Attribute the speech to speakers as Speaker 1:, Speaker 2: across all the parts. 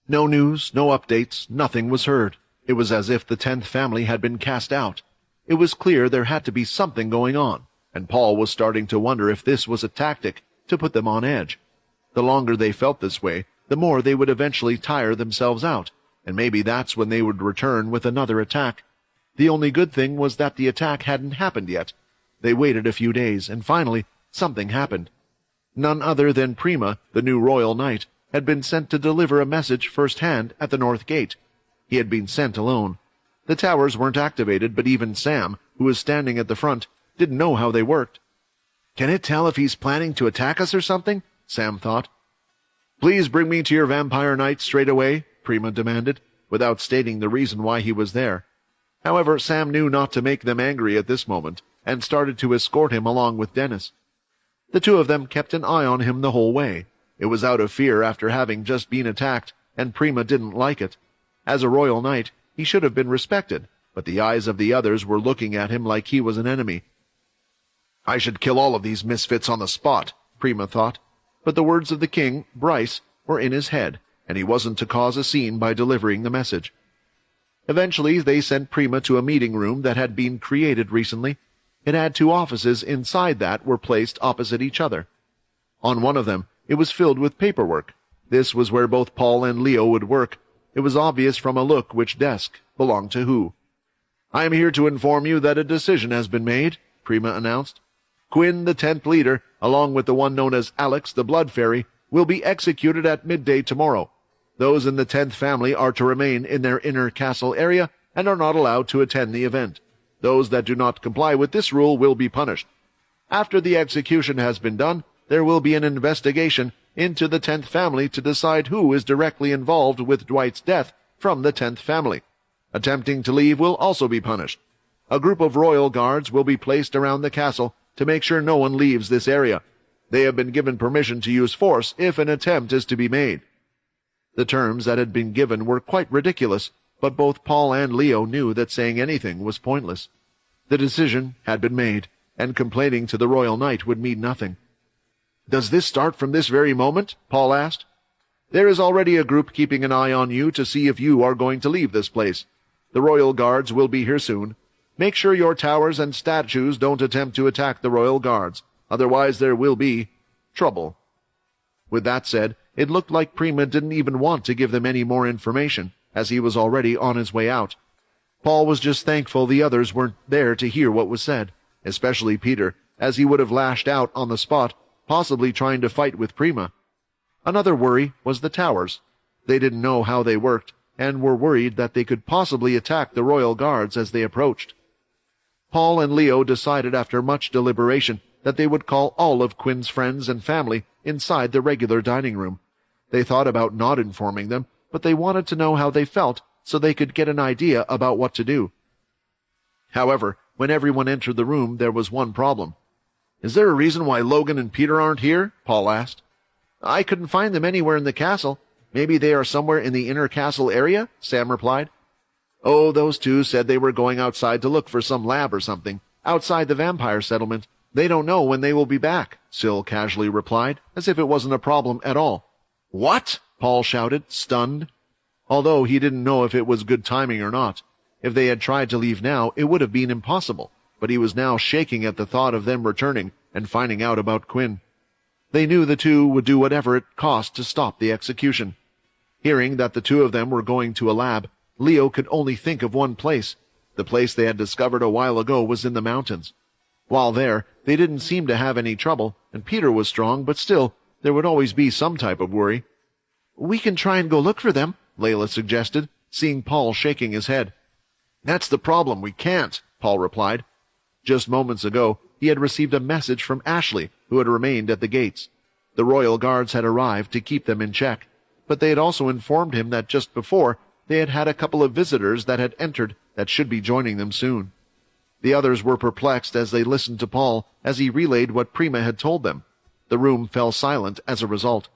Speaker 1: No news, no updates, nothing was heard. It was as if the 10th family had been cast out. It was clear there had to be something going on, and Paul was starting to wonder if this was a tactic to put them on edge. The longer they felt this way, the more they would eventually tire themselves out, and maybe that's when they would return with another attack. The only good thing was that the attack hadn't happened yet. They waited a few days, and finally, something happened. None other than Prima, the new royal knight, had been sent to deliver a message firsthand at the north gate. He had been sent alone. The towers weren't activated, but even Sam, who was standing at the front, didn't know how they worked. "Can it tell if he's planning to attack us or something?" Sam thought. "Please bring me to your vampire knight straight away," Prima demanded, without stating the reason why he was there. However, Sam knew not to make them angry at this moment, and started to escort him along with Dennis. The two of them kept an eye on him the whole way. It was out of fear after having just been attacked, and Prima didn't like it. As a royal knight, he should have been respected, but the eyes of the others were looking at him like he was an enemy. "I should kill all of these misfits on the spot," Prima thought, but the words of the king, Bryce, were in his head, and he wasn't to cause a scene by delivering the message. Eventually, they sent Prima to a meeting room that had been created recently. It had two offices inside that were placed opposite each other. On one of them, it was filled with paperwork. This was where both Paul and Leo would work. It was obvious from a look which desk belonged to who. "I am here to inform you that a decision has been made," Prima announced. "Quinn, the 10th leader, along with the one known as Alex, the Blood Fairy, will be executed at midday tomorrow. Those in the 10th family are to remain in their inner castle area and are not allowed to attend the event. Those that do not comply with this rule will be punished. After the execution has been done, there will be an investigation into the 10th family to decide who is directly involved with Dwight's death from the 10th family. Attempting to leave will also be punished. A group of royal guards will be placed around the castle to make sure no one leaves this area. They have been given permission to use force if an attempt is to be made." The terms that had been given were quite ridiculous, but both Paul and Leo knew that saying anything was pointless. The decision had been made, and complaining to the royal knight would mean nothing. "Does this start from this very moment?" Paul asked. "There is already a group keeping an eye on you to see if you are going to leave this place. The royal guards will be here soon. Make sure your towers and statues don't attempt to attack the royal guards, otherwise there will be trouble." With that said, it looked like Prima didn't even want to give them any more information, as he was already on his way out. Paul was just thankful the others weren't there to hear what was said, especially Peter, as he would have lashed out on the spot, possibly trying to fight with Prima. Another worry was the towers. They didn't know how they worked, and were worried that they could possibly attack the royal guards as they approached. Paul and Leo decided after much deliberation that they would call all of Quinn's friends and family inside the regular dining room. They thought about not informing them, but they wanted to know how they felt so they could get an idea about what to do. However, when everyone entered the room, there was one problem. "Is there a reason why Logan and Peter aren't here?" Paul asked. "I couldn't find them anywhere in the castle. Maybe they are somewhere in the inner castle area," Sam replied. "Oh, those two said they were going outside to look for some lab or something, outside the vampire settlement. They don't know when they will be back," Syl casually replied, as if it wasn't a problem at all. "What?" Paul shouted, stunned. Although he didn't know if it was good timing or not. If they had tried to leave now, it would have been impossible, but he was now shaking at the thought of them returning and finding out about Quinn. They knew the two would do whatever it cost to stop the execution. Hearing that the two of them were going to a lab, Leo could only think of one place. The place they had discovered a while ago was in the mountains. While there, they didn't seem to have any trouble, and Peter was strong, but still, there would always be some type of worry. "We can try and go look for them," Layla suggested, seeing Paul shaking his head. "That's the problem, we can't," Paul replied. Just moments ago, he had received a message from Ashley, who had remained at the gates. The royal guards had arrived to keep them in check, but they had also informed him that just before, they had had a couple of visitors that had entered that should be joining them soon. The others were perplexed as they listened to Paul as he relayed what Prima had told them. The room fell silent as a result.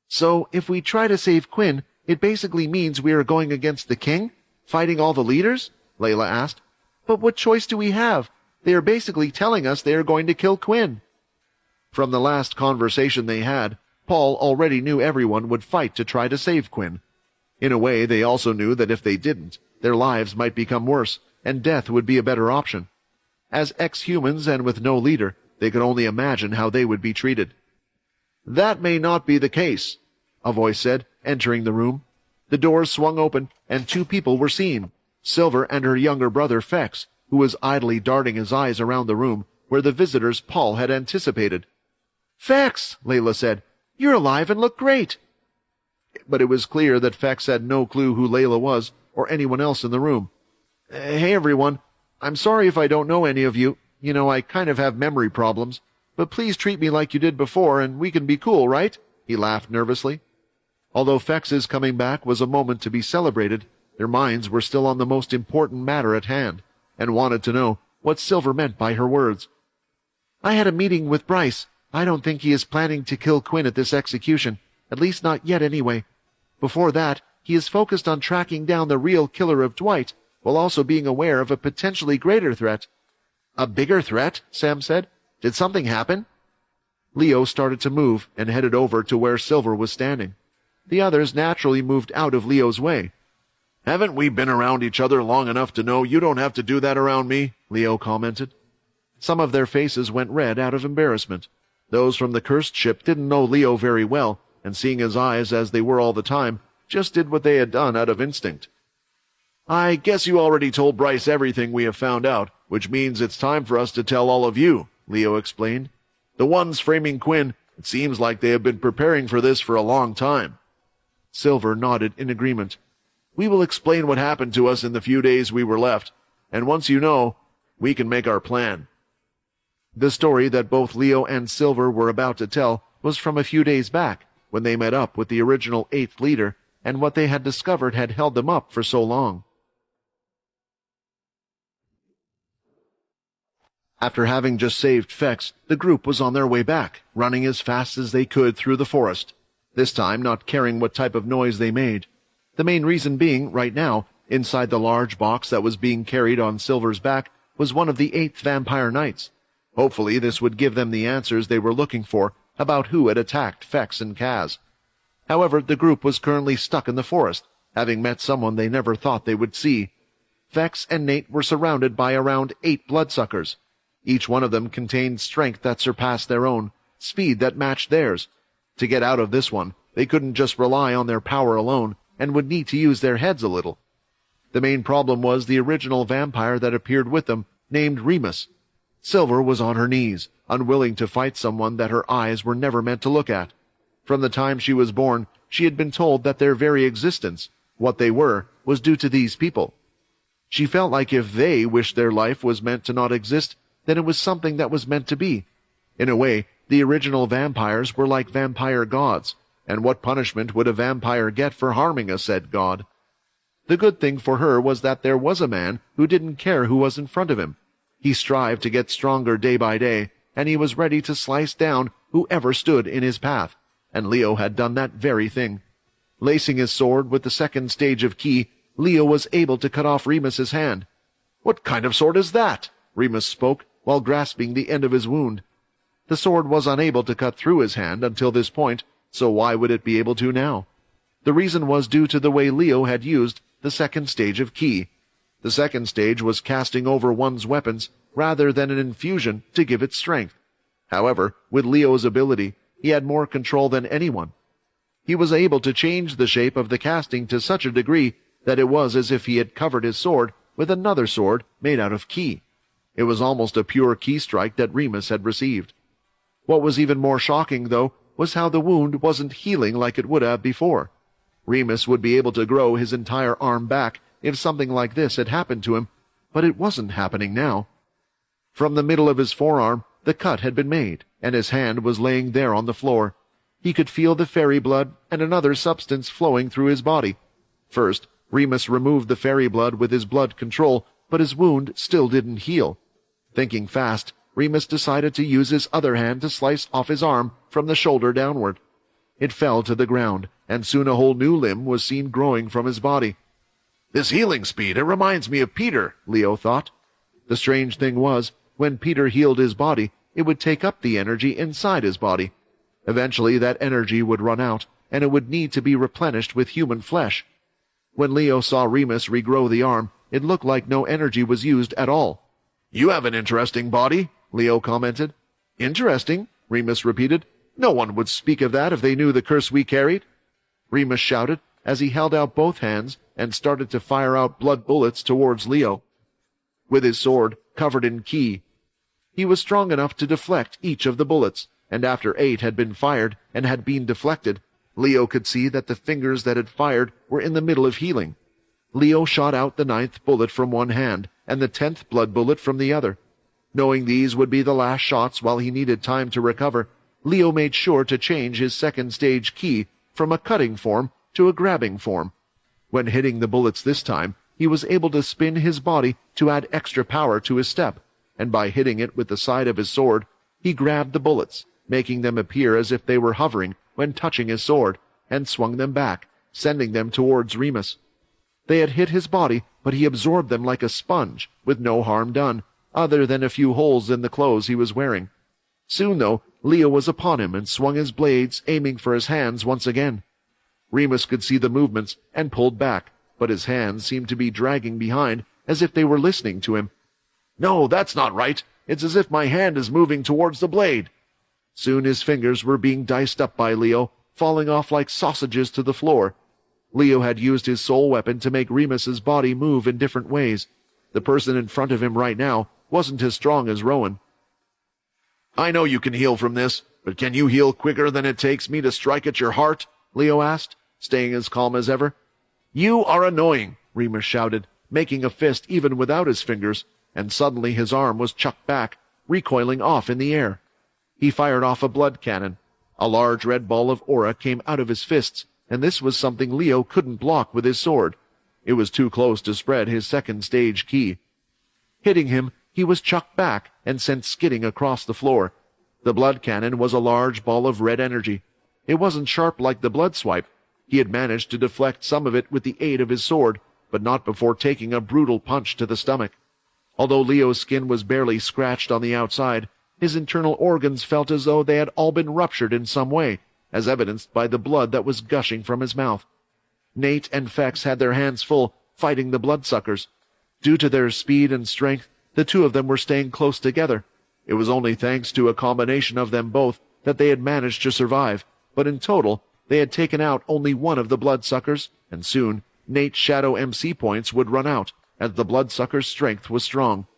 Speaker 1: "So, if we try to save Quinn, it basically means we are going against the king? Fighting all the leaders?" Layla asked. "But what choice do we have? They are basically telling us they are going to kill Quinn." From the last conversation they had, Paul already knew everyone would fight to try to save Quinn. In a way, they also knew that if they didn't, their lives might become worse, and death would be a better option. As ex-humans and with no leader, they could only imagine how they would be treated. "That may not be the case," a voice said, entering the room. The doors swung open, and two people were seen, Silver and her younger brother Fex, who was idly darting his eyes around the room where the visitors Paul had anticipated. "Fex," Layla said, "you're alive and look great." But it was clear that Fex had no clue who Layla was or anyone else in the room. "Hey, everyone. I'm sorry if I don't know any of you. You know, I kind of have memory problems. But please treat me like you did before, and we can be cool, right?" He laughed nervously. Although Fex's coming back was a moment to be celebrated, their minds were still on the most important matter at hand, and wanted to know what Silver meant by her words. "I had a meeting with Bryce. I don't think he is planning to kill Quinn at this execution, at least not yet anyway. Before that, he is focused on tracking down the real killer of Dwight, while also being aware of a potentially greater threat." "A bigger threat?" Sam said. "Did something happen?" Leo started to move and headed over to where Silver was standing. The others naturally moved out of Leo's way. "Haven't we been around each other long enough to know you don't have to do that around me?" Leo commented. Some of their faces went red out of embarrassment. Those from the cursed ship didn't know Leo very well, and seeing his eyes as they were all the time, just did what they had done out of instinct. "I guess you already told Bryce everything we have found out, which means it's time for us to tell all of you," Leo explained. "The ones framing Quinn, it seems like they have been preparing for this for a long time." Silver nodded in agreement. "We will explain what happened to us in the few days we were left, and once you know, we can make our plan." The story that both Leo and Silver were about to tell was from a few days back, when they met up with the original 8th leader, and what they had discovered had held them up for so long. After having just saved Fex, the group was on their way back, running as fast as they could through the forest, this time not caring what type of noise they made. The main reason being, right now, inside the large box that was being carried on Silver's back was one of the 8th vampire knights. Hopefully this would give them the answers they were looking for about who had attacked Fex and Kaz. However, the group was currently stuck in the forest, having met someone they never thought they would see. Fex and Nate were surrounded by around 8 bloodsuckers. Each one of them contained strength that surpassed their own, speed that matched theirs. To get out of this one, they couldn't just rely on their power alone, and would need to use their heads a little. The main problem was the original vampire that appeared with them, named Remus. Silver was on her knees, unwilling to fight someone that her eyes were never meant to look at. From the time she was born, she had been told that their very existence, what they were, was due to these people. She felt like if they wished their life was meant to not exist, then it was something that was meant to be. In a way, the original vampires were like vampire gods, and what punishment would a vampire get for harming a said god? The good thing for her was that there was a man who didn't care who was in front of him. He strived to get stronger day by day, and he was ready to slice down whoever stood in his path, and Leo had done that very thing. Lacing his sword with the 2nd stage of ki, Leo was able to cut off Remus's hand. "What kind of sword is that?" Remus spoke, while grasping the end of his wound. The sword was unable to cut through his hand until this point, so why would it be able to now? The reason was due to the way Leo had used the 2nd stage of ki. The 2nd stage was casting over one's weapons rather than an infusion to give it strength. However, with Leo's ability, he had more control than anyone. He was able to change the shape of the casting to such a degree that it was as if he had covered his sword with another sword made out of ki. It was almost a pure ki strike that Remus had received. What was even more shocking, though, was how the wound wasn't healing like it would have before. Remus would be able to grow his entire arm back if something like this had happened to him, but it wasn't happening now. From the middle of his forearm, the cut had been made, and his hand was laying there on the floor. He could feel the fairy blood and another substance flowing through his body. First, Remus removed the fairy blood with his blood control, but his wound still didn't heal. Thinking fast, Remus decided to use his other hand to slice off his arm from the shoulder downward. It fell to the ground, and soon a whole new limb was seen growing from his body. "This healing speed, it reminds me of Peter," Leo thought. The strange thing was, when Peter healed his body, it would take up the energy inside his body. Eventually that energy would run out, and it would need to be replenished with human flesh. When Leo saw Remus regrow the arm, it looked like no energy was used at all. "You have an interesting body," Leo commented. "Interesting?" Remus repeated. "No one would speak of that if they knew the curse we carried." Remus shouted as he held out both hands and started to fire out blood bullets towards Leo. With his sword covered in ki, he was strong enough to deflect each of the bullets, and after 8 had been fired and had been deflected, Leo could see that the fingers that had fired were in the middle of healing. Leo shot out the 9th bullet from one hand and the 10th blood bullet from the other. Knowing these would be the last shots while he needed time to recover, Leo made sure to change his second stage ki from a cutting form to a grabbing form. When hitting the bullets this time, he was able to spin his body to add extra power to his step, and by hitting it with the side of his sword, he grabbed the bullets, making them appear as if they were hovering when touching his sword, and swung them back, sending them towards Remus. They had hit his body, but he absorbed them like a sponge, with no harm done, other than a few holes in the clothes he was wearing. Soon, though, Leo was upon him and swung his blades, aiming for his hands once again. Remus could see the movements and pulled back, but his hands seemed to be dragging behind, as if they were listening to him. "No, that's not right. It's as if my hand is moving towards the blade." Soon his fingers were being diced up by Leo, falling off like sausages to the floor. Leo had used his soul weapon to make Remus's body move in different ways. The person in front of him right now wasn't as strong as Rowan. "I know you can heal from this, but can you heal quicker than it takes me to strike at your heart?" Leo asked, staying as calm as ever. "You are annoying," Remus shouted, making a fist even without his fingers, and suddenly his arm was chucked back, recoiling off in the air. He fired off a blood cannon. A large red ball of aura came out of his fists, and this was something Leo couldn't block with his sword. It was too close to spread his second stage ki. Hitting him, he was chucked back and sent skidding across the floor. The blood cannon was a large ball of red energy. It wasn't sharp like the blood swipe. He had managed to deflect some of it with the aid of his sword, but not before taking a brutal punch to the stomach. Although Leo's skin was barely scratched on the outside, his internal organs felt as though they had all been ruptured in some way, as evidenced by the blood that was gushing from his mouth. Nate and Fex had their hands full, fighting the bloodsuckers. Due to their speed and strength, the two of them were staying close together. It was only thanks to a combination of them both that they had managed to survive, but in total, they had taken out only one of the bloodsuckers, and soon Nate's shadow MC points would run out, as the bloodsucker's strength was strong.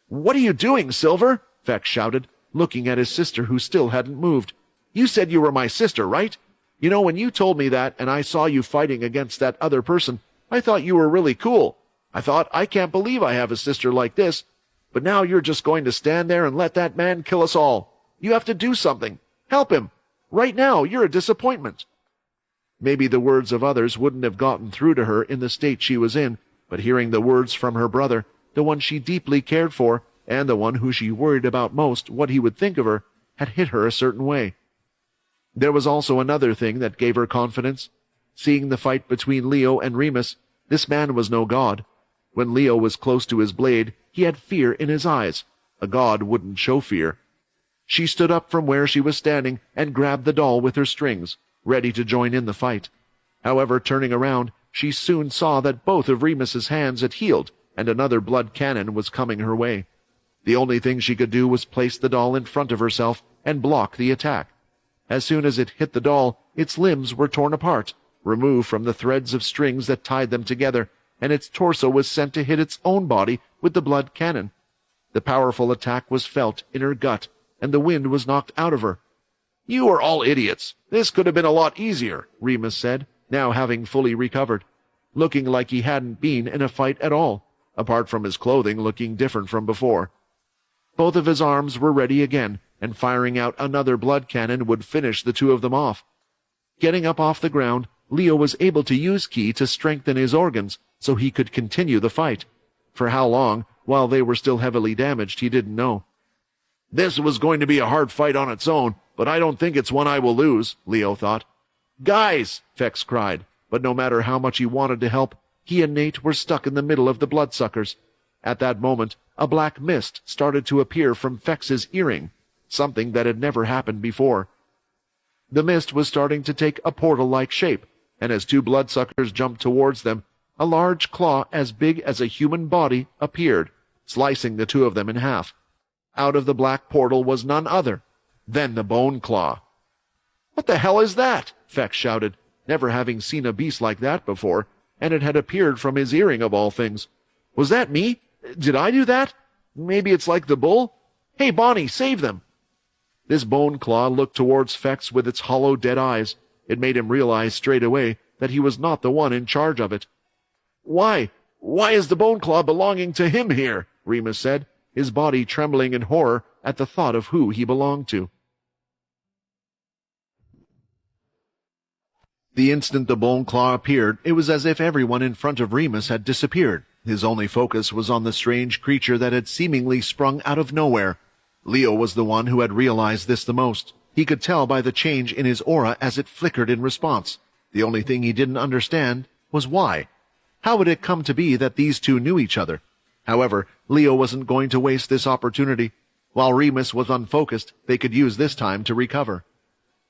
Speaker 1: "What are you doing, Silver?" Fex shouted, looking at his sister who still hadn't moved. "You said you were my sister, right? You know, when you told me that and I saw you fighting against that other person, I thought you were really cool. I thought, I can't believe I have a sister like this. But now you're just going to stand there and let that man kill us all. You have to do something. Help him. Right now, you're a disappointment." Maybe the words of others wouldn't have gotten through to her in the state she was in, but hearing the words from her brother, the one she deeply cared for, and the one who she worried about most what he would think of her, had hit her a certain way. There was also another thing that gave her confidence. Seeing the fight between Leo and Remus, this man was no god. When Leo was close to his blade, he had fear in his eyes. A god wouldn't show fear. She stood up from where she was standing and grabbed the doll with her strings, ready to join in the fight. However, turning around, she soon saw that both of Remus's hands had healed, and another blood cannon was coming her way. The only thing she could do was place the doll in front of herself and block the attack. As soon as it hit the doll, its limbs were torn apart, removed from the threads of strings that tied them together, and its torso was sent to hit its own body with the blood cannon. The powerful attack was felt in her gut, and the wind was knocked out of her. "You are all idiots. This could have been a lot easier," Remus said, now having fully recovered, looking like he hadn't been in a fight at all, apart from his clothing looking different from before. Both of his arms were ready again, and firing out another blood cannon would finish the two of them off. Getting up off the ground, Leo was able to use ki to strengthen his organs so he could continue the fight. For how long, while they were still heavily damaged, he didn't know. "This was going to be a hard fight on its own, but I don't think it's one I will lose," Leo thought. "Guys!" Fex cried, but no matter how much he wanted to help, he and Nate were stuck in the middle of the bloodsuckers. At that moment, a black mist started to appear from Fex's earring, something that had never happened before. The mist was starting to take a portal-like shape, and as two bloodsuckers jumped towards them, A large claw as big as a human body appeared, slicing the two of them in half. Out of the black portal was none other than the Bone Claw. "What the hell is that?" Fex shouted, never having seen a beast like that before, and it had appeared from his earring of all things. "Was that me? Did I do that? Maybe it's like the bull? Hey, Bonnie, save them!" This Bone Claw looked towards Fex with its hollow dead eyes. It made him realize straight away that he was not the one in charge of it. Why is the Bone Claw belonging to him here?" Remus said, his body trembling in horror at the thought of who he belonged to. The instant the Bone Claw appeared, it was as if everyone in front of Remus had disappeared. His only focus was on the strange creature that had seemingly sprung out of nowhere. Leo was the one who had realized this the most. He could tell by the change in his aura as it flickered in response. The only thing he didn't understand was why. How would it come to be that these two knew each other? However, Leo wasn't going to waste this opportunity. While Remus was unfocused, they could use this time to recover.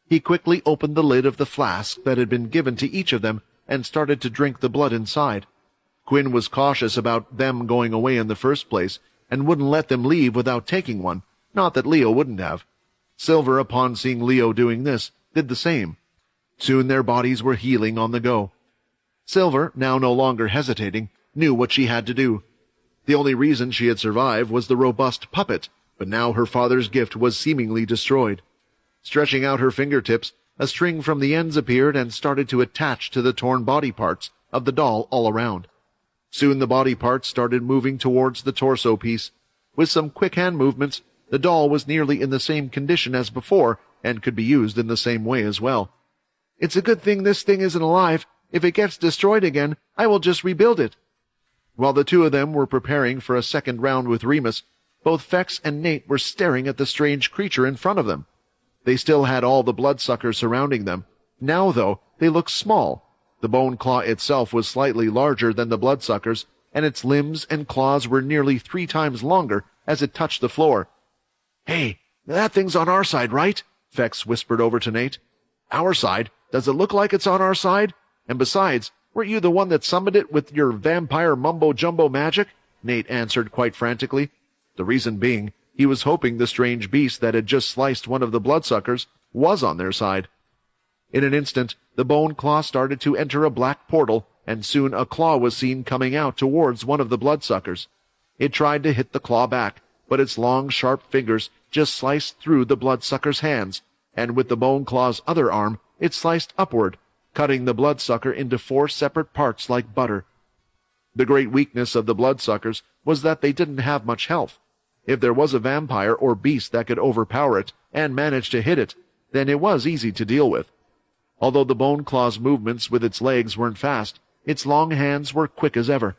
Speaker 1: He quickly opened the lid of the flask that had been given to each of them and started to drink the blood inside. Quinn was cautious about them going away in the first place and wouldn't let them leave without taking one, not that Leo wouldn't have. Silver, upon seeing Leo doing this, did the same. Soon their bodies were healing on the go. Silver, now no longer hesitating, knew what she had to do. The only reason she had survived was the robust puppet, but now her father's gift was seemingly destroyed. Stretching out her fingertips, a string from the ends appeared and started to attach to the torn body parts of the doll all around. Soon the body parts started moving towards the torso piece. With some quick hand movements, the doll was nearly in the same condition as before and could be used in the same way as well. "It's a good thing this thing isn't alive. If it gets destroyed again, I will just rebuild it." While the two of them were preparing for a second round with Remus, both Fex and Nate were staring at the strange creature in front of them. They still had all the bloodsuckers surrounding them. Now, though, they looked small. The Bone Claw itself was slightly larger than the bloodsuckers, and its limbs and claws were nearly 3 times longer as it touched the floor. "Hey, that thing's on our side, right?" Fex whispered over to Nate. "Our side? Does it look like it's on our side? And besides, weren't you the one that summoned it with your vampire mumbo-jumbo magic?" Nate answered quite frantically. The reason being, he was hoping the strange beast that had just sliced one of the bloodsuckers was on their side. In an instant, the Bone Claw started to enter a black portal, and soon a claw was seen coming out towards one of the bloodsuckers. It tried to hit the claw back, but its long, sharp fingers just sliced through the bloodsucker's hands, and with the Bone Claw's other arm, it sliced upward, cutting the bloodsucker into 4 separate parts like butter. The great weakness of the bloodsuckers was that they didn't have much health. If there was a vampire or beast that could overpower it and manage to hit it, then it was easy to deal with. Although the Bone Claw's movements with its legs weren't fast, its long hands were quick as ever.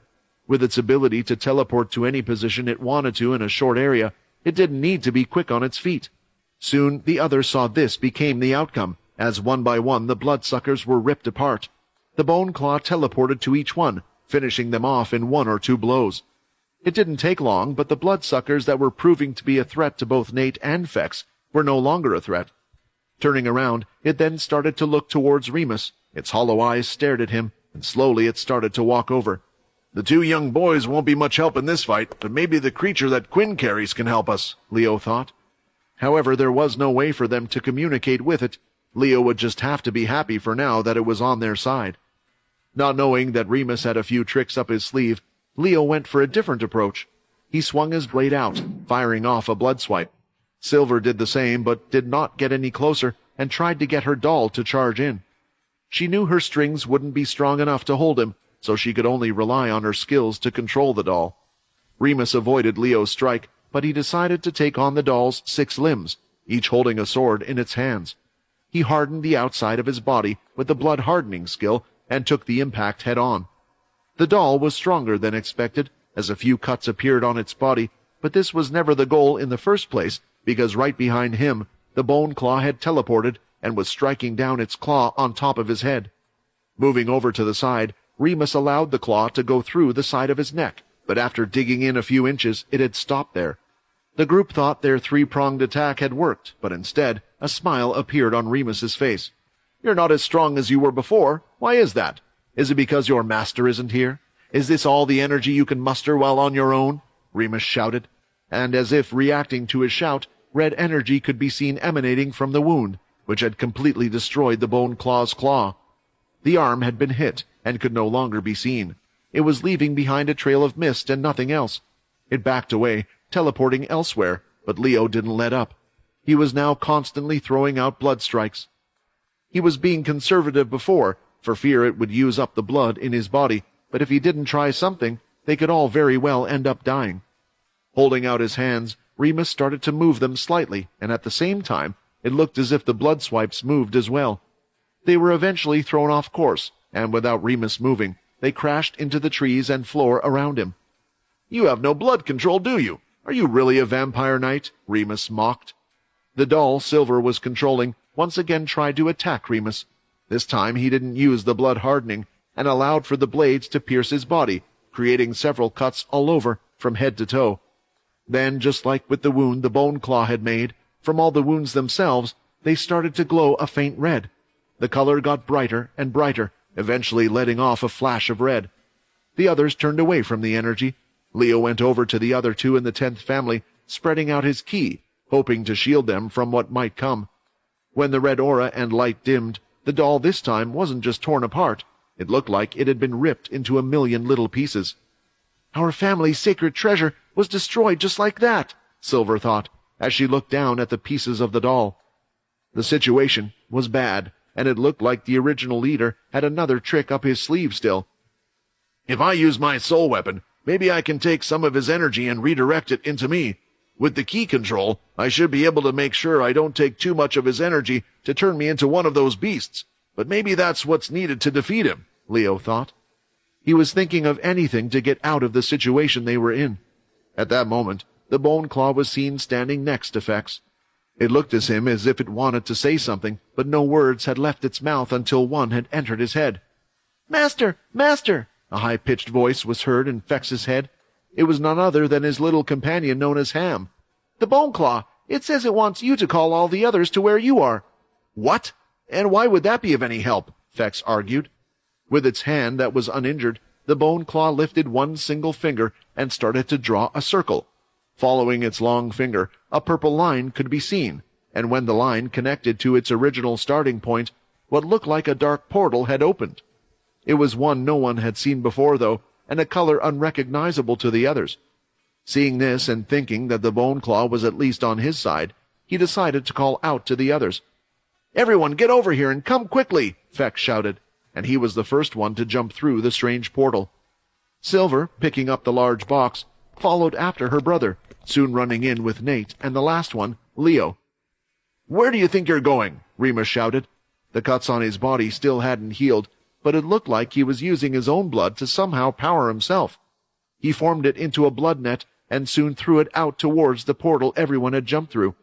Speaker 1: With its ability to teleport to any position it wanted to in a short area, it didn't need to be quick on its feet. Soon the others saw this became the outcome, as one by one the bloodsuckers were ripped apart. The Bone Claw teleported to each one, finishing them off in 1 or 2 blows. It didn't take long, but the bloodsuckers that were proving to be a threat to both Nate and Fex were no longer a threat. Turning around, it then started to look towards Remus. Its hollow eyes stared at him, and slowly it started to walk over. "The 2 young boys won't be much help in this fight, but maybe the creature that Quinn carries can help us," Leo thought. However, there was no way for them to communicate with it. Leo would just have to be happy for now that it was on their side. Not knowing that Remus had a few tricks up his sleeve, Leo went for a different approach. He swung his blade out, firing off a blood swipe. Silver did the same, but did not get any closer, and tried to get her doll to charge in. She knew her strings wouldn't be strong enough to hold him, so she could only rely on her skills to control the doll. Remus avoided Leo's strike, but he decided to take on the doll's 6 limbs, each holding a sword in its hands. He hardened the outside of his body with the blood-hardening skill and took the impact head-on. The doll was stronger than expected, as a few cuts appeared on its body, but this was never the goal in the first place, because right behind him, the Bone Claw had teleported and was striking down its claw on top of his head. Moving over to the side, Remus allowed the claw to go through the side of his neck, but after digging in a few inches, it had stopped there. The group thought their 3-pronged attack had worked, but instead, a smile appeared on Remus's face. "You're not as strong as you were before. Why is that? Is it because your master isn't here?" Is this all the energy you can muster while on your own?" Remus shouted, and as if reacting to his shout, red energy could be seen emanating from the wound, which had completely destroyed the Bone Claw's claw. The arm had been hit and could no longer be seen. It was leaving behind a trail of mist and nothing else. It backed away, teleporting elsewhere, but Leo didn't let up. He was now constantly throwing out blood strikes. He was being conservative before, for fear it would use up the blood in his body, but if he didn't try something, they could all very well end up dying. Holding out his hands, Remus started to move them slightly, and at the same time, it looked as if the blood swipes moved as well. They were eventually thrown off course, and without Remus moving, they crashed into the trees and floor around him. "You have no blood control, do you? Are you really a vampire knight?" Remus mocked. The doll Silver was controlling once again tried to attack Remus. This time he didn't use the blood hardening, and allowed for the blades to pierce his body, creating several cuts all over, from head to toe. Then, just like with the wound the Bone Claw had made, from all the wounds themselves, they started to glow a faint red. The color got brighter and brighter, eventually letting off a flash of red. The others turned away from the energy. Leo went over to the other two in the 10th family, spreading out his ki, hoping to shield them from what might come. When the red aura and light dimmed, the doll this time wasn't just torn apart. It looked like it had been ripped into a million little pieces. "Our family's sacred treasure was destroyed just like that," Silver thought, as she looked down at the pieces of the doll. The situation was bad, and it looked like the original leader had another trick up his sleeve still. "If I use my soul weapon, maybe I can take some of his energy and redirect it into me. With the key control, I should be able to make sure I don't take too much of his energy to turn me into one of those beasts. But maybe that's what's needed to defeat him," Leo thought. He was thinking of anything to get out of the situation they were in. At that moment, the Bone Claw was seen standing next to Fex. It looked at him as if it wanted to say something, but no words had left its mouth until one had entered his head. "Master! Master!" A high-pitched voice was heard in Fex's head. It was none other than his little companion known as Ham. "The Bone Claw! It says it wants you to call all the others to where you are." "What? And why would that be of any help?" Fex argued. With its hand that was uninjured, the Bone Claw lifted one single finger and started to draw a circle. Following its long finger, a purple line could be seen, and when the line connected to its original starting point, what looked like a dark portal had opened. It was one no one had seen before, though, and a color unrecognizable to the others. Seeing this and thinking that the Bone Claw was at least on his side, he decided to call out to the others. "Everyone get over here and come quickly!" Fex shouted, and he was the first one to jump through the strange portal. Silver, picking up the large box, followed after her brother, soon running in with Nate and the last one, Leo. "Where do you think you're going?" Remus shouted. The cuts on his body still hadn't healed, but it looked like he was using his own blood to somehow power himself. He formed it into a blood net and soon threw it out towards the portal everyone had jumped through.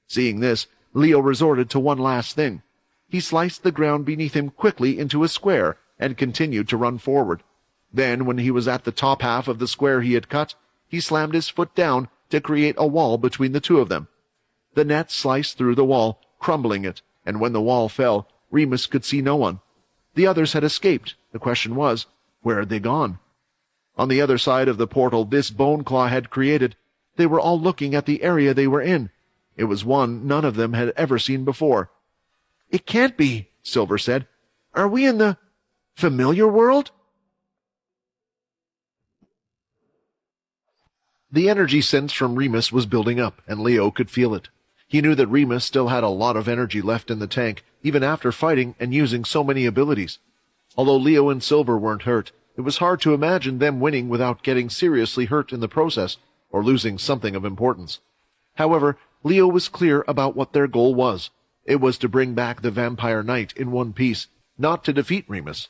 Speaker 1: Seeing this, Leo resorted to one last thing. He sliced the ground beneath him quickly into a square and continued to run forward. Then, when he was at the top half of the square he had cut, he slammed his foot down to create a wall between the two of them. The net sliced through the wall, crumbling it, and when the wall fell, Remus could see no one. The others had escaped. The question was, where had they gone? On the other side of the portal this Bone Claw had created, they were all looking at the area they were in. It was one none of them had ever seen before. "It can't be," Silver said. "Are we in the familiar world?" The energy sense from Remus was building up, and Leo could feel it. He knew that Remus still had a lot of energy left in the tank, even after fighting and using so many abilities. Although Leo and Silver weren't hurt, it was hard to imagine them winning without getting seriously hurt in the process, or losing something of importance. However, Leo was clear about what their goal was. It was to bring back the Vampire Knight in one piece, not to defeat Remus.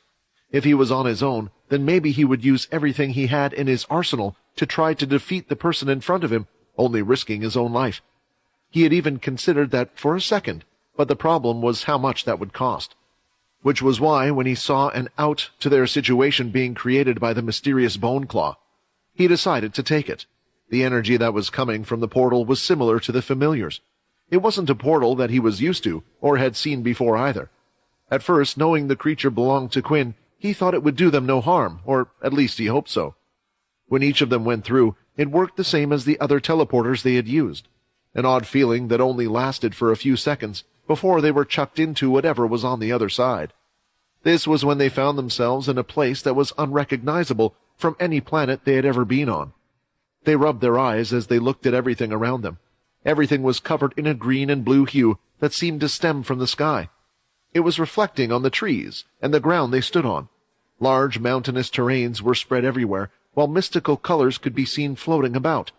Speaker 1: If he was on his own, then maybe he would use everything he had in his arsenal to try to defeat the person in front of him, only risking his own life. He had even considered that for a second, but the problem was how much that would cost. Which was why, when he saw an out to their situation being created by the mysterious Bone Claw, he decided to take it. The energy that was coming from the portal was similar to the familiars. It wasn't a portal that he was used to, or had seen before either. At first, knowing the creature belonged to Quinn, He thought it would do them no harm, or at least he hoped so. When each of them went through, it worked the same as the other teleporters they had used. An odd feeling that only lasted for a few seconds before they were chucked into whatever was on the other side. This was when they found themselves in a place that was unrecognizable from any planet they had ever been on. They rubbed their eyes as they looked at everything around them. Everything was covered in a green and blue hue that seemed to stem from the sky. It was reflecting on the trees and the ground they stood on. Large mountainous terrains were spread everywhere, while mystical colors could be seen floating about.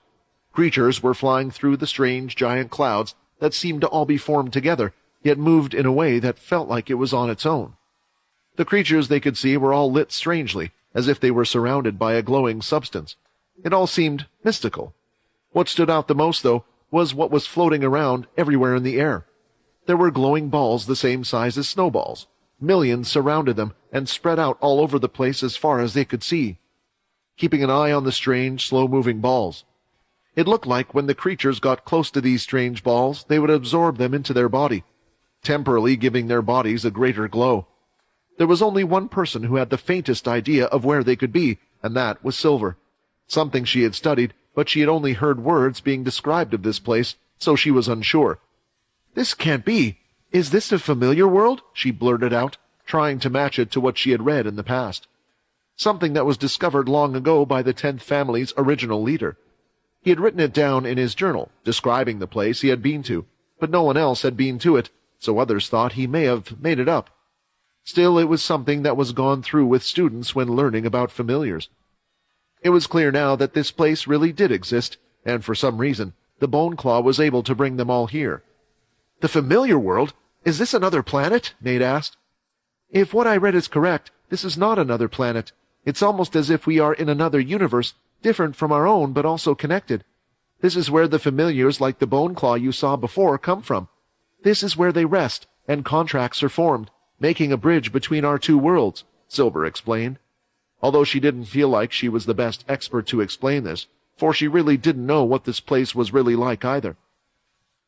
Speaker 1: Creatures were flying through the strange giant clouds that seemed to all be formed together, yet moved in a way that felt like it was on its own. The creatures they could see were all lit strangely, as if they were surrounded by a glowing substance. It all seemed mystical. What stood out the most, though, was what was floating around everywhere in the air. There were glowing balls the same size as snowballs. Millions surrounded them and spread out all over the place as far as they could see, keeping an eye on the strange, slow-moving balls. It looked like when the creatures got close to these strange balls, they would absorb them into their body, temporarily giving their bodies a greater glow. There was only one person who had the faintest idea of where they could be, and that was Silver. Something she had studied, but she had only heard words being described of this place, so she was unsure. "This can't be. Is this a familiar world?" she blurted out, trying to match it to what she had read in the past. Something that was discovered long ago by the 10th family's original leader. He had written it down in his journal, describing the place he had been to, but no one else had been to it, so others thought he may have made it up. Still, it was something that was gone through with students when learning about familiars. It was clear now that this place really did exist, and for some reason, the Bone Claw was able to bring them all here. "The familiar world? Is this another planet?" Nate asked. "If what I read is correct, this is not another planet. It's almost as if we are in another universe, different from our own but also connected. This is where the familiars like the Bone Claw you saw before come from. This is where they rest, and contracts are formed, making a bridge between our two worlds," Silver explained. Although she didn't feel like she was the best expert to explain this, for she really didn't know what this place was really like either.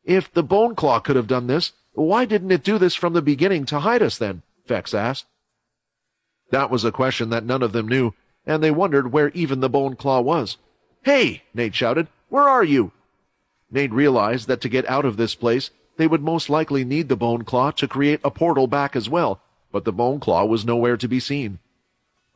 Speaker 1: "If the Bone Claw could have done this, why didn't it do this from the beginning to hide us then?" Vex asked. That was a question that none of them knew, and they wondered where even the Bone Claw was. "Hey!" Nate shouted. "Where are you?" Nate realized that to get out of this place, they would most likely need the Bone Claw to create a portal back as well, but the Bone Claw was nowhere to be seen.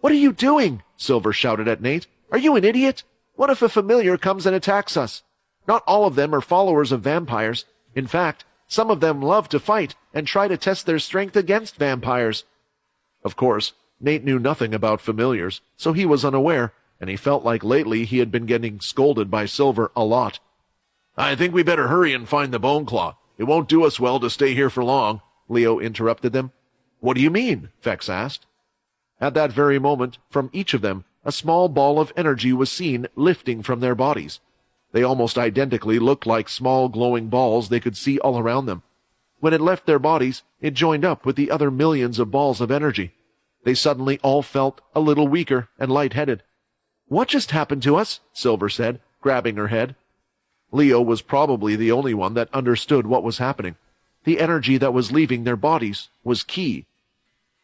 Speaker 1: "What are you doing?" Silver shouted at Nate. "Are you an idiot? What if a familiar comes and attacks us? Not all of them are followers of vampires. In fact, some of them love to fight and try to test their strength against vampires." Of course, Nate knew nothing about familiars, so he was unaware, and he felt like lately he had been getting scolded by Silver a lot. "I think we better hurry and find the Bone Claw. It won't do us well to stay here for long," Leo interrupted them. "What do you mean?" Vex asked. At that very moment, from each of them, a small ball of energy was seen lifting from their bodies. They almost identically looked like small glowing balls they could see all around them. When it left their bodies, it joined up with the other millions of balls of energy. They suddenly all felt a little weaker and lightheaded. "What just happened to us?" Silver said, grabbing her head. Leo was probably the only one that understood what was happening. The energy that was leaving their bodies was ki.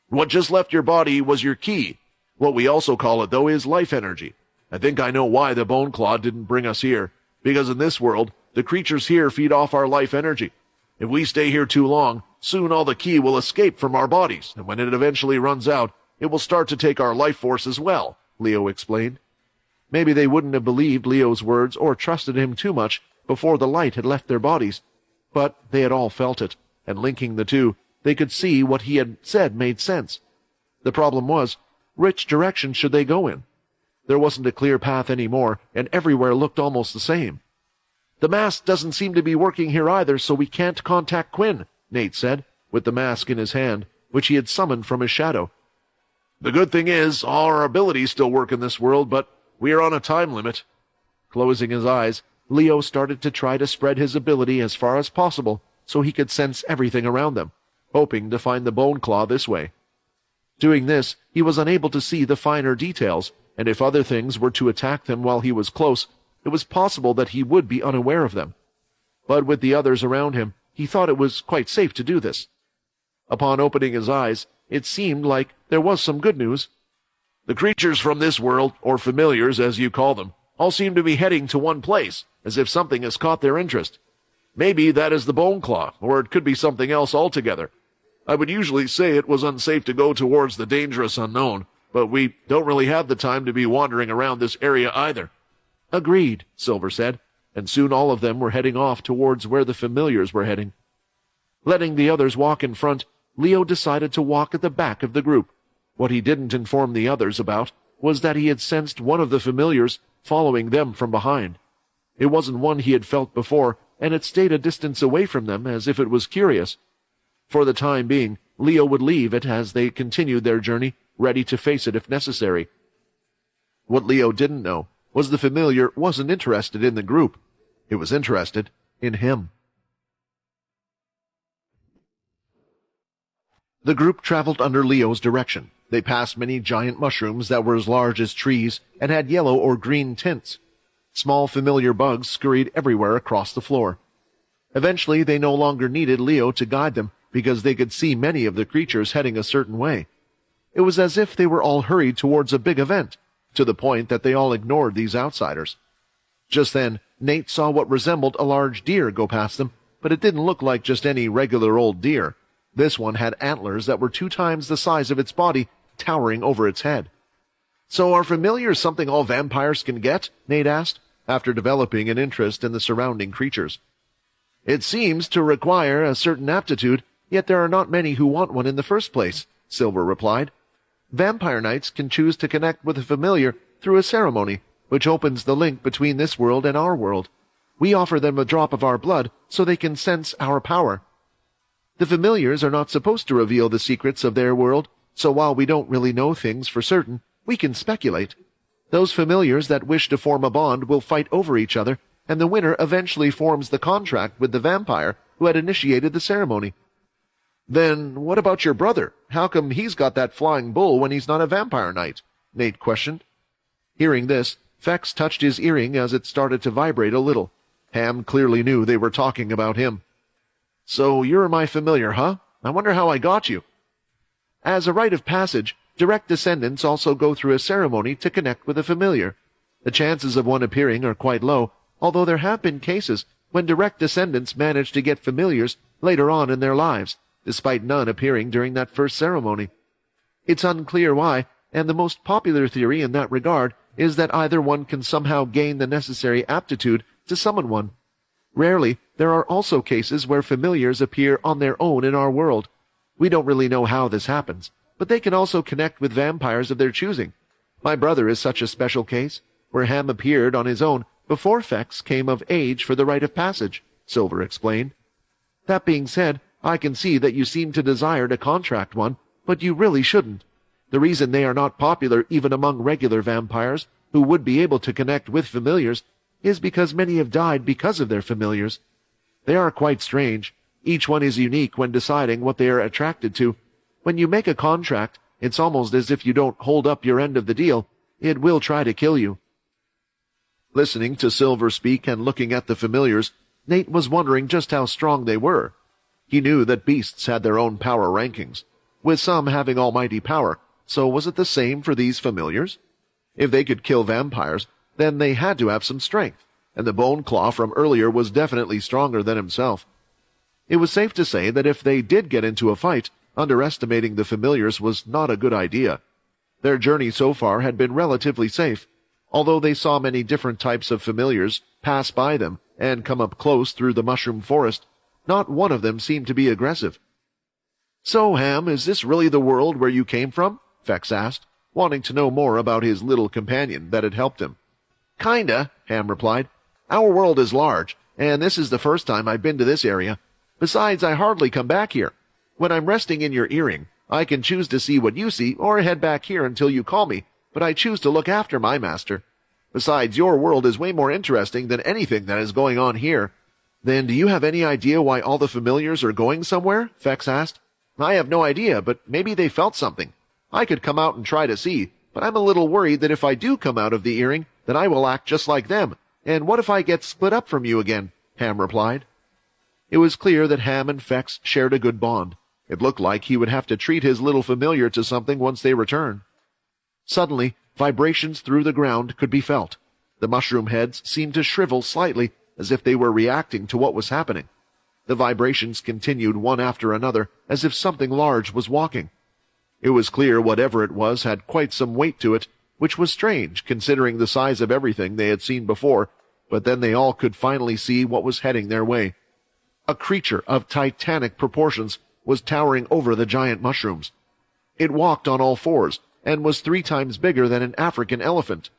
Speaker 1: "What just left your body was your ki. What we also call it, though, is life energy. I think I know why the Bone Claw didn't bring us here, because in this world, the creatures here feed off our life energy. If we stay here too long, soon all the ki will escape from our bodies, and when it eventually runs out, it will start to take our life force as well," Leo explained. Maybe they wouldn't have believed Leo's words or trusted him too much before the light had left their bodies, but they had all felt it, and linking the two, they could see what he had said made sense. The problem was, which direction should they go in? There wasn't a clear path anymore, and everywhere looked almost the same. "The mask doesn't seem to be working here either, so we can't contact Quinn," Nate said, with the mask in his hand, which he had summoned from his shadow. "The good thing is, all our abilities still work in this world, but we are on a time limit." Closing his eyes, Leo started to try to spread his ability as far as possible so he could sense everything around them, hoping to find the Bone Claw this way. Doing this, he was unable to see the finer details, and if other things were to attack them while he was close, it was possible that he would be unaware of them. But with the others around him, he thought it was quite safe to do this. Upon opening his eyes, it seemed like there was some good news. The creatures from this world, or familiars as you call them, all seem to be heading to one place, as if something has caught their interest. Maybe that is the bone claw, or it could be something else altogether. I would usually say it was unsafe to go towards the dangerous unknown, but we don't really have the time to be wandering around this area either. Agreed, Silver said, and soon all of them were heading off towards where the familiars were heading. Letting the others walk in front, Leo decided to walk at the back of the group. What he didn't inform the others about was that he had sensed one of the familiars following them from behind. It wasn't one he had felt before, and it stayed a distance away from them as if it was curious. For the time being, Leo would leave it as they continued their journey, ready to face it if necessary. What Leo didn't know was the familiar wasn't interested in the group. It was interested in him. The group traveled under Leo's direction. They passed many giant mushrooms that were as large as trees and had yellow or green tints. Small familiar bugs scurried everywhere across the floor. Eventually, they no longer needed Leo to guide them because they could see many of the creatures heading a certain way. It was as if they were all hurried towards a big event, to the point that they all ignored these outsiders. Just then, Nate saw what resembled a large deer go past them, but it didn't look like just any regular old deer. This one had antlers that were 2 times the size of its body, towering over its head. So are familiars something all vampires can get? Nate asked, after developing an interest in the surrounding creatures. It seems to require a certain aptitude, yet there are not many who want one in the first place, Silver replied. Vampire knights can choose to connect with a familiar through a ceremony, which opens the link between this world and our world. We offer them a drop of our blood so they can sense our power. The familiars are not supposed to reveal the secrets of their world, so while we don't really know things for certain, we can speculate. Those familiars that wish to form a bond will fight over each other, and the winner eventually forms the contract with the vampire who had initiated the ceremony. Then what about your brother? How come he's got that flying bull when he's not a vampire knight? Nate questioned. Hearing this, Fex touched his earring as it started to vibrate a little. Ham clearly knew they were talking about him. So you're my familiar, huh? I wonder how I got you. As a rite of passage, direct descendants also go through a ceremony to connect with a familiar. The chances of one appearing are quite low, although there have been cases when direct descendants manage to get familiars later on in their lives, despite none appearing during that first ceremony. It's unclear why, and the most popular theory in that regard is that either one can somehow gain the necessary aptitude to summon one. Rarely, there are also cases where familiars appear on their own in our world. We don't really know how this happens, but they can also connect with vampires of their choosing. My brother is such a special case, where Ham appeared on his own before Fex came of age for the rite of passage, Silver explained. That being said, I can see that you seem to desire to contract one, but you really shouldn't. The reason they are not popular even among regular vampires, who would be able to connect with familiars, is because many have died because of their familiars. They are quite strange. Each one is unique when deciding what they are attracted to. When you make a contract, it's almost as if you don't hold up your end of the deal. It will try to kill you. Listening to Silver speak and looking at the familiars, Nate was wondering just how strong they were. He knew that beasts had their own power rankings, with some having almighty power, so was it the same for these familiars? If they could kill vampires, then they had to have some strength, and the bone claw from earlier was definitely stronger than himself. It was safe to say that if they did get into a fight, underestimating the familiars was not a good idea. Their journey so far had been relatively safe, although they saw many different types of familiars pass by them and come up close through the mushroom forest. Not one of them seemed to be aggressive. So, Ham, is this really the world where you came from? Fex asked, wanting to know more about his little companion that had helped him. Kinda, Ham replied. Our world is large, and this is the first time I've been to this area. Besides, I hardly come back here. When I'm resting in your earring, I can choose to see what you see or head back here until you call me, but I choose to look after my master. Besides, your world is way more interesting than anything that is going on here. Then do you have any idea why all the familiars are going somewhere? Fex asked. I have no idea, but maybe they felt something. I could come out and try to see, but I'm a little worried that if I do come out of the earring, then I will act just like them. And what if I get split up from you again? Ham replied. It was clear that Ham and Fex shared a good bond. It looked like he would have to treat his little familiar to something once they returned. Suddenly, vibrations through the ground could be felt. The mushroom heads seemed to shrivel slightly, as if they were reacting to what was happening. The vibrations continued one after another, as if something large was walking. It was clear whatever it was had quite some weight to it, which was strange considering the size of everything they had seen before, but then they all could finally see what was heading their way. A creature of titanic proportions was towering over the giant mushrooms. It walked on all fours, and was 3 times bigger than an African elephant.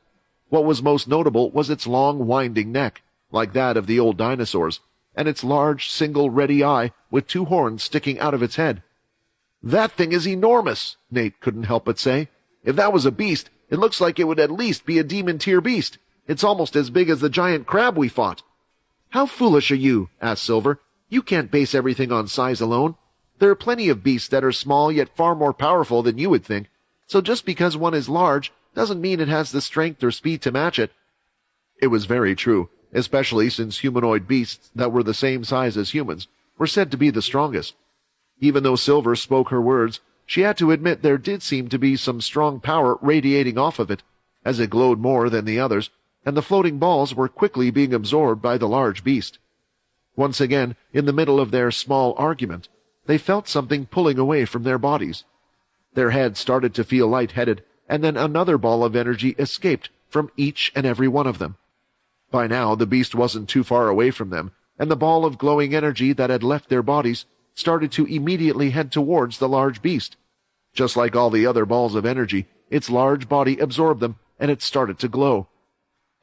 Speaker 1: What was most notable was its long, winding neck, like that of the old dinosaurs, and its large, single, ready eye with 2 horns sticking out of its head. "That thing is enormous," Nate couldn't help but say. "If that was a beast, it looks like it would at least be a demon-tier beast. It's almost as big as the giant crab we fought." "How foolish are you?" asked Silver. "You can't base everything on size alone. There are plenty of beasts that are small yet far more powerful than you would think, so just because one is large doesn't mean it has the strength or speed to match it." It was very true, especially since humanoid beasts that were the same size as humans were said to be the strongest. Even though Silver spoke her words, she had to admit there did seem to be some strong power radiating off of it, as it glowed more than the others, and the floating balls were quickly being absorbed by the large beast. Once again, in the middle of their small argument, they felt something pulling away from their bodies. Their heads started to feel lightheaded, and then another ball of energy escaped from each and every one of them. By now, the beast wasn't too far away from them, and the ball of glowing energy that had left their bodies started to immediately head towards the large beast. Just like all the other balls of energy, its large body absorbed them, and it started to glow.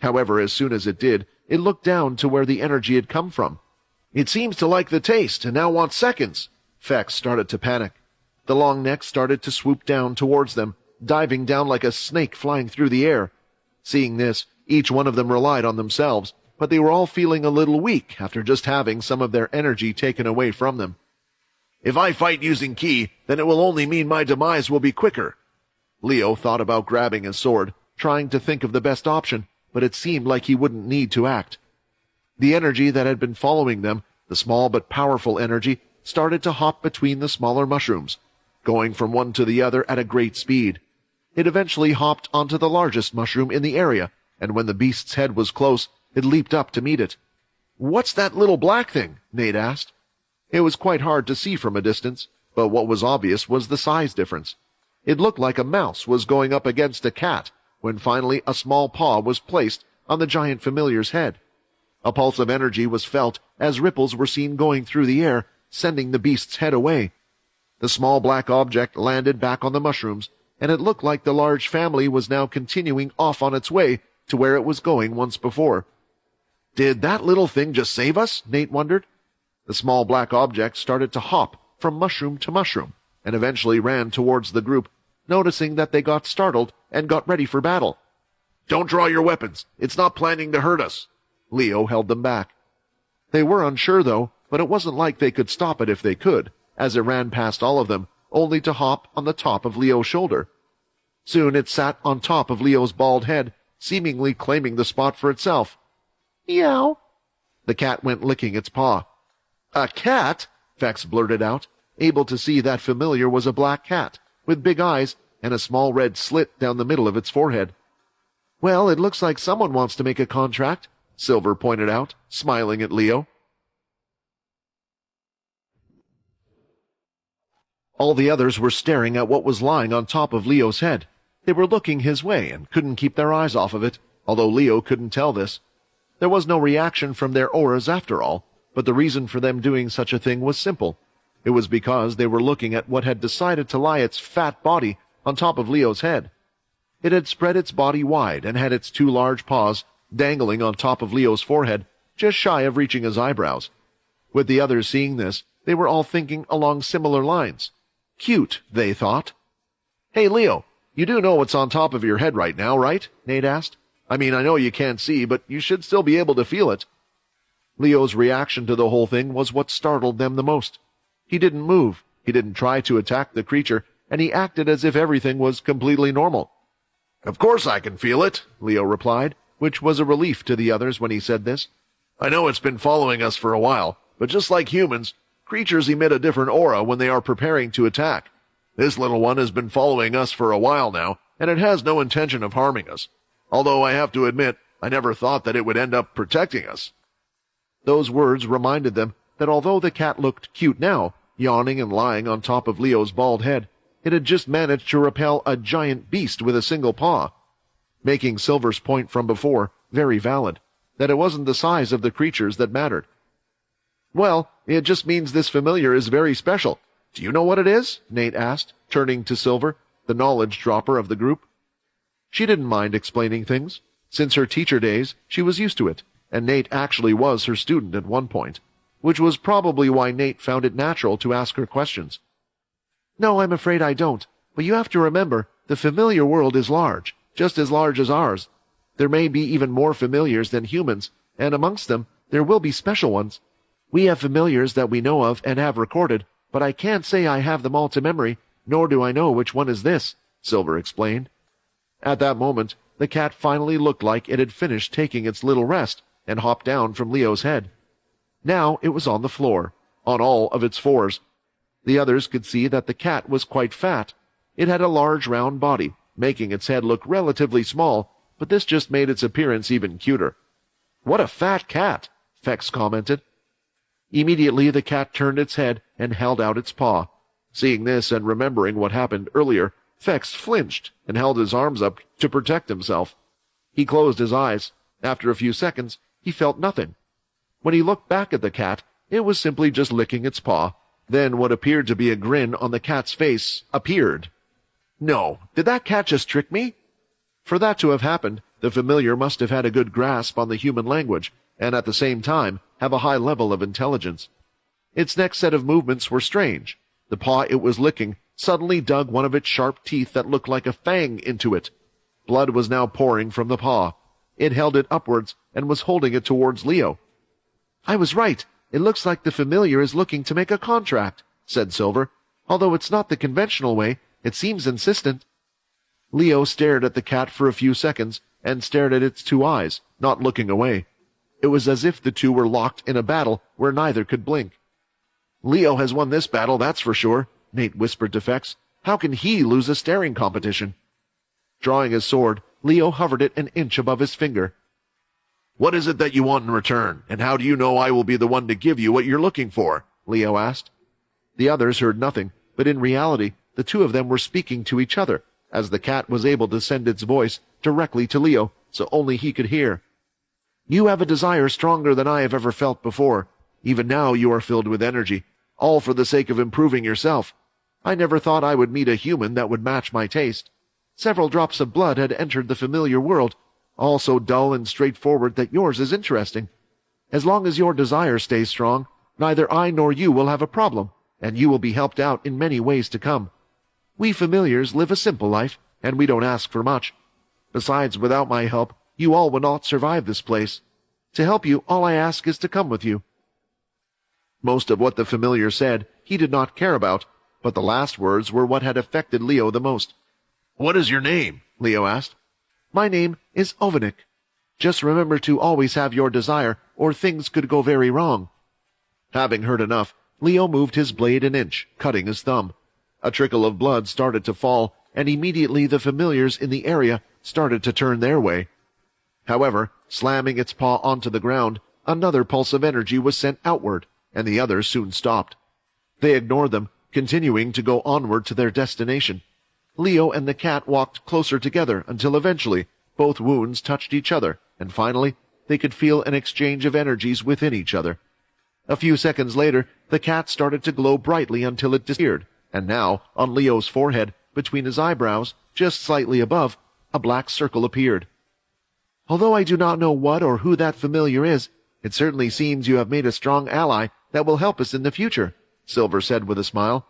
Speaker 1: However, as soon as it did, it looked down to where the energy had come from. "It seems to like the taste, and now wants seconds." Fex started to panic. The long neck started to swoop down towards them, diving down like a snake flying through the air. Seeing this, each one of them relied on themselves, but they were all feeling a little weak after just having some of their energy taken away from them. "If I fight using ki, then it will only mean my demise will be quicker." Leo thought about grabbing his sword, trying to think of the best option, but it seemed like he wouldn't need to act. The energy that had been following them, the small but powerful energy, started to hop between the smaller mushrooms, going from one to the other at a great speed. It eventually hopped onto the largest mushroom in the area, and when the beast's head was close, it leaped up to meet it. "What's that little black thing?" Nate asked. It was quite hard to see from a distance, but what was obvious was the size difference. It looked like a mouse was going up against a cat, when finally a small paw was placed on the giant familiar's head. A pulse of energy was felt as ripples were seen going through the air, sending the beast's head away. The small black object landed back on the mushrooms, and it looked like the large family was now continuing off on its way to where it was going once before. "Did that little thing just save us?" Nate wondered. The small black object started to hop from mushroom to mushroom, and eventually ran towards the group, noticing that they got startled and got ready for battle. "Don't draw your weapons. It's not planning to hurt us." Leo held them back. They were unsure, though, but it wasn't like they could stop it if they could, as it ran past all of them, only to hop on the top of Leo's shoulder. Soon it sat on top of Leo's bald head, seemingly claiming the spot for itself. "Meow." The cat went licking its paw. "A cat?" Fex blurted out, able to see that familiar was a black cat, with big eyes and a small red slit down the middle of its forehead. "Well, it looks like someone wants to make a contract," Silver pointed out, smiling at Leo. All the others were staring at what was lying on top of Leo's head. They were looking his way and couldn't keep their eyes off of it, although Leo couldn't tell this. There was no reaction from their auras after all, but the reason for them doing such a thing was simple. It was because they were looking at what had decided to lie its fat body on top of Leo's head. It had spread its body wide and had its 2 large paws dangling on top of Leo's forehead, just shy of reaching his eyebrows. With the others seeing this, they were all thinking along similar lines. Cute, they thought. "Hey, Leo, you do know what's on top of your head right now, right?" Nate asked. "I mean, I know you can't see, but you should still be able to feel it." Leo's reaction to the whole thing was what startled them the most. He didn't move, he didn't try to attack the creature, and he acted as if everything was completely normal. "Of course I can feel it," Leo replied, which was a relief to the others when he said this. "I know it's been following us for a while, but just like humans, Creatures emit a different aura when they are preparing to attack. This little one has been following us for a while now, and it has no intention of harming us. Although I have to admit, I never thought that it would end up protecting us." Those words reminded them that although the cat looked cute now, yawning and lying on top of Leo's bald head, it had just managed to repel a giant beast with a single paw, making Silver's point from before very valid, that it wasn't the size of the creatures that mattered. "Well, it just means this familiar is very special. Do you know what it is?" Nate asked, turning to Silver, the knowledge dropper of the group. She didn't mind explaining things. Since her teacher days, she was used to it, and Nate actually was her student at one point, which was probably why Nate found it natural to ask her questions. "No, I'm afraid I don't, but you have to remember, the familiar world is large, just as large as ours. There may be even more familiars than humans, and amongst them, there will be special ones. We have familiars that we know of and have recorded, but I can't say I have them all to memory, nor do I know which one is this," Silver explained. At that moment, the cat finally looked like it had finished taking its little rest and hopped down from Leo's head. Now it was on the floor, on all of its fours. The others could see that the cat was quite fat. It had a large round body, making its head look relatively small, but this just made its appearance even cuter. "What a fat cat," Fex commented. Immediately the cat turned its head and held out its paw. Seeing this and remembering what happened earlier, Fex flinched and held his arms up to protect himself. He closed his eyes. After a few seconds, he felt nothing. When he looked back at the cat, it was simply just licking its paw. Then what appeared to be a grin on the cat's face appeared. "No, did that cat just trick me?" For that to have happened, the familiar must have had a good grasp on the human language, and at the same time have a high level of intelligence. Its next set of movements were strange. The paw it was licking suddenly dug one of its sharp teeth that looked like a fang into it. Blood was now pouring from the paw. It held it upwards and was holding it towards Leo. "I was right. It looks like the familiar is looking to make a contract," said Silver. "Although it's not the conventional way, it seems insistent." Leo stared at the cat for a few seconds and stared at its two eyes, not looking away. It was as if the two were locked in a battle where neither could blink. "Leo has won this battle, that's for sure," Nate whispered to Fex. "How can he lose a staring competition?" Drawing his sword, Leo hovered it an inch above his finger. "What is it that you want in return, and how do you know I will be the one to give you what you're looking for?" Leo asked. The others heard nothing, but in reality, the two of them were speaking to each other, as the cat was able to send its voice directly to Leo, so only he could hear. "You have a desire stronger than I have ever felt before. Even now you are filled with energy, all for the sake of improving yourself. I never thought I would meet a human that would match my taste. Several drops of blood had entered the familiar world, all so dull and straightforward that yours is interesting. As long as your desire stays strong, neither I nor you will have a problem, and you will be helped out in many ways to come. We familiars live a simple life, and we don't ask for much. Besides, without my help, you all would not survive this place. To help you, all I ask is to come with you." Most of what the familiar said he did not care about, but the last words were what had affected Leo the most. "What is your name?" Leo asked. "My name is Ovanik. Just remember to always have your desire, or things could go very wrong." Having heard enough, Leo moved his blade an inch, cutting his thumb. A trickle of blood started to fall, and immediately the familiars in the area started to turn their way. However, slamming its paw onto the ground, another pulse of energy was sent outward, and the others soon stopped. They ignored them, continuing to go onward to their destination. Leo and the cat walked closer together until eventually both wounds touched each other, and finally they could feel an exchange of energies within each other. A few seconds later, the cat started to glow brightly until it disappeared, and now, on Leo's forehead, between his eyebrows, just slightly above, a black circle appeared. "Although I do not know what or who that familiar is, it certainly seems you have made a strong ally that will help us in the future," Silver said with a smile.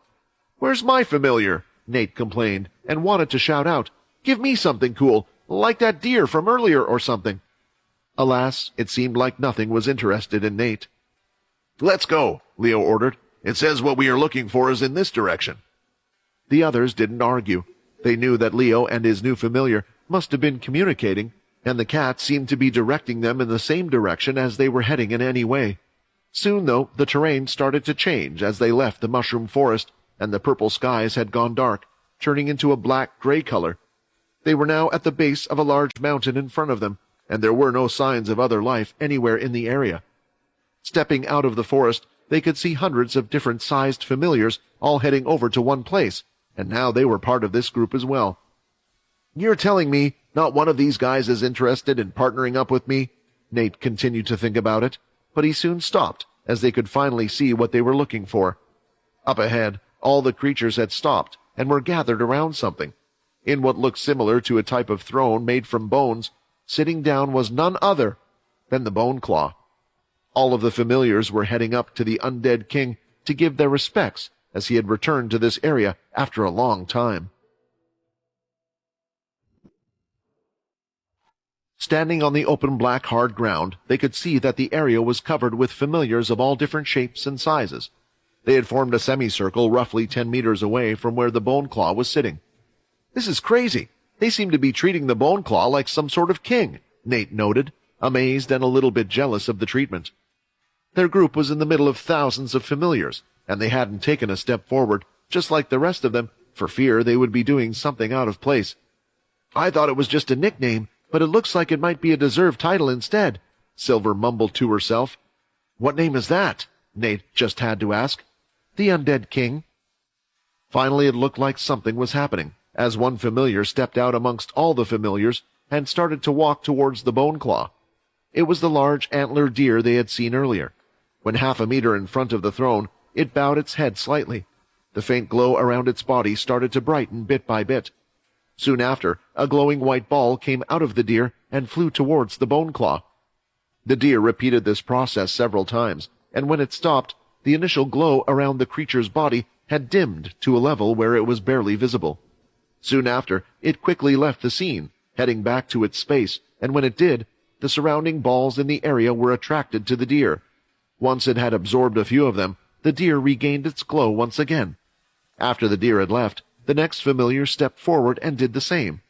Speaker 1: "Where's my familiar?" Nate complained, and wanted to shout out, "Give me something cool, like that deer from earlier or something." Alas, it seemed like nothing was interested in Nate. "Let's go," Leo ordered. "It says what we are looking for is in this direction." The others didn't argue. They knew that Leo and his new familiar must have been communicating, and the cat seemed to be directing them in the same direction as they were heading in any way. Soon, though, the terrain started to change as they left the mushroom forest, and the purple skies had gone dark, turning into a black-gray color. They were now at the base of a large mountain in front of them, and there were no signs of other life anywhere in the area. Stepping out of the forest, they could see hundreds of different-sized familiars all heading over to one place, and now they were part of this group as well. "You're telling me not one of these guys is interested in partnering up with me?" Nate continued to think about it, but he soon stopped as they could finally see what they were looking for. Up ahead, all the creatures had stopped and were gathered around something. In what looked similar to a type of throne made from bones, sitting down was none other than the Bone Claw. All of the familiars were heading up to the undead king to give their respects, as he had returned to this area after a long time. Standing on the open black hard ground, they could see that the area was covered with familiars of all different shapes and sizes. They had formed a semicircle roughly 10 meters away from where the Bone Claw was sitting. "This is crazy. They seem to be treating the Bone Claw like some sort of king," Nate noted, amazed and a little bit jealous of the treatment. Their group was in the middle of thousands of familiars, and they hadn't taken a step forward, just like the rest of them, for fear they would be doing something out of place. "I thought it was just a nickname, but it looks like it might be a deserved title instead," Silver mumbled to herself. "What name is that?" Nate just had to ask. "The Undead King." Finally, it looked like something was happening, as one familiar stepped out amongst all the familiars and started to walk towards the Bone Claw. It was the large antlered deer they had seen earlier. When half a meter in front of the throne, it bowed its head slightly. The faint glow around its body started to brighten bit by bit. Soon after, a glowing white ball came out of the deer and flew towards the Bone Claw. The deer repeated this process several times, and when it stopped, the initial glow around the creature's body had dimmed to a level where it was barely visible. Soon after, it quickly left the scene, heading back to its space, and when it did, the surrounding balls in the area were attracted to the deer. Once it had absorbed a few of them, the deer regained its glow once again. After the deer had left, the next familiar stepped forward and did the same.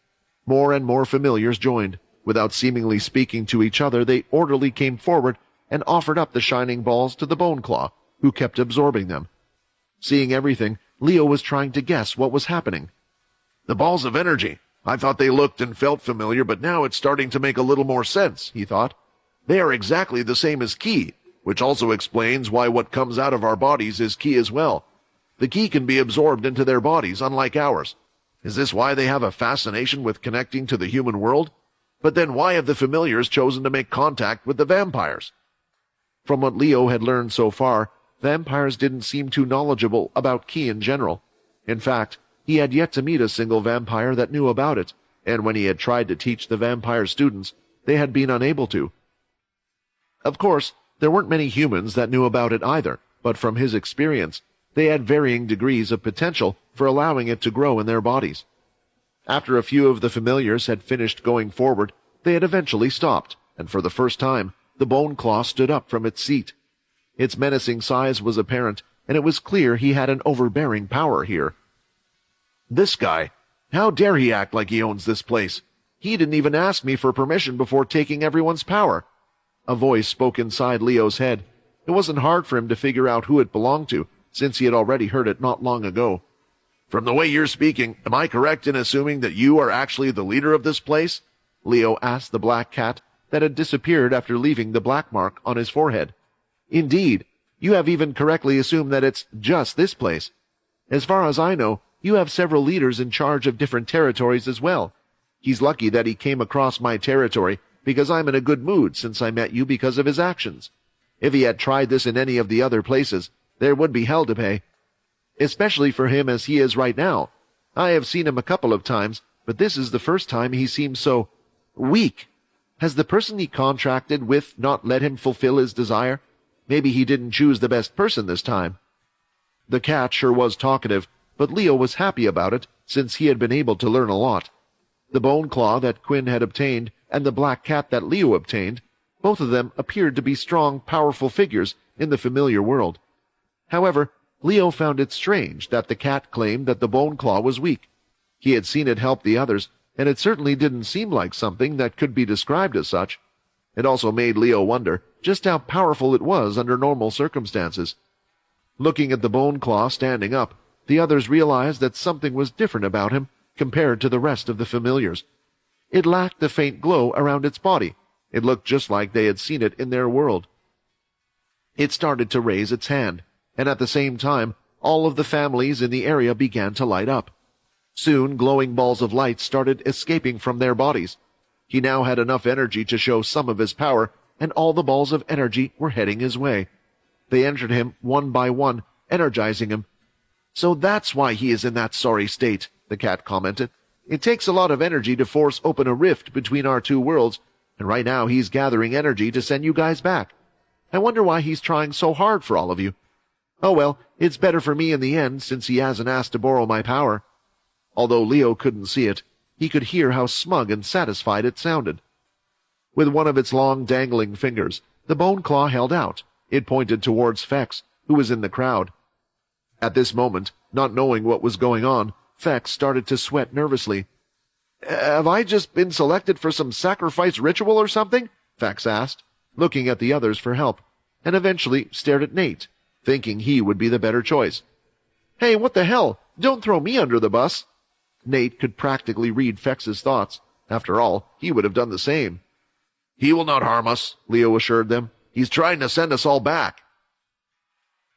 Speaker 1: More and more familiars joined. Without seemingly speaking to each other, they orderly came forward and offered up the shining balls to the Bone Claw, who kept absorbing them. Seeing everything, Leo was trying to guess what was happening. "The balls of energy. I thought they looked and felt familiar, but now it's starting to make a little more sense," he thought. "They are exactly the same as ki, which also explains why what comes out of our bodies is ki as well. The ki can be absorbed into their bodies, unlike ours. Is this why they have a fascination with connecting to the human world? But then why have the familiars chosen to make contact with the vampires?" From what Leo had learned so far, vampires didn't seem too knowledgeable about ki in general. In fact, he had yet to meet a single vampire that knew about it, and when he had tried to teach the vampire students, they had been unable to. Of course, there weren't many humans that knew about it either, but from his experience, they had varying degrees of potential for allowing it to grow in their bodies. After a few of the familiars had finished going forward, they had eventually stopped, and for the first time, the Bone Claw stood up from its seat. Its menacing size was apparent, and it was clear he had an overbearing power here. "This guy, how dare he act like he owns this place? He didn't even ask me for permission before taking everyone's power." A voice spoke inside Leo's head. It wasn't hard for him to figure out who it belonged to, since he had already heard it not long ago. "From the way you're speaking, am I correct in assuming that you are actually the leader of this place?" Leo asked the black cat that had disappeared after leaving the black mark on his forehead. "Indeed, you have even correctly assumed that it's just this place. As far as I know, you have several leaders in charge of different territories as well. He's lucky that he came across my territory, because I'm in a good mood since I met you because of his actions. If he had tried this in any of the other places, there would be hell to pay. Especially for him as he is right now. I have seen him a couple of times, but this is the first time he seems so weak. Has the person he contracted with not let him fulfill his desire? Maybe he didn't choose the best person this time." The cat sure was talkative, but Leo was happy about it, since he had been able to learn a lot. The Bone Claw that Quinn had obtained, and the black cat that Leo obtained, both of them appeared to be strong, powerful figures in the familiar world. However, Leo found it strange that the cat claimed that the Bone Claw was weak. He had seen it help the others, and it certainly didn't seem like something that could be described as such. It also made Leo wonder just how powerful it was under normal circumstances. Looking at the bone claw standing up, the others realized that something was different about him compared to the rest of the familiars. It lacked the faint glow around its body. It looked just like they had seen it in their world. It started to raise its hand, and at the same time, all of the families in the area began to light up. Soon, glowing balls of light started escaping from their bodies. He now had enough energy to show some of his power, and all the balls of energy were heading his way. They entered him one by one, energizing him. "So that's why he is in that sorry state," the cat commented. "It takes a lot of energy to force open a rift between our two worlds, and right now he's gathering energy to send you guys back. I wonder why he's trying so hard for all of you. Oh well, it's better for me in the end since he hasn't asked to borrow my power." Although Leo couldn't see it, he could hear how smug and satisfied it sounded. With one of its long dangling fingers, the bone claw held out. It pointed towards Fex, who was in the crowd. At this moment, not knowing what was going on, Fex started to sweat nervously. "Have I just been selected for some sacrifice ritual or something?" Fex asked, looking at the others for help, and eventually stared at Nate, thinking he would be the better choice. "Hey, what the hell? Don't throw me under the bus." Nate could practically read Fex's thoughts. After all, he would have done the same. "He will not harm us," Leo assured them. "He's trying to send us all back."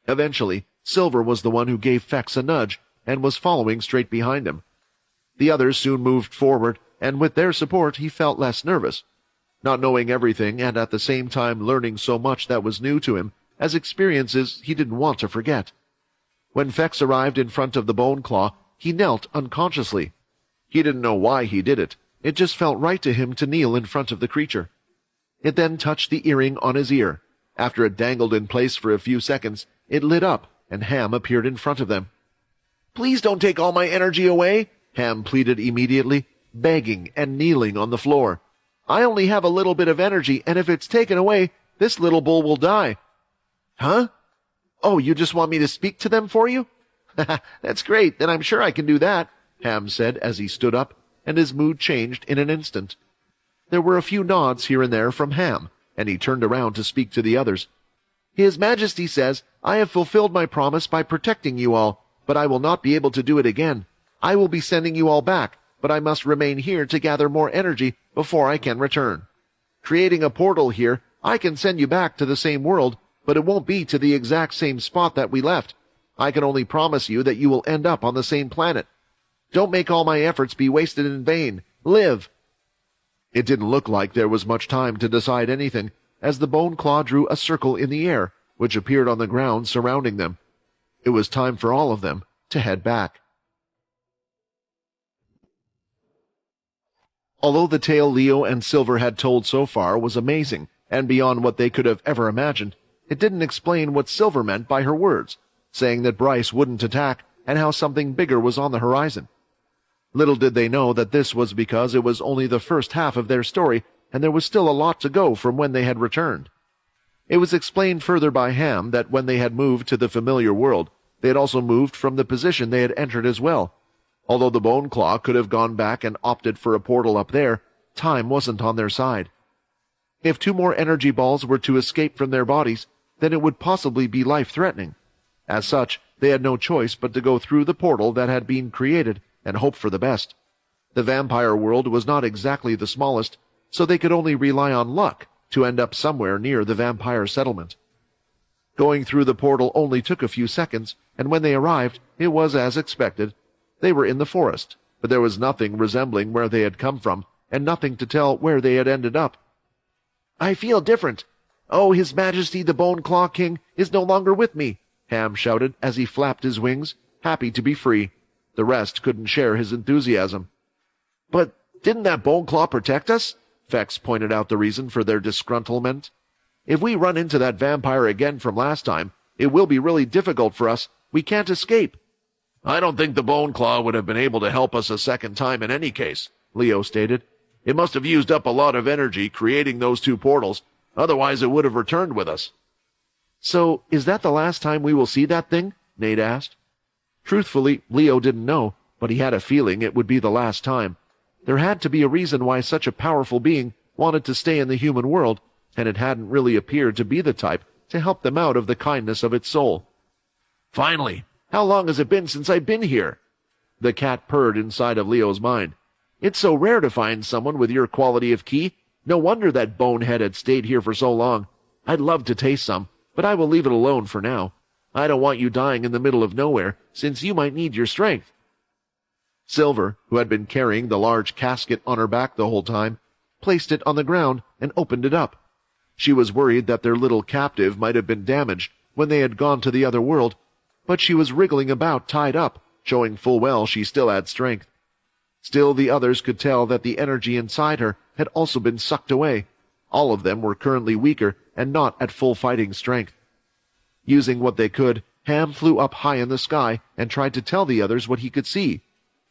Speaker 1: Eventually, Silver was the one who gave Fex a nudge and was following straight behind him. The others soon moved forward, and with their support he felt less nervous. Not knowing everything and at the same time learning so much that was new to him, as experiences he didn't want to forget. When Fex arrived in front of the bone claw, he knelt unconsciously. He didn't know why he did it. It just felt right to him to kneel in front of the creature. It then touched the earring on his ear. After it dangled in place for a few seconds, it lit up, and Ham appeared in front of them. "Please don't take all my energy away," Ham pleaded immediately, begging and kneeling on the floor. "I only have a little bit of energy, and if it's taken away, this little bull will die." "Huh? Oh, you just want me to speak to them for you?" "That's great, then I'm sure I can do that," Ham said as he stood up, and his mood changed in an instant. There were a few nods here and there from Ham, and he turned around to speak to the others. "His Majesty says, I have fulfilled my promise by protecting you all, but I will not be able to do it again. I will be sending you all back, but I must remain here to gather more energy before I can return. Creating a portal here, I can send you back to the same world, but it won't be to the exact same spot that we left. I can only promise you that you will end up on the same planet. Don't make all my efforts be wasted in vain. Live." It didn't look like there was much time to decide anything, as the bone claw drew a circle in the air, which appeared on the ground surrounding them. It was time for all of them to head back. Although the tale Leo and Silver had told so far was amazing and beyond what they could have ever imagined, it didn't explain what Silver meant by her words, saying that Bryce wouldn't attack and how something bigger was on the horizon. Little did they know that this was because it was only the first half of their story, and there was still a lot to go from when they had returned. It was explained further by Ham that when they had moved to the familiar world, they had also moved from the position they had entered as well. Although the Bone Claw could have gone back and opted for a portal up there, time wasn't on their side. If 2 more energy balls were to escape from their bodies, then it would possibly be life-threatening. As such, they had no choice but to go through the portal that had been created and hope for the best. The vampire world was not exactly the smallest, so they could only rely on luck to end up somewhere near the vampire settlement. Going through the portal only took a few seconds, and when they arrived, it was as expected. They were in the forest, but there was nothing resembling where they had come from, and nothing to tell where they had ended up. "I feel different. Oh, His Majesty the Bone Claw King is no longer with me," Ham shouted as he flapped his wings, happy to be free. The rest couldn't share his enthusiasm. "But didn't that Bone Claw protect us?" Fex pointed out the reason for their disgruntlement. "If we run into that vampire again from last time, it will be really difficult for us. We can't escape." "I don't think the Bone Claw would have been able to help us a second time in any case," Leo stated. "It must have used up a lot of energy creating those 2 portals, otherwise it would have returned with us." "So, is that the last time we will see that thing?" Nate asked. Truthfully, Leo didn't know, but he had a feeling it would be the last time. There had to be a reason why such a powerful being wanted to stay in the human world, and it hadn't really appeared to be the type to help them out of the kindness of its soul. "Finally! How long has it been since I've been here?" The cat purred inside of Leo's mind. "It's so rare to find someone with your quality of key. No wonder that bonehead had stayed here for so long. I'd love to taste some, but I will leave it alone for now. I don't want you dying in the middle of nowhere, since you might need your strength." Silver, who had been carrying the large casket on her back the whole time, placed it on the ground and opened it up. She was worried that their little captive might have been damaged when they had gone to the other world, but she was wriggling about tied up, showing full well she still had strength. Still, the others could tell that the energy inside her had also been sucked away. All of them were currently weaker and not at full fighting strength. Using what they could, Ham flew up high in the sky and tried to tell the others what he could see.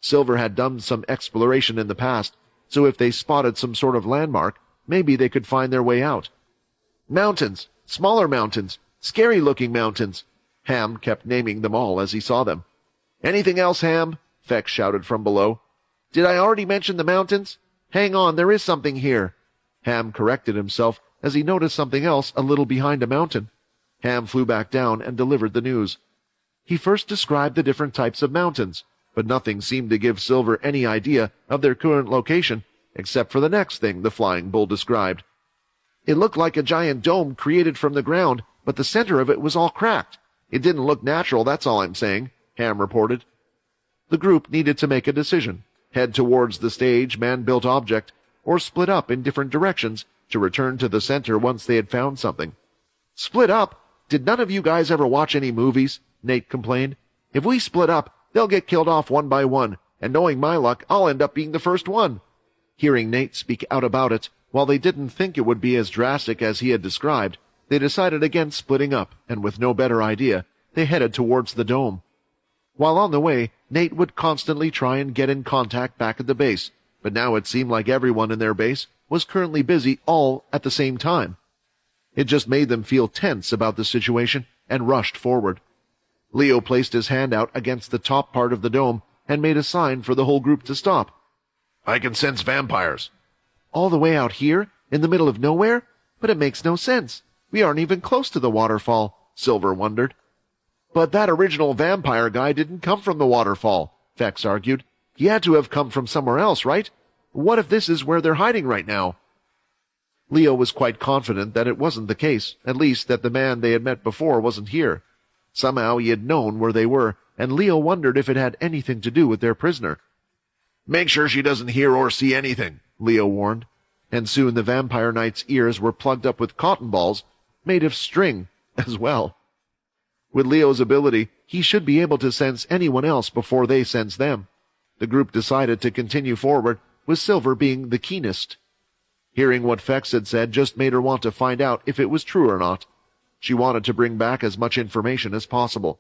Speaker 1: Silver had done some exploration in the past, so if they spotted some sort of landmark, maybe they could find their way out. "Mountains! Smaller mountains! Scary-looking mountains!" Ham kept naming them all as he saw them. "Anything else, Ham?" Fex shouted from below. "Did I already mention the mountains? Hang on, there is something here." Ham corrected himself as he noticed something else a little behind a mountain. Ham flew back down and delivered the news. He first described the different types of mountains, but nothing seemed to give Silver any idea of their current location, except for the next thing the flying bull described. "It looked like a giant dome created from the ground, but the center of it was all cracked. It didn't look natural, that's all I'm saying," Ham reported. The group needed to make a decision: head towards the stage man-built object, or split up in different directions to return to the center once they had found something. "Split up? Did none of you guys ever watch any movies?" Nate complained. "If we split up, they'll get killed off one by one, and knowing my luck, I'll end up being the first one." Hearing Nate speak out about it, while they didn't think it would be as drastic as he had described, they decided against splitting up, and with no better idea, they headed towards the dome. While on the way, Nate would constantly try and get in contact back at the base, but now it seemed like everyone in their base was currently busy all at the same time. It just made them feel tense about the situation and rushed forward. Leo placed his hand out against the top part of the dome and made a sign for the whole group to stop. "I can sense vampires." "All the way out here, in the middle of nowhere? But it makes no sense. We aren't even close to the waterfall," Silver wondered. "But that original vampire guy didn't come from the waterfall," Fex argued. "He had to have come from somewhere else, right? What if this is where they're hiding right now?" Leo was quite confident that it wasn't the case, at least that the man they had met before wasn't here. Somehow he had known where they were, and Leo wondered if it had anything to do with their prisoner. "Make sure she doesn't hear or see anything," Leo warned, and soon the vampire knight's ears were plugged up with cotton balls, made of string, as well. With Leo's ability, he should be able to sense anyone else before they sense them. The group decided to continue forward, with Silver being the keenest. Hearing what Fex had said just made her want to find out if it was true or not. She wanted to bring back as much information as possible.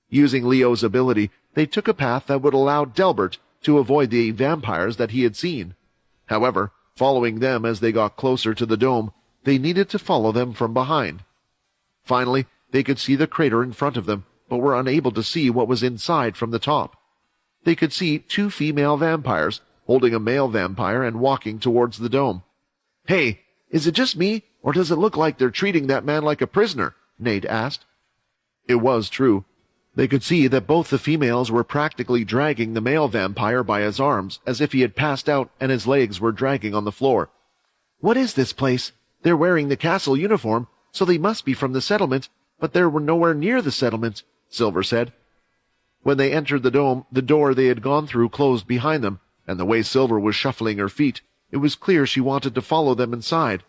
Speaker 1: Using Leo's ability, they took a path that would allow Delbert to avoid the vampires that he had seen. However, following them as they got closer to the dome, they needed to follow them from behind. Finally, they could see the crater in front of them, but were unable to see what was inside from the top. They could see 2 female vampires, holding a male vampire and walking towards the dome. "Hey, is it just me, or does it look like they're treating that man like a prisoner?" Nate asked. It was true. They could see that both the females were practically dragging the male vampire by his arms, as if he had passed out and his legs were dragging on the floor. "What is this place? They're wearing the castle uniform, so they must be from the settlement, but they were nowhere near the settlement," Silver said. When they entered the dome, the door they had gone through closed behind them, and the way Silver was shuffling her feet, it was clear she wanted to follow them inside.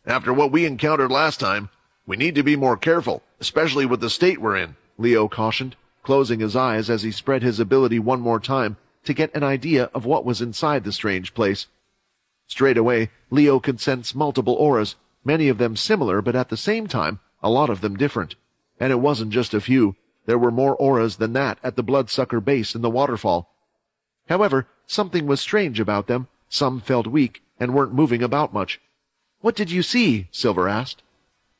Speaker 1: "After what we encountered last time, we need to be more careful, especially with the state we're in," Leo cautioned, closing his eyes as he spread his ability one more time to get an idea of what was inside the strange place. Straight away, Leo could sense multiple auras, many of them similar but at the same time, a lot of them different. And it wasn't just a few. There were more auras than that at the bloodsucker base in the waterfall. However, something was strange about them. Some felt weak and weren't moving about much. "What did you see?" Silver asked.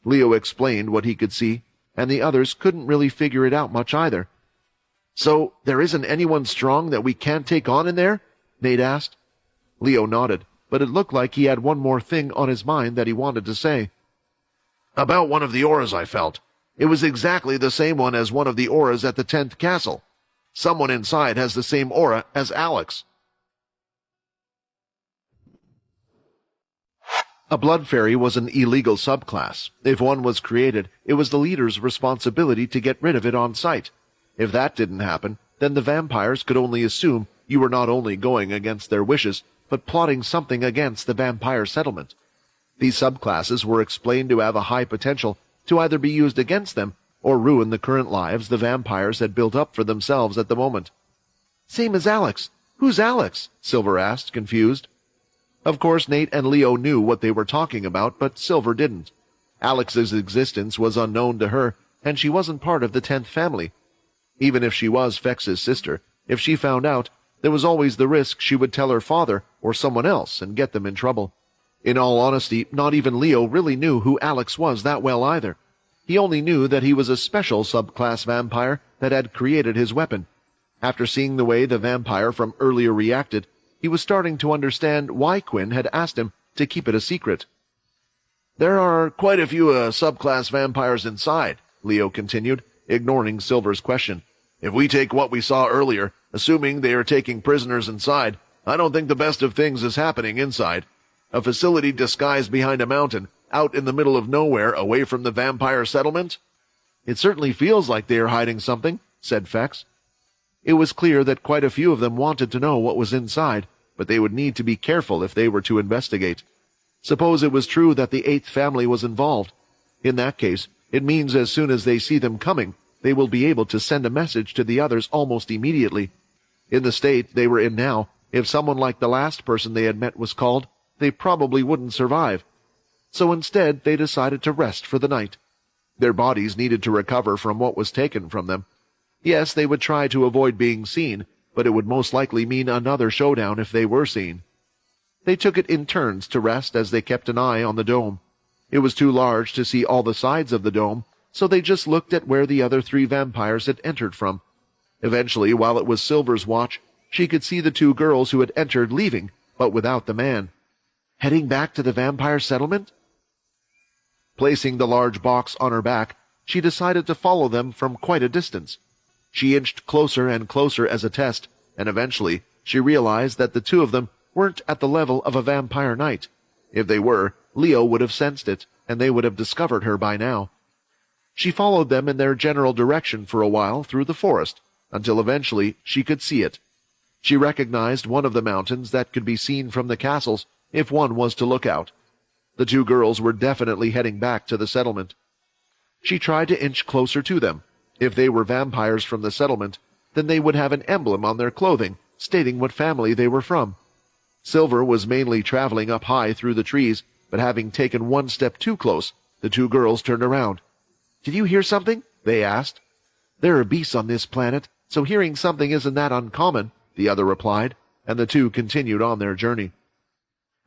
Speaker 1: Leo explained what he could see, and the others couldn't really figure it out much either. "So, there isn't anyone strong that we can't take on in there?" Nate asked. Leo nodded, but it looked like he had one more thing on his mind that he wanted to say. "About one of the auras I felt. It was exactly the same one as one of the auras at the 10th castle. Someone inside has the same aura as Alex." A blood fairy was an illegal subclass. If one was created, it was the leader's responsibility to get rid of it on sight. If that didn't happen, then the vampires could only assume you were not only going against their wishes, but plotting something against the vampire settlement. These subclasses were explained to have a high potential to either be used against them or ruin the current lives the vampires had built up for themselves at the moment. "Same as Alex. Who's Alex?" Silver asked, confused. Of course, Nate and Leo knew what they were talking about, but Silver didn't. Alex's existence was unknown to her, and she wasn't part of the 10th family. Even if she was Fex's sister, if she found out, there was always the risk she would tell her father or someone else and get them in trouble. In all honesty, not even Leo really knew who Alex was that well either. He only knew that he was a special subclass vampire that had created his weapon. After seeing the way the vampire from earlier reacted, he was starting to understand why Quinn had asked him to keep it a secret. "There are quite a few subclass vampires inside," Leo continued, ignoring Silver's question. "If we take what we saw earlier, assuming they are taking prisoners inside, I don't think the best of things is happening inside. A facility disguised behind a mountain, out in the middle of nowhere, away from the vampire settlement?" "It certainly feels like they are hiding something," said Fex. It was clear that quite a few of them wanted to know what was inside, but they would need to be careful if they were to investigate. Suppose it was true that the 8th family was involved. In that case, it means as soon as they see them coming, they will be able to send a message to the others almost immediately. In the state they were in now, if someone like the last person they had met was called, they probably wouldn't survive. So instead, they decided to rest for the night. Their bodies needed to recover from what was taken from them. Yes, they would try to avoid being seen, but it would most likely mean another showdown if they were seen. They took it in turns to rest as they kept an eye on the dome. It was too large to see all the sides of the dome, so they just looked at where the other 3 vampires had entered from. Eventually, while it was Silver's watch, she could see the 2 girls who had entered leaving, but without the man. Heading back to the vampire settlement? Placing the large box on her back, she decided to follow them from quite a distance. She inched closer and closer as a test, and eventually she realized that the 2 of them weren't at the level of a vampire knight. If they were, Leo would have sensed it, and they would have discovered her by now. She followed them in their general direction for a while through the forest, until eventually she could see it. She recognized one of the mountains that could be seen from the castles if one was to look out. The 2 girls were definitely heading back to the settlement. She tried to inch closer to them. If they were vampires from the settlement, then they would have an emblem on their clothing stating what family they were from. Silver was mainly traveling up high through the trees, but having taken one step too close, the 2 girls turned around. "Did you hear something?" they asked. "There are beasts on this planet, so hearing something isn't that uncommon," the other replied, and the 2 continued on their journey.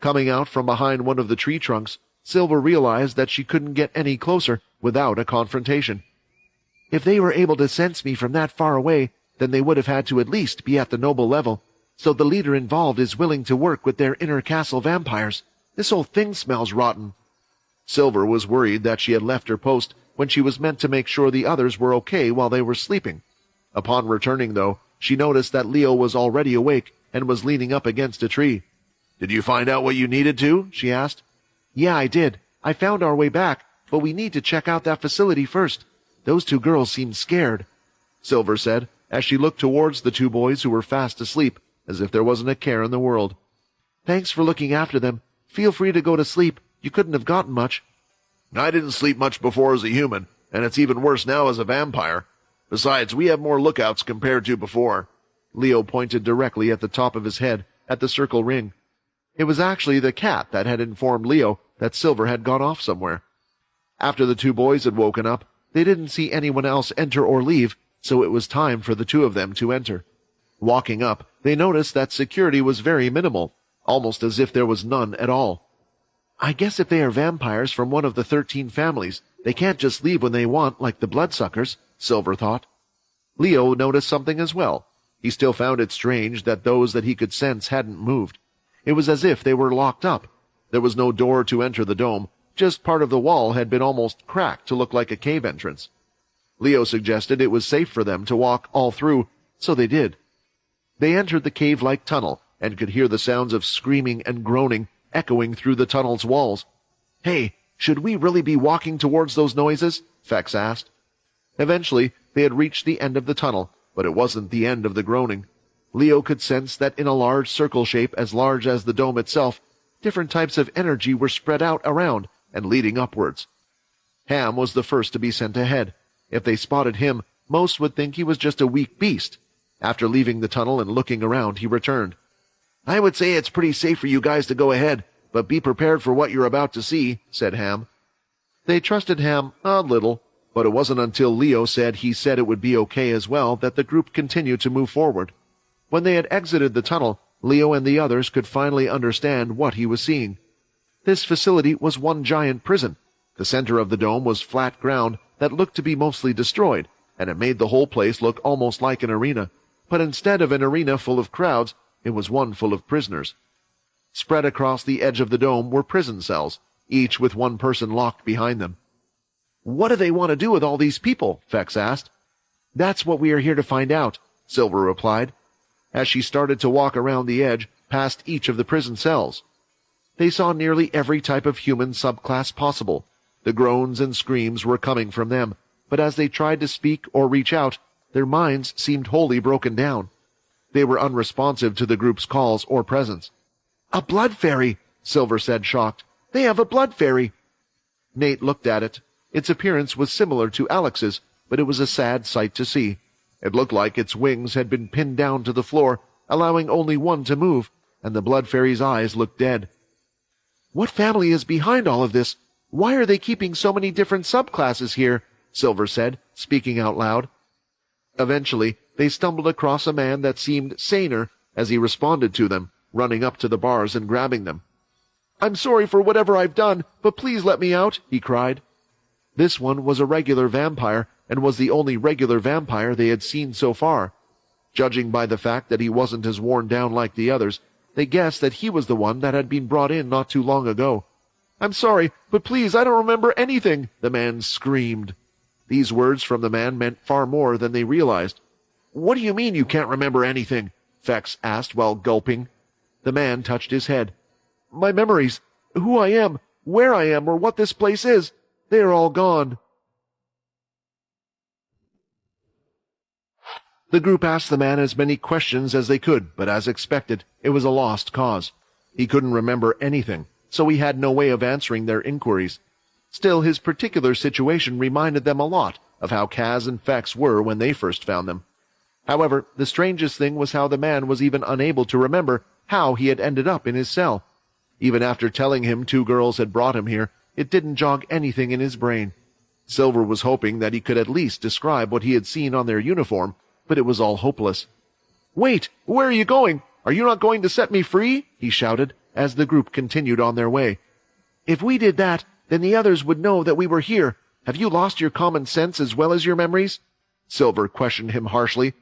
Speaker 1: Coming out from behind one of the tree trunks, Silver realized that she couldn't get any closer without a confrontation. "If they were able to sense me from that far away, then they would have had to at least be at the noble level, so the leader involved is willing to work with their inner castle vampires. This whole thing smells rotten." Silver was worried that she had left her post when she was meant to make sure the others were okay while they were sleeping. Upon returning, though, she noticed that Leo was already awake and was leaning up against a tree. "Did you find out what you needed to?" she asked. "Yeah, I did. I found our way back, but we need to check out that facility first. Those 2 girls seem scared," Silver said, as she looked towards the 2 boys who were fast asleep, as if there wasn't a care in the world. "Thanks for looking after them. Feel free to go to sleep. You couldn't have gotten much." "I didn't sleep much before as a human, and it's even worse now as a vampire. Besides, we have more lookouts compared to before." Leo pointed directly at the top of his head, at the circle ring. It was actually the cat that had informed Leo that Silver had gone off somewhere. After the 2 boys had woken up, they didn't see anyone else enter or leave, so it was time for the 2 of them to enter. Walking up, they noticed that security was very minimal, almost as if there was none at all. "I guess if they are vampires from one of the 13 families, they can't just leave when they want like the bloodsuckers," Silver thought. Leo noticed something as well. He still found it strange that those that he could sense hadn't moved. It was as if they were locked up. There was no door to enter the dome, just part of the wall had been almost cracked to look like a cave entrance. Leo suggested it was safe for them to walk all through, so they did. They entered the cave-like tunnel and could hear the sounds of screaming and groaning echoing through the tunnel's walls. "Hey, should we really be walking towards those noises?" Fex asked. Eventually, they had reached the end of the tunnel, but it wasn't the end of the groaning. Leo could sense that in a large circle shape as large as the dome itself, different types of energy were spread out around and leading upwards. Ham was the first to be sent ahead. If they spotted him, most would think he was just a weak beast. After leaving the tunnel and looking around, he returned. "I would say it's pretty safe for you guys to go ahead, but be prepared for what you're about to see," said Ham. They trusted Ham a little, but it wasn't until Leo said he said it would be okay as well that the group continued to move forward. When they had exited the tunnel, Leo and the others could finally understand what he was seeing. This facility was one giant prison. The center of the dome was flat ground that looked to be mostly destroyed, and it made the whole place look almost like an arena. But instead of an arena full of crowds, it was one full of prisoners. Spread across the edge of the dome were prison cells, each with one person locked behind them. "What do they want to do with all these people?" Fex asked. "That's what we are here to find out," Silver replied, as she started to walk around the edge past each of the prison cells. They saw nearly every type of human subclass possible. The groans and screams were coming from them, but as they tried to speak or reach out, their minds seemed wholly broken down. They were unresponsive to the group's calls or presence. "A blood fairy," Silver said, shocked. "They have a blood fairy." Nate looked at it. Its appearance was similar to Alex's, but it was a sad sight to see. It looked like its wings had been pinned down to the floor, allowing only one to move, and the blood fairy's eyes looked dead. "What family is behind all of this? Why are they keeping so many different subclasses here?" Silver said, speaking out loud. Eventually, they stumbled across a man that seemed saner as he responded to them, running up to the bars and grabbing them. "I'm sorry for whatever I've done, but please let me out," he cried. This one was a regular vampire, and was the only regular vampire they had seen so far. Judging by the fact that he wasn't as worn down like the others, they guessed that he was the one that had been brought in not too long ago. "I'm sorry, but please, I don't remember anything," the man screamed. These words from the man meant far more than they realized. "What do you mean you can't remember anything?" Fex asked while gulping. The man touched his head. "My memories, who I am, where I am, or what this place is, they are all gone." The group asked the man as many questions as they could, but as expected, it was a lost cause. He couldn't remember anything, so he had no way of answering their inquiries. Still, his particular situation reminded them a lot of how Kaz and Fex were when they first found them. However, the strangest thing was how the man was even unable to remember how he had ended up in his cell. Even after telling him 2 girls had brought him here, it didn't jog anything in his brain. Silver was hoping that he could at least describe what he had seen on their uniform, but it was all hopeless. "Wait! Where are you going? Are you not going to set me free?" he shouted, as the group continued on their way. "If we did that, then the others would know that we were here. Have you lost your common sense as well as your memories?" Silver questioned him harshly.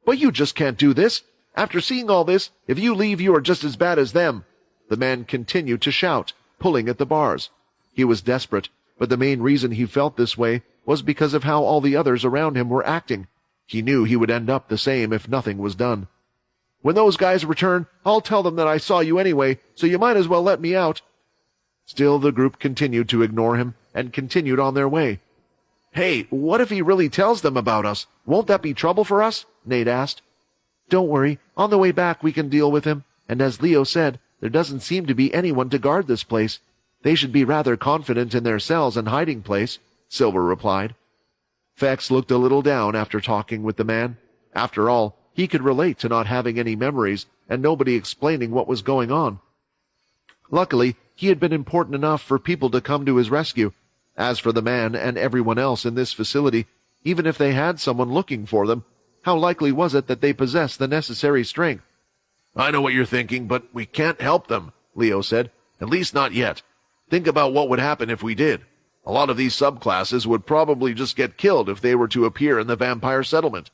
Speaker 1: "But you just can't do this. After seeing all this, if you leave, you are just as bad as them." The man continued to shout, pulling at the bars. He was desperate, but the main reason he felt this way was because of how all the others around him were acting. He knew he would end up the same if nothing was done. "When those guys return, I'll tell them that I saw you anyway, so you might as well let me out." Still, the group continued to ignore him and continued on their way. "Hey, what if he really tells them about us? Won't that be trouble for us?" Nate asked. "Don't worry, on the way back we can deal with him, and as Leo said, there doesn't seem to be anyone to guard this place. They should be rather confident in their cells and hiding place," Silver replied. Fex looked a little down after talking with the man. After all, he could relate to not having any memories and nobody explaining what was going on. Luckily, he had been important enough for people to come to his rescue. As for the man and everyone else in this facility, even if they had someone looking for them, how likely was it that they possessed the necessary strength? "I know what you're thinking, but we can't help them," Leo said. "At least not yet. Think about what would happen if we did. A lot of these subclasses would probably just get killed if they were to appear in the vampire settlement.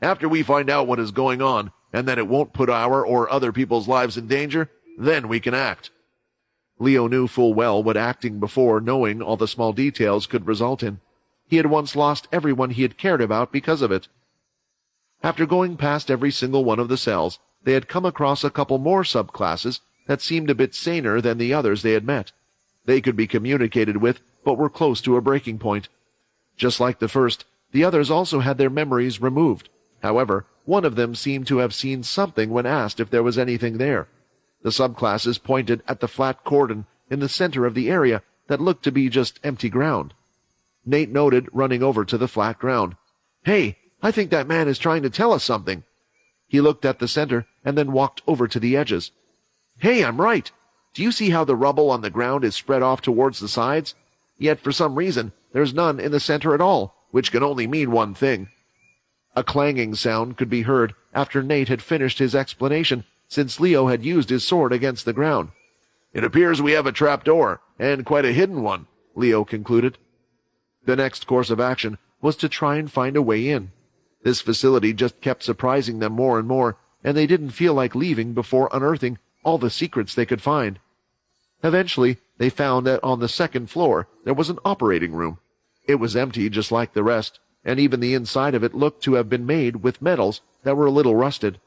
Speaker 1: After we find out what is going on, and that it won't put our or other people's lives in danger, Then we can act." Leo knew full well what acting before knowing all the small details could result in. He had once lost everyone he had cared about because of it. After going past every single one of the cells, they had come across a couple more subclasses that seemed a bit saner than the others they had met. They could be communicated with, but were close to a breaking point. Just like the first, the others also had their memories removed. However, one of them seemed to have seen something when asked if there was anything there. The subclasses pointed at the flat cordon in the center of the area that looked to be just empty ground. Nate noted, running over to the flat ground. "Hey, I think that man is trying to tell us something." He looked at the center and then walked over to the edges. "Hey, I'm right. Do you see how the rubble on the ground is spread off towards the sides? Yet for some reason, there's none in the center at all, which can only mean one thing." A clanging sound could be heard after Nate had finished his explanation, since Leo had used his sword against the ground. "It appears we have a trapdoor, and quite a hidden one," Leo concluded. The next course of action was to try and find a way in. This facility just kept surprising them more and more, and they didn't feel like leaving before unearthing all the secrets they could find. Eventually, they found that on the second floor there was an operating room. It was empty just like the rest, and even the inside of it looked to have been made with metals that were a little rusted.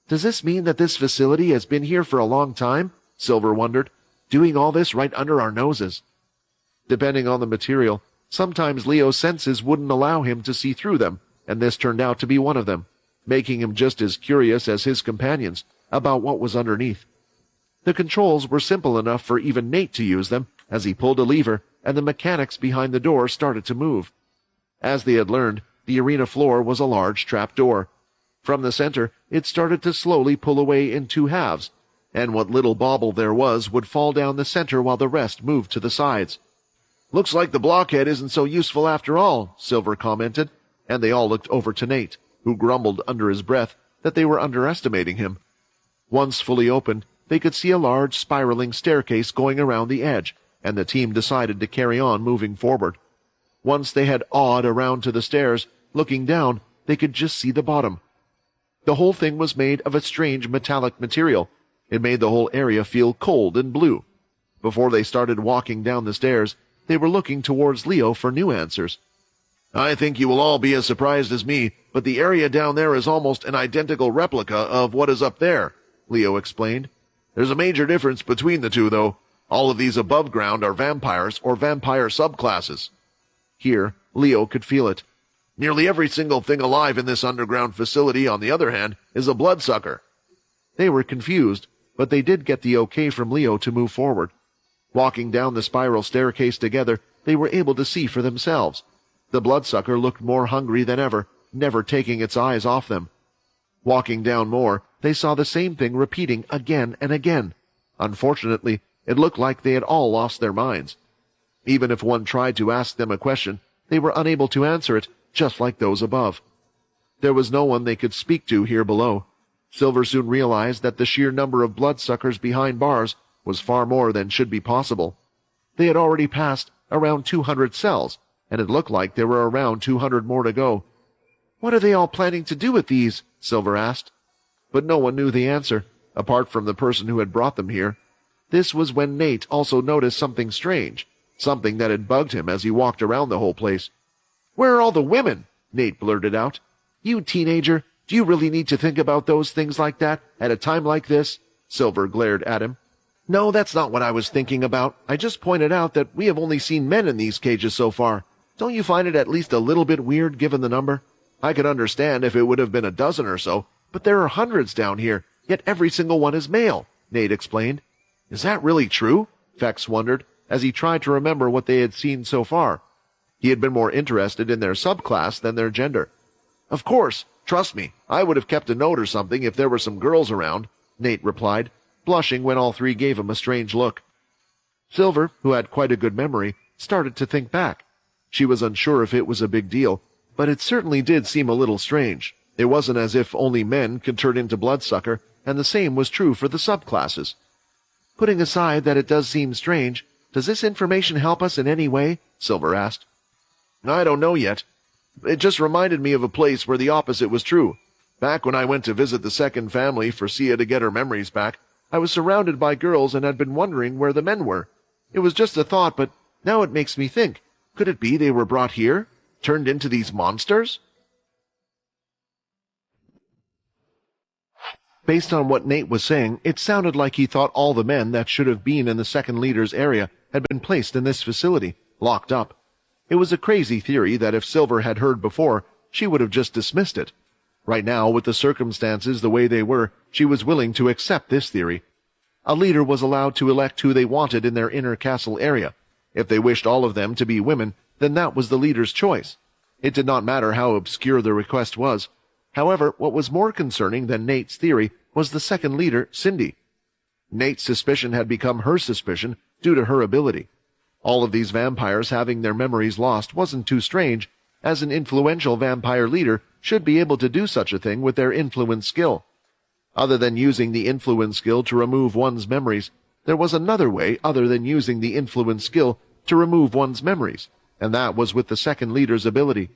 Speaker 1: "Does this mean that this facility has been here for a long time?" Silver wondered, "doing all this right under our noses?" Depending on the material, sometimes Leo's senses wouldn't allow him to see through them, and this turned out to be one of them, making him just as curious as his companions about what was underneath. The controls were simple enough for even Nate to use them, as he pulled a lever and the mechanics behind the door started to move. As they had learned, the arena floor was a large trapdoor. From the center, it started to slowly pull away in two halves, and what little bauble there was would fall down the center while the rest moved to the sides. "Looks like the blockhead isn't so useful after all," Silver commented, and they all looked over to Nate, who grumbled under his breath that they were underestimating him. Once fully opened, they could see a large spiraling staircase going around the edge, and the team decided to carry on moving forward. Once they had awed around to the stairs, looking down, they could just see the bottom. The whole thing was made of a strange metallic material. It made the whole area feel cold and blue. Before they started walking down the stairs, they were looking towards Leo for new answers. "I think you will all be as surprised as me, but the area down there is almost an identical replica of what is up there," Leo explained. "There's a major difference between the two, though. All of these above ground are vampires or vampire subclasses." Here, Leo could feel it. "Nearly every single thing alive in this underground facility, on the other hand, is a bloodsucker." They were confused, but they did get the okay from Leo to move forward. Walking down the spiral staircase together, they were able to see for themselves. The bloodsucker looked more hungry than ever, never taking its eyes off them. Walking down more, they saw the same thing repeating again and again. Unfortunately, it looked like they had all lost their minds. Even if one tried to ask them a question, they were unable to answer it, just like those above. There was no one they could speak to here below. Silver soon realized that the sheer number of bloodsuckers behind bars was far more than should be possible. They had already passed around 200 cells, and it looked like there were around 200 more to go. "What are they all planning to do with these?" Silver asked. But no one knew the answer, apart from the person who had brought them here. This was when Nate also noticed something strange, something that had bugged him as he walked around the whole place. "Where are all the women?" Nate blurted out. "You teenager, do you really need to think about those things like that at a time like this?" Silver glared at him. "No, that's not what I was thinking about. I just pointed out that we have only seen men in these cages so far. Don't you find it at least a little bit weird given the number? I could understand if it would have been a dozen or so, but there are hundreds down here, yet every single one is male," Nate explained. "Is that really true?" Fex wondered, as he tried to remember what they had seen so far. He had been more interested in their subclass than their gender. "Of course, trust me, I would have kept a note or something if there were some girls around," Nate replied, blushing when all three gave him a strange look. Silver, who had quite a good memory, started to think back. She was unsure if it was a big deal, but it certainly did seem a little strange. It wasn't as if only men could turn into bloodsucker, and the same was true for the subclasses. "Putting aside that it does seem strange, does this information help us in any way?" Silver asked. "I don't know yet. It just reminded me of a place where the opposite was true. Back when I went to visit the second family for Sia to get her memories back, I was surrounded by girls and had been wondering where the men were. It was just a thought, but now it makes me think. Could it be they were brought here? Turned into these monsters? Based on what Nate was saying, it sounded like he thought all the men that should have been in the second leader's area had been placed in this facility, locked up. It was a crazy theory that if Silver had heard before, she would have just dismissed it. Right now, with the circumstances the way they were, she was willing to accept this theory. A leader was allowed to elect who they wanted in their inner castle area. If they wished all of them to be women, then that was the leader's choice. It did not matter how obscure the request was. However, what was more concerning than Nate's theory was the second leader, Cindy. Nate's suspicion had become her suspicion due to her ability. All of these vampires having their memories lost wasn't too strange, as an influential vampire leader should be able to do such a thing with their influence skill. Other than using the influence skill to remove one's memories, there was another way other than using the influence skill to remove one's memories, and that was with the second leader's ability.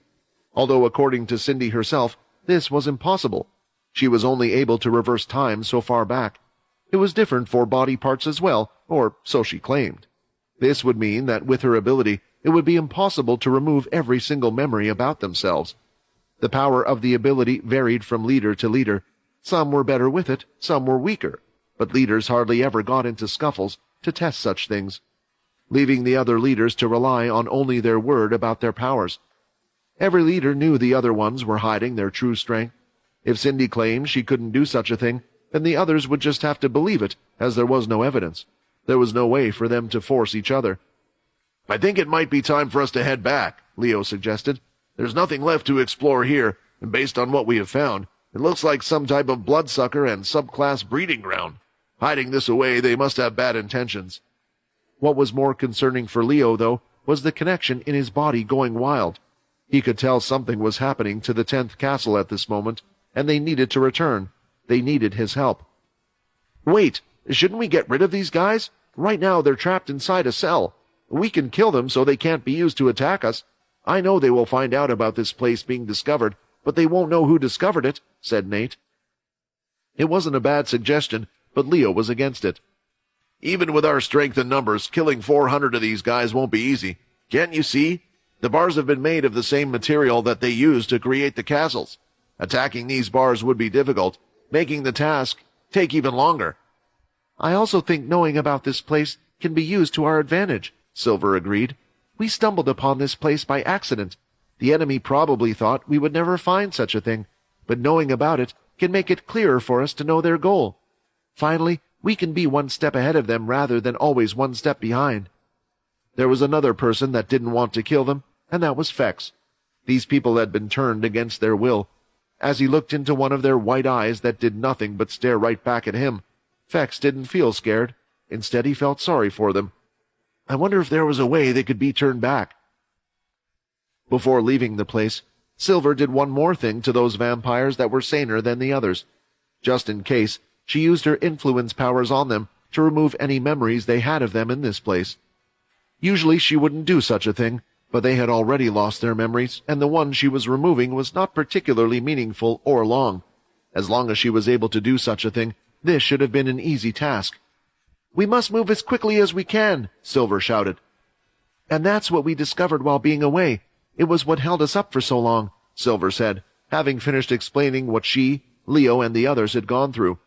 Speaker 1: Although according to Cindy herself, this was impossible. She was only able to reverse time so far back. It was different for body parts as well, or so she claimed. This would mean that with her ability, it would be impossible to remove every single memory about themselves. The power of the ability varied from leader to leader. Some were better with it, some were weaker, but leaders hardly ever got into scuffles to test such things, leaving the other leaders to rely on only their word about their powers. Every leader knew the other ones were hiding their true strength. If Cindy claimed she couldn't do such a thing, then the others would just have to believe it, as there was no evidence. There was no way for them to force each other. "I think it might be time for us to head back," Leo suggested. "There's nothing left to explore here, and based on what we have found, it looks like some type of bloodsucker and subclass breeding ground. Hiding this away, they must have bad intentions." What was more concerning for Leo, though, was the connection in his body going wild. He could tell something was happening to the 10th castle at this moment, and they needed to return. They needed his help. "Wait, shouldn't we get rid of these guys? Right now they're trapped inside a cell. We can kill them so they can't be used to attack us. I know they will find out about this place being discovered, but they won't know who discovered it," said Nate. It wasn't a bad suggestion, but Leo was against it. "Even with our strength and numbers, killing 400 of these guys won't be easy. Can't you see? The bars have been made of the same material that they used to create the castles. Attacking these bars would be difficult, making the task take even longer." "I also think knowing about this place can be used to our advantage," Silver agreed. "We stumbled upon this place by accident. The enemy probably thought we would never find such a thing, but knowing about it can make it clearer for us to know their goal. Finally, we can be one step ahead of them rather than always one step behind." There was another person that didn't want to kill them, and that was Fex. These people had been turned against their will. As he looked into one of their white eyes that did nothing but stare right back at him, Fex didn't feel scared. Instead, he felt sorry for them. "I wonder if there was a way they could be turned back." Before leaving the place, Silver did one more thing to those vampires that were saner than the others. Just in case, she used her influence powers on them to remove any memories they had of them in this place. Usually she wouldn't do such a thing, but they had already lost their memories, and the one she was removing was not particularly meaningful or long. As long as she was able to do such a thing, this should have been an easy task. "We must move as quickly as we can," Silver shouted. "And that's what we discovered while being away. It was what held us up for so long," Silver said, having finished explaining what she, Leo, and the others had gone through.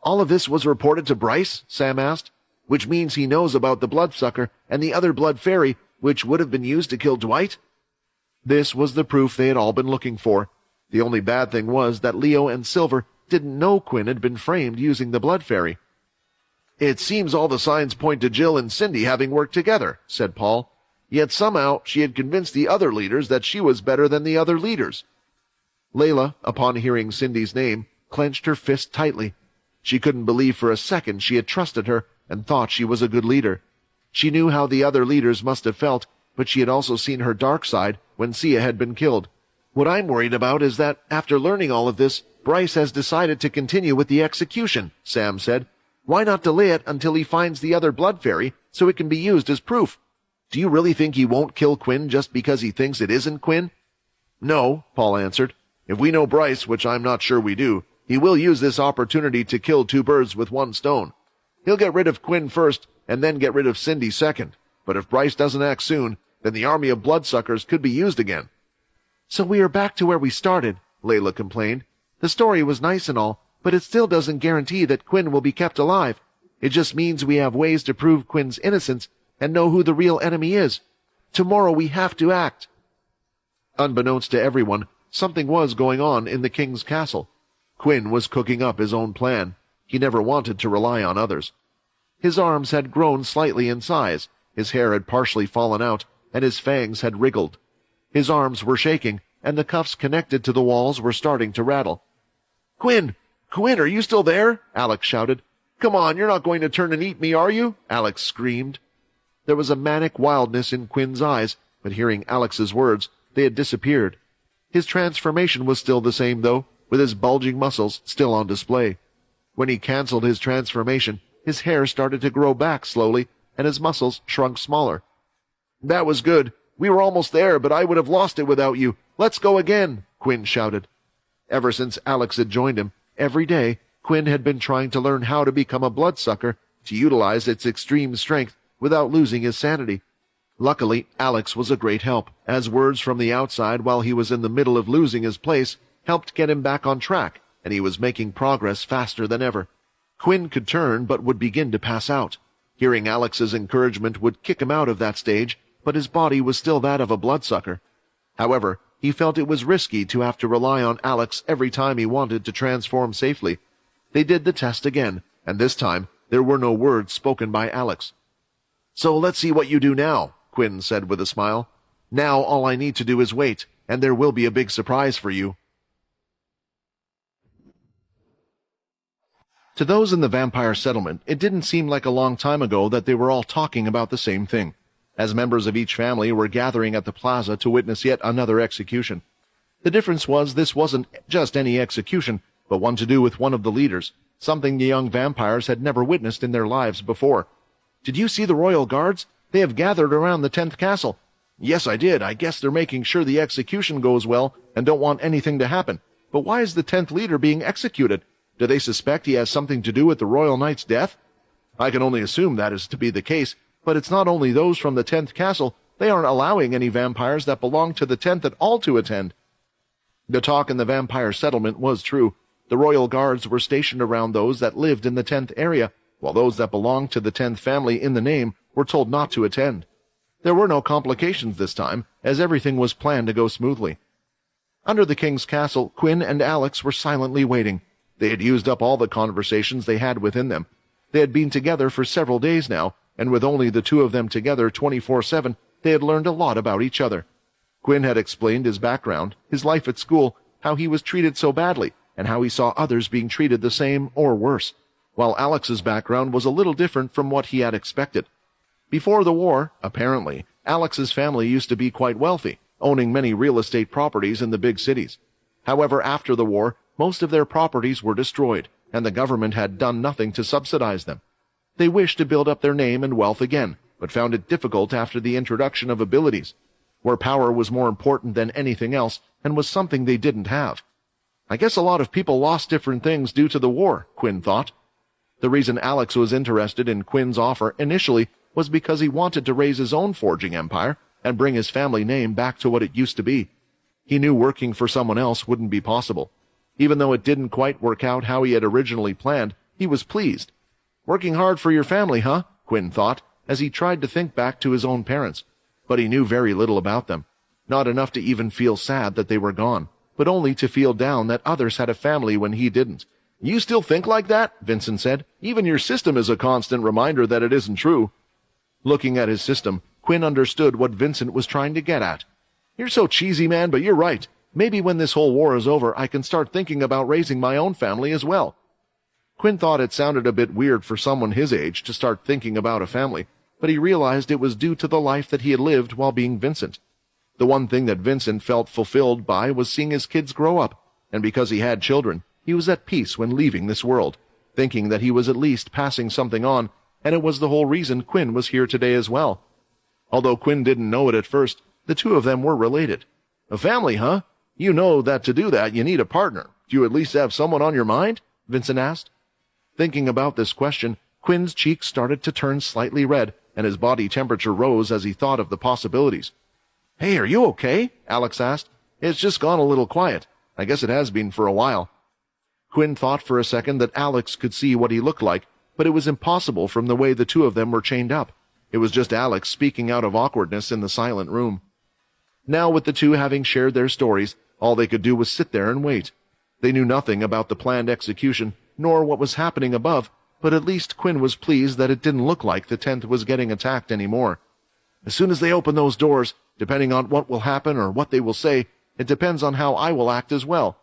Speaker 1: "All of this was reported to Bryce?" Sam asked. "Which means he knows about the bloodsucker and the other blood fairy, which would have been used to kill Dwight?" This was the proof they had all been looking for. The only bad thing was that Leo and Silver didn't know Quinn had been framed using the blood fairy. "It seems all the signs point to Jill and Cindy having worked together," said Paul. "Yet somehow she had convinced the other leaders that she was better than the other leaders." Layla, upon hearing Cindy's name, clenched her fist tightly. She couldn't believe for a second she had trusted her and thought she was a good leader. She knew how the other leaders must have felt, but she had also seen her dark side when Sia had been killed. "What I'm worried about is that, after learning all of this, Bryce has decided to continue with the execution," Sam said. "Why not delay it until he finds the other blood fairy so it can be used as proof? Do you really think he won't kill Quinn just because he thinks it isn't Quinn?" "No," Paul answered. "If we know Bryce, which I'm not sure we do, He will use this opportunity to kill two birds with one stone. He'll get rid of Quinn first, and then get rid of Cindy second. But if Bryce doesn't act soon, then the army of bloodsuckers could be used again.
Speaker 2: So we are back to where we started, Layla complained. The story was nice and all, but it still doesn't guarantee that Quinn will be kept alive. It just means we have ways to prove Quinn's innocence and know who the real enemy is. Tomorrow we have to act.
Speaker 1: Unbeknownst to everyone, something was going on in the king's castle. Quinn was cooking up his own plan. He never wanted to rely on others. His arms had grown slightly in size, his hair had partially fallen out, and his fangs had wriggled. His arms were shaking, and the cuffs connected to the walls were starting to rattle.
Speaker 2: Quinn! Quinn, are you still there?
Speaker 1: Alex shouted. Come on, you're not going to turn and eat me, are you? Alex screamed. There was a manic wildness in Quinn's eyes, but hearing Alex's words, they had disappeared. His transformation was still the same, though, with his bulging muscles still on display. When he canceled his transformation, his hair started to grow back slowly, and his muscles shrunk smaller. That was good. We were almost there, but I would have lost it without you. Let's go again, Quinn shouted. Ever since Alex had joined him, every day, Quinn had been trying to learn how to become a bloodsucker, to utilize its extreme strength without losing his sanity. Luckily, Alex was a great help, as words from the outside while he was in the middle of losing his place helped get him back on track, and he was making progress faster than ever. Quinn could turn but would begin to pass out. Hearing Alex's encouragement would kick him out of that stage, but his body was still that of a bloodsucker. However, he felt it was risky to have to rely on Alex every time he wanted to transform safely. They did the test again, and this time there were no words spoken by Alex. So let's see what you do now, Quinn said with a smile. Now all I need to do is wait, and there will be a big surprise for you. To those in the vampire settlement, it didn't seem like a long time ago that they were all talking about the same thing, as members of each family were gathering at the plaza to witness yet another execution. The difference was this wasn't just any execution, but one to do with one of the leaders, something the young vampires had never witnessed in their lives before. Did you see the royal guards? They have gathered around the 10th castle. Yes, I did. I guess they're making sure the execution goes well and don't want anything to happen. But why is the 10th leader being executed? Do they suspect he has something to do with the royal knight's death? I can only assume that is to be the case, but it's not only those from the 10th castle. They aren't allowing any vampires that belong to the 10th at all to attend. The talk in the vampire settlement was true. The royal guards were stationed around those that lived in the 10th area, while those that belonged to the 10th family in the name were told not to attend. There were no complications this time, as everything was planned to go smoothly. Under the king's castle, Quinn and Alex were silently waiting. They had used up all the conversations they had within them. They had been together for several days now, and with only the two of them together 24/7, they had learned a lot about each other. Quinn had explained his background, his life at school, how he was treated so badly, and how he saw others being treated the same or worse, while Alex's background was a little different from what he had expected. Before the war, apparently, Alex's family used to be quite wealthy, owning many real estate properties in the big cities. However, after the war, most of their properties were destroyed, and the government had done nothing to subsidize them. They wished to build up their name and wealth again, but found it difficult after the introduction of abilities, where power was more important than anything else and was something they didn't have. I guess a lot of people lost different things due to the war, Quinn thought. The reason Alex was interested in Quinn's offer initially was because he wanted to raise his own forging empire and bring his family name back to what it used to be. He knew working for someone else wouldn't be possible. Even though it didn't quite work out how he had originally planned, he was pleased. Working hard for your family, huh? Quinn thought, as he tried to think back to his own parents. But he knew very little about them. Not enough to even feel sad that they were gone, but only to feel down that others had a family when he didn't. You still think like that? Vincent said. Even your system is a constant reminder that it isn't true. Looking at his system, Quinn understood what Vincent was trying to get at. You're so cheesy, man, but you're right. Maybe when this whole war is over, I can start thinking about raising my own family as well. Quinn thought it sounded a bit weird for someone his age to start thinking about a family, but he realized it was due to the life that he had lived while being Vincent. The one thing that Vincent felt fulfilled by was seeing his kids grow up, and because he had children, he was at peace when leaving this world, thinking that he was at least passing something on, and it was the whole reason Quinn was here today as well. Although Quinn didn't know it at first, the two of them were related. A family, huh? You know that to do that you need a partner. Do you at least have someone on your mind? Vincent asked. Thinking about this question, Quinn's cheeks started to turn slightly red, and his body temperature rose as he thought of the possibilities. Hey, are you okay? Alex asked. It's just gone a little quiet. I guess it has been for a while. Quinn thought for a second that Alex could see what he looked like, but it was impossible from the way the two of them were chained up. It was just Alex speaking out of awkwardness in the silent room. Now, with the two having shared their stories, all they could do was sit there and wait. They knew nothing about the planned execution, nor what was happening above, but at least Quinn was pleased that it didn't look like the 10th was getting attacked anymore. As soon as they open those doors, depending on what will happen or what they will say, it depends on how I will act as well.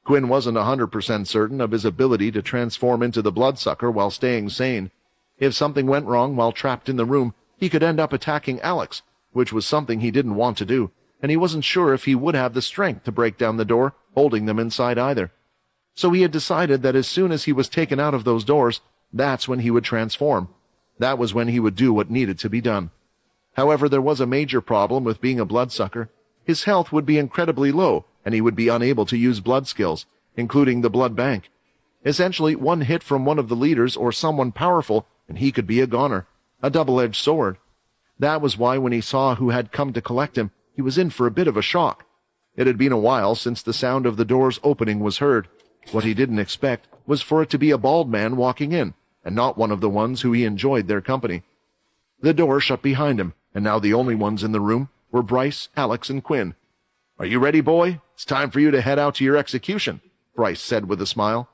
Speaker 1: Quinn wasn't 100% certain of his ability to transform into the bloodsucker while staying sane. If something went wrong while trapped in the room, he could end up attacking Alex, which was something he didn't want to do, and he wasn't sure if he would have the strength to break down the door, holding them inside either. So he had decided that as soon as he was taken out of those doors, that's when he would transform. That was when he would do what needed to be done. However, there was a major problem with being a bloodsucker. His health would be incredibly low, and he would be unable to use blood skills, including the blood bank. Essentially, one hit from one of the leaders or someone powerful, and he could be a goner, a double-edged sword. That was why when he saw who had come to collect him, he was in for a bit of a shock. It had been a while since the sound of the doors opening was heard. What he didn't expect was for it to be a bald man walking in, and not one of the ones who he enjoyed their company. The door shut behind him, and now the only ones in the room were Bryce, Alex, and Quinn. Are you ready, boy? It's time for you to head out to your execution, Bryce said with a smile.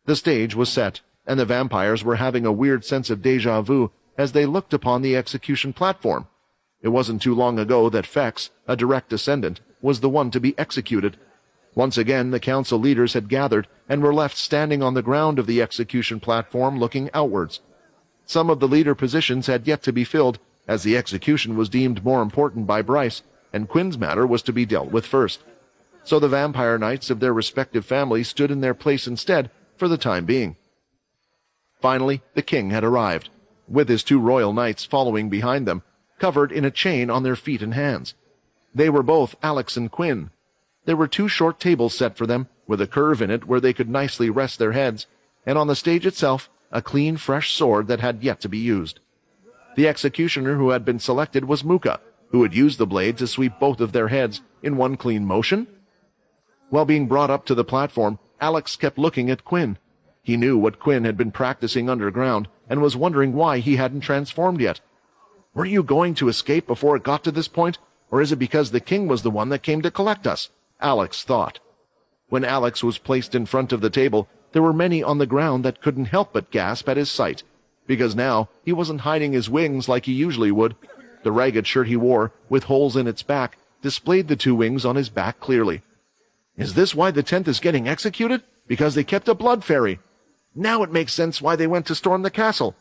Speaker 1: The stage was set, and the vampires were having a weird sense of déjà vu as they looked upon the execution platform. It wasn't too long ago that Fex, a direct descendant, was the one to be executed. Once again, the council leaders had gathered and were left standing on the ground of the execution platform looking outwards. Some of the leader positions had yet to be filled, as the execution was deemed more important by Bryce, and Quinn's matter was to be dealt with first. So the vampire knights of their respective families stood in their place instead for the time being. Finally, the king had arrived, with his two royal knights following behind them, covered in a chain on their feet and hands. They were both Alex and Quinn. There were two short tables set for them, with a curve in it where they could nicely rest their heads, and on the stage itself, a clean, fresh sword that had yet to be used. The executioner who had been selected was Muka, who had used the blade to sweep both of their heads in one clean motion. While being brought up to the platform, Alex kept looking at Quinn. He knew what Quinn had been practicing underground, and was wondering why he hadn't transformed yet. Were you going to escape before it got to this point, or is it because the king was the one that came to collect us? Alex thought. When Alex was placed in front of the table, there were many on the ground that couldn't help but gasp at his sight, because now he wasn't hiding his wings like he usually would. The ragged shirt he wore, with holes in its back, displayed the two wings on his back clearly. Is this why the 10th is getting executed? Because they kept a blood fairy. Now it makes sense why they went to storm the castle.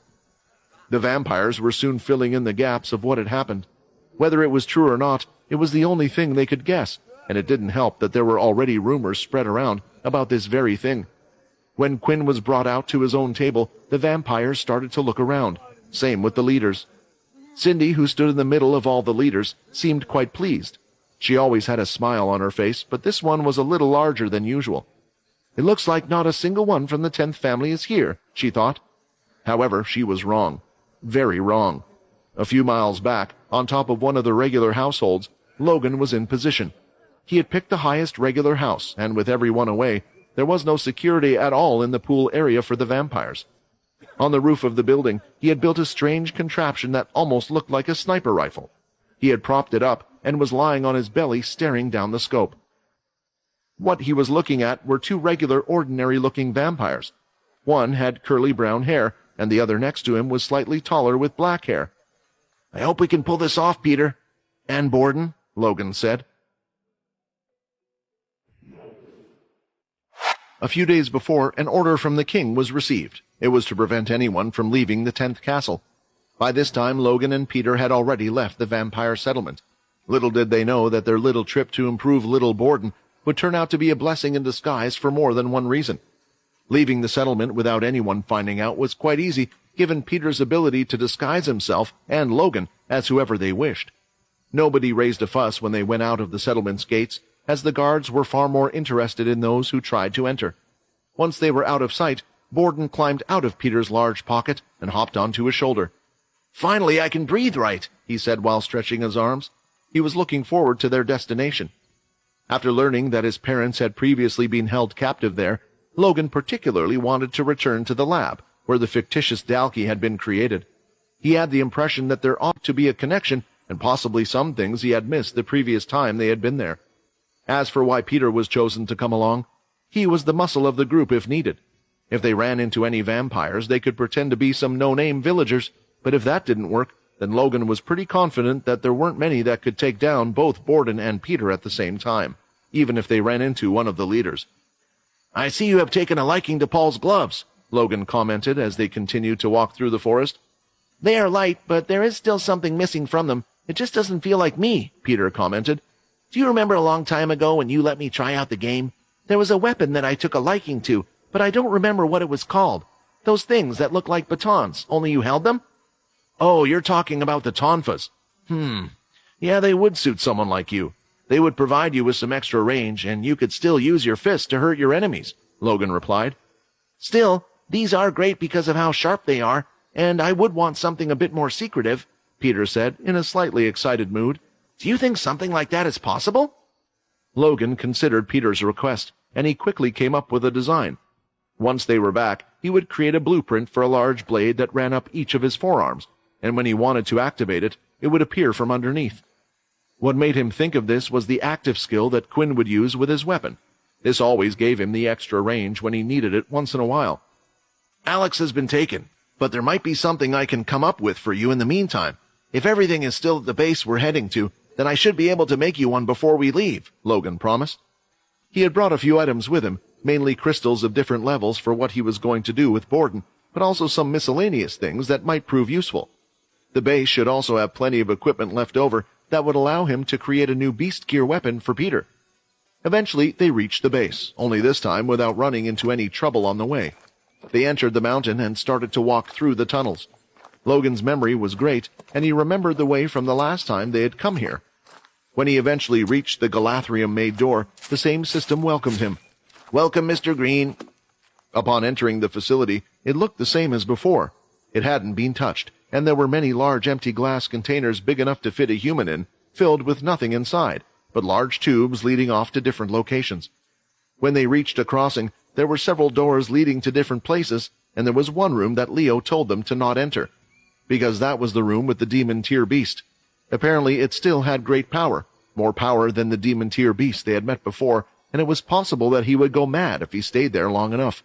Speaker 1: The vampires were soon filling in the gaps of what had happened. Whether it was true or not, it was the only thing they could guess, and it didn't help that there were already rumors spread around about this very thing. When Quinn was brought out to his own table, the vampires started to look around. Same with the leaders. Cindy, who stood in the middle of all the leaders, seemed quite pleased. She always had a smile on her face, but this one was a little larger than usual. It looks like not a single one from the 10th family is here, she thought. However, she was wrong. Very wrong. A few miles back, on top of one of the regular households, Logan was in position. He had picked the highest regular house, and with everyone away, there was no security at all in the pool area for the vampires. On the roof of the building, he had built a strange contraption that almost looked like a sniper rifle. He had propped it up and was lying on his belly staring down the scope. What he was looking at were two regular, ordinary-looking vampires. One had curly brown hair, and the other next to him was slightly taller with black hair. I hope we can pull this off, Peter. And Borden, Logan said. A few days before, an order from the king was received. It was to prevent anyone from leaving the 10th castle. By this time, Logan and Peter had already left the vampire settlement. Little did they know that their little trip to improve little Borden would turn out to be a blessing in disguise for more than one reason. Leaving the settlement without anyone finding out was quite easy, given Peter's ability to disguise himself and Logan as whoever they wished. Nobody raised a fuss when they went out of the settlement's gates, as the guards were far more interested in those who tried to enter. Once they were out of sight, Borden climbed out of Peter's large pocket and hopped onto his shoulder. "Finally, I can breathe right," he said while stretching his arms. He was looking forward to their destination. After learning that his parents had previously been held captive there, Logan particularly wanted to return to the lab, where the fictitious Dalki had been created. He had the impression that there ought to be a connection, and possibly some things he had missed the previous time they had been there. As for why Peter was chosen to come along, he was the muscle of the group if needed. If they ran into any vampires, they could pretend to be some no-name villagers, but if that didn't work, then Logan was pretty confident that there weren't many that could take down both Borden and Peter at the same time, even if they ran into one of the leaders. "I see you have taken a liking to Paul's gloves," Logan commented as they continued to walk through the forest. "They are light, but there is still something missing from them. It just doesn't feel like me," Peter commented. "Do you remember a long time ago when you let me try out the game? There was a weapon that I took a liking to, but I don't remember what it was called. Those things that look like batons, only you held them?" "Oh, you're talking about the tonfas. Yeah, they would suit someone like you. They would provide you with some extra range, and you could still use your fists to hurt your enemies," Logan replied. "Still, these are great because of how sharp they are, and I would want something a bit more secretive," Peter said, in a slightly excited mood. "Do you think something like that is possible?" Logan considered Peter's request, and he quickly came up with a design. Once they were back, he would create a blueprint for a large blade that ran up each of his forearms, and when he wanted to activate it, it would appear from underneath. What made him think of this was the active skill that Quinn would use with his weapon. This always gave him the extra range when he needed it once in a while. "Alex has been taken, but there might be something I can come up with for you in the meantime. If everything is still at the base we're heading to, then I should be able to make you one before we leave," Logan promised. He had brought a few items with him, mainly crystals of different levels for what he was going to do with Borden, but also some miscellaneous things that might prove useful. The base should also have plenty of equipment left over that would allow him to create a new beast gear weapon for Peter. Eventually, they reached the base, only this time without running into any trouble on the way. They entered the mountain and started to walk through the tunnels. Logan's memory was great, and he remembered the way from the last time they had come here. When he eventually reached the Galathrium-made door, the same system welcomed him. "Welcome, Mr. Green." Upon entering the facility, it looked the same as before. It hadn't been touched, and there were many large empty glass containers big enough to fit a human in, filled with nothing inside, but large tubes leading off to different locations. When they reached a crossing, there were several doors leading to different places, and there was one room that Leo told them to not enter, because that was the room with the demon-tier beast. Apparently it still had great power, more power than the demon-tier beast they had met before, and it was possible that he would go mad if he stayed there long enough.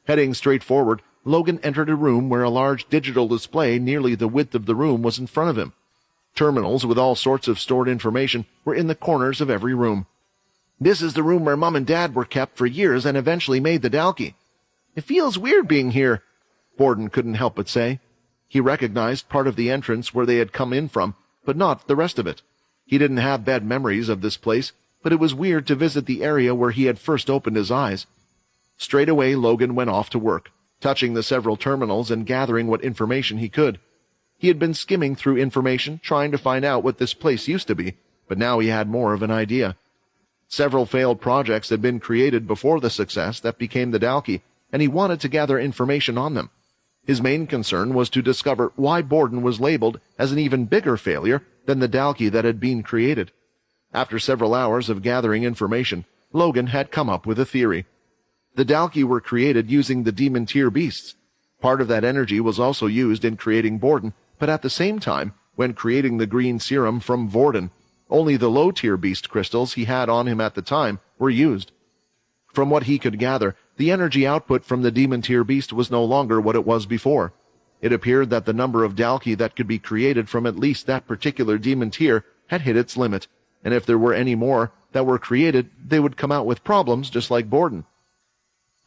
Speaker 1: Heading straight forward, Logan entered a room where a large digital display nearly the width of the room was in front of him. Terminals with all sorts of stored information were in the corners of every room. "This is the room where Mom and Dad were kept for years and eventually made the Dalki. It feels weird being here," Borden couldn't help but say. He recognized part of the entrance where they had come in from, but not the rest of it. He didn't have bad memories of this place, but it was weird to visit the area where he had first opened his eyes. Straight away, Logan went off to work, touching the several terminals and gathering what information he could. He had been skimming through information, trying to find out what this place used to be, but now he had more of an idea. Several failed projects had been created before the success that became the Dalki, and he wanted to gather information on them. His main concern was to discover why Borden was labeled as an even bigger failure than the Dalki that had been created. After several hours of gathering information, Logan had come up with a theory. The Dalki were created using the demon-tier beasts. Part of that energy was also used in creating Borden, but at the same time, when creating the green serum from Vorden, only the low-tier beast crystals he had on him at the time were used. From what he could gather, the energy output from the demon-tier beast was no longer what it was before. It appeared that the number of Dalki that could be created from at least that particular demon tier had hit its limit, and if there were any more that were created, they would come out with problems just like Borden.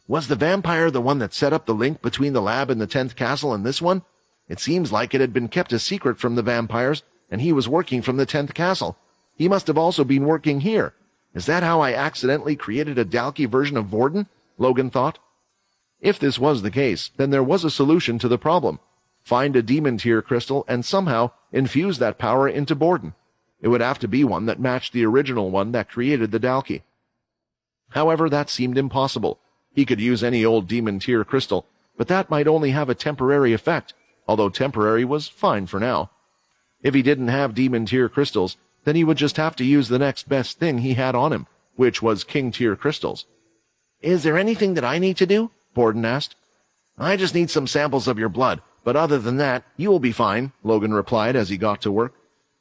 Speaker 1: Was the vampire the one that set up the link between the lab and the 10th castle and this one? It seems like it had been kept a secret from the vampires, and he was working from the 10th castle. He must have also been working here. Is that how I accidentally created a Dalki version of Vorden? Logan thought. If this was the case, then there was a solution to the problem. Find a demon tier crystal and somehow infuse that power into Borden. It would have to be one that matched the original one that created the Dalki. However, that seemed impossible. He could use any old demon tier crystal, but that might only have a temporary effect, although temporary was fine for now. If he didn't have demon tier crystals, then he would just have to use the next best thing he had on him, which was king tier crystals. "Is there anything that I need to do?" Borden asked. "I just need some samples of your blood, but other than that, you will be fine," Logan replied as he got to work.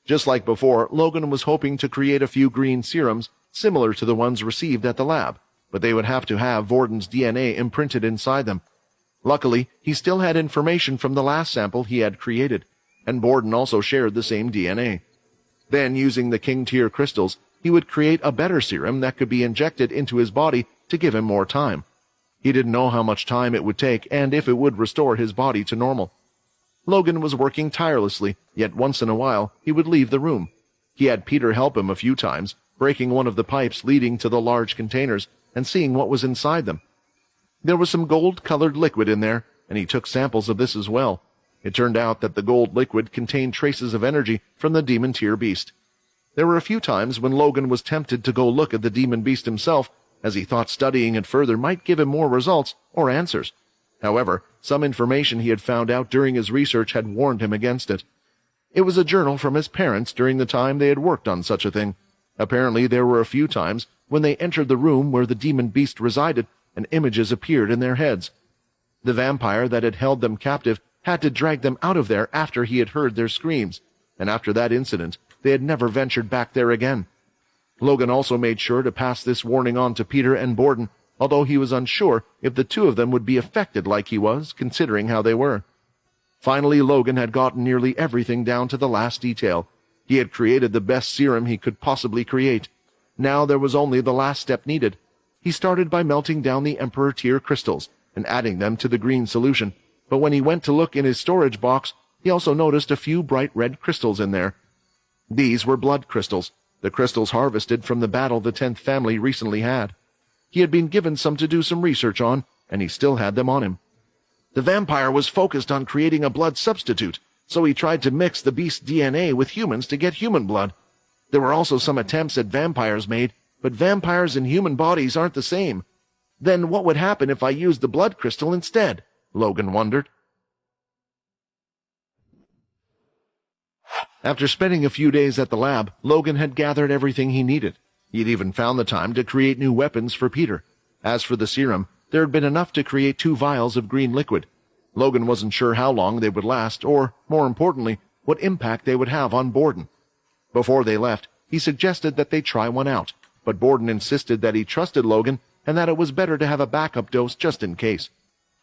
Speaker 1: Just like before, Logan was hoping to create a few green serums similar to the ones received at the lab, but they would have to have Vorden's DNA imprinted inside them. Luckily, he still had information from the last sample he had created, and Borden also shared the same DNA. Then, using the king tier crystals, he would create a better serum that could be injected into his body to give him more time. He didn't know how much time it would take and if it would restore his body to normal. Logan was working tirelessly, yet once in a while he would leave the room. He had Peter help him a few times, breaking one of the pipes leading to the large containers and seeing what was inside them. There was some gold-colored liquid in there, and he took samples of this as well. It turned out that the gold liquid contained traces of energy from the demon tier beast. There were a few times when Logan was tempted to go look at the demon beast himself, as he thought studying it further might give him more results or answers. However, some information he had found out during his research had warned him against it. It was a journal from his parents during the time they had worked on such a thing. Apparently there were a few times when they entered the room where the demon beast resided and images appeared in their heads. The vampire that had held them captive had to drag them out of there after he had heard their screams, and after that incident they had never ventured back there again. Logan also made sure to pass this warning on to Peter and Borden, although he was unsure if the two of them would be affected like he was, considering how they were. Finally, Logan had gotten nearly everything down to the last detail. He had created the best serum he could possibly create. Now there was only the last step needed. He started by melting down the Emperor tier crystals and adding them to the green solution, but when he went to look in his storage box, he also noticed a few bright red crystals in there. These were blood crystals, the crystals harvested from the battle the 10th family recently had. He had been given some to do some research on, and he still had them on him. The vampire was focused on creating a blood substitute, so he tried to mix the beast's DNA with humans to get human blood. There were also some attempts that vampires made, but vampires and human bodies aren't the same. Then what would happen if I used the blood crystal instead? Logan wondered. After spending a few days at the lab, Logan had gathered everything he needed. He had even found the time to create new weapons for Peter. As for the serum, there had been enough to create 2 vials of green liquid. Logan wasn't sure how long they would last, or, more importantly, what impact they would have on Borden. Before they left, he suggested that they try one out, but Borden insisted that he trusted Logan and that it was better to have a backup dose just in case.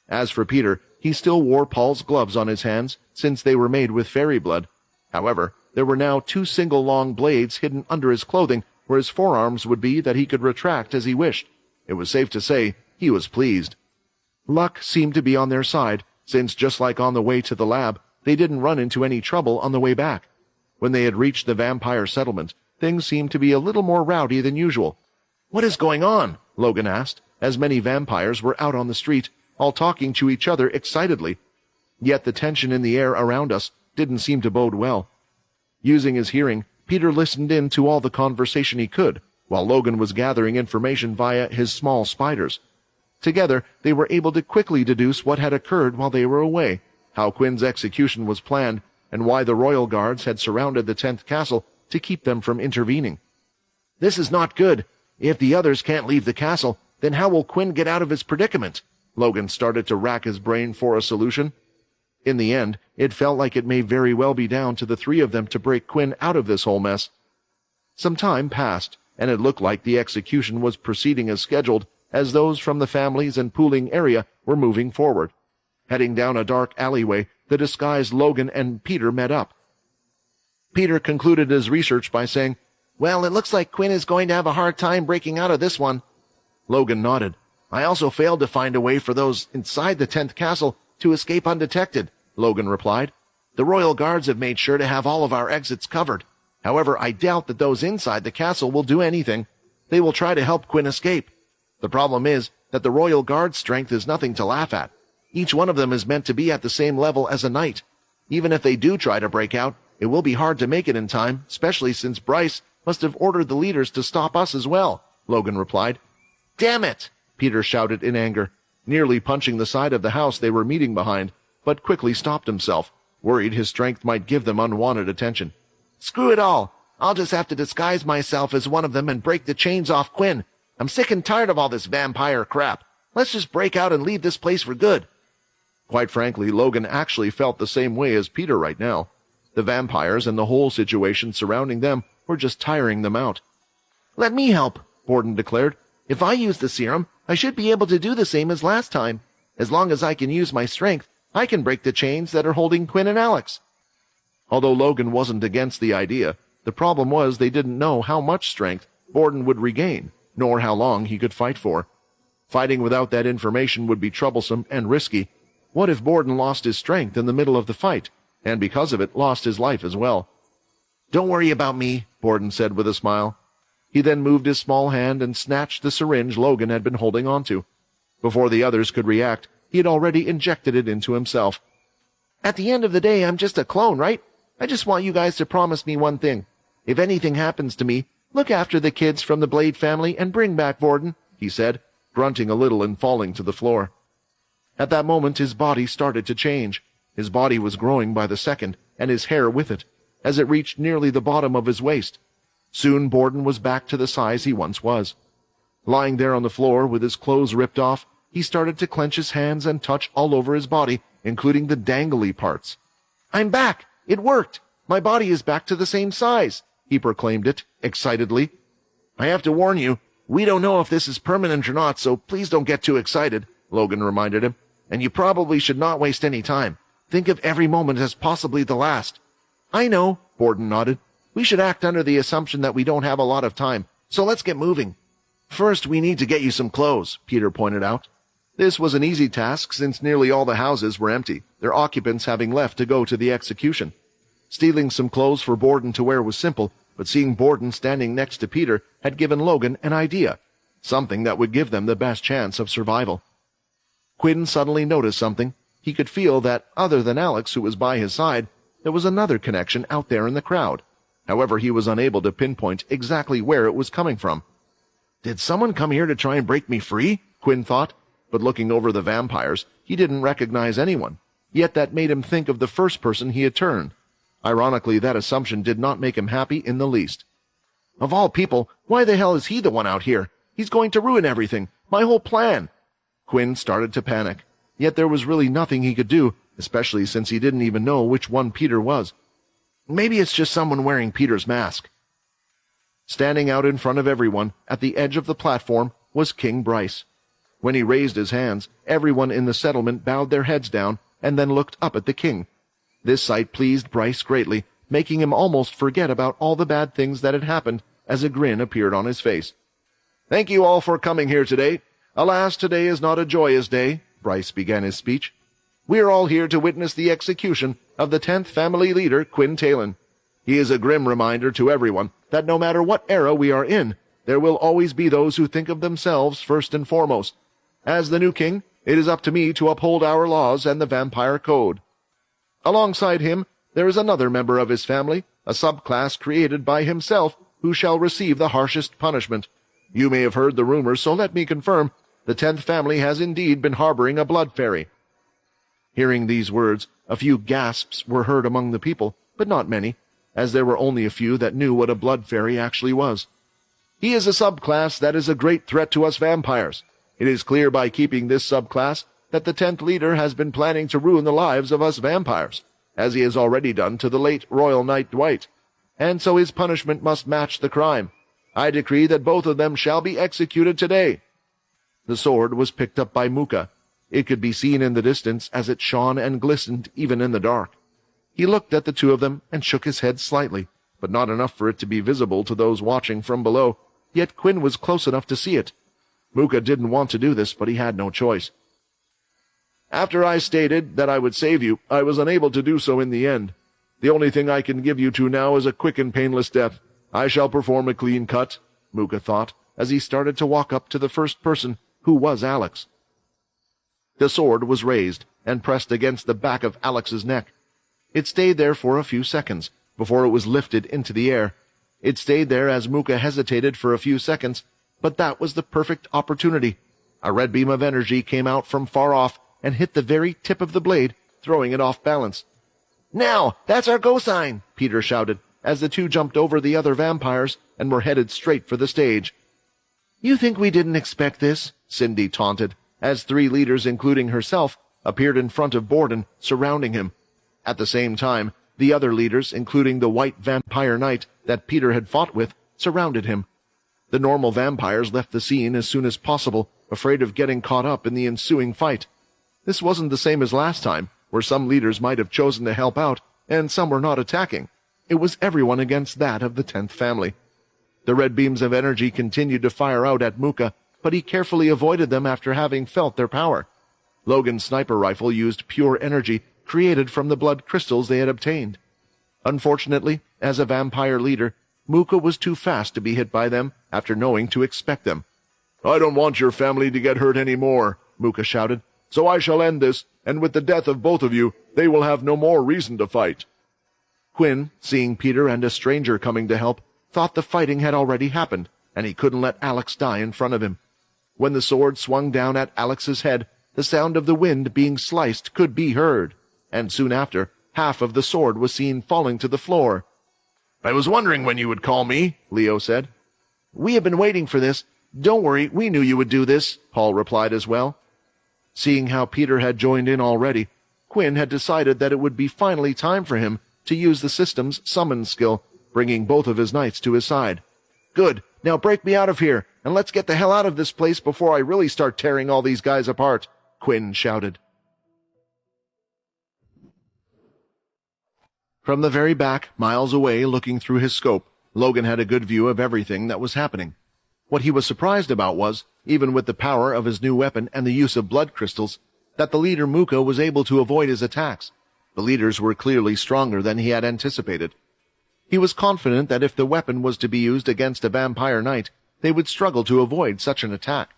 Speaker 1: As for Peter, he still wore Paul's gloves on his hands, since they were made with fairy blood. However, there were now 2 single long blades hidden under his clothing where his forearms would be that he could retract as he wished. It was safe to say he was pleased. Luck seemed to be on their side, since just like on the way to the lab, they didn't run into any trouble on the way back. When they had reached the vampire settlement, things seemed to be a little more rowdy than usual. "What is going on?" Logan asked, as many vampires were out on the street, all talking to each other excitedly. Yet the tension in the air around us didn't seem to bode well. Using his hearing, Peter listened in to all the conversation he could, while Logan was gathering information via his small spiders. Together, they were able to quickly deduce what had occurred while they were away, how Quinn's execution was planned, and why the royal guards had surrounded the 10th castle to keep them from intervening. "This is not good. If the others can't leave the castle, then how will Quinn get out of his predicament?" Logan started to rack his brain for a solution. In the end, it felt like it may very well be down to the 3 of them to break Quinn out of this whole mess. Some time passed, and it looked like the execution was proceeding as scheduled, as those from the families and pooling area were moving forward. Heading down a dark alleyway, the disguised Logan and Peter met up. Peter concluded his research by saying, "Well, it looks like Quinn is going to have a hard time breaking out of this one." Logan nodded. "I also failed to find a way for those inside the 10th castle to escape undetected," Logan replied. "The royal guards have made sure to have all of our exits covered. However, I doubt that those inside the castle will do anything. They will try to help Quinn escape. The problem is that the royal guard's strength is nothing to laugh at. Each one of them is meant to be at the same level as a knight. Even if they do try to break out,
Speaker 2: It will be hard to make it in time, especially since Bryce must have ordered the leaders to stop us as well, Logan replied. Damn it! Peter shouted in anger, nearly punching the side of the house they were meeting behind, but quickly stopped himself, worried his strength might give them unwanted attention. Screw it all! I'll just have to disguise myself as one of them and break the chains off Quinn. I'm sick and tired of all this vampire crap. Let's just break out and leave this place for good. Quite frankly, Logan actually felt the same way as Peter right now. The vampires and the whole situation surrounding them were just tiring them out. Let me help, Borden declared. If I use the serum, I should be able to do the same as last time. As long as I can use my strength, I can break the chains that are holding Quinn and Alex. Although Logan wasn't against the idea, the problem was they didn't know how much strength Borden would regain, nor how long he could fight for. Fighting without that information would be troublesome and risky. What if Borden lost his strength in the middle of the fight, and because of it lost his life as well? Don't worry about me, Borden said with a smile. He then moved his small hand and snatched the syringe Logan had been holding onto. Before the others could react, he had already injected it into himself. At the end of the day, I'm just a clone, right? I just want you guys to promise me one thing. If anything happens to me, look after the kids from the Blade family and bring back Borden, he said, grunting a little and falling to the floor. At that moment, his body started to change. His body was growing by the second, and his hair with it, as it reached nearly the bottom of his waist. Soon Borden was back to the size he once was. Lying there on the floor with his clothes ripped off, he started to clench his hands and touch all over his body, including the dangly parts. I'm back! It worked! My body is back to the same size, he proclaimed it, excitedly. I have to warn you, we don't know if this is permanent or not, so please don't get too excited, Logan reminded him. And you probably should not waste any time. Think of every moment as possibly the last. I know, Borden nodded. We should act under the assumption that we don't have a lot of time, so let's get moving. First, we need to get you some clothes, Peter pointed out. This was an easy task since nearly all the houses were empty, their occupants having left to go to the execution. Stealing some clothes for Borden to wear was simple, but seeing Borden standing next to Peter had given Logan an idea, something that would give them the best chance of survival. Quinn suddenly noticed something. He could feel that, other than Alex, who was by his side, there was another connection out there in the crowd. However, he was unable to pinpoint exactly where it was coming from. Did someone come here to try and break me free? Quinn thought, but looking over the vampires, he didn't recognize anyone. Yet that made him think of the first person he had turned. Ironically, that assumption did not make him happy in the least. Of all people, why the hell is he the one out here? He's going to ruin everything, my whole plan. Quinn started to panic, yet there was really nothing he could do, especially since he didn't even know which one Peter was. Maybe it's just someone wearing Peter's mask. Standing out in front of everyone, at the edge of the platform, was King Bryce. When he raised his hands, everyone in the settlement bowed their heads down and then looked up at the king. This sight pleased Bryce greatly, making him almost forget about all the bad things that had happened as a grin appeared on his face. Thank you all for coming here today. Alas, today is not a joyous day, Bryce began his speech. We are all here to witness the execution of the 10th family leader, Quinn Talon. He is a grim reminder to everyone that no matter what era we are in, there will always be those who think of themselves first and foremost. As the new king, it is up to me to uphold our laws and the vampire code. Alongside him, there is another member of his family, a subclass created by himself, who shall receive the harshest punishment. You may have heard the rumors, so let me confirm. The 10th family has indeed been harboring a blood fairy. Hearing these words, a few gasps were heard among the people, but not many, as there were only a few that knew what a blood fairy actually was. He is a subclass that is a great threat to us vampires. It is clear by keeping this subclass that the 10th leader has been planning to ruin the lives of us vampires, as he has already done to the late Royal Knight Dwight, and so his punishment must match the crime. I decree that both of them shall be executed today. The sword was picked up by Muka. It could be seen in the distance as it shone and glistened even in the dark. He looked at the two of them and shook his head slightly, but not enough for it to be visible to those watching from below, yet Quinn was close enough to see it. Muka didn't want to do this, but he had no choice. After I stated that I would save you, I was unable to do so in the end. The only thing I can give you to now is a quick and painless death. I shall perform a clean cut, Muka thought, as he started to walk up to the first person, who was Alex. The sword was raised and pressed against the back of Alex's neck. It stayed there for a few seconds, before it was lifted into the air. It stayed there as Muka hesitated for a few seconds, but that was the perfect opportunity. A red beam of energy came out from far off and hit the very tip of the blade, throwing it off balance. "Now, that's our go sign," Peter shouted, as the two jumped over the other vampires and were headed straight for the stage. "You think we didn't expect this?" Cindy taunted, as 3 leaders, including herself, appeared in front of Borden, surrounding him. At the same time, the other leaders, including the white vampire knight that Peter had fought with, surrounded him. The normal vampires left the scene as soon as possible, afraid of getting caught up in the ensuing fight. This wasn't the same as last time, where some leaders might have chosen to help out, and some were not attacking. It was everyone against that of the 10th family. The red beams of energy continued to fire out at Muka, but he carefully avoided them after having felt their power. Logan's sniper rifle used pure energy created from the blood crystals they had obtained. Unfortunately, as a vampire leader, Muka was too fast to be hit by them after knowing to expect them. "I don't want your family to get hurt any more," Muka shouted, "so I shall end this, and with the death of both of you, they will have no more reason to fight." Quinn, seeing Peter and a stranger coming to help, thought the fighting had already happened, and he couldn't let Alex die in front of him. When the sword swung down at Alex's head, the sound of the wind being sliced could be heard, and soon after, half of the sword was seen falling to the floor. "I was wondering when you would call me," Leo said. "We have been waiting for this. Don't worry, we knew you would do this," Paul replied as well. Seeing how Peter had joined in already, Quinn had decided that it would be finally time for him to use the system's summon skill, bringing both of his knights to his side. "Good, now break me out of here, and let's get the hell out of this place before I really start tearing all these guys apart," Quinn shouted. From the very back, miles away, looking through his scope, Logan had a good view of everything that was happening. What he was surprised about was, even with the power of his new weapon and the use of blood crystals, that the leader Muka was able to avoid his attacks. The leaders were clearly stronger than he had anticipated. He was confident that if the weapon was to be used against a vampire knight, they would struggle to avoid such an attack.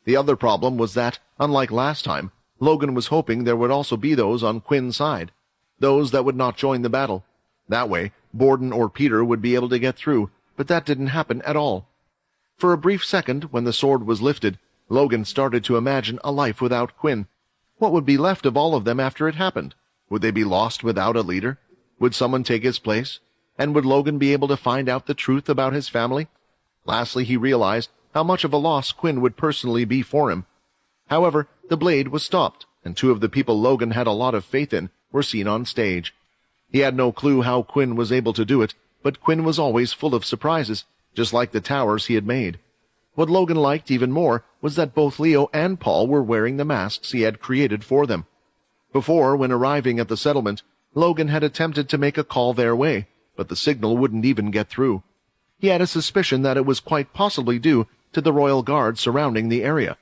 Speaker 2: The other problem was that, unlike last time, Logan was hoping there would also be those on Quinn's side, those that would not join the battle. That way, Borden or Peter would be able to get through, but that didn't happen at all. For a brief second, when the sword was lifted, Logan started to imagine a life without Quinn. What would be left of all of them after it happened? Would they be lost without a leader? Would someone take his place? And would Logan be able to find out the truth about his family? Lastly, he realized how much of a loss Quinn would personally be for him. However, the blade was stopped, and 2 of the people Logan had a lot of faith in were seen on stage. He had no clue how Quinn was able to do it, but Quinn was always full of surprises, just like the towers he had made. What Logan liked even more was that both Leo and Paul were wearing the masks he had created for them. Before, when arriving at the settlement, Logan had attempted to make a call their way, but the signal wouldn't even get through. He had a suspicion that it was quite possibly due to the royal guard surrounding the area.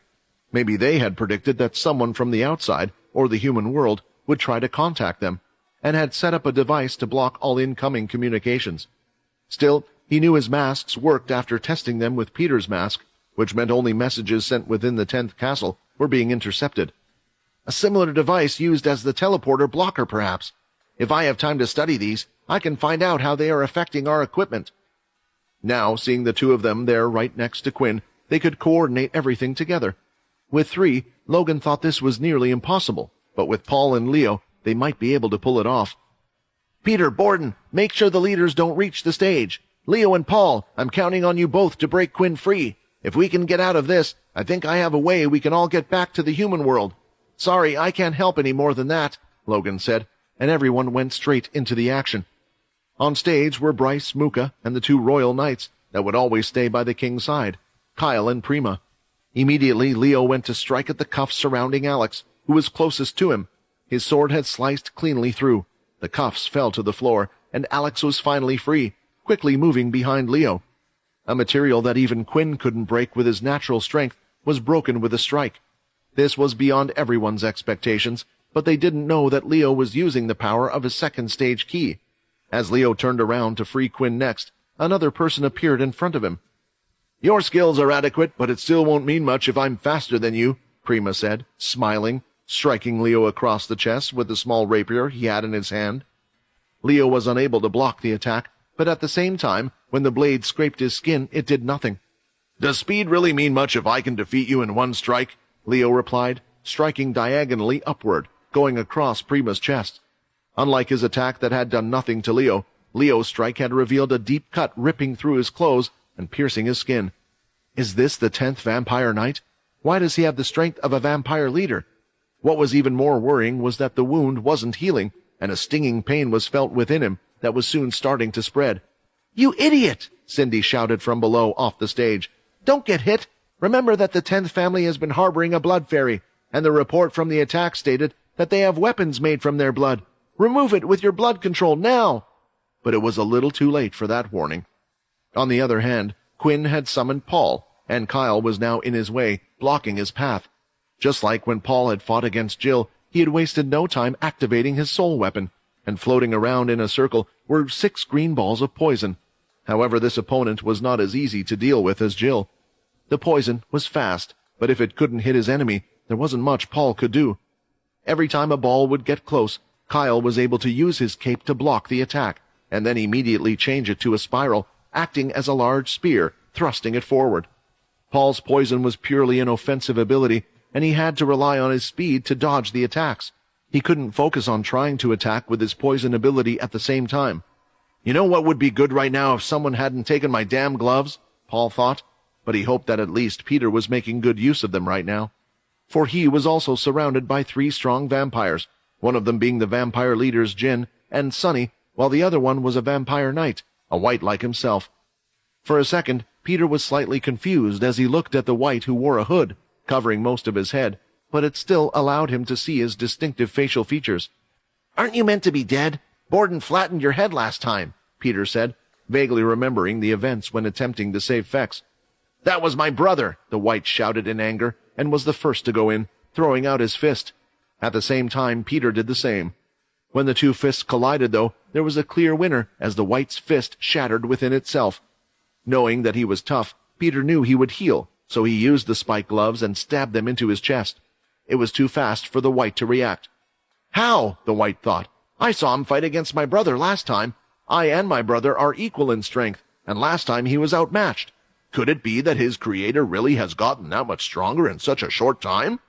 Speaker 2: Maybe they had predicted that someone from the outside, or the human world, would try to contact them, and had set up a device to block all incoming communications. Still, he knew his masks worked after testing them with Peter's mask, which meant only messages sent within the 10th castle were being intercepted. A similar device used as the teleporter blocker, perhaps. If I have time to study these, I can find out how they are affecting our equipment. Now, seeing the 2 of them there right next to Quinn, they could coordinate everything together. With 3, Logan thought this was nearly impossible, but with Paul and Leo, they might be able to pull it off. "Peter, Borden, make sure the leaders don't reach the stage. Leo and Paul, I'm counting on you both to break Quinn free. If we can get out of this, I think I have a way we can all get back to the human world." "Sorry, I can't help any more than that," Logan said, and everyone went straight into the action. On stage were Bryce, Muka, and the 2 royal knights that would always stay by the king's side, Kyle and Prima. Immediately, Leo went to strike at the cuffs surrounding Alex, who was closest to him. His sword had sliced cleanly through. The cuffs fell to the floor, and Alex was finally free, quickly moving behind Leo. A material that even Quinn couldn't break with his natural strength was broken with a strike. This was beyond everyone's expectations, but they didn't know that Leo was using the power of his second stage key. As Leo turned around to free Quinn next, another person appeared in front of him. "Your skills are adequate, but it still won't mean much if I'm faster than you," Prima said, smiling, striking Leo across the chest with the small rapier he had in his hand.
Speaker 1: Leo was unable to block the attack, but at the same time, when the blade scraped his skin, it did nothing. "Does speed really mean much if I can defeat you in one strike?" Leo replied, striking diagonally upward, going across Prima's chest. Unlike his attack that had done nothing to Leo, Leo's strike had revealed a deep cut ripping through his clothes and piercing his skin. Is this the 10th vampire knight? Why does he have the strength of a vampire leader? What was even more worrying was that the wound wasn't healing, and a stinging pain was felt within him that was soon starting to spread. "You idiot!" Cindy shouted from below off the stage. "Don't get hit! Remember that the 10th family has been harboring a blood fairy, and the report from the attack stated that they have weapons made from their blood. Remove it with your blood control now!" But it was a little too late for that warning. On the other hand, Quinn had summoned Paul, and Kyle was now in his way, blocking his path. Just like when Paul had fought against Jill, he had wasted no time activating his soul weapon, and floating around in a circle were 6 green balls of poison. However, this opponent was not as easy to deal with as Jill. The poison was fast, but if it couldn't hit his enemy, there wasn't much Paul could do. Every time a ball would get close, Kyle was able to use his cape to block the attack, and then immediately change it to a spiral, acting as a large spear, thrusting it forward. Paul's poison was purely an offensive ability, and he had to rely on his speed to dodge the attacks. He couldn't focus on trying to attack with his poison ability at the same time. "You know what would be good right now if someone hadn't taken my damn gloves?" Paul thought, but he hoped that at least Peter was making good use of them right now. For he was also surrounded by 3 strong vampires, one of them being the vampire leaders Jin and Sunny, while the other one was a vampire knight, a white like himself. For a second, Peter was slightly confused as he looked at the white who wore a hood, covering most of his head, but it still allowed him to see his distinctive facial features. "Aren't you meant to be dead? Borden flattened your head last time," Peter said, vaguely remembering the events when attempting to save Fex. "That was my brother," the white shouted in anger, and was the first to go in, throwing out his fist. At the same time, Peter did the same. When the 2 fists collided, though, there was a clear winner as the white's fist shattered within itself. Knowing that he was tough, Peter knew he would heal, so he used the spike gloves and stabbed them into his chest. It was too fast for the white to react. "How?" the white thought. "I saw him fight against my brother last time. I and my brother are equal in strength, and last time he was outmatched. Could it be that his creator really has gotten that much stronger in such a short time?"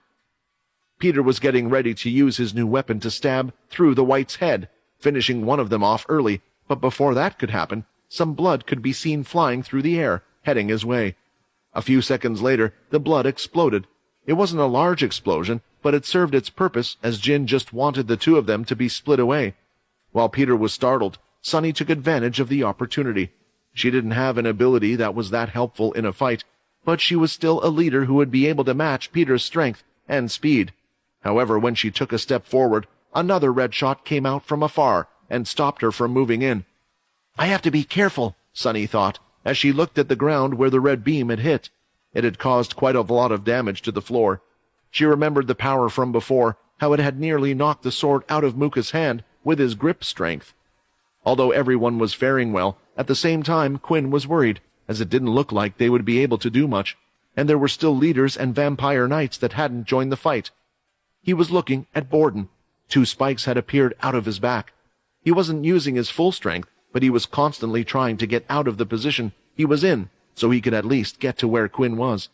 Speaker 1: Peter was getting ready to use his new weapon to stab through the white's head, finishing one of them off early, but before that could happen, some blood could be seen flying through the air, heading his way. A few seconds later, the blood exploded. It wasn't a large explosion, but it served its purpose, as Jin just wanted the 2 of them to be split away. While Peter was startled, Sunny took advantage of the opportunity. She didn't have an ability that was that helpful in a fight, but she was still a leader who would be able to match Peter's strength and speed. However, when she took a step forward, another red shot came out from afar and stopped her from moving in. "I have to be careful," Sunny thought, as she looked at the ground where the red beam had hit. It had caused quite a lot of damage to the floor. She remembered the power from before, how it had nearly knocked the sword out of Muka's hand with his grip strength. Although everyone was faring well, at the same time Quinn was worried, as it didn't look like they would be able to do much, and there were still leaders and vampire knights that hadn't joined the fight. He was looking at Borden. 2 spikes had appeared out of his back. He wasn't using his full strength, but he was constantly trying to get out of the position he was in, so he could at least get to where Quinn was.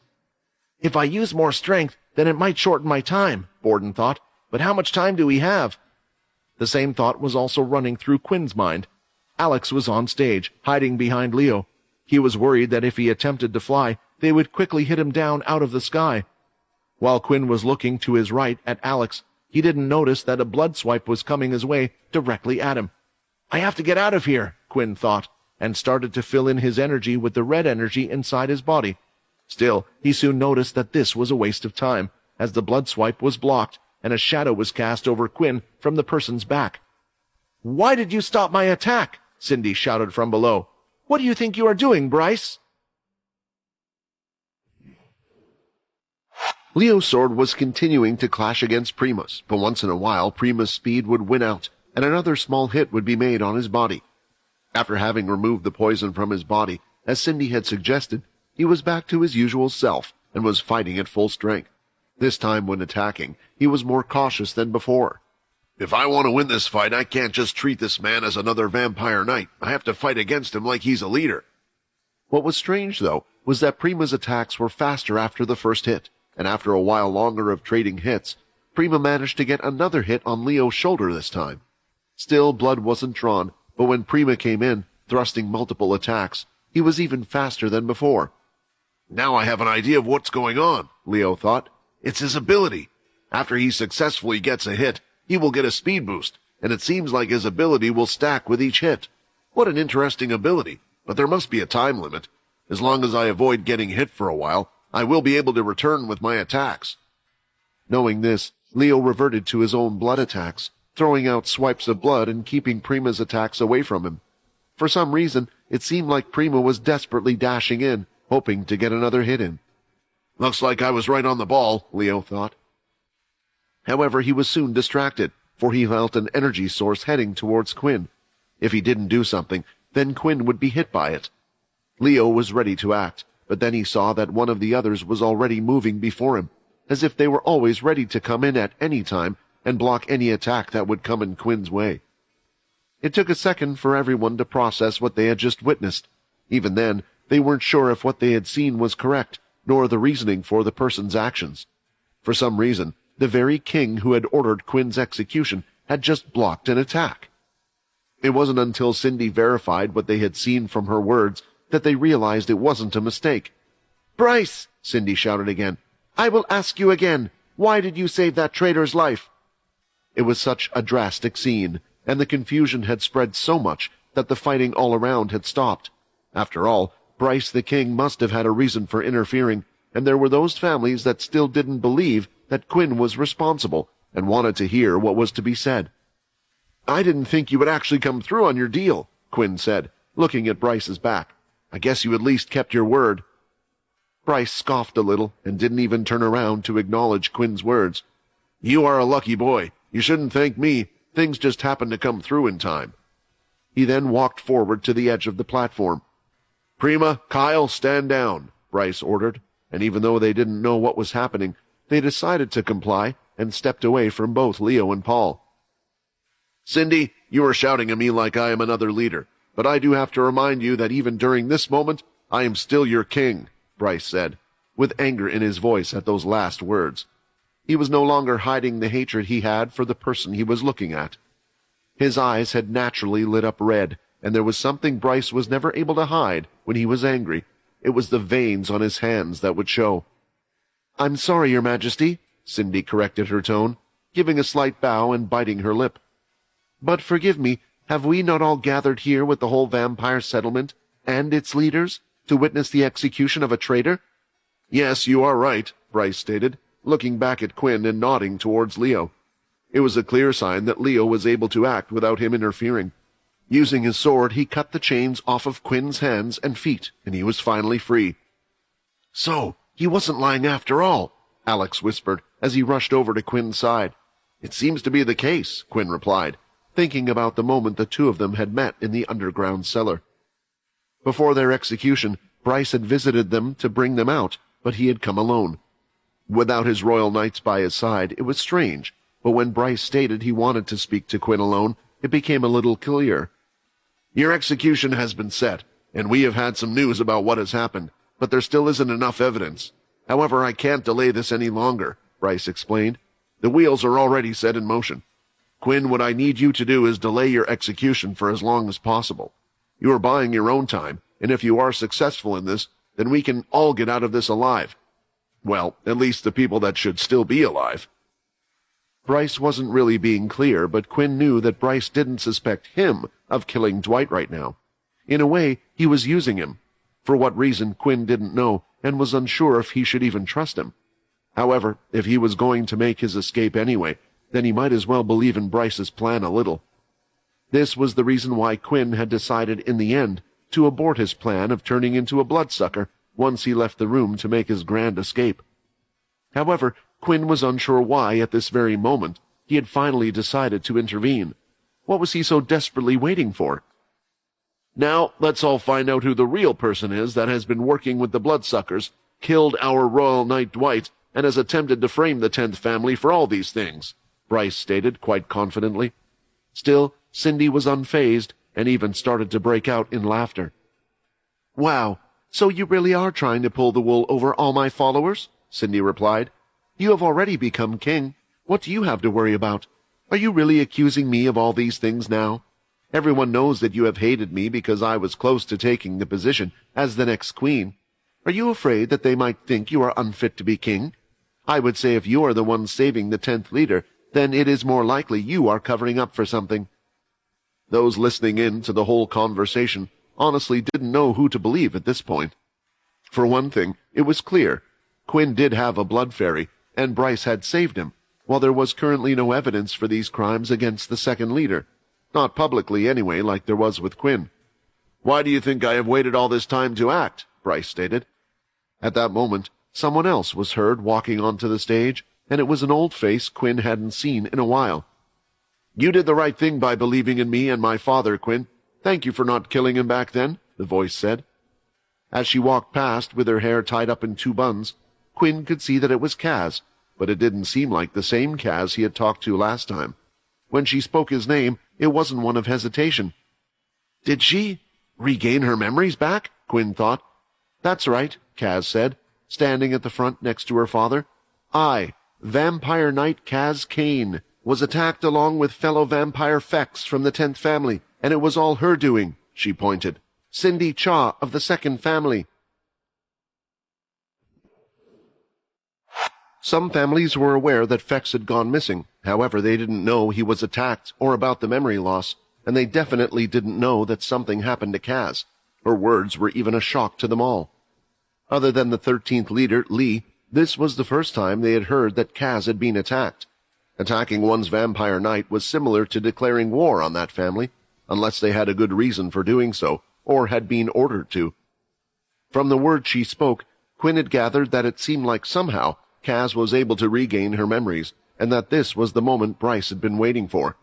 Speaker 1: "If I use more strength, then it might shorten my time," Borden thought, "but how much time do we have?" The same thought was also running through Quinn's mind. Alex was on stage, hiding behind Leo. He was worried that if he attempted to fly, they would quickly hit him down out of the sky. While Quinn was looking to his right at Alex, he didn't notice that a blood swipe was coming his way directly at him. "I have to get out of here," Quinn thought, and started to fill in his energy with the red energy inside his body. Still, he soon noticed that this was a waste of time, as the blood swipe was blocked and a shadow was cast over Quinn from the person's back. "Why did you stop my attack?" Cindy shouted from below. "What do you think you are doing, Bryce?"
Speaker 2: Leo's sword was continuing to clash against Prima's, but once in a while Prima's speed would win out, and another small hit would be made on his body. After having removed the poison from his body, as Cindy had suggested, he was back to his usual self and was fighting at full strength. This time when attacking, he was more cautious than before.
Speaker 1: If I want to win this fight, I can't just treat this man as another vampire knight. I have to fight against him like he's a leader.
Speaker 2: What was strange, though, was that Prima's attacks were faster after the first hit, and after a while longer of trading hits, Prima managed to get another hit on Leo's shoulder this time. Still, blood wasn't drawn, but when Prima came in, thrusting multiple attacks, he was even faster than before.
Speaker 1: Now I have an idea of what's going on, Leo thought. It's his ability. After he successfully gets a hit, he will get a speed boost, and it seems like his ability will stack with each hit. What an interesting ability, but there must be a time limit. As long as I avoid getting hit for a while, I will be able to return with my attacks.
Speaker 2: Knowing this, Leo reverted to his own blood attacks, throwing out swipes of blood and keeping Prima's attacks away from him. For some reason, it seemed like Prima was desperately dashing in, hoping to get another hit in.
Speaker 1: Looks like I was right on the ball, Leo thought.
Speaker 2: However, he was soon distracted, for he felt an energy source heading towards Quinn. If he didn't do something, then Quinn would be hit by it. Leo was ready to act, but then he saw that one of the others was already moving before him, as if they were always ready to come in at any time and block any attack that would come in Quinn's way. It took a second for everyone to process what they had just witnessed. Even then, they weren't sure if what they had seen was correct, nor the reasoning for the person's actions. For some reason, the very king who had ordered Quinn's execution had just blocked an attack. It wasn't until Cindy verified what they had seen from her words that they realized it wasn't a mistake. "Bryce!" Cindy shouted again. "I will ask you again. Why did you save that traitor's life?" It was such a drastic scene, and the confusion had spread so much that the fighting all around had stopped. After all, Bryce the king must have had a reason for interfering, and there were those families that still didn't believe that Quinn was responsible and wanted to hear what was to be said. "I didn't think you would actually come through on your deal," Quinn said, looking at Bryce's back. "I guess you at least kept your word." Bryce scoffed a little and didn't even turn around to acknowledge Quinn's words. "You are a lucky boy. You shouldn't thank me. Things just happened to come through in time." He then walked forward to the edge of the platform. "Prima, Kyle, stand down," Bryce ordered, and even though they didn't know what was happening, they decided to comply and stepped away from both Leo and Paul. "Cindy, you are shouting at me like I am another leader, but I do have to remind you that even during this moment, I am still your king," Bryce said, with anger in his voice at those last words. He was no longer hiding the hatred he had for the person he was looking at. His eyes had naturally lit up red, and there was something Bryce was never able to hide when he was angry. It was the veins on his hands that would show. "I'm sorry, Your Majesty," Cindy corrected her tone, giving a slight bow and biting her lip. "But forgive me, have we not all gathered here with the whole vampire settlement and its leaders to witness the execution of a traitor?" "Yes, you are right," Bryce stated, looking back at Quinn and nodding towards Leo. It was a clear sign that Leo was able to act without him interfering. Using his sword, he cut the chains off of Quinn's hands and feet, and he was finally free. "So, he wasn't lying after all," Alex whispered as he rushed over to Quinn's side. "It seems to be the case," Quinn replied, thinking about the moment the two of them had met in the underground cellar. Before their execution, Bryce had visited them to bring them out, but he had come alone. Without his royal knights by his side, it was strange, but when Bryce stated he wanted to speak to Quinn alone, it became a little clear. "Your execution has been set, and we have had some news about what has happened, but there still isn't enough evidence. However, I can't delay this any longer," Bryce explained. "The wheels are already set in motion. Quinn, what I need you to do is delay your execution for as long as possible. You are buying your own time, and if you are successful in this, then we can all get out of this alive. Well, at least the people that should still be alive." Bryce wasn't really being clear, but Quinn knew that Bryce didn't suspect him of killing Dwight right now. In a way, he was using him. For what reason, Quinn didn't know, and was unsure if he should even trust him. However, if he was going to make his escape anyway, then he might as well believe in Bryce's plan a little. This was the reason why Quinn had decided in the end to abort his plan of turning into a bloodsucker once he left the room to make his grand escape. However, Quinn was unsure why, at this very moment, he had finally decided to intervene. What was he so desperately waiting for? "Now, let's all find out who the real person is that has been working with the bloodsuckers, killed our royal knight Dwight, and has attempted to frame the 10th family for all these things,"
Speaker 1: Bryce stated quite confidently. Still, Cindy was unfazed and even started to break out in laughter.
Speaker 2: Wow, so you really are trying to pull the wool over all my followers? Cindy replied. You have already become king. What do you have to worry about? Are you really accusing me of all these things now? Everyone knows that you have hated me because I was close to taking the position as the next queen. Are you afraid that they might think you are unfit to be king? I would say if you are the one saving the 10th leader, then it is more likely you are covering up for something.
Speaker 1: Those listening in to the whole conversation honestly didn't know who to believe at this point. For one thing, it was clear. Quinn did have a blood fairy, and Bryce had saved him, while there was currently no evidence for these crimes against the second leader. Not publicly anyway, like there was with Quinn. Why do you think I have waited all this time to act? Bryce stated. At that moment, someone else was heard walking onto the stage, and it was an old face Quinn hadn't seen in a while. You did the right thing by believing in me and my father, Quinn. Thank you for not killing him back then, the voice said. As she walked past with her hair tied up in 2 buns, Quinn could see that it was Kaz, but it didn't seem like the same Kaz he had talked to last time. When she spoke his name, it wasn't one of hesitation. Did she regain her memories back? Quinn thought. That's right, Kaz said, standing at the front next to her father. I, Vampire Knight Kaz Kane, was attacked along with fellow vampire Fex from the 10th family, and it was all her doing, she pointed. Cindy Cha of the 2nd family. Some families were aware that Fex had gone missing. However, they didn't know he was attacked or about the memory loss, and they definitely didn't know that something happened to Kaz. Her words were even a shock to them all. Other than the 13th leader, Lee, this was the first time they had heard that Kaz had been attacked. Attacking one's vampire knight was similar to declaring war on that family, unless they had a good reason for doing so, or had been ordered to. From the words she spoke, Quinn had gathered that it seemed like somehow Kaz was able to regain her memories, and that this was the moment Bryce had been waiting for.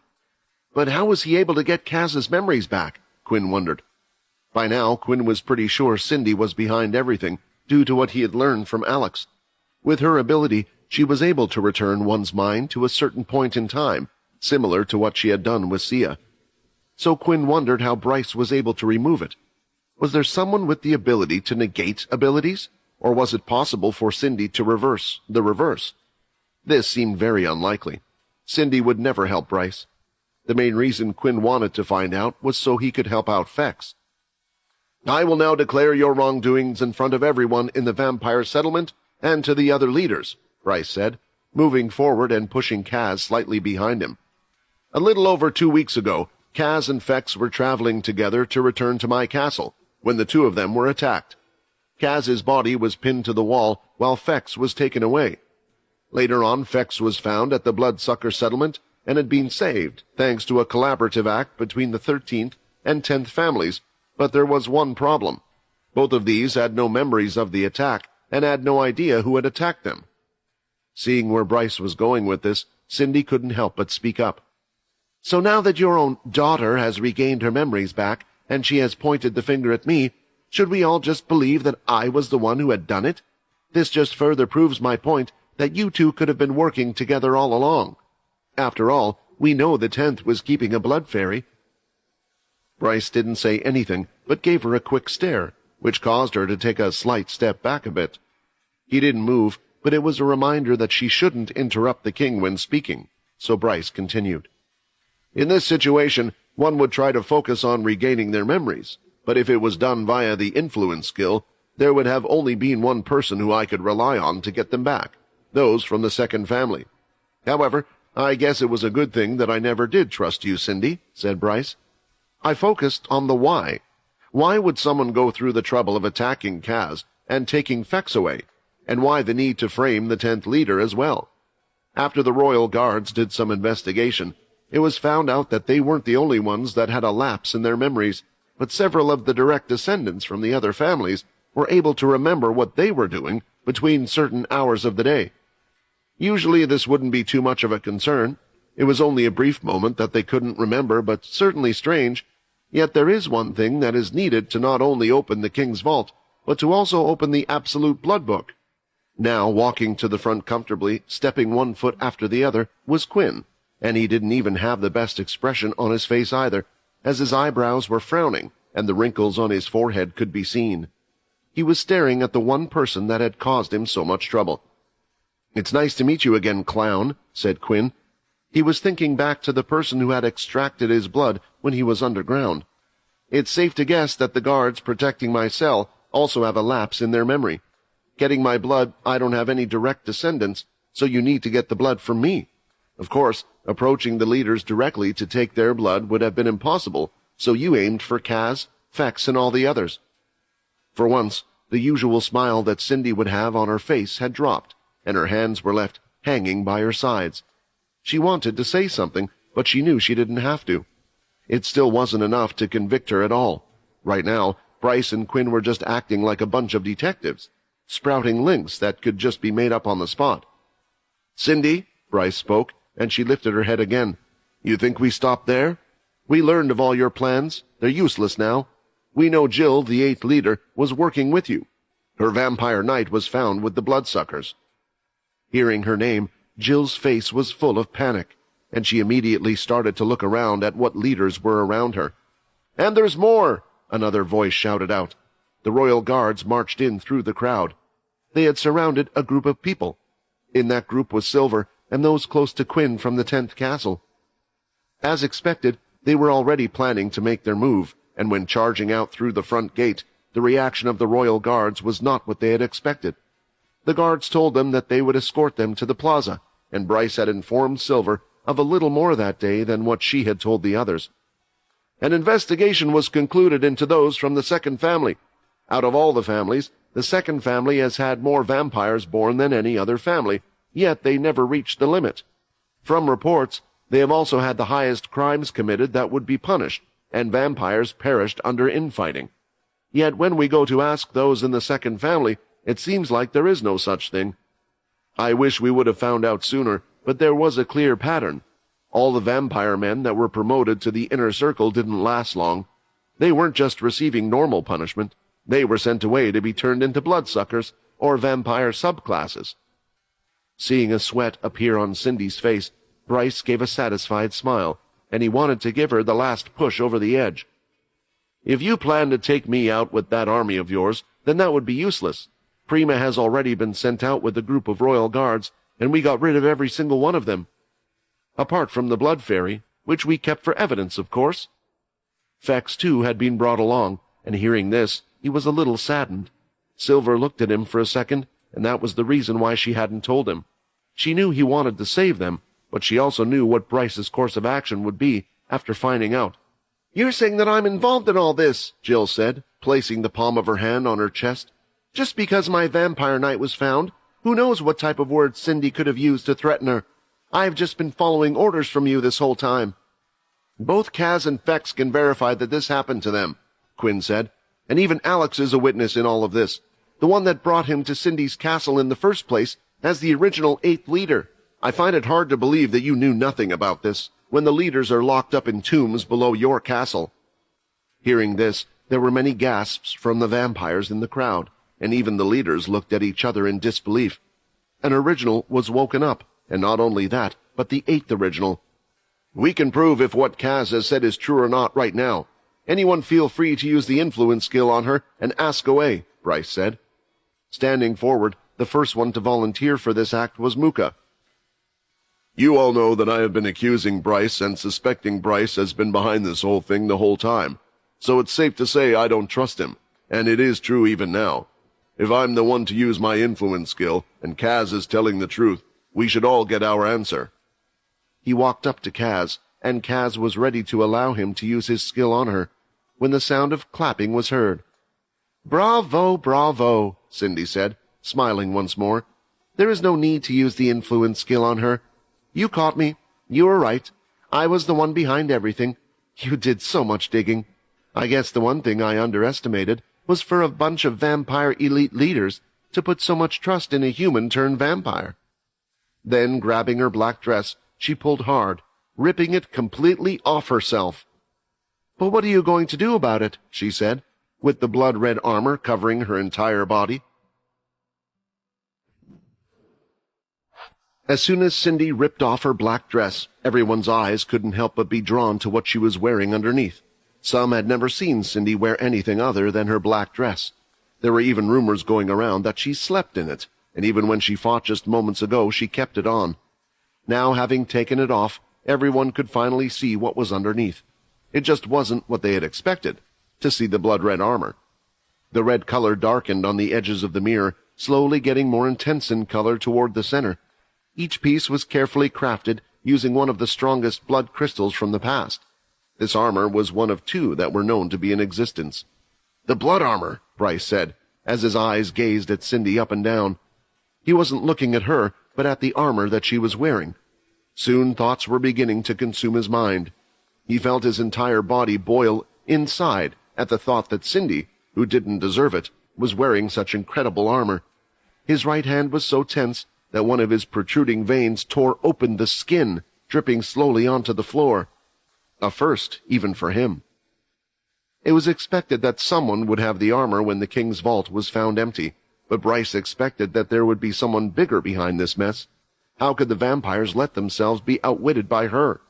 Speaker 1: But how was he able to get Kaz's memories back? Quinn wondered. By now, Quinn was pretty sure Cindy was behind everything, due to what he had learned from Alex. With her ability, she was able to return one's mind to a certain point in time, similar to what she had done with Sia. So Quinn wondered how Bryce was able to remove it. Was there someone with the ability to negate abilities? Or was it possible for Cindy to reverse the reverse? This seemed very unlikely. Cindy would never help Bryce. The main reason Quinn wanted to find out was so he could help out Fex. I will now declare your wrongdoings in front of everyone in the vampire settlement and to the other leaders, Bryce said, moving forward and pushing Kaz slightly behind him. A little over 2 weeks ago, Kaz and Fex were traveling together to return to my castle, when the 2 of them were attacked. Kaz's body was pinned to the wall while Fex was taken away. Later on, Fex was found at the Bloodsucker settlement and had been saved thanks to a collaborative act between the 13th and 10th families, but there was one problem. Both of these had no memories of the attack and had no idea who had attacked them. Seeing where Bryce was going with this, Cindy couldn't help but speak up. So now that your own daughter has regained her memories back and she has pointed the finger at me, should we all just believe that I was the one who had done it? This just further proves my point that you 2 could have been working together all along. After all, we know the 10th was keeping a blood fairy. Bryce didn't say anything, but gave her a quick stare, which caused her to take a slight step back a bit. He didn't move, but it was a reminder that she shouldn't interrupt the king when speaking, so Bryce continued. In this situation, one would try to focus on regaining their memories, but if it was done via the influence skill, there would have only been one person who I could rely on to get them back, those from the 2nd family. However, I guess it was a good thing that I never did trust you, Cindy, said Bryce. I focused on the why. Why would someone go through the trouble of attacking Kaz and taking Fex away, and why the need to frame the 10th leader as well? After the royal guards did some investigation, it was found out that they weren't the only ones that had a lapse in their memories, but several of the direct descendants from the other families were able to remember what they were doing between certain hours of the day. Usually this wouldn't be too much of a concern. It was only a brief moment that they couldn't remember, but certainly strange. Yet there is one thing that is needed to not only open the king's vault, but to also open the absolute blood book. Now, walking to the front comfortably, stepping one foot after the other, was Quinn,
Speaker 2: And he didn't even have the best expression on his face either, as his eyebrows were frowning and the wrinkles on his forehead could be seen. He was staring at the one person that had caused him so much trouble. "It's nice to meet you again, clown," said Quinn. He was thinking back to the person who had extracted his blood when he was underground. "It's safe to guess that the guards protecting my cell also have a lapse in their memory. Getting my blood, I don't have any direct descendants, so you need to get the blood from me. Of course, approaching the leaders directly to take their blood would have been impossible, so you aimed for Kaz, Fex, and all the others." For once, the usual smile that Cindy would have on her face had dropped, and her hands were left hanging by her sides. She wanted to say something, but she knew she didn't have to. It still wasn't enough to convict her at all. Right now, Bryce and Quinn were just acting like a bunch of detectives, sprouting links that could just be made up on the spot. "Cindy," Bryce spoke, and she lifted her head again. "You think we stop there? We learned of all your plans. They're useless now. We know Jill, the 8th leader, was working with you. Her vampire knight was found with the bloodsuckers." Hearing her name, Jill's face was full of panic, and she immediately started to look around at what leaders were around her. "And there's more!" another voice shouted out. The royal guards marched in through the crowd. They had surrounded a group of people. In that group was Silver and those close to Quinn from the 10th castle. As expected, they were already planning to make their move, and when charging out through the front gate, the reaction of the royal guards was not what they had expected. The guards told them that they would escort them to the plaza, and Bryce had informed Silver of a little more that day than what she had told the others. "An investigation was concluded into those from the second family. Out of all the families, the second family has had more vampires born than any other family, yet they never reached the limit. From reports, they have also had the highest crimes committed that would be punished, and vampires perished under infighting. Yet when we go to ask those in the second family, it seems like there is no such thing. I wish we would have found out sooner, but there was a clear pattern. All the vampire men that were promoted to the inner circle didn't last long. They weren't just receiving normal punishment. They were sent away to be turned into bloodsuckers or vampire subclasses." Seeing a sweat appear on Cindy's face, Bryce gave a satisfied smile, and he wanted to give her the last push over the edge. "If you plan to take me out with that army of yours, then that would be useless. Prima has already been sent out with a group of royal guards, and we got rid of every single one of them. Apart from the blood fairy, which we kept for evidence, of course." Fex, too, had been brought along, and hearing this, he was a little saddened. Silver looked at him for a second, and that was the reason why she hadn't told him. She knew he wanted to save them, but she also knew what Bryce's course of action would be after finding out. "You're saying that I'm involved in all this," Jill said, placing the palm of her hand on her chest. "Just because my vampire knight was found, who knows what type of words Cindy could have used to threaten her. I've just been following orders from you this whole time." "Both Kaz and Fex can verify that this happened to them," Quinn said, "and even Alex is a witness in all of this, the one that brought him to Cindy's castle in the first place as the original 8th leader. I find it hard to believe that you knew nothing about this, when the leaders are locked up in tombs below your castle." Hearing this, there were many gasps from the vampires in the crowd, and even the leaders looked at each other in disbelief. An original was woken up, and not only that, but the 8th original. "We can prove if what Kaz has said is true or not right now. Anyone feel free to use the influence skill on her and ask away," Bryce said. Standing forward, the first one to volunteer for this act was Muka. "You all know that I have been accusing Bryce and suspecting Bryce has been behind this whole thing the whole time, so it's safe to say I don't trust him, and it is true even now. If I'm the one to use my influence skill, and Kaz is telling the truth, we should all get our answer." He walked up to Kaz, and Kaz was ready to allow him to use his skill on her, when the sound of clapping was heard. "Bravo, bravo," Cindy said, smiling once more. "There is no need to use the influence skill on her. You caught me. You were right. I was the one behind everything. You did so much digging. I guess the one thing I underestimated was for a bunch of vampire elite leaders to put so much trust in a human-turned-vampire." Then, grabbing her black dress, she pulled hard, ripping it completely off herself. "But what are you going to do about it?" she said, with the blood-red armor covering her entire body.
Speaker 1: As soon as Cindy ripped off her black dress, everyone's eyes couldn't help but be drawn to what she was wearing underneath. Some had never seen Cindy wear anything other than her black dress. There were even rumors going around that she slept in it, and even when she fought just moments ago, she kept it on. Now, having taken it off, everyone could finally see what was underneath. It just wasn't what they had expected, to see the blood-red armor. The red color darkened on the edges of the mirror, slowly getting more intense in color toward the center. Each piece was carefully crafted using one of the strongest blood crystals from the past. This armor was one of two that were known to be in existence. "The blood armor," Bryce said, as his eyes gazed at Cindy up and down. He wasn't looking at her, but at the armor that she was wearing. Soon thoughts were beginning to consume his mind. He felt his entire body boil inside at the thought that Cindy, who didn't deserve it, was wearing such incredible armor. His right hand was so tense that one of his protruding veins tore open the skin, dripping slowly onto the floor. A first, even for him. It was expected that someone would have the armor when the king's vault was found empty, but Bryce expected that there would be someone bigger behind this mess. How could the vampires let themselves be outwitted by her?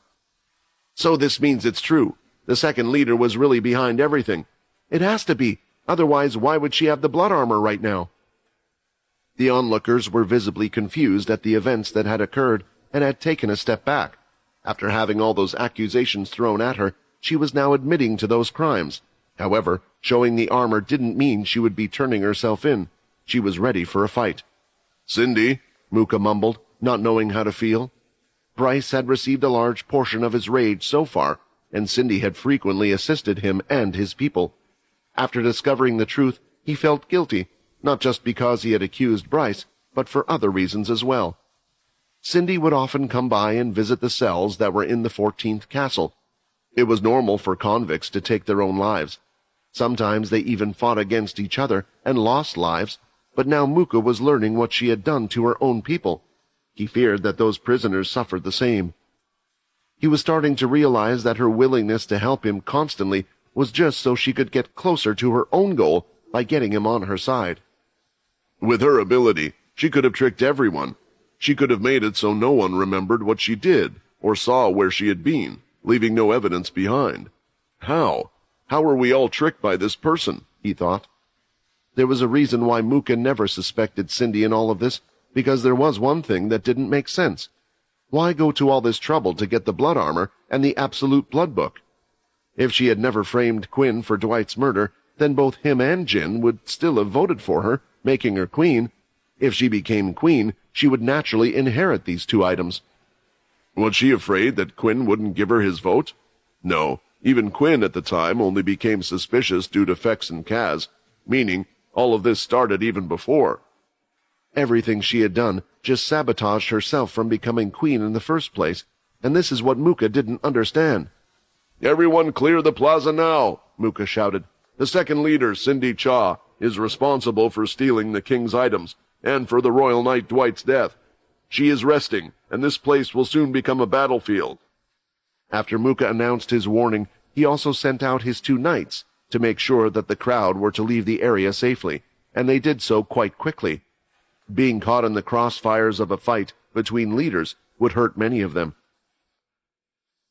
Speaker 1: So this means it's true. The second leader was really behind everything. It has to be. Otherwise, why would she have the blood armor right now? The onlookers were visibly confused at the events that had occurred and had taken a step back. After having all those accusations thrown at her, she was now admitting to those crimes. However, showing the armor didn't mean she would be turning herself in. She was ready for a fight. "Cindy," Mooka mumbled, not knowing how to feel. Bryce had received a large portion of his rage so far, and Cindy had frequently assisted him and his people. After discovering the truth, he felt guilty, not just because he had accused Bryce, but for other reasons as well. Cindy would often come by and visit the cells that were in the 14th castle. It was normal for convicts to take their own lives. Sometimes they even fought against each other and lost lives, but now Mooka was learning what she had done to her own people. He feared that those prisoners suffered the same. He was starting to realize that her willingness to help him constantly was just so she could get closer to her own goal by getting him on her side. With her ability, she could have tricked everyone. She could have made it so no one remembered what she did or saw where she had been, leaving no evidence behind. How? How were we all tricked by this person? He thought. There was a reason why Mooka never suspected Cindy in all of this, because there was one thing that didn't make sense. Why go to all this trouble to get the blood armor and the absolute blood book? If she had never framed Quinn for Dwight's murder, then both him and Jin would still have voted for her, making her queen. If she became queen, she would naturally inherit these two items. Was she afraid that Quinn wouldn't give her his vote? No, even Quinn at the time only became suspicious due to Fex and Kaz, meaning all of this started even before. Everything she had done just sabotaged herself from becoming queen in the first place, and this is what Mooka didn't understand. "Everyone clear the plaza now," Mooka shouted. "The second leader, Cindy Cha, is responsible for stealing the king's items and for the royal knight Dwight's death. She is resting, and this place will soon become a battlefield." After Mooka announced his warning, he also sent out his two knights to make sure that the crowd were to leave the area safely, and they did so quite quickly. Being caught in the crossfires of a fight between leaders would hurt many of them.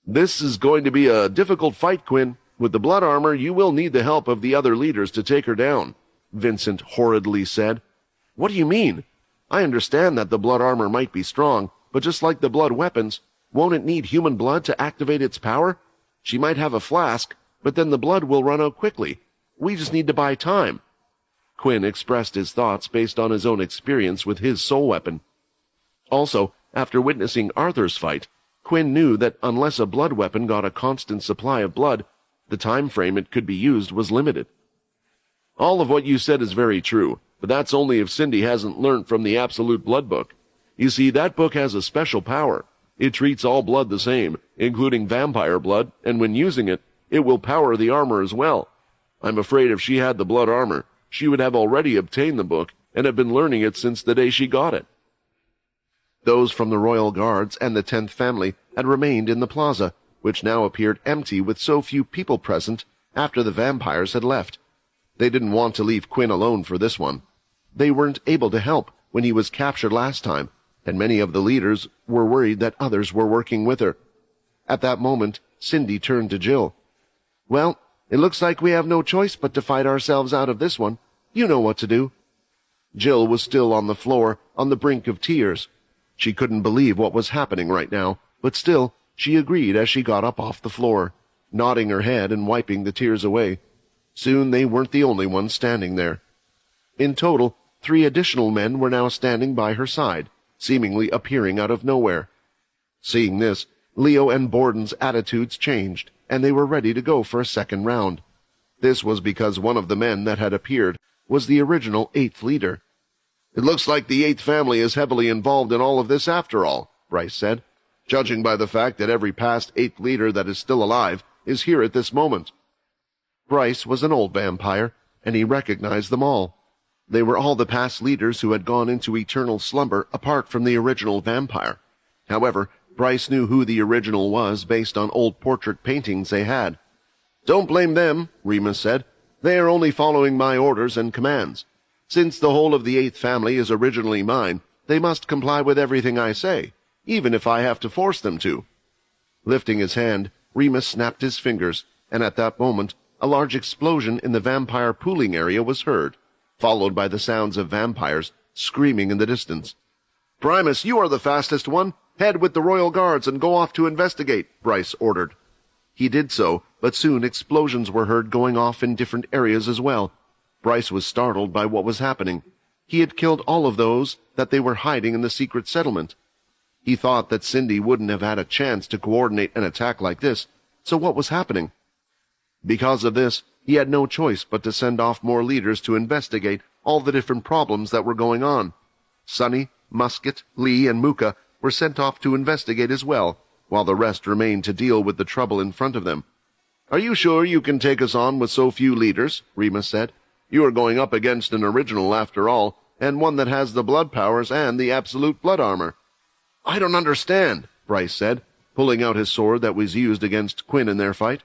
Speaker 1: "This is going to be a difficult fight, Quinn. With the blood armor, you will need the help of the other leaders to take her down," Vincent horridly said. "What do you mean? I understand that the blood armor might be strong, but just like the blood weapons, won't it need human blood to activate its power? She might have a flask, but then the blood will run out quickly. We just need to buy time." Quinn expressed his thoughts based on his own experience with his soul weapon. Also, after witnessing Arthur's fight, Quinn knew that unless a blood weapon got a constant supply of blood, the time frame it could be used was limited. "All of what you said is very true, but that's only if Cindy hasn't learnt from the Absolute Blood Book. You see, that book has a special power. It treats all blood the same, including vampire blood, and when using it, it will power the armor as well. I'm afraid if she had the blood armor, she would have already obtained the book and have been learning it since the day she got it." Those from the royal guards and the 10th family had remained in the plaza, which now appeared empty with so few people present after the vampires had left. They didn't want to leave Quinn alone for this one. They weren't able to help when he was captured last time,
Speaker 2: and many of the leaders were worried that others were working with her. At that moment, Cindy turned to Jill. "Well, it looks like we have no choice but to fight ourselves out of this one. You know what to do." Jill was still on the floor, on the brink of tears. She couldn't believe what was happening right now, but still, she agreed as she got up off the floor, nodding her head and wiping the tears away. Soon they weren't the only ones standing there. In total, 3 additional men were now standing by her side, seemingly appearing out of nowhere. Seeing this, Leo and Borden's attitudes changed, and they were ready to go for a second round. This was because one of the men that had appeared was the original 8th leader. "It looks like the 8th family is heavily involved in all of this after all," Bryce said, "judging by the fact that every past 8th leader that is still alive is here at this moment." Bryce was an old vampire, and he recognized them all. They were all the past leaders who had gone into eternal slumber apart from the original vampire. However, Bryce knew who the original was based on old portrait paintings they had. "Don't blame them," Remus said. "They are only following my orders and commands. Since the whole of the 8th family is originally mine, they must comply with everything I say, even if I have to force them to." Lifting his hand, Remus snapped his fingers, and at that moment, a large explosion in the vampire pooling area was heard, followed by the sounds of vampires screaming in the distance. "Primus, you are the fastest one. Head with the royal guards and go off to investigate," Bryce ordered. He did so, but soon explosions were heard going off in different areas as well. Bryce was startled by what was happening. He had killed all of those that they were hiding in the secret settlement. He thought that Cindy wouldn't have had a chance to coordinate an attack like this, so what was happening? Because of this, he had no choice but to send off more leaders to investigate all the different problems that were going on. Sunny, Musket, Lee, and Mooka were sent off to investigate as well, while the rest remained to deal with the trouble in front of them. "Are you sure you can take us on with so few leaders?" Remus said. "You are going up against an original after all, and one that has the blood powers and the absolute blood armor." "I don't understand," Bryce said, pulling out his sword that was used against Quinn in their fight.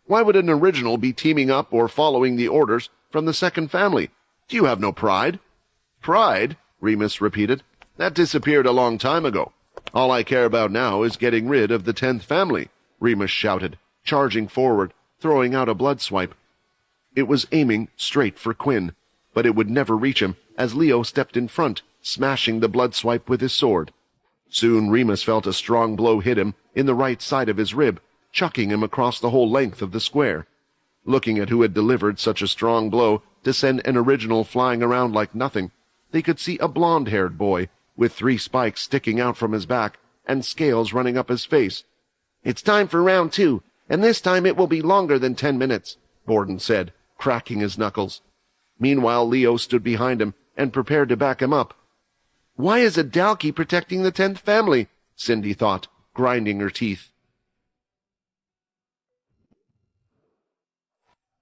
Speaker 2: "Why would an original be teaming up or following the orders from the 2nd family? Do you have no pride?" "Pride?" Remus repeated. "That disappeared a long time ago. All I care about now is getting rid of the 10th family," Remus shouted, charging forward, throwing out a blood swipe. It was aiming straight for Quinn, but it would never reach him as Leo stepped in front, smashing the blood swipe with his sword. Soon Remus felt a strong blow hit him in the right side of his rib, chucking him across the whole length of the square. Looking at who had delivered such a strong blow to send an original flying around like nothing, they could see a blonde-haired boy with 3 spikes sticking out from his back and scales running up his face. "It's time for round 2, and this time it will be longer than 10 minutes, Borden said, cracking his knuckles. Meanwhile, Leo stood behind him and prepared to back him up. "Why is a Dalki protecting the 10th family?" Cindy thought, grinding her teeth.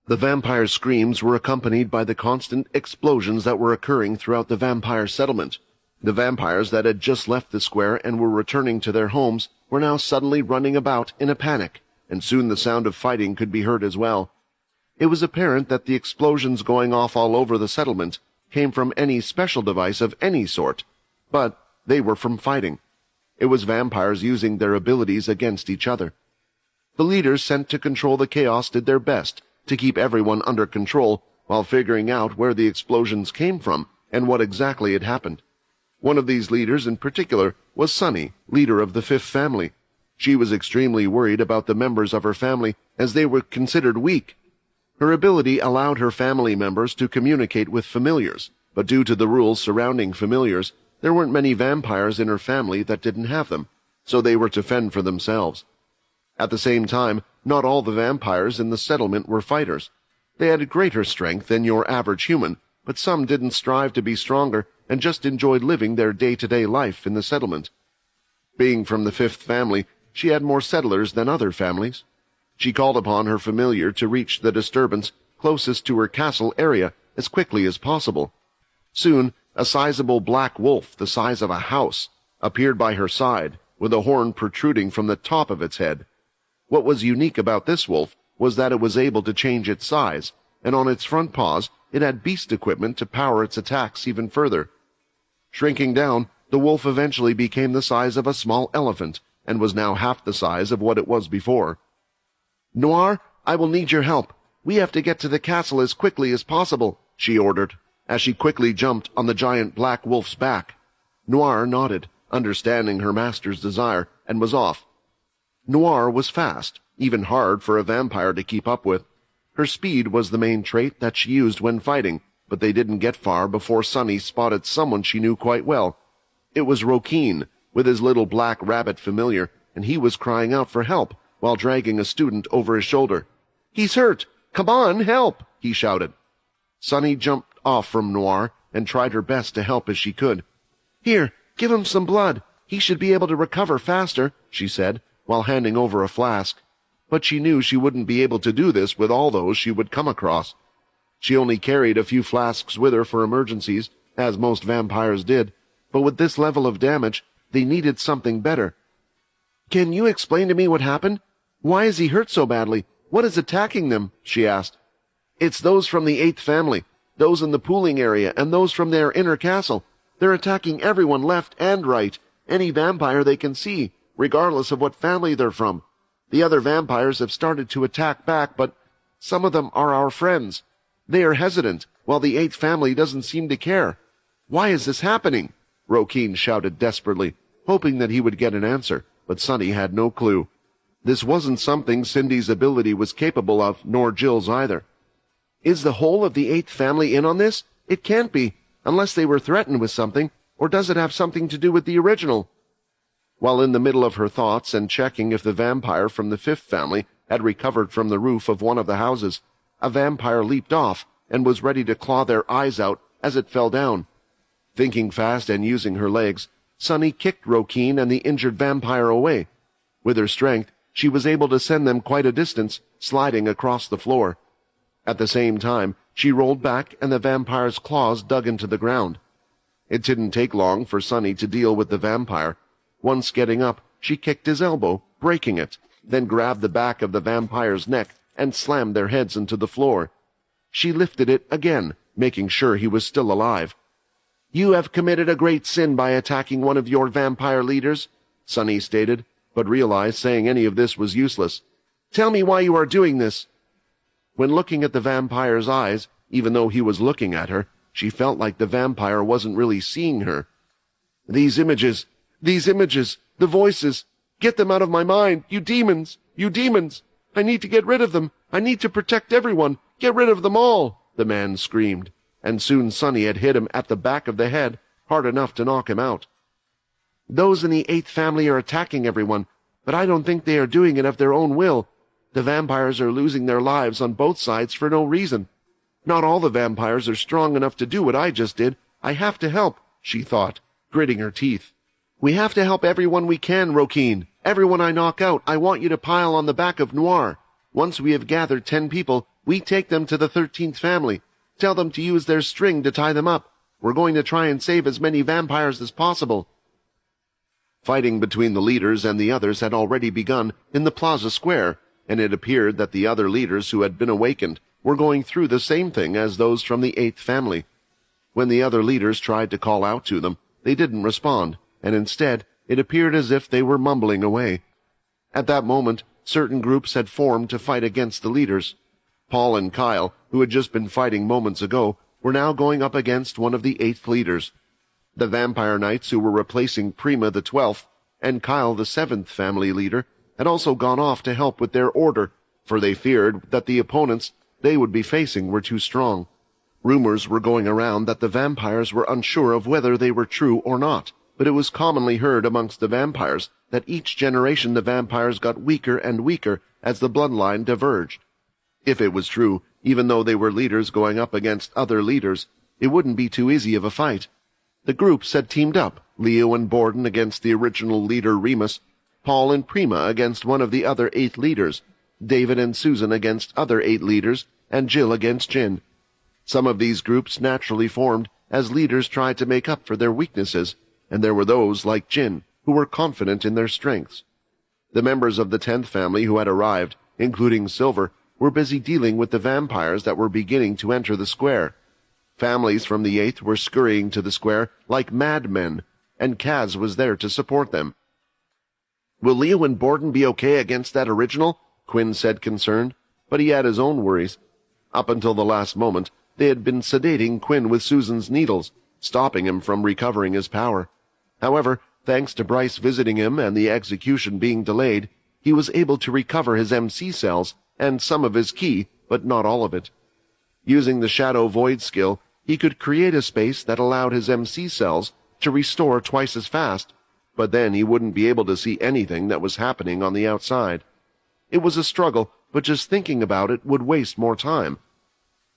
Speaker 2: The vampire's screams were accompanied by the constant explosions that were occurring throughout the vampire settlement. The vampires that had just left the square and were returning to their homes were now suddenly running about in a panic, and soon the sound of fighting could be heard as well. It was apparent that the explosions going off all over the settlement came from any special device of any sort, but they were from fighting. It was vampires using their abilities against each other. The leaders sent to control the chaos did their best to keep everyone under control while figuring out where the explosions came from and what exactly had happened. One of these leaders in particular was Sunny, leader of the 5th family. She was extremely worried about the members of her family as they were considered weak. Her ability allowed her family members to communicate with familiars, but due to the rules surrounding familiars, there weren't many vampires in her family that didn't have them, so they were to fend for themselves. At the same time, not all the vampires in the settlement were fighters. They had greater strength than your average human, but some didn't strive to be stronger and just enjoyed living their day-to-day life in the settlement. Being from the 5th family, she had more settlers than other families. She called upon her familiar to reach the disturbance closest to her castle area as quickly as possible. Soon, a sizable black wolf the size of a house appeared by her side, with a horn protruding from the top of its head. What was unique about this wolf was that it was able to change its size, and on its front paws it had beast equipment to power its attacks even further. Shrinking down, the wolf eventually became the size of a small elephant and was now half the size of what it was before. "Noir, I will need your help. We have to get to the castle as quickly as possible," she ordered, as she quickly jumped on the giant black wolf's back. Noir nodded, understanding her master's desire, and was off. Noir was fast, even hard for a vampire to keep up with. Her speed was the main trait that she used when fighting, but they didn't get far before Sunny spotted someone she knew quite well. It was Rokeen, with his little black rabbit familiar, and he was crying out for help while dragging a student over his shoulder. "He's hurt! Come on, help!" he shouted. Sunny jumped off from Noir and tried her best to help as she could. "Here, give him some blood. He should be able to recover faster," she said, while handing over a flask. But she knew she wouldn't be able to do this with all those she would come across. She only carried a few flasks with her for emergencies, as most vampires did, but with this level of damage, they needed something better. "Can you explain to me what happened? Why is he hurt so badly? What is attacking them?" she asked. "It's those from the 8th family, those in the pooling area, and those from their inner castle. They're attacking everyone left and right, any vampire they can see, regardless of what family they're from. The other vampires have started to attack back, but some of them are our friends. They are hesitant, while the 8th family doesn't seem to care. Why is this happening?" Rokeen shouted desperately, hoping that he would get an answer, but Sunny had no clue. This wasn't something Cindy's ability was capable of, nor Jill's either. "Is the whole of the 8th family in on this? It can't be, unless they were threatened with something, or does it have something to do with the original?" While in the middle of her thoughts and checking if the vampire from the 5th family had recovered from the roof of one of the houses, a vampire leaped off and was ready to claw their eyes out as it fell down. Thinking fast and using her legs, Sunny kicked Rokeen and the injured vampire away. With her strength, she was able to send them quite a distance, sliding across the floor. At the same time, she rolled back and the vampire's claws dug into the ground. It didn't take long for Sunny to deal with the vampire. Once getting up, she kicked his elbow, breaking it, then grabbed the back of the vampire's neck and slammed their heads into the floor. She lifted it again, making sure he was still alive. "You have committed a great sin by attacking one of your vampire leaders," Sunny stated, but realized saying any of this was useless. "Tell me why you are doing this." When looking at the vampire's eyes, even though he was looking at her, she felt like the vampire wasn't really seeing her. These images, the voices, get them out of my mind, you demons! I need to get rid of them. I need to protect everyone. Get rid of them all," the man screamed, and soon Sunny had hit him at the back of the head, hard enough to knock him out. "Those in the 8th family are attacking everyone, but I don't think they are doing it of their own will. The vampires are losing their lives on both sides for no reason. Not all the vampires are strong enough to do what I just did. I have to help," she thought, gritting her teeth. "We have to help everyone we can, Rokeen. Everyone I knock out, I want you to pile on the back of Noir. Once we have gathered 10 people, we take them to the 13th family. Tell them to use their string to tie them up. We're going to try and save as many vampires as possible." Fighting between the leaders and the others had already begun in the plaza square, and it appeared that the other leaders who had been awakened were going through the same thing as those from the 8th family. When the other leaders tried to call out to them, they didn't respond, and instead it appeared as if they were mumbling away. At that moment, certain groups had formed to fight against the leaders. Paul and Kyle, who had just been fighting moments ago, were now going up against one of the 8th leaders. The vampire knights who were replacing Prima the 12th and Kyle the 7th family leader had also gone off to help with their order, for they feared that the opponents they would be facing were too strong. Rumors were going around that the vampires were unsure of whether they were true or not, but it was commonly heard amongst the vampires that each generation the vampires got weaker and weaker as the bloodline diverged. If it was true, even though they were leaders going up against other leaders, it wouldn't be too easy of a fight. The groups had teamed up, Leo and Borden against the original leader Remus, Paul and Prima against one of the other 8 leaders, David and Susan against other 8 leaders, and Jill against Jin. Some of these groups naturally formed as leaders tried to make up for their weaknesses, and there were those, like Jin, who were confident in their strengths. The members of the 10th family who had arrived, including Silver, were busy dealing with the vampires that were beginning to enter the square. Families from the 8th were scurrying to the square like madmen. and Kaz was there to support them. "Will Leo and Borden be okay against that original?" Quinn said, concerned, but he had his own worries. Up until the last moment, they had been sedating Quinn with Susan's needles, stopping him from recovering his power. However, thanks to Bryce visiting him and the execution being delayed, he was able to recover his MC cells and some of his ki, but not all of it. Using the Shadow Void skill, he could create a space that allowed his MC cells to restore twice as fast, but then he wouldn't be able to see anything that was happening on the outside. It was a struggle, but just thinking about it would waste more time.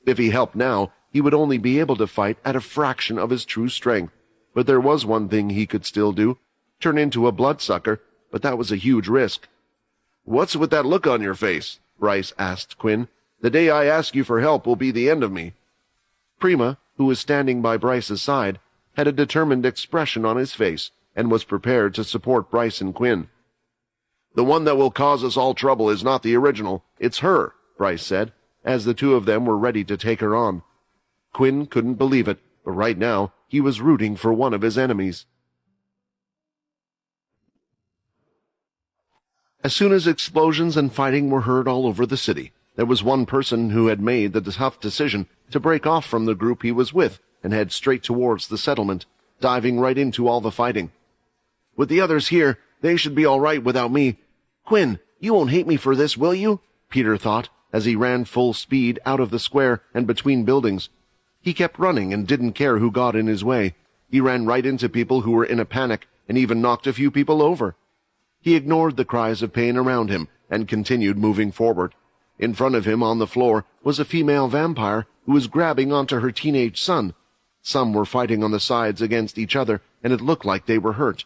Speaker 2: If he helped now, he would only be able to fight at a fraction of his true strength, but there was one thing he could still do: turn into a bloodsucker, but that was a huge risk. "What's with that look on your face?" Bryce asked Quinn. "The day I ask you for help will be the end of me." Prima, who was standing by Bryce's side, had a determined expression on his face and was prepared to support Bryce and Quinn. "The one that will cause us all trouble is not the original, it's her," Bryce said, as the two of them were ready to take her on. Quinn couldn't believe it, but right now he was rooting for one of his enemies. As soon as explosions and fighting were heard all over the city, there was one person who had made the tough decision to break off from the group he was with and head straight towards the settlement, diving right into all the fighting. "With the others here, they should be all right without me. Quinn, you won't hate me for this, will you?" Peter thought, as he ran full speed out of the square and between buildings. He kept running and didn't care who got in his way. He ran right into people who were in a panic and even knocked a few people over. He ignored the cries of pain around him and continued moving forward. In front of him on the floor was a female vampire who was grabbing onto her teenage son. Some were fighting on the sides against each other, and it looked like they were hurt.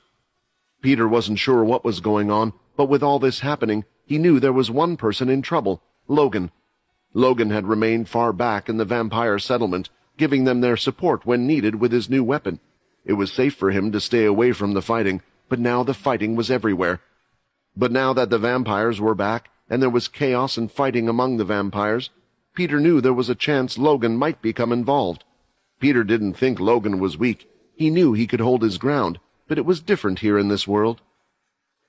Speaker 2: Peter wasn't sure what was going on, but with all this happening, he knew there was one person in trouble: Logan. Logan had remained far back in the vampire settlement, giving them their support when needed with his new weapon. It was safe for him to stay away from the fighting, but now the fighting was everywhere. But now that the vampires were back, and there was chaos and fighting among the vampires, Peter knew there was a chance Logan might become involved. Peter didn't think Logan was weak. He knew he could hold his ground, but it was different here in this world.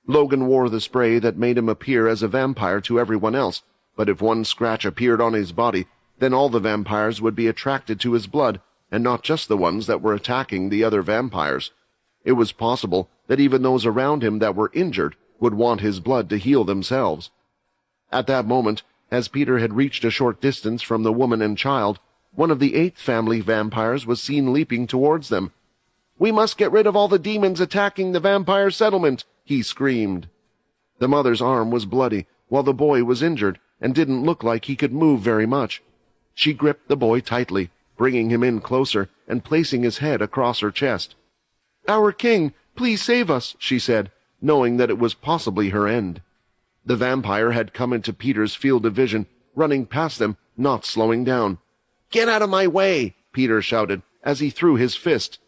Speaker 2: Logan wore the spray that made him appear as a vampire to everyone else, but if one scratch appeared on his body, then all the vampires would be attracted to his blood, and not just the ones that were attacking the other vampires. It was possible that even those around him that were injured would want his blood to heal themselves. At that moment, as Peter had reached a short distance from the woman and child, one of the 8th family vampires was seen leaping towards them. "We must get rid of all the demons attacking the vampire settlement," he screamed. The mother's arm was bloody, while the boy was injured and didn't look like he could move very much. She gripped the boy tightly, bringing him in closer and placing his head across her chest. "Our king, please save us," she said, knowing that it was possibly her end. The vampire had come into Peter's field of vision, running past them, not slowing down. "Get out of my way!" Peter shouted as he threw his fist.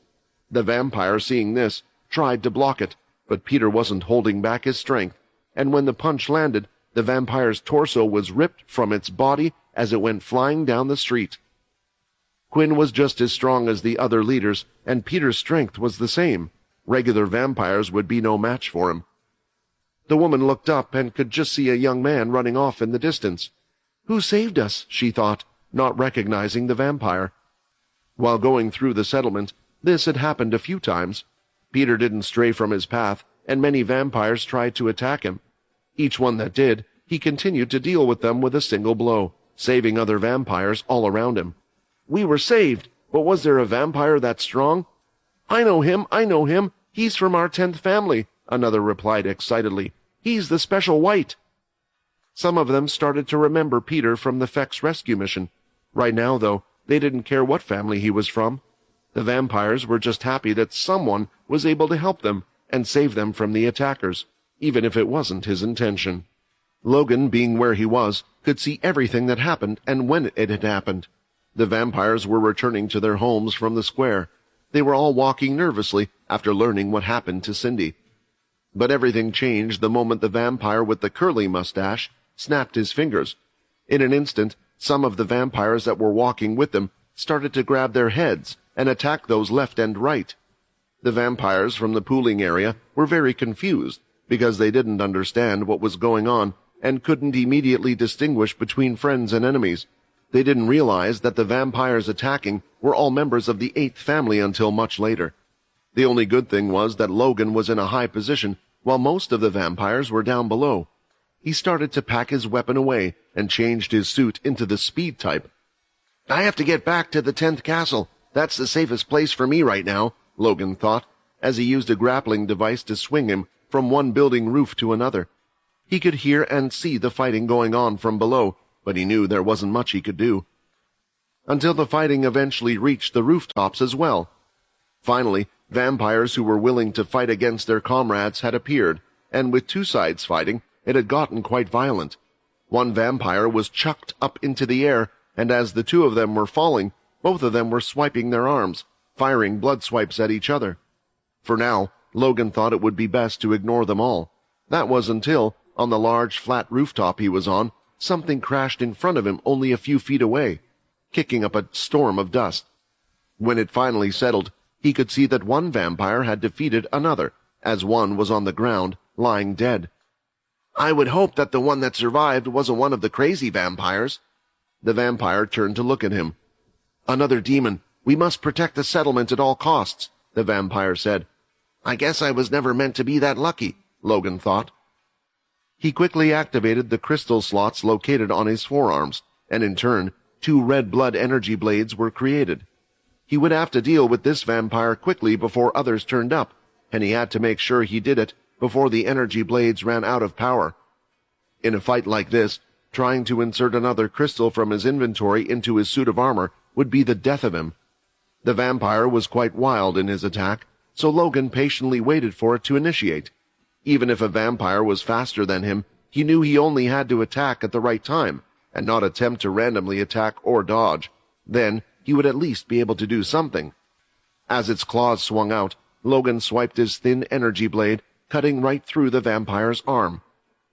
Speaker 2: The vampire, seeing this, tried to block it, but Peter wasn't holding back his strength, and when the punch landed, the vampire's torso was ripped from its body as it went flying down the street. Quinn was just as strong as the other leaders, and Peter's strength was the same. Regular vampires would be no match for him. The woman looked up and could just see a young man running off in the distance. "Who saved us?" she thought, not recognizing the vampire. While going through the settlement, this had happened a few times. Peter didn't stray from his path, and many vampires tried to attack him. Each one that did, he continued to deal with them with a single blow, saving other vampires all around him. "We were saved, but was there a vampire that strong?" I know him, he's from our 10th family," another replied excitedly. "He's the Special White." Some of them started to remember Peter from the Fex rescue mission. Right now, though, they didn't care what family he was from. The vampires were just happy that someone was able to help them and save them from the attackers, even if it wasn't his intention. Logan, being where he was, could see everything that happened and when it had happened. The vampires were returning to their homes from the square. They were all walking nervously after learning what happened to Cindy. But everything changed the moment the vampire with the curly mustache snapped his fingers. In an instant, some of the vampires that were walking with them started to grab their heads and attack those left and right. The vampires from the pooling area were very confused because they didn't understand what was going on and couldn't immediately distinguish between friends and enemies. They didn't realize that the vampires attacking were all members of the 8th family until much later. The only good thing was that Logan was in a high position while most of the vampires were down below. He started to pack his weapon away and changed his suit into the speed type. "I have to get back to the 10th castle. That's the safest place for me right now," Logan thought, as he used a grappling device to swing him from one building roof to another. He could hear and see the fighting going on from below, but he knew there wasn't much he could do. Until the fighting eventually reached the rooftops as well. Finally, vampires who were willing to fight against their comrades had appeared, and with two sides fighting, it had gotten quite violent. One vampire was chucked up into the air, and as the two of them were falling, both of them were swiping their arms, firing blood swipes at each other. For now, Logan thought it would be best to ignore them all. That was until, on the large flat rooftop he was on, something crashed in front of him only a few feet away, kicking up a storm of dust. When it finally settled, he could see that one vampire had defeated another, as one was on the ground, lying dead. "I would hope that the one that survived wasn't one of the crazy vampires." The vampire turned to look at him. "Another demon. We must protect the settlement at all costs," the vampire said. "I guess I was never meant to be that lucky," Logan thought. He quickly activated the crystal slots located on his forearms, and in turn, 2 red blood energy blades were created. He would have to deal with this vampire quickly before others turned up, and he had to make sure he did it before the energy blades ran out of power. In a fight like this, trying to insert another crystal from his inventory into his suit of armor would be the death of him. The vampire was quite wild in his attack, so Logan patiently waited for it to initiate. Even if a vampire was faster than him, he knew he only had to attack at the right time, and not attempt to randomly attack or dodge. Then he would at least be able to do something. As its claws swung out, Logan swiped his thin energy blade, cutting right through the vampire's arm.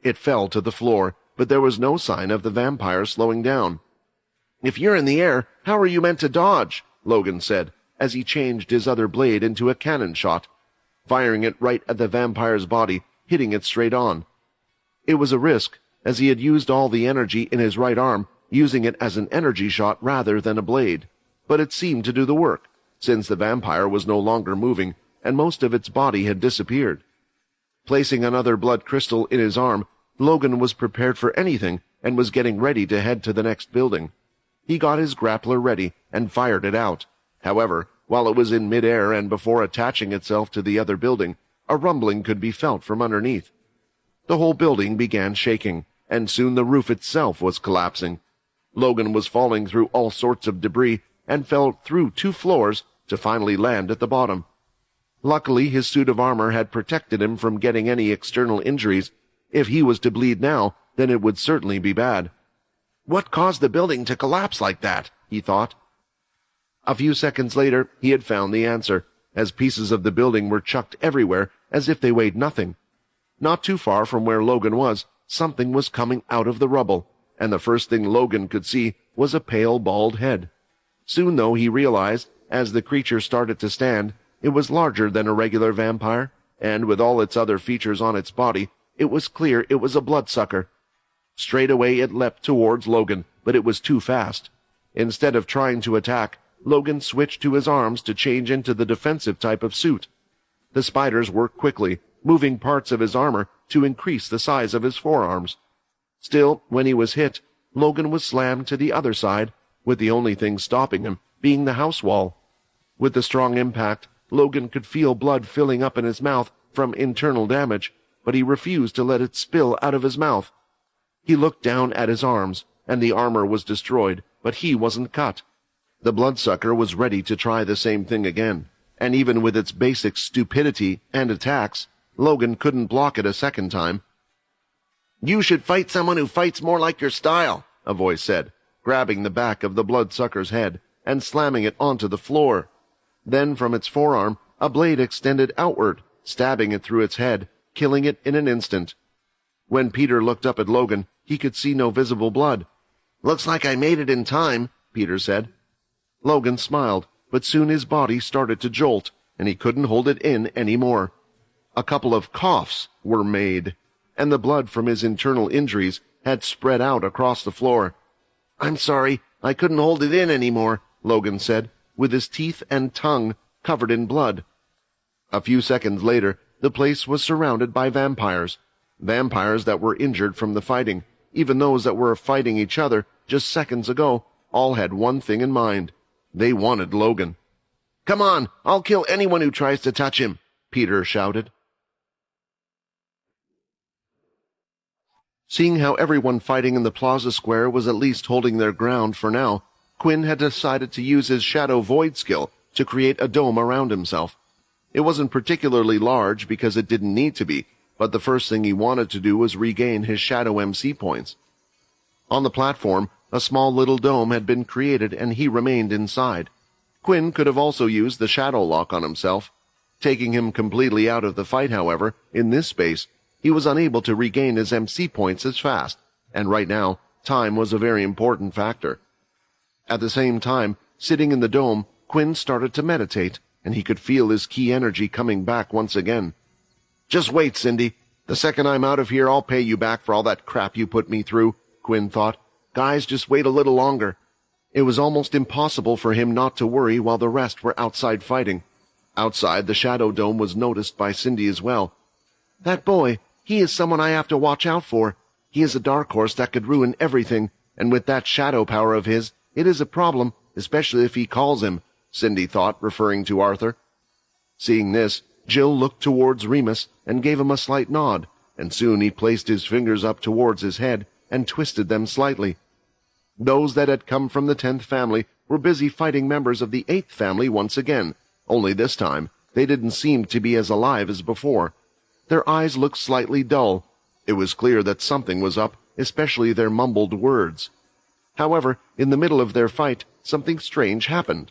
Speaker 2: It fell to the floor, but there was no sign of the vampire slowing down. "If you're in the air, how are you meant to dodge?" Logan said, as he changed his other blade into a cannon shot, firing it right at the vampire's body, hitting it straight on. It was a risk, as he had used all the energy in his right arm, using it as an energy shot rather than a blade, but it seemed to do the work, since the vampire was no longer moving, and most of its body had disappeared. Placing another blood crystal in his arm, Logan was prepared for anything and was getting ready to head to the next building. He got his grappler ready and fired it out. However, while it was in mid-air and before attaching itself to the other building, a rumbling could be felt from underneath. The whole building began shaking, and soon the roof itself was collapsing. Logan was falling through all sorts of debris and fell through 2 floors to finally land at the bottom. Luckily, his suit of armor had protected him from getting any external injuries. If he was to bleed now, then it would certainly be bad. What caused the building to collapse like that? He thought. A few seconds later, he had found the answer, as pieces of the building were chucked everywhere as if they weighed nothing. Not too far from where Logan was, something was coming out of the rubble, and the first thing Logan could see was a pale, bald head. Soon, though, he realized, as the creature started to stand, it was larger than a regular vampire, and with all its other features on its body, it was clear it was a bloodsucker. Straight away it leapt towards Logan, but it was too fast. Instead of trying to attack, Logan switched to his arms to change into the defensive type of suit. The spiders worked quickly, moving parts of his armor to increase the size of his forearms. Still, when he was hit, Logan was slammed to the other side, with the only thing stopping him being the house wall. With the strong impact, Logan could feel blood filling up in his mouth from internal damage, but he refused to let it spill out of his mouth. He looked down at his arms, and the armor was destroyed, but he wasn't cut. The bloodsucker was ready to try the same thing again, and even with its basic stupidity and attacks, Logan couldn't block it a second time. "You should fight someone who fights more like your style," a voice said, grabbing the back of the bloodsucker's head and slamming it onto the floor. Then from its forearm, a blade extended outward, stabbing it through its head, killing it in an instant. When Peter looked up at Logan, he could see no visible blood. "Looks like I made it in time," Peter said. Logan smiled, but soon his body started to jolt, and he couldn't hold it in anymore. A couple of coughs were made, and the blood from his internal injuries had spread out across the floor. "I'm sorry, I couldn't hold it in anymore," Logan said, with his teeth and tongue covered in blood. A few seconds later, the place was surrounded by vampires. Vampires that were injured from the fighting. Even those that were fighting each other just seconds ago all had one thing in mind. They wanted Logan. "Come on, I'll kill anyone who tries to touch him," Peter shouted. Seeing how everyone fighting in the plaza square was at least holding their ground for now, Quinn had decided to use his Shadow Void skill to create a dome around himself. It wasn't particularly large because it didn't need to be, but the first thing he wanted to do was regain his Shadow MC points. On the platform, a small little dome had been created and he remained inside. Quinn could have also used the Shadow Lock on himself. Taking him completely out of the fight, however, in this space, he was unable to regain his MC points as fast, and right now, time was a very important factor. At the same time, sitting in the dome, Quinn started to meditate, and he could feel his key energy coming back once again. "Just wait, Cindy. The second I'm out of here, I'll pay you back for all that crap you put me through," Quinn thought. "Guys, just wait a little longer." It was almost impossible for him not to worry while the rest were outside fighting. Outside, the Shadow Dome was noticed by Cindy as well. "That boy, he is someone I have to watch out for. He is a dark horse that could ruin everything, and with that shadow power of his, it is a problem, especially if he calls him," Cindy thought, referring to Arthur. Seeing this, Jill looked towards Remus and gave him a slight nod, and soon he placed his fingers up towards his head and twisted them slightly. Those that had come from the 10th family were busy fighting members of the 8th family once again, only this time they didn't seem to be as alive as before. Their eyes looked slightly dull. It was clear that something was up, especially their mumbled words. However, in the middle of their fight, something strange happened.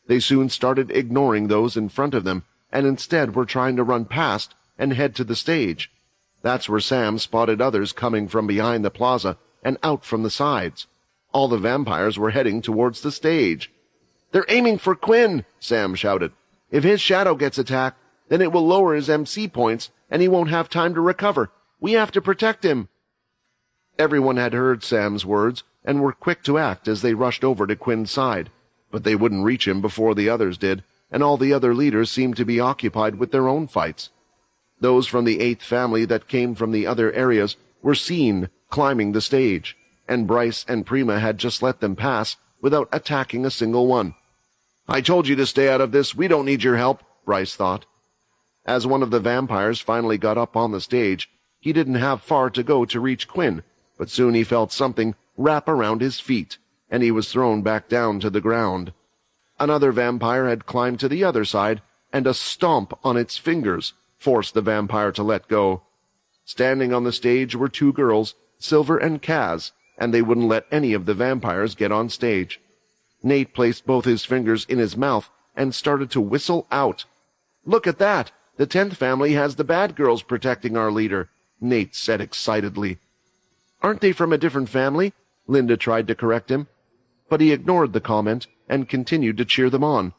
Speaker 2: They soon started ignoring those in front of them, and instead were trying to run past and head to the stage. That's where Sam spotted others coming from behind the plaza and out from the sides. All the vampires were heading towards the stage. "They're aiming for Quinn," Sam shouted. "If his shadow gets attacked, then it will lower his MC points, and he won't have time to recover. We have to protect him." Everyone had heard Sam's words and were quick to act as they rushed over to Quinn's side, but they wouldn't reach him before the others did, and all the other leaders seemed to be occupied with their own fights. Those from the 8th family that came from the other areas were seen climbing the stage, and Bryce and Prima had just let them pass without attacking a single one. "I told you to stay out of this. We don't need your help," Bryce thought. As one of the vampires finally got up on the stage, he didn't have far to go to reach Quinn, but soon he felt something wrap around his feet, and he was thrown back down to the ground. Another vampire had climbed to the other side, and a stomp on its fingers forced the vampire to let go. Standing on the stage were two girls, Silver and Kaz, and they wouldn't let any of the vampires get on stage. Nate placed both his fingers in his mouth and started to whistle out. "Look at that! The 10th family has the bad girls protecting our leader," Nate said excitedly. "Aren't they from a different family?" Linda tried to correct him, but he ignored the comment and continued to cheer them on.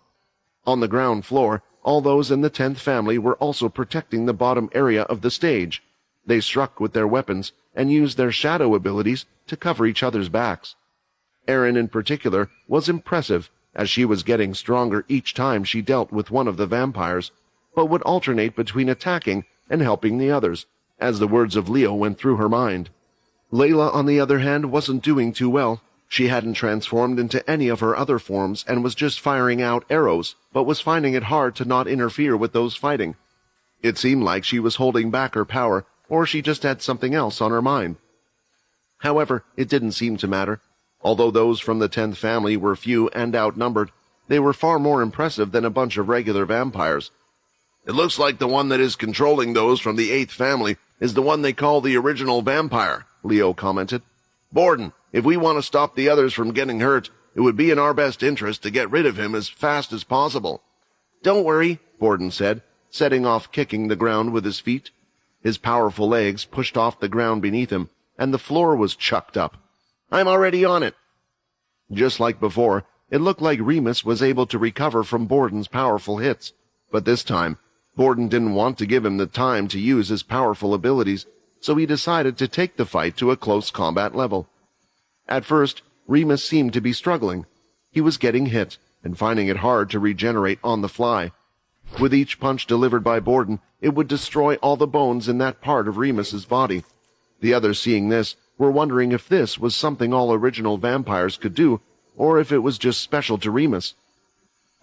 Speaker 2: On the ground floor, all those in the 10th family were also protecting the bottom area of the stage. They struck with their weapons and used their shadow abilities to cover each other's backs. Erin in particular was impressive, as she was getting stronger each time she dealt with one of the vampires, but would alternate between attacking and helping the others, as the words of Leo went through her mind. Layla, on the other hand, wasn't doing too well. She hadn't transformed into any of her other forms and was just firing out arrows, but was finding it hard to not interfere with those fighting. It seemed like she was holding back her power, or she just had something else on her mind. However, it didn't seem to matter. Although those from the 10th family were few and outnumbered, they were far more impressive than a bunch of regular vampires. "It looks like the one that is controlling those from the 8th family is the one they call the original vampire," Leo commented. "Borden, if we want to stop the others from getting hurt, it would be in our best interest to get rid of him as fast as possible." "Don't worry," Borden said, setting off kicking the ground with his feet. His powerful legs pushed off the ground beneath him, and the floor was chucked up. "I'm already on it." Just like before, it looked like Remus was able to recover from Borden's powerful hits. But this time, Borden didn't want to give him the time to use his powerful abilities, so he decided to take the fight to a close combat level. At first, Remus seemed to be struggling. He was getting hit and finding it hard to regenerate on the fly. With each punch delivered by Borden, it would destroy all the bones in that part of Remus's body. The others, seeing this, were wondering if this was something all original vampires could do, or if it was just special to Remus.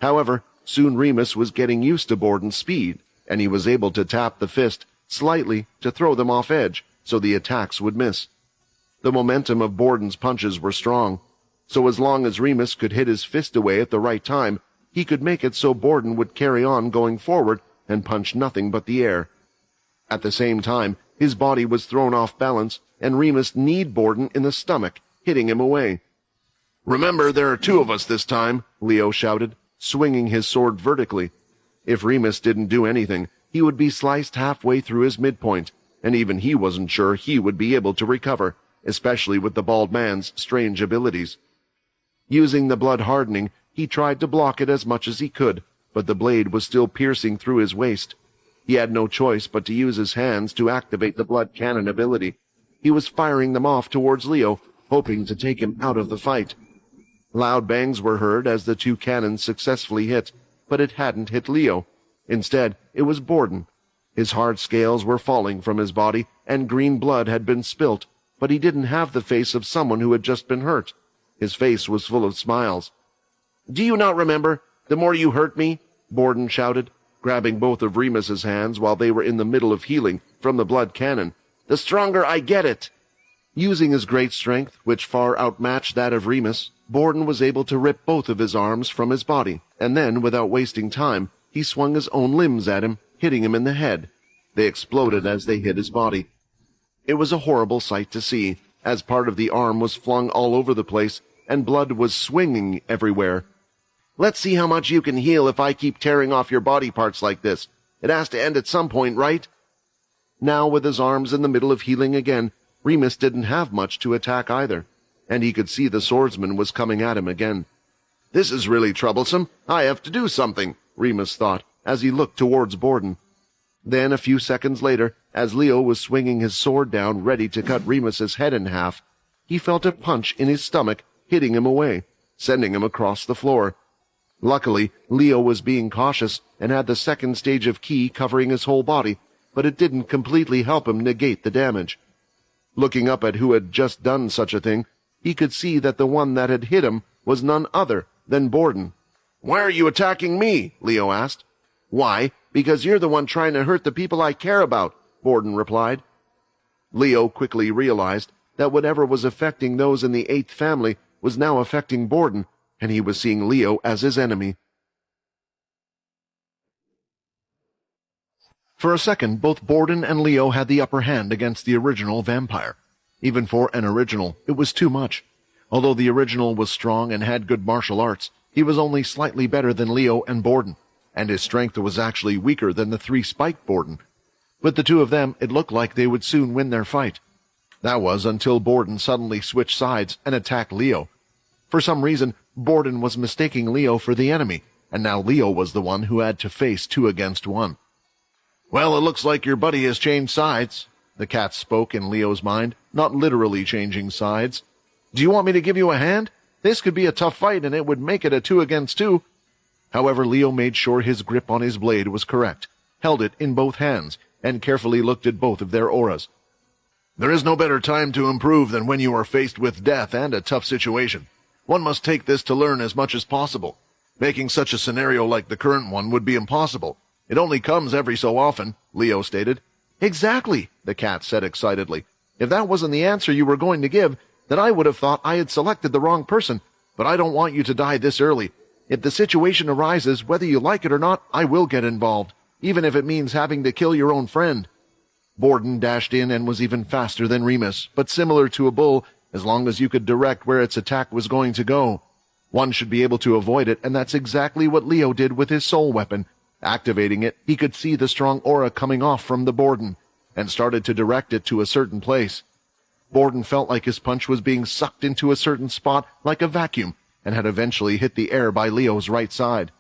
Speaker 2: However, soon Remus was getting used to Borden's speed, and he was able to tap the fist slightly to throw them off edge so the attacks would miss. The momentum of Borden's punches were strong, so as long as Remus could hit his fist away at the right time, he could make it so Borden would carry on going forward and punch nothing but the air. At the same time, his body was thrown off balance, and Remus kneed Borden in the stomach, hitting him away. "Remember, there are two of us this time," Leo shouted, swinging his sword vertically. If Remus didn't do anything, he would be sliced halfway through his midpoint, and even he wasn't sure he would be able to recover, especially with the bald man's strange abilities. Using the blood hardening, he tried to block it as much as he could, but the blade was still piercing through his waist. He had no choice but to use his hands to activate the blood cannon ability. He was firing them off towards Leo, hoping to take him out of the fight. Loud bangs were heard as the two cannons successfully hit, but it hadn't hit Leo. Instead, it was Borden. His hard scales were falling from his body, and green blood had been spilt, but he didn't have the face of someone who had just been hurt. His face was full of smiles. "Do you not remember? The more you hurt me," Borden shouted, grabbing both of Remus's hands while they were in the middle of healing from the blood cannon, "the stronger I get it." Using his great strength, which far outmatched that of Remus, Borden was able to rip both of his arms from his body, and then, without wasting time, he swung his own limbs at him, hitting him in the head. They exploded as they hit his body. It was a horrible sight to see, as part of the arm was flung all over the place, and blood was swinging everywhere. "Let's see how much you can heal if I keep tearing off your body parts like this. It has to end at some point, right?" Now, with his arms in the middle of healing again, Remus didn't have much to attack either, and he could see the swordsman was coming at him again. "This is really troublesome. I have to do something," Remus thought, as he looked towards Borden. Then, a few seconds later, as Leo was swinging his sword down ready to cut Remus's head in half, he felt a punch in his stomach hitting him away, sending him across the floor. Luckily, Leo was being cautious and had the second stage of ki covering his whole body, but it didn't completely help him negate the damage. Looking up at who had just done such a thing, he could see that the one that had hit him was none other than Borden. "Why are you attacking me?" Leo asked. "Why? Because you're the one trying to hurt the people I care about," Borden replied. Leo quickly realized that whatever was affecting those in the 8th family was now affecting Borden, and he was seeing Leo as his enemy. For a second, both Borden and Leo had the upper hand against the original vampire. Even for an original, it was too much. Although the original was strong and had good martial arts, he was only slightly better than Leo and Borden, and his strength was actually weaker than the 3-spiked Borden. With the two of them, it looked like they would soon win their fight. That was until Borden suddenly switched sides and attacked Leo. For some reason, Borden was mistaking Leo for the enemy, and now Leo was the one who had to face 2 against 1. "Well, it looks like your buddy has changed sides," the cat spoke in Leo's mind, not literally changing sides. "Do you want me to give you a hand? This could be a tough fight, and it would make it a 2 against 2. However, Leo made sure his grip on his blade was correct, held it in both hands, and carefully looked at both of their auras. "There is no better time to improve than when you are faced with death and a tough situation. One must take this to learn as much as possible. Making such a scenario like the current one would be impossible. It only comes every so often," Leo stated. "Exactly," the cat said excitedly. "If that wasn't the answer you were going to give, then I would have thought I had selected the wrong person, but I don't want you to die this early. If the situation arises, whether you like it or not, I will get involved, even if it means having to kill your own friend." Borden dashed in and was even faster than Remus, but similar to a bull, as long as you could direct where its attack was going to go. One should be able to avoid it, and that's exactly what Leo did with his soul weapon. Activating it, he could see the strong aura coming off from the Borden, and started to direct it to a certain place. Borden felt like his punch was being sucked into a certain spot like a vacuum, and had eventually hit the air by Leo's right side.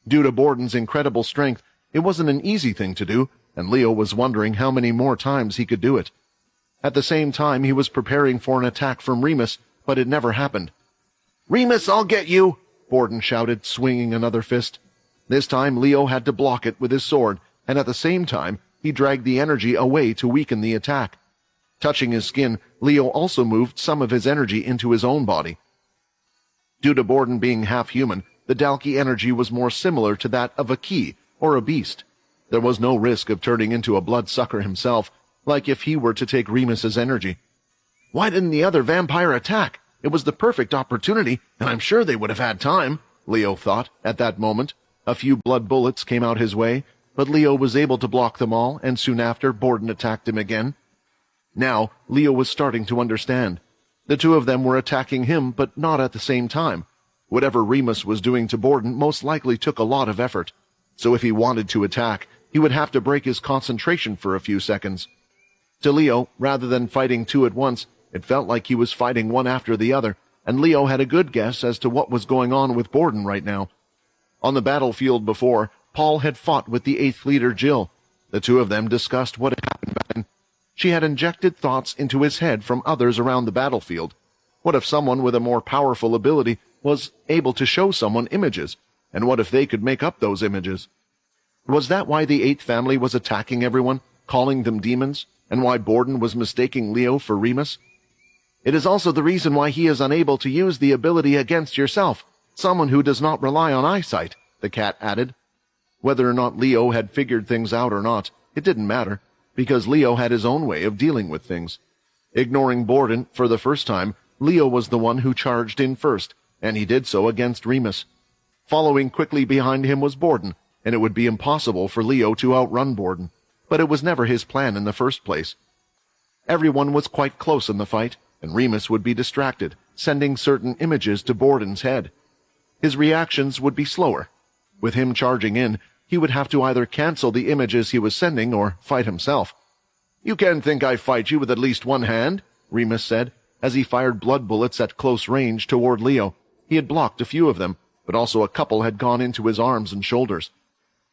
Speaker 1: Due to Borden's incredible strength, it wasn't an easy thing to do, and Leo was wondering how many more times he could do it. At the same time, he was preparing for an attack from Remus, but it never happened. "Remus, I'll get you!" Borden shouted, swinging another fist. This time, Leo had to block it with his sword, and at the same time, he dragged the energy away to weaken the attack. Touching his skin, Leo also moved some of his energy into his own body. Due to Borden being half-human, the Dalki energy was more similar to that of a key or a beast. There was no risk of turning into a bloodsucker himself, like if he were to take Remus's energy. Why didn't the other vampire attack? It was the perfect opportunity, and I'm sure they would have had time, Leo thought at that moment. A few blood bullets came out his way, but Leo was able to block them all, and soon after Borden attacked him again. Now, Leo was starting to understand. The two of them were attacking him, but not at the same time. Whatever Remus was doing to Borden most likely took a lot of effort, so if he wanted to attack, he would have to break his concentration for a few seconds. To Leo, rather than fighting two at once, it felt like he was fighting one after the other, and Leo had a good guess as to what was going on with Borden right now. On the battlefield before, Paul had fought with the 8th leader Jill. The two of them discussed what had happened back then. She had injected thoughts into his head from others around the battlefield. What if someone with a more powerful ability was able to show someone images, and what if they could make up those images? Was that why the 8th family was attacking everyone, calling them demons, and why Borden was mistaking Leo for Remus? It is also the reason why he is unable to use the ability against yourself, someone who does not rely on eyesight, the cat added. Whether or not Leo had figured things out or not, it didn't matter, because Leo had his own way of dealing with things. Ignoring Borden for the first time, Leo was the one who charged in first, and he did so against Remus. Following quickly behind him was Borden, and it would be impossible for Leo to outrun Borden, but it was never his plan in the first place. Everyone was quite close in the fight, and Remus would be distracted, sending certain images to Borden's head. His reactions would be slower. With him charging in, he would have to either cancel the images he was sending or fight himself. "You can't think I fight you with at least one hand," Remus said, as he fired blood bullets at close range toward Leo. He had blocked a few of them, but also a couple had gone into his arms and shoulders.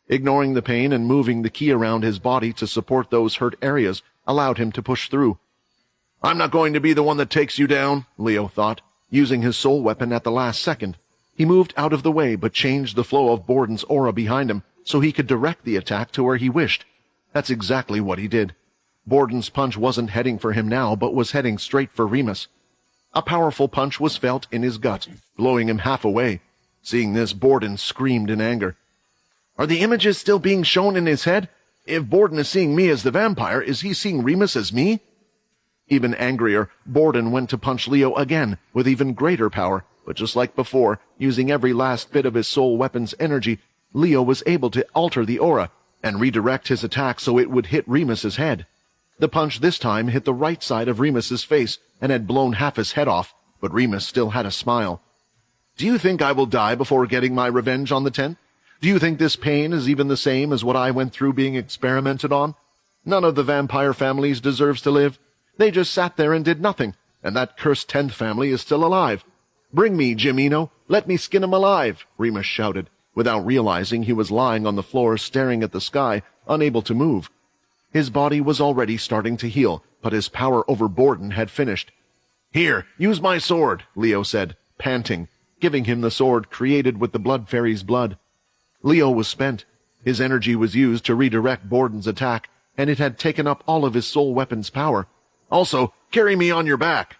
Speaker 1: Ignoring the pain and moving the key around his body to support those hurt areas allowed him to push through. "I'm not going to be the one that takes you down," Leo thought, using his soul weapon at the last second. He moved out of the way but changed the flow of Borden's aura behind him so he could direct the attack to where he wished. That's exactly what he did. Borden's punch wasn't heading for him now, but was heading straight for Remus. A powerful punch was felt in his gut, blowing him half away. Seeing this, Borden screamed in anger. Are the images still being shown in his head? If Borden is seeing me as the vampire, is he seeing Remus as me? Even angrier, Borden went to punch Leo again, with even greater power, but just like before, using every last bit of his soul weapon's energy, Leo was able to alter the aura and redirect his attack so it would hit Remus's head. The punch this time hit the right side of Remus's face and had blown half his head off, but Remus still had a smile. "Do you think I will die before getting my revenge on the 10th? Do you think this pain is even the same as what I went through being experimented on? None of the vampire families deserves to live. They just sat there and did nothing, and that cursed 10th family is still alive. Bring me, Jimino. Let me skin him alive," Remus shouted, without realizing he was lying on the floor staring at the sky, unable to move. His body was already starting to heal, but his power over Borden had finished. "Here, use my sword," Leo said, panting, giving him the sword created with the Blood Fairy's blood. Leo was spent. His energy was used to redirect Borden's attack, and it had taken up all of his soul weapon's power. "Also, carry me on your back."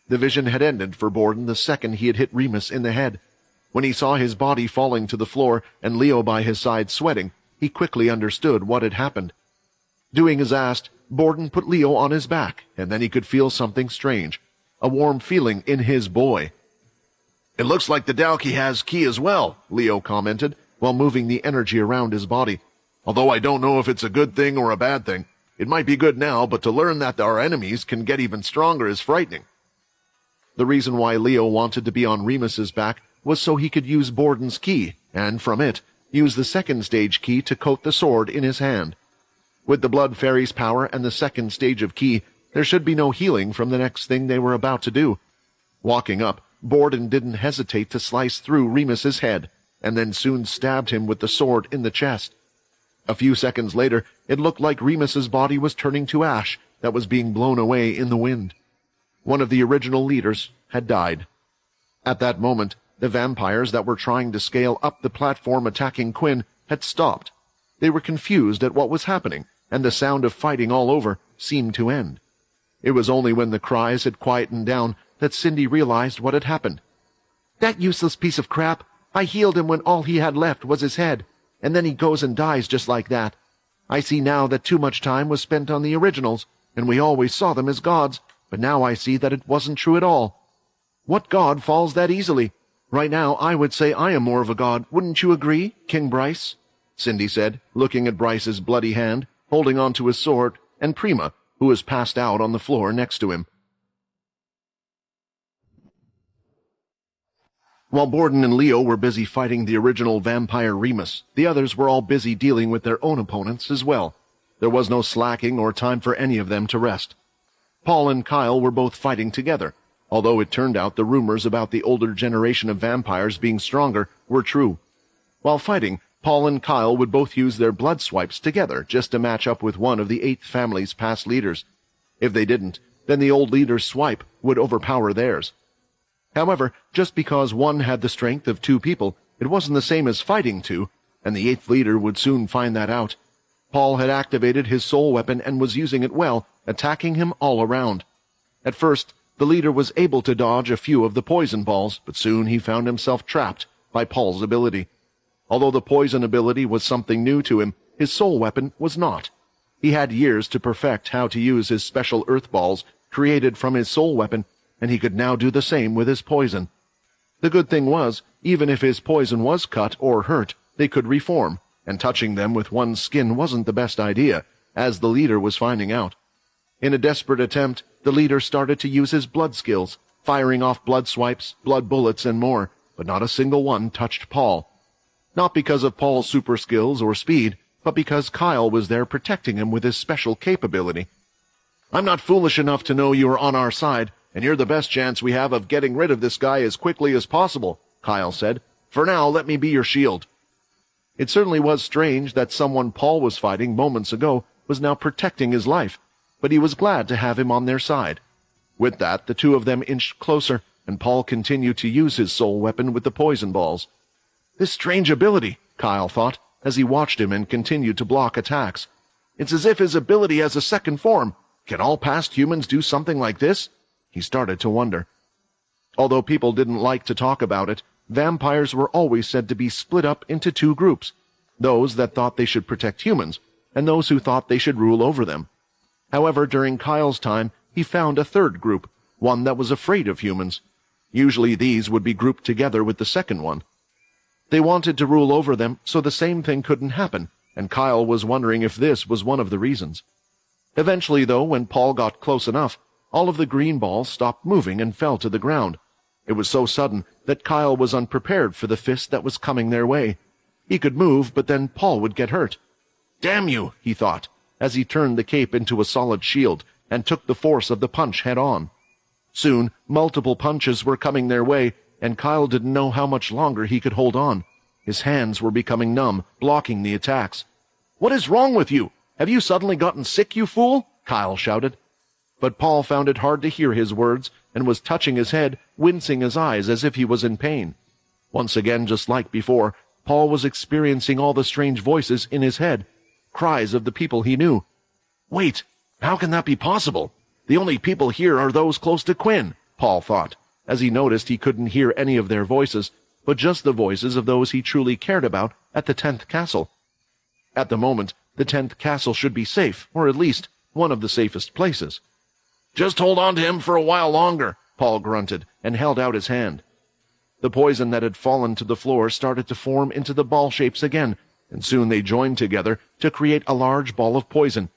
Speaker 1: The vision had ended for Borden the second he had hit Remus in the head. When he saw his body falling to the floor and Leo by his side sweating, he quickly understood what had happened. Doing as asked, Borden put Leo on his back, and then he could feel something strange, a warm feeling in his boy. "It looks like the Dalki has ki as well," Leo commented, while moving the energy around his body. "Although I don't know if it's a good thing or a bad thing. It might be good now, but to learn that our enemies can get even stronger is frightening." The reason why Leo wanted to be on Remus's back was so he could use Borden's ki, and from it, use the second stage ki to coat the sword in his hand. With the Blood Fairy's power and the second stage of ki, there should be no healing from the next thing they were about to do. Walking up, Borden didn't hesitate to slice through Remus's head. and then soon stabbed him with the sword in the chest. A few seconds later, it looked like Remus's body was turning to ash that was being blown away in the wind. One of the original leaders had died. At that moment, the vampires that were trying to scale up the platform attacking Quinn had stopped. They were confused at what was happening, and the sound of fighting all over seemed to end. It was only when the cries had quietened down that Cindy realized what had happened. "That useless piece of crap! I healed him when all he had left was his head, and then he goes and dies just like that. I see now that too much time was spent on the originals, and we always saw them as gods, but now I see that it wasn't true at all. What god falls that easily? Right now I would say I am more of a god, wouldn't you agree, King Bryce?" Cindy said, looking at Bryce's bloody hand, holding onto his sword, and Prima, who was passed out on the floor next to him. While Borden and Leo were busy fighting the original vampire Remus, the others were all busy dealing with their own opponents as well. There was no slacking or time for any of them to rest. Paul and Kyle were both fighting together, although it turned out the rumors about the older generation of vampires being stronger were true. While fighting, Paul and Kyle would both use their blood swipes together just to match up with one of the 8th family's past leaders. If they didn't, then the old leader's swipe would overpower theirs. However, just because one had the strength of 2 people, it wasn't the same as fighting 2, and the 8th leader would soon find that out. Paul had activated his soul weapon and was using it well, attacking him all around. At first, the leader was able to dodge a few of the poison balls, but soon he found himself trapped by Paul's ability. Although the poison ability was something new to him, his soul weapon was not. He had years to perfect how to use his special earth balls created from his soul weapon, and he could now do the same with his poison. The good thing was, even if his poison was cut or hurt, they could reform, and touching them with one's skin wasn't the best idea, as the leader was finding out. In a desperate attempt, the leader started to use his blood skills, firing off blood swipes, blood bullets, and more, but not a single one touched Paul. Not because of Paul's super skills or speed, but because Kyle was there protecting him with his special capability. "I'm not foolish enough to know you are on our side, and you're the best chance we have of getting rid of this guy as quickly as possible," Kyle said. "For now, let me be your shield." It certainly was strange that someone Paul was fighting moments ago was now protecting his life, but he was glad to have him on their side. With that, the 2 of them inched closer, and Paul continued to use his soul weapon with the poison balls. "This strange ability," Kyle thought, as he watched him and continued to block attacks. "It's as if his ability has a second form. Can all past humans do something like this?" He started to wonder. Although people didn't like to talk about it, vampires were always said to be split up into 2 groups, those that thought they should protect humans, and those who thought they should rule over them. However, during Kyle's time, he found a 3rd group, one that was afraid of humans. Usually these would be grouped together with the second one. They wanted to rule over them, so the same thing couldn't happen, and Kyle was wondering if this was one of the reasons. Eventually, though, when Paul got close enough, all of the green balls stopped moving and fell to the ground. It was so sudden that Kyle was unprepared for the fist that was coming their way. He could move, but then Paul would get hurt. "Damn you," he thought, as he turned the cape into a solid shield and took the force of the punch head-on. Soon, multiple punches were coming their way, and Kyle didn't know how much longer he could hold on. His hands were becoming numb, blocking the attacks. "What is wrong with you? Have you suddenly gotten sick, you fool?" Kyle shouted. But Paul found it hard to hear his words and was touching his head, wincing his eyes as if he was in pain. Once again, just like before, Paul was experiencing all the strange voices in his head, cries of the people he knew. "Wait, how can that be possible? The only people here are those close to Quinn," Paul thought, as he noticed he couldn't hear any of their voices, but just the voices of those he truly cared about at the 10th castle. At the moment, the 10th castle should be safe, or at least one of the safest places. "Just hold on to him for a while longer," Paul grunted, and held out his hand. The poison that had fallen to the floor started to form into the ball shapes again, and soon they joined together to create a large ball of poison.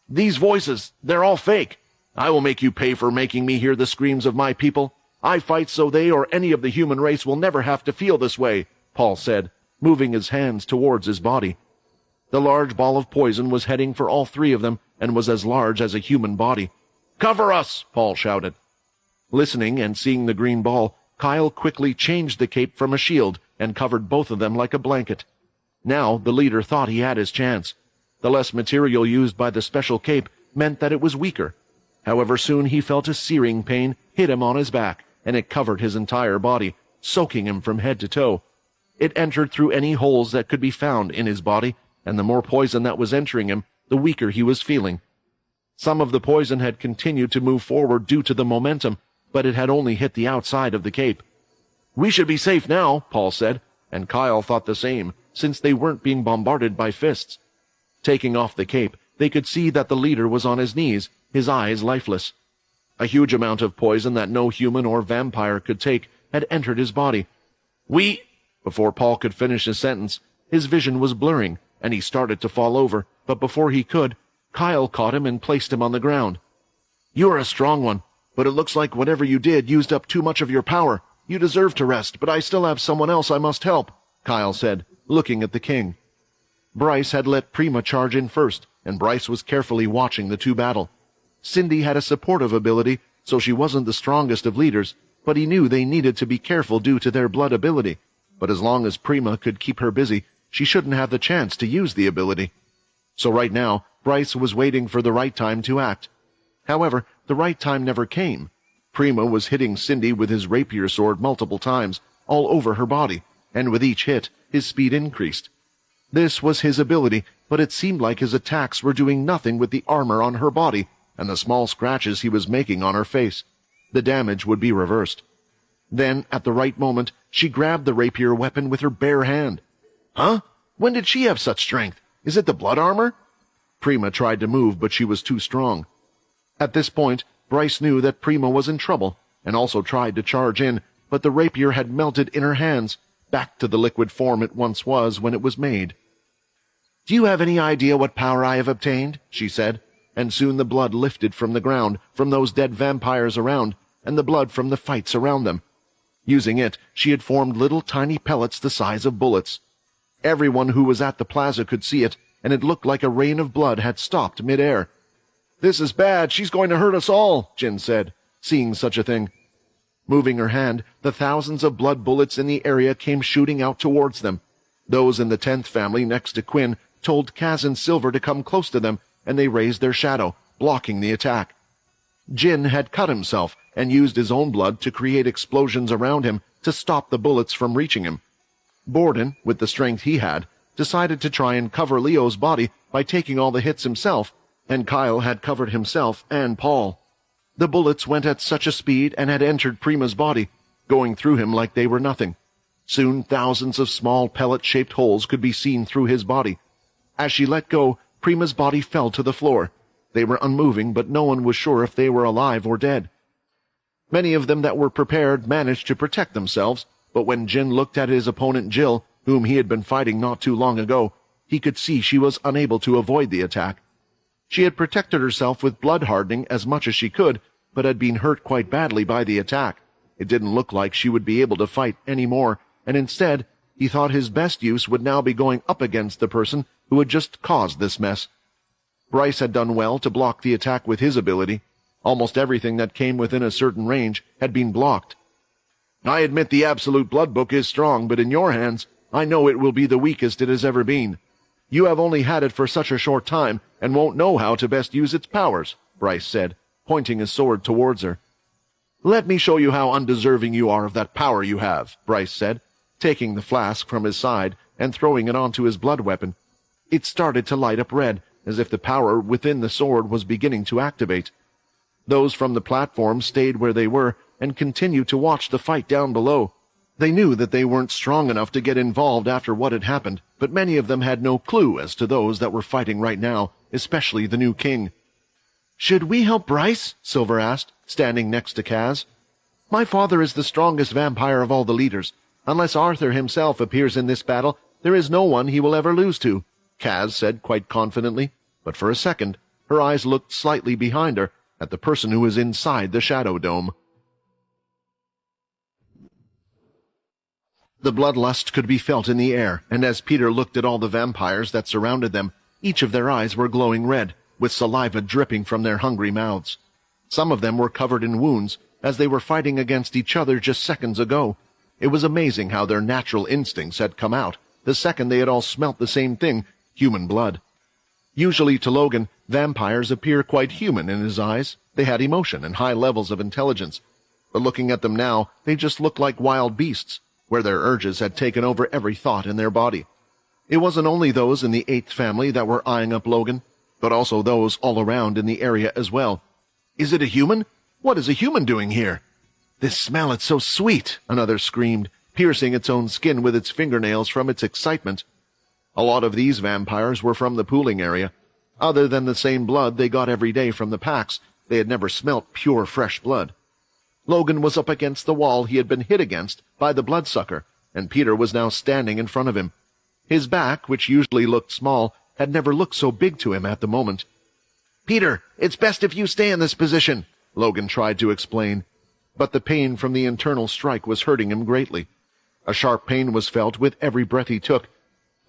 Speaker 1: "These voices, they're all fake. I will make you pay for making me hear the screams of my people. I fight so they or any of the human race will never have to feel this way," Paul said, moving his hands towards his body. The large ball of poison was heading for all 3 of them and was as large as a human body. "Cover us!" Paul shouted. Listening and seeing the green ball, Kyle quickly changed the cape from a shield and covered both of them like a blanket. Now the leader thought he had his chance. The less material used by the special cape meant that it was weaker. However, soon he felt a searing pain hit him on his back, and it covered his entire body, soaking him from head to toe. It entered through any holes that could be found in his body, and the more poison that was entering him, the weaker he was feeling. Some of the poison had continued to move forward due to the momentum, but it had only hit the outside of the cape. "We should be safe now," Paul said, and Kyle thought the same, since they weren't being bombarded by fists. Taking off the cape, they could see that the leader was on his knees, his eyes lifeless. A huge amount of poison that no human or vampire could take had entered his body. Before Paul could finish his sentence, his vision was blurring, and he started to fall over, but before he could, Kyle caught him and placed him on the ground. "You're a strong one, but it looks like whatever you did used up too much of your power. You deserve to rest, but I still have someone else I must help," Kyle said, looking at the king. Bryce had let Prima charge in first, and Bryce was carefully watching the two battle. Cindy had a supportive ability, so she wasn't the strongest of leaders, but he knew they needed to be careful due to their blood ability. But as long as Prima could keep her busy, she shouldn't have the chance to use the ability. So right now, Bryce was waiting for the right time to act. However, the right time never came. Prima was hitting Cindy with his rapier sword multiple times, all over her body, and with each hit, his speed increased. This was his ability, but it seemed like his attacks were doing nothing with the armor on her body and the small scratches he was making on her face. The damage would be reversed. Then, at the right moment, she grabbed the rapier weapon with her bare hand. "Huh? When did she have such strength? Is it the blood armor?" Prima tried to move, but she was too strong. At this point, Bryce knew that Prima was in trouble, and also tried to charge in, but the rapier had melted in her hands, back to the liquid form it once was when it was made. "Do you have any idea what power I have obtained?" she said, and soon the blood lifted from the ground, from those dead vampires around, and the blood from the fights around them. Using it, she had formed little tiny pellets the size of bullets. Everyone who was at the plaza could see it, and it looked like a rain of blood had stopped mid-air. "This is bad, she's going to hurt us all," Jin said, seeing such a thing. Moving her hand, the thousands of blood bullets in the area came shooting out towards them. Those in the 10th family next to Quinn told Kaz and Silver to come close to them, and they raised their shadow, blocking the attack. Jin had cut himself and used his own blood to create explosions around him to stop the bullets from reaching him. Borden, with the strength he had, decided to try and cover Leo's body by taking all the hits himself, and Kyle had covered himself and Paul. The bullets went at such a speed and had entered Prima's body, going through him like they were nothing. Soon thousands of small pellet-shaped holes could be seen through his body. As she let go, Prima's body fell to the floor. They were unmoving, but no one was sure if they were alive or dead. Many of them that were prepared managed to protect themselves, but when Jin looked at his opponent Jill, whom he had been fighting not too long ago, he could see she was unable to avoid the attack. She had protected herself with blood hardening as much as she could, but had been hurt quite badly by the attack. It didn't look like she would be able to fight any more, and instead, he thought his best use would now be going up against the person who had just caused this mess. Bryce had done well to block the attack with his ability. Almost everything that came within a certain range had been blocked. "I admit the Absolute Blood Book is strong, but in your hands, I know it will be the weakest it has ever been. You have only had it for such a short time and won't know how to best use its powers," Bryce said, pointing his sword towards her. "Let me show you how undeserving you are of that power you have," Bryce said, taking the flask from his side and throwing it onto his blood weapon. It started to light up red, as if the power within the sword was beginning to activate. Those from the platform stayed where they were and continued to watch the fight down below. They knew that they weren't strong enough to get involved after what had happened, but many of them had no clue as to those that were fighting right now, especially the new king. "Should we help Bryce?" Silver asked, standing next to Kaz. "My father is the strongest vampire of all the leaders. Unless Arthur himself appears in this battle, there is no one he will ever lose to," Kaz said quite confidently, but for a second, her eyes looked slightly behind her at the person who was inside the Shadow Dome. The bloodlust could be felt in the air, and as Peter looked at all the vampires that surrounded them, each of their eyes were glowing red, with saliva dripping from their hungry mouths. Some of them were covered in wounds, as they were fighting against each other just seconds ago. It was amazing how their natural instincts had come out the second they had all smelt the same thing, human blood. Usually to Logan, vampires appear quite human in his eyes. They had emotion and high levels of intelligence. But looking at them now, they just looked like wild beasts, where their urges had taken over every thought in their body. It wasn't only those in the 8th family that were eyeing up Logan, but also those all around in the area as well. "Is it a human? What is a human doing here?" "This smell, it's so sweet," another screamed, piercing its own skin with its fingernails from its excitement. A lot of these vampires were from the pooling area. Other than the same blood they got every day from the packs, they had never smelt pure fresh blood. Logan was up against the wall he had been hit against by the bloodsucker, and Peter was now standing in front of him. His back, which usually looked small, had never looked so big to him at the moment. "Peter, it's best if you stay in this position," Logan tried to explain. But the pain from the internal strike was hurting him greatly. A sharp pain was felt with every breath he took.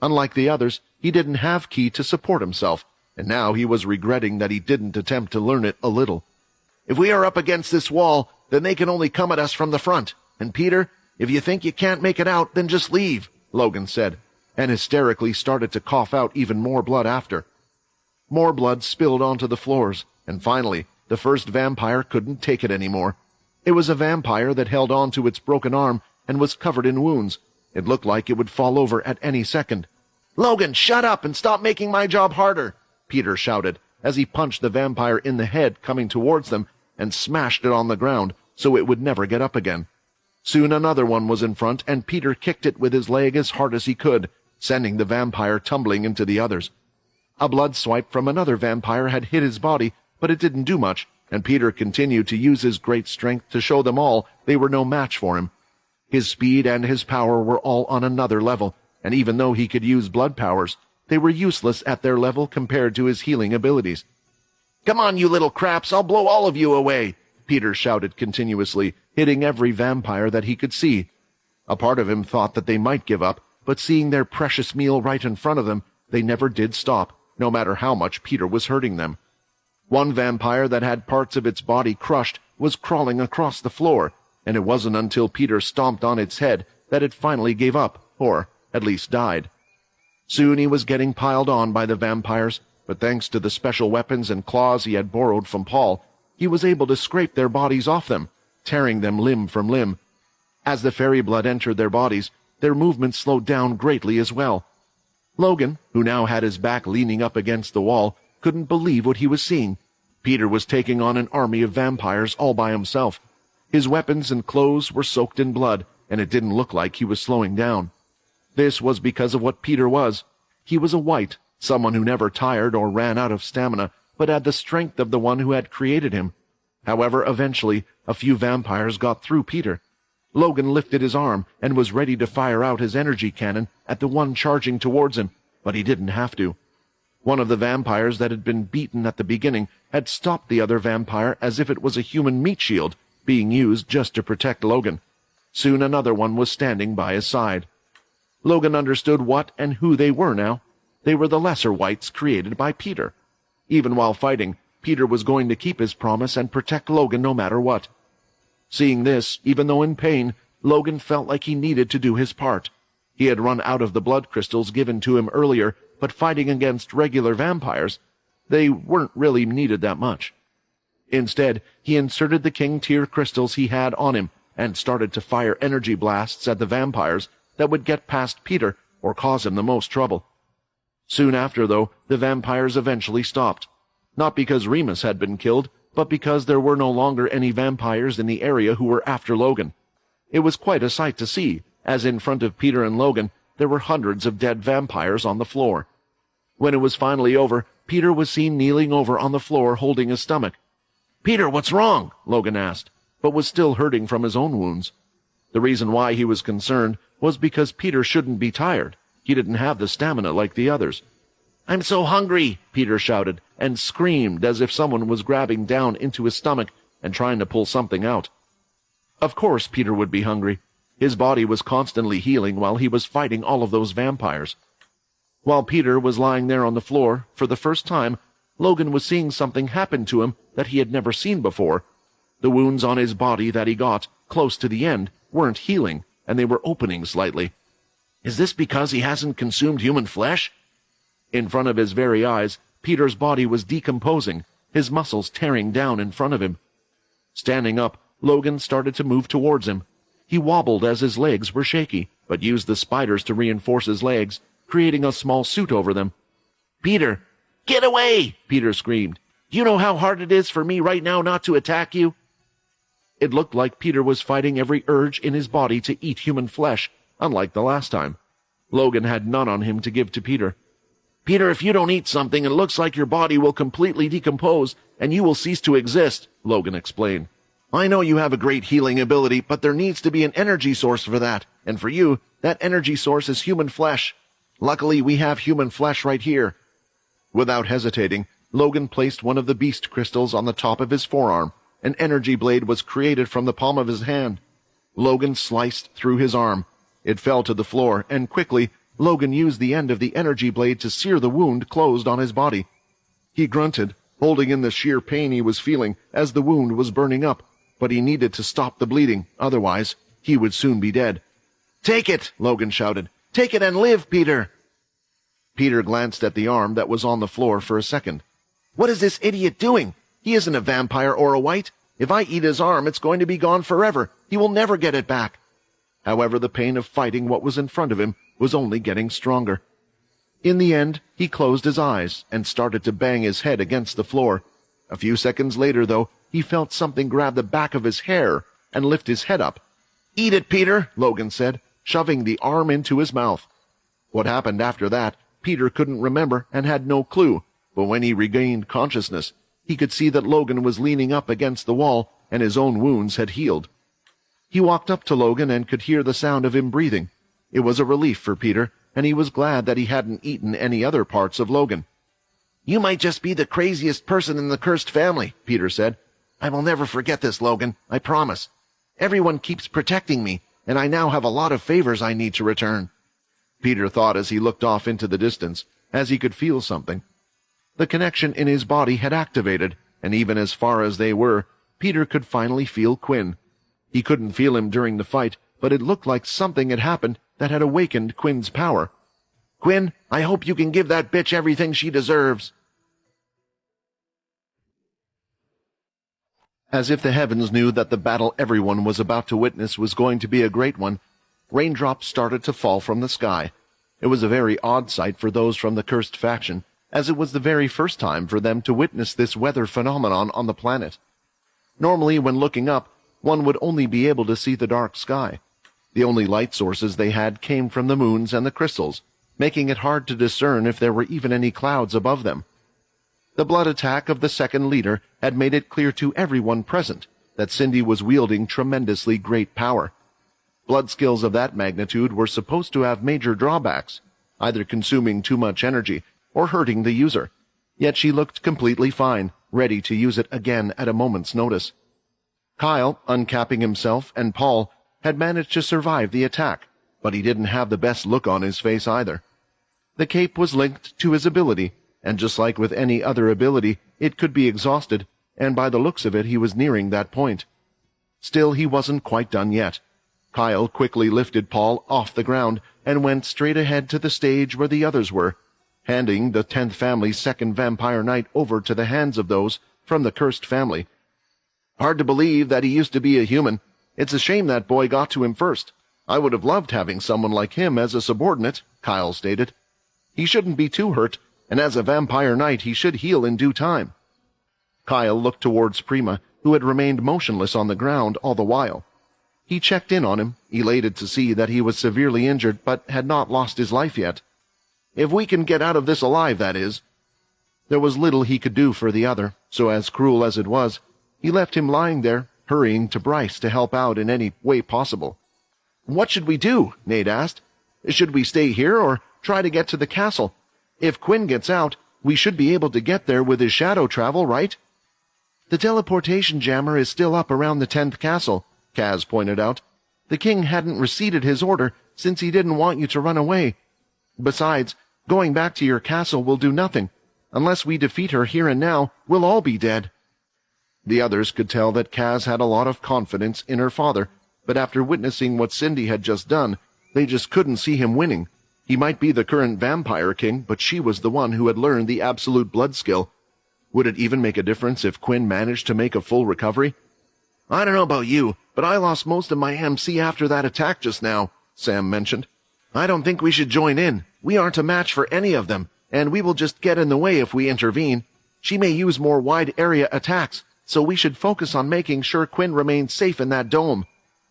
Speaker 1: Unlike the others, he didn't have ki to support himself, and now he was regretting that he didn't attempt to learn it a little. "If we are up against this wall, then they can only come at us from the front. And Peter, if you think you can't make it out, then just leave," Logan said, and hysterically started to cough out even more blood after. More blood spilled onto the floors, and finally, the first vampire couldn't take it anymore. It was a vampire that held on to its broken arm and was covered in wounds. It looked like it would fall over at any second. "Logan, shut up and stop making my job harder," Peter shouted, as he punched the vampire in the head coming towards them and smashed it on the ground so it would never get up again. Soon another one was in front, and Peter kicked it with his leg as hard as he could, sending the vampire tumbling into the others. A blood swipe from another vampire had hit his body, but it didn't do much, and Peter continued to use his great strength to show them all they were no match for him. His speed and his power were all on another level, and even though he could use blood powers, they were useless at their level compared to his healing abilities. "Come on, you little craps, I'll blow all of you away," Peter shouted continuously, hitting every vampire that he could see. A part of him thought that they might give up, but seeing their precious meal right in front of them, they never did stop, no matter how much Peter was hurting them. One vampire that had parts of its body crushed was crawling across the floor, and it wasn't until Peter stomped on its head that it finally gave up, or at least died. Soon he was getting piled on by the vampires, but thanks to the special weapons and claws he had borrowed from Paul, he was able to scrape their bodies off them, tearing them limb from limb. As the fairy blood entered their bodies, their movement slowed down greatly as well. Logan, who now had his back leaning up against the wall, couldn't believe what he was seeing. Peter was taking on an army of vampires all by himself. His weapons and clothes were soaked in blood, and it didn't look like he was slowing down. This was because of what Peter was. He was a white, someone who never tired or ran out of stamina, but had the strength of the one who had created him. However, eventually, a few vampires got through Peter. Logan lifted his arm and was ready to fire out his energy cannon at the one charging towards him, but he didn't have to. One of the vampires that had been beaten at the beginning had stopped the other vampire as if it was a human meat shield being used just to protect Logan. Soon another one was standing by his side. Logan understood what and who they were now. They were the lesser whites created by Peter. Even while fighting, Peter was going to keep his promise and protect Logan no matter what. Seeing this, even though in pain, Logan felt like he needed to do his part. He had run out of the blood crystals given to him earlier, but fighting against regular vampires, they weren't really needed that much. Instead, he inserted the king tier crystals he had on him and started to fire energy blasts at the vampires that would get past Peter or cause him the most trouble. Soon after, though, the vampires eventually stopped. Not because Remus had been killed, but because there were no longer any vampires in the area who were after Logan. It was quite a sight to see, as in front of Peter and Logan there were hundreds of dead vampires on the floor. When it was finally over, Peter was seen kneeling over on the floor holding his stomach. "Peter, what's wrong?" Logan asked, but was still hurting from his own wounds. The reason why he was concerned was because Peter shouldn't be tired. He didn't have the stamina like the others. "I'm so hungry," Peter shouted, and screamed as if someone was grabbing down into his stomach and trying to pull something out. Of course Peter would be hungry. His body was constantly healing while he was fighting all of those vampires. While Peter was lying there on the floor, for the first time, Logan was seeing something happen to him that he had never seen before. The wounds on his body that he got, close to the end, weren't healing, and they were opening slightly. Is this because he hasn't consumed human flesh? In front of his very eyes, Peter's body was decomposing, his muscles tearing down in front of him. Standing up, Logan started to move towards him. He wobbled as his legs were shaky, but used the spiders to reinforce his legs, creating a small suit over them. "Peter! Get away!" Peter screamed. "You know how hard it is for me right now not to attack you?" It looked like Peter was fighting every urge in his body to eat human flesh, unlike the last time. Logan had none on him to give to Peter. "Peter, if you don't eat something, it looks like your body will completely decompose, and you will cease to exist," Logan explained. "I know you have a great healing ability, but there needs to be an energy source for that, and for you, that energy source is human flesh. Luckily, we have human flesh right here." Without hesitating, Logan placed one of the beast crystals on the top of his forearm. An energy blade was created from the palm of his hand. Logan sliced through his arm. It fell to the floor, and quickly, Logan used the end of the energy blade to sear the wound closed on his body. He grunted, holding in the sheer pain he was feeling as the wound was burning up, but he needed to stop the bleeding, otherwise he would soon be dead. "Take it!" Logan shouted. "Take it and live, Peter!" Peter glanced at the arm that was on the floor for a second. "What is this idiot doing? He isn't a vampire or a white. If I eat his arm, it's going to be gone forever. He will never get it back." However, the pain of fighting what was in front of him was only getting stronger. In the end, he closed his eyes and started to bang his head against the floor. A few seconds later, though, he felt something grab the back of his hair and lift his head up. "Eat it, Peter," Logan said, shoving the arm into his mouth. What happened after that, Peter couldn't remember and had no clue, but when he regained consciousness, he could see that Logan was leaning up against the wall and his own wounds had healed. He walked up to Logan and could hear the sound of him breathing. It was a relief for Peter, and he was glad that he hadn't eaten any other parts of Logan. "You might just be the craziest person in the cursed family," Peter said. "I will never forget this, Logan, I promise. Everyone keeps protecting me, and I now have a lot of favors I need to return." Peter thought as he looked off into the distance, as he could feel something. The connection in his body had activated, and even as far as they were, Peter could finally feel Quinn. He couldn't feel him during the fight, but it looked like something had happened that had awakened Quinn's power. "Quinn, I hope you can give that bitch everything she deserves." As if the heavens knew that the battle everyone was about to witness was going to be a great one, raindrops started to fall from the sky. It was a very odd sight for those from the cursed faction, as it was the very first time for them to witness this weather phenomenon on the planet. Normally, when looking up, one would only be able to see the dark sky. The only light sources they had came from the moons and the crystals, making it hard to discern if there were even any clouds above them. The blood attack of the second leader had made it clear to everyone present that Cindy was wielding tremendously great power. Blood skills of that magnitude were supposed to have major drawbacks, either consuming too much energy or hurting the user. Yet she looked completely fine, ready to use it again at a moment's notice. Kyle, uncapping himself, and Paul had managed to survive the attack, but he didn't have the best look on his face either. The cape was linked to his ability, and just like with any other ability, it could be exhausted, and by the looks of it he was nearing that point. Still, he wasn't quite done yet. Kyle quickly lifted Paul off the ground and went straight ahead to the stage where the others were, handing the 10th family's second vampire knight over to the hands of those from the cursed family. "Hard to believe that he used to be a human. It's a shame that boy got to him first. I would have loved having someone like him as a subordinate," Kyle stated. "He shouldn't be too hurt, and as a vampire knight he should heal in due time." Kyle looked towards Prima, who had remained motionless on the ground all the while. He checked in on him, elated to see that he was severely injured but had not lost his life yet. "If we can get out of this alive, that is." There was little he could do for the other, so as cruel as it was, he left him lying there, hurrying to Bryce to help out in any way possible. "What should we do?" Nate asked. "Should we stay here or try to get to the castle? If Quinn gets out, we should be able to get there with his shadow travel, right?" "The teleportation jammer is still up around the 10th castle," Kaz pointed out. "The king hadn't rescinded his order since he didn't want you to run away. Besides, going back to your castle will do nothing. Unless we defeat her here and now, we'll all be dead."
Speaker 2: The others could tell that Kaz had a lot of confidence in her father, but after witnessing what Cindy had just done, they just couldn't see him winning. He might be the current vampire king, but she was the one who had learned the absolute blood skill. Would it even make a difference if Quinn managed to make a full recovery? "I don't know about you, but I lost most of my MC after that attack just now," Sam mentioned. "I don't think we should join in. We aren't a match for any of them, and we will just get in the way if we intervene. She may use more wide-area attacks, so we should focus on making sure Quinn remains safe in that dome.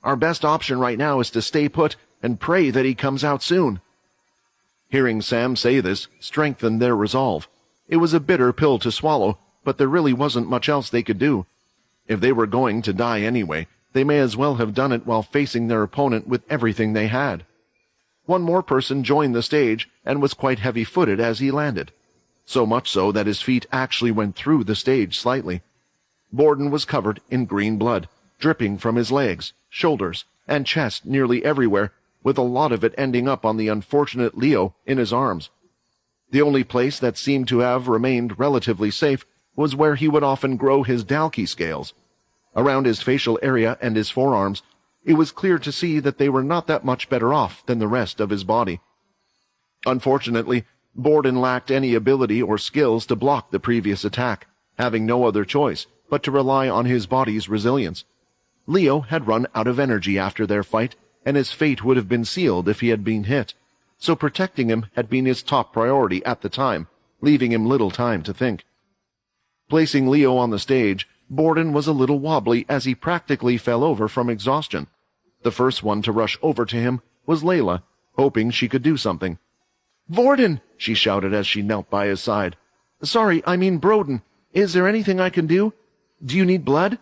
Speaker 2: Our best option right now is to stay put and pray that he comes out soon." Hearing Sam say this strengthened their resolve. It was a bitter pill to swallow, but there really wasn't much else they could do. If they were going to die anyway, they may as well have done it while facing their opponent with everything they had. One more person joined the stage and was quite heavy-footed as he landed. So much so that his feet actually went through the stage slightly. Borden was covered in green blood, dripping from his legs, shoulders, and chest nearly everywhere, with a lot of it ending up on the unfortunate Leo in his arms. The only place that seemed to have remained relatively safe was where he would often grow his Dalkey scales. Around his facial area and his forearms, it was clear to see that they were not that much better off than the rest of his body. Unfortunately, Borden lacked any ability or skills to block the previous attack, having no other choice but to rely on his body's resilience. Leo had run out of energy after their fight, and his fate would have been sealed if he had been hit, so protecting him had been his top priority at the time, leaving him little time to think. Placing Leo on the stage, Borden was a little wobbly as he practically fell over from exhaustion. The first one to rush over to him was Layla, hoping she could do something. "Borden!" she shouted as she knelt by his side. "Sorry, I mean Broden. Is there anything I can do? Do you need blood?"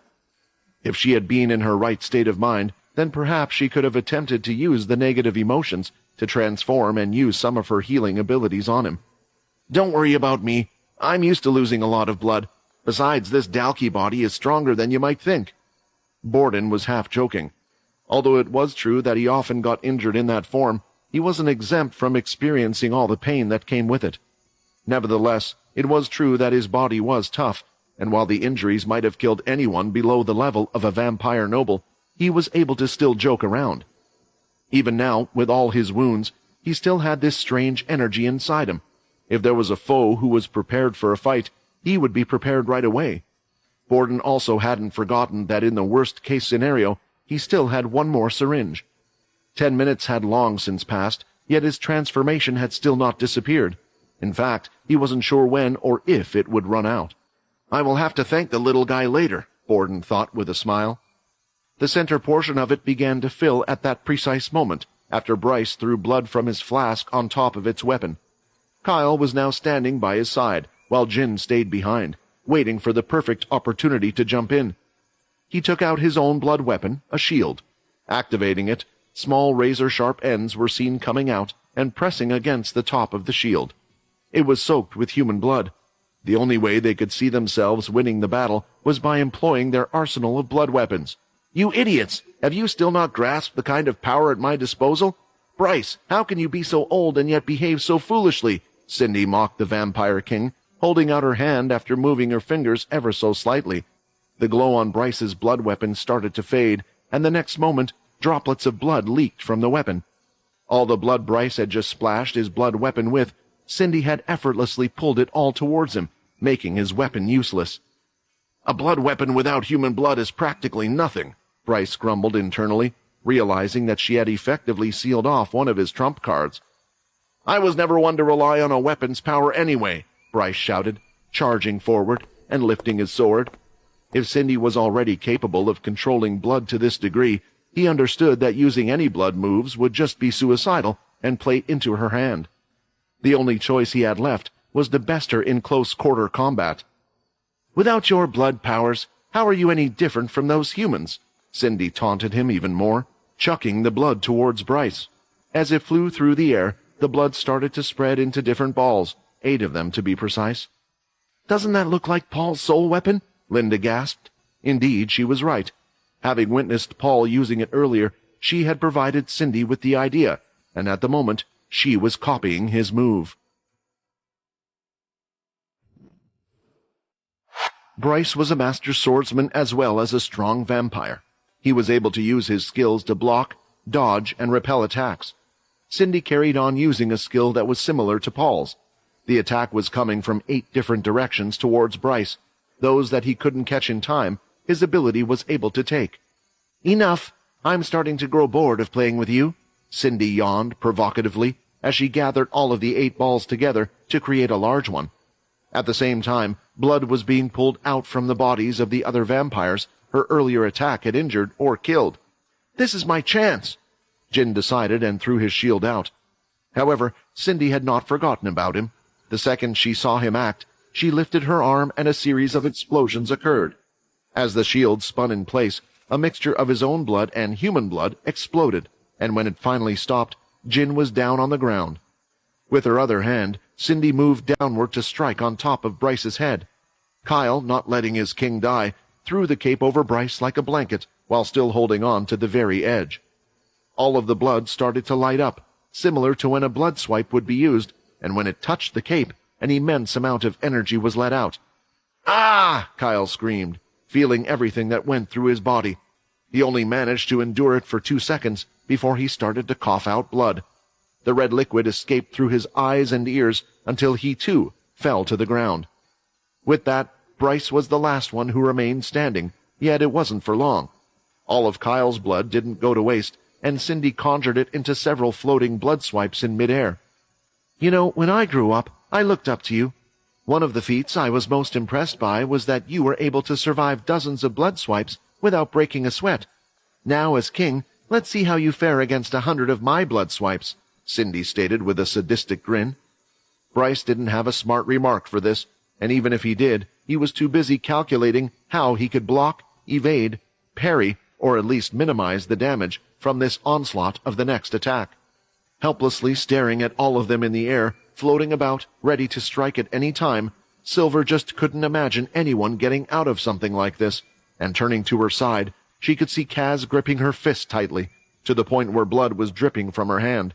Speaker 2: If she had been in her right state of mind, then perhaps she could have attempted to use the negative emotions to transform and use some of her healing abilities on him. "Don't worry about me. I'm used to losing a lot of blood. Besides, this Dalkey body is stronger than you might think." Borden was half joking. Although it was true that he often got injured in that form, he wasn't exempt from experiencing all the pain that came with it. Nevertheless, it was true that his body was tough, and while the injuries might have killed anyone below the level of a vampire noble, he was able to still joke around. Even now, with all his wounds, he still had this strange energy inside him. If there was a foe who was prepared for a fight, he would be prepared right away. Borden also hadn't forgotten that in the worst-case scenario, he still had one more syringe. 10 minutes had long since passed, yet his transformation had still not disappeared. In fact, he wasn't sure when or if it would run out. "I will have to thank the little guy later," Borden thought with a smile. The center portion of it began to fill at that precise moment, after Bryce threw blood from his flask on top of its weapon. Kyle was now standing by his side, while Jin stayed behind, waiting for the perfect opportunity to jump in. He took out his own blood weapon, a shield. Activating it, small razor-sharp ends were seen coming out and pressing against the top of the shield. It was soaked with human blood. The only way they could see themselves winning the battle was by employing their arsenal of blood weapons. "You idiots! Have you still not grasped the kind of power at my disposal? Bryce, how can you be so old and yet behave so foolishly?" Cindy mocked the Vampire King, holding out her hand after moving her fingers ever so slightly. The glow on Bryce's blood weapon started to fade, and the next moment, droplets of blood leaked from the weapon. All the blood Bryce had just splashed his blood weapon with, Cindy had effortlessly pulled it all towards him, making his weapon useless. "A blood weapon without human blood is practically nothing," Bryce grumbled internally, realizing that she had effectively sealed off one of his trump cards. "I was never one to rely on a weapon's power anyway," Bryce shouted, charging forward and lifting his sword. If Cindy was already capable of controlling blood to this degree, he understood that using any blood moves would just be suicidal and play into her hand. The only choice he had left was to best her in close-quarter combat. "Without your blood powers, how are you any different from those humans?" Cindy taunted him even more, chucking the blood towards Bryce. As it flew through the air, the blood started to spread into different balls, 8 of them to be precise. "Doesn't that look like Paul's soul weapon?" Linda gasped. Indeed, she was right. Having witnessed Paul using it earlier, she had provided Cindy with the idea, and at the moment, she was copying his move.
Speaker 1: Bryce was a master swordsman as well as a strong vampire. He was able to use his skills to block, dodge, and repel attacks. Cindy carried on using a skill that was similar to Paul's. The attack was coming from 8 different directions towards Bryce. Those that he couldn't catch in time, his ability was able to take. "Enough! I'm starting to grow bored of playing with you," Cindy yawned provocatively as she gathered all of the 8 balls together to create a large one. At the same time, blood was being pulled out from the bodies of the other vampires her earlier attack had injured or killed. "This is my chance," Jin decided and threw his shield out. However, Cindy had not forgotten about him. The second she saw him act, she lifted her arm and a series of explosions occurred. As the shield spun in place, a mixture of his own blood and human blood exploded, and when it finally stopped, Jin was down on the ground. With her other hand, Cindy moved downward to strike on top of Bryce's head. Kyle, not letting his king die, threw the cape over Bryce like a blanket while still holding on to the very edge. All of the blood started to light up, similar to when a blood swipe would be used, and when it touched the cape, an immense amount of energy was let out. "Ah!" Kyle screamed, feeling everything that went through his body. He only managed to endure it for 2 seconds before he started to cough out blood. The red liquid escaped through his eyes and ears until he, too, fell to the ground. With that, Bryce was the last one who remained standing, yet it wasn't for long. All of Kyle's blood didn't go to waste, and Cindy conjured it into several floating blood swipes in midair. "You know, when I grew up, I looked up to you. One of the feats I was most impressed by was that you were able to survive dozens of blood swipes without breaking a sweat. Now, as king, let's see how you fare against 100 of my blood swipes," Cindy stated with a sadistic grin. Bryce didn't have a smart remark for this, and even if he did, he was too busy calculating how he could block, evade, parry, or at least minimize the damage from this onslaught of the next attack. Helplessly staring at all of them in the air, floating about, ready to strike at any time, Silver just couldn't imagine anyone getting out of something like this, and turning to her side, she could see Kaz gripping her fist tightly, to the point where blood was dripping from her hand.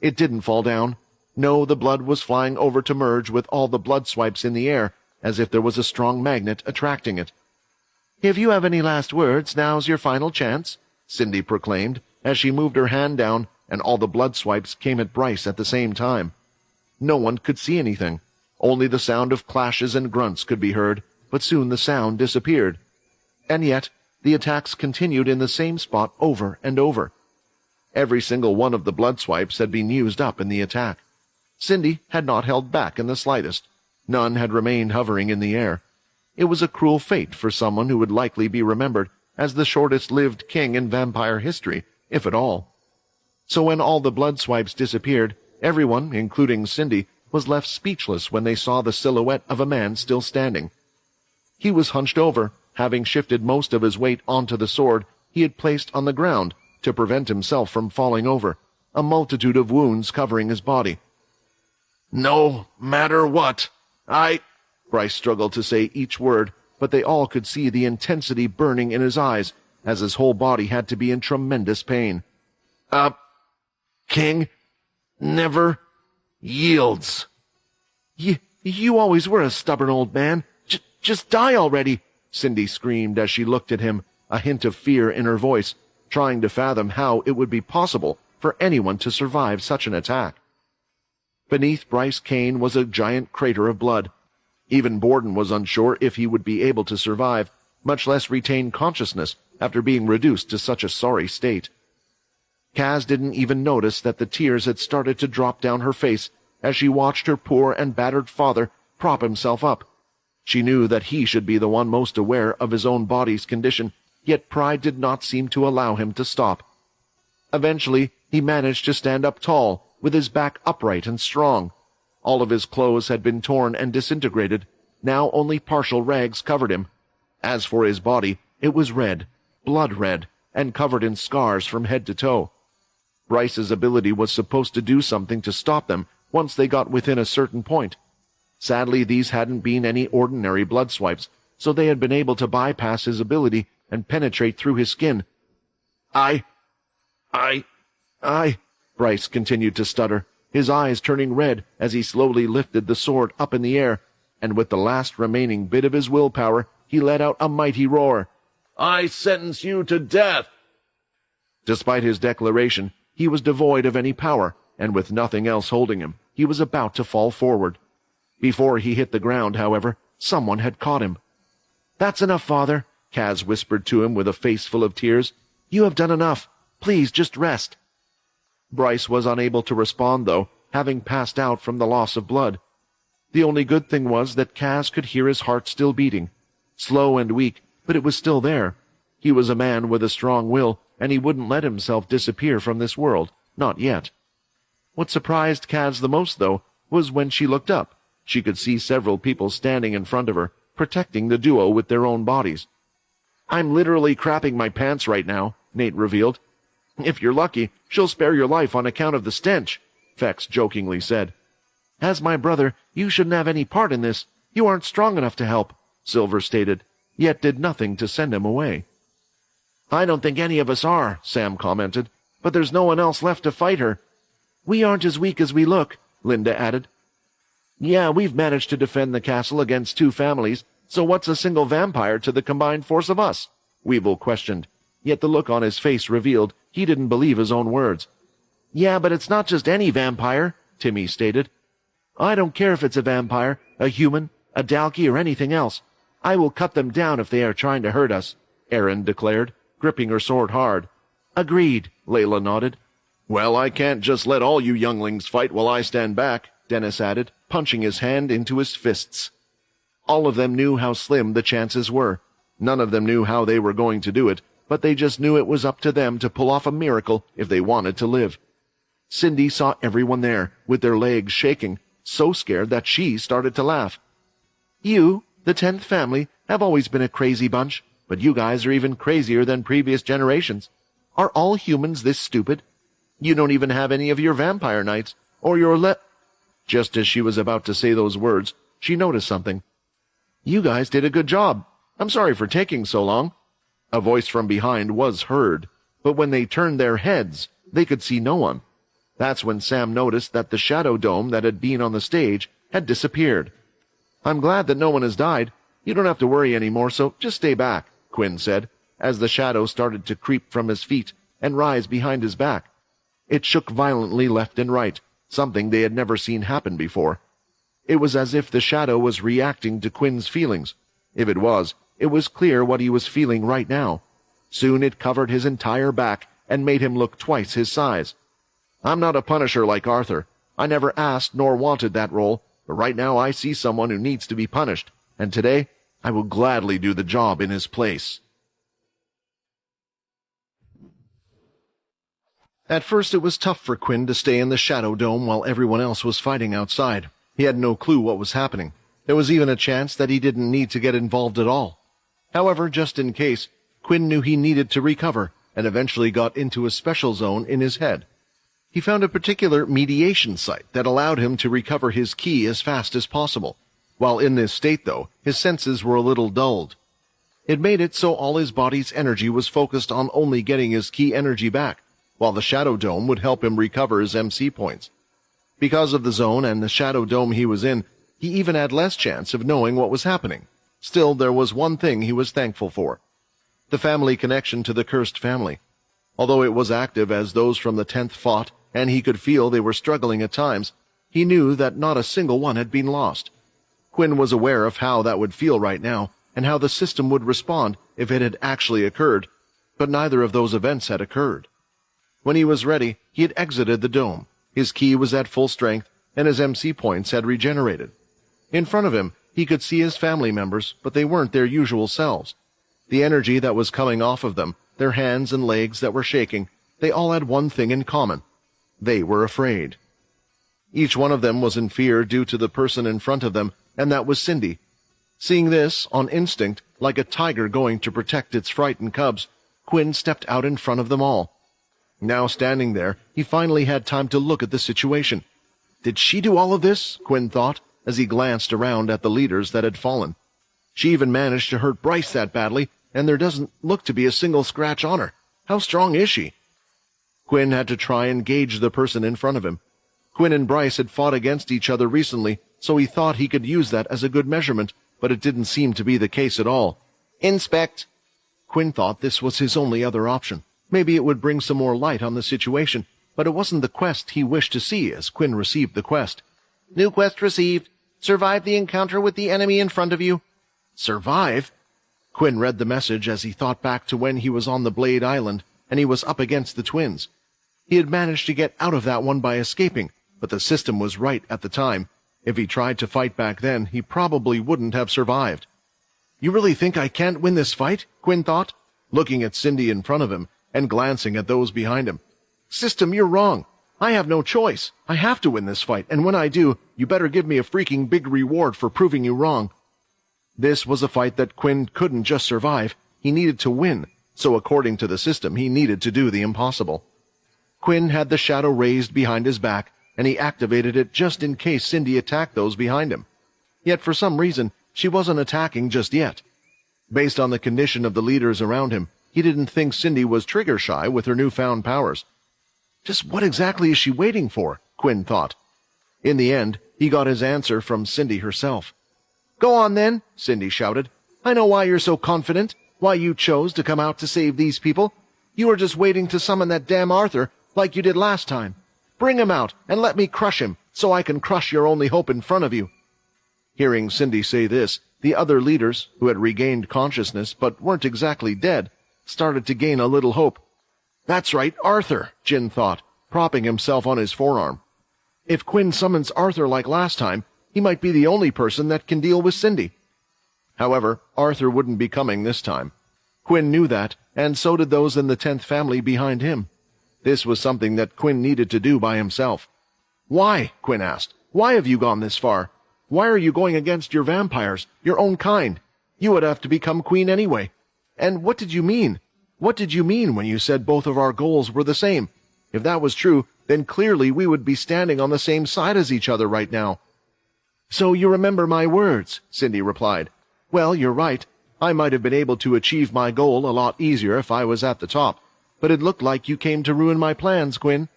Speaker 1: It didn't fall down. No, the blood was flying over to merge with all the blood swipes in the air, as if there was a strong magnet attracting it. "If you have any last words, now's your final chance," Cindy proclaimed, as she moved her hand down, and all the blood swipes came at Bryce at the same time. No one could see anything. Only the sound of clashes and grunts could be heard, but soon the sound disappeared. And yet, the attacks continued in the same spot over and over. Every single one of the blood swipes had been used up in the attack. Cindy had not held back in the slightest. None had remained hovering in the air. It was a cruel fate for someone who would likely be remembered as the shortest-lived king in vampire history, if at all. So when all the blood swipes disappeared, everyone, including Cindy, was left speechless when they saw the silhouette of a man still standing. He was hunched over, having shifted most of his weight onto the sword he had placed on the ground to prevent himself from falling over, a multitude of wounds covering his body. "No matter what, Bryce struggled to say each word, but they all could see the intensity burning in his eyes, as his whole body had to be in tremendous pain. King never yields." You always were a stubborn old man. Just die already," Cindy screamed as she looked at him, a hint of fear in her voice, trying to fathom how it would be possible for anyone to survive such an attack. Beneath Bryce Kane was a giant crater of blood. Even Borden was unsure if he would be able to survive, much less retain consciousness after being reduced to such a sorry state. Kaz didn't even notice that the tears had started to drop down her face as she watched her poor and battered father prop himself up. She knew that he should be the one most aware of his own body's condition, yet pride did not seem to allow him to stop. Eventually, he managed to stand up tall, with his back upright and strong. All of his clothes had been torn and disintegrated. Now only partial rags covered him. As for his body, it was red, blood red, and covered in scars from head to toe. Bryce's ability was supposed to do something to stop them once they got within a certain point. Sadly, these hadn't been any ordinary blood swipes, so they had been able to bypass his ability and penetrate through his skin. I, Bryce continued to stutter, his eyes turning red as he slowly lifted the sword up in the air,
Speaker 2: and with the last remaining bit of his willpower, he let out a mighty roar. "I sentence you to death!" Despite his declaration, he was devoid of any power, and with nothing else holding him, he was about to fall forward. Before he hit the ground, however, someone had caught him. "That's enough, Father," Kaz whispered to him with a face full of tears. "You have done enough. Please just rest." Bryce was unable to respond, though, having passed out from the loss of blood. The only good thing was that Kaz could hear his heart still beating. Slow and weak, but it was still there. He was a man with a strong will, and he wouldn't let himself disappear from this world, not yet. What surprised Kaz the most, though, was when she looked up. She could see several people standing in front of her, protecting the duo with their own bodies. "I'm literally crapping my pants right now," Nate revealed. "If you're lucky, she'll spare your life on account of the stench," Fex jokingly said. "As my brother, you shouldn't have any part in this. You aren't strong enough to help," Silver stated, yet did nothing to send him away. "I don't think any of us are," Sam commented, "but there's no one else left to fight her." "We aren't as weak as we look," Linda added. "Yeah, we've managed to defend the castle against 2 families, so what's a single vampire to the combined force of us?" Weevil questioned, yet the look on his face revealed he didn't believe his own words. "Yeah, but it's not just any vampire," Timmy stated. "I don't care if it's a vampire, a human, a Dalki, or anything else. I will cut them down if they are trying to hurt us," Erin declared, gripping her sword hard. "Agreed," Layla nodded. "Well, I can't just let all you younglings fight while I stand back," Dennis added, punching his hand into his fists. All of them knew how slim the chances were. None of them knew how they were going to do it, but they just knew it was up to them to pull off a miracle if they wanted to live. Cindy saw everyone there, with their legs shaking, so scared that she started to laugh. "You, the 10th family, have always been a crazy bunch, but you guys are even crazier than previous generations. Are all humans this stupid? You don't even have any of your vampire knights, or your Just as she was about to say those words, she noticed something. "You guys did a good job. I'm sorry for taking so long." A voice from behind was heard, but when they turned their heads, they could see no one. That's when Sam noticed that the shadow dome that had been on the stage had disappeared. "I'm glad that no one has died. You don't have to worry anymore, so just stay back," Quinn said, as the shadow started to creep from his feet and rise behind his back. It shook violently left and right, something they had never seen happen before. It was as if the shadow was reacting to Quinn's feelings. If it was clear what he was feeling right now. Soon it covered his entire back and made him look twice his size. "I'm not a punisher like Arthur. I never asked nor wanted that role, but right now I see someone who needs to be punished, and today I will gladly do the job in his place." At first it was tough for Quinn to stay in the Shadow Dome while everyone else was fighting outside. He had no clue what was happening. There was even a chance that he didn't need to get involved at all. However, just in case, Quinn knew he needed to recover, and eventually got into a special zone in his head. He found a particular mediation site that allowed him to recover his ki as fast as possible. While in this state, though, his senses were a little dulled. It made it so all his body's energy was focused on only getting his ki energy back, while the Shadow Dome would help him recover his MC points. Because of the zone and the Shadow Dome he was in, he even had less chance of knowing what was happening. Still, there was one thing he was thankful for. The family connection to the cursed family. Although it was active as those from the 10th fought, and he could feel they were struggling at times, he knew that not a single one had been lost. Quinn was aware of how that would feel right now, and how the system would respond if it had actually occurred, but neither of those events had occurred. When he was ready, he had exited the dome. His ki was at full strength, and his MC points had regenerated. In front of him, he could see his family members, but they weren't their usual selves. The energy that was coming off of them, their hands and legs that were shaking, they all had one thing in common. They were afraid. Each one of them was in fear due to the person in front of them, and that was Cindy. Seeing this, on instinct, like a tiger going to protect its frightened cubs, Quinn stepped out in front of them all. Now standing there, he finally had time to look at the situation. Did she do all of this? Quinn thought, as he glanced around at the leaders that had fallen. She even managed to hurt Bryce that badly, and there doesn't look to be a single scratch on her. How strong is she? Quinn had to try and gauge the person in front of him. Quinn and Bryce had fought against each other recently,
Speaker 1: so he thought he could use that as a good measurement, but it didn't seem to be the case at all.
Speaker 2: Inspect.
Speaker 1: Quinn thought this was his only other option. Maybe it would bring some more light on the situation, but it wasn't the quest he wished to see as Quinn received the quest.
Speaker 2: New quest received. Survive the encounter with the enemy in front of you.
Speaker 1: Survive? Quinn read the message as he thought back to when he was on the Blade Island and he was up against the twins. He had managed to get out of that one by escaping, but the system was right at the time. If he tried to fight back then, he probably wouldn't have survived. You really think I can't win this fight? Quinn thought, looking at Cindy in front of him and glancing at those behind him. System, you're wrong. I have no choice. I have to win this fight, and when I do, you better give me a freaking big reward for proving you wrong. This was a fight that Quinn couldn't just survive. He needed to win, so according to the system, he needed to do the impossible. Quinn had the shadow raised behind his back, and he activated it just in case Cindy attacked those behind him. Yet for some reason, she wasn't attacking just yet. Based on the condition of the leaders around him, he didn't think Cindy was trigger-shy with her newfound powers. Just what exactly is she waiting for? Quinn thought. In the end, he got his answer from Cindy herself. Go on then, Cindy shouted. I know why you're so confident, why you chose to come out to save these people. You were just waiting to summon that damn Arthur, like you did last time. Bring him out, and let me crush him, so I can crush your only hope in front of you. Hearing Cindy say this, the other leaders, who had regained consciousness but weren't exactly dead, started to gain a little hope. That's right, Arthur, Jin thought, propping himself on his forearm. If Quinn summons Arthur like last time, he might be the only person that can deal with Cindy. However, Arthur wouldn't be coming this time. Quinn knew that, and so did those in the 10th family behind him. This was something that Quinn needed to do by himself. Why? Quinn asked. Why have you gone this far? Why are you going against your vampires, your own kind? You would have to become queen anyway. And what did you mean? What did you mean when you said both of our goals were the same? If that was true, then clearly we would be standing on the same side as each other right now. So you remember my words, Cindy replied. Well, you're right. I might have been able to achieve my goal a lot easier if I was at the top, but it looked like you came to ruin my plans, Quinn.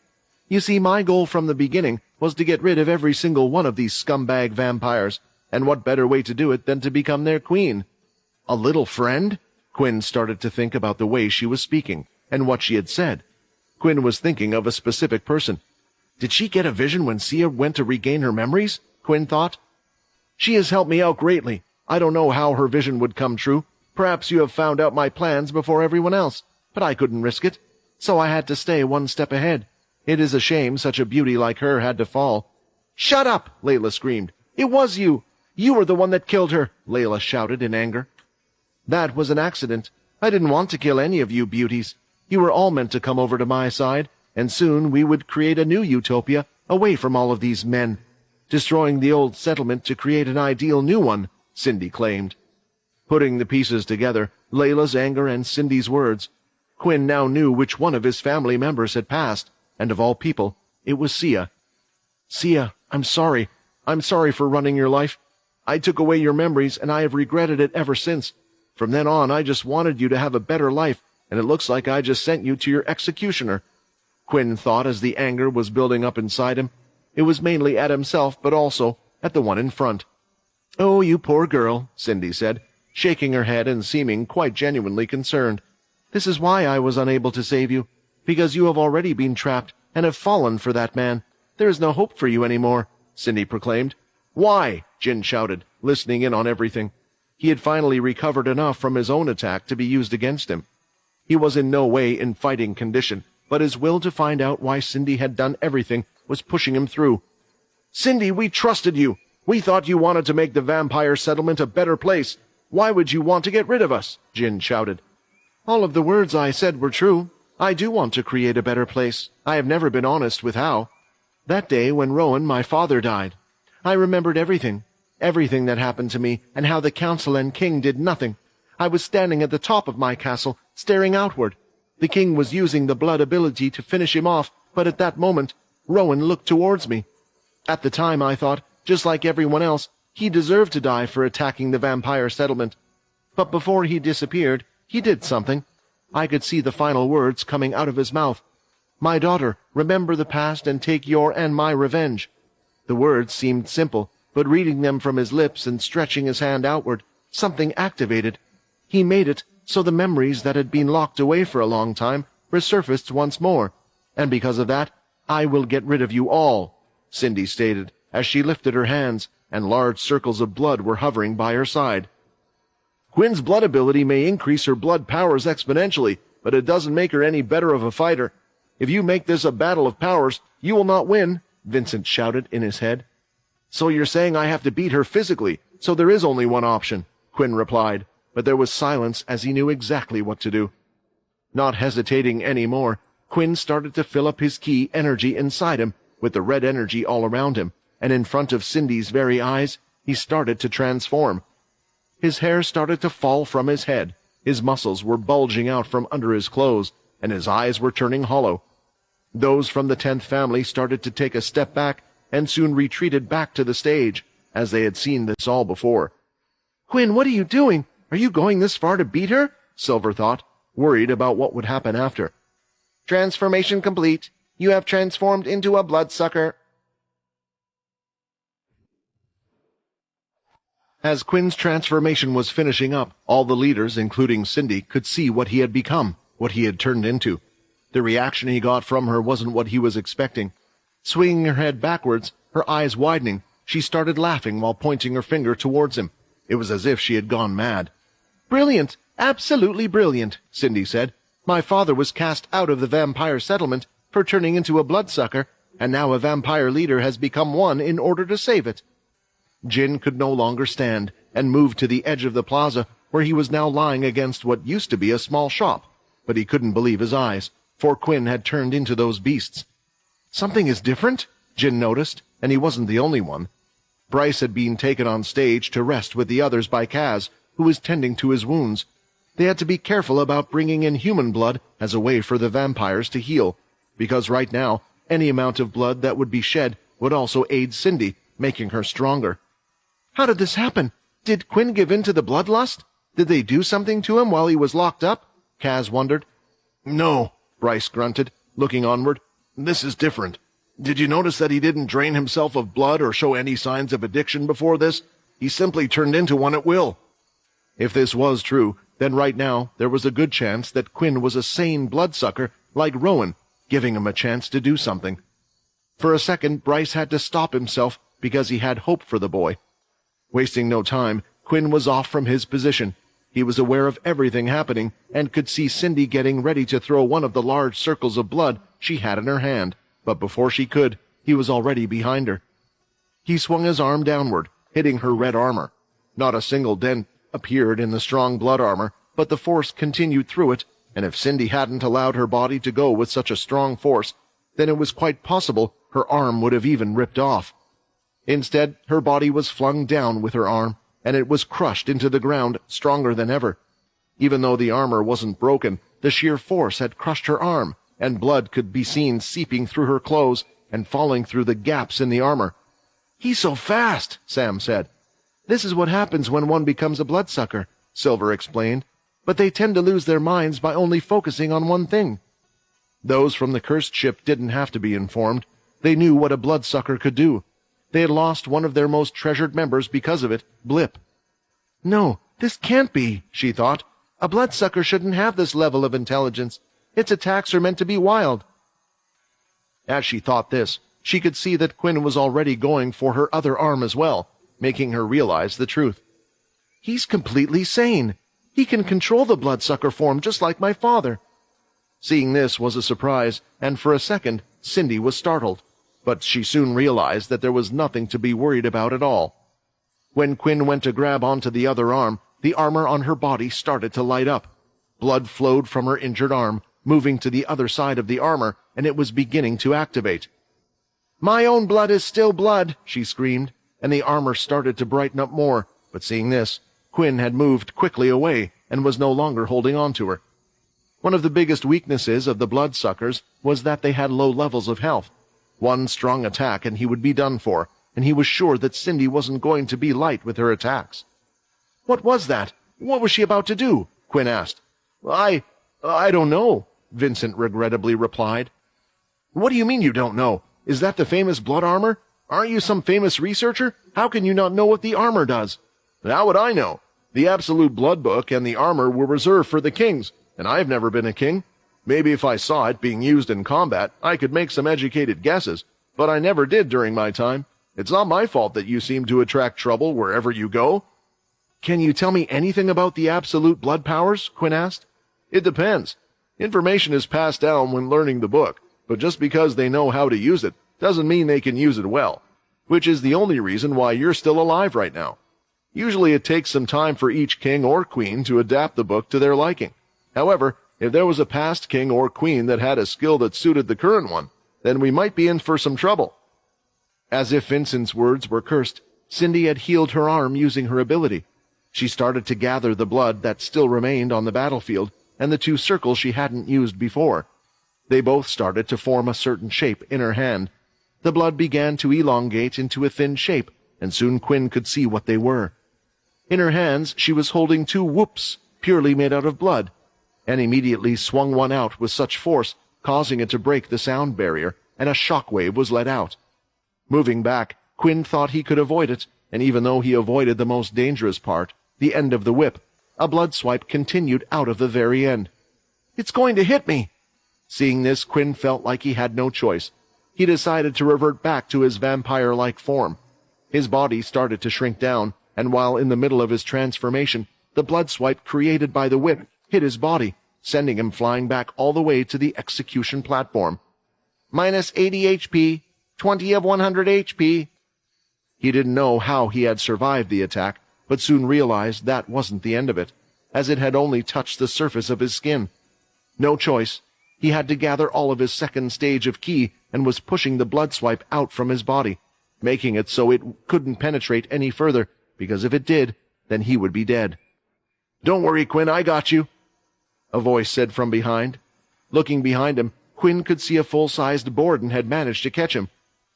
Speaker 1: You see, my goal from the beginning was to get rid of every single one of these scumbag vampires, and what better way to do it than to become their queen? A little friend? Quinn started to think about the way she was speaking, and what she had said. Quinn was thinking of a specific person. Did she get a vision when Sia went to regain her memories? Quinn thought. She has helped me out greatly. I don't know how her vision would come true. Perhaps you have found out my plans before everyone else, but I couldn't risk it, so I had to stay one step ahead. It is a shame such a beauty like her had to fall. Shut up, Layla screamed. It was you. You were the one that killed her, Layla shouted in anger. That was an accident. I didn't want to kill any of you beauties. You were all meant to come over to my side, and soon we would create a new utopia away from all of these men, destroying the old settlement to create an ideal new one, Cindy claimed. Putting the pieces together, Layla's anger and Cindy's words, Quinn now knew which one of his family members had passed, and of all people, it was Sia. Sia, I'm sorry. I'm sorry for running your life. I took away your memories, and I have regretted it ever since. From then on, I just wanted you to have a better life, and it looks like I just sent you to your executioner. Quinn thought as the anger was building up inside him. It was mainly at himself, but also at the one in front. Oh, you poor girl, Cindy said, shaking her head and seeming quite genuinely concerned. This is why I was unable to save you, because you have already been trapped and have fallen for that man. There is no hope for you any more, Cindy proclaimed. Why? Jin shouted, listening in on everything. He had finally recovered enough from his own attack to be used against him. He was in no way in fighting condition, but his will to find out why Cindy had done everything was pushing him through. Cindy, we trusted you. We thought you wanted to make the vampire settlement a better place. Why would you want to get rid of us? Jin shouted. All of the words I said were true. I do want to create a better place. I have never been honest with how. That day when Rowan, my father, died, I remembered everything that happened to me, and how the council and king did nothing. I was standing at the top of my castle, staring outward. The king was using the blood ability to finish him off, but at that moment, Rowan looked towards me. At the time, I thought, just like everyone else, he deserved to die for attacking the vampire settlement. But before he disappeared, he did something. I could see the final words coming out of his mouth. My daughter, remember the past and take your and my revenge. The words seemed simple,
Speaker 2: but reading them from his lips and stretching his hand outward, something activated. He made it so the memories that had been locked away for a long time resurfaced once more, and because of that, I will get rid of you all, Cindy stated, as she lifted her hands, and large circles of blood were hovering by her side. Quinn's blood ability may increase her blood powers exponentially, but it doesn't make her any better of a fighter. If you make this a battle of powers, you will not win, Vincent shouted in his head. So you're saying I have to beat her physically, so there is only one option, Quinn replied, but there was silence as he knew exactly what to do. Not hesitating any more, Quinn started to fill up his ki energy inside him with the red energy all around him, and in front of Cindy's very eyes, he started to transform. His hair started to fall from his head, his muscles were bulging out from under his clothes, and his eyes were turning hollow. Those from the 10th family started to take a step back and soon retreated back to the stage, as they had seen this all before. Quinn, what are you doing? Are you going this far to beat her? Silver thought, worried about what would happen after. Transformation complete. You have transformed into a bloodsucker. As Quinn's transformation was finishing up, all the leaders, including Cindy, could see what he had become, what he had turned into. The reaction he got from her wasn't what he was expecting. Swinging her head backwards, her eyes widening, she started laughing while pointing her finger towards him. It was as if she had gone mad. Brilliant! Absolutely brilliant, Cindy said. My father was cast out of the vampire settlement for turning into a bloodsucker, and now a vampire leader has become one in order to save it. Jin could no longer stand, and moved to the edge of the plaza, where he was now lying against what used to be a small shop. But he couldn't believe his eyes, for Quinn had turned into those beasts. Something is different, Jin noticed, and he wasn't the only one. Bryce had been taken on stage to rest with the others by Kaz, who was tending to his wounds. They had to be careful about bringing in human blood as a way for the vampires to heal, because right now, any amount of blood that would be shed would also aid Cindy, making her stronger. How did this happen? Did Quinn give in to the bloodlust? Did they do something to him while he was locked up? Kaz wondered. No, Bryce grunted, looking onward. This is different. Did you notice that he didn't drain himself of blood or show any signs of addiction before this? He simply turned into one at will. If this was true, then right now there was a good chance that Quinn was a sane bloodsucker like Rowan, giving him a chance to do something. For a second, Bryce had to stop himself because he had hope for the boy. Wasting no time, Quinn was off from his position. He was aware of everything happening and could see Cindy getting ready to throw one of the large circles of blood she had in her hand, but before she could, he was already behind her. He swung his arm downward, hitting her red armor. Not a single dent appeared in the strong blood armor, but the force continued through it, and if Cindy hadn't allowed her body to go with such a strong force, then it was quite possible her arm would have even ripped off. Instead, her body was flung down with her arm, and it was crushed into the ground stronger than ever. Even though the armor wasn't broken, the sheer force had crushed her arm, and blood could be seen seeping through her clothes and falling through the gaps in the armor. He's so fast, Sam said. This is what happens when one becomes a bloodsucker, Silver explained, but they tend to lose their minds by only focusing on one thing. Those from the cursed ship didn't have to be informed. They knew what a bloodsucker could do. They had lost one of their most treasured members because of it, Blip. No, this can't be, she thought. A bloodsucker shouldn't have this level of intelligence. Its attacks are meant to be wild. As she thought this, she could see that Quinn was already going for her other arm as well, making her realize the truth. He's completely sane. He can control the bloodsucker form just like my father. Seeing this was a surprise, and for a second, Cindy was startled. But she soon realized that there was nothing to be worried about at all. When Quinn went to grab onto the other arm, the armor on her body started to light up. Blood flowed from her injured arm, moving to the other side of the armor, and it was beginning to activate. My own blood is still blood, she screamed, and the armor started to brighten up more, but seeing this, Quinn had moved quickly away and was no longer holding on to her. One of the biggest weaknesses of the bloodsuckers was that they had low levels of health. One strong attack and he would be done for, and he was sure that Cindy wasn't going to be light with her attacks. What was that? What was she about to do? Quinn asked. I don't know, Vincent regrettably replied. What do you mean you don't know? Is that the famous blood armor?
Speaker 1: Aren't you some famous researcher? How can you not know what the armor does? How would I know? The Absolute Blood Book and the armor were reserved for the kings, and I've never been a king. Maybe if I saw it being used in combat, I could make some educated guesses, but I never did during my time. It's not my fault that you seem to attract trouble wherever you go. Can you tell me anything about the absolute blood powers? Quinn asked. It depends. Information is passed down when learning the book, but just because they know how to use it doesn't mean they can use it well, which is the only reason why you're still alive right now. Usually it takes some time for each king or queen to adapt the book to their liking. However, if there was a past king or queen that had a skill that suited the current one, then we might be in for some trouble. As if Vincent's words were cursed, Cindy had healed her arm using her ability. She started to gather the blood that still remained on the battlefield and the 2 circles she hadn't used before. They both started to form a certain shape in her hand. The blood began to elongate into a thin shape, and soon Quinn could see what they were. In her hands she was holding 2 whoops, purely made out of blood, and immediately swung one out with such force, causing it to break the sound barrier, and a shockwave was let out. Moving back, Quinn thought he could avoid it, and even though he avoided the most dangerous part, the end of the whip, a blood swipe continued out of the very end. It's going to hit me! Seeing this, Quinn felt like he had no choice. He decided to revert back to his vampire-like form. His body started to shrink down, and while in the middle of his transformation, the blood swipe created by the whip hit his body, sending him flying back all the way to the execution platform. Minus 80 HP, 20 of 100 HP. He didn't know how he had survived the attack, but soon realized that wasn't the end of it, as it had only touched the surface of his skin. No choice. He had to gather all of his second stage of ki and was pushing the blood swipe out from his body, making it so it couldn't penetrate any further, because if it did, then he would be dead. Don't worry, Quinn, I got you, a voice said from behind. Looking behind him, Quinn could see a full-sized Borden had managed to catch him.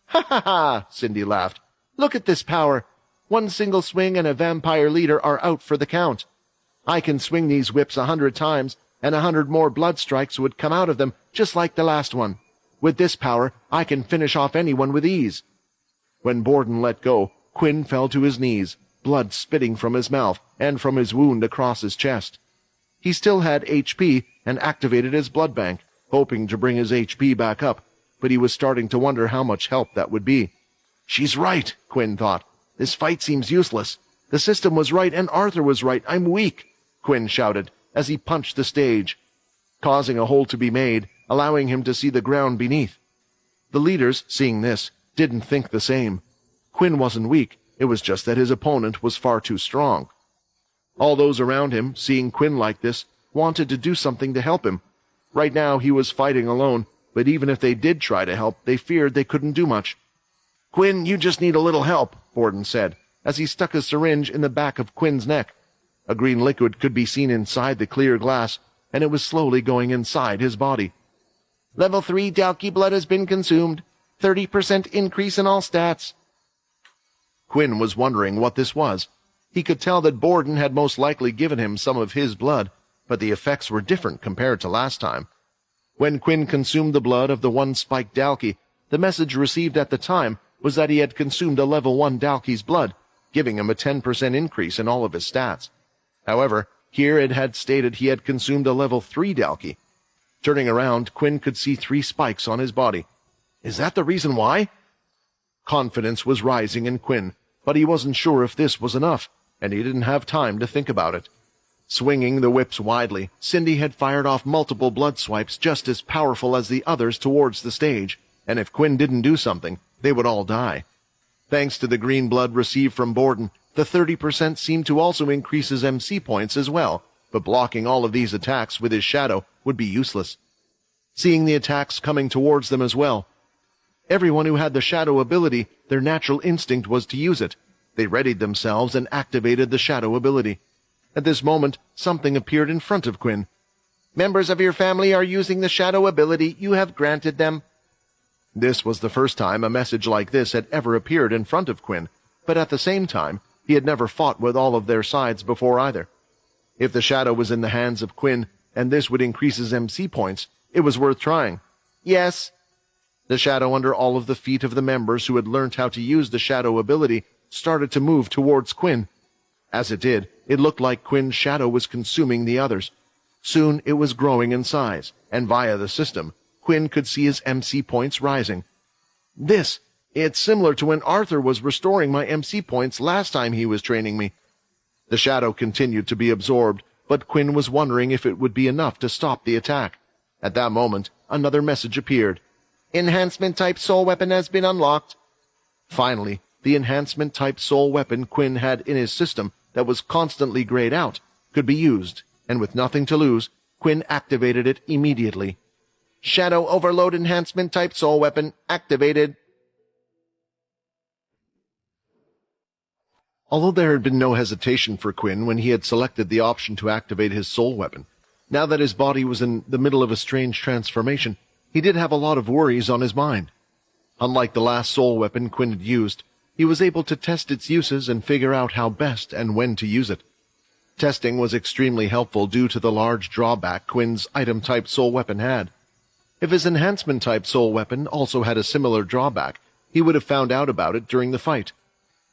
Speaker 1: Ha ha ha, Cindy laughed. Look at this power. One single swing and a vampire leader are out for the count. I can swing these whips 100 times, and 100 more blood strikes would come out of them, just like the last one. With this power, I can finish off anyone with ease. When Borden let go, Quinn fell to his knees, blood spitting from his mouth and from his wound across his chest. He still had HP and activated his blood bank, hoping to bring his HP back up, but he was starting to wonder how much help that would be. She's right, Quinn thought. This fight seems useless. The system was right and Arthur was right. I'm weak, Quinn shouted as he punched the stage, causing a hole to be made, allowing him to see the ground beneath. The leaders, seeing this, didn't think the same. Quinn wasn't weak, it was just that his opponent was far too strong. All those around him, seeing Quinn like this, wanted to do something to help him. Right now he was fighting alone, but even if they did try to help, they feared they couldn't do much. Quinn, you just need a little help, Borden said, as he stuck a syringe in the back of Quinn's neck. A green liquid could be seen inside the clear glass, and it was slowly going inside his body. Level 3 Dalki blood has been consumed. 30% increase in all stats. Quinn was wondering what this was. He could tell that Borden had most likely given him some of his blood, but the effects were different compared to last time. When Quinn consumed the blood of the one spiked Dalki, the message received at the time was that he had consumed a level 1 Dalki's blood, giving him a 10% increase in all of his stats. However, here it had stated he had consumed a level 3 Dalki. Turning around, Quinn could see 3 spikes on his body. Is that the reason why? Confidence was rising in Quinn, but he wasn't sure if this was enough, and he didn't have time to think about it. Swinging the whips widely, Cindy had fired off multiple blood swipes just as powerful as the others towards the stage, and if Quinn didn't do something, they would all die. Thanks to the green blood received from Borden, the 30% seemed to also increase his MC points as well, but blocking all of these attacks with his shadow would be useless. Seeing the attacks coming towards them as well, everyone who had the shadow ability, their natural instinct was to use it. They readied themselves and activated the shadow ability. At this moment, something appeared in front of Quinn. Members of your family are using the shadow ability you have granted them. This was the first time a message like this had ever appeared in front of Quinn, but at the same time, he had never fought with all of their sides before either. If the shadow was in the hands of Quinn, and this would increase his MC points, it was worth trying. Yes.
Speaker 2: The shadow under all of the feet of the members who had learned how to use the shadow ability started to move towards Quinn. As it did, it looked like Quinn's shadow was consuming the others. Soon it was growing in size, and via the system, Quinn could see his MC points rising. It's similar to when Arthur was restoring my MC points last time he was training me. The shadow continued to be absorbed, but Quinn was wondering if it would be enough to stop the attack. At that moment, another message appeared. Enhancement-type soul weapon has been unlocked. Finally, the enhancement-type soul weapon Quinn had in his system that was constantly grayed out could be used, and with nothing to lose, Quinn activated it immediately. Shadow Overload enhancement-type soul weapon activated. Although there had been no hesitation for Quinn when he had selected the option to activate his soul weapon, now that his body was in the middle of a strange transformation, he did have a lot of worries on his mind. Unlike the last soul weapon Quinn had used, he was able to test its uses and figure out how best and when to use it. Testing was extremely helpful due to the large drawback Quinn's item-type soul weapon had. If his enhancement-type soul weapon also had a similar drawback, he would have found out about it during the fight.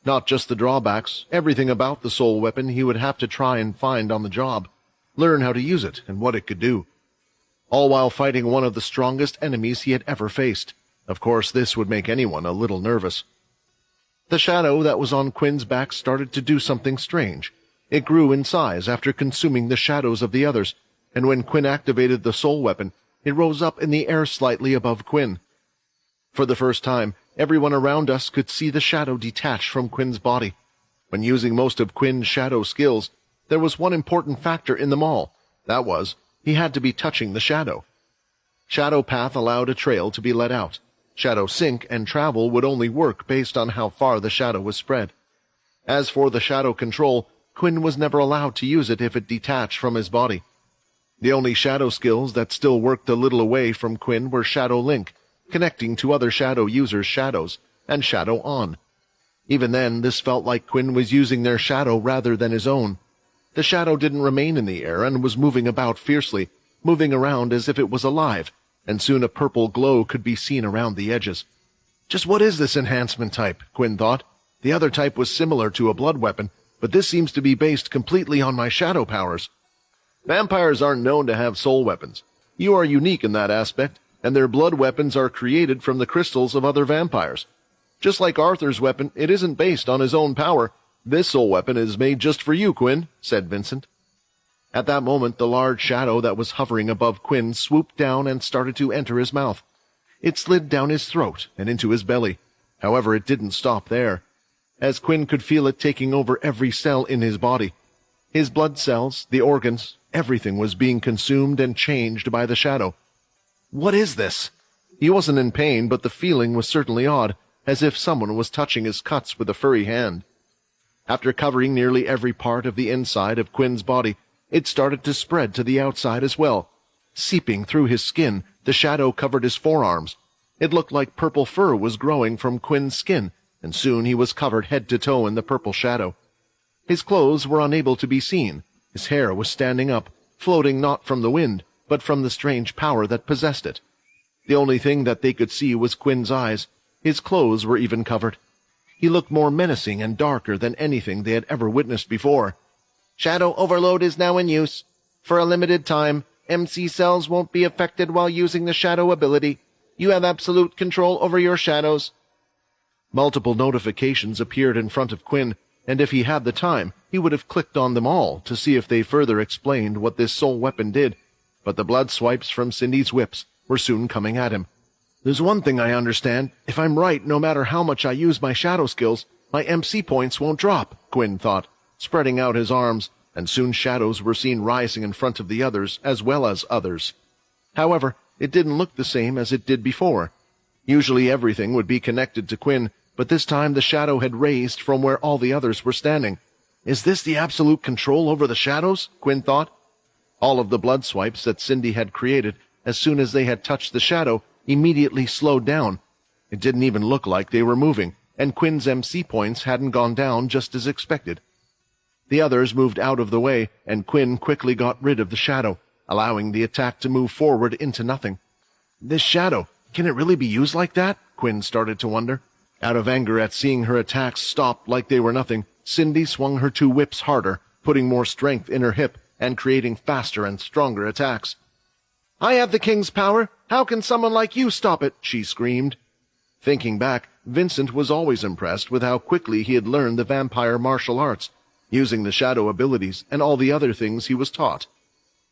Speaker 2: Not just the drawbacks, everything about the soul weapon he would have to try and find on the job, learn how to use it and what it could do. All while fighting one of the strongest enemies he had ever faced. Of course, this would make anyone a little nervous. The shadow that was on Quinn's back started to do something strange. It grew in size after consuming the shadows of the others, and when Quinn activated the soul weapon, it rose up in the air slightly above Quinn. For the first time, everyone around us could see the shadow detach from Quinn's body. When using most of Quinn's shadow skills, there was one important factor in them all. That was, he had to be touching the shadow. Shadow Path allowed a trail to be let out. Shadow Sync and Travel would only work based on how far the shadow was spread. As for the Shadow Control, Quinn was never allowed to use it if it detached from his body. The only shadow skills that still worked a little away from Quinn were Shadow Link, connecting to other shadow users' shadows, and Shadow On. Even then, this felt like Quinn was using their shadow rather than his own. The shadow didn't remain in the air and was moving about fiercely, moving around as if it was alive, and soon a purple glow could be seen around the edges. Just what is this enhancement type? Quinn thought. The other type was similar to a blood weapon, but this seems to be based completely on my shadow powers. Vampires aren't known to have soul weapons. You are unique in that aspect, and their blood weapons are created from the crystals of other vampires. Just like Arthur's weapon, it isn't based on his own power. This soul weapon is made just for you, Quinn, said Vincent. At that moment, the large shadow that was hovering above Quinn swooped down and started to enter his mouth. It slid down his throat and into his belly. However, it didn't stop there, as Quinn could feel it taking over every cell in his body. His blood cells, the organs, everything was being consumed and changed by the shadow. What is this? He wasn't in pain, but the feeling was certainly odd, as if someone was touching his cuts with a furry hand. After covering nearly every part of the inside of Quinn's body, it started to spread to the outside as well. Seeping through his skin, the shadow covered his forearms. It looked like purple fur was growing from Quinn's skin, and soon he was covered head to toe in the purple shadow. His clothes were unable to be seen. His hair was standing up, floating not from the wind, but from the strange power that possessed it. The only thing that they could see was Quinn's eyes. His clothes were even covered. He looked more menacing and darker than anything they had ever witnessed before. Shadow Overload is now in use. For a limited time, MC cells won't be affected while using the shadow ability. You have absolute control over your shadows. Multiple notifications appeared in front of Quinn, and if he had the time, he would have clicked on them all to see if they further explained what this soul weapon did. But the blood swipes from Cindy's whips were soon coming at him. There's one thing I understand. If I'm right, no matter how much I use my shadow skills, my MC points won't drop, Quinn thought, spreading out his arms, and soon shadows were seen rising in front of the others as well as others. However, it didn't look the same as it did before. Usually everything would be connected to Quinn, but this time the shadow had raised from where all the others were standing. Is this the absolute control over the shadows? Quinn thought. All of the blood swipes that Cindy had created, as soon as they had touched the shadow, immediately slowed down. It didn't even look like they were moving, and Quinn's MC points hadn't gone down just as expected. The others moved out of the way, and Quinn quickly got rid of the shadow, allowing the attack to move forward into nothing. This shadow,
Speaker 1: Can it really be used like that? Quinn started to wonder. Out of anger at seeing her attacks stop like they were nothing, Cindy swung her two whips harder, putting more strength in her hip and creating faster and stronger attacks. "I have the king's power. How can someone like you stop it?" she screamed. Thinking back, Vincent was always impressed with how quickly he had learned the vampire martial arts, using the shadow abilities and all the other things he was taught.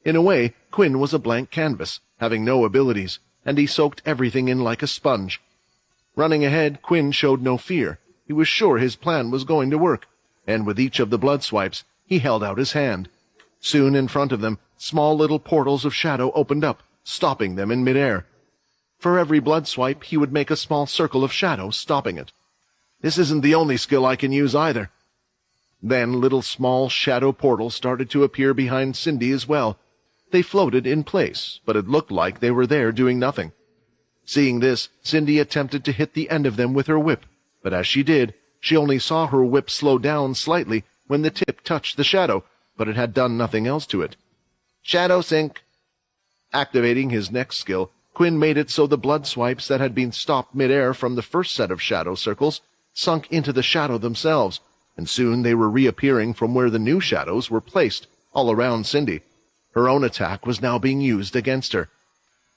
Speaker 1: In a way, Quinn was a blank canvas, having no abilities, and he soaked everything in like a sponge. Running ahead, Quinn showed no fear. He was sure his plan was going to work, and with each of the blood swipes, he held out his hand. Soon in front of them, small little portals of shadow opened up, stopping them in midair. For every blood swipe, he would make a small circle of shadow, stopping it. This isn't the only skill I can use either. Then little small shadow portals started to appear behind Cindy as well. They floated in place, but it looked like they were there doing nothing. Seeing this, Cindy attempted to hit the end of them with her whip, but as she did, she only saw her whip slow down slightly when the tip touched the shadow, but it had done nothing else to it. Shadow Sync. Activating his next skill, Quinn made it so the blood swipes that had been stopped midair from the first set of shadow circles sunk into the shadow themselves, and soon they were reappearing from where the new shadows were placed, all around Cindy. Her own attack was now being used against her.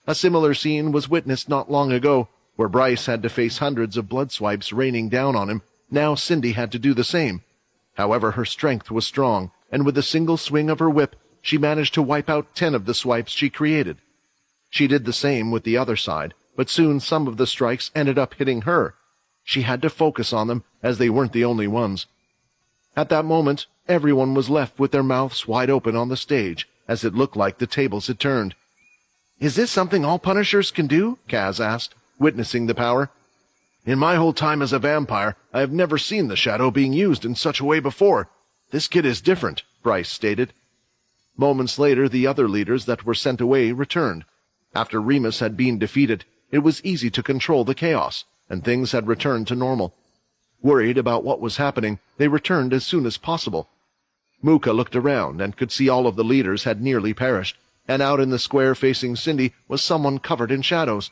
Speaker 1: A similar scene was witnessed not long ago, where Bryce had to face hundreds of blood swipes raining down on him. Now Cindy had to do the same. However, her strength was strong, and with a single swing of her whip, she managed to wipe out 10 of the swipes she created. She did the same with the other side, but soon some of the strikes ended up hitting her. She had to focus on them, as they weren't the only ones. At that moment, everyone was left with their mouths wide open on the stage, as it looked like the tables had turned. "Is this something all Punishers can do?" Kaz asked, witnessing the power. "In my whole time as a vampire, I have never seen the shadow being used in such a way before. This kid is different," Bryce stated. Moments later, the other leaders that were sent away returned. After Remus had been defeated, it was easy to control the chaos, and things had returned to normal. Worried about what was happening, they returned as soon as possible. Muka looked around and could see all of the leaders had nearly perished, and out in the square facing Cindy was someone covered in shadows.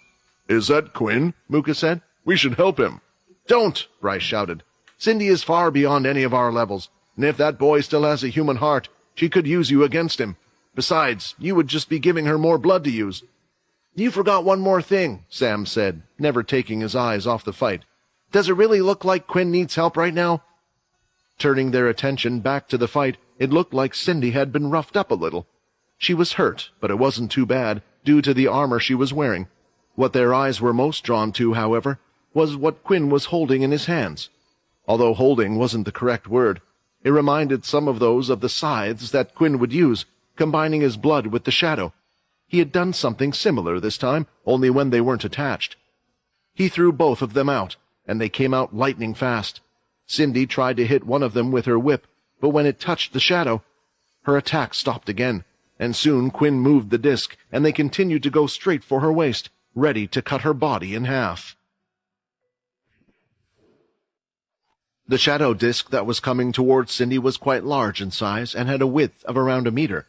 Speaker 1: "Is that Quinn?" Muka said. "We should help him." "Don't!" Bryce shouted. "Cindy is far beyond any of our levels, and if that boy still has a human heart, she could use you against him. Besides, you would just be giving her more blood to use." "You forgot one more thing," Sam said, never taking his eyes off the fight. "Does it really look like Quinn needs help right now?" Turning their attention back to the fight, it looked like Cindy had been roughed up a little. She was hurt, but it wasn't too bad, due to the armor she was wearing. What their eyes were most drawn to, however, was what Quinn was holding in his hands. Although holding wasn't the correct word, it reminded some of those of the scythes that Quinn would use, combining his blood with the shadow. He had done something similar this time, only when they weren't attached. He threw both of them out, and they came out lightning fast. Cindy tried to hit one of them with her whip, but when it touched the shadow, her attack stopped again, and soon Quinn moved the disc, and they continued to go straight for her waist, ready to cut her body in half. The shadow disc that was coming towards Cindy was quite large in size and had a width of around a meter.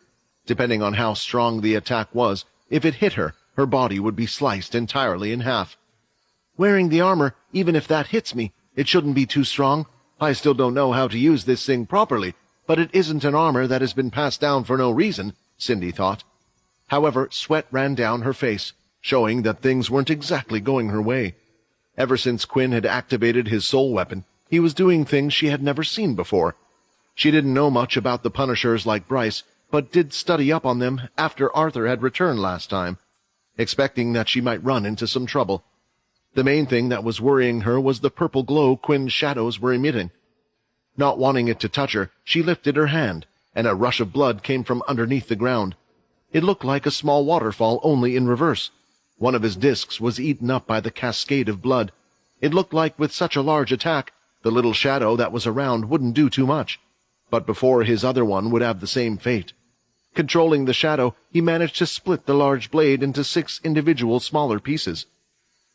Speaker 1: Depending on how strong the attack was, if it hit her, her body would be sliced entirely in half. "Wearing the armor, even if that hits me, it shouldn't be too strong. I still don't know how to use this thing properly, but it isn't an armor that has been passed down for no reason," Cindy thought. However, sweat ran down her face, showing that things weren't exactly going her way. Ever since Quinn had activated his soul weapon, he was doing things she had never seen before. She didn't know much about the Punishers like Bryce, but did study up on them after Arthur had returned last time, expecting that she might run into some trouble. The main thing that was worrying her was the purple glow Quinn's shadows were emitting. Not wanting it to touch her, she lifted her hand, and a rush of blood came from underneath the ground. It looked like a small waterfall, only in reverse. One of his discs was eaten up by the cascade of blood. It looked like with such a large attack, the little shadow that was around wouldn't do too much, but before his other one would have the same fate. Controlling the shadow, he managed to split the large blade into 6 individual smaller pieces.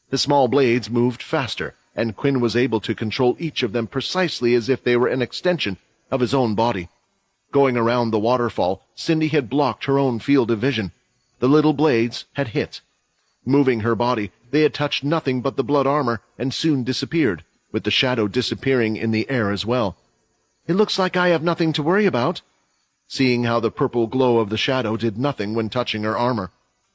Speaker 1: The small blades moved faster, and Quinn was able to control each of them precisely as if they were an extension of his own body. Going around the waterfall, Cindy had blocked her own field of vision. The little blades had hit. Moving her body, They had touched nothing but the blood armor and soon disappeared, with the shadow disappearing in the air as well.
Speaker 2: "It looks like I have nothing to worry about."
Speaker 1: Seeing how the purple glow of the shadow did nothing when touching her armor.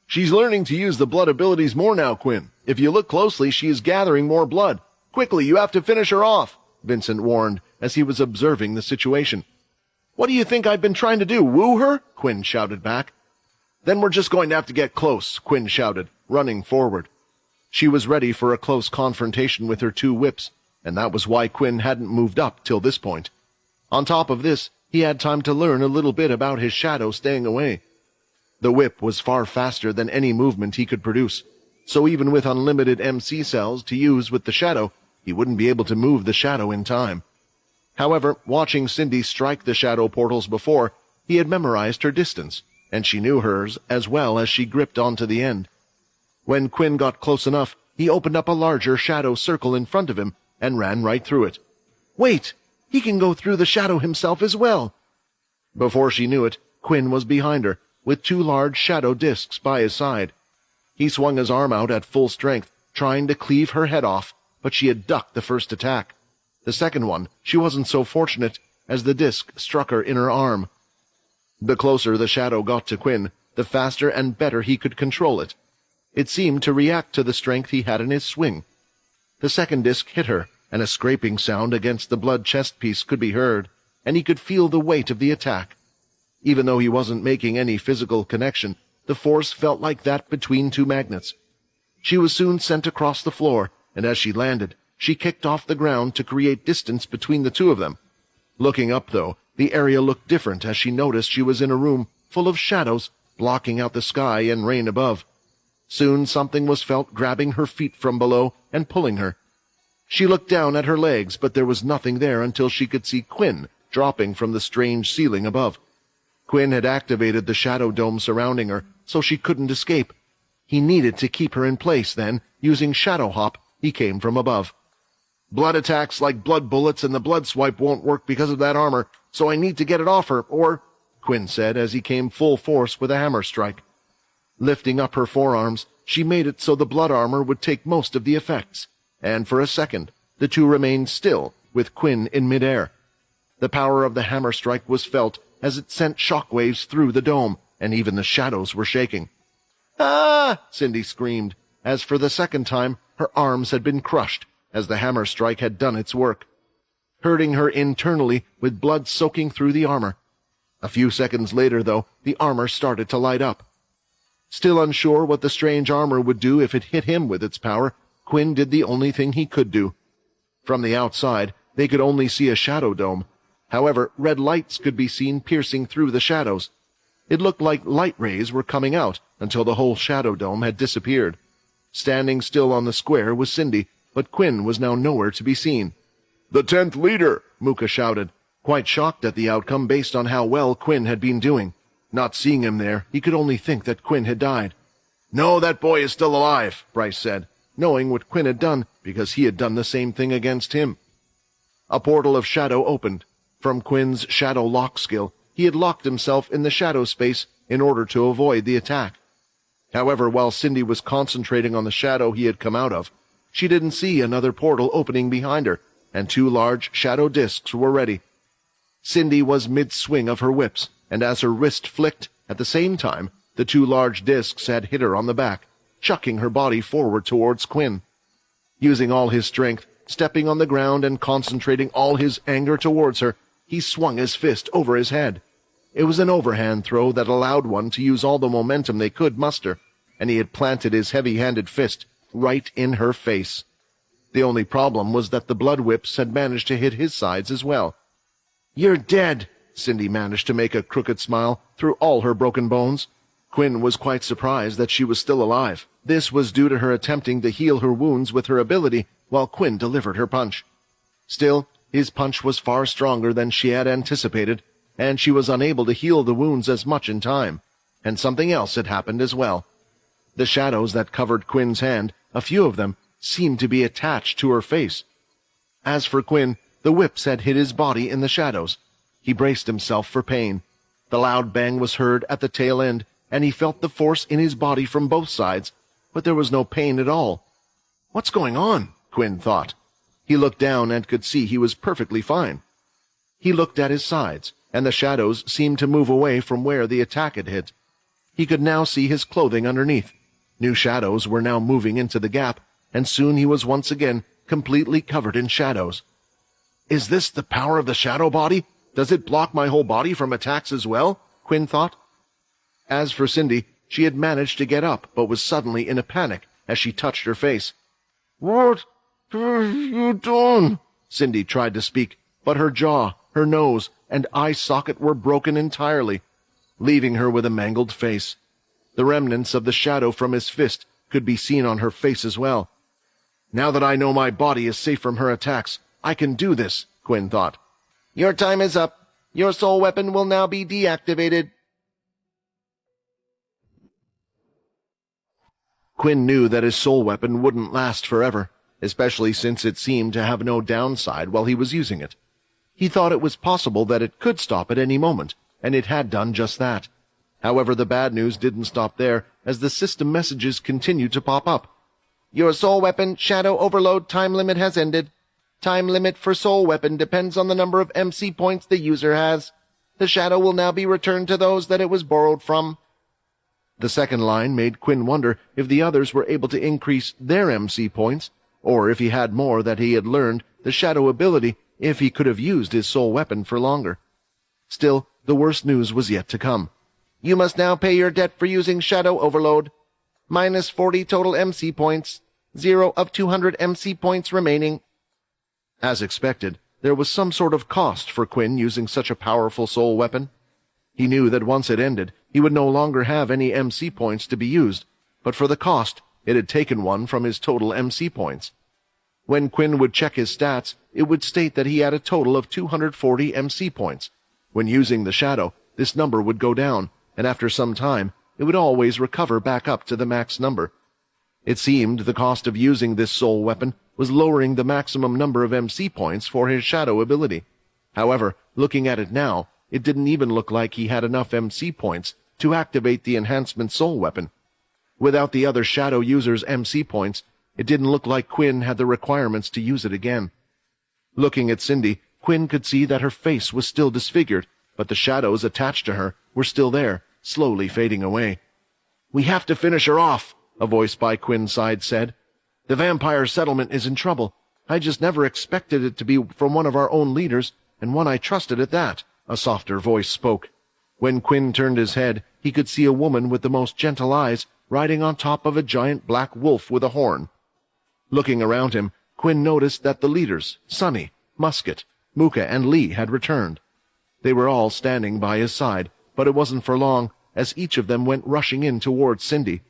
Speaker 1: "She's learning to use the blood abilities more now, Quinn. If you look closely, she is gathering more blood. Quickly, you have to finish her off," Vincent warned as he was observing the situation. "What do you think I've been trying to do, woo her?" Quinn shouted back. "Then we're just going to have to get close," Quinn shouted, running forward. She was ready for a close confrontation with her two whips, and that was why Quinn hadn't moved up till this point. On top of this, he had time to learn a little bit about his shadow staying away. The whip was far faster than any movement he could produce, so even with unlimited MC cells to use with the shadow, he wouldn't be able to move the shadow in time. However, watching Cindy strike the shadow portals before, he had memorized her distance, and she knew hers as well as she gripped onto the end. When Quinn got close enough, he opened up a larger shadow circle in front of him and ran right through it.
Speaker 2: "Wait! He can go through the shadow himself as well!"
Speaker 1: Before she knew it, Quinn was behind her, with two large shadow discs by his side. He swung his arm out at full strength, trying to cleave her head off, but she had ducked the first attack. The second one, she wasn't so fortunate, as the disc struck her in her arm. The closer the shadow got to Quinn, the faster and better he could control it. It seemed to react to the strength he had in his swing. The second disc hit her, and a scraping sound against the blood chest piece could be heard, and he could feel the weight of the attack. Even though he wasn't making any physical connection, the force felt like that between two magnets. She was soon sent across the floor, and as she landed, she kicked off the ground to create distance between the two of them. Looking up, though, the area looked different as she noticed she was in a room full of shadows, blocking out the sky and rain above. Soon something was felt grabbing her feet from below and pulling her. She looked down at her legs, but there was nothing there until she could see Quinn dropping from the strange ceiling above. Quinn had activated the shadow dome surrounding her, so she couldn't escape. He needed to keep her in place then, using Shadow Hop, he came from above. "Blood attacks like blood bullets and the blood swipe won't work because of that armor, so I need to get it off her, or," Quinn said as he came full force with a hammer strike. Lifting up her forearms, she made it so the blood armor would take most of the effects, and for a second, the two remained still, with Quinn in midair. The power of the hammer strike was felt as it sent shockwaves through the dome, and even the shadows were shaking. "Ah!" Cindy screamed, as for the second time her arms had been crushed, as the hammer strike had done its work, hurting her internally with blood soaking through the armor. A few seconds later, though, the armor started to light up. Still unsure what the strange armor would do if it hit him with its power, Quinn did the only thing he could do. From the outside, they could only see a shadow dome. However, red lights could be seen piercing through the shadows. It looked like light rays were coming out until the whole shadow dome had disappeared. Standing still on the square was Cindy, but Quinn was now nowhere to be seen. "The 10th leader!" Mooka shouted, quite shocked at the outcome based on how well Quinn had been doing. Not seeing him there, he could only think that Quinn had died. "No, that boy is still alive," Bryce said, knowing what Quinn had done because he had done the same thing against him. A portal of shadow opened. From Quinn's shadow lock skill, he had locked himself in the shadow space in order to avoid the attack. However, while Cindy was concentrating on the shadow he had come out of, she didn't see another portal opening behind her, and two large shadow discs were ready. Cindy was mid-swing of her whips, and as her wrist flicked, at the same time, the two large discs had hit her on the back, chucking her body forward towards Quinn. Using all his strength, stepping on the ground and concentrating all his anger towards her, he swung his fist over his head. It was an overhand throw that allowed one to use all the momentum they could muster, and he had planted his heavy-handed fist right in her face. The only problem was that the blood whips had managed to hit his sides as well. "You're dead," Cindy managed to make a crooked smile through all her broken bones. Quinn was quite surprised that she was still alive. This was due to her attempting to heal her wounds with her ability while Quinn delivered her punch. Still, his punch was far stronger than she had anticipated, and she was unable to heal the wounds as much in time. And something else had happened as well. The shadows that covered Quinn's hand, a few of them, seemed to be attached to her face. As for Quinn, the whips had hit his body in the shadows. He braced himself for pain. The loud bang was heard at the tail end, and he felt the force in his body from both sides, but there was no pain at all, What's going on? Quinn thought. He looked down and could see he was perfectly fine. He looked at his sides, and the shadows seemed to move away from where the attack had hit. He could now see his clothing underneath. New shadows were now moving into the gap, and soon he was once again completely covered in shadows. Is this the power of the shadow body? Does it block my whole body from attacks as well? Quinn thought. As for Cindy, she had managed to get up, but was suddenly in a panic as she touched her face. What have you done? Cindy tried to speak, but her jaw, her nose, and eye socket were broken entirely, leaving her with a mangled face. The remnants of the shadow from his fist could be seen on her face as well. Now that I know my body is safe from her attacks, I can do this, Quinn thought. Your time is up. Your soul weapon will now be deactivated. Quinn knew that his soul weapon wouldn't last forever, especially since it seemed to have no downside while he was using it. He thought it was possible that it could stop at any moment, and it had done just that. However, the bad news didn't stop there, as the system messages continued to pop up. Your soul weapon shadow overload time limit has ended. Time limit for soul weapon depends on the number of MC points the user has. The shadow will now be returned to those that it was borrowed from. The second line made Quinn wonder if the others were able to increase their MC points, or if he had more that he had learned the shadow ability if he could have used his soul weapon for longer. Still, the worst news was yet to come. You must now pay your debt for using shadow overload. Minus 40 total MC points. 0 of 200 MC points remaining. As expected, there was some sort of cost for Quinn using such a powerful soul weapon. He knew that once it ended, he would no longer have any MC points to be used, but for the cost, it had taken one from his total MC points. When Quinn would check his stats, it would state that he had a total of 240 MC points. When using the shadow, this number would go down, and after some time, it would always recover back up to the max number. It seemed the cost of using this soul weapon was lowering the maximum number of MC points for his shadow ability. However, looking at it now, it didn't even look like he had enough MC points to activate the enhancement soul weapon. Without the other shadow user's MC points, it didn't look like Quinn had the requirements to use it again. Looking at Cindy, Quinn could see that her face was still disfigured, but the shadows attached to her were still there, slowly fading away. We have to finish her off, a voice by Quinn's side said. The vampire settlement is in trouble. I just never expected it to be from one of our own leaders, and one I trusted at that, a softer voice spoke. When Quinn turned his head, he could see a woman with the most gentle eyes riding on top of a giant black wolf with a horn. Looking around him, Quinn noticed that the leaders, Sunny, Musket, Mooka, and Lee had returned. They were all standing by his side, but it wasn't for long, as each of them went rushing in towards Cindy.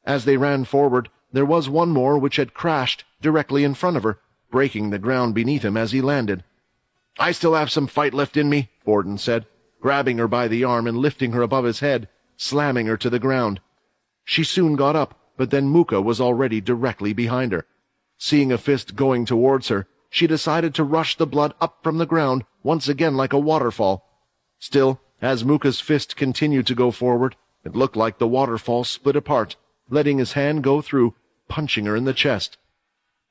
Speaker 1: As they ran forward, there was one more which had crashed directly in front of her, breaking the ground beneath him as he landed. I still have some fight left in me, Borden said, grabbing her by the arm and lifting her above his head, slamming her to the ground. She soon got up, but then Mooka was already directly behind her. Seeing a fist going towards her, she decided to rush the blood up from the ground once again like a waterfall. Still, as Mooka's fist continued to go forward, it looked like the waterfall split apart, letting his hand go through, punching her in the chest.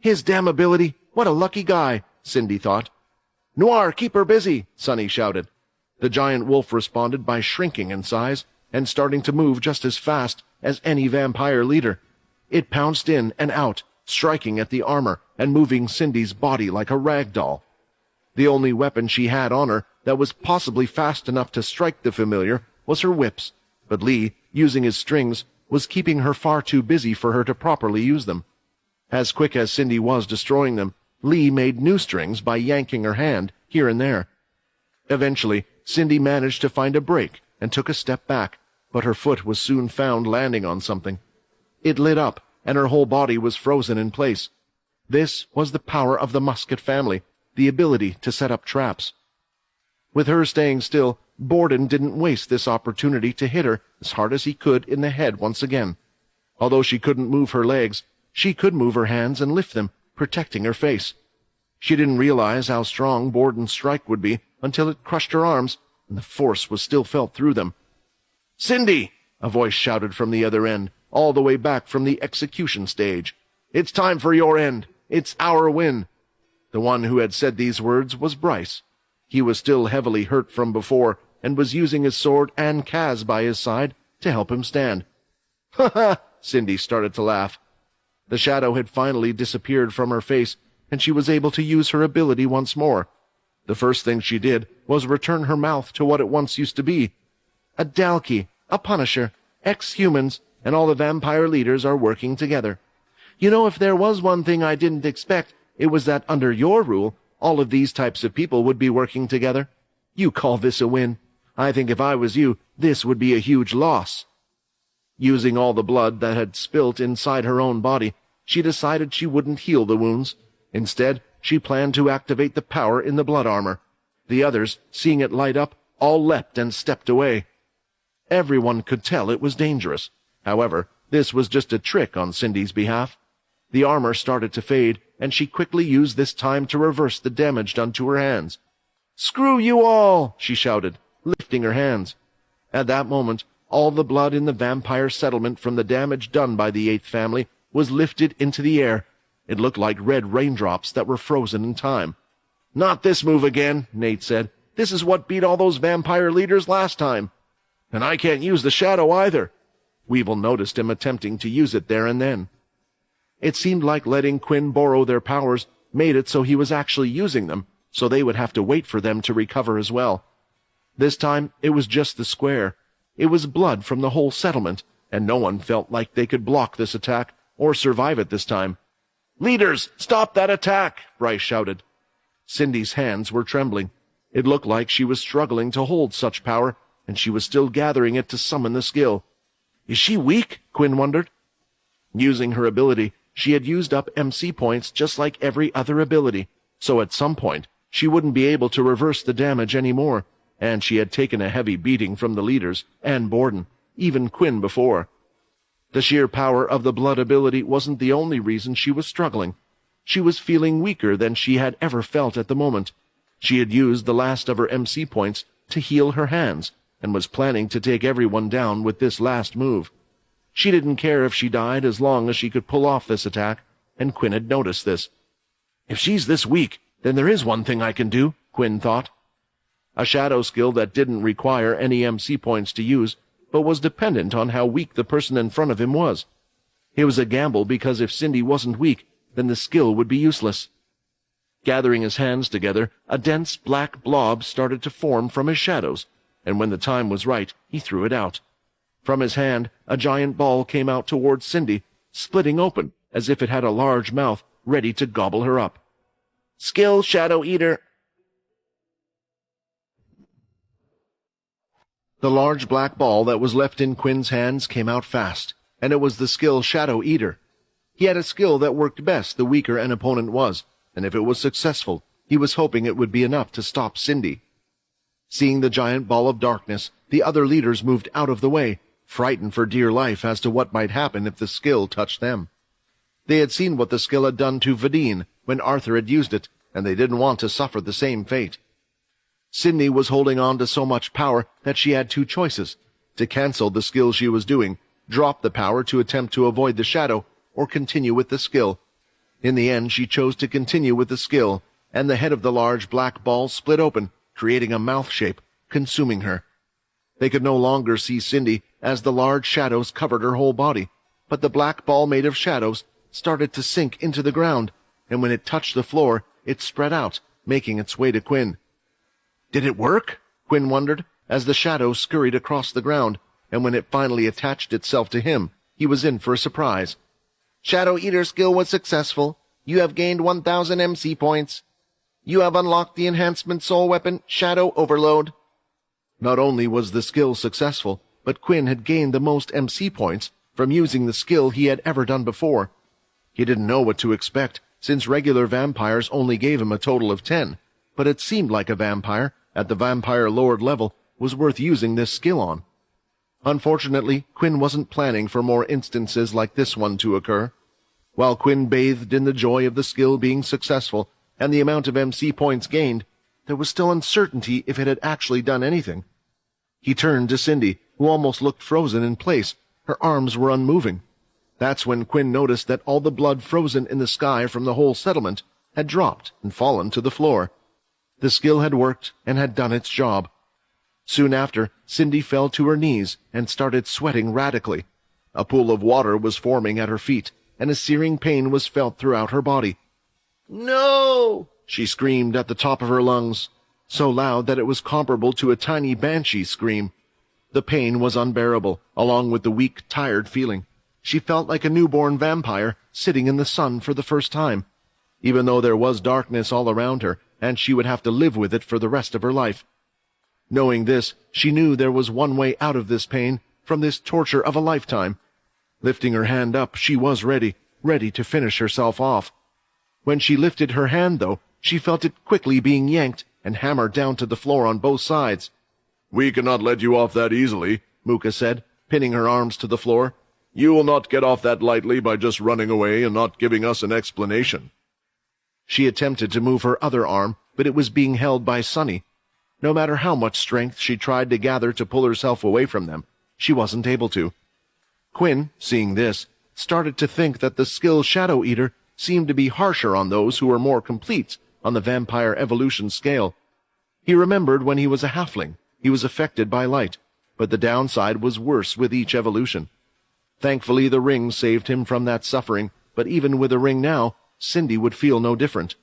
Speaker 1: His damn ability! What a lucky guy, Cindy thought. Noir, keep her busy, Sunny shouted. The giant wolf responded by shrinking in size and starting to move just as fast as any vampire leader. It pounced in and out, striking at the armor and moving Cindy's body like a rag doll. The only weapon she had on her that was possibly fast enough to strike the familiar was her whips, but Lee, using his strings, was keeping her far too busy for her to properly use them. As quick as Cindy was destroying them, Lee made new strings by yanking her hand here and there. Eventually, Cindy managed to find a break and took a step back, but her foot was soon found landing on something. It lit up, and her whole body was frozen in place. This was the power of the Musket family, the ability to set up traps. With her staying still, Borden didn't waste this opportunity to hit her as hard as he could in the head once again. Although she couldn't move her legs, she could move her hands and lift them, protecting her face. She didn't realize how strong Borden's strike would be until it crushed her arms, and the force was still felt through them. Cindy! A voice shouted from the other end, all the way back from the execution stage. It's time for your end. It's our win." The one who had said these words was Bryce. He was still heavily hurt from before, and was using his sword and Kaz by his side to help him stand. "Ha ha!" Cindy started to laugh. The shadow had finally disappeared from her face, and she was able to use her ability once more. The first thing she did was return her mouth to what it once used to be. "A Dalki, a Punisher, ex-humans, and all the vampire leaders are working together. You know, if there was one thing I didn't expect, it was that under your rule, all of these types of people would be working together. You call this a win? I think if I was you, this would be a huge loss." Using all the blood that had spilt inside her own body, she decided she wouldn't heal the wounds. Instead, she planned to activate the power in the blood armor. The others, seeing it light up, all leapt and stepped away. Everyone could tell it was dangerous. However, this was just a trick on Cindy's behalf. The armor started to fade, and she quickly used this time to reverse the damage done to her hands. "Screw you all!" she shouted, lifting her hands. At that moment, all the blood in the vampire settlement from the damage done by the Eighth Family was lifted into the air. It looked like red raindrops that were frozen in time. "Not this move again," Nate said. "This is what beat all those vampire leaders last time. And I can't use the shadow either." Weevil noticed him attempting to use it there and then. It seemed like letting Quinn borrow their powers made it so he was actually using them, so they would have to wait for them to recover as well. This time, it was just the square. It was blood from the whole settlement, and no one felt like they could block this attack or survive it this time. "Leaders, stop that attack!" Bryce shouted. Cindy's hands were trembling. It looked like she was struggling to hold such power, and she was still gathering it to summon the skill. Is she weak? Quinn wondered. Using her ability, she had used up MC points just like every other ability, so at some point, she wouldn't be able to reverse the damage anymore, and she had taken a heavy beating from the leaders and Borden, even Quinn before. The sheer power of the blood ability wasn't the only reason she was struggling. She was feeling weaker than she had ever felt at the moment. She had used the last of her MC points to heal her hands, and was planning to take everyone down with this last move. She didn't care if she died as long as she could pull off this attack, and Quinn had noticed this. If she's this weak, then there is one thing I can do, Quinn thought. A shadow skill that didn't require any MC points to use, but was dependent on how weak the person in front of him was. It was a gamble because if Cindy wasn't weak, then the skill would be useless. Gathering his hands together, a dense black blob started to form from his shadows, and when the time was right, he threw it out. From his hand, a giant ball came out towards Cindy, splitting open as if it had a large mouth ready to gobble her up. Skill, Shadow Eater. The large black ball that was left in Quinn's hands came out fast, and it was the skill Shadow Eater. He had a skill that worked best the weaker an opponent was, and if it was successful, he was hoping it would be enough to stop Cindy. Seeing the giant ball of darkness, the other leaders moved out of the way, frightened for dear life as to what might happen if the skill touched them. They had seen what the skill had done to Vadine when Arthur had used it, and they didn't want to suffer the same fate. Cindy was holding on to so much power that she had two choices: to cancel the skill she was doing, drop the power to attempt to avoid the shadow, or continue with the skill. In the end, she chose to continue with the skill, and the head of the large black ball split open, creating a mouth shape, consuming her. They could no longer see Cindy as the large shadows covered her whole body, but the black ball made of shadows started to sink into the ground, and when it touched the floor, it spread out, making its way to Quinn. Did it work? Quinn wondered, as the shadow scurried across the ground, and when it finally attached itself to him, he was in for a surprise. Shadow Eater skill was successful. You have gained 1,000 MC points. You have unlocked the enhancement soul weapon, Shadow Overload. Not only was the skill successful, but Quinn had gained the most MC points from using the skill he had ever done before. He didn't know what to expect, since regular vampires only gave him a total of 10, but it seemed like a vampire, at the Vampire Lord level, was worth using this skill on. Unfortunately, Quinn wasn't planning for more instances like this one to occur. While Quinn bathed in the joy of the skill being successful and the amount of MC points gained, there was still uncertainty if it had actually done anything. He turned to Cindy, who almost looked frozen in place. Her arms were unmoving. That's when Quinn noticed that all the blood frozen in the sky from the whole settlement had dropped and fallen to the floor. The skill had worked and had done its job. Soon after, Cindy fell to her knees and started sweating radically. A pool of water was forming at her feet, and a searing pain was felt throughout her body. "No!" she screamed at the top of her lungs, so loud that it was comparable to a tiny banshee scream. The pain was unbearable, along with the weak, tired feeling. She felt like a newborn vampire sitting in the sun for the first time, even though there was darkness all around her, and she would have to live with it for the rest of her life. Knowing this, she knew there was one way out of this pain, from this torture of a lifetime. Lifting her hand up, she was ready to finish herself off. When she lifted her hand, though, she felt it quickly being yanked and hammered down to the floor on both sides. "We cannot let you off that easily," Muka said, pinning her arms to the floor. "You will not get off that lightly by just running away and not giving us an explanation." She attempted to move her other arm, but it was being held by Sunny. No matter how much strength she tried to gather to pull herself away from them, she wasn't able to. Quinn, seeing this, started to think that the skilled Shadow Eater seemed to be harsher on those who were more complete on the vampire evolution scale. He remembered when he was a halfling, he was affected by light, but the downside was worse with each evolution. Thankfully, the ring saved him from that suffering, but even with a ring now, Cindy would feel no different.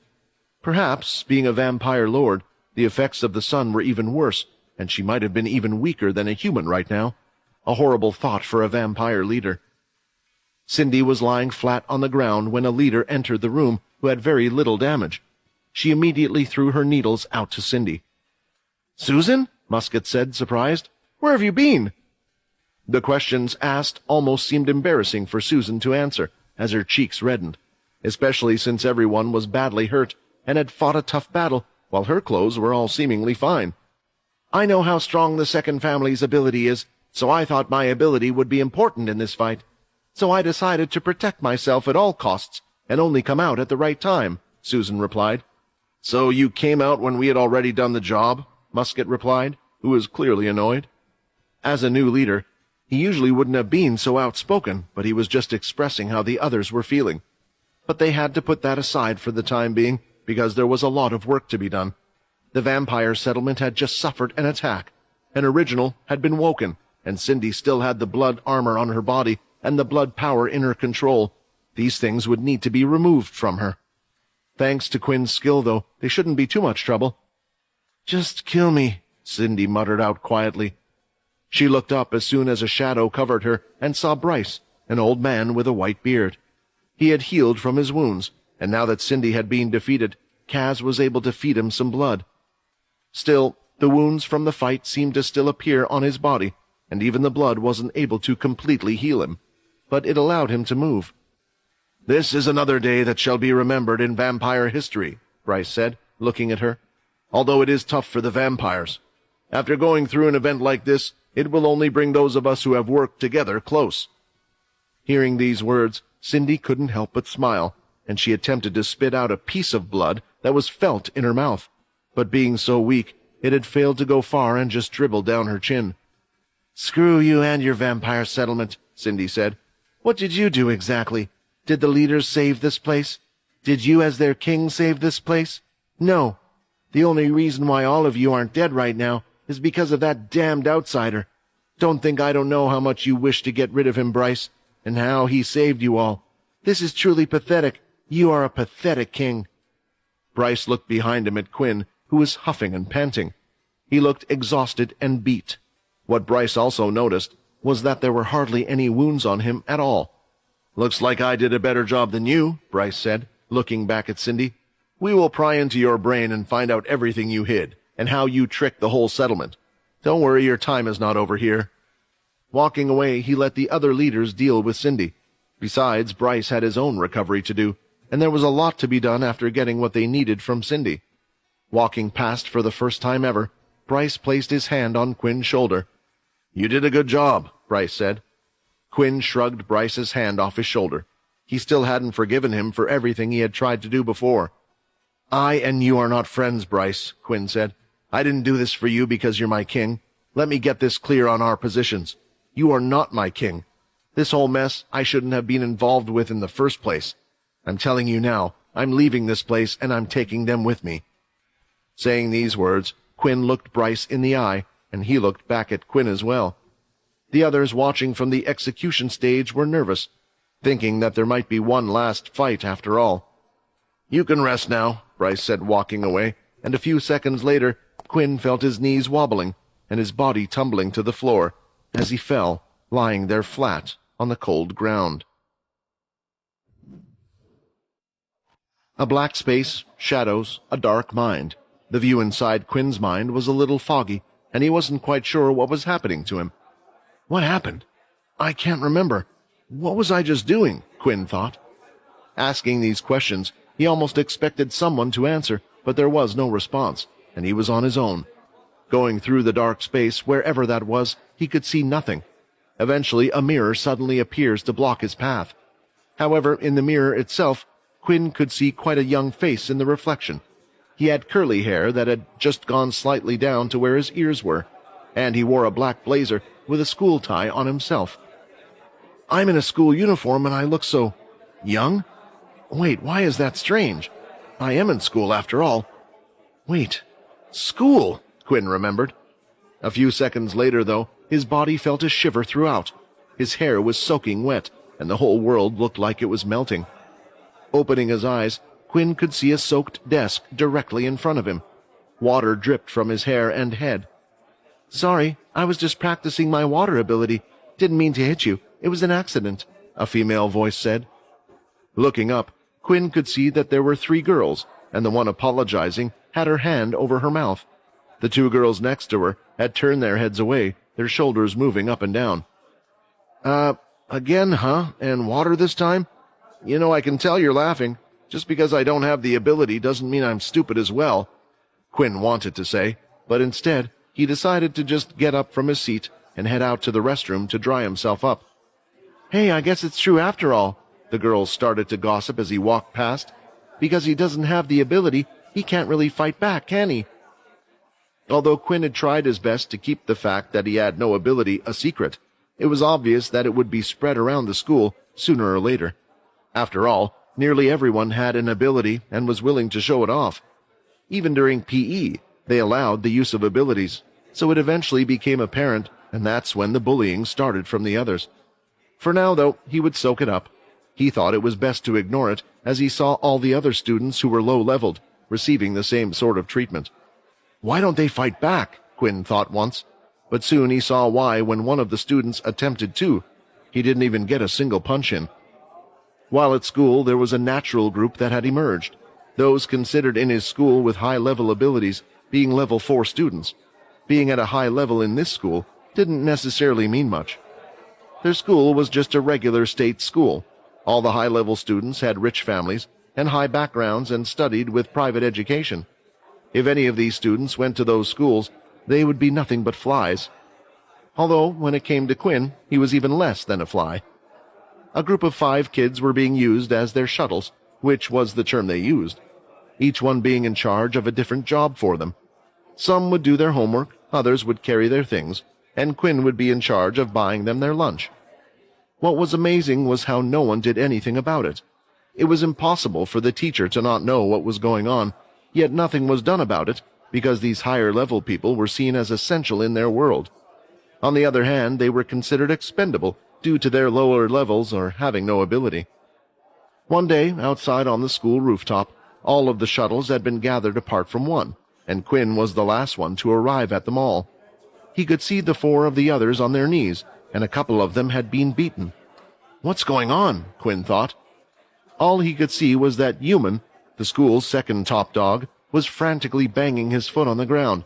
Speaker 1: Perhaps, being a vampire lord, the effects of the sun were even worse, and she might have been even weaker than a human right now. A horrible thought for a vampire leader. Cindy was lying flat on the ground when a leader entered the room who had very little damage. She immediately threw her needles out to Cindy. "Susan?" Musket said, surprised. "Where have you been?" The questions asked almost seemed embarrassing for Susan to answer, as her cheeks reddened, especially since everyone was badly hurt and had fought a tough battle, while her clothes were all seemingly fine. "I know how strong the second family's ability is, so I thought my ability would be important in this fight. So I decided to protect myself at all costs and only come out at the right time," Susan replied. "So you came out when we had already done the job?" Musket replied, who was clearly annoyed. As a new leader, he usually wouldn't have been so outspoken, but he was just expressing how the others were feeling. But they had to put that aside for the time being, because there was a lot of work to be done. The vampire settlement had just suffered an attack. An original had been woken, and Cindy still had the blood armor on her body and the blood power in her control. These things would need to be removed from her. Thanks to Quinn's skill, though, they shouldn't be too much trouble. "Just kill me," Cindy muttered out quietly. She looked up as soon as a shadow covered her and saw Bryce, an old man with a white beard. He had healed from his wounds, and now that Cindy had been defeated, Kaz was able to feed him some blood. Still, the wounds from the fight seemed to still appear on his body, and even the blood wasn't able to completely heal him, but it allowed him to move. "This is another day that shall be remembered in vampire history," Bryce said, looking at her. "Although it is tough for the vampires. After going through an event like this, it will only bring those of us who have worked together close." Hearing these words, Cindy couldn't help but smile, and she attempted to spit out a piece of blood that was felt in her mouth, but being so weak, it had failed to go far and just dribbled down her chin. "Screw you and your vampire settlement," Cindy said. "What did you do exactly? Did the leaders save this place? Did you as their king save this place? No. The only reason why all of you aren't dead right now is because of that damned outsider. Don't think I don't know how much you wish to get rid of him, Bryce, and how he saved you all. This is truly pathetic. You are a pathetic king." Bryce looked behind him at Quinn, who was huffing and panting. He looked exhausted and beat. What Bryce also noticed was that there were hardly any wounds on him at all. "Looks like I did a better job than you," Bryce said, looking back at Cindy. "We will pry into your brain and find out everything you hid, and how you tricked the whole settlement. Don't worry, your time is not over here." Walking away, he let the other leaders deal with Cindy. Besides, Bryce had his own recovery to do, and there was a lot to be done after getting what they needed from Cindy. Walking past for the first time ever, Bryce placed his hand on Quinn's shoulder. "You did a good job," Bryce said. Quinn shrugged Bryce's hand off his shoulder. He still hadn't forgiven him for everything he had tried to do before. "I and you are not friends, Bryce," Quinn said. "I didn't do this for you because you're my king. Let me get this clear on our positions. You are not my king. This whole mess I shouldn't have been involved with in the first place. I'm telling you now, I'm leaving this place and I'm taking them with me." Saying these words, Quinn looked Bryce in the eye, and he looked back at Quinn as well. The others watching from the execution stage were nervous, thinking that there might be one last fight after all. "You can rest now," Bryce said, walking away, and a few seconds later, Quinn felt his knees wobbling and his body tumbling to the floor as he fell, lying there flat on the cold ground. A black space, shadows, a dark mind. The view inside Quinn's mind was a little foggy, and he wasn't quite sure what was happening to him. "What happened? I can't remember. What was I just doing?" Quinn thought. Asking these questions, he almost expected someone to answer, but there was no response, and he was on his own. Going through the dark space, wherever that was, he could see nothing. Eventually, a mirror suddenly appears to block his path. However, in the mirror itself, Quinn could see quite a young face in the reflection. He had curly hair that had just gone slightly down to where his ears were, and he wore a black blazer with a school tie on himself. "I'm in a school uniform and I look so young? Wait, why is that strange? I am in school after all. Wait, school," Quinn remembered. A few seconds later, though, his body felt a shiver throughout. His hair was soaking wet, and the whole world looked like it was melting. Opening his eyes, Quinn could see a soaked desk directly in front of him. Water dripped from his hair and head. "Sorry, I was just practicing my water ability. Didn't mean to hit you. It was an accident," a female voice said. Looking up, Quinn could see that there were 3 girls, and the one apologizing had her hand over her mouth. The 2 girls next to her had turned their heads away, their shoulders moving up and down. Again, huh? And water this time? You know, I can tell you're laughing. Just because I don't have the ability doesn't mean I'm stupid as well," Quinn wanted to say, but instead, he decided to just get up from his seat and head out to the restroom to dry himself up. "Hey, I guess it's true after all," the girls started to gossip as he walked past. "Because he doesn't have the ability, he can't really fight back, can he?" Although Quinn had tried his best to keep the fact that he had no ability a secret, it was obvious that it would be spread around the school sooner or later. After all, nearly everyone had an ability and was willing to show it off. Even during PE, they allowed the use of abilities, so it eventually became apparent, and that's when the bullying started from the others. For now, though, he would soak it up. He thought it was best to ignore it, as he saw all the other students who were low-leveled, receiving the same sort of treatment. "Why don't they fight back?" Quinn thought once, but soon he saw why when one of the students attempted to. He didn't even get a single punch in. While at school, there was a natural group that had emerged, those considered in his school with high-level abilities being level 4 students. Being at a high level in this school didn't necessarily mean much. Their school was just a regular state school. All the high-level students had rich families and high backgrounds and studied with private education. If any of these students went to those schools, they would be nothing but flies. Although, when it came to Quinn, he was even less than a fly. A group of 5 kids were being used as their shuttles, which was the term they used, each one being in charge of a different job for them. Some would do their homework, others would carry their things, and Quinn would be in charge of buying them their lunch. What was amazing was how no one did anything about it. It was impossible for the teacher to not know what was going on, yet nothing was done about it, because these higher-level people were seen as essential in their world. On the other hand, they were considered expendable due to their lower levels or having no ability. One day, outside on the school rooftop, all of the shuttles had been gathered apart from one, and Quinn was the last one to arrive at them all. He could see the 4 of the others on their knees, and a couple of them had been beaten. "What's going on?" Quinn thought. All he could see was that Human, the school's second top dog, was frantically banging his foot on the ground.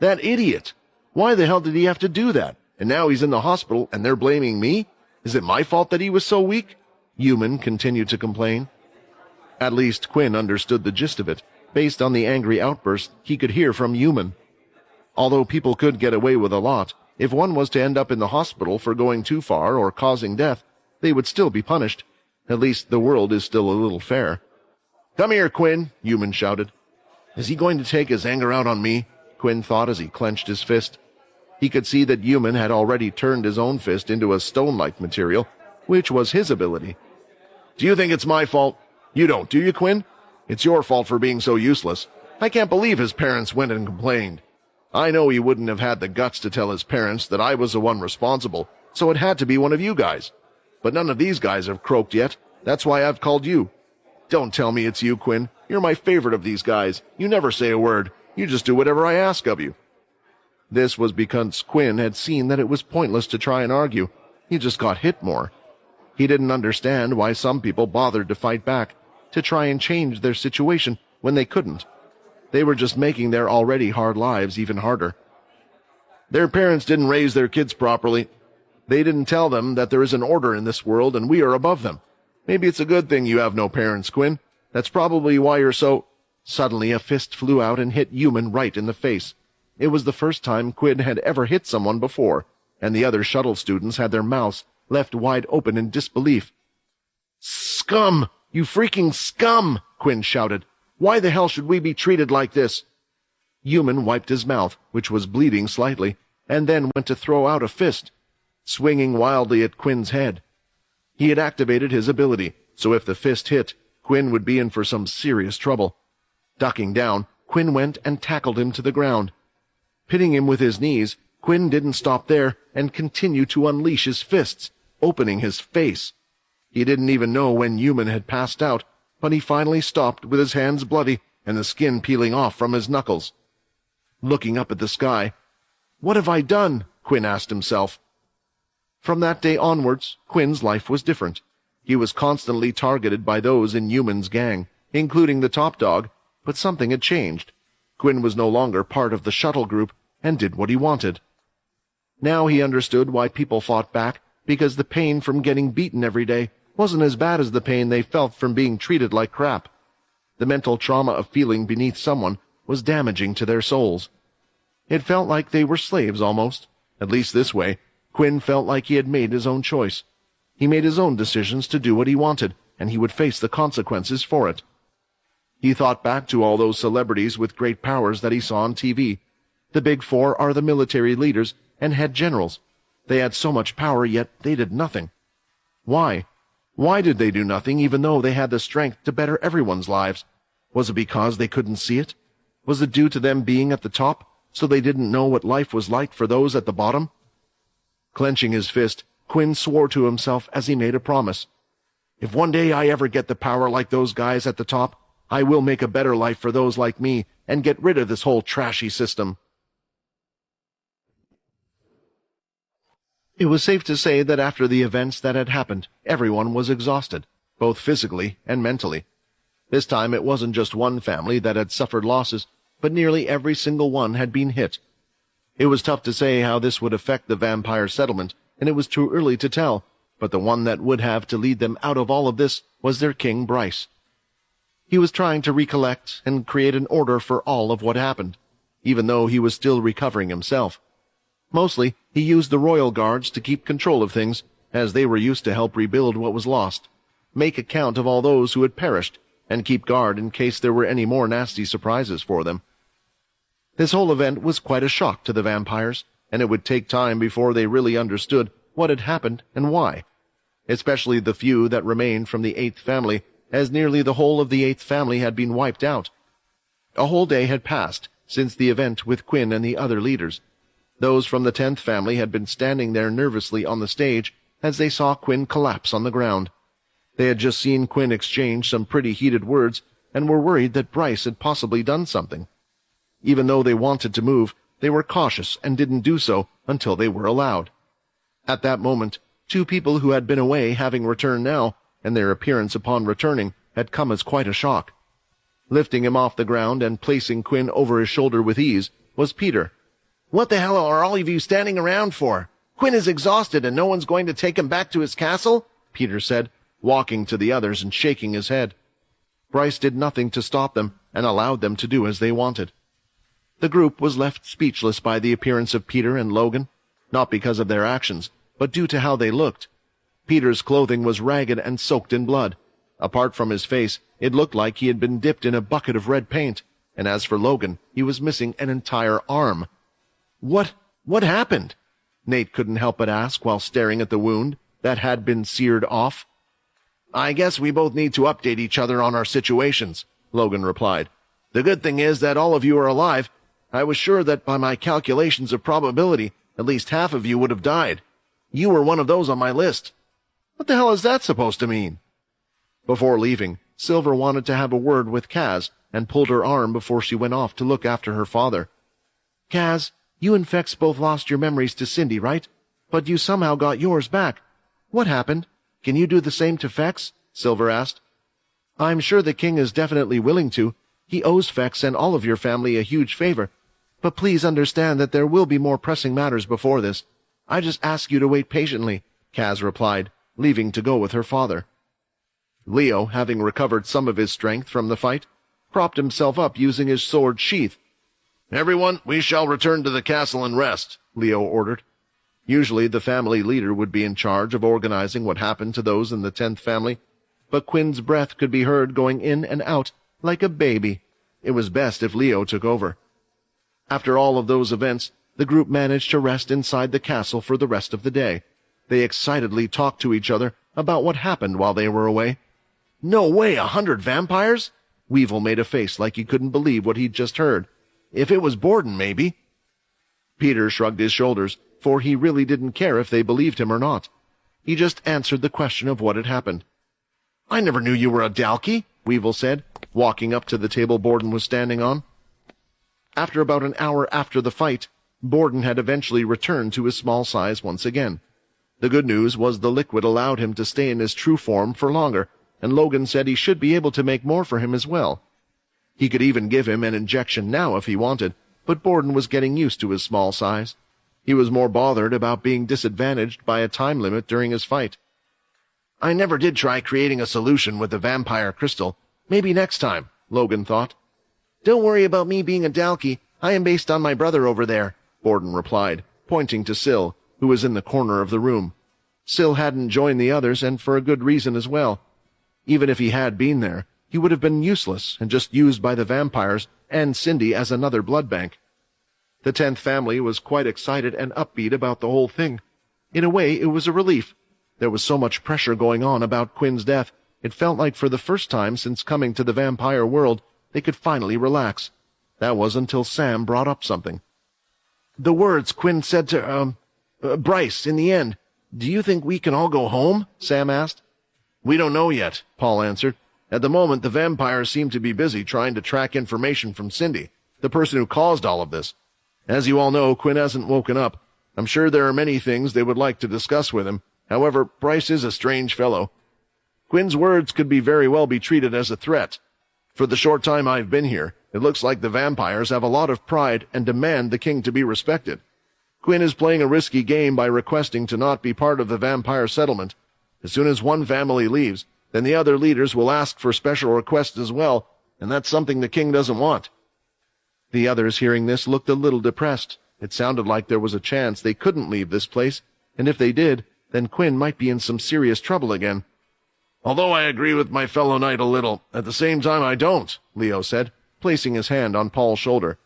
Speaker 1: "That idiot! Why the hell did he have to do that? And now he's in the hospital, and they're blaming me? Is it my fault that he was so weak?" Human continued to complain. At least Quinn understood the gist of it, based on the angry outburst he could hear from Human. Although people could get away with a lot, if one was to end up in the hospital for going too far or causing death, they would still be punished. At least the world is still a little fair. "Come here, Quinn," Human shouted. Is he going to take his anger out on me? Quinn thought as he clenched his fist.
Speaker 2: He could see that Human had already turned his own fist into a stone-like material, which was his ability.
Speaker 1: Do you think it's my fault? You don't, do you, Quinn? It's your fault for being so useless. I can't believe his parents went and complained. I know he wouldn't have had the guts to tell his parents that I was the one responsible, so it had to be one of you guys. But none of these guys have croaked yet. That's why I've called you. Don't tell me it's you, Quinn. You're my favorite of these guys. You never say a word. You just do whatever I ask of you.
Speaker 2: This was because Quinn had seen that it was pointless to try and argue. He just got hit more. He didn't understand why some people bothered to fight back, to try and change their situation when they couldn't. They were just making their already hard lives even harder.
Speaker 1: Their parents didn't raise their kids properly. They didn't tell them that there is an order in this world and we are above them. Maybe it's a good thing you have no parents, Quinn. That's probably why you're so—
Speaker 2: Suddenly a fist flew out and hit Human right in the face. It was the first time Quinn had ever hit someone before, and the other shuttle students had their mouths left wide open in disbelief.
Speaker 1: "Scum! You freaking scum!" Quinn shouted. "Why the hell should we be treated like this?"
Speaker 2: Human wiped his mouth, which was bleeding slightly, and then went to throw out a fist, swinging wildly at Quinn's head. He had activated his ability, so if the fist hit, Quinn would be in for some serious trouble. Ducking down, Quinn went and tackled him to the ground. Pitting him with his knees, Quinn didn't stop there and continued to unleash his fists, opening his face. He didn't even know when Human had passed out, but he finally stopped with his hands bloody and the skin peeling off from his knuckles. Looking up at the sky, "What have I done?" Quinn asked himself. From that day onwards, Quinn's life was different. He was constantly targeted by those in Human's gang, including the top dog, but something had changed. Quinn was no longer part of the shuttle group and did what he wanted. Now he understood why people fought back, because the pain from getting beaten every day wasn't as bad as the pain they felt from being treated like crap. The mental trauma of feeling beneath someone was damaging to their souls. It felt like they were slaves almost. At least this way, Quinn felt like he had made his own choice. He made his own decisions to do what he wanted, and he would face the consequences for it. He thought back to all those celebrities with great powers that he saw on TV. The Big Four are the military leaders and head generals. They had so much power, yet they did nothing. Why? Why did they do nothing even though they had the strength to better everyone's lives? Was it because they couldn't see it? Was it due to them being at the top, so they didn't know what life was like for those at the bottom? Clenching his fist, Quinn swore to himself as he made a promise. "If one day I ever get the power like those guys at the top, I will make a better life for those like me and get rid of this whole trashy system." It was safe to say that after the events that had happened, everyone was exhausted, both physically and mentally. This time it wasn't just one family that had suffered losses, but nearly every single one had been hit. It was tough to say how this would affect the vampire settlement, and it was too early to tell, but the one that would have to lead them out of all of this was their king, Bryce. He was trying to recollect and create an order for all of what happened, even though he was still recovering himself. Mostly, he used the royal guards to keep control of things, as they were used to help rebuild what was lost, make a count of all those who had perished, and keep guard in case there were any more nasty surprises for them. This whole event was quite a shock to the vampires, and it would take time before they really understood what had happened and why, especially the few that remained from the 8th family, as nearly the whole of the 8th family had been wiped out. A whole day had passed since the event with Quinn and the other leaders. Those from the 10th family had been standing there nervously on the stage as they saw Quinn collapse on the ground. They had just seen Quinn exchange some pretty heated words and were worried that Bryce had possibly done something. Even though they wanted to move, they were cautious and didn't do so until they were allowed. At that moment, 2 people who had been away having returned now, and their appearance upon returning had come as quite a shock. Lifting him off the ground and placing Quinn over his shoulder with ease was Peter. "What the hell are all of you standing around for? Quinn is exhausted and no one's going to take him back to his castle?" Peter said, walking to the others and shaking his head. Bryce did nothing to stop them and allowed them to do as they wanted. The group was left speechless by the appearance of Peter and Logan, not because of their actions, but due to how they looked. Peter's clothing was ragged and soaked in blood. Apart from his face, it looked like he had been dipped in a bucket of red paint, and as for Logan, he was missing an entire arm. What happened? Nate couldn't help but ask while staring at the wound that had been seared off. I guess we both need to update each other on our situations, Logan replied. The good thing is that all of you are alive. I was sure that by my calculations of probability, at least half of you would have died. You were one of those on my list. What the hell is that supposed to mean? Before leaving, Silver wanted to have a word with Kaz and pulled her arm before she went off to look after her father. Kaz, you and Fex both lost your memories to Cindy, right? But you somehow got yours back. What happened? Can you do the same to Fex? Silver asked. I'm sure the king is definitely willing to. He owes Fex and all of your family a huge favor. But please understand that there will be more pressing matters before this. I just ask you to wait patiently, Kaz replied, leaving to go with her father. Leo, having recovered some of his strength from the fight, propped himself up using his sword sheath. Everyone, we shall return to the castle and rest, Leo ordered. Usually the family leader would be in charge of organizing what happened to those in the 10th family, but Quinn's breath could be heard going in and out like a baby. It was best if Leo took over. After all of those events, the group managed to rest inside the castle for the rest of the day. They excitedly talked to each other about what happened while they were away. No way, 100 vampires? Weevil made a face like he couldn't believe what he'd just heard. If it was Borden, maybe. Peter shrugged his shoulders, for he really didn't care if they believed him or not. He just answered the question of what had happened. I never knew you were a Dalky, Weevil said, walking up to the table Borden was standing on. After about an hour after the fight, Borden had eventually returned to his small size once again. The good news was the liquid allowed him to stay in his true form for longer, and Logan said he should be able to make more for him as well. He could even give him an injection now if he wanted, but Borden was getting used to his small size. He was more bothered about being disadvantaged by a time limit during his fight. I never did try creating a solution with the vampire crystal. Maybe next time, Logan thought. Don't worry about me being a Dalky. I am based on my brother over there, Borden replied, pointing to Syl, who was in the corner of the room. Syl hadn't joined the others, and for a good reason as well. Even if he had been there, he would have been useless and just used by the vampires and Cindy as another blood bank. The 10th family was quite excited and upbeat about the whole thing. In a way, it was a relief. There was so much pressure going on about Quinn's death, it felt like for the first time since coming to the vampire world, they could finally relax. That was until Sam brought up something. The words Quinn said to, Bryce, in the end. Do you think we can all go home? Sam asked. We don't know yet, Paul answered. At the moment, the vampires seem to be busy trying to track information from Cindy, the person who caused all of this. As you all know, Quinn hasn't woken up. I'm sure there are many things they would like to discuss with him. However, Bryce is a strange fellow. Quinn's words could very well be treated as a threat. For the short time I've been here, it looks like the vampires have a lot of pride and demand the king to be respected. Quinn is playing a risky game by requesting to not be part of the vampire settlement. As soon as one family leaves, then the other leaders will ask for special requests as well, and that's something the king doesn't want. The others hearing this looked a little depressed. It sounded like there was a chance they couldn't leave this place, and if they did, then Quinn might be in some serious trouble again. Although I agree with my fellow knight a little, at the same time I don't, Leo said, placing his hand on Paul's shoulder.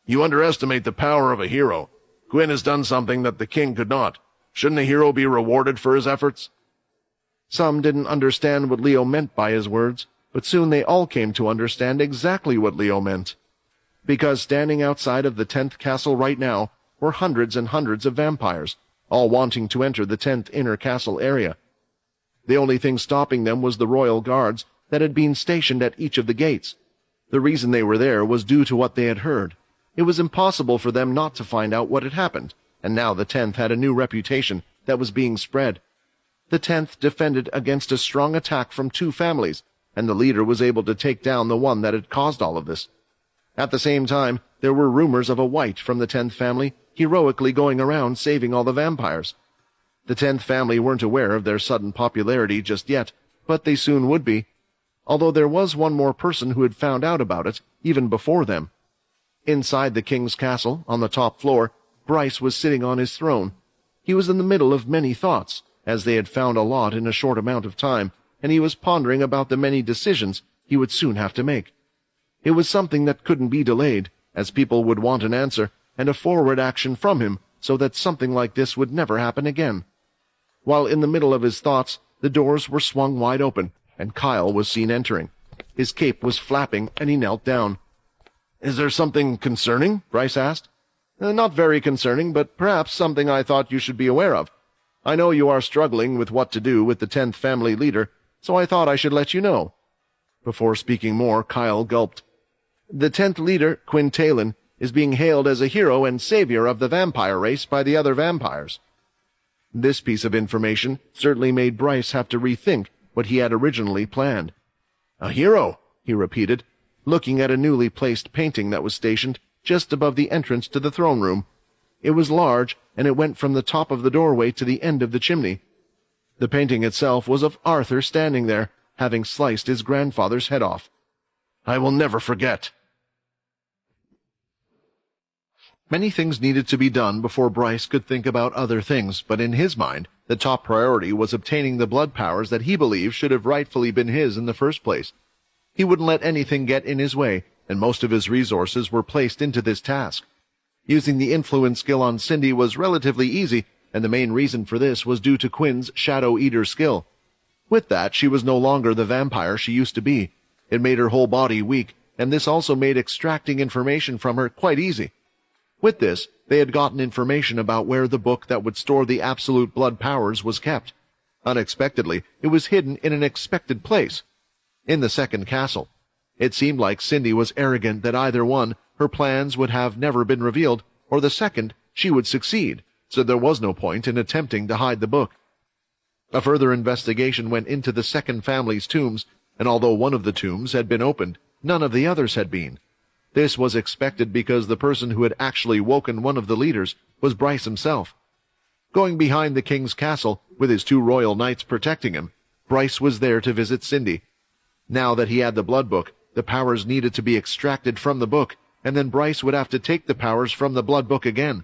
Speaker 2: You underestimate the power of a hero. Quinn has done something that the king could not. Shouldn't a hero be rewarded for his efforts? Some didn't understand what Leo meant by his words, but soon they all came to understand exactly what Leo meant. Because standing outside of the 10th castle right now were hundreds and hundreds of vampires, all wanting to enter the 10th inner castle area. The only thing stopping them was the royal guards that had been stationed at each of the gates. The reason they were there was due to what they had heard. It was impossible for them not to find out what had happened, and now the 10th had a new reputation that was being spread. The 10th defended against a strong attack from two families, and the leader was able to take down the one that had caused all of this. At the same time, there were rumors of a white from the 10th family heroically going around saving all the vampires. The 10th family weren't aware of their sudden popularity just yet, but they soon would be, although there was one more person who had found out about it, even before them. Inside the king's castle, on the top floor, Bryce was sitting on his throne. He was in the middle of many thoughts, as they had found a lot in a short amount of time, and he was pondering about the many decisions he would soon have to make. It was something that couldn't be delayed, as people would want an answer, and a forward action from him, so that something like this would never happen again. While in the middle of his thoughts, the doors were swung wide open, and Kyle was seen entering. His cape was flapping, and he knelt down. "Is there something concerning?" Bryce asked. "Not very concerning, but perhaps something I thought you should be aware of. I know you are struggling with what to do with the 10th family leader, so I thought I should let you know." Before speaking more, Kyle gulped. "The 10th leader, Quinn Talon, is being hailed as a hero and savior of the vampire race by the other vampires." This piece of information certainly made Bryce have to rethink what he had originally planned. "A hero," he repeated, looking at a newly placed painting that was stationed just above the entrance to the throne room. It was large, and it went from the top of the doorway to the end of the chimney. The painting itself was of Arthur standing there, having sliced his grandfather's head off. "I will never forget." Many things needed to be done before Bryce could think about other things, but in his mind, the top priority was obtaining the blood powers that he believed should have rightfully been his in the first place. He wouldn't let anything get in his way, and most of his resources were placed into this task. Using the influence skill on Cindy was relatively easy, and the main reason for this was due to Quinn's Shadow Eater skill. With that, she was no longer the vampire she used to be. It made her whole body weak, and this also made extracting information from her quite easy. With this, they had gotten information about where the book that would store the absolute blood powers was kept. Unexpectedly, it was hidden in an expected place, in the second castle. It seemed like Cindy was arrogant that either one, her plans would have never been revealed, or the second, she would succeed, so there was no point in attempting to hide the book. A further investigation went into the second family's tombs, and although one of the tombs had been opened, none of the others had been. This was expected because the person who had actually woken one of the leaders was Bryce himself. Going behind the king's castle, with his 2 royal knights protecting him, Bryce was there to visit Cindy. Now that he had the blood book, the powers needed to be extracted from the book, and then Bryce would have to take the powers from the blood book again.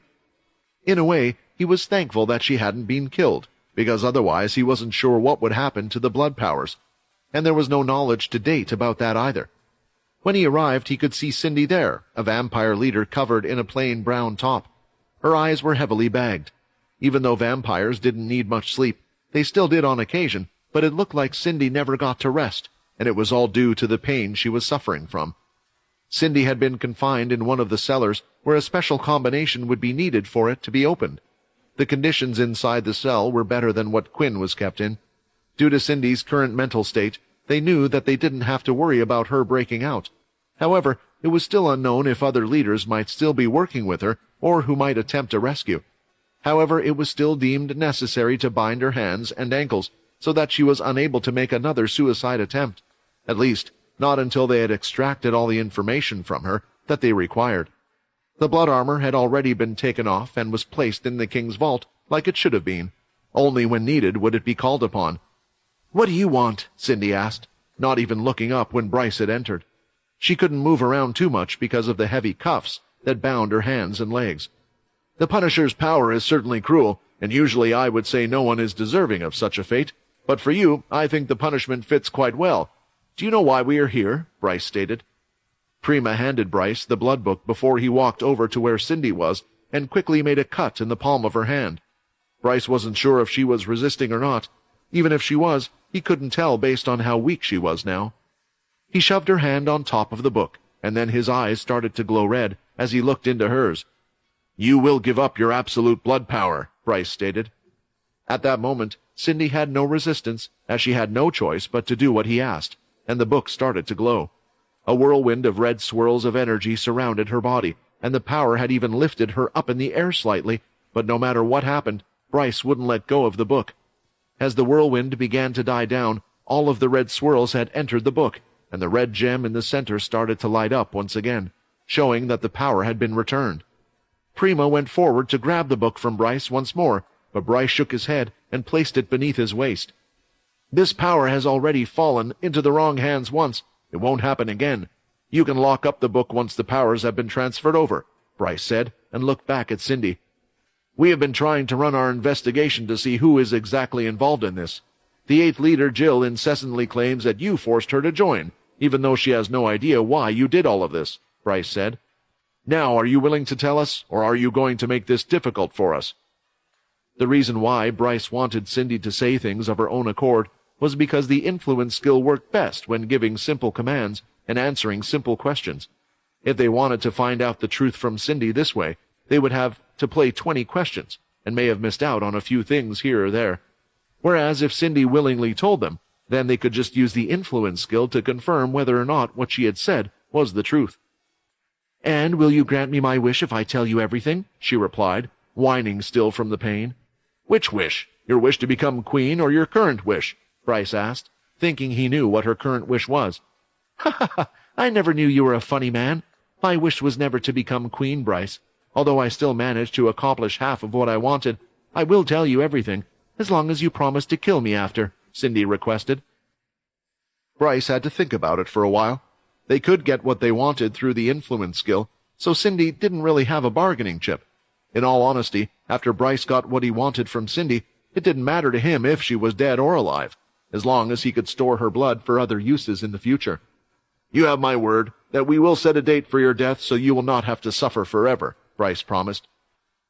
Speaker 2: In a way, he was thankful that she hadn't been killed, because otherwise he wasn't sure what would happen to the blood powers. And there was no knowledge to date about that either. When he arrived, he could see Cindy there, a vampire leader covered in a plain brown top. Her eyes were heavily bagged. Even though vampires didn't need much sleep, they still did on occasion, but it looked like Cindy never got to rest, and it was all due to the pain she was suffering from. Cindy had been confined in one of the cellars where a special combination would be needed for it to be opened. The conditions inside the cell were better than what Quinn was kept in. Due to Cindy's current mental state, they knew that they didn't have to worry about her breaking out. However, it was still unknown if other leaders might still be working with her or who might attempt a rescue. However, it was still deemed necessary to bind her hands and ankles so that she was unable to make another suicide attempt. At least, not until they had extracted all the information from her that they required. The blood armor had already been taken off and was placed in the king's vault like it should have been. Only when needed would it be called upon. "What do you want?" Cindy asked, not even looking up when Bryce had entered. She couldn't move around too much because of the heavy cuffs that bound her hands and legs. "The Punisher's power is certainly cruel, and usually I would say no one is deserving of such a fate. But for you, I think the punishment fits quite well. Do you know why we are here?" Bryce stated. Prima handed Bryce the blood book before he walked over to where Cindy was and quickly made a cut in the palm of her hand. Bryce wasn't sure if she was resisting or not. Even if she was, he couldn't tell based on how weak she was now. He shoved her hand on top of the book, and then his eyes started to glow red as he looked into hers. "You will give up your absolute blood power," Bryce stated. At that moment, Cindy had no resistance, as she had no choice but to do what he asked, and the book started to glow. A whirlwind of red swirls of energy surrounded her body, and the power had even lifted her up in the air slightly, but no matter what happened, Bryce wouldn't let go of the book. As the whirlwind began to die down, all of the red swirls had entered the book, and the red gem in the center started to light up once again, showing that the power had been returned. Prima went forward to grab the book from Bryce once more, but Bryce shook his head and placed it beneath his waist. "This power has already fallen into the wrong hands once. It won't happen again. You can lock up the book once the powers have been transferred over," Bryce said, and looked back at Cindy. "We have been trying to run our investigation to see who is exactly involved in this. The 8th leader, Jill, incessantly claims that you forced her to join, even though she has no idea why you did all of this," Bryce said.
Speaker 1: Now, are you willing to tell us, or are you going to make this difficult for us?" The reason why Bryce wanted Cindy to say things of her own accord was because the influence skill worked best when giving simple commands and answering simple questions. If they wanted to find out the truth from Cindy this way, they would have to play 20 questions, and may have missed out on a few things here or there. Whereas if Cindy willingly told them, then they could just use the influence skill to confirm whether or not what she had said was the truth. "And will you grant me my wish if I tell you everything?" she replied, whining still from the pain. "Which wish? Your wish to become queen or your current wish?" Bryce asked, thinking he knew what her current wish was. "Ha ha ha, I never knew you were a funny man. My wish was never to become queen, Bryce. Although I still managed to accomplish half of what I wanted, I will tell you everything, as long as you promise to kill me after," Cindy requested. Bryce had to think about it for a while. They could get what they wanted through the influence skill, so Cindy didn't really have a bargaining chip. In all honesty, after Bryce got what he wanted from Cindy, it didn't matter to him if she was dead or alive, as long as he could store her blood for other uses in the future. "You have my word that we will set a date for your death so you will not have to suffer forever," Bryce promised.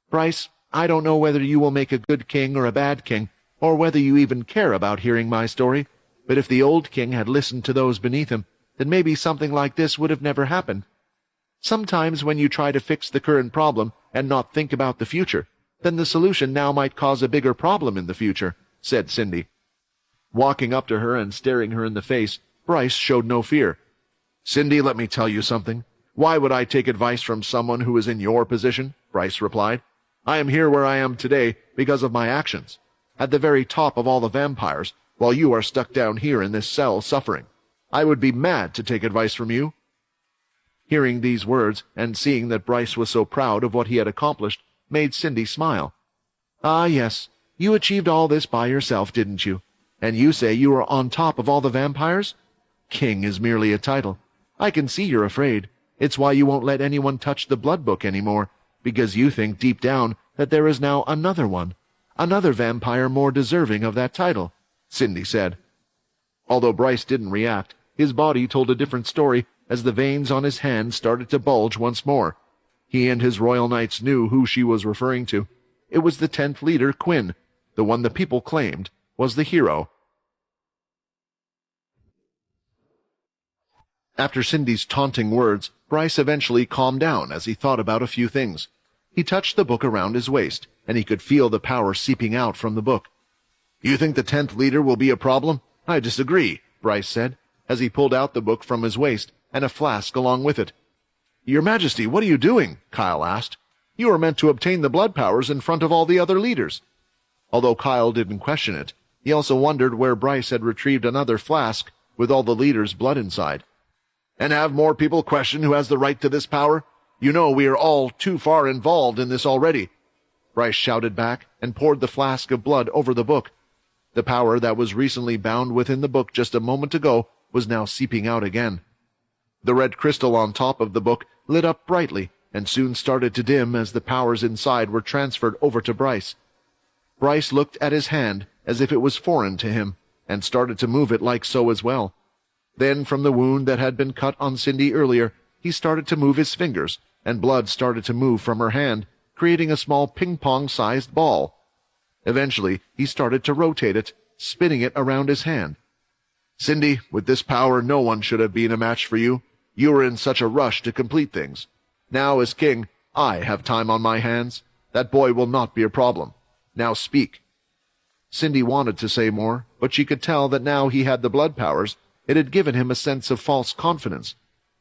Speaker 1: "Bryce, I don't know whether you will make a good king or a bad king, or whether you even care about hearing my story, but if the old king had listened to those beneath him, then maybe something like this would have never happened. Sometimes when you try to fix the current problem and not think about the future, then the solution now might cause a bigger problem in the future," said Cindy. Walking up to her and staring her in the face, Bryce showed no fear. "Cindy, let me tell you something. Why would I take advice from someone who is in your position?" Bryce replied. "I am here where I am today because of my actions, at the very top of all the vampires, while you are stuck down here in this cell suffering. I would be mad to take advice from you." Hearing these words, and seeing that Bryce was so proud of what he had accomplished, made Cindy smile. "Ah, yes, you achieved all this by yourself, didn't you? And you say you are on top of all the vampires? King is merely a title. I can see you're afraid. It's why you won't let anyone touch the blood book anymore, because you think deep down that there is now another one, another vampire more deserving of that title," Cindy said. Although Bryce didn't react, his body told a different story as the veins on his hands started to bulge once more. He and his royal knights knew who she was referring to. It was the 10th leader, Quinn, the one the people claimed was the hero. After Cindy's taunting words, Bryce eventually calmed down as he thought about a few things. He touched the book around his waist, and he could feel the power seeping out from the book. "You think the 10th leader will be a problem? I disagree," Bryce said, as he pulled out the book from his waist, and a flask along with it. "Your Majesty, what are you doing?" Kyle asked. "You are meant to obtain the blood powers in front of all the other leaders." Although Kyle didn't question it, he also wondered where Bryce had retrieved another flask with all the leaders' blood inside. "And have more people question who has the right to this power? You know we are all too far involved in this already," Bryce shouted back and poured the flask of blood over the book. The power that was recently bound within the book just a moment ago was now seeping out again. The red crystal on top of the book lit up brightly and soon started to dim as the powers inside were transferred over to Bryce. Bryce looked at his hand as if it was foreign to him and started to move it like so as well. Then from the wound that had been cut on Cindy earlier, he started to move his fingers, and blood started to move from her hand, creating a small ping-pong-sized ball. Eventually, he started to rotate it, spinning it around his hand. "Cindy, with this power, no one should have been a match for you. You were in such a rush to complete things. Now, as king, I have time on my hands. That boy will not be a problem. Now speak." Cindy wanted to say more, but she could tell that now he had the blood powers, it had given him a sense of false confidence.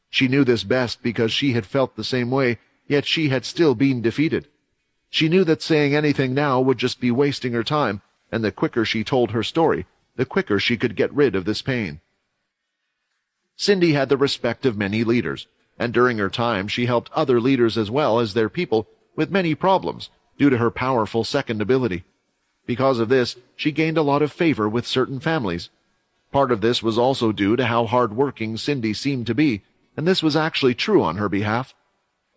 Speaker 1: She knew this best because she had felt the same way, yet she had still been defeated. She knew that saying anything now would just be wasting her time, and the quicker she told her story, the quicker she could get rid of this pain. Cindy had the respect of many leaders, and during her time she helped other leaders as well as their people with many problems due to her powerful second ability. Because of this, she gained a lot of favor with certain families. Part of this was also due to how hard-working Cindy seemed to be, and this was actually true on her behalf.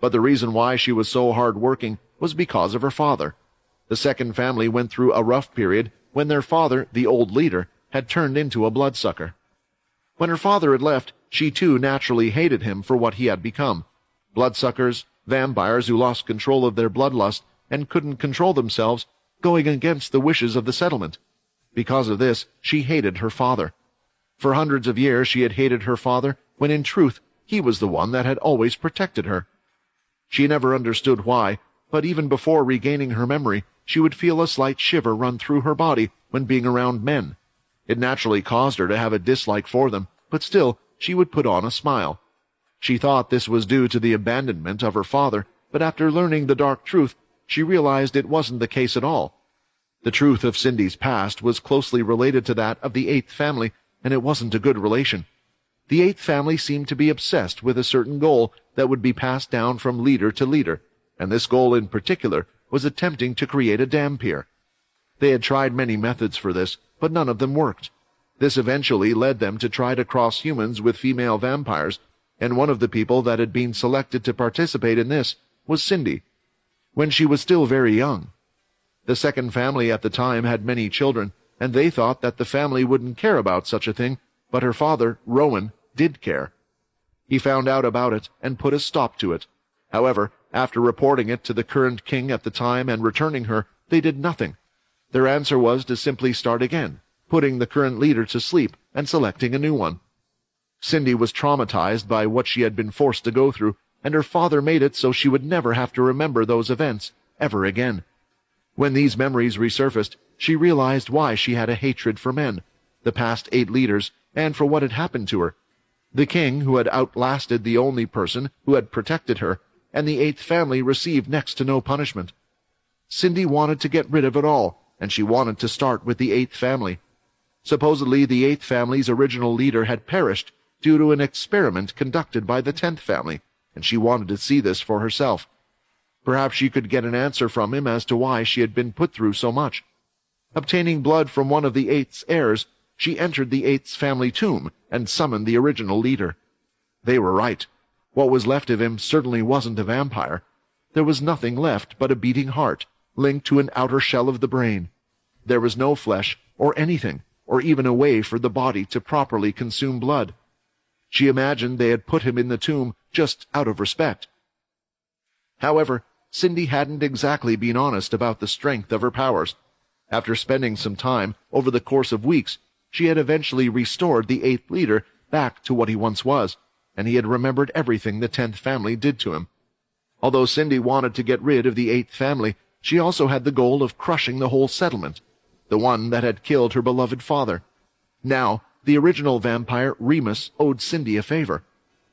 Speaker 1: But the reason why she was so hard-working was because of her father. The second family went through a rough period when their father, the old leader, had turned into a bloodsucker. When her father had left, she too naturally hated him for what he had become. Bloodsuckers, vampires who lost control of their bloodlust and couldn't control themselves, going against the wishes of the settlement. Because of this, she hated her father. For hundreds of years she had hated her father, when in truth he was the one that had always protected her. She never understood why, but even before regaining her memory, she would feel a slight shiver run through her body when being around men. It naturally caused her to have a dislike for them, but still she would put on a smile. She thought this was due to the abandonment of her father, but after learning the dark truth, she realized it wasn't the case at all. The truth of Cindy's past was closely related to that of the Eighth Family, and it wasn't a good relation. The Eighth Family seemed to be obsessed with a certain goal that would be passed down from leader to leader, and this goal in particular was attempting to create a dhampir. They had tried many methods for this, but none of them worked. This eventually led them to try to cross humans with female vampires, and one of the people that had been selected to participate in this was Cindy, when she was still very young. The second family at the time had many children, and they thought that the family wouldn't care about such a thing, but her father, Rowan, did care. He found out about it and put a stop to it. However, after reporting it to the current king at the time and returning her, they did nothing. Their answer was to simply start again, putting the current leader to sleep and selecting a new one. Cindy was traumatized by what she had been forced to go through, and her father made it so she would never have to remember those events ever again. When these memories resurfaced, she realized why she had a hatred for men, the past 8 leaders, and for what had happened to her. The king, who had outlasted the only person who had protected her, and the Eighth Family received next to no punishment. Cindy wanted to get rid of it all, and she wanted to start with the Eighth Family. Supposedly, the Eighth Family's original leader had perished due to an experiment conducted by the 10th Family, and she wanted to see this for herself. Perhaps she could get an answer from him as to why she had been put through so much. Obtaining blood from one of the Eighth's heirs, she entered the Eighth's family tomb and summoned the original leader. They were right. What was left of him certainly wasn't a vampire. There was nothing left but a beating heart, linked to an outer shell of the brain. There was no flesh, or anything, or even a way for the body to properly consume blood. She imagined they had put him in the tomb just out of respect. However, Cindy hadn't exactly been honest about the strength of her powers. After spending some time, over the course of weeks, she had eventually restored the Eighth Leader back to what he once was, and he had remembered everything the 10th Family did to him. Although Cindy wanted to get rid of the Eighth Family, she also had the goal of crushing the whole settlement, the one that had killed her beloved father. Now, the original vampire Remus owed Cindy a favor.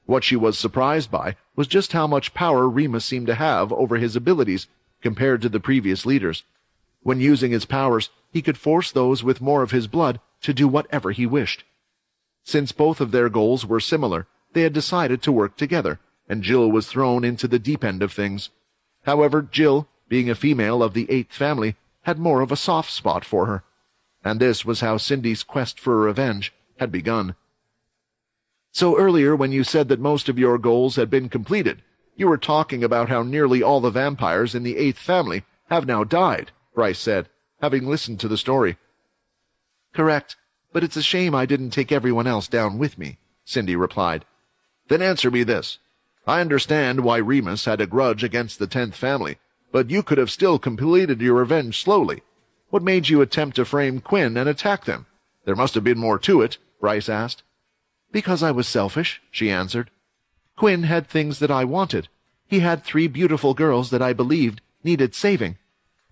Speaker 1: What she was surprised by was just how much power Remus seemed to have over his abilities compared to the previous leaders. When using his powers, he could force those with more of his blood to do whatever he wished. Since both of their goals were similar, they had decided to work together, and Jill was thrown into the deep end of things. However, Jill, being a female of the Eighth Family, had more of a soft spot for her. And this was how Cindy's quest for revenge had begun. So earlier, when you said that most of your goals had been completed, you were talking about how nearly all the vampires in the Eighth Family have now died, Bryce said, having listened to the story. Correct, but it's a shame I didn't take everyone else down with me, Cindy replied. Then answer me this. I understand why Remus had a grudge against the 10th Family, but you could have still completed your revenge slowly. What made you attempt to frame Quinn and attack them? There must have been more to it, Bryce asked. Because I was selfish, she answered. Quinn had things that I wanted. He had 3 beautiful girls that I believed needed saving.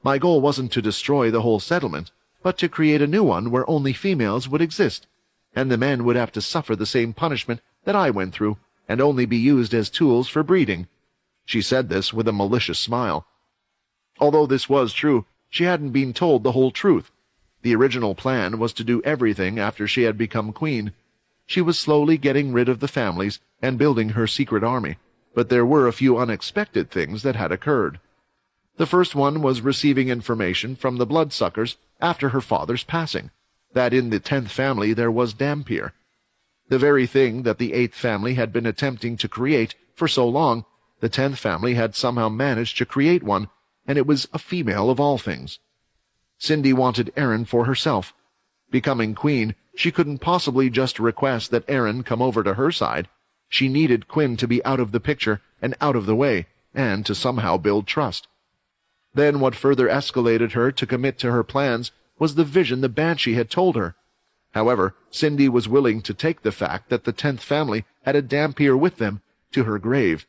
Speaker 1: My goal wasn't to destroy the whole settlement, but to create a new one where only females would exist, and the men would have to suffer the same punishment that I went through, and only be used as tools for breeding. She said this with a malicious smile. Although this was true, she hadn't been told the whole truth. The original plan was to do everything after she had become queen. She was slowly getting rid of the families and building her secret army, but there were a few unexpected things that had occurred. The first one was receiving information from the bloodsuckers after her father's passing, that in the 10th Family there was dhampir. The very thing that the 8th Family had been attempting to create for so long, the 10th Family had somehow managed to create one, and it was a female of all things. Cindy wanted Erin for herself. Becoming queen, she couldn't possibly just request that Erin come over to her side. She needed Quinn to be out of the picture and out of the way, and to somehow build trust. Then what further escalated her to commit to her plans was the vision the Banshee had told her. However, Cindy was willing to take the fact that the 10th family had a Dampier with them to her grave.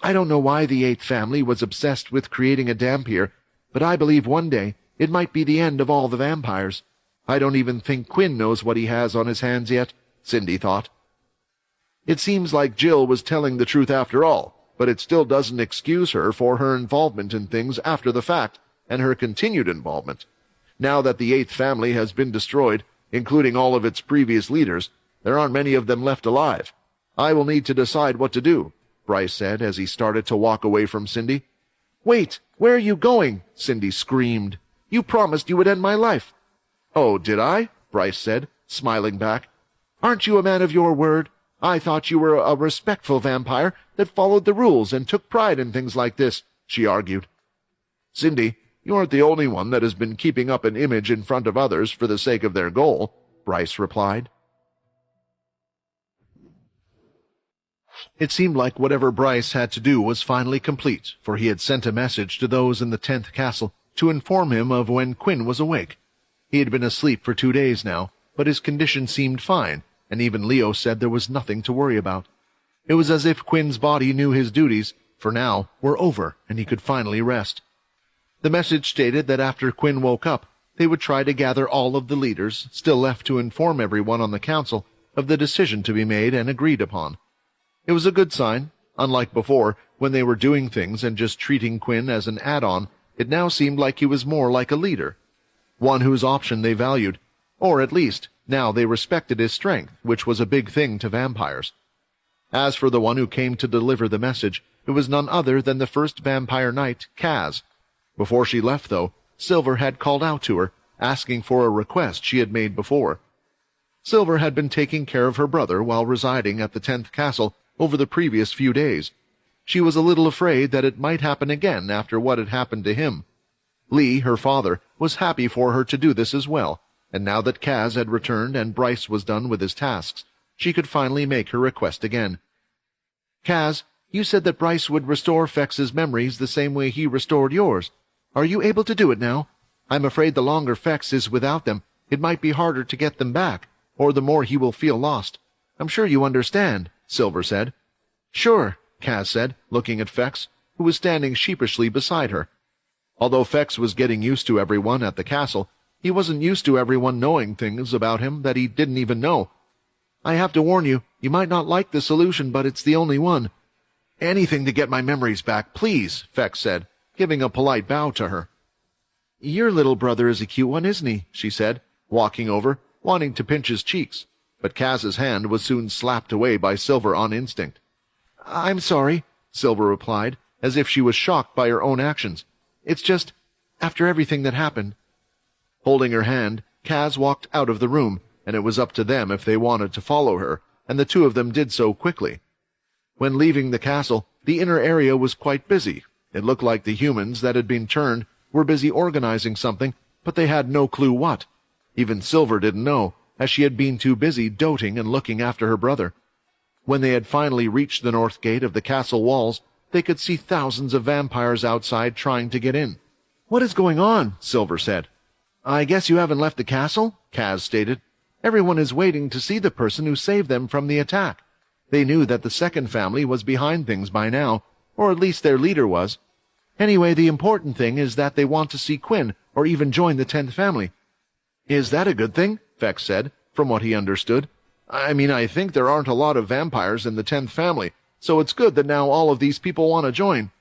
Speaker 1: I don't know why the 8th family was obsessed with creating a Dampier, but I believe one day it might be the end of all the vampires. I don't even think Quinn knows what he has on his hands yet, Cindy thought. It seems like Jill was telling the truth after all, but it still doesn't excuse her for her involvement in things after the fact, and her continued involvement. Now that the 8th family has been destroyed, including all of its previous leaders, there aren't many of them left alive. I will need to decide what to do, Bryce said as he started to walk away from Cindy. Wait, where are you going? Cindy screamed. You promised you would end my life. Oh, did I? Bryce said, smiling back. Aren't you a man of your word? I thought you were a respectful vampire that followed the rules and took pride in things like this, she argued. Cindy, you aren't the only one that has been keeping up an image in front of others for the sake of their goal, Bryce replied. It seemed like whatever Bryce had to do was finally complete, for he had sent a message to those in the 10th castle to inform him of when Quinn was awake. He had been asleep for 2 days now, but his condition seemed fine, and even Leo said there was nothing to worry about. It was as if Quinn's body knew his duties, for now, were over, and he could finally rest. The message stated that after Quinn woke up, they would try to gather all of the leaders still left to inform everyone on the council of the decision to be made and agreed upon. It was a good sign. Unlike before, when they were doing things and just treating Quinn as an add-on, it now seemed like he was more like a leader, one whose option they valued, or at least, now they respected his strength, which was a big thing to vampires. As for the one who came to deliver the message, it was none other than the first vampire knight, Kaz. Before she left, though, Silver had called out to her, asking for a request she had made before. Silver had been taking care of her brother while residing at the 10th castle over the previous few days. She was a little afraid that it might happen again after what had happened to him. Lee, her father, was happy for her to do this as well, and now that Kaz had returned and Bryce was done with his tasks, she could finally make her request again. Kaz, you said that Bryce would restore Fex's memories the same way he restored yours. Are you able to do it now? I'm afraid the longer Fex is without them, it might be harder to get them back, or the more he will feel lost. I'm sure you understand, Silver said. Sure, Kaz said, looking at Fex, who was standing sheepishly beside her. Although Fex was getting used to everyone at the castle, he wasn't used to everyone knowing things about him that he didn't even know. I have to warn you, you might not like the solution, but it's the only one. Anything to get my memories back, please, Fex said, giving a polite bow to her. Your little brother is a cute one, isn't he? She said, walking over, wanting to pinch his cheeks, but Kaz's hand was soon slapped away by Silver on instinct. I'm sorry, Silver replied, as if she was shocked by her own actions. It's just, after everything that happened. Holding her hand, Kaz walked out of the room, and it was up to them if they wanted to follow her, and the two of them did so quickly. When leaving the castle, the inner area was quite busy. It looked like the humans that had been turned were busy organizing something, but they had no clue what. Even Silver didn't know, as she had been too busy doting and looking after her brother. When they had finally reached the north gate of the castle walls, they could see thousands of vampires outside trying to get in. What is going on? Silver said. I guess you haven't left the castle, Kaz stated. Everyone is waiting to see the person who saved them from the attack. They knew that the second family was behind things by now, or at least their leader was. Anyway, the important thing is that they want to see Quinn or even join the 10th family. Is that a good thing? Fex said, from what he understood. I mean, I think there aren't a lot of vampires in the 10th family, so it's good that now all of these people want to join.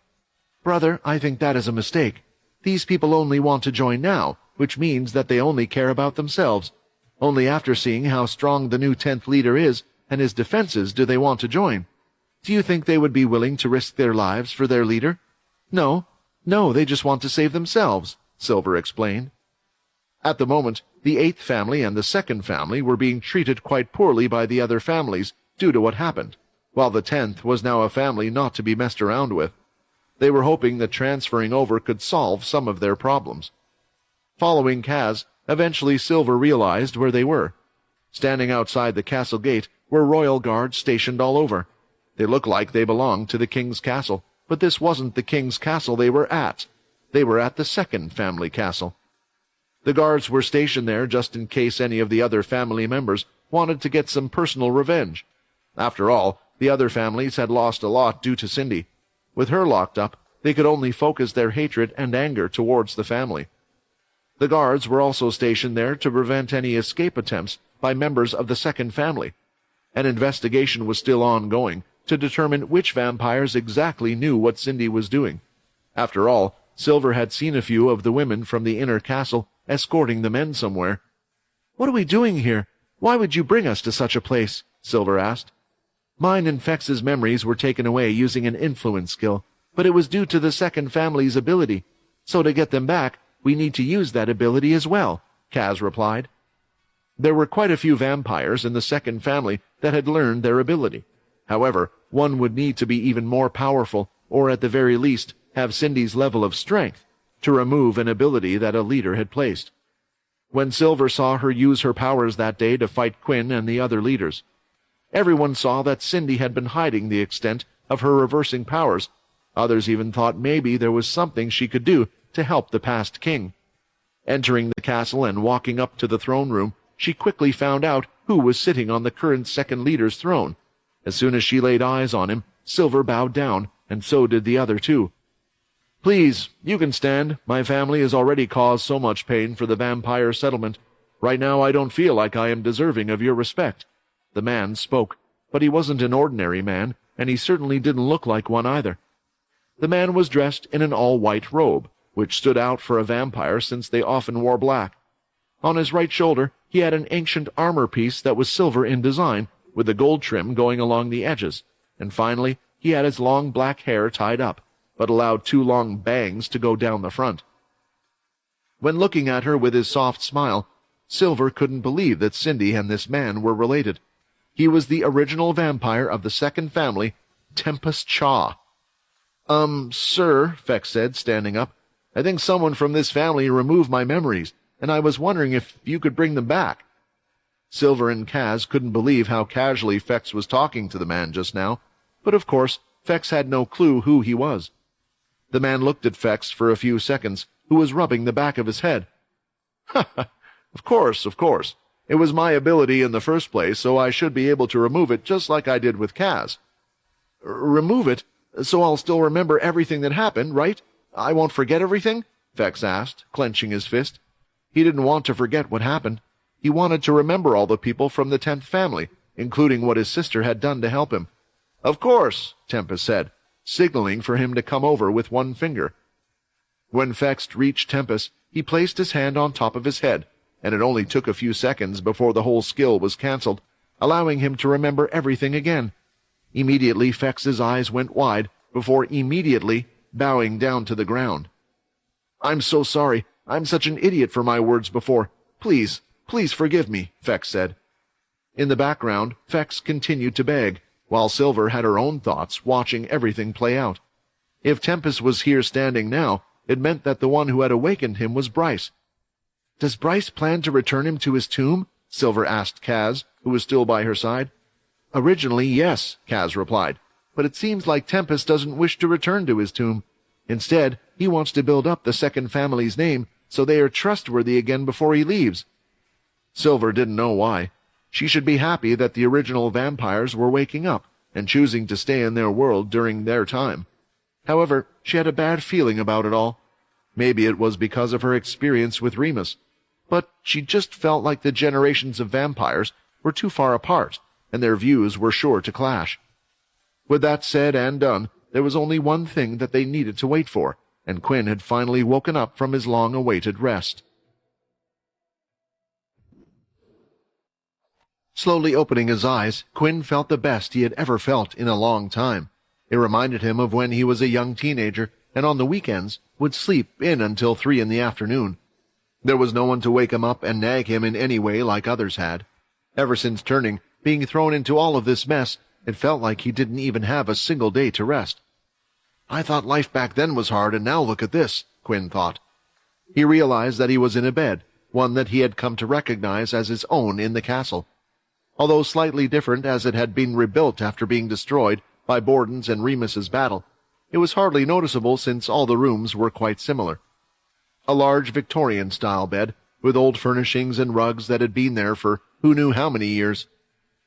Speaker 1: Brother, I think that is a mistake. These people only want to join now, which means that they only care about themselves. Only after seeing how strong the new 10th leader is and his defenses do they want to join. Do you think they would be willing to risk their lives for their leader? No, they just want to save themselves, Silver explained. At the moment, the 8th family and the 2nd family were being treated quite poorly by the other families due to what happened, while the 10th was now a family not to be messed around with. They were hoping that transferring over could solve some of their problems. Following Kaz, eventually Silver realized where they were. Standing outside the castle gate were royal guards stationed all over. They looked like they belonged to the king's castle, but this wasn't the king's castle they were at. They were at the second family castle. The guards were stationed there just in case any of the other family members wanted to get some personal revenge. After all, the other families had lost a lot due to Cindy. With her locked up, they could only focus their hatred and anger towards the family. The guards were also stationed there to prevent any escape attempts by members of the second family. An investigation was still ongoing to determine which vampires exactly knew what Cindy was doing. After all, Silver had seen a few of the women from the inner castle escorting the men somewhere. "What are we doing here? Why would you bring us to such a place?" Silver asked. Mine and Fex's memories were taken away using an influence skill, but it was due to the second family's ability. So to get them back, we need to use that ability as well, Kaz replied. There were quite a few vampires in the second family that had learned their ability. However, one would need to be even more powerful, or at the very least, have Cindy's level of strength, to remove an ability that a leader had placed. When Silver saw her use her powers that day to fight Quinn and the other leaders, everyone saw that Cindy had been hiding the extent of her reversing powers. Others even thought maybe there was something she could do to help the past king. Entering the castle and walking up to the throne room, she quickly found out who was sitting on the current second leader's throne. As soon as she laid eyes on him, Silver bowed down, and so did the other two. "Please, you can stand. My family has already caused so much pain for the vampire settlement. Right now I don't feel like I am deserving of your respect." The man spoke, but he wasn't an ordinary man, and he certainly didn't look like one either. The man was dressed in an all-white robe, which stood out for a vampire since they often wore black. On his right shoulder, he had an ancient armor piece that was silver in design, with a gold trim going along the edges, and finally, he had his long black hair tied up, but allowed two long bangs to go down the front. When looking at her with his soft smile, Silver couldn't believe that Cindy and this man were related. He was the original vampire of the second family, Tempest Chaw. Sir," Fex said, standing up, "I think someone from this family removed my memories, and I was wondering if you could bring them back." Silver and Kaz couldn't believe how casually Fex was talking to the man just now, but of course, Fex had no clue who he was. The man looked at Fex for a few seconds, who was rubbing the back of his head. "Ha ha, of course. It was my ability in the first place, so I should be able to remove it just like I did with Kaz." "Remove it? So I'll still remember everything that happened, right? I won't forget everything?" Fex asked, clenching his fist. He didn't want to forget what happened. He wanted to remember all the people from the 10th family, including what his sister had done to help him. "Of course," Tempest said, signaling for him to come over with one finger. When Fex reached Tempest, he placed his hand on top of his head, and it only took a few seconds before the whole skill was cancelled, allowing him to remember everything again. Immediately, Fex's eyes went wide, before immediately bowing down to the ground. "I'm so sorry. I'm such an idiot for my words before. Please forgive me," Fex said. In the background, Fex continued to beg, while Silver had her own thoughts, watching everything play out. If Tempest was here standing now, it meant that the one who had awakened him was Bryce. "Does Bryce plan to return him to his tomb?" Silver asked Kaz, who was still by her side. "Originally, yes," Kaz replied, "but it seems like Tempest doesn't wish to return to his tomb. Instead, he wants to build up the second family's name so they are trustworthy again before he leaves." Silver didn't know why. She should be happy that the original vampires were waking up and choosing to stay in their world during their time. However, she had a bad feeling about it all. Maybe it was because of her experience with Remus, but she just felt like the generations of vampires were too far apart, and their views were sure to clash. With that said and done, there was only one thing that they needed to wait for, and Quinn had finally woken up from his long-awaited rest. Slowly opening his eyes, Quinn felt the best he had ever felt in a long time. It reminded him of when he was a young teenager, and on the weekends would sleep in until 3 in the afternoon. There was no one to wake him up and nag him in any way like others had. Ever since turning, being thrown into all of this mess, it felt like he didn't even have a single day to rest. "I thought life back then was hard, and now look at this," Quinn thought. He realized that he was in a bed, one that he had come to recognize as his own in the castle. Although slightly different as it had been rebuilt after being destroyed by Borden's and Remus's battle, It was hardly noticeable since all the rooms were quite similar. A large Victorian-style bed, with old furnishings and rugs that had been there for who knew how many years.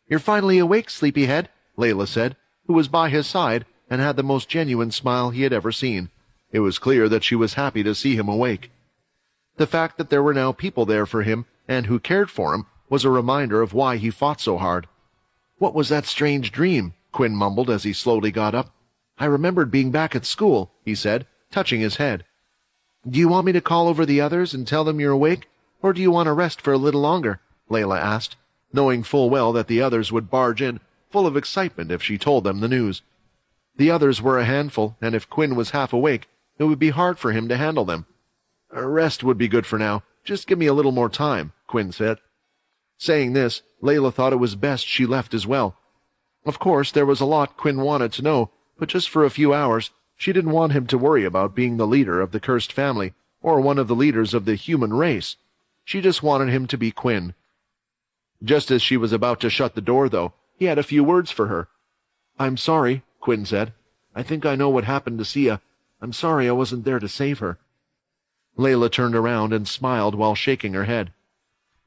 Speaker 1: "You're finally awake, sleepyhead," Layla said, who was by his side and had the most genuine smile he had ever seen. It was clear that she was happy to see him awake. The fact that there were now people there for him and who cared for him was a reminder of why he fought so hard. "What was that strange dream?" Quinn mumbled as he slowly got up. "I remembered being back at school," he said, touching his head. "Do you want me to call over the others and tell them you're awake, or do you want to rest for a little longer?" Layla asked, knowing full well that the others would barge in, full of excitement if she told them the news. The others were a handful, and if Quinn was half awake, it would be hard for him to handle them. "A rest would be good for now. Just give me a little more time," Quinn said. Saying this, Layla thought it was best she left as well. Of course, there was a lot Quinn wanted to know, but just for a few hours. She didn't want him to worry about being the leader of the cursed family, or one of the leaders of the human race. She just wanted him to be Quinn. Just as she was about to shut the door, though, he had a few words for her. "I'm sorry," Quinn said. "I think I know what happened to Sia. I'm sorry I wasn't there to save her." Layla turned around and smiled while shaking her head.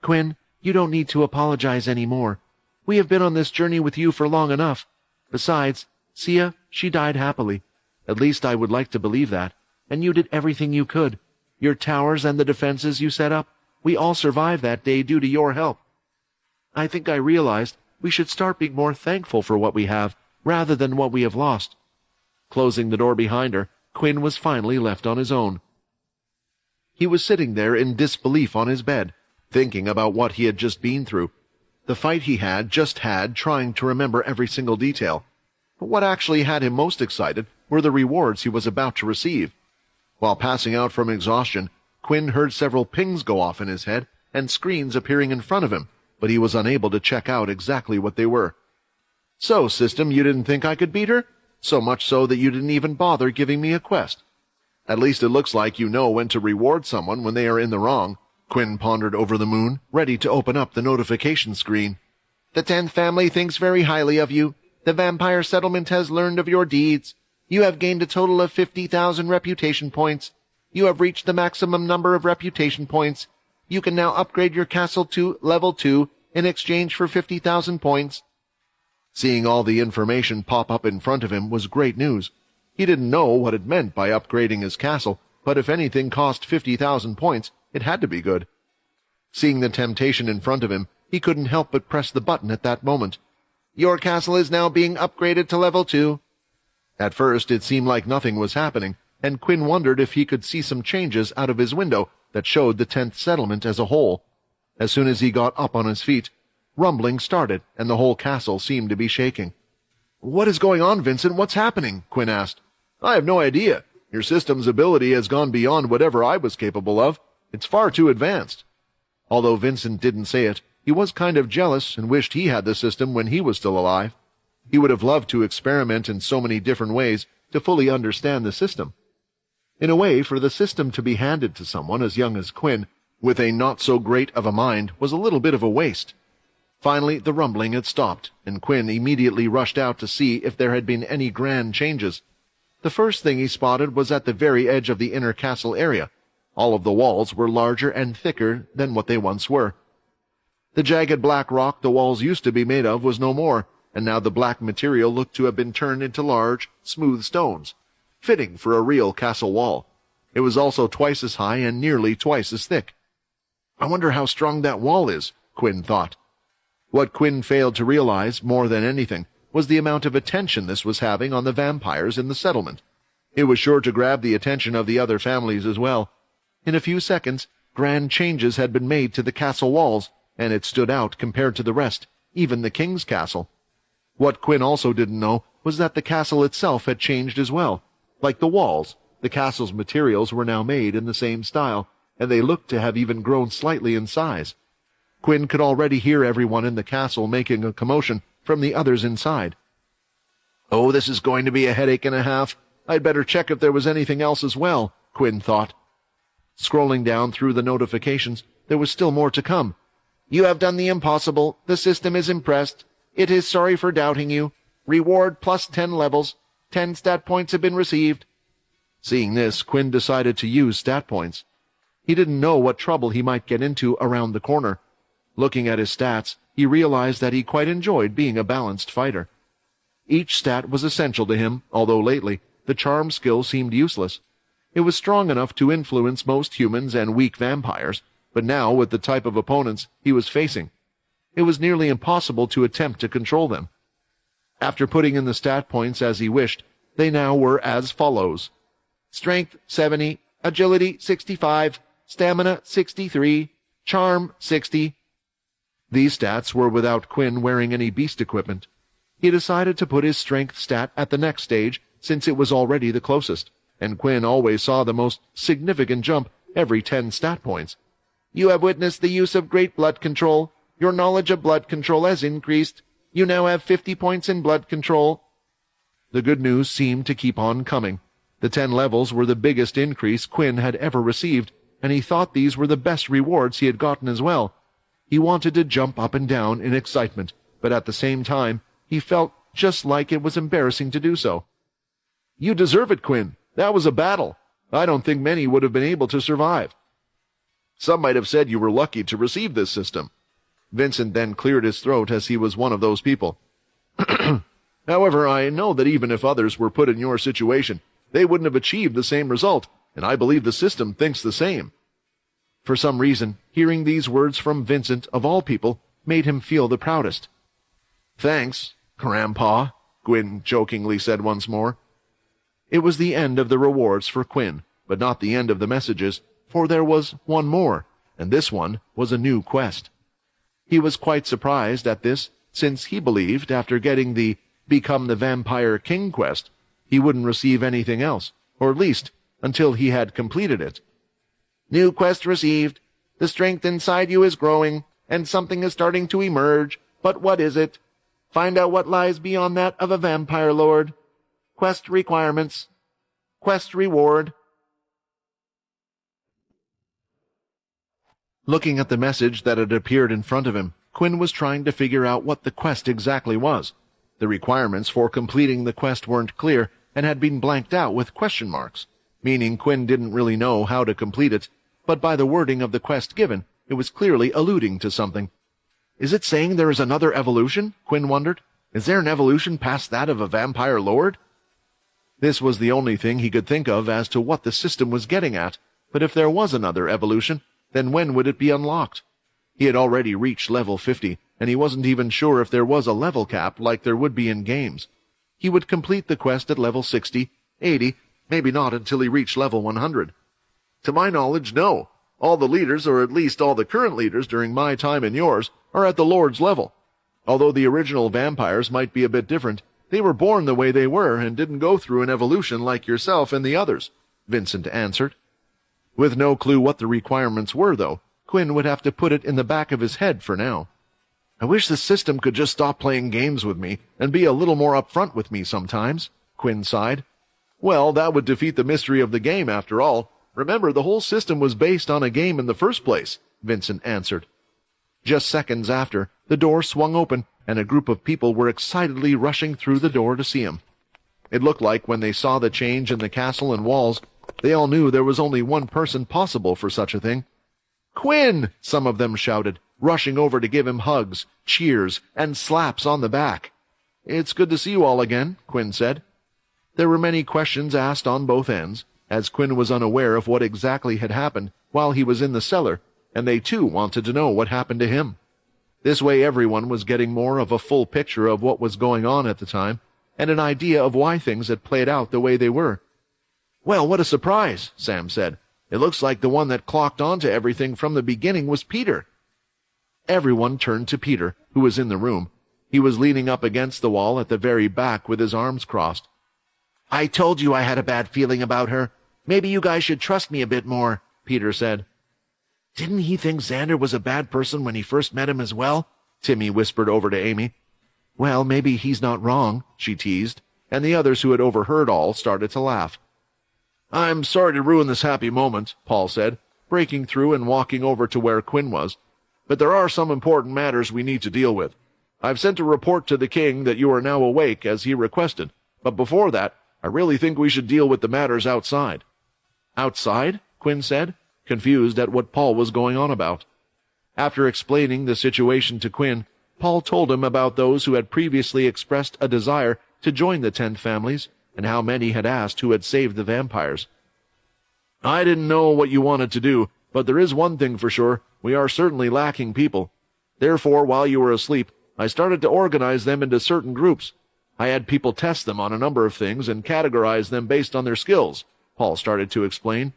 Speaker 1: "Quinn, you don't need to apologize any more. We have been on this journey with you for long enough. Besides, Sia, she died happily. At least I would like to believe that. And you did everything you could. Your towers and the defenses you set up, we all survived that day due to your help. I think I realized we should start being more thankful for what we have, rather than what we have lost." Closing the door behind her, Quinn was finally left on his own. He was sitting there in disbelief on his bed, thinking about what he had just been through. The fight he had just had, trying to remember every single detail. But what actually had him most excited were the rewards he was about to receive. While passing out from exhaustion, Quinn heard several pings go off in his head and screens appearing in front of him, but he was unable to check out exactly what they were. "So, system, you didn't think I could beat her? So much so that you didn't even bother giving me a quest. At least it looks like you know when to reward someone when they are in the wrong." Quinn pondered over the moon, ready to open up the notification screen. "The 10th family thinks very highly of you. The vampire settlement has learned of your deeds. You have gained a total of 50,000 reputation points. You have reached the maximum number of reputation points. You can now upgrade your castle to level 2 in exchange for 50,000 points. Seeing all the information pop up in front of him was great news. He didn't know what it meant by upgrading his castle, but if anything cost 50,000 points, it had to be good. Seeing the temptation in front of him, he couldn't help but press the button at that moment. "Your castle is now being upgraded to level 2. At first, it seemed like nothing was happening, and Quinn wondered if he could see some changes out of his window that showed the 10th settlement as a whole. As soon as he got up on his feet, rumbling started, and the whole castle seemed to be shaking. "What is going on, Vincent? What's happening?" Quinn asked. "I have no idea. Your system's ability has gone beyond whatever I was capable of. It's far too advanced." Although Vincent didn't say it, he was kind of jealous and wished he had the system when he was still alive. He would have loved to experiment in so many different ways to fully understand the system. In a way, for the system to be handed to someone as young as Quinn, with a not-so-great of a mind, was a little bit of a waste. Finally, the rumbling had stopped, and Quinn immediately rushed out to see if there had been any grand changes. The first thing he spotted was at the very edge of the inner castle area. All of the walls were larger and thicker than what they once were. The jagged black rock the walls used to be made of was no more, and now the black material looked to have been turned into large, smooth stones, fitting for a real castle wall. It was also twice as high and nearly twice as thick. "I wonder how strong that wall is," Quinn thought. What Quinn failed to realize, more than anything, was the amount of attention this was having on the vampires in the settlement. It was sure to grab the attention of the other families as well. In a few seconds, grand changes had been made to the castle walls, and it stood out compared to the rest, even the king's castle. What Quinn also didn't know was that the castle itself had changed as well. Like the walls, the castle's materials were now made in the same style, and they looked to have even grown slightly in size. Quinn could already hear everyone in the castle making a commotion from the others inside. "Oh, this is going to be a headache and a half. I'd better check if there was anything else as well," Quinn thought. Scrolling down through the notifications, there was still more to come. "You have done the impossible. The system is impressed. It is sorry for doubting you. Reward plus 10 levels.
Speaker 2: 10 stat points have been received.
Speaker 1: Seeing this, Quinn decided to use stat points. He didn't know what trouble he might get into around the corner. Looking at his stats, he realized that he quite enjoyed being a balanced fighter. Each stat was essential to him, although lately, the charm skill seemed useless. It was strong enough to influence most humans and weak vampires, but now, with the type of opponents he was facing, it was nearly impossible to attempt to control them. After putting in the stat points as he wished, they now were as follows: Strength 70, Agility 65, Stamina 63, Charm 60. These stats were without Quinn wearing any beast equipment. He decided to put his strength stat at the next stage, since it was already the closest, and Quinn always saw the most significant jump every 10 stat points. You have witnessed the use of great blood control. Your knowledge of blood control has increased. You now have 50 points in blood control. The good news seemed to keep on coming. The 10 levels were the biggest increase Quinn had ever received, and he thought these were the best rewards he had gotten as well. He wanted to jump up and down in excitement, but at the same time, he felt just like it was embarrassing to do so. You deserve it, Quinn. That was a battle. I don't think many would have been able to survive. Some might have said you were lucky to receive this system. Vincent then cleared his throat as he was one of those people. However, I know that even if others were put in your situation, they wouldn't have achieved the same result, and I believe the system thinks the same. For some reason, hearing these words from Vincent, of all people, made him feel the proudest. Thanks, Grandpa, Quinn jokingly said once more. It was the end of the rewards for Quinn, but not the end of the messages, for there was one more, and this one was a new quest. He was quite surprised at this, since he believed, after getting the Become the Vampire King quest, he wouldn't receive anything else, or at least until he had completed it. New quest received. The strength inside you is growing, and something is starting to emerge, but what is it? Find out what lies beyond that of a vampire lord. Quest requirements. Quest reward. Looking at the message that had appeared in front of him, Quinn was trying to figure out what the quest exactly was. The requirements for completing the quest weren't clear and had been blanked out with question marks, meaning Quinn didn't really know how to complete it, but by the wording of the quest given, it was clearly alluding to something. Is it saying there is another evolution? Quinn wondered. Is there an evolution past that of a vampire lord? This was the only thing he could think of as to what the system was getting at, but if there was another evolution, then when would it be unlocked? He had already reached level 50, and he wasn't even sure if there was a level cap like there would be in games. He would complete the quest at level 60, 80, maybe not until he reached level 100. To my knowledge, no. All the leaders, or at least all the current leaders during my time and yours, are at the Lord's level. Although the original vampires might be a bit different, they were born the way they were and didn't go through an evolution like yourself and the others, Vincent answered. With no clue what the requirements were, though, Quinn would have to put it in the back of his head for now. I wish the system could just stop playing games with me and be a little more upfront with me sometimes, Quinn sighed. Well, that would defeat the mystery of the game, after all. Remember, the whole system was based on a game in the first place, Vincent answered. Just seconds after, the door swung open, and a group of people were excitedly rushing through the door to see him. It looked like when they saw the change in the castle and walls, they all knew there was only one person possible for such a thing. Quinn! Some of them shouted, rushing over to give him hugs, cheers, and slaps on the back. It's good to see you all again, Quinn said. There were many questions asked on both ends, as Quinn was unaware of what exactly had happened while he was in the cellar, and they too wanted to know what happened to him. This way everyone was getting more of a full picture of what was going on at the time, and an idea of why things had played out the way they were. Well, what a surprise, Sam said. It looks like the one that clocked onto everything from the beginning was Peter. Everyone turned to Peter, who was in the room. He was leaning up against the wall at the very back with his arms crossed. I told you I had a bad feeling about her. Maybe you guys should trust me a bit more, Peter said. Didn't he think Xander was a bad person when he first met him as well? Timmy whispered over to Amy. Well, maybe he's not wrong, she teased, and the others who had overheard all started to laugh. I'm sorry to ruin this happy moment, Paul said, breaking through and walking over to where Quinn was. But there are some important matters we need to deal with. I've sent a report to the king that you are now awake as he requested. But before that, I really think we should deal with the matters outside." "Outside?" Quinn said, confused at what Paul was going on about. After explaining the situation to Quinn, Paul told him about those who had previously expressed a desire to join the 10th families, and how many had asked who had saved the vampires. "I didn't know what you wanted to do, but there is one thing for sure, we are certainly lacking people. Therefore, while you were asleep, I started to organize them into certain groups. I had people test them on a number of things and categorize them based on their skills," Paul started to explain.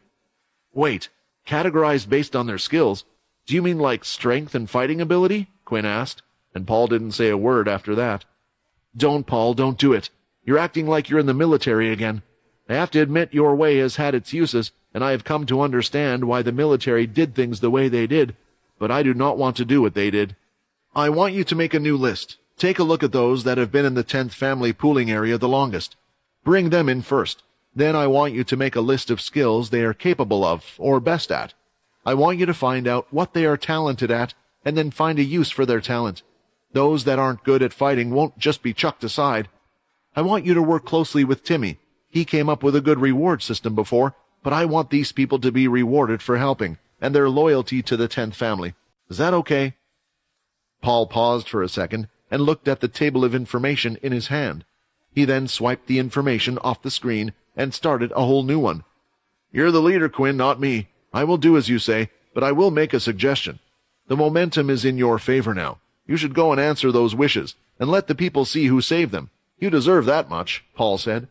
Speaker 1: "Wait, categorized based on their skills? Do you mean like strength and fighting ability?" Quinn asked, and Paul didn't say a word after that. "Don't, Paul, don't do it. You're acting like you're in the military again. I have to admit your way has had its uses, and I have come to understand why the military did things the way they did, but I do not want to do what they did. I want you to make a new list. Take a look at those that have been in the 10th family pooling area the longest. Bring them in first. Then I want you to make a list of skills they are capable of, or best at. I want you to find out what they are talented at, and then find a use for their talent. Those that aren't good at fighting won't just be chucked aside. I want you to work closely with Timmy. He came up with a good reward system before, but I want these people to be rewarded for helping, and their loyalty to the 10th family. Is that okay?" Paul paused for a second and looked at the table of information in his hand. He then swiped the information off the screen and started a whole new one. "You're the leader, Quinn, not me. I will do as you say, but I will make a suggestion. The momentum is in your favor now. You should go and answer those wishes, and let the people see who saved them. You deserve that much," Paul said.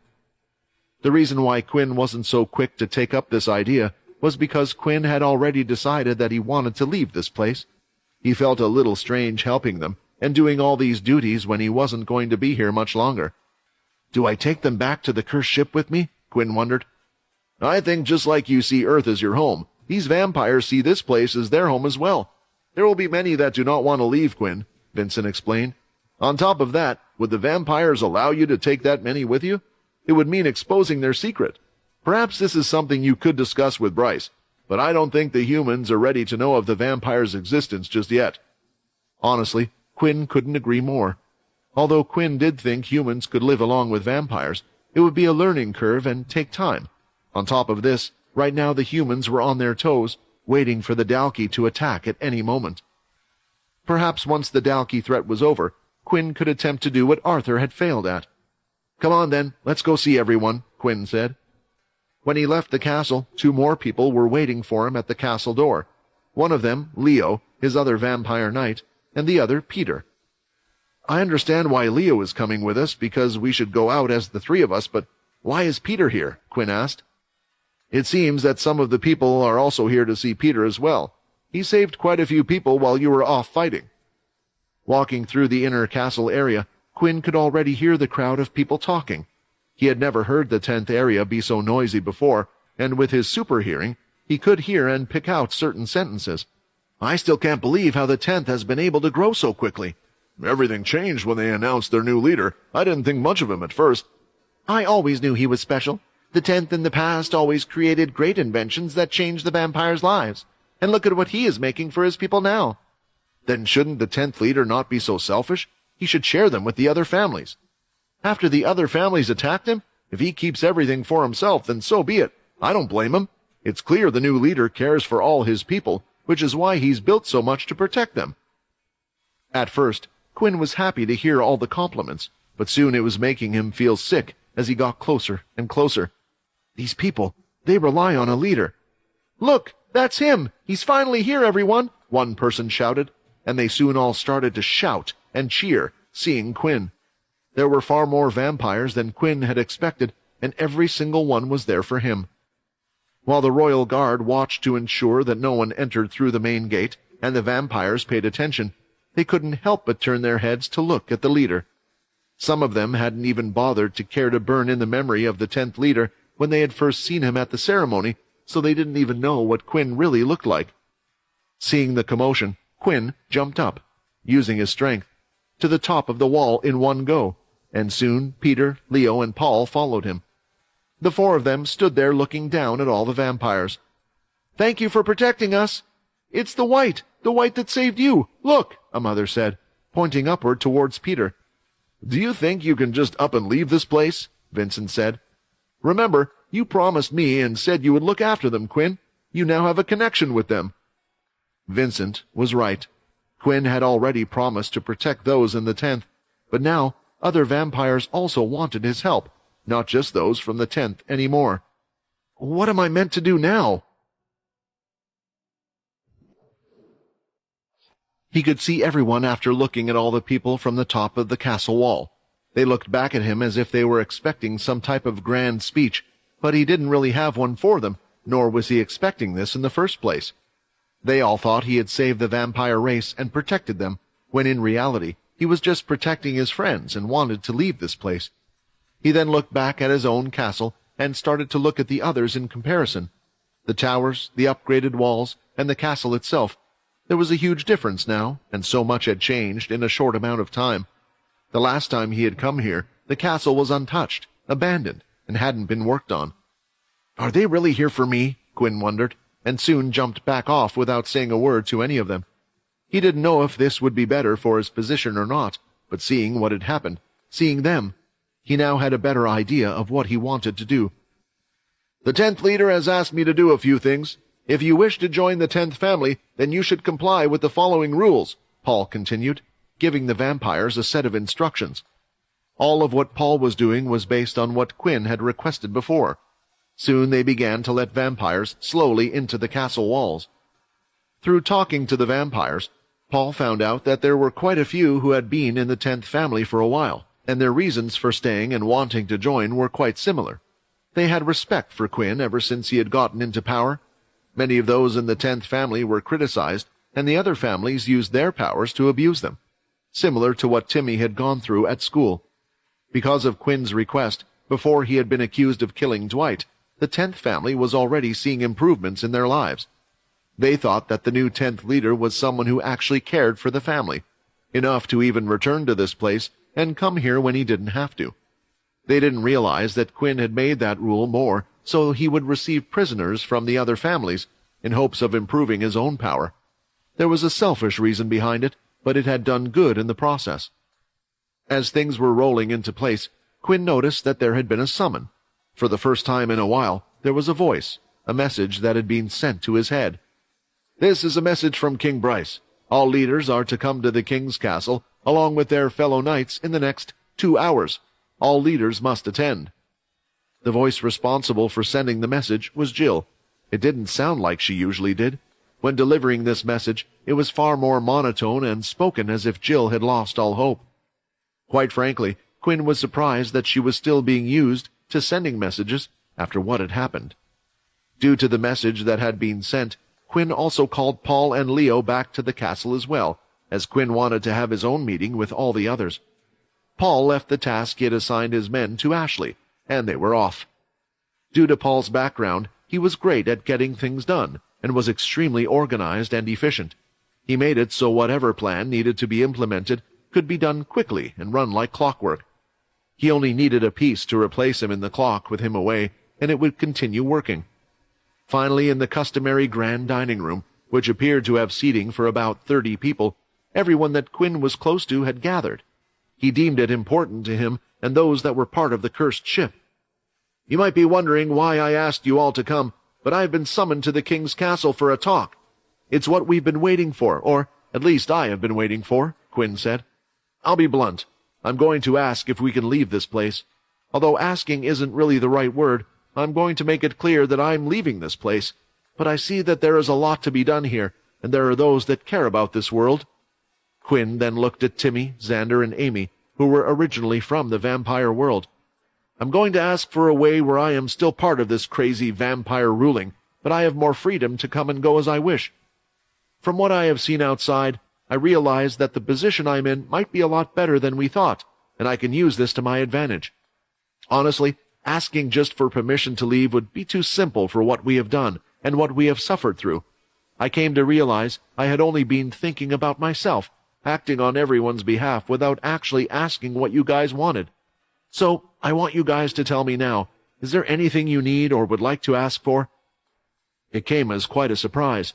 Speaker 1: The reason why Quinn wasn't so quick to take up this idea was because Quinn had already decided that he wanted to leave this place. He felt a little strange helping them and doing all these duties when he wasn't going to be here much longer. "Do I take them back to the cursed ship with me?" Quinn wondered. "I think just like you see Earth as your home, these vampires see this place as their home as well. There will be many that do not want to leave, Quinn," Vincent explained. "On top of that, would the vampires allow you to take that many with you? It would mean exposing their secret. Perhaps this is something you could discuss with Bryce, but I don't think the humans are ready to know of the vampires' existence just yet." Honestly, Quinn couldn't agree more. Although Quinn did think humans could live along with vampires, it would be a learning curve and take time. On top of this, right now the humans were on their toes, waiting for the Dalki to attack at any moment. Perhaps once the Dalki threat was over, Quinn could attempt to do what Arthur had failed at. "Come on then, let's go see everyone," Quinn said. When he left the castle, 2 more people were waiting for him at the castle door. One of them, Leo, his other vampire knight, and the other, Peter. "I understand why Leo is coming with us, because we should go out as the 3 of us, but why is Peter here?" Quinn asked. "It seems that some of the people are also here to see Peter as well. He saved quite a few people while you were off fighting." Walking through the inner castle area, Quinn could already hear the crowd of people talking. He had never heard the 10th area be so noisy before, and with his super hearing, he could hear and pick out certain sentences. "I still can't believe how the 10th has been able to grow so quickly. Everything changed when they announced their new leader. I didn't think much of him at first." "I always knew he was special. The 10th in the past always created great inventions that changed the vampires' lives. And look at what he is making for his people now." "Then shouldn't the 10th leader not be so selfish? He should share them with the other families." "After the other families attacked him, if he keeps everything for himself, then so be it. I don't blame him. It's clear the new leader cares for all his people, which is why he's built so much to protect them." At first, Quinn was happy to hear all the compliments, but soon it was making him feel sick as he got closer and closer. "These people, they rely on a leader." "Look, that's him! He's finally here, everyone!" one person shouted, and they soon all started to shout and cheer, seeing Quinn. There were far more vampires than Quinn had expected, and every single one was there for him. While the royal guard watched to ensure that no one entered through the main gate, and the vampires paid attention, they couldn't help but turn their heads to look at the leader. Some of them hadn't even bothered to care to burn in the memory of the 10th leader when they had first seen him at the ceremony, so they didn't even know what Quinn really looked like. Seeing the commotion, Quinn jumped up, using his strength, to the top of the wall in one go, and soon Peter, Leo, and Paul followed him. The 4 of them stood there looking down at all the vampires. "Thank you for protecting us." "It's the white that saved you. Look," a mother said, pointing upward towards Peter. "Do you think you can just up and leave this place?" Vincent said. "Remember, you promised me and said you would look after them, Quinn. You now have a connection with them." Vincent was right. Quinn had already promised to protect those in the 10th, but now other vampires also wanted his help, not just those from the 10th anymore. "What am I meant to do now?" He could see everyone after looking at all the people from the top of the castle wall. They looked back at him as if they were expecting some type of grand speech, but he didn't really have one for them, nor was he expecting this in the first place. They all thought he had saved the vampire race and protected them, when in reality he was just protecting his friends and wanted to leave this place. He then looked back at his own castle and started to look at the others in comparison. The towers, the upgraded walls, and the castle itself. There was a huge difference now, and so much had changed in a short amount of time. The last time he had come here, the castle was untouched, abandoned, and hadn't been worked on. "Are they really here for me?" Quinn wondered, and soon jumped back off without saying a word to any of them. He didn't know if this would be better for his position or not, but seeing what had happened, seeing them, he now had a better idea of what he wanted to do. "The 10th leader has asked me to do a few things. If you wish to join the 10th family, then you should comply with the following rules," Paul continued, giving the vampires a set of instructions. All of what Paul was doing was based on what Quinn had requested before. Soon they began to let vampires slowly into the castle walls. Through talking to the vampires, Paul found out that there were quite a few who had been in the 10th family for a while, and their reasons for staying and wanting to join were quite similar. They had respect for Quinn ever since he had gotten into power. Many of those in the 10th family were criticized, and the other families used their powers to abuse them, similar to what Timmy had gone through at school. Because of Quinn's request, before he had been accused of killing Dwight, the 10th family was already seeing improvements in their lives. They thought that the new 10th leader was someone who actually cared for the family, enough to even return to this place and come here when he didn't have to. They didn't realize that Quinn had made that rule more so he would receive prisoners from the other families in hopes of improving his own power. There was a selfish reason behind it, but it had done good in the process. As things were rolling into place, Quinn noticed that there had been a summon. For the first time in a while, there was a voice, a message that had been sent to his head. "This is a message from King Bryce. All leaders are to come to the king's castle, along with their fellow knights, in the next 2 hours. All leaders must attend." The voice responsible for sending the message was Jill. It didn't sound like she usually did. When delivering this message, it was far more monotone and spoken as if Jill had lost all hope. Quite frankly, Quinn was surprised that she was still being used to sending messages after what had happened. Due to the message that had been sent, Quinn also called Paul and Leo back to the castle as well, as Quinn wanted to have his own meeting with all the others. Paul left the task he had assigned his men to Ashley, and they were off. Due to Paul's background, he was great at getting things done, and was extremely organized and efficient. He made it so whatever plan needed to be implemented could be done quickly and run like clockwork. He only needed a piece to replace him in the clock with him away, and it would continue working. Finally, in the customary grand dining room, which appeared to have seating for about 30 people, everyone that Quinn was close to had gathered. He deemed it important to him and those that were part of the cursed ship. "You might be wondering why I asked you all to come, but I have been summoned to the king's castle for a talk. It's what we've been waiting for, or at least I have been waiting for," Quinn said. "I'll be blunt. I'm going to ask if we can leave this place. Although asking isn't really the right word, I'm going to make it clear that I'm leaving this place. But I see that there is a lot to be done here, and there are those that care about this world." Quinn then looked at Timmy, Xander, and Amy, who were originally from the vampire world. "I'm going to ask for a way where I am still part of this crazy vampire ruling, but I have more freedom to come and go as I wish. From what I have seen outside, I realize that the position I'm in might be a lot better than we thought, and I can use this to my advantage. Honestly, asking just for permission to leave would be too simple for what we have done and what we have suffered through. I came to realize I had only been thinking about myself, acting on everyone's behalf without actually asking what you guys wanted. So, I want you guys to tell me now, is there anything you need or would like to ask for?" It came as quite a surprise.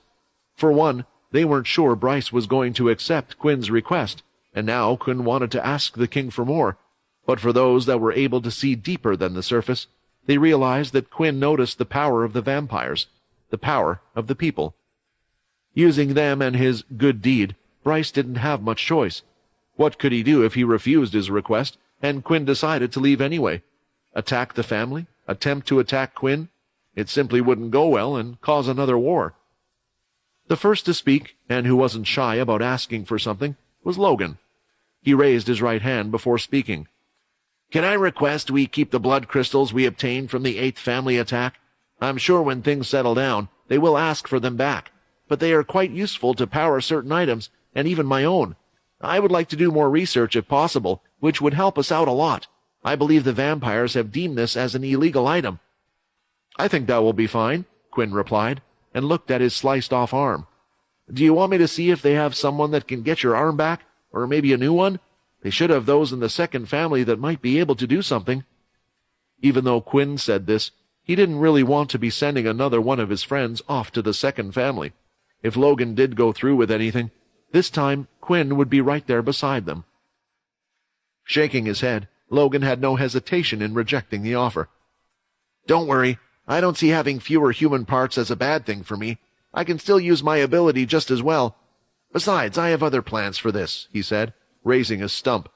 Speaker 1: For one, they weren't sure Bryce was going to accept Quinn's request, and now Quinn wanted to ask the king for more. But for those that were able to see deeper than the surface, they realized that Quinn noticed the power of the vampires, the power of the people. Using them and his good deed, Bryce didn't have much choice. What could he do if he refused his request, and Quinn decided to leave anyway? Attack the family? Attempt to attack Quinn? It simply wouldn't go well and cause another war. The first to speak, and who wasn't shy about asking for something, was Logan. He raised his right hand before speaking. "Can I request we keep the blood crystals we obtained from the 8th family attack? I'm sure when things settle down, they will ask for them back, but they are quite useful to power certain items, and even my own. I would like to do more research if possible, which would help us out a lot. I believe the vampires have deemed this as an illegal item." "I think that will be fine," Quinn replied, and looked at his sliced-off arm. "Do you want me to see if they have someone that can get your arm back, or maybe a new one? They should have those in the 2nd family that might be able to do something." Even though Quinn said this, he didn't really want to be sending another one of his friends off to the 2nd family. If Logan did go through with anything, this time Quinn would be right there beside them. Shaking his head, Logan had no hesitation in rejecting the offer. "Don't worry, I don't see having fewer human parts as a bad thing for me. I can still use my ability just as well. Besides, I have other plans for this," he said, raising his stump.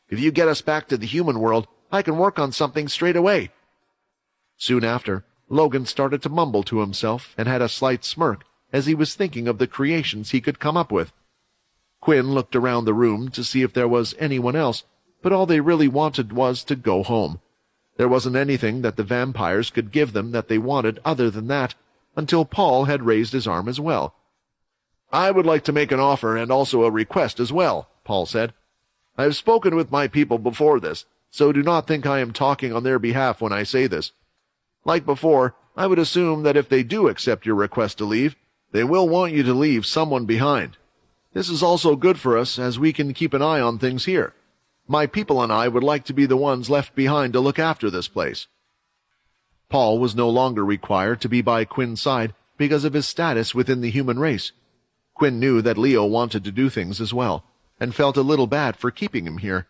Speaker 1: "If you get us back to the human world, I can work on something straight away." Soon after, Logan started to mumble to himself and had a slight smirk as he was thinking of the creations he could come up with. Quinn looked around the room to see if there was anyone else, but all they really wanted was to go home. There wasn't anything that the vampires could give them that they wanted other than that, until Paul had raised his arm as well. "I would like to make an offer and also a request as well," Paul said. "I have spoken with my people before this, so do not think I am talking on their behalf when I say this. Like before, I would assume that if they do accept your request to leave, they will want you to leave someone behind. This is also good for us, as we can keep an eye on things here. My people and I would like to be the ones left behind to look after this place." Paul was no longer required to be by Quinn's side because of his status within the human race. Quinn knew that Leo wanted to do things as well, and felt a little bad for keeping him here.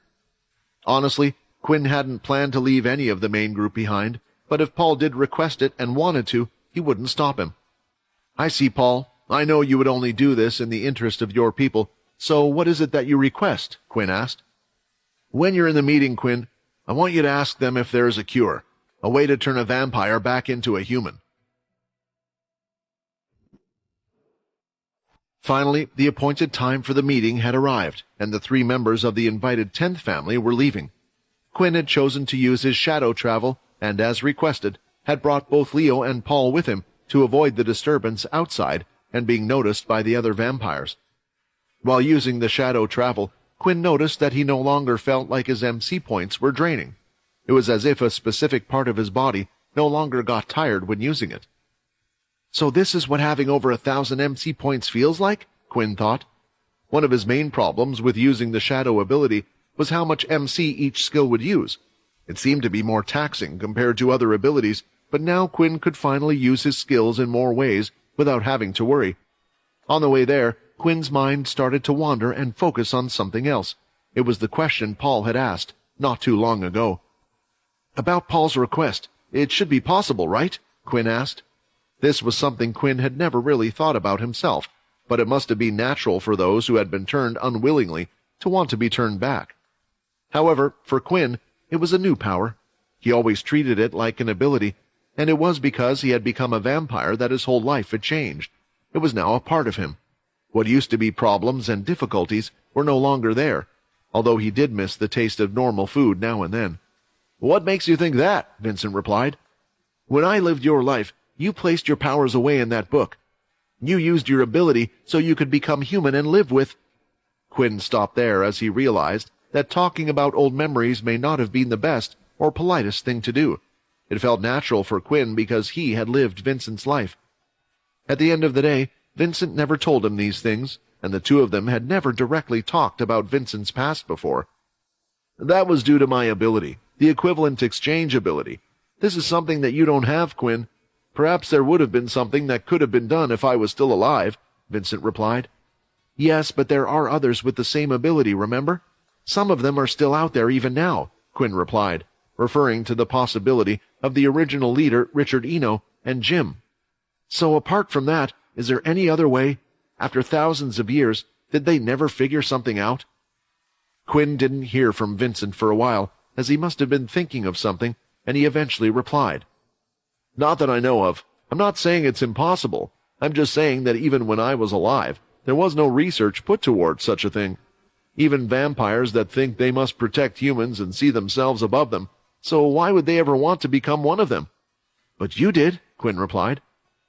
Speaker 1: Honestly, Quinn hadn't planned to leave any of the main group behind, but if Paul did request it and wanted to, he wouldn't stop him. "I see, Paul. I know you would only do this in the interest of your people, so what is it that you request?" Quinn asked. "When you're in the meeting, Quinn, I want you to ask them if there is a cure, a way to turn a vampire back into a human." Finally, the appointed time for the meeting had arrived, and the 3 members of the invited 10th family were leaving. Quinn had chosen to use his shadow travel, and as requested, had brought both Leo and Paul with him to avoid the disturbance outside and being noticed by the other vampires. While using the shadow travel, Quinn noticed that he no longer felt like his MC points were draining. It was as if a specific part of his body no longer got tired when using it. "So this is what having over 1,000 MC points feels like?" Quinn thought. One of his main problems with using the shadow ability was how much MC each skill would use. It seemed to be more taxing compared to other abilities, but now Quinn could finally use his skills in more ways without having to worry. On the way there, Quinn's mind started to wander and focus on something else. It was the question Paul had asked, not too long ago. "About Paul's request, it should be possible, right?" Quinn asked. This was something Quinn had never really thought about himself, but it must have been natural for those who had been turned unwillingly to want to be turned back. However, for Quinn, it was a new power. He always treated it like an ability, and it was because he had become a vampire that his whole life had changed. It was now a part of him. What used to be problems and difficulties were no longer there, although he did miss the taste of normal food now and then. "What makes you think that?" Vincent replied. "When I lived your life, you placed your powers away in that book. You used your ability so you could become human and live with—" Quinn stopped there as he realized that talking about old memories may not have been the best or politest thing to do. It felt natural for Quinn because he had lived Vincent's life. At the end of the day, Vincent never told him these things, and the two of them had never directly talked about Vincent's past before. "That was due to my ability, the equivalent exchange ability. This is something that you don't have, Quinn. Perhaps there would have been something that could have been done if I was still alive," Vincent replied. "Yes, but there are others with the same ability, remember? Some of them are still out there even now," Quinn replied, referring to the possibility of the original leader Richard Eno and Jim. So apart from that, is there any other way? After thousands of years, did they never figure something out? Quinn didn't hear from Vincent for a while, as he must have been thinking of something, and he eventually replied, "Not that I know of. I'm not saying it's impossible. I'm just saying that even when I was alive, there was no research put toward such a thing. Even vampires that think they must protect humans and see themselves above them, so why would they ever want to become one of them?" "But you did," Quinn replied.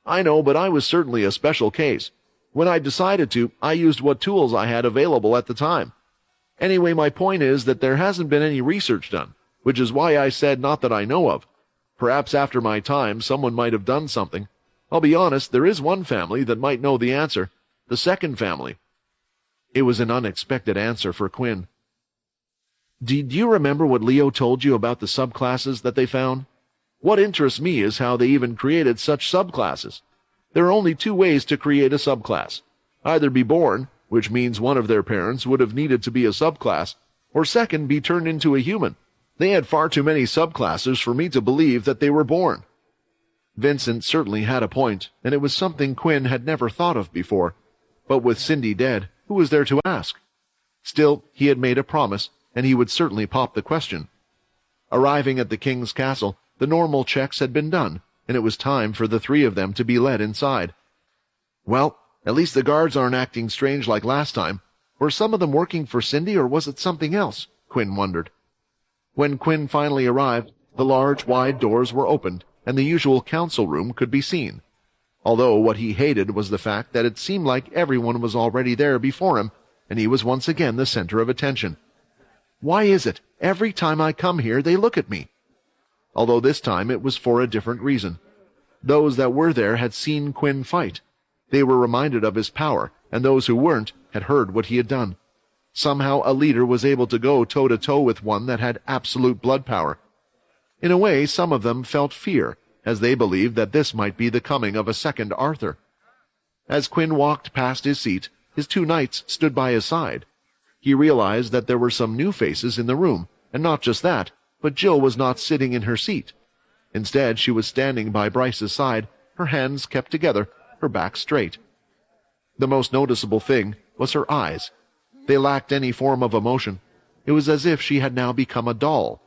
Speaker 1: "I know, but I was certainly a special case. When I decided to, I used what tools I had available at the time. Anyway, my point is that there hasn't been any research done, which is why I said not that I know of. Perhaps after my time, someone might have done something. I'll be honest, there is one family that might know the answer. The second family." It was an unexpected answer for Quinn. "Did you remember what Leo told you about the subclasses that they found? What interests me is how they even created such subclasses. There are only two ways to create a subclass. Either be born, which means one of their parents would have needed to be a subclass, or second, be turned into a human. They had far too many subclasses for me to believe that they were born." Vincent certainly had a point, and it was something Quinn had never thought of before. But with Cindy dead, who was there to ask? Still, he had made a promise, and he would certainly pop the question. Arriving at the king's castle, the normal checks had been done, and it was time for the three of them to be led inside. Well, at least the guards aren't acting strange like last time. Were some of them working for Cindy, or was it something else? Quinn wondered. When Quinn finally arrived, the large, wide doors were opened, and the usual council room could be seen. Although what he hated was the fact that it seemed like everyone was already there before him, and he was once again the center of attention. Why is it every time I come here they look at me? Although this time it was for a different reason. Those that were there had seen Quinn fight. They were reminded of his power, and those who weren't had heard what he had done. Somehow a leader was able to go toe-to-toe with one that had absolute blood power. In a way, some of them felt fear, as they believed that this might be the coming of a second Arthur. As Quinn walked past his seat, his two knights stood by his side. He realized that there were some new faces in the room, and not just that, but Jill was not sitting in her seat. Instead, she was standing by Bryce's side, her hands kept together, her back straight. The most noticeable thing was her eyes. They lacked any form of emotion. It was as if she had now become a doll.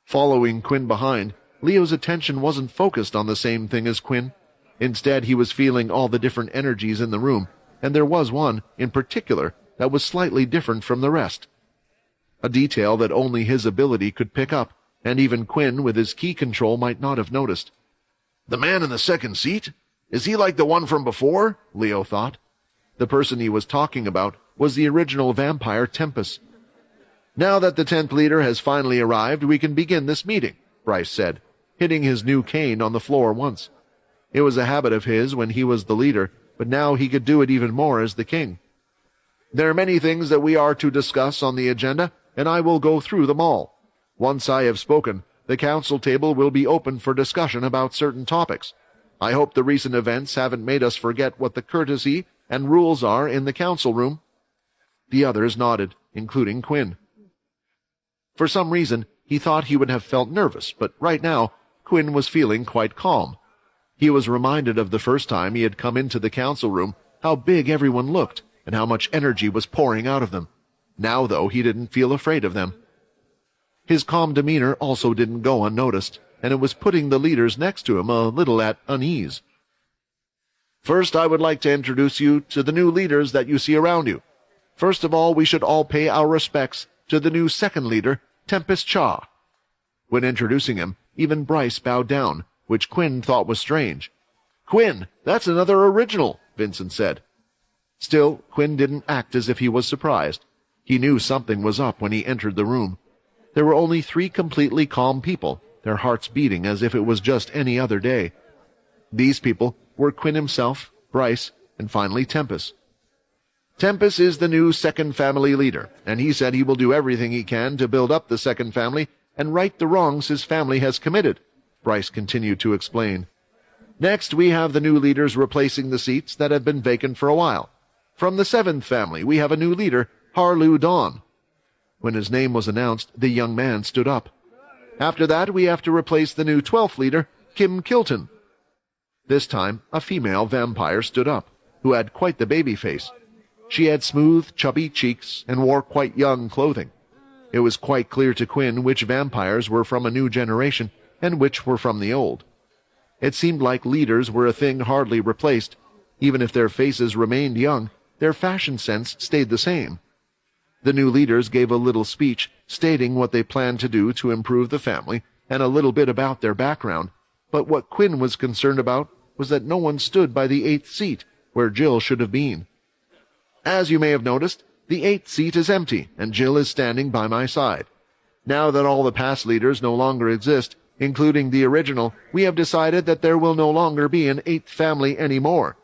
Speaker 1: Following Quinn behind, Leo's attention wasn't focused on the same thing as Quinn. Instead, he was feeling all the different energies in the room, and there was one, in particular, that was slightly different from the rest. A detail that only his ability could pick up, and even Quinn with his key control might not have noticed. "The man in the second seat? Is he like the one from before?" Leo thought. The person he was talking about was the original vampire Tempest. "Now that the 10th leader has finally arrived, we can begin this meeting," Bryce said, hitting his new cane on the floor once. It was a habit of his when he was the leader, but now he could do it even more as the king. "There are many things that we are to discuss on the agenda, and I will go through them all. Once I have spoken, the council table will be open for discussion about certain topics. I hope the recent events haven't made us forget what the courtesy and rules are in the council room." The others nodded, including Quinn. For some reason, he thought he would have felt nervous, but right now, Quinn was feeling quite calm. He was reminded of the first time he had come into the council room, how big everyone looked, and how much energy was pouring out of them. Now, though, he didn't feel afraid of them. His calm demeanor also didn't go unnoticed, and it was putting the leaders next to him a little at unease. "First, I would like to introduce you to the new leaders that you see around you. First of all, we should all pay our respects to the new second leader, Tempest Cha." When introducing him, even Bryce bowed down, which Quinn thought was strange. "Quinn, that's another original," Vincent said. Still, Quinn didn't act as if he was surprised. He knew something was up when he entered the room. There were only 3 completely calm people, their hearts beating as if it was just any other day. These people were Quinn himself, Bryce, and finally Tempest. "Tempest is the new second family leader, and he said he will do everything he can to build up the second family and right the wrongs his family has committed," Bryce continued to explain. "Next, we have the new leaders replacing the seats that have been vacant for a while. From the 7th family, we have a new leader, Harlu Dawn."
Speaker 2: When his name was announced, the young man stood up. After that, we have to replace the new 12th leader, Kim Kilton. This time, a female vampire stood up, who had quite the baby face. She had smooth, chubby cheeks and wore quite young clothing. It was quite clear to Quinn which vampires were from a new generation and which were from the old. It seemed like leaders were a thing hardly replaced. Even if their faces remained young, their fashion sense stayed the same. The new leaders gave a little speech stating what they planned to do to improve the family and a little bit about their background, but what Quinn was concerned about was that no one stood by the 8th seat, where Jill should have been. As you may have noticed, the 8th seat is empty, and Jill is standing by my side. Now that all the past leaders no longer exist, including the original, we have decided that there will no longer be an 8th family anymore.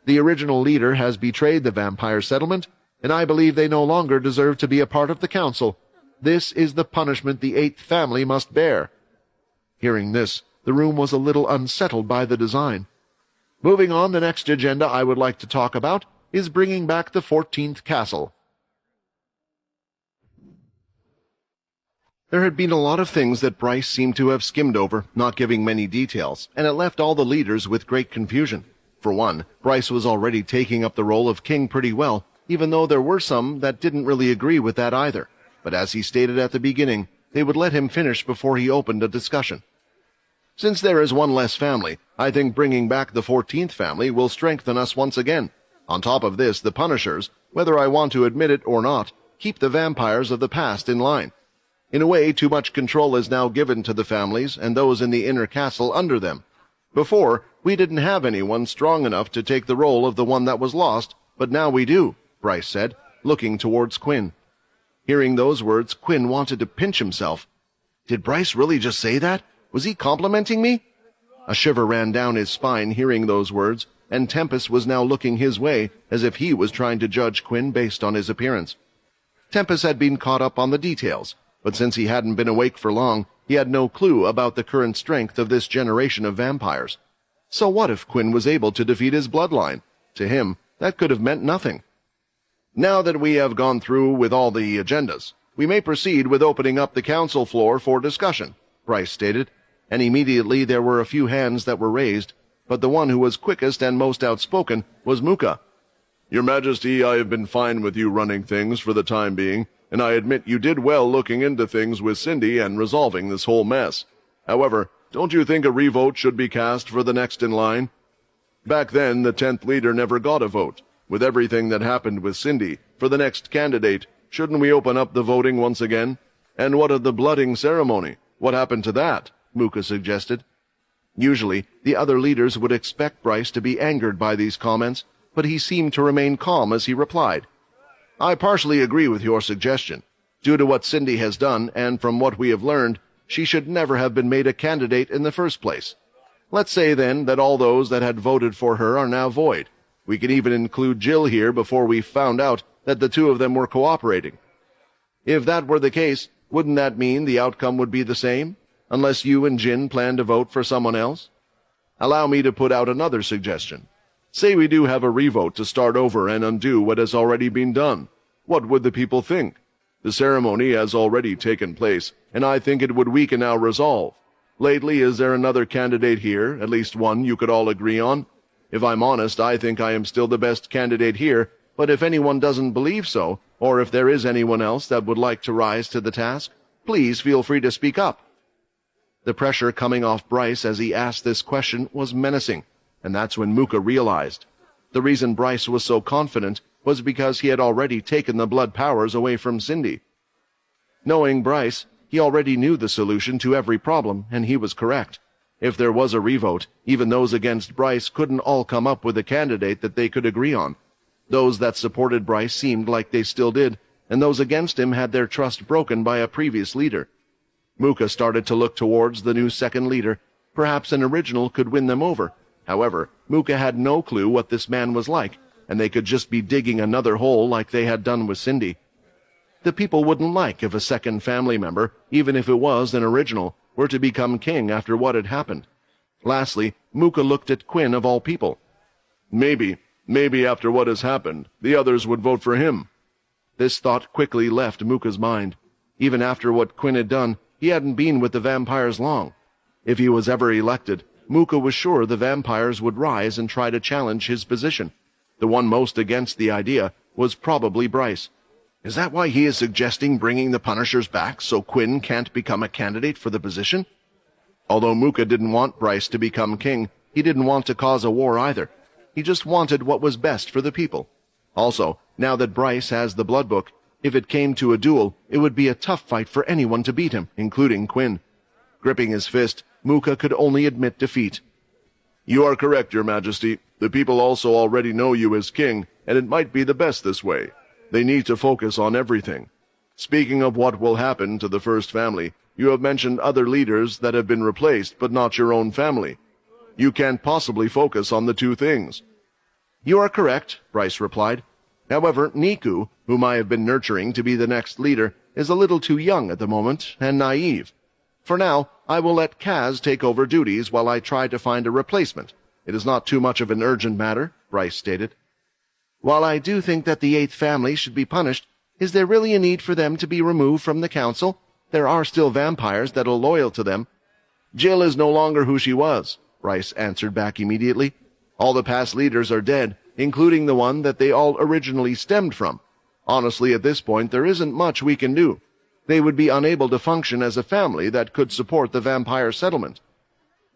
Speaker 2: The original leader has betrayed the vampire settlement, and I believe they no longer deserve to be a part of the council. This is the punishment the 8th family must bear. Hearing this, the room was a little unsettled by the design. Moving on, the next agenda I would like to talk about is bringing back the 14th castle. There had been a lot of things that Bryce seemed to have skimmed over, not giving many details, and it left all the leaders with great confusion. For one, Bryce was already taking up the role of king pretty well, even though there were some that didn't really agree with that either. But as he stated at the beginning, they would let him finish before he opened a discussion. Since there is one less family, I think bringing back the 14th family will strengthen us once again. On top of this, the Punishers, whether I want to admit it or not, keep the vampires of the past in line. In a way, too much control is now given to the families and those in the inner castle under them. Before, we didn't have anyone strong enough to take the role of the one that was lost, but now we do, Bryce said, looking towards Quinn. Hearing those words, Quinn wanted to pinch himself. Did Bryce really just say that? Was he complimenting me? A shiver ran down his spine hearing those words, and Tempest was now looking his way as if he was trying to judge Quinn based on his appearance. Tempest had been caught up on the details, but since he hadn't been awake for long, he had no clue about the current strength of this generation of vampires. So what if Quinn was able to defeat his bloodline? To him, that could have meant nothing. Now that we have gone through with all the agendas, we may proceed with opening up the council floor for discussion, Bryce stated, and immediately there were a few hands that were raised, but the one who was quickest and most outspoken was Muka. Your Majesty, I have been fine with you running things for the time being, and I admit you did well looking into things with Cindy and resolving this whole mess. However, don't you think a revote should be cast for the next in line? Back then, the 10th leader never got a vote. With everything that happened with Cindy, for the next candidate, shouldn't we open up the voting once again? And what of the blooding ceremony? What happened to that? Muka suggested. Usually, the other leaders would expect Bryce to be angered by these comments, but he seemed to remain calm as he replied. I partially agree with your suggestion. Due to what Cindy has done, and from what we have learned, she should never have been made a candidate in the first place. Let's say, then, that all those that had voted for her are now void. We can even include Jill here before we found out that the two of them were cooperating. If that were the case, wouldn't that mean the outcome would be the same, unless you and Jin plan to vote for someone else? Allow me to put out another suggestion. Say we do have a revote to start over and undo what has already been done. What would the people think? The ceremony has already taken place, and I think it would weaken our resolve. Lately, is there another candidate here, at least one you could all agree on? If I'm honest, I think I am still the best candidate here, but if anyone doesn't believe so, or if there is anyone else that would like to rise to the task, please feel free to speak up. The pressure coming off Bryce as he asked this question was menacing, and that's when Muka realized. The reason Bryce was so confident was because he had already taken the blood powers away from Cindy. Knowing Bryce, he already knew the solution to every problem, and he was correct. If there was a revote, even those against Bryce couldn't all come up with a candidate that they could agree on. Those that supported Bryce seemed like they still did, and those against him had their trust broken by a previous leader. Muka started to look towards the new second leader. Perhaps an original could win them over. However, Muka had no clue what this man was like, and they could just be digging another hole like they had done with Cindy. The people wouldn't like if a second family member, even if it was an original, were to become king after what had happened. Lastly, Muka looked at Quinn of all people. Maybe after what has happened, the others would vote for him. This thought quickly left Muka's mind.
Speaker 1: Even after what Quinn had done, he hadn't been with the vampires long. If he was ever elected, Muka was sure the vampires would rise and try to challenge his position. The one most against the idea was probably Bryce. Is that why he is suggesting bringing the Punishers back so Quinn can't become a candidate for the position? Although Muka didn't want Bryce to become king, he didn't want to cause a war either. He just wanted what was best for the people. Also, now that Bryce has the Blood Book, if it came to a duel, it would be a tough fight for anyone to beat him, including Quinn. Gripping his fist, Muka could only admit defeat. You are correct, Your Majesty. The people also already know you as king, and it might be the best this way. They need to focus on everything. Speaking of what will happen to the first family, you have mentioned other leaders that have been replaced, but not your own family. You can't possibly focus on the two things. You are correct, Bryce replied. However, Niku, whom I have been nurturing to be the next leader, is a little too young at the moment and naive. For now, I will let Kaz take over duties while I try to find a replacement. It is not too much of an urgent matter, Bryce stated. While I do think that the eighth family should be punished, is there really a need for them to be removed from the council? There are still vampires that are loyal to them. Jill is no longer who she was, Bryce answered back immediately. All the past leaders are dead, including the one that they all originally stemmed from. Honestly, at this point, there isn't much we can do. They would be unable to function as a family that could support the vampire settlement.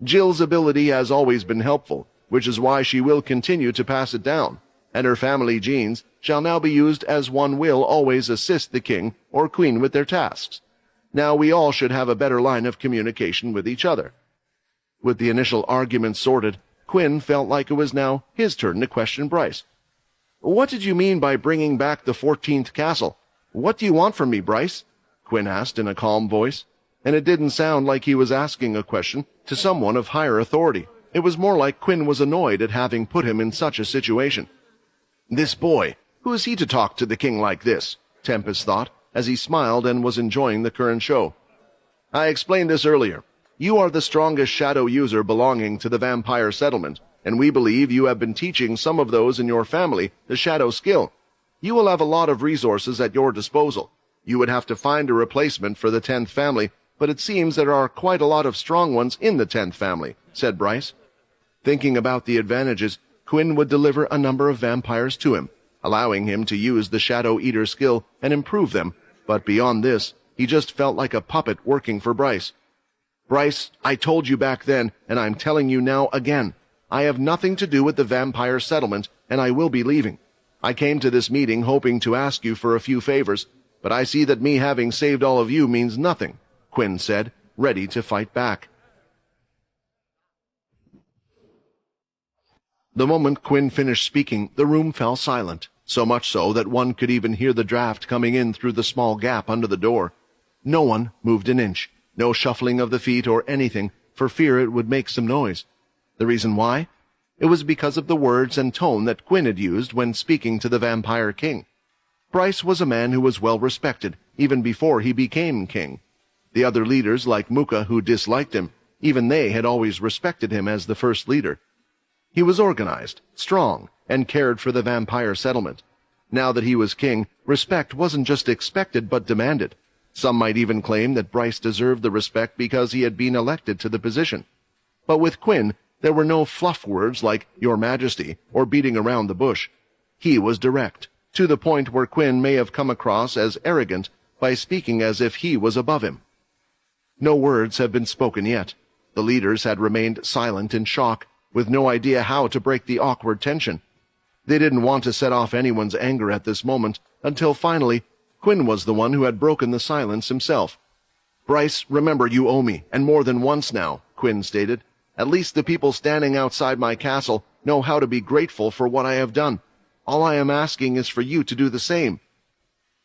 Speaker 1: Jill's ability has always been helpful, which is why she will continue to pass it down, and her family genes shall now be used as one will always assist the king or queen with their tasks. Now we all should have a better line of communication with each other. With the initial argument sorted, Quinn felt like it was now his turn to question Bryce. What did you mean by bringing back the 14th castle? What do you want from me, Bryce? Quinn asked in a calm voice, and it didn't sound like he was asking a question to someone of higher authority. It was more like Quinn was annoyed at having put him in such a situation. This boy, who is he to talk to the king like this? Tempest thought, as he smiled and was enjoying the current show. I explained this earlier. You are the strongest shadow user belonging to the vampire settlement, and we believe you have been teaching some of those in your family the shadow skill. You will have a lot of resources at your disposal. You would have to find a replacement for the 10th family, but it seems there are quite a lot of strong ones in the 10th family, said Bryce. Thinking about the advantages, Quinn would deliver a number of vampires to him, allowing him to use the Shadow Eater skill and improve them, but beyond this, he just felt like a puppet working for Bryce. Bryce, I told you back then, and I'm telling you now again, I have nothing to do with the vampire settlement, and I will be leaving. I came to this meeting hoping to ask you for a few favors, but I see that me having saved all of you means nothing, Quinn said, ready to fight back. The moment Quinn finished speaking, the room fell silent, so much so that one could even hear the draft coming in through the small gap under the door. No one moved an inch, no shuffling of the feet or anything, for fear it would make some noise. The reason why? It was because of the words and tone that Quinn had used when speaking to the vampire king. Bryce was a man who was well respected, even before he became king. The other leaders, like Muka, who disliked him, even they had always respected him as the first leader. He was organized, strong, and cared for the vampire settlement. Now that he was king, respect wasn't just expected but demanded. Some might even claim that Bryce deserved the respect because he had been elected to the position. But with Quinn, there were no fluff words like Your Majesty or beating around the bush. He was direct, to the point where Quinn may have come across as arrogant by speaking as if he was above him. No words had been spoken yet. The leaders had remained silent in shock, with no idea how to break the awkward tension. They didn't want to set off anyone's anger at this moment, until finally, Quinn was the one who had broken the silence himself. Bryce, remember you owe me, and more than once now, Quinn stated. At least the people standing outside my castle know how to be grateful for what I have done. All I am asking is for you to do the same.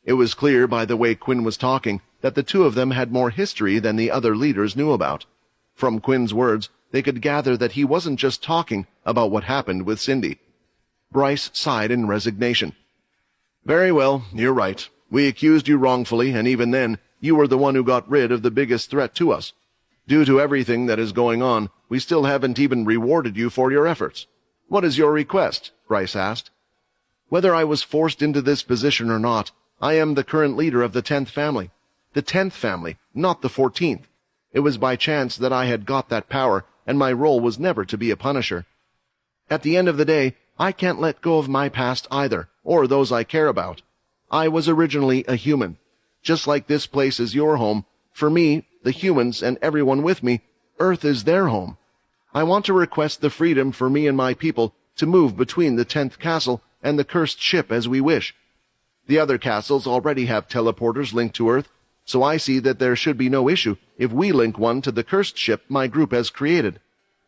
Speaker 1: It was clear by the way Quinn was talking that the two of them had more history than the other leaders knew about. From Quinn's words, they could gather that he wasn't just talking about what happened with Cindy. Bryce sighed in resignation. Very well, you're right. We accused you wrongfully, and even then, you were the one who got rid of the biggest threat to us. Due to everything that is going on, we still haven't even rewarded you for your efforts. What is your request? Bryce asked. Whether I was forced into this position or not, I am the current leader of the 10th family.
Speaker 2: the 10th family, not the 14th. It was by chance that I had got that power, and my role was never to be a punisher. At the end of the day, I can't let go of my past either, or those I care about. I was originally a human. Just like this place is your home, for me, the humans, and everyone with me, Earth is their home. I want to request the freedom for me and my people to move between the 10th castle and the cursed ship as we wish. The other castles already have teleporters linked to Earth, so I see that there should be no issue if we link one to the cursed ship my group has created.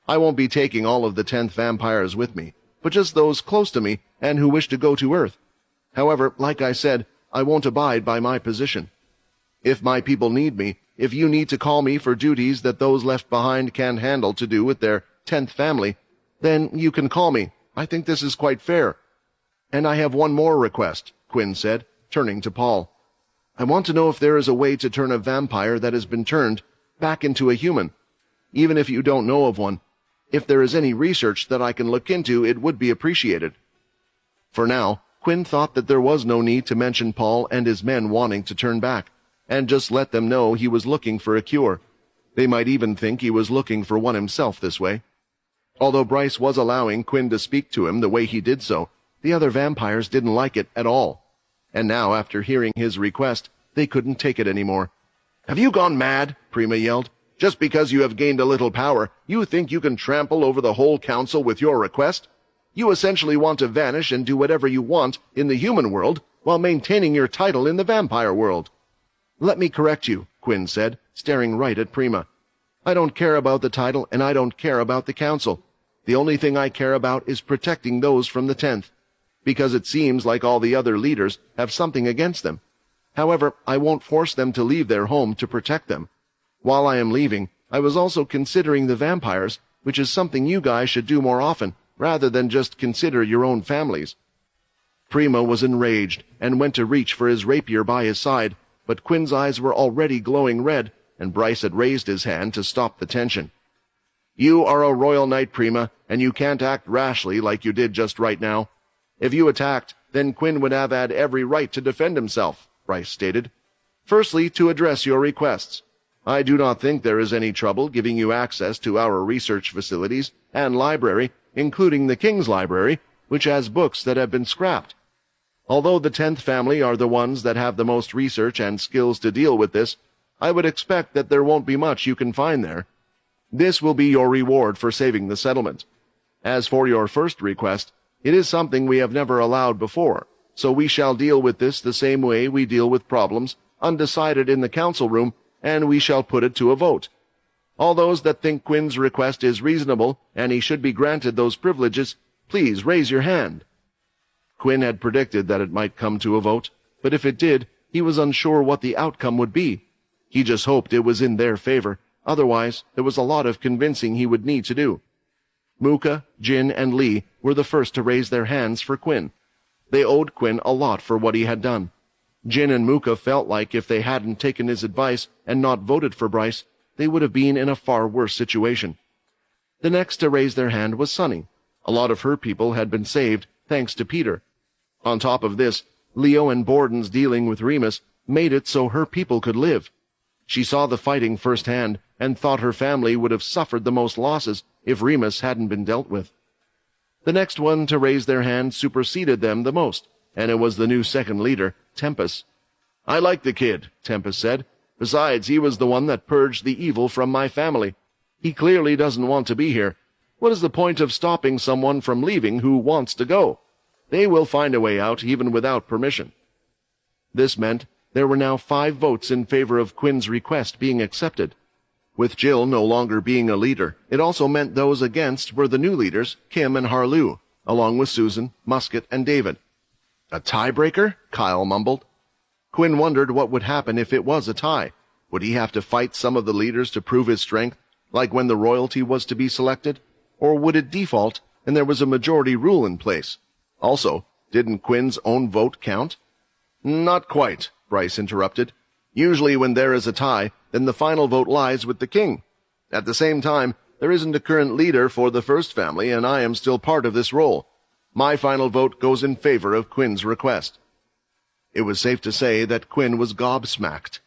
Speaker 2: I won't be taking all of the 10th vampires with me, but just those close to me and who wish to go to Earth. However, like I said, I won't abide by my position. If my people need me, if you need to call me for duties that those left behind can't handle to do with their 10th family, then you can call me. I think this is quite fair. And I have one more request, Quinn said, turning to Paul. I want to know if there is a way to turn a vampire that has been turned back into a human. Even if you don't know of one, if there is any research that I can look into, it would be appreciated. For now, Quinn thought that there was no need to mention Paul and his men wanting to turn back, and just let them know he was looking for a cure. They might even think he was looking for one himself this way. Although Bryce was allowing Quinn to speak to him the way he did so, the other vampires didn't like it at all. And now, after hearing his request, they couldn't take it anymore. Have you gone mad? Prima yelled. Just because you have gained a little power, you think you can trample over the whole council with your request? You essentially want to vanish and do whatever you want in the human world while maintaining your title in the vampire world. Let me correct you, Quinn said, staring right at Prima. I don't care about the title, and I don't care about the council. The only thing I care about is protecting those from the 10th, because it seems like all the other leaders have something against them. However, I won't force them to leave their home to protect them. While I am leaving, I was also considering the vampires, which is something you guys should do more often, rather than just consider your own families. Prima was enraged and went to reach for his rapier by his side, but Quinn's eyes were already glowing red, and Bryce had raised his hand to stop the tension. You are a royal knight, Prima, and you can't act rashly like you did just right now. If you attacked, then Quinn would have had every right to defend himself, Bryce stated. Firstly, to address your requests. I do not think there is any trouble giving you access to our research facilities and library, including the King's Library, which has books that have been scrapped. Although the 10th family are the ones that have the most research and skills to deal with this, I would expect that there won't be much you can find there. This will be your reward for saving the settlement. As for your first request, it is something we have never allowed before, so we shall deal with this the same way we deal with problems undecided in the council room, and we shall put it to a vote. All those that think Quinn's request is reasonable and he should be granted those privileges, please raise your hand. Quinn had predicted that it might come to a vote, but if it did, he was unsure what the outcome would be. He just hoped it was in their favor. Otherwise, there was a lot of convincing he would need to do. Muka, Jin, and Lee were the first to raise their hands for Quinn. They owed Quinn a lot for what he had done. Jin and Muka felt like if they hadn't taken his advice and not voted for Bryce, they would have been in a far worse situation. The next to raise their hand was Sunny. A lot of her people had been saved, thanks to Peter. On top of this, Leo and Borden's dealing with Remus made it so her people could live. She saw the fighting firsthand and thought her family would have suffered the most losses if Remus hadn't been dealt with. The next one to raise their hand superseded them the most, and it was the new second leader, Tempest. I like the kid, Tempest said. Besides, he was the one that purged the evil from my family. He clearly doesn't want to be here. What is the point of stopping someone from leaving who wants to go? They will find a way out even without permission. This meant there were now 5 votes in favor of Quinn's request being accepted. With Jill no longer being a leader, it also meant those against were the new leaders, Kim and Harloo, along with Susan, Musket, and David. A tiebreaker? Kyle mumbled. Quinn wondered what would happen if it was a tie. Would he have to fight some of the leaders to prove his strength, like when the royalty was to be selected? Or would it default and there was a majority rule in place? Also, didn't Quinn's own vote count? Not quite, Bryce interrupted. Usually when there is a tie, then the final vote lies with the king. At the same time, there isn't a current leader for the first family, and I am still part of this role. My final vote goes in favor of Quinn's request. It was safe to say that Quinn was gobsmacked.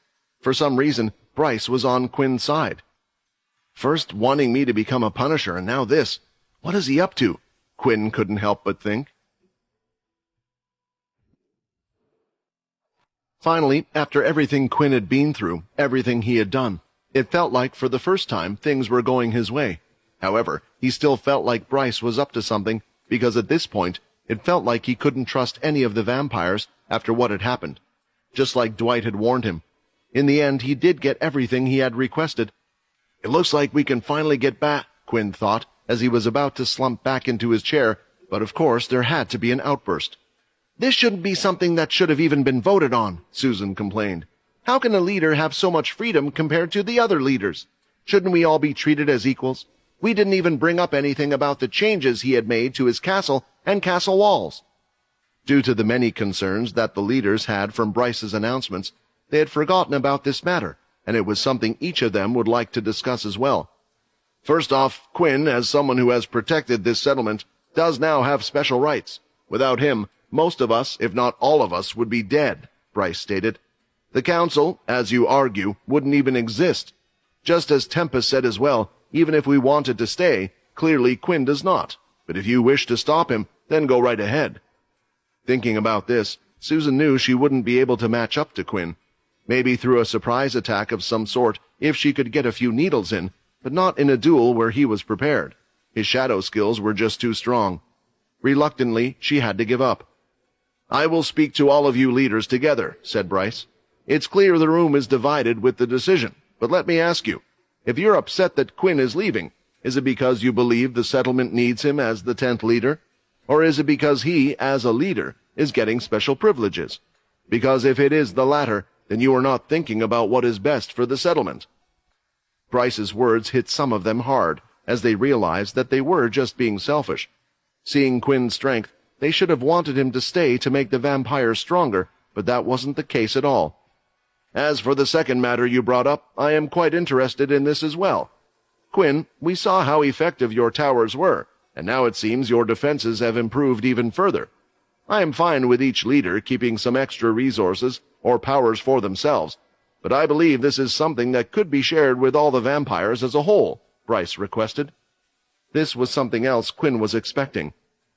Speaker 1: For some reason, Bryce was on Quinn's side. First wanting me to become a Punisher, and now this. What is he up to? Quinn couldn't help but think. Finally, after everything Quinn had been through, everything he had done, it felt like for the first time things were going his way. However, he still felt like Bryce was up to something, because at this point, it felt like he couldn't trust any of the vampires after what had happened. Just like Dwight had warned him. In the end, he did get everything he had requested. It looks like we can finally get back, Quinn thought, as he was about to slump back into his chair, but of course there had to be an outburst. This shouldn't be something that should have even been voted on, Susan complained. How can a leader have so much freedom compared to the other leaders? Shouldn't we all be treated as equals? We didn't even bring up anything about the changes he had made to his castle and castle walls. Due to the many concerns that the leaders had from Bryce's announcements, they had forgotten about this matter, and it was something each of them would like to discuss as well. First off, Quinn, as someone who has protected this settlement, does now have special rights. Without him, most of us, if not all of us, would be dead, Bryce stated. The council, as you argue, wouldn't even exist. Just as Tempest said as well, even if we wanted to stay, clearly Quinn does not. But if you wish to stop him, then go right ahead. Thinking about this, Susan knew she wouldn't be able to match up to Quinn. Maybe through a surprise attack of some sort if she could get a few needles in, but not in a duel where he was prepared. His shadow skills were just too strong. Reluctantly, she had to give up. I will speak to all of you leaders together, said Bryce. It's clear the room is divided with the decision, but let me ask you, if you're upset that Quinn is leaving, is it because you believe the settlement needs him as the 10th leader? Or is it because he, as a leader, is getting special privileges? Because if it is the latter, then you are not thinking about what is best for the settlement. Bryce's words hit some of them hard, as they realized that they were just being selfish. Seeing Quinn's strength, they should have wanted him to stay to make the vampires stronger, but that wasn't the case at all. As for the second matter you brought up, I am quite interested in this as well. Quinn, we saw how effective your towers were, and now it seems your defenses have improved even further. I am fine with each leader keeping some extra resources or powers for themselves, but I believe this is something that could be shared with all the vampires as a whole, Bryce requested. This was something else Quinn was expecting.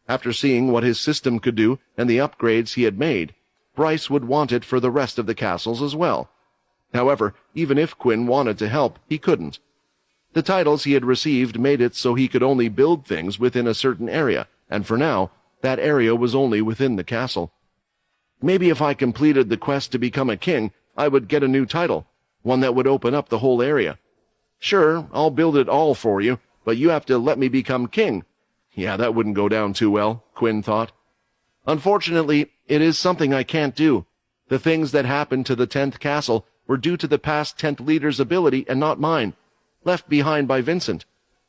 Speaker 1: After seeing what his system could do and the upgrades he had made, Bryce would want it for the rest of the castles as well. However, even if Quinn wanted to help, he couldn't. The titles he had received made it so he could only build things within a certain area, and for now, that area was only within the castle. Maybe if I completed the quest to become a king, I would get a new title, one that would open up the whole area. Sure, I'll build it all for you, but you have to let me become king. Yeah, that wouldn't go down too well, Quinn thought. Unfortunately, it is something I can't do. The things that happened to the 10th castle were due to the past 10th leader's ability and not mine, left behind by Vincent.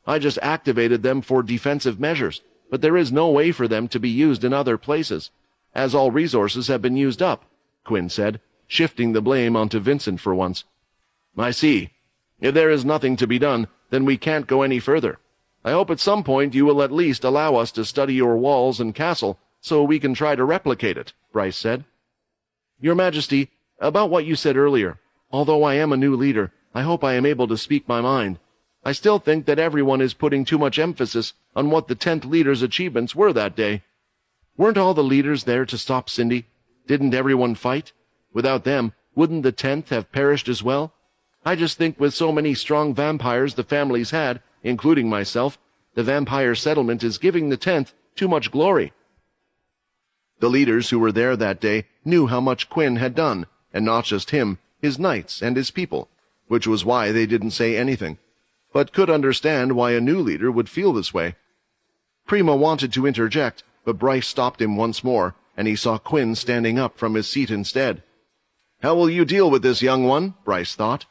Speaker 1: I just activated them for defensive measures, but there is no way for them to be used in other places, as all resources have been used up, Quinn said, shifting the blame onto Vincent for once. I see. If there is nothing to be done, then we can't go any further. I hope at some point you will at least allow us to study your walls and castle so we can try to replicate it, Bryce said. Your Majesty, about what you said earlier, although I am a new leader, I hope I am able to speak my mind. I still think that everyone is putting too much emphasis on what the 10th leader's achievements were that day. Weren't all the leaders there to stop Cindy? Didn't everyone fight? Without them, wouldn't the 10th have perished as well? I just think with so many strong vampires the families had, including myself, the vampire settlement is giving the 10th too much glory. The leaders who were there that day knew how much Quinn had done, and not just him, his knights and his people, which was why they didn't say anything, but could understand why a new leader would feel this way. Prima wanted to interject, but Bryce stopped him once more, and he saw Quinn standing up from his seat instead. How will you deal with this, young one? Bryce thought.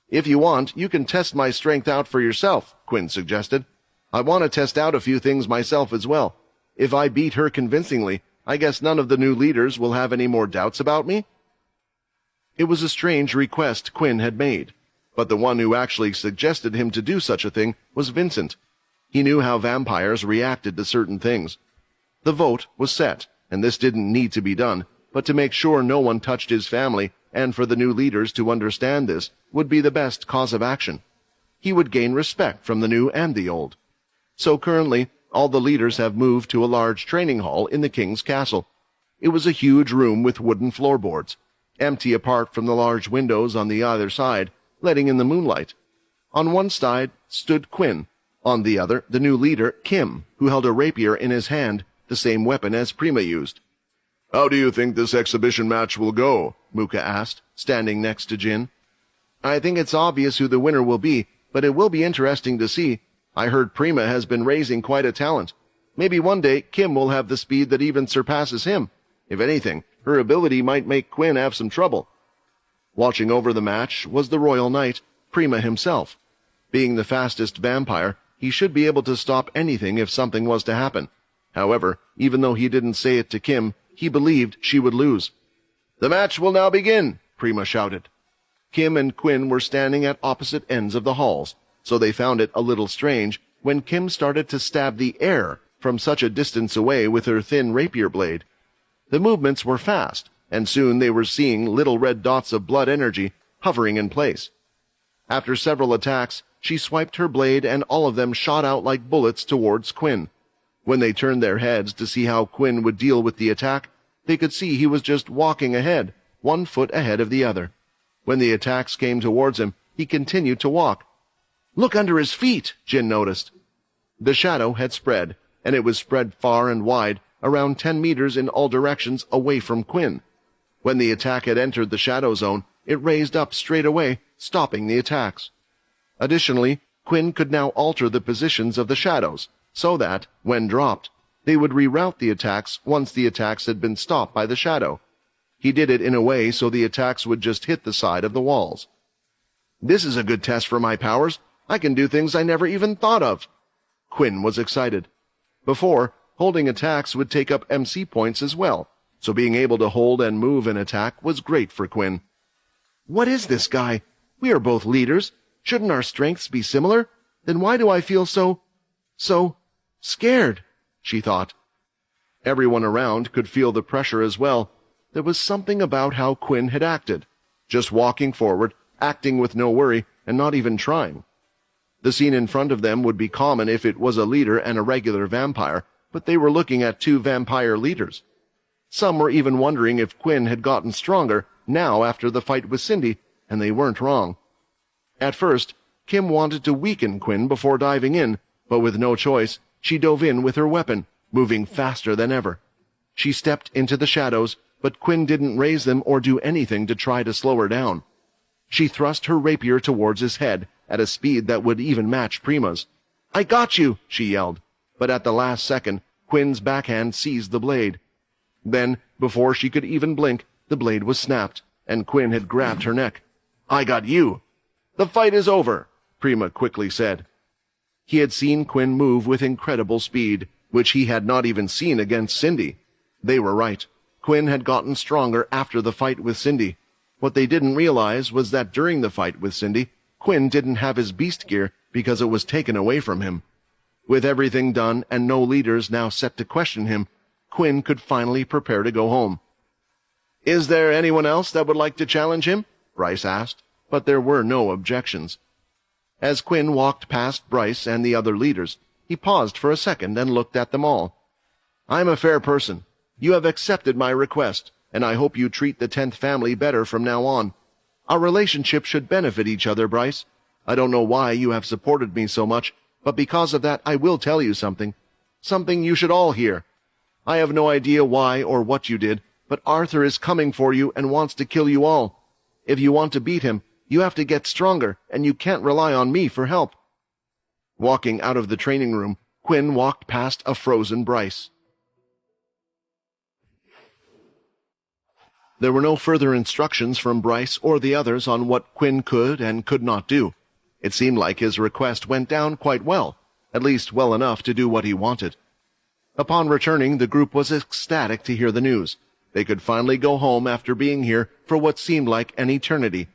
Speaker 1: If you want, you can test my strength out for yourself, Quinn suggested. I want to test out a few things myself as well. If I beat her convincingly, I guess none of the new leaders will have any more doubts about me? It was a strange request Quinn had made, but the one who actually suggested him to do such a thing was Vincent. He knew how vampires reacted to certain things. The vote was set, and this didn't need to be done, but to make sure no one touched his family and for the new leaders to understand this would be the best cause of action. He would gain respect from the new and the old. So currently, all the leaders have moved to a large training hall in the king's castle. It was a huge room with wooden floorboards, empty apart from the large windows on the other side, letting in the moonlight. On one side stood Quinn, on the other the new leader, Kim, who held a rapier in his hand, the same weapon as Prima used.
Speaker 2: "How do you think this exhibition match will go?" Muka asked, standing next to Jin.
Speaker 1: "I think it's obvious who the winner will be, but it will be interesting to see. I heard Prima has been raising quite a talent. Maybe one day Kim will have the speed that even surpasses him. If anything, her ability might make Quinn have some trouble." Watching over the match was the royal knight, Prima himself. Being the fastest vampire, he should be able to stop anything if something was to happen. However, even though he didn't say it to Kim, he believed she would lose. "The match will now begin," Prima shouted. Kim and Quinn were standing at opposite ends of the halls, so they found it a little strange when Kim started to stab the air from such a distance away with her thin rapier blade. The movements were fast, and soon they were seeing little red dots of blood energy hovering in place. After several attacks, she swiped her blade and all of them shot out like bullets towards Quinn. When they turned their heads to see how Quinn would deal with the attack, they could see he was just walking ahead, 1 foot ahead of the other. When the attacks came towards him, he continued to walk. "Look under his feet," Jin noticed. The shadow had spread, and it was spread far and wide, around 10 meters in all directions away from Quinn. When the attack had entered the shadow zone, it raised up straight away, stopping the attacks. Additionally, Quinn could now alter the positions of the shadows, so that, when dropped, they would reroute the attacks once the attacks had been stopped by the shadow. He did it in a way so the attacks would just hit the side of the walls. "This is a good test for my powers. I can do things I never even thought of." Quinn was excited. Before, holding attacks would take up MC points as well, so being able to hold and move an attack was great for Quinn. "What is this guy? We are both leaders. Shouldn't our strengths be similar? Then why do I feel so scared?" she thought. Everyone around could feel the pressure as well. There was something about how Quinn had acted, just walking forward, acting with no worry, and not even trying. The scene in front of them would be common if it was a leader and a regular vampire, but they were looking at 2 vampire leaders. Some were even wondering if Quinn had gotten stronger now after the fight with Cindy, and they weren't wrong. At first, Kim wanted to weaken Quinn before diving in, but with no choice, she dove in with her weapon, moving faster than ever. She stepped into the shadows, but Quinn didn't raise them or do anything to try to slow her down. She thrust her rapier towards his head at a speed that would even match Prima's. "I got you!" she yelled, but at the last second, Quinn's backhand seized the blade. Then, before she could even blink, the blade was snapped, and Quinn had grabbed her neck. "I got you!" "The fight is over," Prima quickly said. He had seen Quinn move with incredible speed, which he had not even seen against Cindy. They were right. Quinn had gotten stronger after the fight with Cindy. What they didn't realize was that during the fight with Cindy, Quinn didn't have his beast gear because it was taken away from him. With everything done and no leaders now set to question him, Quinn could finally prepare to go home. "Is there anyone else that would like to challenge him?" Bryce asked, but there were no objections. As Quinn walked past Bryce and the other leaders, he paused for a second and looked at them all. "I'm a fair person. You have accepted my request, and I hope you treat the 10th family better from now on. Our relationship should benefit each other, Bryce. I don't know why you have supported me so much, but because of that I will tell you something. Something you should all hear. I have no idea why or what you did, but Arthur is coming for you and wants to kill you all. If you want to beat him, you have to get stronger, and you can't rely on me for help." Walking out of the training room, Quinn walked past a frozen Bryce. There were no further instructions from Bryce or the others on what Quinn could and could not do. It seemed like his request went down quite well, at least well enough to do what he wanted. Upon returning, the group was ecstatic to hear the news. They could finally go home after being here for what seemed like an eternity.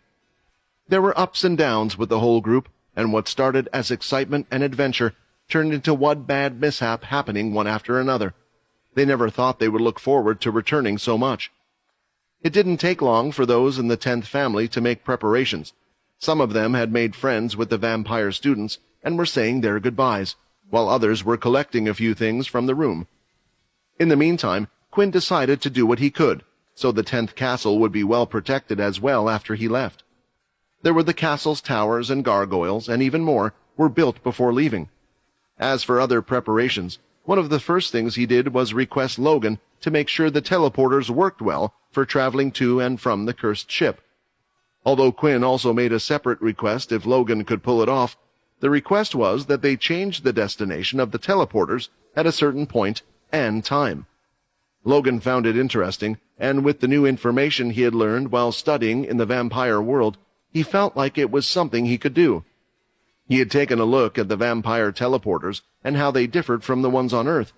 Speaker 1: There were ups and downs with the whole group, and what started as excitement and adventure turned into one bad mishap happening one after another. They never thought they would look forward to returning so much. It didn't take long for those in the 10th family to make preparations. Some of them had made friends with the vampire students and were saying their goodbyes, while others were collecting a few things from the room. In the meantime, Quinn decided to do what he could, so the 10th castle would be well protected as well after he left. There were the castle's towers and gargoyles, and even more were built before leaving. As for other preparations, one of the first things he did was request Logan to make sure the teleporters worked well for traveling to and from the cursed ship. Although Quinn also made a separate request if Logan could pull it off, the request was that they change the destination of the teleporters at a certain point and time. Logan found it interesting, and with the new information he had learned while studying in the vampire world, he felt like it was something he could do. He had taken a look at the vampire teleporters and how they differed from the ones on Earth.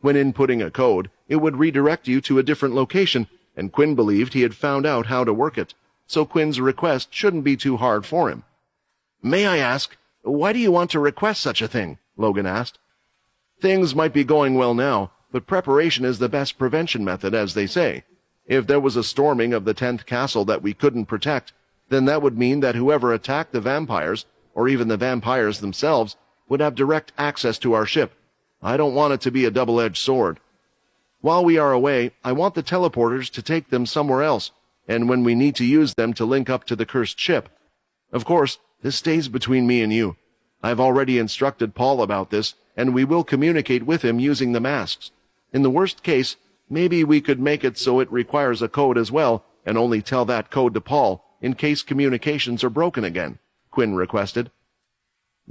Speaker 1: When inputting a code, it would redirect you to a different location, and Quinn believed he had found out how to work it, so Quinn's request shouldn't be too hard for him. "May I ask, why do you want to request such a thing?" Logan asked. "Things might be going well now, but preparation is the best prevention method, as they say. If there was a storming of the 10th castle that we couldn't protect, then that would mean that whoever attacked the vampires, or even the vampires themselves, would have direct access to our ship. I don't want it to be a double-edged sword. While we are away, I want the teleporters to take them somewhere else, and when we need to use them to link up to the cursed ship. Of course, this stays between me and you. I've already instructed Paul about this, and we will communicate with him using the masks. In the worst case, maybe we could make it so it requires a code as well, and only tell that code to Paul in case communications are broken again," Quinn requested.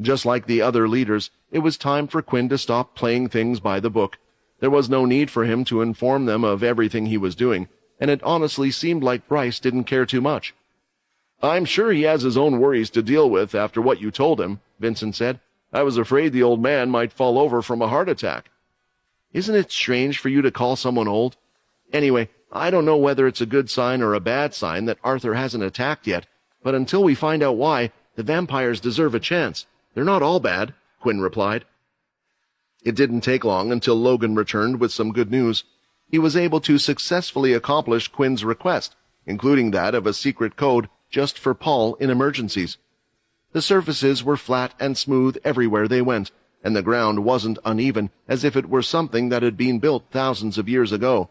Speaker 1: Just like the other leaders, it was time for Quinn to stop playing things by the book. There was no need for him to inform them of everything he was doing, and it honestly seemed like Bryce didn't care too much. "I'm sure he has his own worries to deal with after what you told him," Vincent said. "I was afraid the old man might fall over from a heart attack." "Isn't it strange for you to call someone old? Anyway, I don't know whether it's a good sign or a bad sign that Arthur hasn't attacked yet, but until we find out why, the vampires deserve a chance. They're not all bad," Quinn replied. It didn't take long until Logan returned with some good news. He was able to successfully accomplish Quinn's request, including that of a secret code just for Paul in emergencies. The surfaces were flat and smooth everywhere they went, and the ground wasn't uneven as if it were something that had been built thousands of years ago.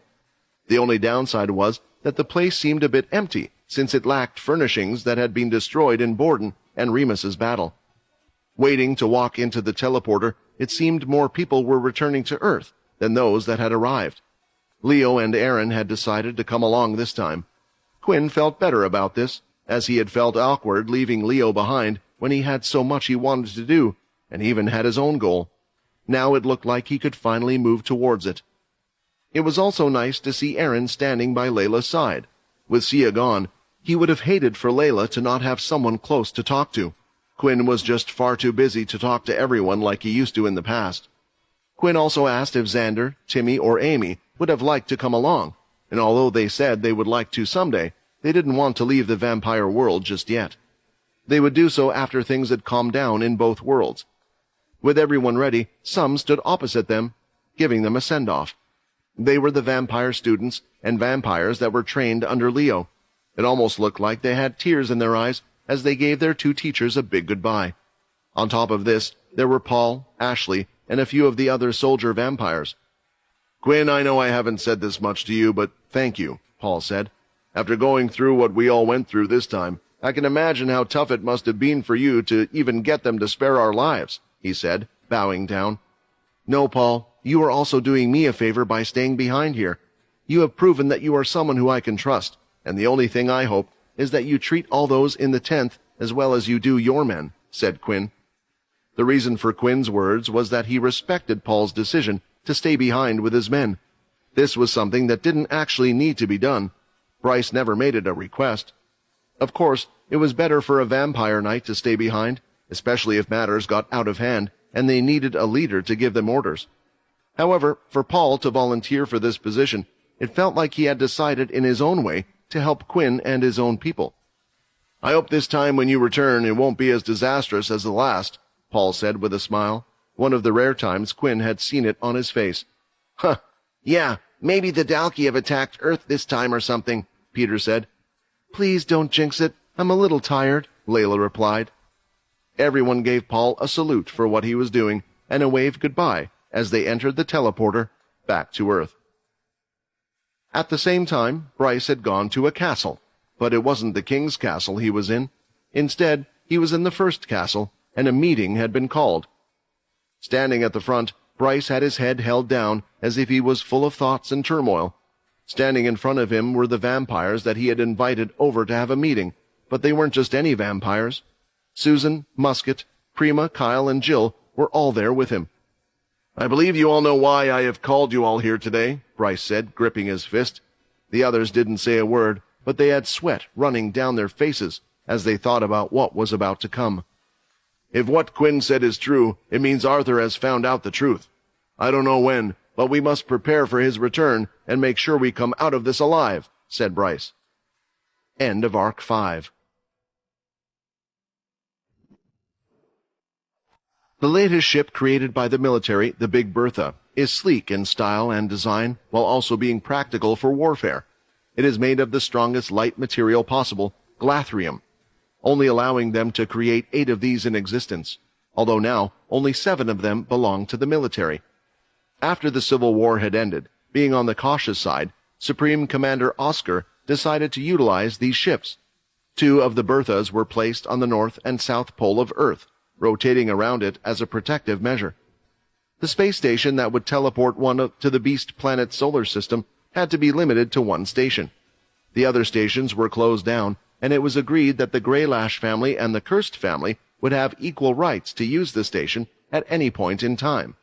Speaker 1: The only downside was that the place seemed a bit empty, since it lacked furnishings that had been destroyed in Borden and Remus's battle. Waiting to walk into the teleporter, it seemed more people were returning to Earth than those that had arrived. Leo and Aaron had decided to come along this time. Quinn felt better about this, as he had felt awkward leaving Leo behind when he had so much he wanted to do, and even had his own goal. Now it looked like he could finally move towards it. It was also nice to see Aaron standing by Layla's side. With Sia gone, he would have hated for Layla to not have someone close to talk to. Quinn was just far too busy to talk to everyone like he used to in the past. Quinn also asked if Xander, Timmy, or Amy would have liked to come along, and although they said they would like to someday, they didn't want to leave the vampire world just yet. They would do so after things had calmed down in both worlds. With everyone ready, some stood opposite them, giving them a send-off. They were the vampire students and vampires that were trained under Leo. It almost looked like they had tears in their eyes as they gave their two teachers a big goodbye. On top of this, there were Paul, Ashley, and a few of the other soldier vampires. "Quinn, I know I haven't said this much to you, but thank you," Paul said. "After going through what we all went through this time, I can imagine how tough it must have been for you to even get them to spare our lives," he said, bowing down. "No, Paul, you are also doing me a favor by staying behind here. You have proven that you are someone who I can trust, and the only thing I hope is that you treat all those in the 10th as well as you do your men," said Quinn. The reason for Quinn's words was that he respected Paul's decision to stay behind with his men. This was something that didn't actually need to be done. Bryce never made it a request. Of course, it was better for a vampire knight to stay behind, especially if matters got out of hand and they needed a leader to give them orders. However, for Paul to volunteer for this position, it felt like he had decided in his own way to help Quinn and his own people. "I hope this time when you return it won't be as disastrous as the last," Paul said with a smile, one of the rare times Quinn had seen it on his face. "Huh, yeah, maybe the Dalki have attacked Earth this time or something.
Speaker 2: Peter said. Please don't jinx it. I'm a little tired, Layla replied. Everyone gave Paul a salute for what he was doing and a wave goodbye as they entered the teleporter back to Earth. At the same time, Bryce had gone to a castle, but it wasn't the king's castle he was in. Instead, he was in the first castle, and a meeting had been called. Standing at the front, Bryce had his head held down as if he was full of thoughts and turmoil. Standing in front of him were the vampires that he had invited over to have a meeting, but they weren't just any vampires. Susan, Musket, Prima, Kyle, and Jill were all there with him. I believe you all know why I have called you all here today, Bryce said, gripping his fist. The others didn't say a word, but they had sweat running down their faces as they thought about what was about to come. If what Quinn said is true, it means Arthur has found out the truth. I don't know when, but we must prepare for his return and make sure we come out of this alive, said Bryce. End of Arc 5. The latest ship created by the military, the Big Bertha, is sleek in style and design while also being practical for warfare. It is made of the strongest light material possible, glathrium, only allowing them to create 8 of these in existence, although now only 7 of them belong to the military. After the Civil War had ended, being on the cautious side, Supreme Commander Oscar decided to utilize these ships. 2 of the Berthas were placed on the north and south pole of Earth, rotating around it as a protective measure. The space station that would teleport one to the Beast Planet's solar system had to be limited to 1 station. The other stations were closed down, and it was agreed that the Greylash family and the Cursed family would have equal rights to use the station at any point in time.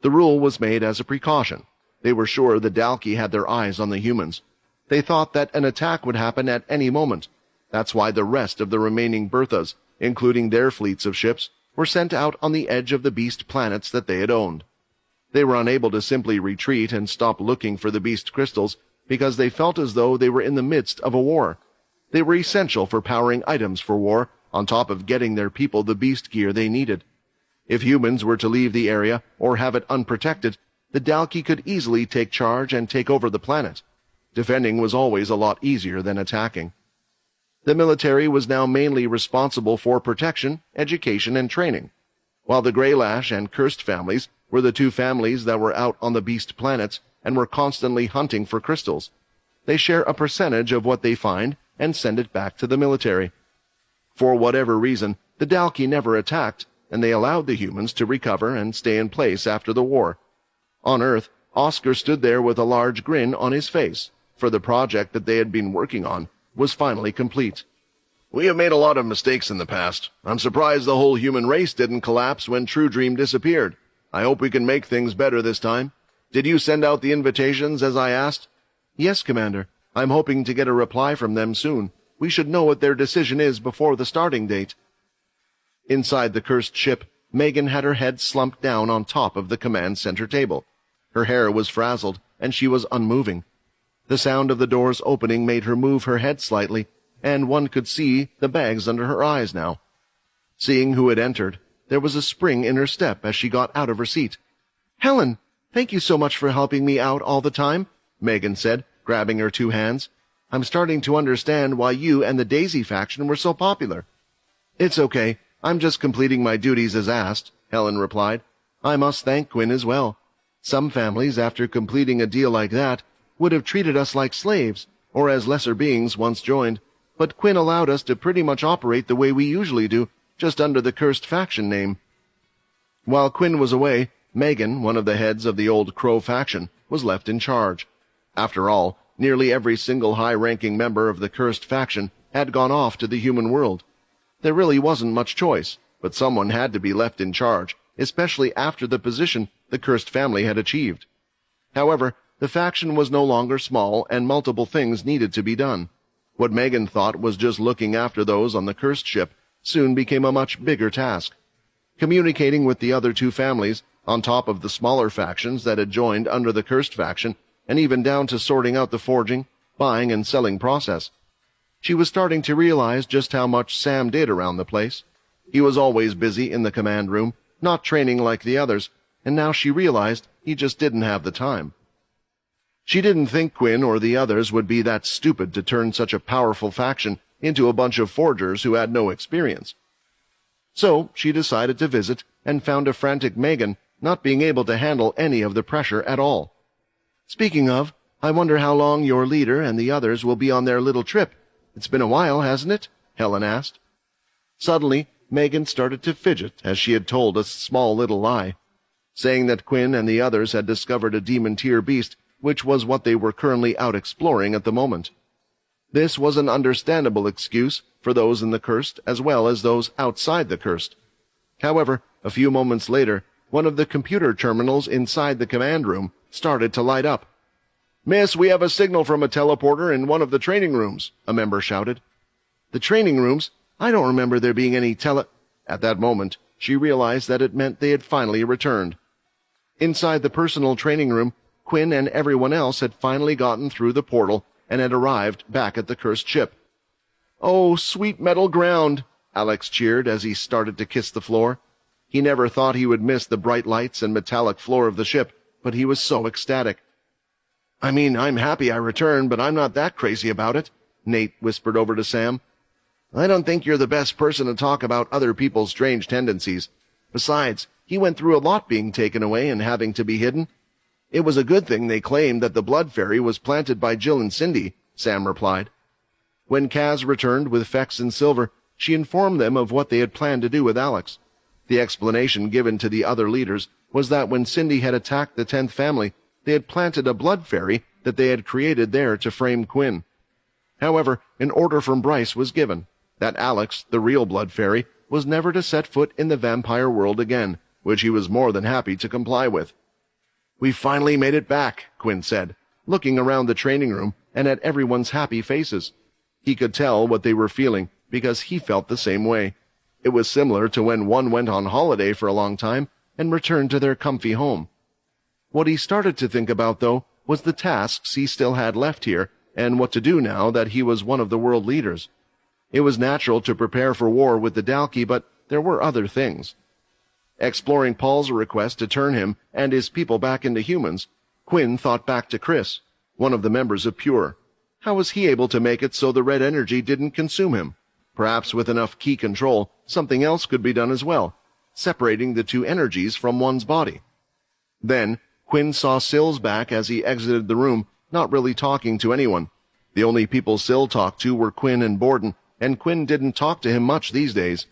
Speaker 2: The rule was made as a precaution. They were sure the Dalki had their eyes on the humans. They thought that an attack would happen at any moment. That's why the rest of the remaining Berthas, including their fleets of ships, were sent out on the edge of the beast planets that they had owned. They were unable to simply retreat and stop looking for the beast crystals because they felt as though they were in the midst of a war. They were essential for powering items for war, on top of getting their people the beast gear they needed. If humans were to leave the area or have it unprotected, the Dalki could easily take charge and take over the planet. Defending was always a lot easier than attacking. The military was now mainly responsible for protection, education, and training, while the Greylash and Cursed families were the 2 families that were out on the beast planets and were constantly hunting for crystals. They share a percentage of what they find and send it back to the military. For whatever reason, the Dalki never attacked, and they allowed the humans to recover and stay in place after the war. On Earth, Oscar stood there with a large grin on his face, for the project that they had been working on was finally complete. We have made a lot of mistakes in the past. I'm surprised the whole human race didn't collapse when True Dream disappeared. I hope we can make things better this time. Did you send out the invitations as I asked? Yes, Commander. I'm hoping to get a reply from them soon. We should know what their decision is before the starting date. Inside the cursed ship, Megan had her head slumped down on top of the command center table. Her hair was frazzled, and she was unmoving. The sound of the doors opening made her move her head slightly, and one could see the bags under her eyes now. Seeing who had entered, there was a spring in her step as she got out of her seat. "Helen, thank you so much for helping me out all the time," Megan said, grabbing her 2 hands. "I'm starting to understand why you and the Daisy faction were so popular." "It's okay. I'm just completing my duties as asked," Helen replied. "I must thank Quinn as well. Some families, after completing a deal like that, would have treated us like slaves, or as lesser beings once joined, but Quinn allowed us to pretty much operate the way we usually do, just under the Cursed faction name." While Quinn was away, Megan, one of the heads of the old Crow faction, was left in charge. After all, nearly every single high-ranking member of the Cursed faction had gone off to the human world. There really wasn't much choice, but someone had to be left in charge, especially after the position the Cursed family had achieved. However, the faction was no longer small, and multiple things needed to be done. What Megan thought was just looking after those on the Cursed ship soon became a much bigger task. Communicating with the other 2 families, on top of the smaller factions that had joined under the Cursed faction, and even down to sorting out the forging, buying, and selling process. She was starting to realize just how much Sam did around the place. He was always busy in the command room, not training like the others, and now she realized he just didn't have the time.
Speaker 1: She didn't think Quinn or the others would be that stupid to turn such a powerful faction into a bunch of forgers who had no experience. So she decided to visit and found a frantic Megan not being able to handle any of the pressure at all. "Speaking of, I wonder how long your leader and the others will be on their little trip. It's been a while, hasn't it?" Helen asked. Suddenly, Megan started to fidget as she had told a small little lie, saying that Quinn and the others had discovered a demon-tier beast, which was what they were currently out exploring at the moment. This was an understandable excuse for those in the Cursed as well as those outside the Cursed. However, a few moments later, one of the computer terminals inside the command room started to light up. "Miss, we have a signal from a teleporter in one of the training rooms," a member shouted. "The training rooms? I don't remember there being any At that moment, she realized that it meant they had finally returned. Inside the personal training room, Quinn and everyone else had finally gotten through the portal and had arrived back at the cursed ship. "Oh, sweet metal ground!" Alex cheered as he started to kiss the floor. He never thought he would miss the bright lights and metallic floor of the ship, but he was so ecstatic. "I mean, I'm happy I returned, but I'm not that crazy about it," Nate whispered over to Sam. "I don't think you're the best person to talk about other people's strange tendencies. Besides, he went through a lot being taken away and having to be hidden." "It was a good thing they claimed that the blood fairy was planted by Jill and Cindy," Sam replied. When Kaz returned with Fex and Silver, she informed them of what they had planned to do with Alex. The explanation given to the other leaders was that when Cindy had attacked the 10th family, they had planted a blood fairy that they had created there to frame Quinn. However, an order from Bryce was given that Alex, the real blood fairy, was never to set foot in the vampire world again, which he was more than happy to comply with. "We finally made it back," Quinn said, looking around the training room and at everyone's happy faces. He could tell what they were feeling because he felt the same way. It was similar to when one went on holiday for a long time and returned to their comfy home. What he started to think about, though, was the tasks he still had left here and what to do now that he was one of the world leaders. It was natural to prepare for war with the Dalki, but there were other things. Exploring Paul's request to turn him and his people back into humans, Quinn thought back to Chris, one of the members of Pure. How was he able to make it so the red energy didn't consume him? Perhaps with enough key control, something else could be done as well, separating the two energies from one's body. Then, Quinn saw Sill's back as he exited the room, not really talking to anyone. The only people Sill talked to were Quinn and Borden, and Quinn didn't talk to him much these days.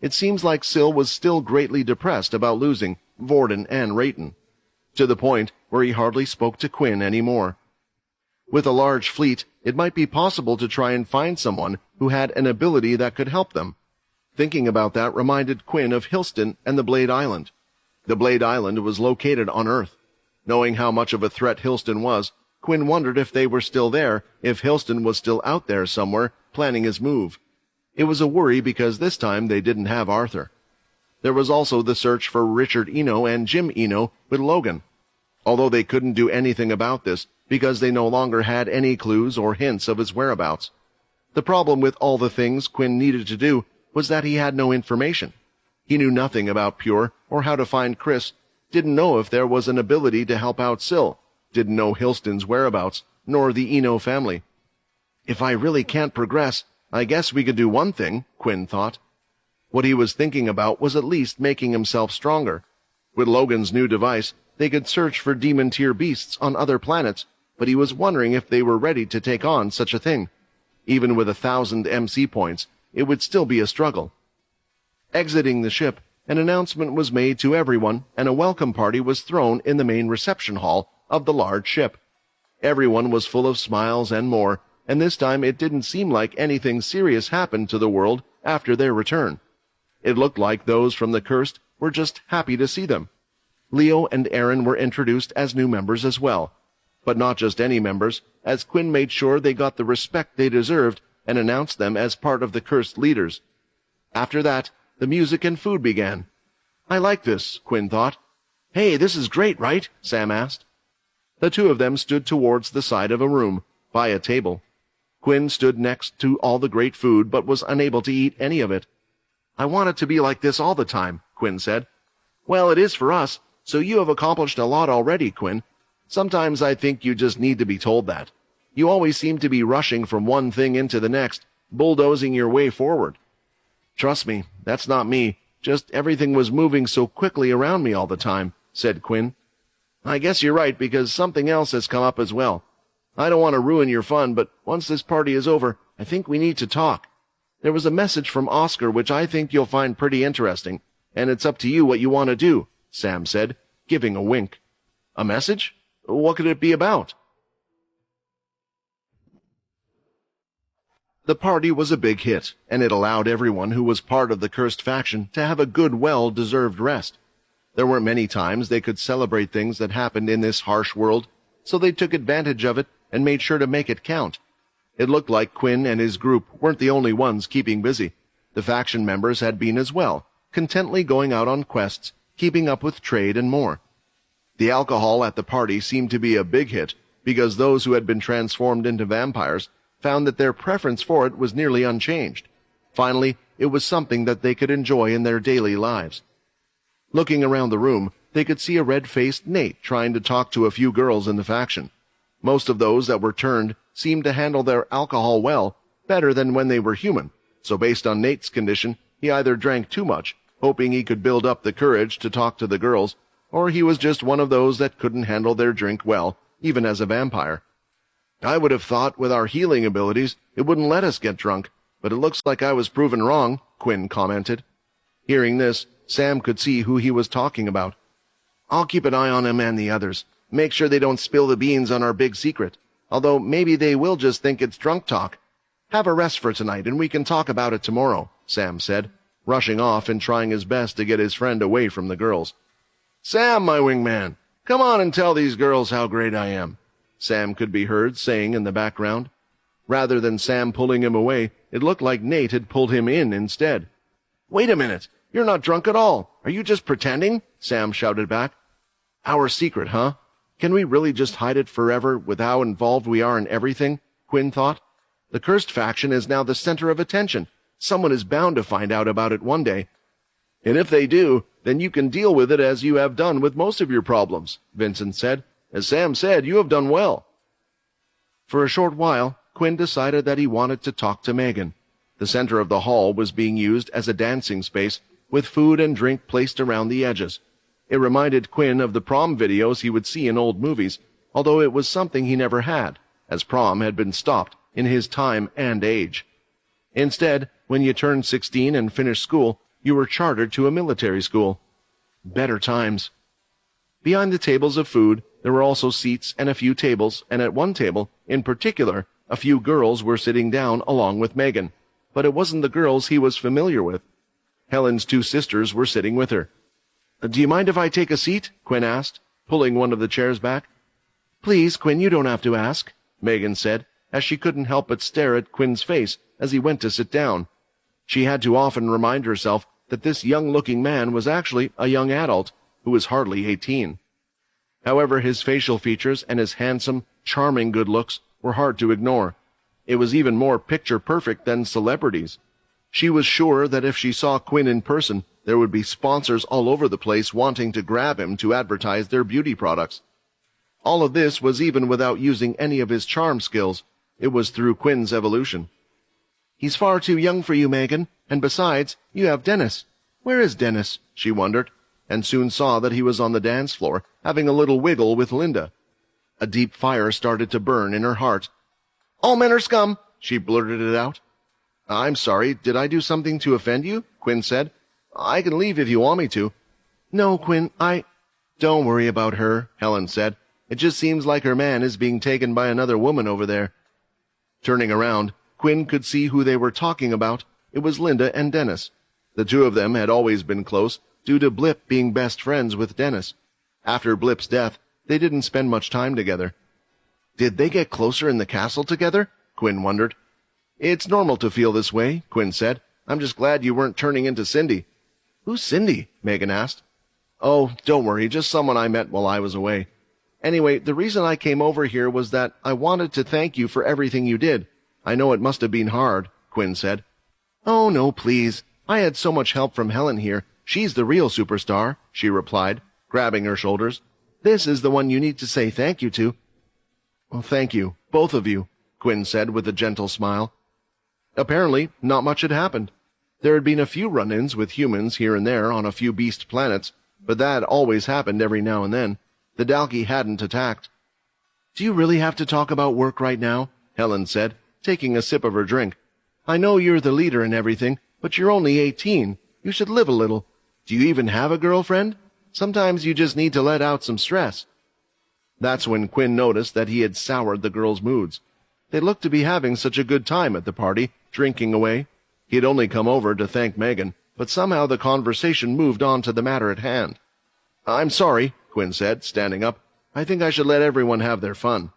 Speaker 1: It seems like Sill was still greatly depressed about losing Borden and Rayton, to the point where he hardly spoke to Quinn anymore. With a large fleet, it might be possible to try and find someone who had an ability that could help them. Thinking about that reminded Quinn of Hilston and the Blade Island. The Blade Island was located on Earth. Knowing how much of a threat Hilston was, Quinn wondered if they were still there, if Hilston was still out there somewhere, planning his move. It was a worry because this time they didn't have Arthur. There was also the search for Richard Eno and Jim Eno with Logan. Although they couldn't do anything about this because they no longer had any clues or hints of his whereabouts. The problem with all the things Quinn needed to do was that he had no information. He knew nothing about Pure or how to find Chris, didn't know if there was an ability to help out Sill, didn't know Hilston's whereabouts, nor the Eno family. If I really can't progress, I guess we could do one thing, Quinn thought. What he was thinking about was at least making himself stronger. With Logan's new device, they could search for demon-tier beasts on other planets, but he was wondering if they were ready to take on such a thing. Even with 1,000 MC points, it would still be a struggle. Exiting the ship, an announcement was made to everyone, and a welcome party was thrown in the main reception hall of the large ship. Everyone was full of smiles and more, and this time it didn't seem like anything serious happened to the world after their return. It looked like those from the Cursed were just happy to see them. Leo and Aaron were introduced as new members as well, but not just any members, as Quinn made sure they got the respect they deserved and announced them as part of the Cursed leaders. After that, the music and food began. I like this, Quinn thought. Hey, this is great, right? Sam asked. The two of them stood towards the side of a room, by a table. Quinn stood next to all the great food, but was unable to eat any of it. I want it to be like this all the time, Quinn said. Well, it is for us, so you have accomplished a lot already, Quinn. Sometimes I think you just need to be told that. You always seem to be rushing from one thing into the next, bulldozing your way forward. Trust me, that's not me. Just everything was moving so quickly around me all the time, said Quinn. I guess you're right, because something else has come up as well. I don't want to ruin your fun, but once this party is over, I think we need to talk. There was a message from Oscar which I think you'll find pretty interesting, and it's up to you what you want to do, Sam said, giving a wink. A message? What could it be about? The party was a big hit, and it allowed everyone who was part of the cursed faction to have a good, well-deserved rest. There weren't many times they could celebrate things that happened in this harsh world, so they took advantage of it and made sure to make it count. It looked like Quinn and his group weren't the only ones keeping busy. The faction members had been as well, contently going out on quests, keeping up with trade and more. The alcohol at the party seemed to be a big hit, because those who had been transformed into vampires found that their preference for it was nearly unchanged. Finally, it was something that they could enjoy in their daily lives. Looking around the room, they could see a red-faced Nate trying to talk to a few girls in the faction. Most of those that were turned seemed to handle their alcohol well, better than when they were human, so based on Nate's condition, he either drank too much, hoping he could build up the courage to talk to the girls, or he was just one of those that couldn't handle their drink well, even as a vampire. I would have thought with our healing abilities it wouldn't let us get drunk, but it looks like I was proven wrong, Quinn commented. Hearing this, Sam could see who he was talking about. I'll keep an eye on him and the others. Make sure they don't spill the beans on our big secret, although maybe they will just think it's drunk talk. Have a rest for tonight and we can talk about it tomorrow, Sam said, rushing off and trying his best to get his friend away from the girls. Sam, my wingman, come on and tell these girls how great I am, Sam could be heard saying in the background. Rather than Sam pulling him away, it looked like Nate had pulled him in instead. Wait a minute, you're not drunk at all. Are you just pretending? Sam shouted back. Our secret, huh? Can we really just hide it forever with how involved we are in everything? Quinn thought. The cursed faction is now the center of attention. Someone is bound to find out about it one day. And if they do, then you can deal with it as you have done with most of your problems, Vincent said. As Sam said, you have done well. For a short while, Quinn decided that he wanted to talk to Megan. The center of the hall was being used as a dancing space, with food and drink placed around the edges. It reminded Quinn of the prom videos he would see in old movies, although it was something he never had, as prom had been stopped in his time and age. Instead, when you turned 16 and finished school, you were chartered to a military school. Better times. Behind the tables of food, there were also seats and a few tables, and at one table, in particular, a few girls were sitting down along with Megan, but it wasn't the girls he was familiar with. Helen's two sisters were sitting with her. Do you mind if I take a seat? Quinn asked, pulling one of the chairs back. Please, Quinn, you don't have to ask, Megan said, as she couldn't help but stare at Quinn's face as he went to sit down. She had to often remind herself that this young-looking man was actually a young adult who was hardly 18. However, his facial features and his handsome, charming good looks were hard to ignore. It was even more picture-perfect than celebrities. She was sure that if she saw Quinn in person, there would be sponsors all over the place wanting to grab him to advertise their beauty products. All of this was even without using any of his charm skills. It was through Quinn's evolution. He's far too young for you, Megan, and besides, you have Dennis. Where is Dennis? She wondered, and soon saw that he was on the dance floor, having a little wiggle with Linda. A deep fire started to burn in her heart. All men are scum, she blurted it out. I'm sorry, did I do something to offend you? Quinn said. I can leave if you want me to. No, Quinn, Don't worry about her, Helen said. It just seems like her man is being taken by another woman over there. Turning around, Quinn could see who they were talking about. It was Linda and Dennis. The two of them had always been close, due to Blip being best friends with Dennis. After Blip's death, they didn't spend much time together. Did they get closer in the castle together? Quinn wondered. It's normal to feel this way, Quinn said. I'm just glad you weren't turning into Cindy. Who's Cindy? Megan asked. Oh, don't worry, just someone I met while I was away. Anyway, the reason I came over here was that I wanted to thank you for everything you did. I know it must have been hard, Quinn said. Oh, no, please. I had so much help from Helen here. She's the real superstar, she replied, grabbing her shoulders.
Speaker 2: This is the one you need to say thank you to." "Well, thank you, both of you," Quinn said with a gentle smile. Apparently, not much had happened. There had been a few run-ins with humans here and there on a few beast planets, but that always happened every now and then. The Dalki hadn't attacked. "Do you really have to talk about work right now?" Helen said, taking a sip of her drink. "I know you're the leader and everything, but you're only 18. You should live a little. Do you even have a girlfriend? Sometimes you just need to let out some stress." That's when Quinn noticed that he had soured the girls' moods. They looked to be having such a good time at the party, drinking away. He had only come over to thank Megan, but somehow the conversation moved on to the matter at hand. "I'm sorry," Quinn said, standing up. "I think I should let everyone have their fun."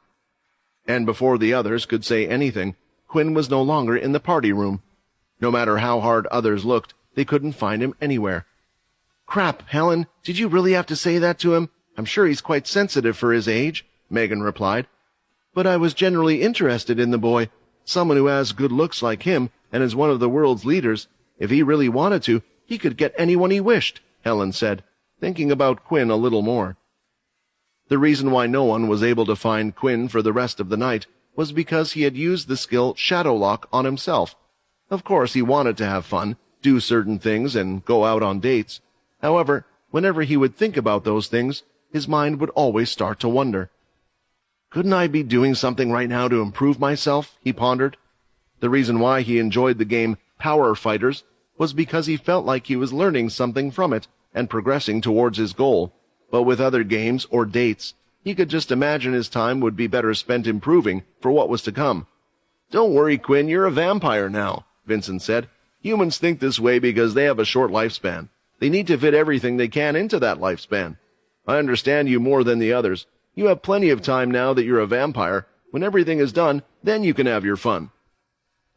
Speaker 2: And before the others could say anything, Quinn was no longer in the party room. No matter how hard others looked, they couldn't find him anywhere. "Crap, Helen, did you really have to say that to him? I'm sure he's quite sensitive for his age," Megan replied. "But I was generally interested in the boy. Someone who has good looks like him and is one of the world's leaders. If he really wanted to, he could get anyone he wished," Helen said, thinking about Quinn a little more. The reason why no one was able to find Quinn for the rest of the night was because he had used the skill Shadowlock on himself. Of course, he wanted to have fun, do certain things, and go out on dates. However, whenever he would think about those things, his mind would always start to wonder. "Couldn't I be doing something right now to improve myself?" he pondered. The reason why he enjoyed the game Power Fighters was because he felt like he was learning something from it and progressing towards his goal. But with other games or dates, he could just imagine his time would be better spent improving for what was to come. "Don't worry, Quinn, you're a vampire now," Vincent said. "Humans think this way because they have a short lifespan. They need to fit everything they can into that lifespan. I understand you more than the others. You have plenty of time now that you're a vampire. When everything is done, then you can have your fun."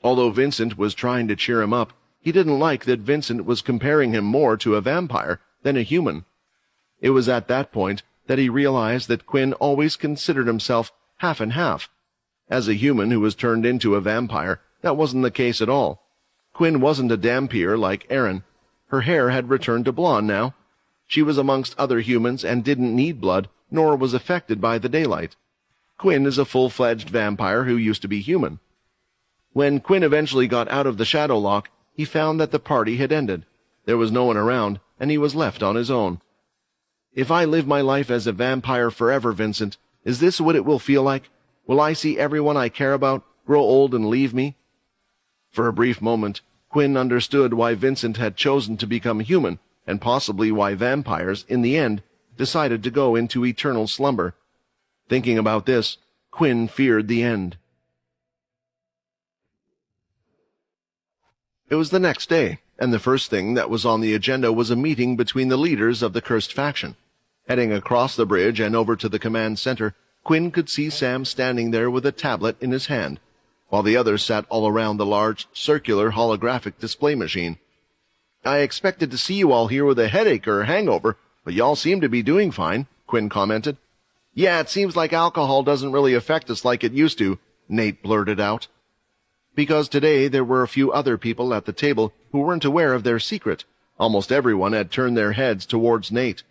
Speaker 2: Although Vincent was trying to cheer him up, he didn't like that Vincent was comparing him more to a vampire than a human. It was at that point that he realized that Quinn always considered himself half and half. As a human who was turned into a vampire, that wasn't the case at all. Quinn wasn't a Dampier like Erin. Her hair had returned to blonde now. She was amongst other humans and didn't need blood, nor was affected by the daylight. Quinn is a full-fledged vampire who used to be human. When Quinn eventually got out of the Shadowlock, he found that the party had ended. There was no one around, and he was left on his own. "If I live my life as a vampire forever, Vincent, is this what it will feel like? Will I see everyone I care about grow old and leave me?" For a brief moment, Quinn understood why Vincent had chosen to become human, and possibly why vampires, in the end, decided to go into eternal slumber. Thinking about this, Quinn feared the end. It was the next day, and the first thing that was on the agenda was a meeting between the leaders of the cursed faction. Heading across the bridge and over to the command center, Quinn could see Sam standing there with a tablet in his hand, while the others sat all around the large, circular holographic display machine. "I expected to see you all here with a headache or a hangover, but y'all seem to be doing fine," Quinn commented. "Yeah, it seems like alcohol doesn't really affect us like it used to," Nate blurted out. Because today there were a few other people at the table who weren't aware of their secret. Almost everyone had turned their heads towards Nate.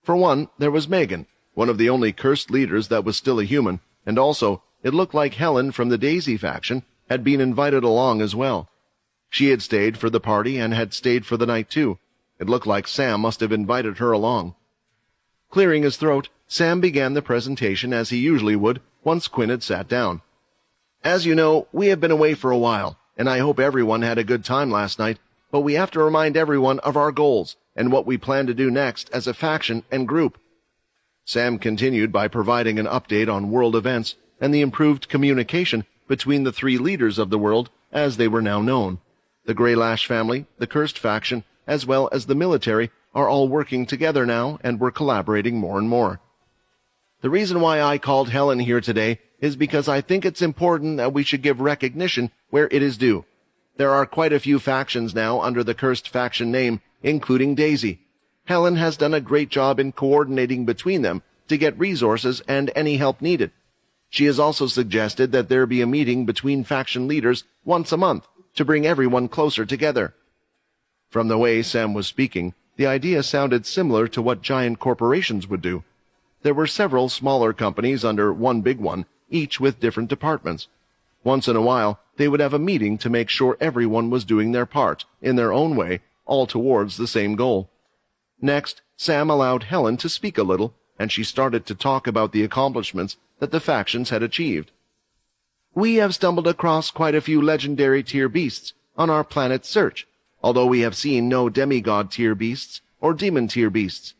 Speaker 2: For one, there was Megan, one of the only cursed leaders that was still a human, and also, it looked like Helen from the Daisy faction had been invited along as well. She had stayed for the party and had stayed for the night too. It looked like Sam must have invited her along. Clearing his throat, Sam began the presentation as he usually would once Quinn had sat down. "As you know, we have been away for a while, and I hope everyone had a good time last night, but we have to remind everyone of our goals and what we plan to do next as a faction and group." Sam continued by providing an update on world events and the improved communication between the three leaders of the world as they were now known. The Greylash family, the cursed faction, as well as the military are all working together now and were collaborating more and more. "The reason why I called Helen here today is because I think it's important that we should give recognition where it is due. There are quite a few factions now under the cursed faction name, including Daisy. Helen has done a great job in coordinating between them to get resources and any help needed. She has also suggested that there be a meeting between faction leaders once a month to bring everyone closer together." From the way Sam was speaking, the idea sounded similar to what giant corporations would do.
Speaker 1: There were several smaller companies under one big one, each with different departments. Once in a while, they would have a meeting to make sure everyone was doing their part, in their own way, all towards the same goal. Next, Sam allowed Helen to speak a little, and she started to talk about the accomplishments that the factions had achieved. We have stumbled across quite a few legendary tier beasts on our planet's search, although we have seen no demigod tier beasts or demon tier beasts.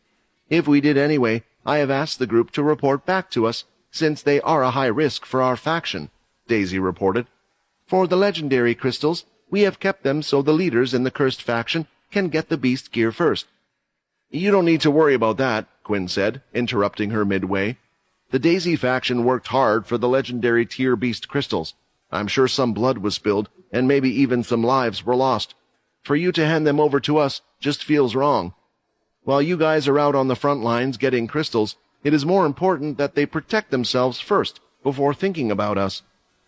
Speaker 1: If we did anyway, I have asked the group to report back to us, since they are a high risk for our faction, Daisy reported. For the legendary crystals, we have kept them so the leaders in the cursed faction can get the beast gear first. You don't need to worry about that, Quinn said, interrupting her midway. The Daisy faction worked hard for the legendary tier beast crystals. I'm sure some blood was spilled, and maybe even some lives were lost. For you to hand them over to us just feels wrong. While you guys are out on the front lines getting crystals, it is more important that they protect themselves first before thinking about us.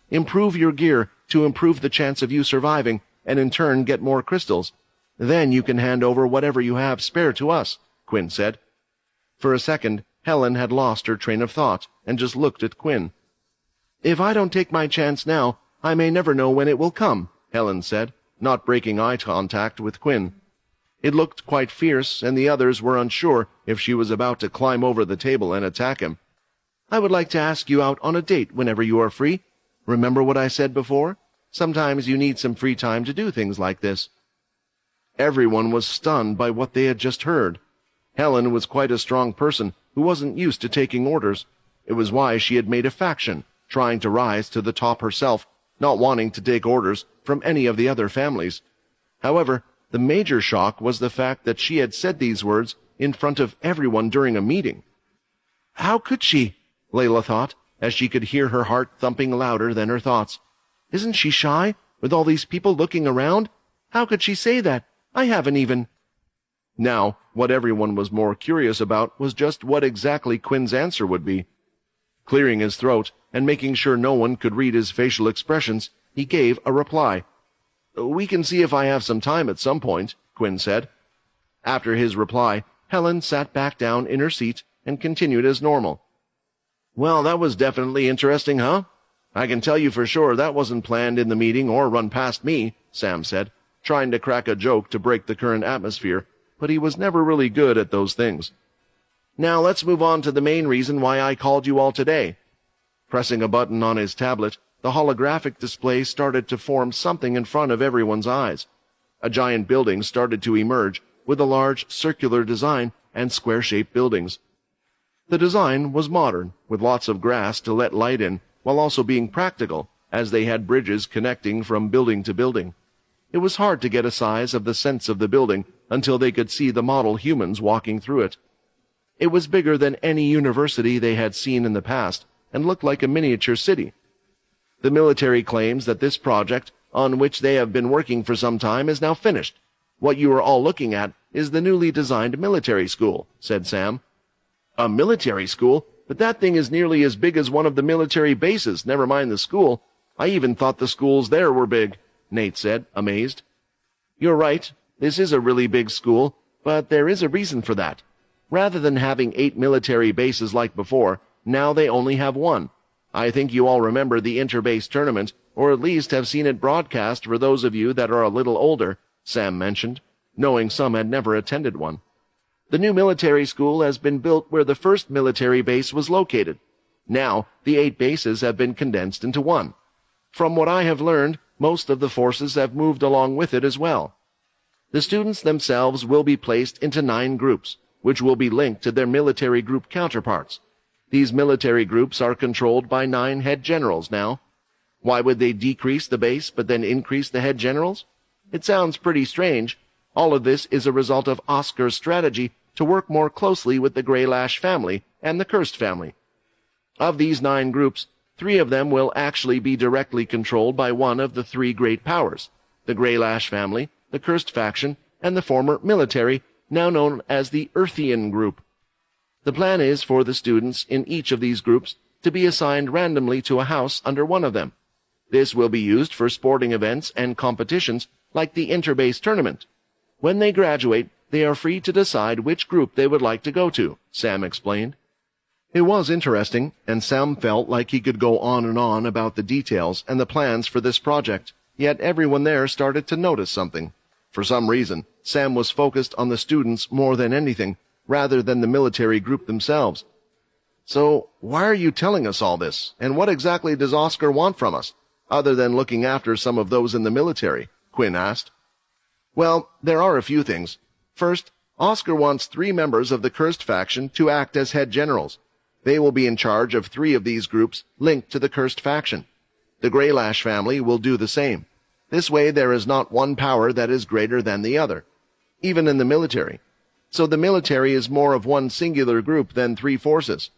Speaker 1: Improve your gear to improve the chance of you surviving, and in turn get more crystals. Then you can hand over whatever you have spare to us, Quinn said. For a second, Helen had lost her train of thought and just looked at Quinn. If I don't take my chance now, I may never know when it will come, Helen said, not breaking eye contact with Quinn. It looked quite fierce, and the others were unsure if she was about to climb over the table and attack him. I would like to ask you out on a date whenever you are free. Remember what I said before? Sometimes you need some free time to do things like this. Everyone was stunned by what they had just heard. Helen was quite a strong person who wasn't used to taking orders. It was why she had made a faction, trying to rise to the top herself, not wanting to take orders from any of the other families. However, the major shock was the fact that she had said these words in front of everyone during a meeting. How could she? Layla thought, as she could hear her heart thumping louder than her thoughts. Isn't she shy, with all these people looking around? How could she say that? I haven't even... Now, what everyone was more curious about was just what exactly Quinn's answer would be. Clearing his throat and making sure no one could read his facial expressions, he gave a reply. We can see if I have some time at some point, Quinn said. After his reply, Helen sat back down in her seat and continued as normal. Well, that was definitely interesting, huh? I can tell you for sure that wasn't planned in the meeting or run past me, Sam said, trying to crack a joke to break the current atmosphere, but he was never really good at those things. Now let's move on to the main reason why I called you all today. Pressing a button on his tablet, the holographic display started to form something in front of everyone's eyes. A giant building started to emerge, with a large circular design and square-shaped buildings. The design was modern, with lots of grass to let light in, while also being practical, as they had bridges connecting from building to building. It was hard to get a size of the sense of the building until they could see the model humans walking through it. It was bigger than any university they had seen in the past, and looked like a miniature city. The military claims that this project, on which they have been working for some time, is now finished. What you are all looking at is the newly designed military school, said Sam. A military school? But that thing is nearly as big as one of the military bases, never mind the school. I even thought the schools there were big, Nate said, amazed. You're right, this is a really big school, but there is a reason for that. Rather than having 8 military bases like before, now they only have 1. I think you all remember the inter-base tournament, or at least have seen it broadcast for those of you that are a little older, Sam mentioned, knowing some had never attended one. The new military school has been built where the first military base was located. Now, the 8 bases have been condensed into 1. From what I have learned, most of the forces have moved along with it as well. The students themselves will be placed into 9 groups, which will be linked to their military group counterparts. These military groups are controlled by 9 head generals now. Why would they decrease the base but then increase the head generals? It sounds pretty strange. All of this is a result of Oscar's strategy to work more closely with the Greylash family and the Cursed family. Of these 9 groups, 3 of them will actually be directly controlled by one of the 3 great powers, the Greylash family, the Cursed faction, and the former military, now known as the Earthian group. The plan is for the students in each of these groups to be assigned randomly to a house under one of them. This will be used for sporting events and competitions like the interbase tournament. When they graduate, they are free to decide which group they would like to go to, Sam explained. It was interesting, and Sam felt like he could go on and on about the details and the plans for this project, yet everyone there started to notice something. For some reason, Sam was focused on the students more than anything, rather than the military group themselves. "So, why are you telling us all this, and what exactly does Oscar want from us, other than looking after some of those in the military?" Quinn asked. "Well, there are a few things. First, Oscar wants 3 members of the Cursed faction to act as head generals. They will be in charge of 3 of these groups linked to the Cursed faction. The Greylash family will do the same. This way there is not one power that is greater than the other, even in the military. So the military is more of one singular group than 3 forces.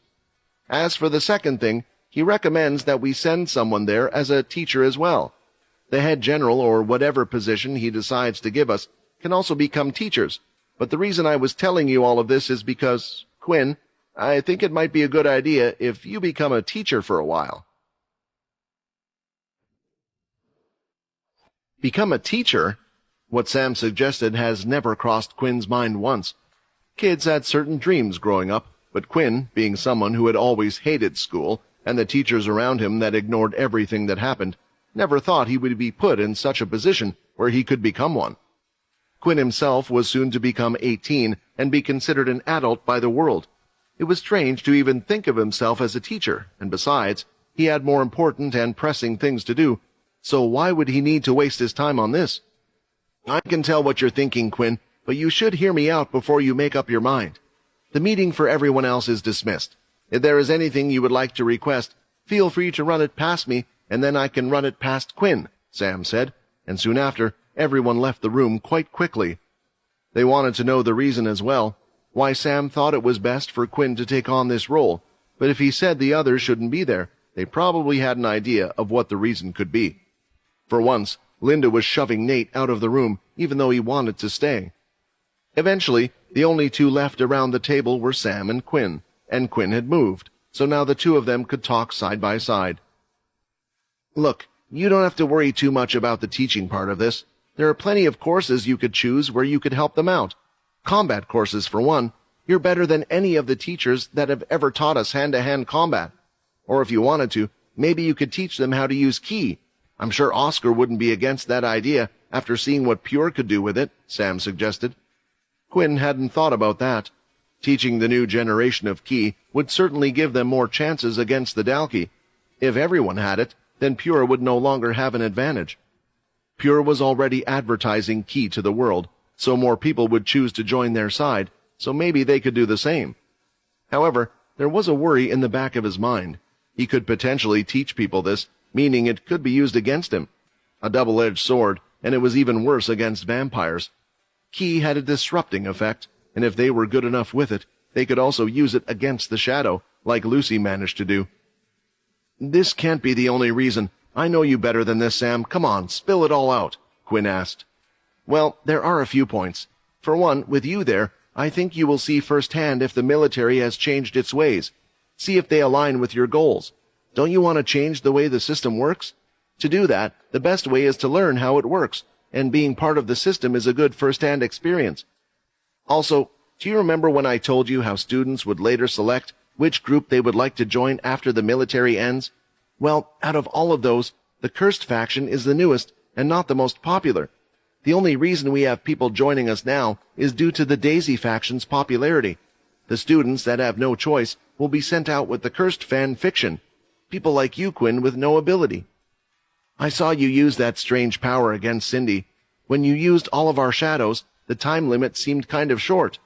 Speaker 1: As for the second thing, he recommends that we send someone there as a teacher as well. The head general, or whatever position he decides to give us, can also become teachers. But the reason I was telling you all of this is because, Quinn, I think it might be a good idea if you become a teacher for a while." Become a teacher? What Sam suggested has never crossed Quinn's mind once. Kids had certain dreams growing up, but Quinn, being someone who had always hated school, and the teachers around him that ignored everything that happened, never thought he would be put in such a position where he could become one. Quinn himself was soon to become 18 and be considered an adult by the world. It was strange to even think of himself as a teacher, and besides, he had more important and pressing things to do, so why would he need to waste his time on this? "I can tell what you're thinking, Quinn, but you should hear me out before you make up your mind. The meeting for everyone else is dismissed. If there is anything you would like to request, feel free to run it past me, and then I can run it past Quinn," Sam said, and soon after, everyone left the room quite quickly. They wanted to know the reason as well, why Sam thought it was best for Quinn to take on this role, but if he said the others shouldn't be there, they probably had an idea of what the reason could be. For once, Linda was shoving Nate out of the room, even though he wanted to stay. Eventually, the only 2 left around the table were Sam and Quinn had moved, so now the 2 of them could talk side by side. "Look, you don't have to worry too much about the teaching part of this. There are plenty of courses you could choose where you could help them out. Combat courses, for one. You're better than any of the teachers that have ever taught us hand-to-hand combat. Or if you wanted to, maybe you could teach them how to use ki. I'm sure Oscar wouldn't be against that idea after seeing what Pure could do with it," Sam suggested. Quinn hadn't thought about that. Teaching the new generation of ki would certainly give them more chances against the Dalki. If everyone had it, then Pure would no longer have an advantage. Pure was already advertising ki to the world, so more people would choose to join their side, so maybe they could do the same. However, there was a worry in the back of his mind. He could potentially teach people this, meaning it could be used against him. A double-edged sword, and it was even worse against vampires. Ki had a disrupting effect, and if they were good enough with it, they could also use it against the shadow, like Lucy managed to do. "This can't be the only reason. I know you better than this, Sam. Come on, spill it all out," Quinn asked. "Well, there are a few points. For one, with you there, I think you will see firsthand if the military has changed its ways. See if they align with your goals. Don't you want to change the way the system works? To do that, the best way is to learn how it works, and being part of the system is a good first-hand experience. Also, do you remember when I told you how students would later select which group they would like to join after the military ends? Well, out of all of those, the Cursed faction is the newest and not the most popular. The only reason we have people joining us now is due to the Daisy faction's popularity. The students that have no choice will be sent out with the Cursed fan fiction. People like you, Quinn, with no ability. I saw you use that strange power against Cindy. When you used all of our shadows, the time limit seemed kind of short.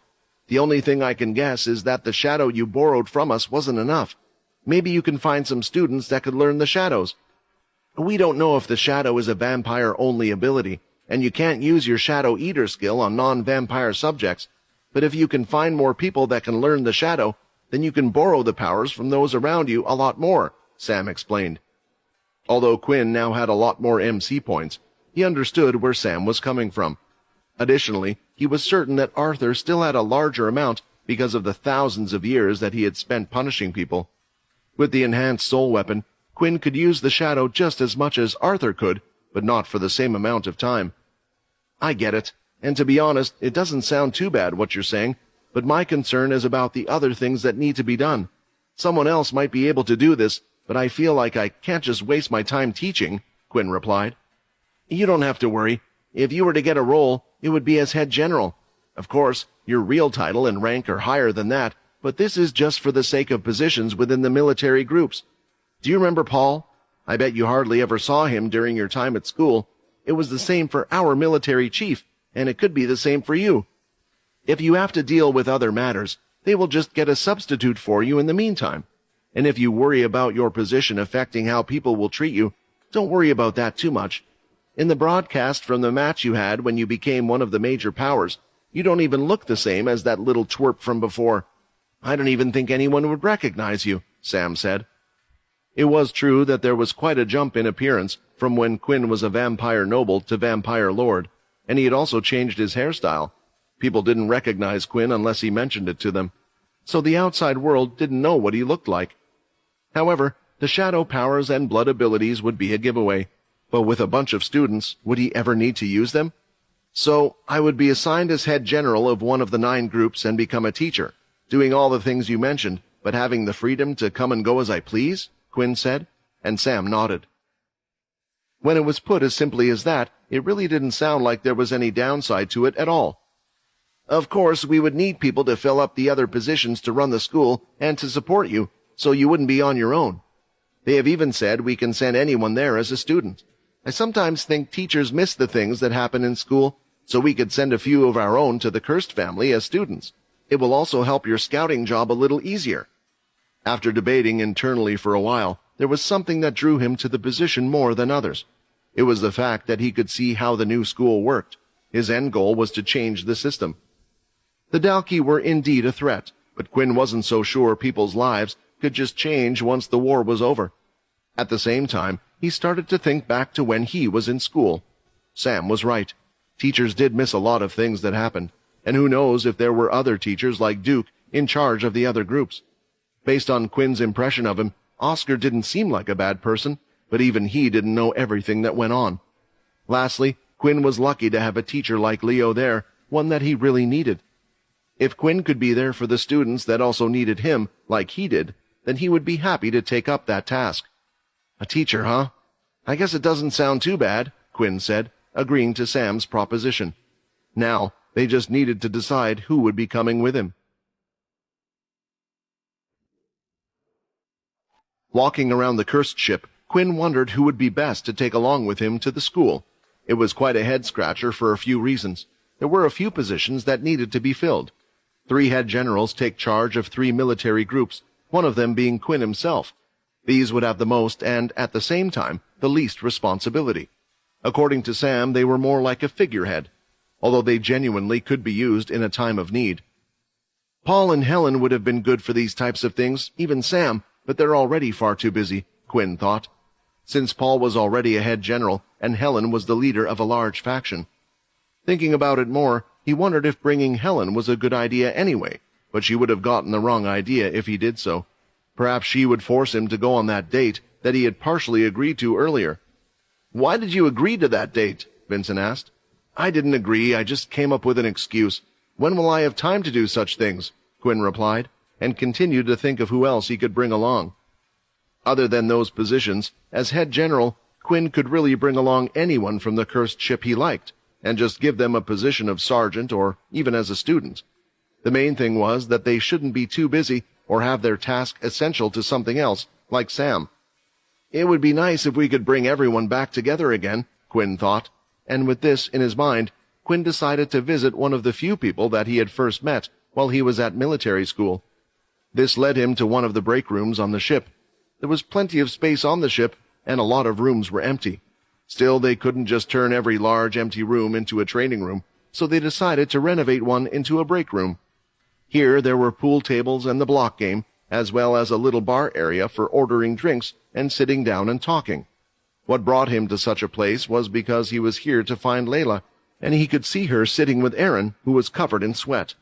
Speaker 1: The only thing I can guess is that the shadow you borrowed from us wasn't enough. Maybe you can find some students that could learn the shadows. We don't know if the shadow is a vampire-only ability, and you can't use your shadow eater skill on non-vampire subjects, but if you can find more people that can learn the shadow, then you can borrow the powers from those around you a lot more, Sam explained. Although Quinn now had a lot more MC points, he understood where Sam was coming from. Additionally, he was certain that Arthur still had a larger amount because of the thousands of years that he had spent punishing people. With the enhanced soul weapon, Quinn could use the shadow just as much as Arthur could, but not for the same amount of time. I get it, and to be honest, it doesn't sound too bad what you're saying, but my concern is about the other things that need to be done. Someone else might be able to do this, but I feel like I can't just waste my time teaching, Quinn replied. You don't have to worry. If you were to get a role, it would be as head general. Of course, your real title and rank are higher than that, but this is just for the sake of positions within the military groups. Do you remember Paul? I bet you hardly ever saw him during your time at school. It was the same for our military chief, and it could be the same for you. If you have to deal with other matters, they will just get a substitute for you in the meantime. And if you worry about your position affecting how people will treat you, don't worry about that too much. In the broadcast from the match you had when you became one of the major powers, you don't even look the same as that little twerp from before. I don't even think anyone would recognize you, Sam said. It was true that there was quite a jump in appearance from when Quinn was a vampire noble to vampire lord, and he had also changed his hairstyle. People didn't recognize Quinn unless he mentioned it to them, so the outside world didn't know what he looked like. However, the shadow powers and blood abilities would be a giveaway, but with a bunch of students, would he ever need to use them? So, I would be assigned as head general of one of the 9 groups and become a teacher, doing all the things you mentioned, but having the freedom to come and go as I please? Quinn said, and Sam nodded. When it was put as simply as that, it really didn't sound like there was any downside to it at all. Of course, we would need people to fill up the other positions to run the school and to support you, so you wouldn't be on your own. They have even said we can send anyone there as a student. I sometimes think teachers miss the things that happen in school, so we could send a few of our own to the cursed family as students. It will also help your scouting job a little easier. After debating internally for a while, there was something that drew him to the position more than others. It was the fact that he could see how the new school worked. His end goal was to change the system. The Dalki were indeed a threat, but Quinn wasn't so sure people's lives could just change once the war was over. At the same time, he started to think back to when he was in school. Sam was right. Teachers did miss a lot of things that happened, and who knows if there were other teachers like Duke in charge of the other groups. Based on Quinn's impression of him, Oscar didn't seem like a bad person, but even he didn't know everything that went on. Lastly, Quinn was lucky to have a teacher like Leo there, one that he really needed. If Quinn could be there for the students that also needed him, like he did, then he would be happy to take up that task. A teacher, huh? I guess it doesn't sound too bad, Quinn said, agreeing to Sam's proposition. Now, they just needed to decide who would be coming with him. Walking around the cursed ship, Quinn wondered who would be best to take along with him to the school. It was quite a head-scratcher for a few reasons. There were a few positions that needed to be filled. 3 head generals take charge of 3 military groups, one of them being Quinn himself. These would have the most and, at the same time, the least responsibility. According to Sam, they were more like a figurehead, although they genuinely could be used in a time of need. Paul and Helen would have been good for these types of things, even Sam, but they're already far too busy, Quinn thought. Since Paul was already a head general and Helen was the leader of a large faction. Thinking about it more, he wondered if bringing Helen was a good idea anyway, but she would have gotten the wrong idea if he did so. Perhaps she would force him to go on that date that he had partially agreed to earlier. Why did you agree to that date? Vincent asked. I didn't agree, I just came up with an excuse. When will I have time to do such things? Quinn replied, and continued to think of who else he could bring along. Other than those positions, as head general, Quinn could really bring along anyone from the cursed ship he liked, and just give them a position of sergeant or even as a student. The main thing was that they shouldn't be too busy or have their task essential to something else, like Sam. It would be nice if we could bring everyone back together again, Quinn thought, and with this in his mind, Quinn decided to visit one of the few people that he had first met while he was at military school. This led him to one of the break rooms on the ship. There was plenty of space on the ship, and a lot of rooms were empty. Still, they couldn't just turn every large empty room into a training room, so they decided to renovate one into a break room. Here there were pool tables and the block game, as well as a little bar area for ordering drinks and sitting down and talking. What brought him to such a place was because he was here to find Layla, and he could see her sitting with Aaron, who was covered in sweat.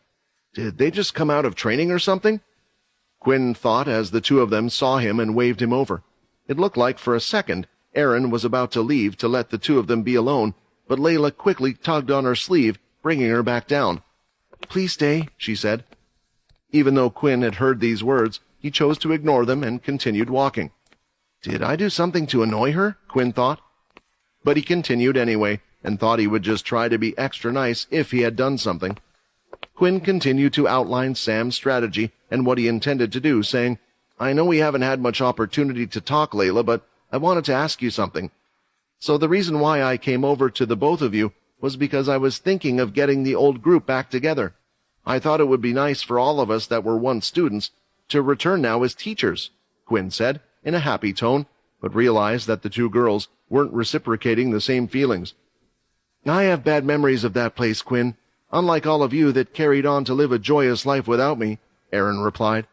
Speaker 1: Did they just come out of training or something? Quinn thought as the two of them saw him and waved him over. It looked like for a second Aaron was about to leave to let the two of them be alone, but Layla quickly tugged on her sleeve, bringing her back down. Please stay, she said. Even though Quinn had heard these words, he chose to ignore them and continued walking. Did I do something to annoy her? Quinn thought. But he continued anyway, and thought he would just try to be extra nice if he had done something. Quinn continued to outline Sam's strategy and what he intended to do, saying, I know we haven't had much opportunity to talk, Layla, but I wanted to ask you something. So the reason why I came over to the both of you was because I was thinking of getting the old group back together. I thought it would be nice for all of us that were once students to return now as teachers, Quinn said, in a happy tone, but realized that the two girls weren't reciprocating the same feelings. I have bad memories of that place, Quinn, unlike all of you that carried on to live a joyous life without me, Aaron replied.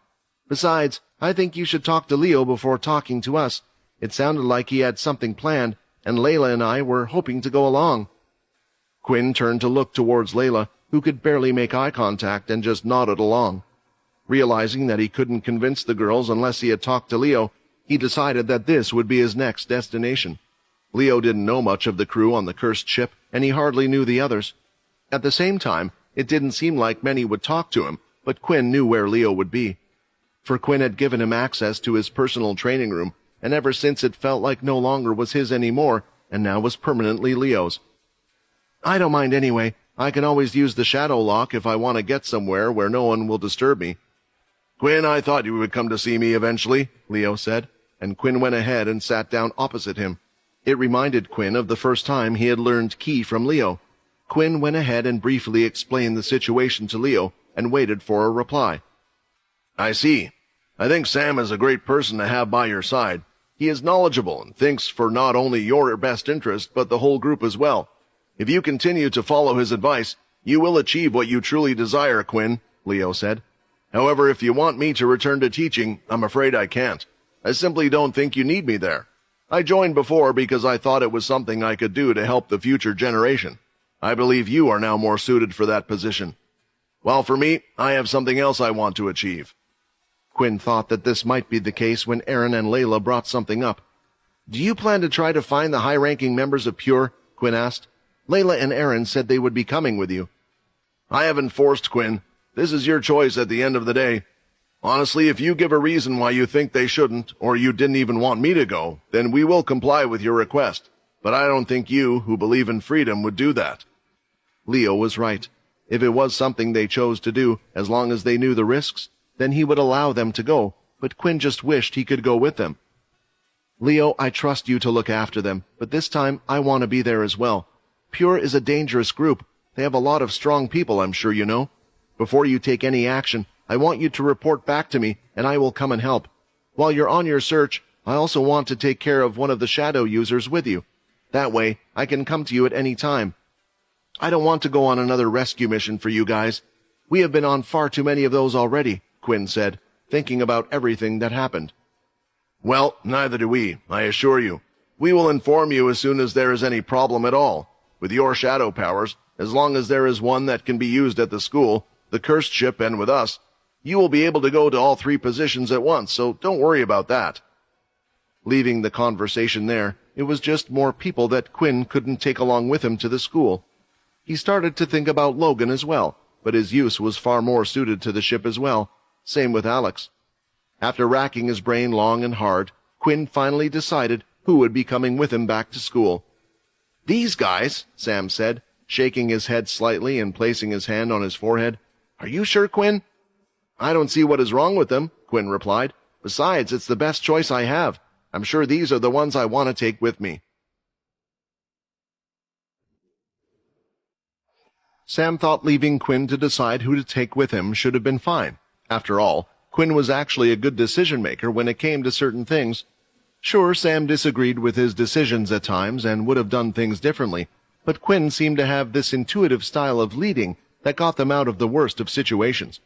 Speaker 1: Besides, I think you should talk to Leo before talking to us. It sounded like he had something planned, and Layla and I were hoping to go along. Quinn turned to look towards Layla, who could barely make eye contact and just nodded along. Realizing that he couldn't convince the girls unless he had talked to Leo, he decided that this would be his next destination. Leo didn't know much of the crew on the cursed ship, and he hardly knew the others. At the same time, it didn't seem like many would talk to him, but Quinn knew where Leo would be. For Quinn had given him access to his personal training room, and ever since it felt like no longer was his anymore, and now was permanently Leo's. I don't mind anyway. I can always use the shadow lock if I want to get somewhere where no one will disturb me. Quinn, I thought you would come to see me eventually, Leo said, and Quinn went ahead and sat down opposite him. It reminded Quinn of the first time he had learned Ki from Leo. Quinn went ahead and briefly explained the situation to Leo and waited for a reply. I see. I think Sam is a great person to have by your side. He is knowledgeable and thinks for not only your best interest, but the whole group as well. If you continue to follow his advice, you will achieve what you truly desire, Quinn, Leo said. However, if you want me to return to teaching, I'm afraid I can't. I simply don't think you need me there. I joined before because I thought it was something I could do to help the future generation. I believe you are now more suited for that position. While for me, I have something else I want to achieve. Quinn thought that this might be the case when Aaron and Layla brought something up. Do you plan to try to find the high-ranking members of Pure? Quinn asked. Layla and Aaron said they would be coming with you. I haven't forced, Quinn. This is your choice at the end of the day. Honestly, if you give a reason why you think they shouldn't, or you didn't even want me to go, then we will comply with your request. But I don't think you, who believe in freedom, would do that. Leo was right. If it was something they chose to do, as long as they knew the risks, then he would allow them to go, but Quinn just wished he could go with them. Leo, I trust you to look after them, but this time I want to be there as well. Pure is a dangerous group. They have a lot of strong people, I'm sure you know. Before you take any action, I want you to report back to me, and I will come and help. While you're on your search, I also want to take care of one of the shadow users with you. That way, I can come to you at any time. I don't want to go on another rescue mission for you guys. We have been on far too many of those already, Quinn said, thinking about everything that happened. Well, neither do we, I assure you. We will inform you as soon as there is any problem at all. With your shadow powers, as long as there is one that can be used at the school, the cursed ship, and with us, you will be able to go to all three positions at once, so don't worry about that. Leaving the conversation there, it was just more people that Quinn couldn't take along with him to the school. He started to think about Logan as well, but his use was far more suited to the ship as well. Same with Alex. After racking his brain long and hard, Quinn finally decided who would be coming with him back to school. These guys, Sam said, shaking his head slightly and placing his hand on his forehead. Are you sure, Quinn? I don't see what is wrong with them, Quinn replied. Besides, it's the best choice I have. I'm sure these are the ones I want to take with me. Sam thought leaving Quinn to decide who to take with him should have been fine. After all, Quinn was actually a good decision-maker when it came to certain things. Sure, Sam disagreed with his decisions at times and would have done things differently, but Quinn seemed to have this intuitive style of leading that got them out of the worst of situations.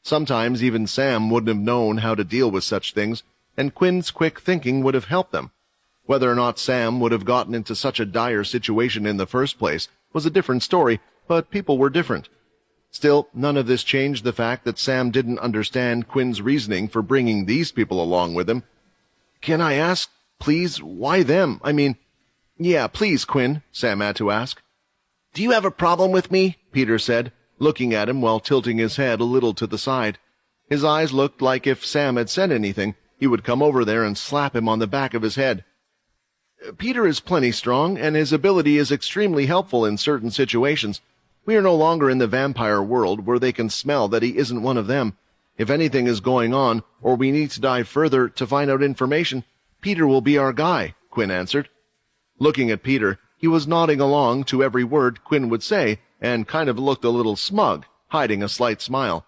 Speaker 1: Sometimes even Sam wouldn't have known how to deal with such things, and Quinn's quick thinking would have helped them. Whether or not Sam would have gotten into such a dire situation in the first place was a different story, but people were different. Still, none of this changed the fact that Sam didn't understand Quinn's reasoning for bringing these people along with him. Can I ask, please, why them? Yeah, please, Quinn, Sam had to ask. Do you have a problem with me? Peter said, looking at him while tilting his head a little to the side. His eyes looked like if Sam had said anything, he would come over there and slap him on the back of his head. Peter is plenty strong, and his ability is extremely helpful in certain situations. We are no longer in the vampire world where they can smell that he isn't one of them. If anything is going on, or we need to dive further to find out information, Peter will be our guy, Quinn answered. Looking at Peter, he was nodding along to every word Quinn would say, and kind of looked a little smug, hiding a slight smile.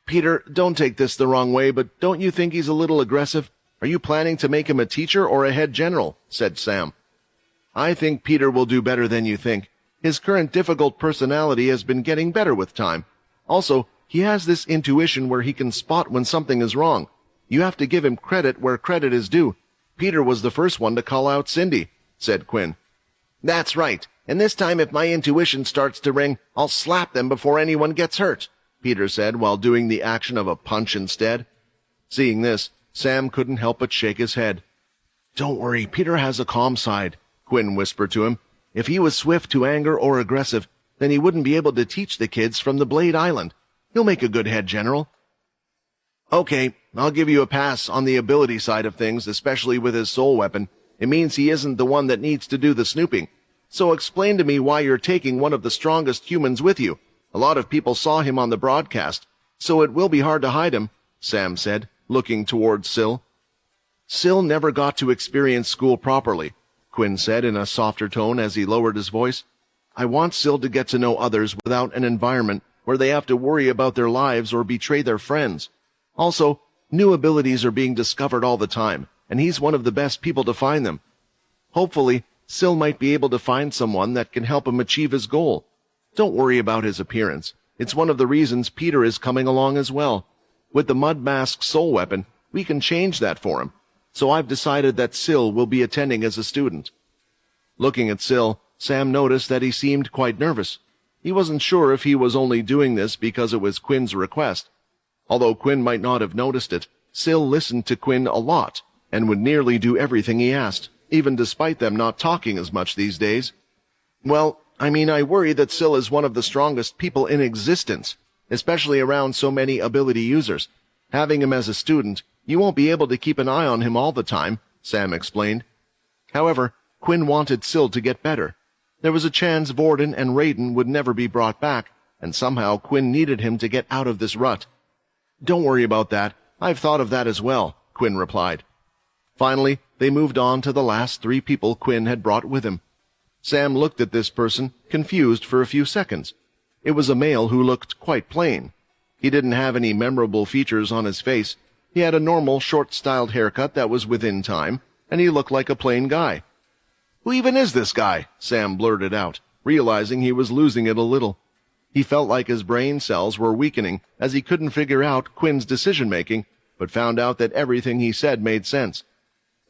Speaker 1: Peter, don't take this the wrong way, but don't you think he's a little aggressive? Are you planning to make him a teacher or a head general? Said Sam. I think Peter will do better than you think. His current difficult personality has been getting better with time. Also, he has this intuition where he can spot when something is wrong. You have to give him credit where credit is due. Peter was the first one to call out Cindy, said Quinn. That's right, and this time if my intuition starts to ring, I'll slap them before anyone gets hurt, Peter said while doing the action of a punch instead. Seeing this, Sam couldn't help but shake his head. Don't worry, Peter has a calm side, Quinn whispered to him. If he was swift to anger or aggressive, then he wouldn't be able to teach the kids from the Blade Island. He'll make a good head general. Okay, I'll give you a pass on the ability side of things, especially with his soul weapon. It means he isn't the one that needs to do the snooping. So explain to me why you're taking one of the strongest humans with you. A lot of people saw him on the broadcast, so it will be hard to hide him, Sam said, looking towards Syl. Syl never got to experience school properly, Quinn said in a softer tone as he lowered his voice. I want Syl to get to know others without an environment where they have to worry about their lives or betray their friends. Also, new abilities are being discovered all the time, and he's one of the best people to find them. Hopefully, Syl might be able to find someone that can help him achieve his goal. Don't worry about his appearance. It's one of the reasons Peter is coming along as well. With the Mud Mask soul weapon, we can change that for him. So I've decided that Syl will be attending as a student. Looking at Syl, Sam noticed that he seemed quite nervous. He wasn't sure if he was only doing this because it was Quinn's request. Although Quinn might not have noticed it, Syl listened to Quinn a lot and would nearly do everything he asked, even despite them not talking as much these days. Well, I worry that Syl is one of the strongest people in existence, especially around so many ability users. Having him as a student, you won't be able to keep an eye on him all the time, Sam explained. However, Quinn wanted Syl to get better. There was a chance Vorden and Raiden would never be brought back, and somehow Quinn needed him to get out of this rut. Don't worry about that. I've thought of that as well, Quinn replied. Finally, they moved on to the last 3 people Quinn had brought with him. Sam looked at this person, confused for a few seconds. It was a male who looked quite plain. He didn't have any memorable features on his face. He had a normal, short-styled haircut that was within time, and he looked like a plain guy. Who even is this guy? Sam blurted out, realizing he was losing it a little. He felt like his brain cells were weakening as he couldn't figure out Quinn's decision-making, but found out that everything he said made sense.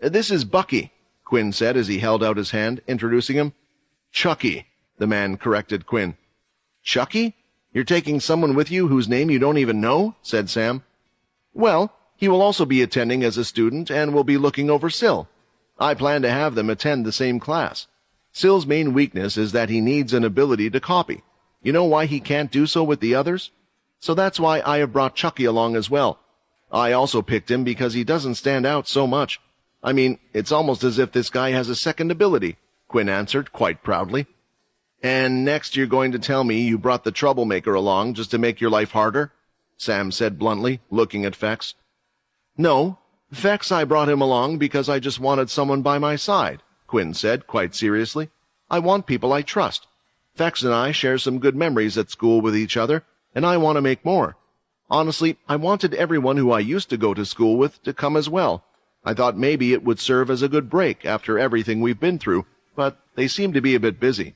Speaker 1: This is Bucky, Quinn said as he held out his hand, introducing him. Chucky, the man corrected Quinn. Chucky? You're taking someone with you whose name you don't even know? Said Sam. Well, he will also be attending as a student and will be looking over Syl. I plan to have them attend the same class. Syl's main weakness is that he needs an ability to copy. You know why he can't do so with the others? So that's why I have brought Chucky along as well. I also picked him because he doesn't stand out so much. It's almost as if this guy has a second ability, Quinn answered quite proudly. And next you're going to tell me you brought the troublemaker along just to make your life harder? Sam said bluntly, looking at Fex. No, Fex, I brought him along because I just wanted someone by my side, Quinn said quite seriously. I want people I trust. Fex and I share some good memories at school with each other, and I want to make more. Honestly, I wanted everyone who I used to go to school with to come as well. I thought maybe it would serve as a good break after everything we've been through, but they seem to be a bit busy.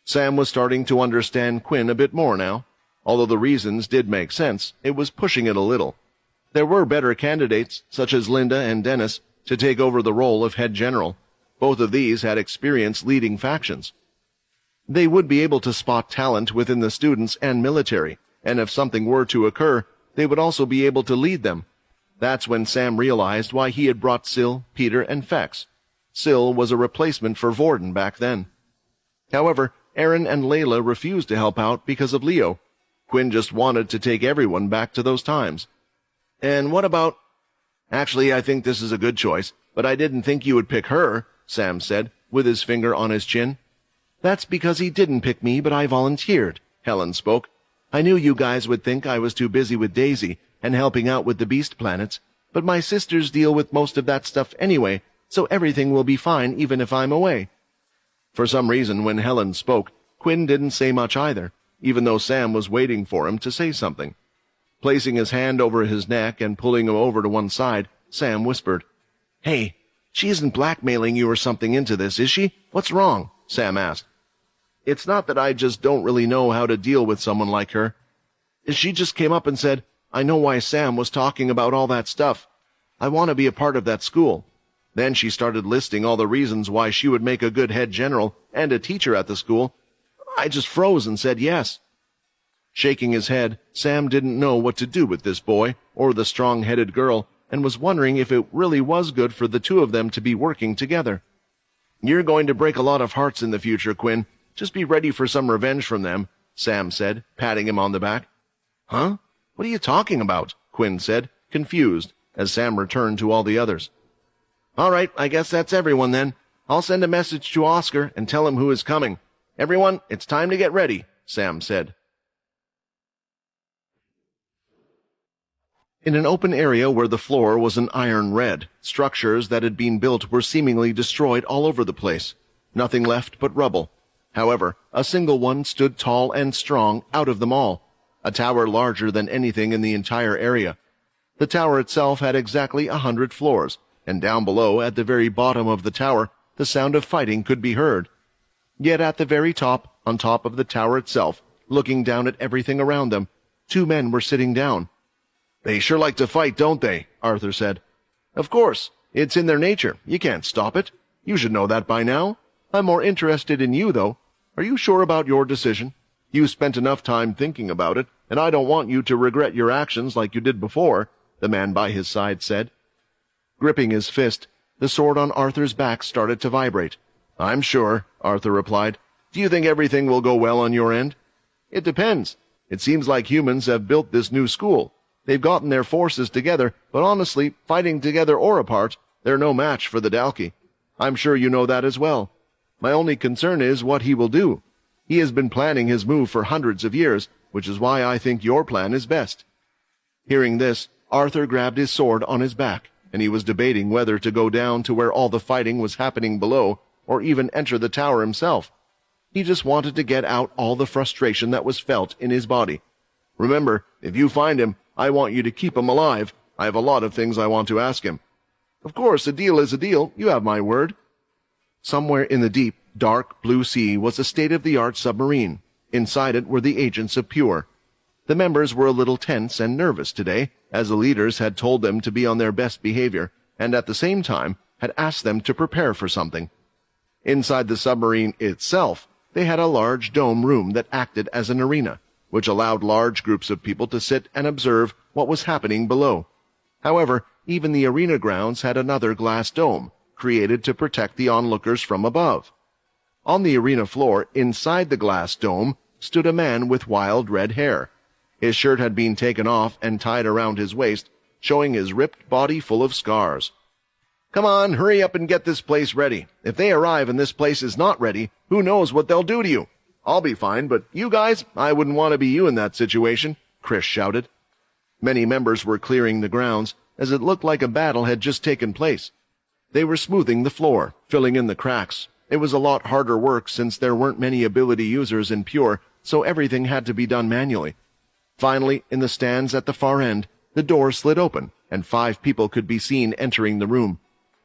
Speaker 1: Sam was starting to understand Quinn a bit more now. Although the reasons did make sense, it was pushing it a little. There were better candidates, such as Linda and Dennis, to take over the role of head general. Both of these had experience leading factions. They would be able to spot talent within the students and military, and if something were to occur, they would also be able to lead them. That's when Sam realized why he had brought Syl, Peter, and Fex. Syl was a replacement for Vorden back then. However, Aaron and Layla refused to help out because of Leo. Quinn just wanted to take everyone back to those times. And what about— Actually, I think this is a good choice, but I didn't think you would pick her, Sam said, with his finger on his chin. That's because he didn't pick me, but I volunteered, Helen spoke. I knew you guys would think I was too busy with Daisy and helping out with the beast planets, but my sisters deal with most of that stuff anyway, so everything will be fine even if I'm away. For some reason, when Helen spoke, Quinn didn't say much either, even though Sam was waiting for him to say something. Placing his hand over his neck and pulling him over to one side, Sam whispered, Hey, she isn't blackmailing you or something into this, is she? What's wrong? Sam asked. It's not that I just don't really know how to deal with someone like her. She just came up and said, I know why Sam was talking about all that stuff. I want to be a part of that school. Then she started listing all the reasons why she would make a good head general and a teacher at the school. I just froze and said yes. Shaking his head, Sam didn't know what to do with this boy or the strong-headed girl and was wondering if it really was good for the two of them to be working together. You're going to break a lot of hearts in the future, Quinn. Just be ready for some revenge from them, Sam said, patting him on the back. Huh? What are you talking about? Quinn said, confused, as Sam returned to all the others. All right, I guess that's everyone then. I'll send a message to Oscar and tell him who is coming. Everyone, it's time to get ready, Sam said. In an open area where the floor was an iron red, structures that had been built were seemingly destroyed all over the place. Nothing left but rubble. However, a single one stood tall and strong out of them all, a tower larger than anything in the entire area. The tower itself had exactly 100 floors, and down below, at the very bottom of the tower, the sound of fighting could be heard. Yet at the very top, on top of the tower itself, looking down at everything around them, 2 men were sitting down. They sure like to fight, don't they? Arthur said. Of course. It's in their nature. You can't stop it. You should know that by now. I'm more interested in you, though. Are you sure about your decision? You spent enough time thinking about it, and I don't want you to regret your actions like you did before, the man by his side said. Gripping his fist, the sword on Arthur's back started to vibrate. I'm sure, Arthur replied. Do you think everything will go well on your end? It depends. It seems like humans have built this new school. They've gotten their forces together, but honestly, fighting together or apart, they're no match for the Dalki. I'm sure you know that as well. My only concern is what he will do. He has been planning his move for hundreds of years, which is why I think your plan is best. Hearing this, Arthur grabbed his sword on his back, and he was debating whether to go down to where all the fighting was happening below, or even enter the tower himself. He just wanted to get out all the frustration that was felt in his body. Remember, if you find him, I want you to keep him alive. I have a lot of things I want to ask him. Of course, a deal is a deal. You have my word. Somewhere in the deep, dark blue sea was a state-of-the-art submarine. Inside it were the agents of Pure. The members were a little tense and nervous today, as the leaders had told them to be on their best behavior, and at the same time had asked them to prepare for something. Inside the submarine itself, they had a large dome room that acted as an arena, which allowed large groups of people to sit and observe what was happening below. However, even the arena grounds had another glass dome, created to protect the onlookers from above. On the arena floor, inside the glass dome, stood a man with wild red hair. His shirt had been taken off and tied around his waist, showing his ripped body full of scars. Come on, hurry up and get this place ready. If they arrive and this place is not ready, who knows what they'll do to you? I'll be fine, but you guys, I wouldn't want to be you in that situation, Chris shouted. Many members were clearing the grounds, as it looked like a battle had just taken place. They were smoothing the floor, filling in the cracks. It was a lot harder work since there weren't many ability users in Pure, so everything had to be done manually. Finally, in the stands at the far end, the door slid open, and 5 people could be seen entering the room.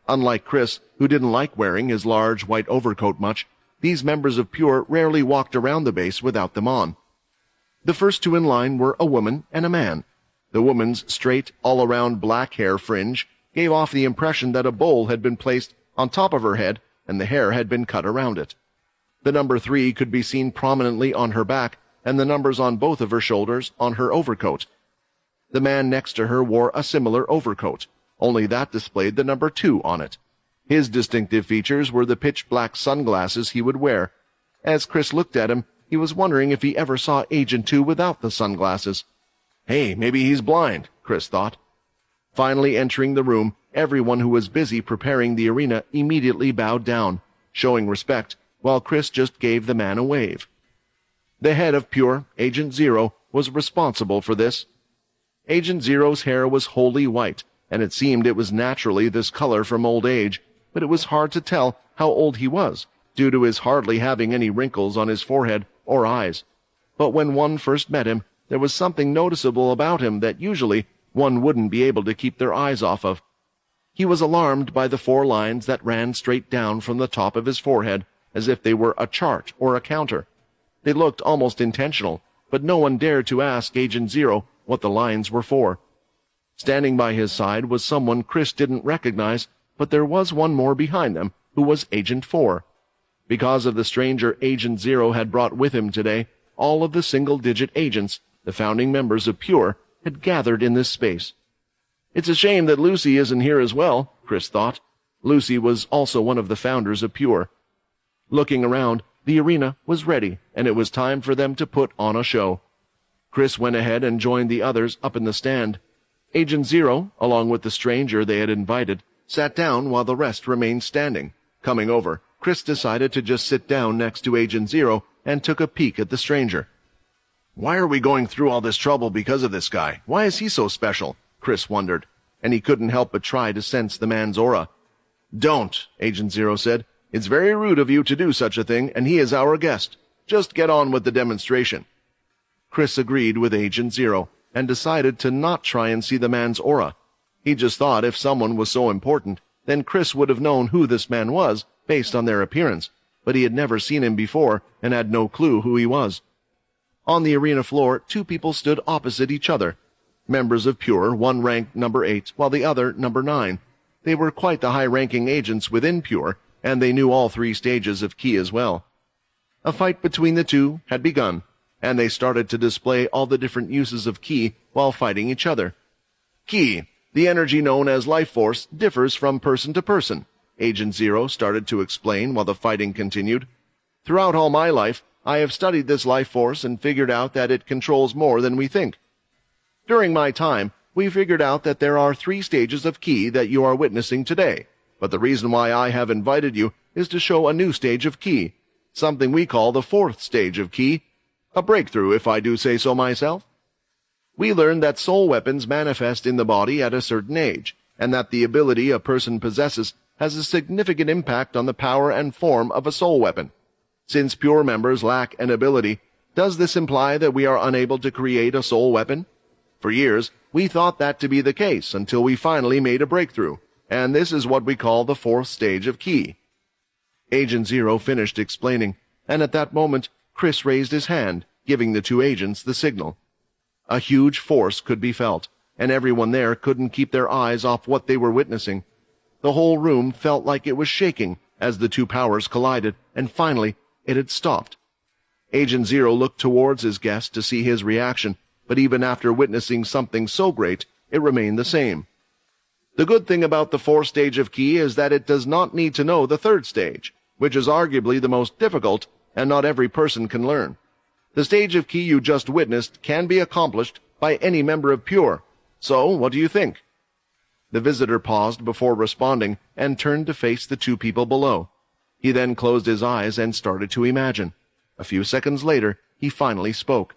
Speaker 1: Unlike Chris, who didn't like wearing his large white overcoat much, these members of Pure rarely walked around the base without them on. The first 2 in line were a woman and a man. The woman's straight, all-around black hair fringe gave off the impression that a bowl had been placed on top of her head and the hair had been cut around it. The number 3 could be seen prominently on her back, and the numbers on both of her shoulders on her overcoat. The man next to her wore a similar overcoat, only that displayed the number 2 on it. His distinctive features were the pitch-black sunglasses he would wear. As Chris looked at him,
Speaker 2: He was wondering if he ever saw Agent 2 without the sunglasses. Hey, maybe he's blind, Chris thought. Finally entering the room, everyone who was busy preparing the arena immediately bowed down, showing respect, while Chris just gave the man a wave. The head of Pure, Agent Zero, was responsible for this. Agent Zero's hair was wholly white, and it seemed it was naturally this color from old age, but it was hard to tell how old he was, due to his hardly having any wrinkles on his forehead or eyes. But when one first met him, there was something noticeable about him that usually one wouldn't be able to keep their eyes off of. He was alarmed by the 4 lines that ran straight down from the top of his forehead, as if they were a chart or a counter. They looked almost intentional, but no one dared to ask Agent Zero what the lines were for. Standing by his side was someone Chris didn't recognize, but there was one more behind them, who was Agent 4. Because of the stranger Agent Zero had brought with him today, all of the single-digit agents, the founding members of Pure, had gathered in this space. It's a shame that Lucy isn't here as well, Chris thought. Lucy was also one of the founders of Pure. Looking around, the arena was ready, and it was time for them to put on a show. Chris went ahead and joined the others up in the stand. Agent Zero, along with the stranger they had invited, sat down while the rest remained standing. Coming over, Chris decided to just sit down next to Agent Zero and took a peek at the stranger. Why are we going through all this trouble because of this guy? Why is he so special? Chris wondered, and he couldn't help but try to sense the man's aura. Don't, Agent Zero said. It's very rude of you to do such a thing, and he is our guest. Just get on with the demonstration. Chris agreed with Agent Zero, and decided to not try and see the man's aura. He just thought if someone was so important, then Chris would have known who this man was based on their appearance, but he had never seen him before and had no clue who he was. On the arena floor, 2 people stood opposite each other. Members of Pure, one ranked number 8, while the other number 9. They were quite the high-ranking agents within Pure, and they knew all 3 stages of Ki as well. A fight between the 2 had begun, and they started to display all the different uses of Ki while fighting each other. Ki, the energy known as life force, differs from person to person, Agent Zero started to explain while the fighting continued. Throughout all my life, I have studied this life force and figured out that it controls more than we think. During my time, we figured out that there are 3 stages of Ki that you are witnessing today, but the reason why I have invited you is to show a new stage of Ki, something we call the 4th stage of Ki, a breakthrough if I do say so myself. We learned that soul weapons manifest in the body at a certain age, and that the ability a person possesses has a significant impact on the power and form of a soul weapon. Since Pure members lack an ability, does this imply that we are unable to create a soul weapon? For years, we thought that to be the case until we finally made a breakthrough, and this is what we call the 4th stage of Ki. Agent Zero finished explaining, and at that moment, Chris raised his hand, giving the 2 agents the signal. A huge force could be felt, and everyone there couldn't keep their eyes off what they were witnessing. The whole room felt like it was shaking as the 2 powers collided, and finally, it had stopped. Agent Zero looked towards his guest to see his reaction, but even after witnessing something so great, it remained the same. The good thing about the 4th stage of Ki is that it does not need to know the 3rd stage, which is arguably the most difficult, and not every person can learn. The stage of Ki you just witnessed can be accomplished by any member of Pure. So, what do you think? The visitor paused before responding and turned to face the 2 people below. He then closed his eyes and started to imagine. A few seconds later, he finally spoke.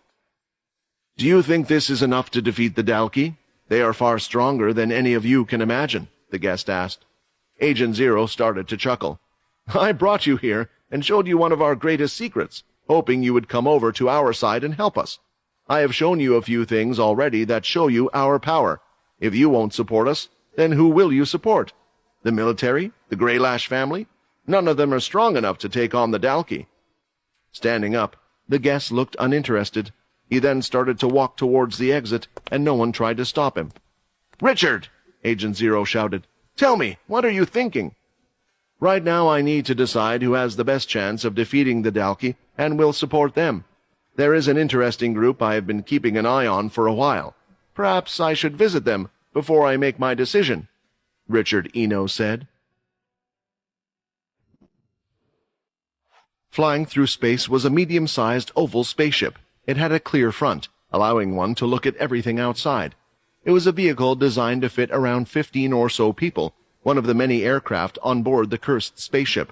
Speaker 2: Do you think this is enough to defeat the Dalki? They are far stronger than any of you can imagine, the guest asked. Agent Zero started to chuckle. I brought you here and showed you one of our greatest secrets, hoping you would come over to our side and help us. I have shown you a few things already that show you our power. If you won't support us, then who will you support? The military? The Greylash family? None of them are strong enough to take on the Dalki. Standing up, the guest looked uninterested. He then started to walk towards the exit, and no one tried to stop him. Richard! Agent Zero shouted. Tell me, what are you thinking? Right now I need to decide who has the best chance of defeating the Dalki, and will support them. There is an interesting group I have been keeping an eye on for a while. Perhaps I should visit them before I make my decision, Richard Eno said.
Speaker 1: Flying through space was a medium-sized oval spaceship. It had a clear front, allowing one to look at everything outside. It was a vehicle designed to fit around 15 or so people, one of the many aircraft on board the cursed spaceship.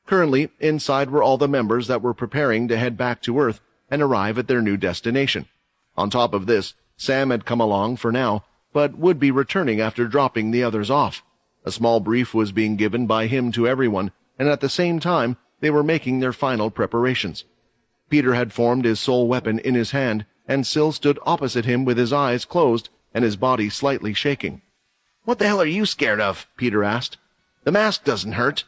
Speaker 1: Currently, inside were all the members that were preparing to head back to Earth and arrive at their new destination. On top of this, Sam had come along for now, but would be returning after dropping the others off. A small brief was being given by him to everyone, and at the same time, they were making their final preparations. Peter had formed his soul weapon in his hand, and Syl stood opposite him with his eyes closed and his body slightly shaking.
Speaker 2: "What the hell are you scared of?" Peter asked. "The mask doesn't hurt."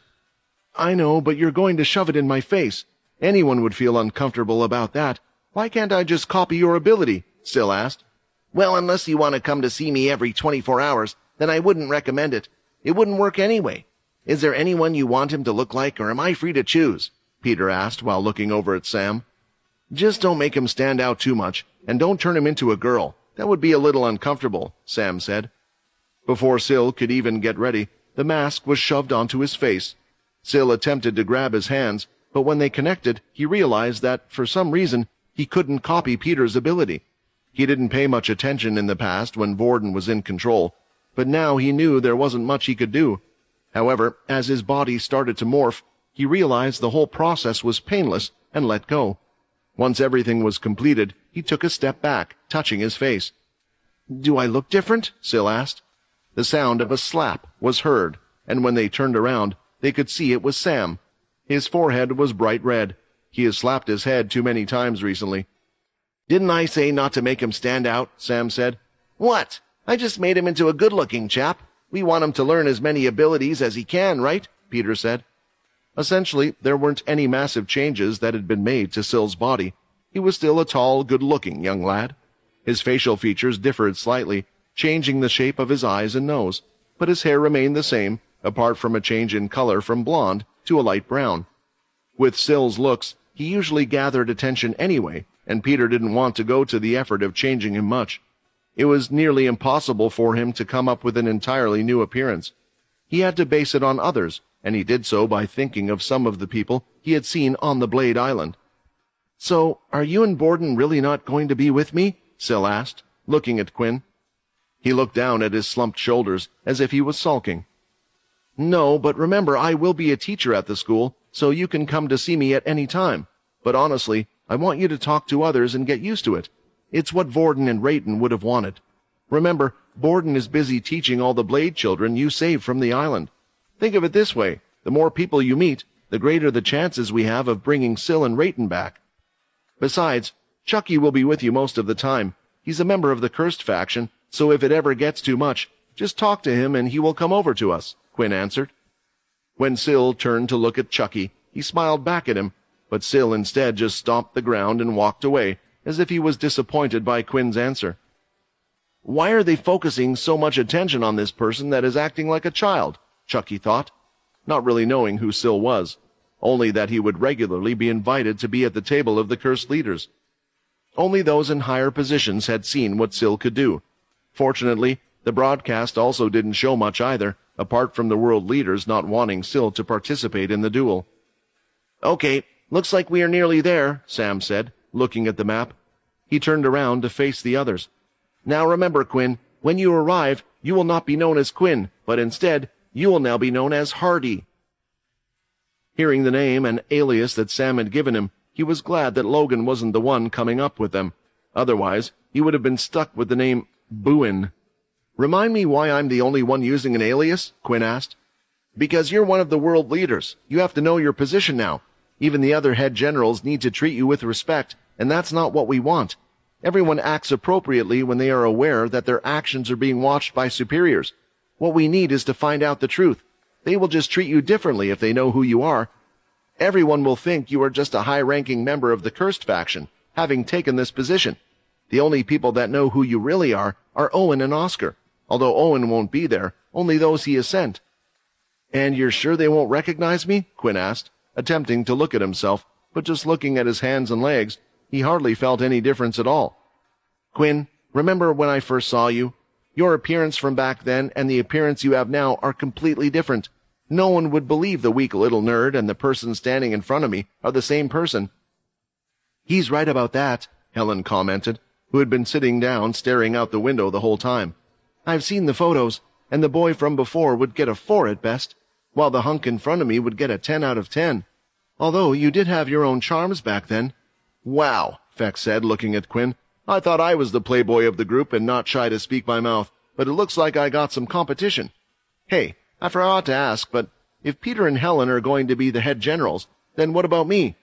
Speaker 1: "I know, but you're going to shove it in my face. Anyone would feel uncomfortable about that. Why can't I just copy your ability?" Syl asked.
Speaker 2: "Well, unless you want to come to see me every 24 hours, then I wouldn't recommend it. It wouldn't work anyway. Is there anyone you want him to look like, or am I free to choose?" Peter asked while looking over at Sam.
Speaker 1: "Just don't make him stand out too much, and don't turn him into a girl. That would be a little uncomfortable," Sam said. Before Syl could even get ready, the mask was shoved onto his face. Syl attempted to grab his hands, but when they connected, he realized that, for some reason, he couldn't copy Peter's ability. He didn't pay much attention in the past when Vorden was in control, but now he knew there wasn't much he could do. However, as his body started to morph, he realized the whole process was painless and let go. Once everything was completed, he took a step back, touching his face. "Do I look different?" Syl asked. The sound of a slap was heard, and when they turned around, they could see it was Sam. His forehead was bright red. He has slapped his head too many times recently.
Speaker 2: "Didn't I say not to make him stand out?" Sam said. "What? I just made him into a good-looking chap. We want him to learn as many abilities as he can, right?" Peter said.
Speaker 1: Essentially, there weren't any massive changes that had been made to Syl's body. He was still a tall, good-looking young lad. His facial features differed slightly, changing the shape of his eyes and nose, but his hair remained the same, apart from a change in color from blonde to a light brown. With Syl's looks, he usually gathered attention anyway, and Peter didn't want to go to the effort of changing him much. It was nearly impossible for him to come up with an entirely new appearance. He had to base it on others, and he did so by thinking of some of the people he had seen on the Blade Island. "So, are you and Borden really not going to be with me?" Syl asked, looking at Quinn. He looked down at his slumped shoulders, as if he was sulking. "No, but remember I will be a teacher at the school, so you can come to see me at any time. But honestly, I want you to talk to others and get used to it. It's what Vorden and Rayton would have wanted. Remember, Borden is busy teaching all the Blade children you saved from the island. Think of it this way, the more people you meet, the greater the chances we have of bringing Syl and Rayton back. Besides, Chucky will be with you most of the time. He's a member of the Cursed faction, so if it ever gets too much, just talk to him and he will come over to us," Quinn answered. When Syl turned to look at Chucky, he smiled back at him, but Syl instead just stomped the ground and walked away, as if he was disappointed by Quinn's answer. "Why are they focusing so much attention on this person that is acting like a child?" Chucky thought, not really knowing who Syl was, only that he would regularly be invited to be at the table of the cursed leaders. Only those in higher positions had seen what Syl could do. Fortunately, the broadcast also didn't show much either, apart from the world leaders not wanting Syl to participate in the duel. "Okay, looks like we are nearly there," Sam said, looking at the map. He turned around to face the others. "Now remember, Quinn, when you arrive, you will not be known as Quinn, but instead, you will now be known as Hardy." Hearing the name and alias that Sam had given him, he was glad that Logan wasn't the one coming up with them. Otherwise, he would have been stuck with the name Buin. "Remind me why I'm the only one using an alias?" Quinn asked. "Because you're one of the world leaders. You have to know your position now. Even the other head generals need to treat you with respect, and that's not what we want. Everyone acts appropriately when they are aware that their actions are being watched by superiors. What we need is to find out the truth. They will just treat you differently if they know who you are. Everyone will think you are just a high-ranking member of the Cursed faction, having taken this position. The only people that know who you really are Owen and Oscar. Although Owen won't be there, only those he has sent." "And you're sure they won't recognize me?" Quinn asked, attempting to look at himself, but just looking at his hands and legs, he hardly felt any difference at all. "Quinn, remember when I first saw you? Your appearance from back then and the appearance you have now are completely different.
Speaker 2: No one would believe the weak little nerd and the person standing in front of me are the same person."
Speaker 1: "He's right about that," Helen commented, who had been sitting down staring out the window the whole time. "I've seen the photos, and the boy from before would get a 4 at best, while the hunk in front of me would get a 10 out of 10. Although you did have your own charms back then."
Speaker 2: "Wow," Fex said, looking at Quinn. "I thought I was the playboy of the group and not shy to speak my mouth, but it looks like I got some competition. Hey, I forgot to ask, but if Peter and Helen are going to be the head generals, then what about me?"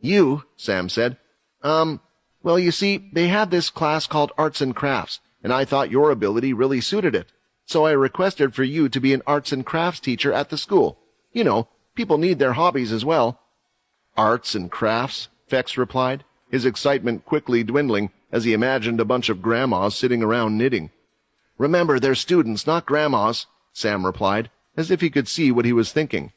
Speaker 1: "You," Sam said.
Speaker 2: Well, you see, they had this class called Arts and Crafts, and I thought your ability really suited it. So I requested for you to be an arts and crafts teacher at the school. You know, people need their hobbies as well."
Speaker 1: "Arts and crafts?" Fex replied, his excitement quickly dwindling as he imagined a bunch of grandmas sitting around knitting.
Speaker 2: "Remember, they're students, not grandmas," Sam replied, as if he could see what he was thinking.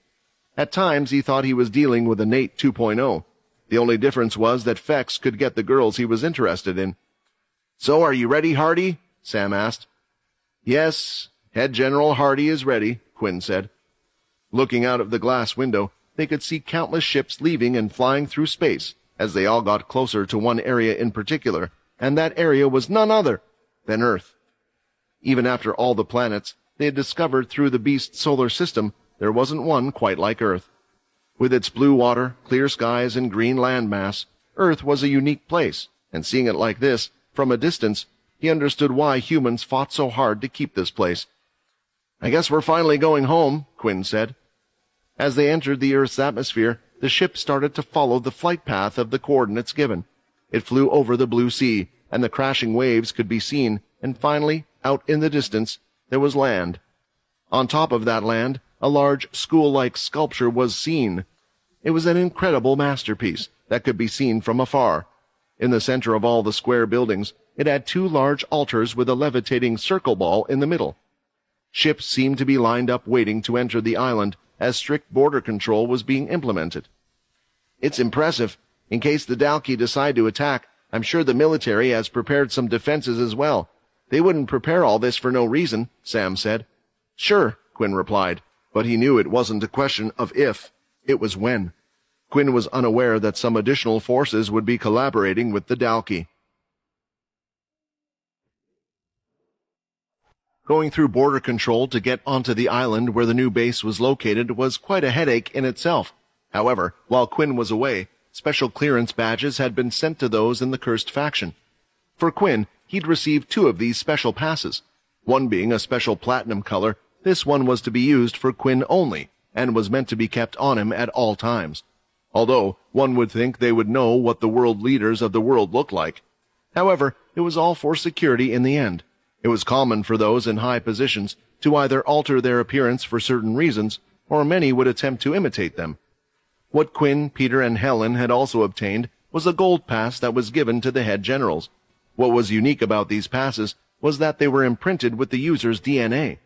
Speaker 2: At times he thought he was dealing with a Nate 2.0. The only difference was that Fex could get the girls he was interested in.
Speaker 1: "So are you ready, Hardy?" Sam asked.
Speaker 2: "Yes, Head General Hardy is ready," Quinn said.
Speaker 1: Looking out of the glass window, they could see countless ships leaving and flying through space as they all got closer to one area in particular, and that area was none other than Earth. Even after all the planets they had discovered through the beast's solar system, there wasn't one quite like Earth. With its blue water, clear skies, and green landmass, Earth was a unique place, and seeing it like this, from a distance, he understood why humans fought so hard to keep this place.
Speaker 2: "I guess we're finally going home," Quinn said.
Speaker 1: As they entered the Earth's atmosphere, the ship started to follow the flight path of the coordinates given. It flew over the blue sea, and the crashing waves could be seen, and finally, out in the distance, there was land. On top of that land, a large school-like sculpture was seen. It was an incredible masterpiece that could be seen from afar. In the center of all the square buildings, it had 2 large altars with a levitating circle ball in the middle. Ships seemed to be lined up waiting to enter the island as strict border control was being implemented.
Speaker 2: "It's impressive. In case the Dalki decide to attack, I'm sure the military has prepared some defenses as well. They wouldn't prepare all this for no reason," Sam said.
Speaker 1: "Sure," Quinn replied, but he knew it wasn't a question of if, it was when. Quinn was unaware that some additional forces would be collaborating with the Dalki. Going through border control to get onto the island where the new base was located was quite a headache in itself. However, while Quinn was away, special clearance badges had been sent to those in the cursed faction. For Quinn, he'd received 2 of these special passes. One being a special platinum color, this one was to be used for Quinn only, and was meant to be kept on him at all times. Although, one would think they would know what the world leaders of the world looked like. However, it was all for security in the end. It was common for those in high positions to either alter their appearance for certain reasons, or many would attempt to imitate them. What Quinn, Peter, and Helen had also obtained was a gold pass that was given to the head generals. What was unique about these passes was that they were imprinted with the user's DNA.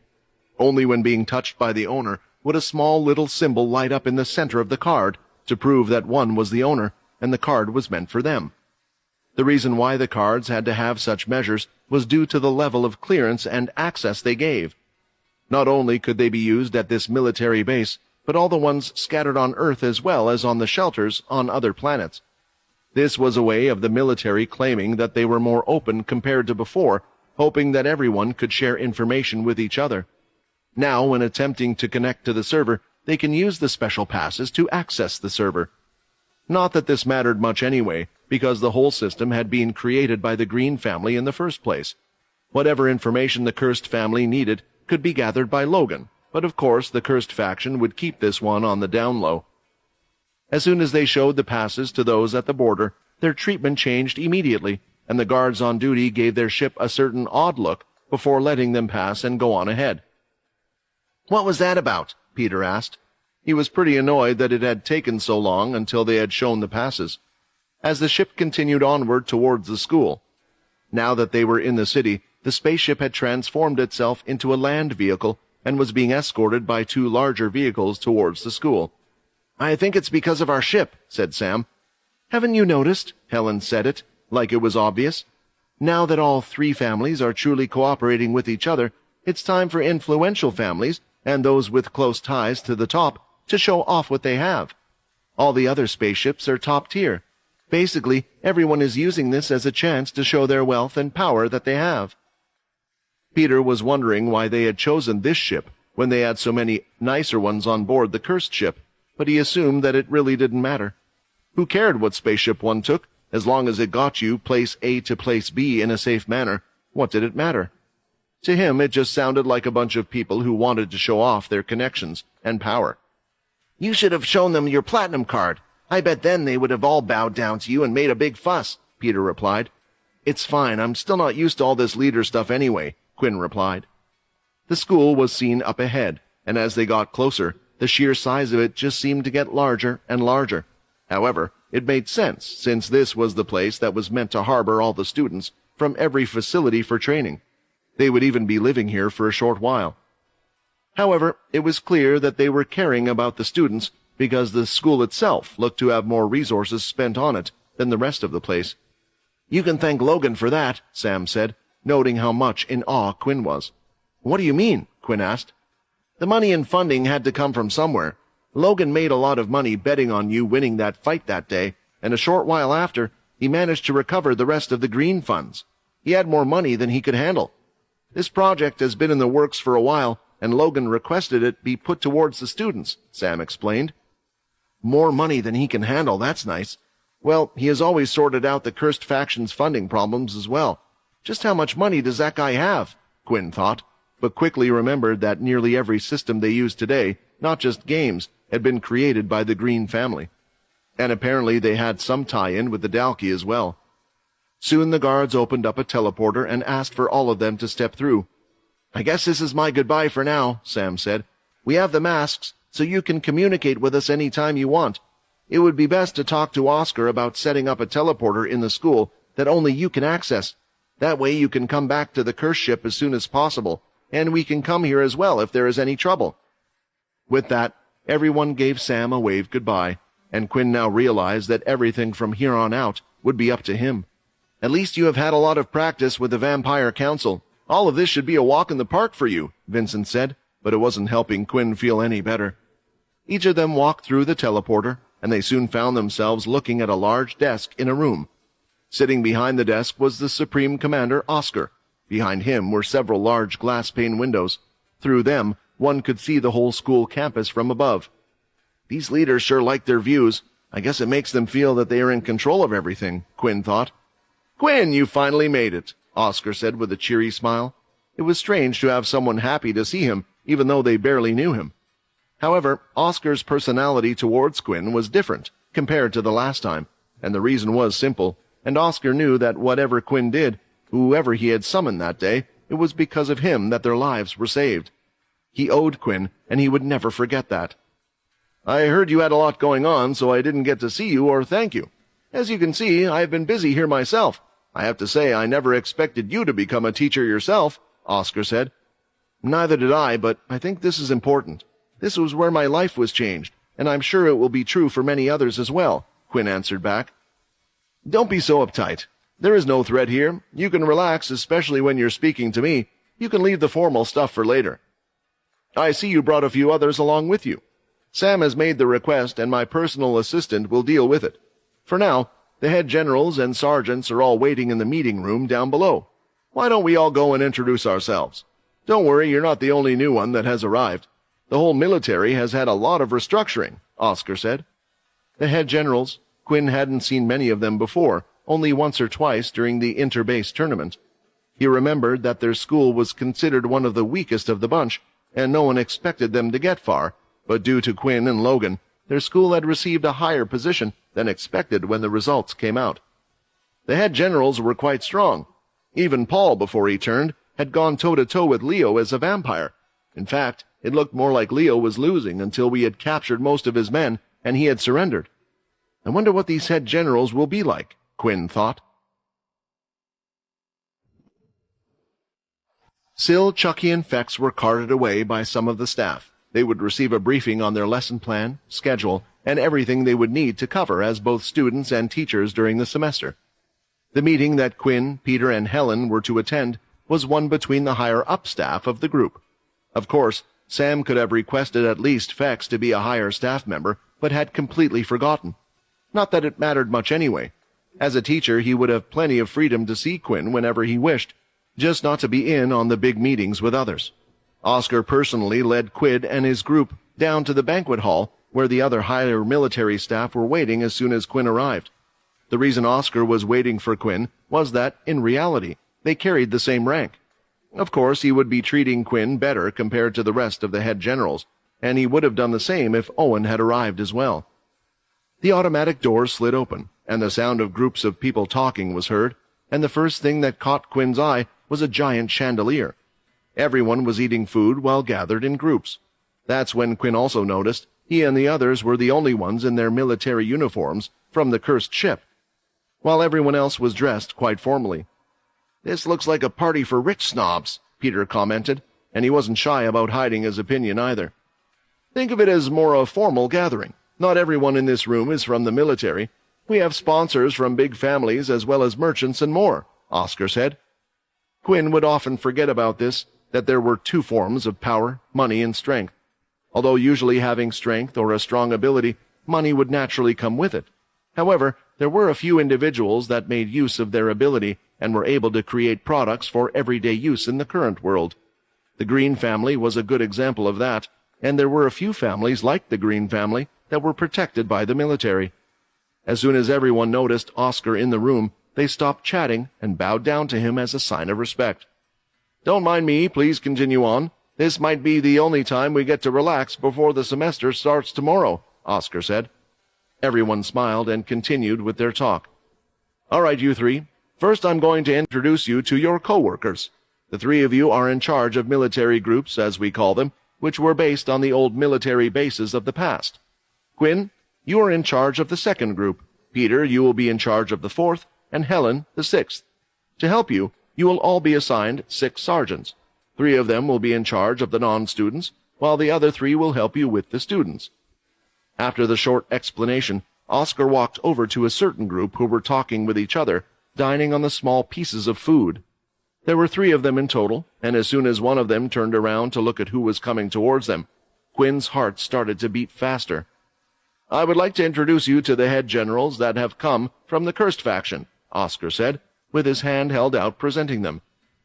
Speaker 1: Only when being touched by the owner would a small little symbol light up in the center of the card to prove that one was the owner and the card was meant for them. The reason why the cards had to have such measures was due to the level of clearance and access they gave. Not only could they be used at this military base, but all the ones scattered on Earth as well as on the shelters on other planets. This was a way of the military claiming that they were more open compared to before, hoping that everyone could share information with each other. Now, when attempting to connect to the server, they can use the special passes to access the server. Not that this mattered much anyway, because the whole system had been created by the Green family in the first place. Whatever information the Cursed family needed could be gathered by Logan, but of course the Cursed faction would keep this one on the down low. As soon as they showed the passes to those at the border, their treatment changed immediately, and the guards on duty gave their ship a certain odd look before letting them pass and go on ahead.
Speaker 2: "What was that about?" Peter asked.
Speaker 1: He was pretty annoyed that it had taken so long until they had shown the passes. As the ship continued onward towards the school. Now that they were in the city, the spaceship had transformed itself into a land vehicle and was being escorted by 2 larger vehicles towards the school.
Speaker 2: "I think it's because of our ship," said Sam.
Speaker 1: "Haven't you noticed?" Helen said it, like it was obvious. "Now that all 3 families are truly cooperating with each other, it's time for influential families
Speaker 2: and those with close ties to the top to show off what they have. All the other spaceships are top tier. Basically, everyone is using this as a chance to show their wealth and power that they have. Peter was wondering why they had chosen this ship when they had so many nicer ones on board the cursed ship, but he assumed that it really didn't matter. Who cared what spaceship one took, as long as it got you place A to place B in a safe manner? What did it matter? To him, it just sounded like a bunch of people who wanted to show off their connections and power. "You should have shown them your platinum card. I bet then they would have all bowed down to you and made a big fuss," Peter replied. "It's fine, I'm still not used to all this leader stuff anyway," Quinn replied. The school was seen up ahead, and as they got closer, the sheer size of it just seemed to get larger and larger. However, it made sense, since this was the place that was meant to harbor all the students from every facility for training. They would even be living here for a short while. However, it was clear that they were caring about the students because the school itself looked to have more resources spent on it than the rest of the place. "You can thank Logan for that," Sam said, noting how much in awe Quinn was. "What do you mean?" Quinn asked. "The money and funding had to come from somewhere. Logan made a lot of money betting on you winning that fight that day, and a short while after, he managed to recover the rest of the green funds. He had more money than he could handle. This project has been in the works for a while, and Logan requested it be put towards the students," Sam explained. "More money than he can handle, that's nice. Well, he has always sorted out the cursed faction's funding problems as well. Just how much money does that guy have?" Quinn thought, but quickly remembered that nearly every system they use today, not just games, had been created by the Green family. And apparently they had some tie-in with the Dalki as well. Soon the guards opened up a teleporter and asked for all of them to step through. "I guess this is my goodbye for now," Sam said. "We have the masks, so you can communicate with us any time you want. It would be best to talk to Oscar about setting up a teleporter in the school that only you can access. That way you can come back to the curse ship as soon as possible, and we can come here as well if there is any trouble." With that, everyone gave Sam a wave goodbye, and Quinn now realized that everything from here on out would be up to him. "At least you have had a lot of practice with the Vampire Council. All of this should be a walk in the park for you," Vincent said, but it wasn't helping Quinn feel any better. Each of them walked through the teleporter, and they soon found themselves looking at a large desk in a room. Sitting behind the desk was the Supreme Commander, Oscar. Behind him were several large glass-pane windows. Through them, one could see the whole school campus from above. "These leaders sure like their views. I guess it makes them feel that they are in control of everything," Quinn thought. "Quinn, you finally made it," Oscar said with a cheery smile. It was strange to have someone happy to see him, even though they barely knew him. However, Oscar's personality towards Quinn was different compared to the last time, and the reason was simple, and Oscar knew that whatever Quinn did, whoever he had summoned that day, it was because of him that their lives were saved. He owed Quinn, and he would never forget that. "I heard you had a lot going on, so I didn't get to see you or thank you. As you can see, I have been busy here myself. I have to say I never expected you to become a teacher yourself," Oscar said. "Neither did I, but I think this is important. This was where my life was changed, and I'm sure it will be true for many others as well," Quinn answered back. "Don't be so uptight. There is no threat here. You can relax, especially when you're speaking to me. You can leave the formal stuff for later. I see you brought a few others along with you. Sam has made the request, and my personal assistant will deal with it. For now, the head generals and sergeants are all waiting in the meeting room down below. Why don't we all go and introduce ourselves? Don't worry, you're not the only new one that has arrived. The whole military has had a lot of restructuring," Oscar said. The head generals, Quinn hadn't seen many of them before, only once or twice during the interbase tournament. He remembered that their school was considered one of the weakest of the bunch, and no one expected them to get far, but due to Quinn and Logan, their school had received a higher position than expected when the results came out. The head generals were quite strong. Even Paul, before he turned, had gone toe-to-toe with Leo as a vampire. In fact, it looked more like Leo was losing until we had captured most of his men and he had surrendered. I wonder what these head generals will be like, Quinn thought. Syl, Chucky, and Fex were carted away by some of the staff. They would receive a briefing on their lesson plan, schedule, and everything they would need to cover as both students and teachers during the semester. The meeting that Quinn, Peter, and Helen were to attend was one between the higher-up staff of the group. Of course,
Speaker 1: Sam could have requested at least Fex to be a higher staff member, but had completely forgotten. Not that it mattered much anyway. As a teacher, he would have plenty of freedom to see Quinn whenever he wished, just not to be in on the big meetings with others. Oscar personally led Quid and his group down to the banquet hall, where the other higher military staff were waiting as soon as Quinn arrived. The reason Oscar was waiting for Quinn was that, in reality, they carried the same rank. Of course, he would be treating Quinn better compared to the rest of the head generals, and he would have done the same if Owen had arrived as well. The automatic doors slid open, and the sound of groups of people talking was heard, and the first thing that caught Quinn's eye was a giant chandelier. Everyone was eating food while gathered in groups. That's when Quinn also noticed he and the others were the only ones in their military uniforms from the cursed ship, while everyone else was dressed quite formally. "This looks like a party for rich snobs," Peter commented, and he wasn't shy about hiding his opinion either. "Think of it as more a formal gathering. Not everyone in this room is from the military. We have sponsors from big families as well as merchants and more," Oscar said. Quinn would often forget about this, that there were two forms of power, money and strength. Although usually having strength or a strong ability, money would naturally come with it. However, there were a few individuals that made use of their ability and were able to create products for everyday use in the current world. The Green family was a good example of that, and there were a few families like the Green family that were protected by the military. As soon as everyone noticed Oscar in the room, they stopped chatting and bowed down to him as a sign of respect. "Don't mind me, please continue on. This might be the only time we get to relax before the semester starts tomorrow," Oscar said. Everyone smiled and continued with their talk. "All right, you three. First I'm going to introduce you to your co-workers. The three of you are in charge of military groups, as we call them, which were based on the old military bases of the past. Quinn, you are in charge of the second group. Peter, you will be in charge of the fourth, and Helen, the sixth. To help you, you will all be assigned 6 sergeants. 3 of them will be in charge of the non-students, while the other 3 will help you with the students." After the short explanation, Oscar walked over to a certain group who were talking with each other, dining on the small pieces of food. There were 3 of them in total, and as soon as one of them turned around to look at who was coming towards them, Quinn's heart started to beat faster. "I would like to introduce you to the head generals that have come from the Cursed faction," Oscar said, with his hand held out presenting them.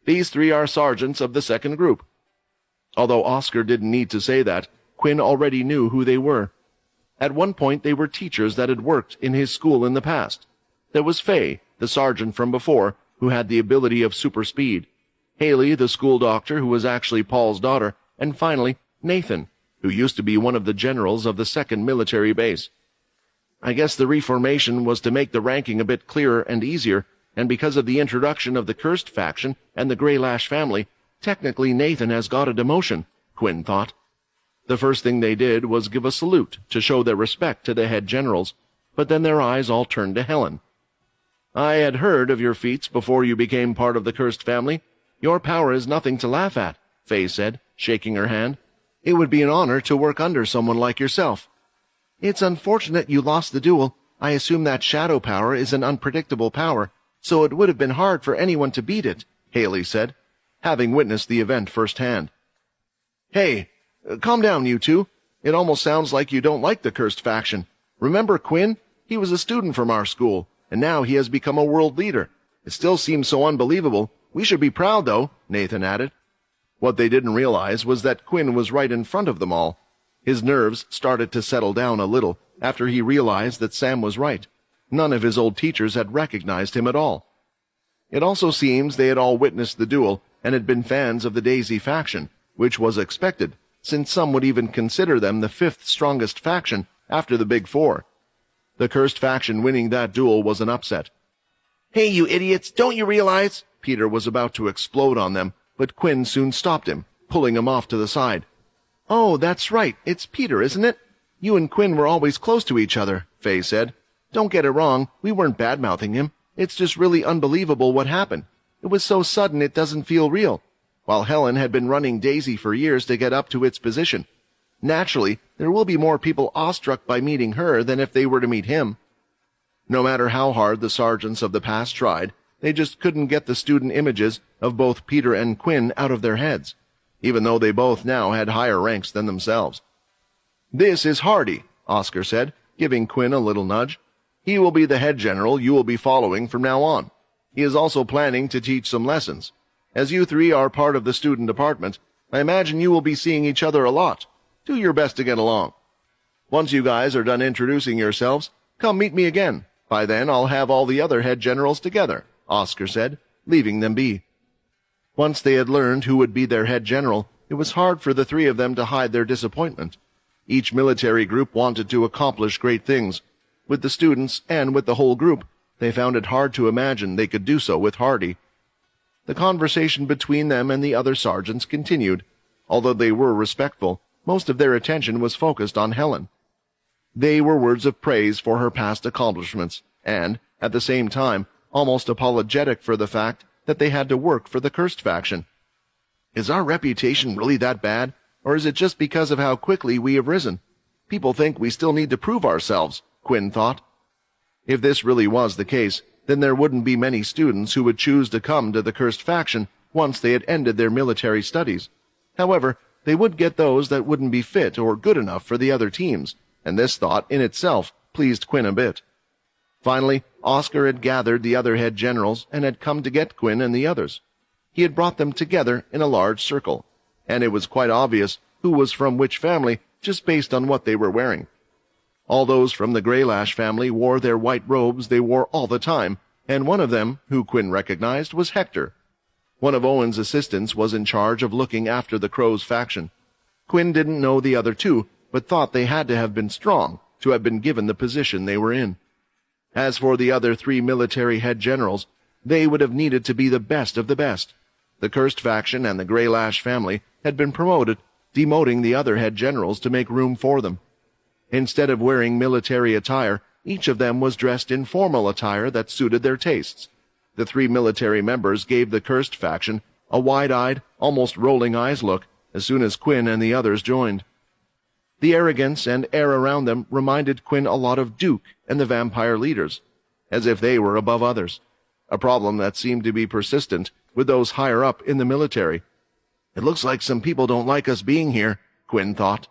Speaker 1: "These 3 are sergeants of the second group." Although Oscar didn't need to say that, Quinn already knew who they were. At one point they were teachers that had worked in his school in the past. There was Faye, the sergeant from before, who had the ability of super speed. Haley, the school doctor, who was actually Paul's daughter, and finally, Nathan, who used to be one of the generals of the second military base. I guess the reformation was to make the ranking a bit clearer and easier, and because of the introduction of the Cursed faction and the Greylash family, technically Nathan has got a demotion, Quinn thought. The first thing they did was give a salute to show their respect to the head generals, but then their eyes all turned to Helen. "I had heard of your feats before you became part of the Cursed family. Your power is nothing to laugh at," Faye said, shaking her hand. "It would be an honor to work under someone like yourself." "It's unfortunate you lost the duel. I assume that shadow power is an unpredictable power, so it would have been hard for anyone to beat it," Haley said, having witnessed the event firsthand. "Hey, calm down, you two. It almost sounds like you don't like the Cursed faction. Remember Quinn? He was a student from our school, and now he has become a world leader. It still seems so unbelievable. We should be proud, though," Nathan added. What they didn't realize was that Quinn was right in front of them all. His nerves started to settle down a little after he realized that Sam was right. None of his old teachers had recognized him at all. It also seems they had all witnessed the duel and had been fans of the Daisy faction, which was expected, since some would even consider them the 5th strongest faction after the Big Four. The Cursed faction winning that duel was an upset. "Hey, you idiots, don't you realize?" Peter was about to explode on them, but Quinn soon stopped him, pulling him off to the side. "Oh, that's right, it's Peter, isn't it? You and Quinn were always close to each other," Faye said. "Don't get it wrong, we weren't bad-mouthing him. It's just really unbelievable what happened. It was so sudden it doesn't feel real. While Helen had been running Daisy for years to get up to its position. Naturally, there will be more people awestruck by meeting her than if they were to meet him." No matter how hard the sergeants of the past tried, they just couldn't get the student images of both Peter and Quinn out of their heads. even though they both now had higher ranks than themselves. "This is Hardy," Oscar said, giving Quinn a little nudge. "He will be the head general you will be following from now on. He is also planning to teach some lessons. As you three are part of the student department, I imagine you will be seeing each other a lot. Do your best to get along. Once you guys are done introducing yourselves, come meet me again. By then I'll have all the other head generals together," Oscar said, leaving them be. Once they had learned who would be their head general, it was hard for the three of them to hide their disappointment. Each military group wanted to accomplish great things. With the students and with the whole group, they found it hard to imagine they could do so with Hardy. The conversation between them and the other sergeants continued. Although they were respectful, most of their attention was focused on Helen. They were words of praise for her past accomplishments, and, at the same time, almost apologetic for the fact that they had to work for the cursed faction. "Is our reputation really that bad, or is it just because of how quickly we have risen? People think we still need to prove ourselves," Quinn thought. If this really was the case, then there wouldn't be many students who would choose to come to the cursed faction once they had ended their military studies. However, they would get those that wouldn't be fit or good enough for the other teams, and this thought in itself pleased Quinn a bit. Finally, Oscar had gathered the other head generals and had come to get Quinn and the others. He had brought them together in a large circle, and it was quite obvious who was from which family just based on what they were wearing. All those from the Greylash family wore their white robes they wore all the time, and one of them, who Quinn recognized, was Hector. One of Owen's assistants was in charge of looking after the Crows faction. Quinn didn't know the other two, but thought they had to have been strong to have been given the position they were in. As for the other three military head generals, they would have needed to be the best of the best. The Cursed faction and the Greylash family had been promoted, demoting the other head generals to make room for them. Instead of wearing military attire, each of them was dressed in formal attire that suited their tastes. The three military members gave the Cursed faction a wide-eyed, almost rolling eyes look as soon as Quinn and the others joined. The arrogance and air around them reminded Quinn a lot of Duke and the vampire leaders, as if they were above others, a problem that seemed to be persistent with those higher up in the military. "It looks like some people don't like us being here," Quinn thought.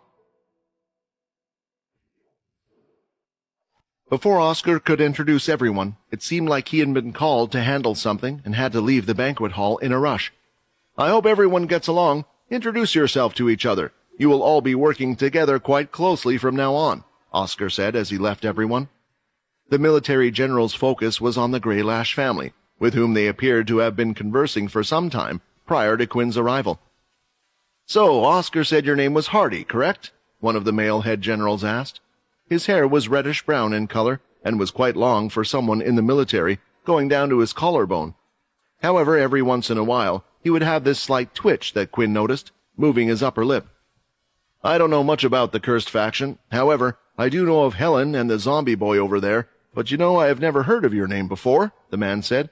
Speaker 1: Before Oscar could introduce everyone, it seemed like he had been called to handle something and had to leave the banquet hall in a rush. "I hope everyone gets along. Introduce yourself to each other. You will all be working together quite closely from now on," Oscar said as he left everyone. The military general's focus was on the Greylash family, with whom they appeared to have been conversing for some time prior to Quinn's arrival. "So, Oscar said your name was Hardy, correct?" one of the male head generals asked. His hair was reddish-brown in color and was quite long for someone in the military, going down to his collarbone. However, every once in a while, he would have this slight twitch that Quinn noticed, moving his upper lip. "I don't know much about the Cursed faction. However, I do know of Helen and the zombie boy over there, but I have never heard of your name before," the man said.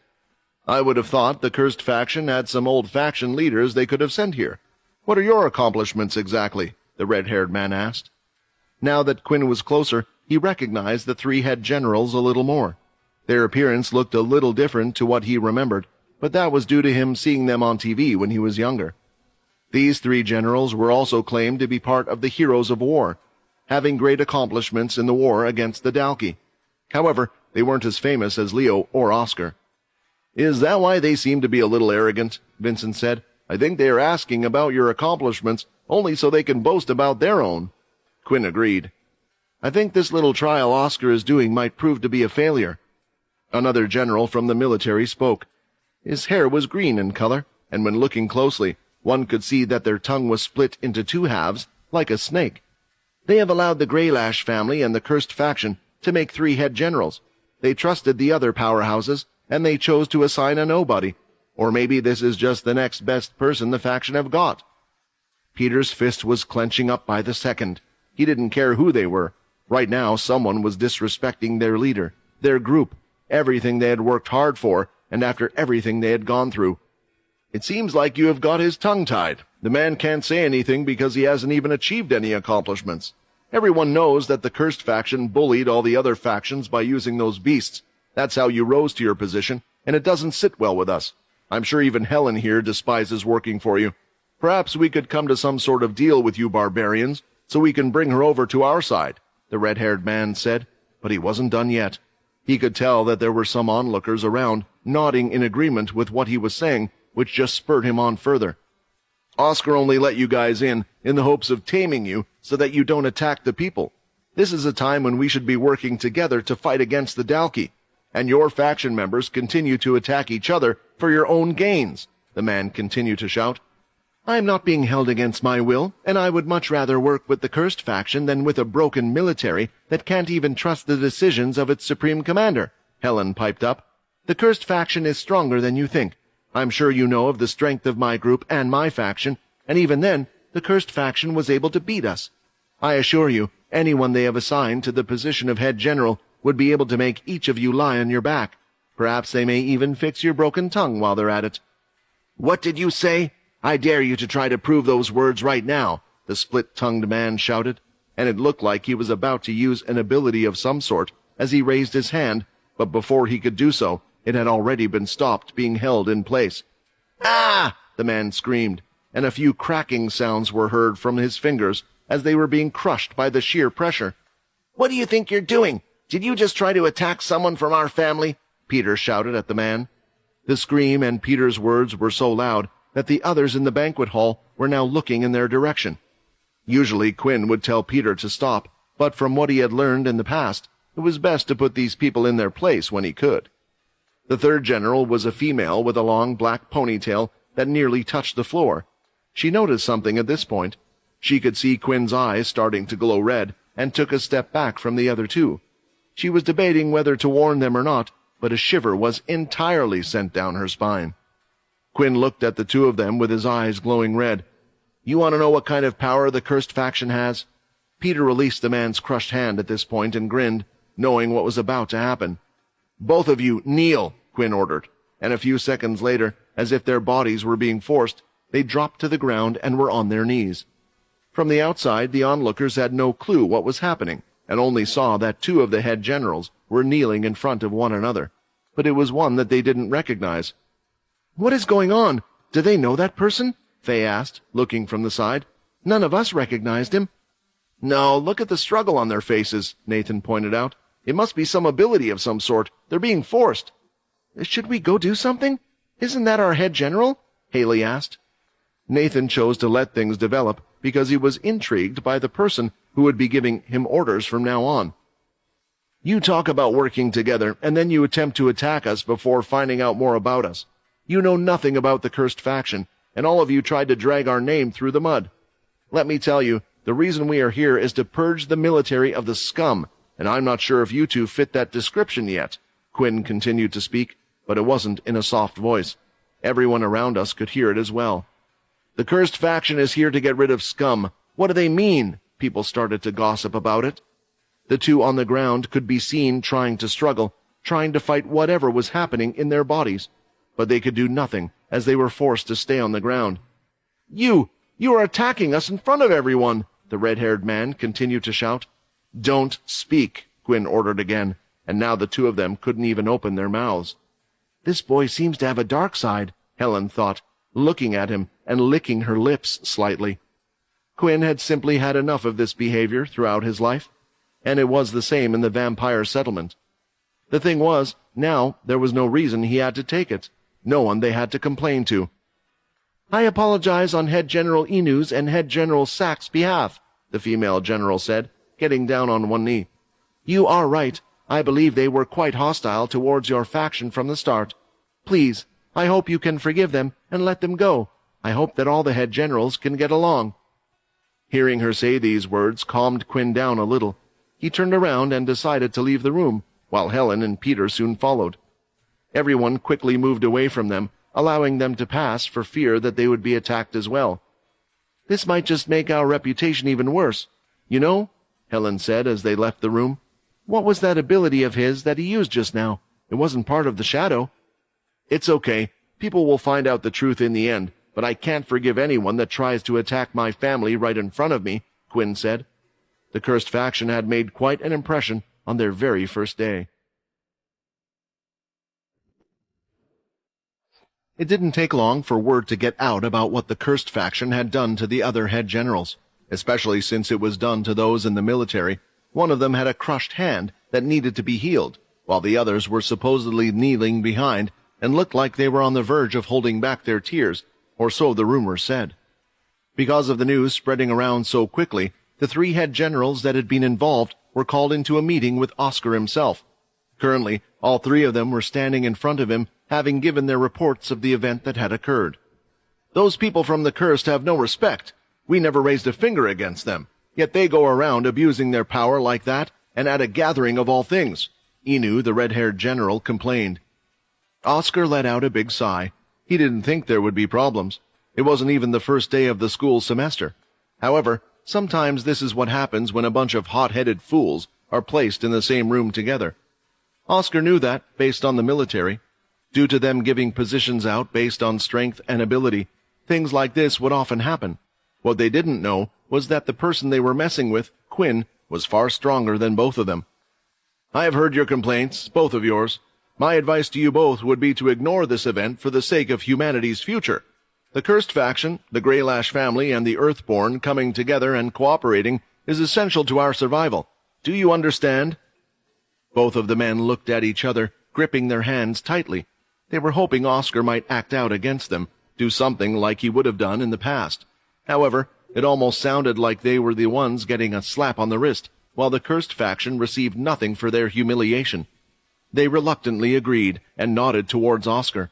Speaker 1: "I would have thought the Cursed faction had some old faction leaders they could have sent here. What are your accomplishments exactly?" the red-haired man asked. Now that Quinn was closer, he recognized the three head generals a little more. Their appearance looked a little different to what he remembered, but that was due to him seeing them on TV when he was younger. These three generals were also claimed to be part of the Heroes of War, having great accomplishments in the war against the Dalki. However, they weren't as famous as Leo or Oscar. "Is that why they seem to be a little arrogant?" Vincent said. "I think they are asking about your accomplishments only so they can boast about their own." Quinn agreed. "I think this little trial Oscar is doing might prove to be a failure." Another general from the military spoke. His hair was green in color, and when looking closely, one could see that their tongue was split into two halves, like a snake. "They have allowed the Greylash family and the Cursed faction to make three head generals. They trusted the other powerhouses, and they chose to assign a nobody. Or maybe this is just the next best person the faction have got." Peter's fist was clenching up by the second. He didn't care who they were. Right now, someone was disrespecting their leader, their group, everything they had worked hard for, and after everything they had gone through. "It seems like you have got his tongue tied. The man can't say anything because he hasn't even achieved any accomplishments. Everyone knows that the Cursed faction bullied all the other factions by using those beasts. That's how you rose to your position, and it doesn't sit well with us. I'm sure even Helen here despises working for you. Perhaps we could come to some sort of deal with you barbarians, so we can bring her over to our side," the red-haired man said, but he wasn't done yet. He could tell that there were some onlookers around, nodding in agreement with what he was saying, which just spurred him on further. "Oscar only let you guys in the hopes of taming you so that you don't attack the people. This is a time when we should be working together to fight against the Dalki, and your faction members continue to attack each other for your own gains," the man continued to shout. "I am not being held against my will, and I would much rather work with the cursed faction than with a broken military that can't even trust the decisions of its supreme commander," Helen piped up. "The cursed faction is stronger than you think. I'm sure you know of the strength of my group and my faction, and even then, the cursed faction was able to beat us. I assure you, anyone they have assigned to the position of head general would be able to make each of you lie on your back. Perhaps they may even fix your broken tongue while they're at it." "What did you say? I dare you to try to prove those words right now," the split-tongued man shouted, and it looked like he was about to use an ability of some sort as he raised his hand, but before he could do so, it had already been stopped, being held in place. "Ah!" the man screamed, and a few cracking sounds were heard from his fingers as they were being crushed by the sheer pressure. "What do you think you're doing? Did you just try to attack someone from our family?" Peter shouted at the man. The scream and Peter's words were so loud that the others in the banquet hall were now looking in their direction. Usually Quinn would tell Peter to stop, but from what he had learned in the past, it was best to put these people in their place when he could. The third general was a female with a long black ponytail that nearly touched the floor. She noticed something at this point. She could see Quinn's eyes starting to glow red, and took a step back from the other two. She was debating whether to warn them or not, but a shiver was entirely sent down her spine. Quinn looked at the two of them with his eyes glowing red. "You want to know what kind of power the cursed faction has?" Peter released the man's crushed hand at this point and grinned, knowing what was about to happen. "Both of you, kneel," Quinn ordered, and a few seconds later, as if their bodies were being forced, they dropped to the ground and were on their knees. From the outside, the onlookers had no clue what was happening, and only saw that two of the head generals were kneeling in front of one another, but it was one that they didn't recognize. "What is going on? Do they know that person?" Faye asked, looking from the side. "None of us recognized him." "No, look at the struggle on their faces," Nathan pointed out. "It must be some ability of some sort. They're being forced." "Should we go do something? Isn't that our head general?" Haley asked. Nathan chose to let things develop because he was intrigued by the person who would be giving him orders from now on. "You talk about working together, and then you attempt to attack us before finding out more about us. You know nothing about the cursed faction, and all of you tried to drag our name through the mud. Let me tell you, the reason we are here is to purge the military of the scum, and I'm not sure if you two fit that description yet." Quinn continued to speak, but it wasn't in a soft voice. Everyone around us could hear it as well. "The cursed faction is here to get rid of scum. What do they mean?" People started to gossip about it. The two on the ground could be seen trying to struggle, trying to fight whatever was happening in their bodies, but they could do nothing as they were forced to stay on the ground. You are attacking us in front of everyone," the red-haired man continued to shout. "Don't speak," Quinn ordered again, and now the two of them couldn't even open their mouths. "This boy seems to have a dark side," Helen thought, looking at him and licking her lips slightly. Quinn had simply had enough of this behavior throughout his life, and it was the same in the vampire settlement. The thing was, now there was no reason he had to take it, no one they had to complain to. "I apologize on Head General Inu's and Head General Sack's behalf," the female general said, getting down on one knee. "You are right. I believe they were quite hostile towards your faction from the start. Please, I hope you can forgive them and let them go. I hope that all the head generals can get along." Hearing her say these words calmed Quinn down a little. He turned around and decided to leave the room, while Helen and Peter soon followed. Everyone quickly moved away from them, allowing them to pass for fear that they would be attacked as well. "This might just make our reputation even worse. You know," Helen said as they left the room, "what was that ability of his that he used just now? It wasn't part of the shadow." "It's okay. People will find out the truth in the end, but I can't forgive anyone that tries to attack my family right in front of me," Quinn said. The cursed faction had made quite an impression on their very first day. It didn't take long for word to get out about what the cursed faction had done to the other head generals, especially since it was done to those in the military. One of them had a crushed hand that needed to be healed, while the others were supposedly kneeling behind and looked like they were on the verge of holding back their tears, or so the rumors said. Because of the news spreading around so quickly, the 3 head generals that had been involved were called into a meeting with Oscar himself. Currently, all 3 of them were standing in front of him, having given their reports of the event that had occurred. "Those people from the Cursed have no respect. We never raised a finger against them, yet they go around abusing their power like that, and at a gathering of all things," Inu, the red-haired general, complained. Oscar let out a big sigh. He didn't think there would be problems. It wasn't even the first day of the school semester. However, sometimes this is what happens when a bunch of hot-headed fools are placed in the same room together. Oscar knew that, based on the military. Due to them giving positions out based on strength and ability, things like this would often happen. What they didn't know was that the person they were messing with, Quinn, was far stronger than both of them. "I have heard your complaints, both of yours. My advice to you both would be to ignore this event for the sake of humanity's future. The Cursed faction, the Greylash family, and the Earthborn coming together and cooperating is essential to our survival. Do you understand?" Both of the men looked at each other, gripping their hands tightly. They were hoping Oscar might act out against them, do something like he would have done in the past. However, it almost sounded like they were the ones getting a slap on the wrist, while the Cursed faction received nothing for their humiliation. They reluctantly agreed and nodded towards Oscar.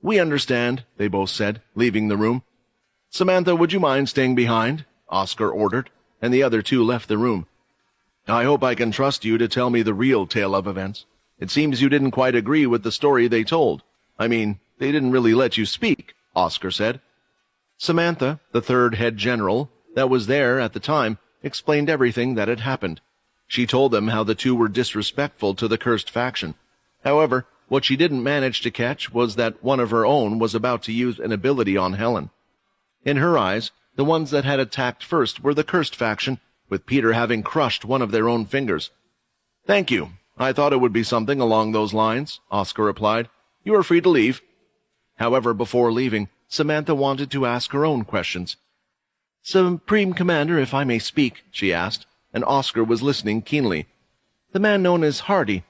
Speaker 1: "We understand," they both said, leaving the room. "Samantha, would you mind staying behind?" Oscar ordered, and the other 2 left the room. "I hope I can trust you to tell me the real tale of events. It seems you didn't quite agree with the story they told. I mean, they didn't really let you speak," Oscar said. Samantha, the 3rd head general, that was there at the time, explained everything that had happened. She told them how the 2 were disrespectful to the Cursed faction. However, what she didn't manage to catch was that one of her own was about to use an ability on Helen. In her eyes, the ones that had attacked first were the Cursed faction, with Peter having crushed one of their own fingers. "Thank you. I thought it would be something along those lines," Oscar replied. "You are free to leave." However, before leaving, Samantha wanted to ask her own questions. "Supreme Commander, if I may speak," she asked, and Oscar was listening keenly. "The man known as Hardy,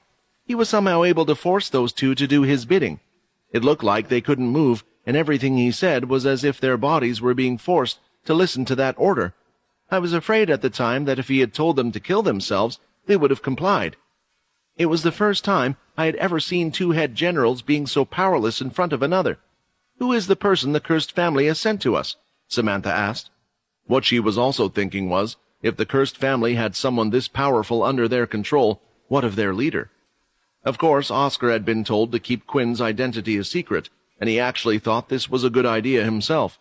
Speaker 1: he was somehow able to force those 2 to do his bidding. It looked like they couldn't move, and everything he said was as if their bodies were being forced to listen to that order. I was afraid at the time that if he had told them to kill themselves, they would have complied. It was the first time I had ever seen 2 head generals being so powerless in front of another. Who is the person the Cursed family has sent to us?" Samantha asked. What she was also thinking was, if the Cursed family had someone this powerful under their control, what of their leader? Of course, Oscar had been told to keep Quinn's identity a secret, and he actually thought this was a good idea himself.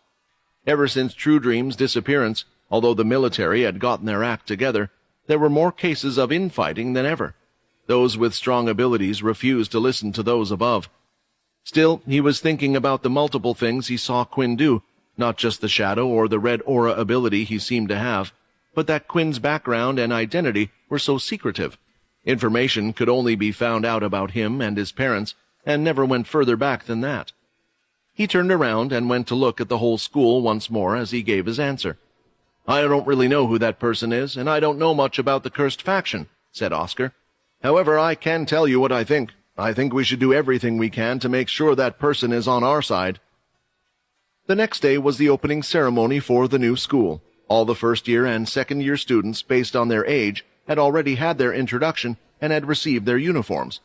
Speaker 1: Ever since True Dream's disappearance, although the military had gotten their act together, there were more cases of infighting than ever. Those with strong abilities refused to listen to those above. Still, he was thinking about the multiple things he saw Quinn do, not just the shadow or the red aura ability he seemed to have, but that Quinn's background and identity were so secretive. Information could only be found out about him and his parents, and never went further back than that. He turned around and went to look at the whole school once more as he gave his answer. "I don't really know who that person is, and I don't know much about the Cursed faction," said Oscar. "However, I can tell you what I think. I think we should do everything we can to make sure that person is on our side." The next day was the opening ceremony for the new school. All the first-year and second-year students, based on their age, had already had their introduction and had received their uniforms.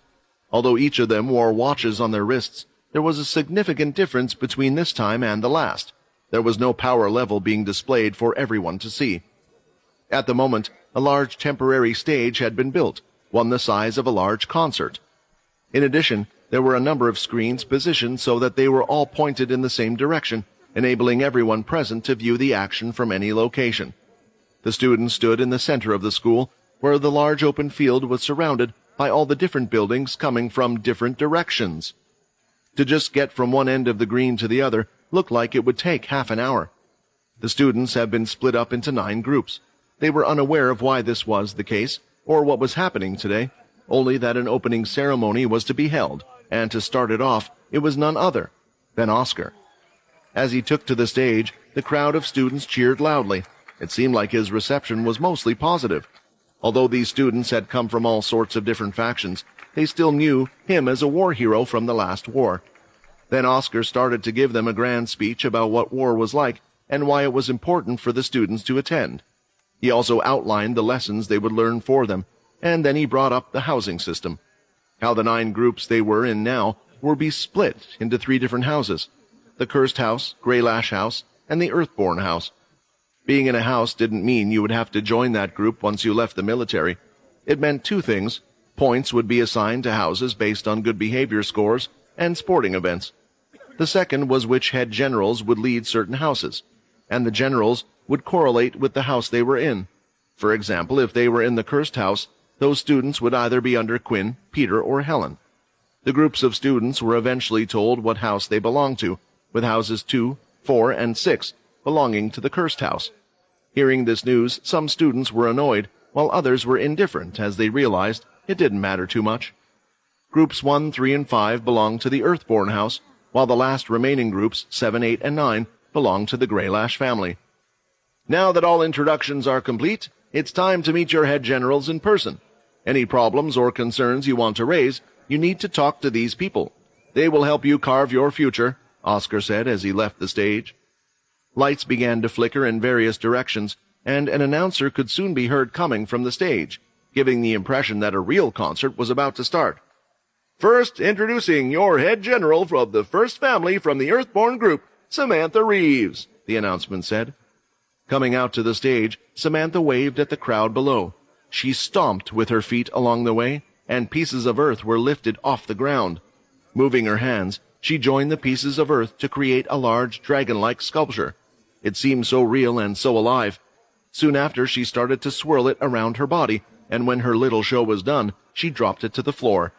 Speaker 1: Although each of them wore watches on their wrists, there was a significant difference between this time and the last. There was no power level being displayed for everyone to see. At the moment, a large temporary stage had been built, one the size of a large concert. In addition, there were a number of screens positioned so that they were all pointed in the same direction, enabling everyone present to view the action from any location. The students stood in the center of the school, where the large open field was surrounded by all the different buildings coming from different directions. To just get from one end of the green to the other looked like it would take half an hour. The students had been split up into 9 groups. They were unaware of why this was the case, or what was happening today, only that an opening ceremony was to be held, and to start it off, it was none other. then Oscar. As he took to the stage, the crowd of students cheered loudly. It seemed like his reception was mostly positive. Although these students had come from all sorts of different factions, they still knew him as a war hero from the last war. Then Oscar started to give them a grand speech about what war was like and why it was important for the students to attend. He also outlined the lessons they would learn for them, and then he brought up the housing system. How the 9 groups they were in now were be split into 3 different houses: the Cursed House, Greylash House, and the Earthborn House. Being in a house didn't mean you would have to join that group once you left the military. It meant 2 things. Points would be assigned to houses based on good behavior scores and sporting events. The second was which head generals would lead certain houses, and the generals would correlate with the house they were in. For example, if they were in the Cursed House, those students would either be under Quinn, Peter, or Helen. The groups of students were eventually told what house they belonged to, with houses 2, 4, and 6 belonging to the Cursed House. Hearing this news, some students were annoyed, while others were indifferent as they realized it didn't matter too much. Groups 1, 3, and 5 belonged to the Earthborn House, while the last remaining groups, 7, 8, and 9, belonged to the Greylash family. Now that all introductions are complete, it's time to meet your head generals in person. Any problems or concerns you want to raise, you need to talk to these people. They will help you carve your future, Oscar said as he left the stage. Lights began to flicker in various directions, and an announcer could soon be heard coming from the stage, giving the impression that a real concert was about to start. First, introducing your head general from the first family from the Earthborn group, Samantha Reeves, the announcement said. Coming out to the stage, Samantha waved at the crowd below. She stomped with her feet along the way, and pieces of earth were lifted off the ground. Moving her hands, she joined the pieces of earth to create a large dragon-like sculpture. It seemed so real and so alive. Soon after, she started to swirl it around her body, and when her little show was done, she dropped it to the floor.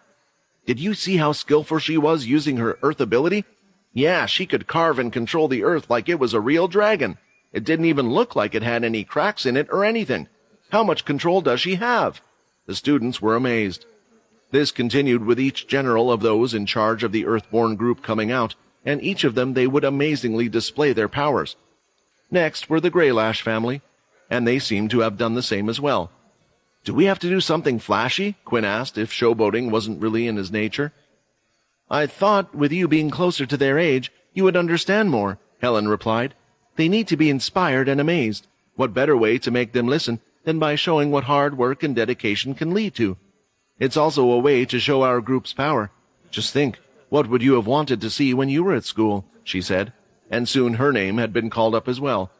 Speaker 1: Did you see how skillful she was using her earth ability? Yeah, she could carve and control the earth like it was a real dragon. It didn't even look like it had any cracks in it or anything. How much control does she have? The students were amazed. This continued with each general of those in charge of the Earthborn group coming out, and each of them they would amazingly display their powers. Next were the Greylash family, and they seemed to have done the same as well. Do we have to do something flashy? Quinn asked, if showboating wasn't really in his nature. I thought, with you being closer to their age, you would understand more, Helen replied. They need to be inspired and amazed. What better way to make them listen than by showing what hard work and dedication can lead to? It's also a way to show our group's power. Just think, what would you have wanted to see when you were at school? She said, and soon her name had been called up as well.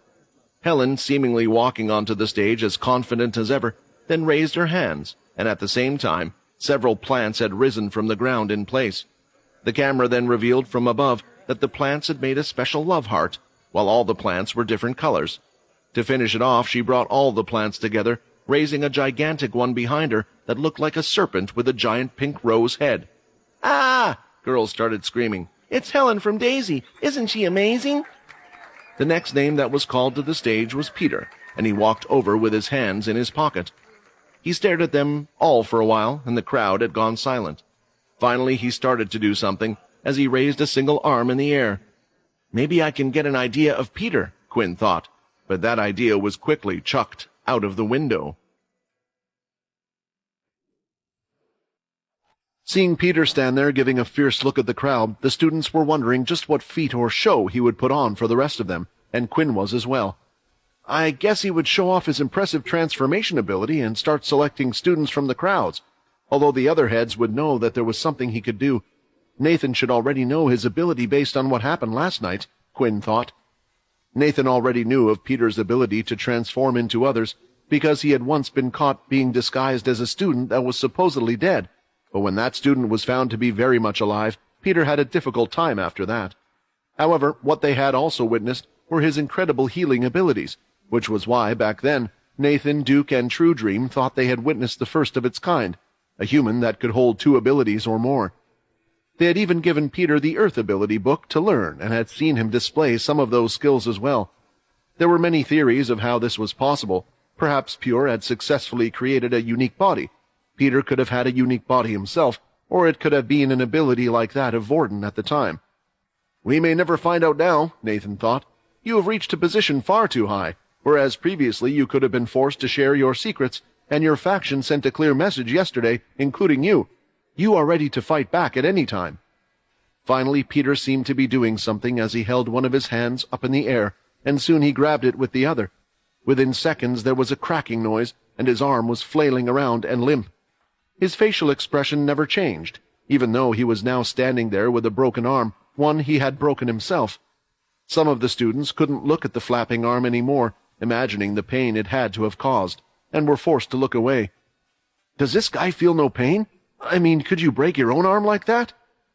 Speaker 1: Helen, seemingly walking onto the stage as confident as ever, then raised her hands, and at the same time, several plants had risen from the ground in place. The camera then revealed from above that the plants had made a special love heart, while all the plants were different colors. To finish it off, she brought all the plants together, raising a gigantic one behind her that looked like a serpent with a giant pink rose head. Ah! Girls started screaming. It's Helen from Daisy. Isn't she amazing? The next name that was called to the stage was Peter, and he walked over with his hands in his pocket. He stared at them all for a while, and the crowd had gone silent. Finally, he started to do something as he raised a single arm in the air. Maybe I can get an idea of Peter, Quinn thought, but that idea was quickly chucked out of the window. Seeing Peter stand there giving a fierce look at the crowd, the students were wondering just what feat or show he would put on for the rest of them, and Quinn was as well. I guess he would show off his impressive transformation ability and start selecting students from the crowds, although the other heads would know that there was something he could do. Nathan should already know his ability based on what happened last night, Quinn thought. Nathan already knew of Peter's ability to transform into others, because he had once been caught being disguised as a student that was supposedly dead. But when that student was found to be very much alive, Peter had a difficult time after that. However, what they had also witnessed were his incredible healing abilities, which was why, back then, Nathan, Duke, and True Dream thought they had witnessed the first of its kind, a human that could hold 2 abilities or more. They had even given Peter the Earth Ability book to learn, and had seen him display some of those skills as well. There were many theories of how this was possible. Perhaps Pure had successfully created a unique body. Peter could have had a unique body himself, or it could have been an ability like that of Vorden at the time. We may never find out now, Nathan thought. You have reached a position far too high, whereas previously you could have been forced to share your secrets, and your faction sent a clear message yesterday, including you. You are ready to fight back at any time. Finally, Peter seemed to be doing something as he held one of his hands up in the air, and soon he grabbed it with the other. Within seconds there was a cracking noise, and his arm was flailing around and limp. His facial expression never changed, even though he was now standing there with a broken arm, one he had broken himself. Some of the students couldn't look at the flapping arm any more, imagining the pain it had to have caused, and were forced to look away. Does this guy feel no pain? I mean, could you break your own arm like that?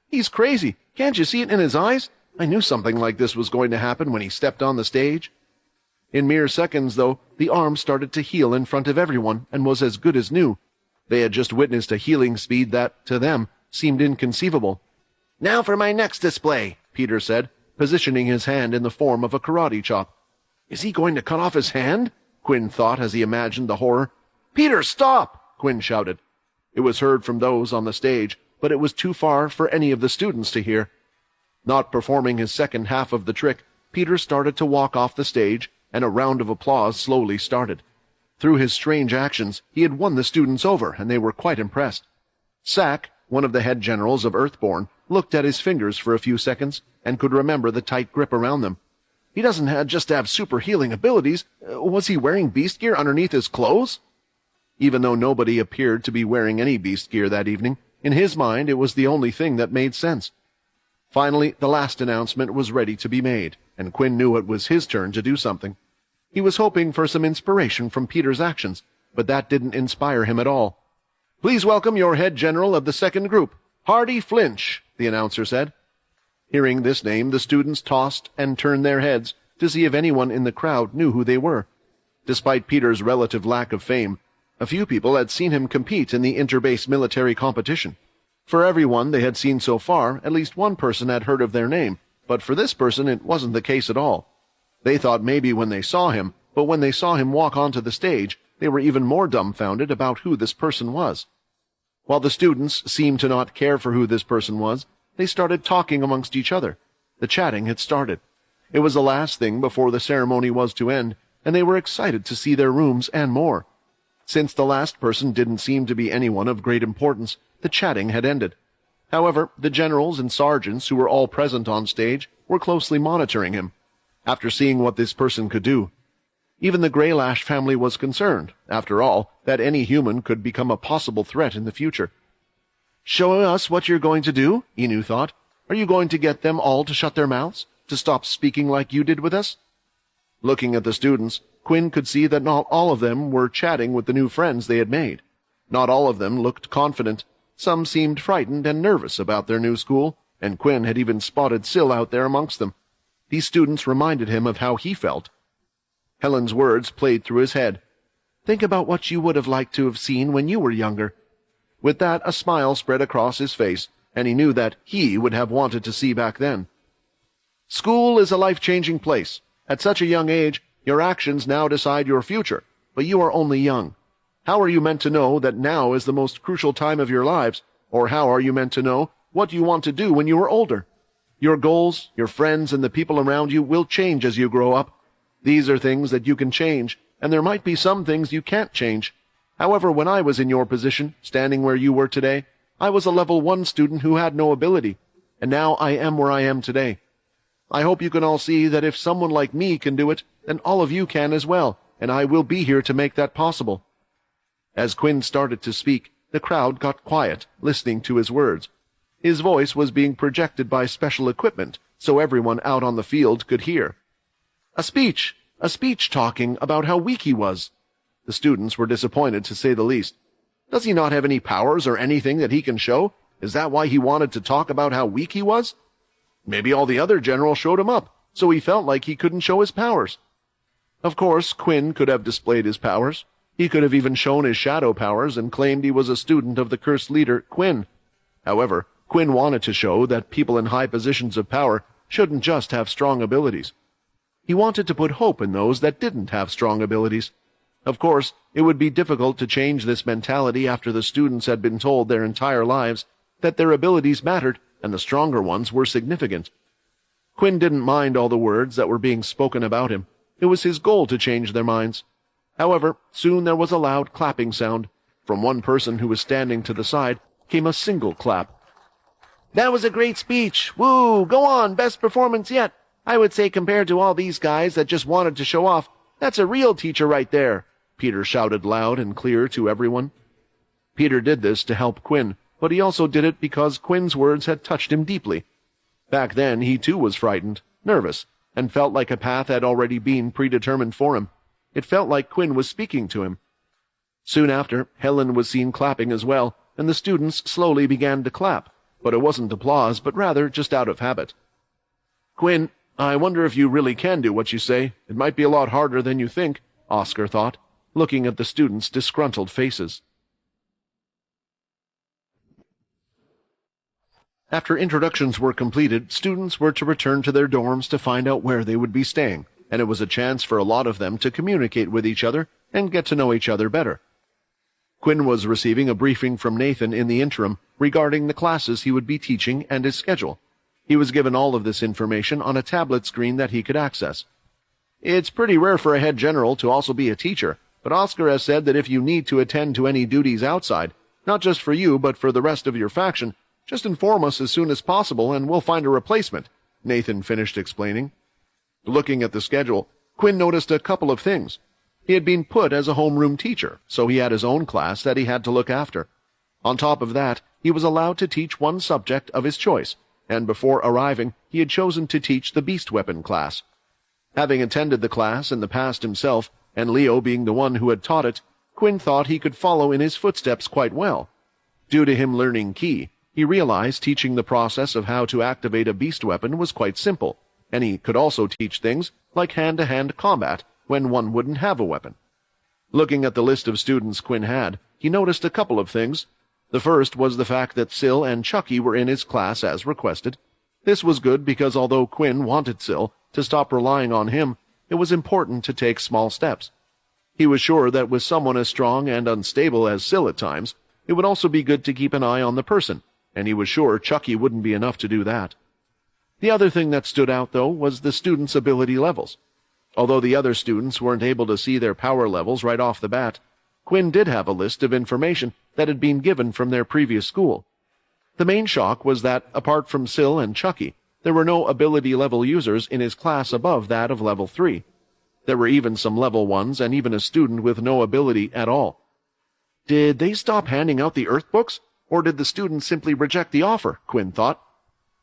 Speaker 1: He's crazy. Can't you see it in his eyes? I knew something like this was going to happen when he stepped on the stage. In mere seconds, though, the arm started to heal in front of everyone and was as good as new. They had just witnessed a healing speed that, to them, seemed inconceivable. Now for my next display, Peter said, positioning his hand in the form of a karate chop. Is he going to cut off his hand? Quinn thought as he imagined the horror. Peter, stop! Quinn shouted. It was heard from those on the stage, but it was too far for any of the students to hear. Not performing his second half of the trick, Peter started to walk off the stage, and a round of applause slowly started. Through his strange actions, he had won the students over, and they were quite impressed. Sack, one of the head generals of Earthborn, looked at his fingers for a few seconds, and could remember the tight grip around them. He doesn't just have super healing abilities. Was he wearing beast gear underneath his clothes? Even though nobody appeared to be wearing any beast gear that evening, in his mind it was the only thing that made sense. Finally, the last announcement was ready to be made, and Quinn knew it was his turn to do something. He was hoping for some inspiration from Peter's actions, but that didn't inspire him at all. Please welcome your head general of the second group, Hardy Flinch, the announcer said. Hearing this name, the students tossed and turned their heads to see if anyone in the crowd knew who they were. Despite Peter's relative lack of fame, a few people had seen him compete in the interbase military competition. For everyone they had seen so far, at least one person had heard of their name, but for this person it wasn't the case at all. They thought maybe when they saw him, but when they saw him walk onto the stage, they were even more dumbfounded about who this person was. While the students seemed to not care for who this person was, they started talking amongst each other. The chatting had started. It was the last thing before the ceremony was to end, and they were excited to see their rooms and more. Since the last person didn't seem to be anyone of great importance, the chatting had ended. However, the generals and sergeants who were all present on stage were closely monitoring him, after seeing what this person could do. Even the Greylash family was concerned, after all, that any human could become a possible threat in the future. Show us what you're going to do, Inu thought. Are you going to get them all to shut their mouths, to stop speaking like you did with us? Looking at the students, Quinn could see that not all of them were chatting with the new friends they had made. Not all of them looked confident. Some seemed frightened and nervous about their new school, and Quinn had even spotted Syl out there amongst them. These students reminded him of how he felt. Helen's words played through his head. Think about what you would have liked to have seen when you were younger. With that, a smile spread across his face, and he knew that he would have wanted to see back then. School is a life-changing place. At such a young age, your actions now decide your future, but you are only young. How are you meant to know that now is the most crucial time of your lives, or how are you meant to know what you want to do when you are older? Your goals, your friends, and the people around you will change as you grow up. These are things that you can change, and there might be some things you can't change. However, when I was in your position, standing where you were today, I was a level 1 student who had no ability, and now I am where I am today. I hope you can all see that if someone like me can do it, then all of you can as well, and I will be here to make that possible. As Quinn started to speak, the crowd got quiet, listening to his words. His voice was being projected by special equipment, so everyone out on the field could hear. A speech talking about how weak he was. The students were disappointed, to say the least. Does he not have any powers or anything that he can show? Is that why he wanted to talk about how weak he was? Maybe all the other generals showed him up, so he felt like he couldn't show his powers. Of course, Quinn could have displayed his powers. He could have even shown his shadow powers and claimed he was a student of the cursed leader, Quinn. However, Quinn wanted to show that people in high positions of power shouldn't just have strong abilities. He wanted to put hope in those that didn't have strong abilities. Of course, it would be difficult to change this mentality after the students had been told their entire lives that their abilities mattered and the stronger ones were significant. Quinn didn't mind all the words that were being spoken about him. It was his goal to change their minds. However, soon there was a loud clapping sound. From one person who was standing to the side came a single clap.
Speaker 2: "That was a great speech! Woo! Go on! Best performance yet! I would say compared to all these guys that just wanted to show off, that's a real teacher right there!"
Speaker 1: Peter shouted loud and clear to everyone. Peter did this to help Quinn, but he also did it because Quinn's words had touched him deeply. Back then he too was frightened, nervous, and felt like a path had already been predetermined for him. It felt like Quinn was speaking to him. Soon after, Helen was seen clapping as well, and the students slowly began to clap, but it wasn't applause, but rather just out of habit. "Quinn, I wonder if you really can do what you say. It might be a lot harder than you think," Oscar thought, looking at the students' disgruntled faces. After introductions were completed, students were to return to their dorms to find out where they would be staying, and it was a chance for a lot of them to communicate with each other and get to know each other better. Quinn was receiving a briefing from Nathan in the interim regarding the classes he would be teaching and his schedule. He was given all of this information on a tablet screen that he could access. "It's pretty rare for a head general to also be a teacher, but Oscar has said that if you need to attend to any duties outside, not just for you but for the rest of your faction, just inform us as soon as possible and we'll find a replacement," Nathan finished explaining. Looking at the schedule, Quinn noticed a couple of things. He had been put as a homeroom teacher, so he had his own class that he had to look after. On top of that, he was allowed to teach one subject of his choice, and before arriving, he had chosen to teach the beast weapon class. Having attended the class in the past himself, and Leo being the one who had taught it, Quinn thought he could follow in his footsteps quite well. Due to him learning Ki, he realized teaching the process of how to activate a beast weapon was quite simple, and he could also teach things like hand-to-hand combat when one wouldn't have a weapon. Looking at the list of students Quinn had, he noticed a couple of things. The first was the fact that Syl and Chucky were in his class as requested. This was good because although Quinn wanted Syl to stop relying on him, it was important to take small steps. He was sure that with someone as strong and unstable as Syl at times, it would also be good to keep an eye on the person, and he was sure Chucky wouldn't be enough to do that. The other thing that stood out, though, was the students' ability levels. Although the other students weren't able to see their power levels right off the bat, Quinn did have a list of information that had been given from their previous school. The main shock was that, apart from Syl and Chucky, there were no ability level users in his class above that of level 3. There were even some level 1s and even a student with no ability at all. Did they stop handing out the Earth books? Or did the students simply reject the offer? Quinn thought.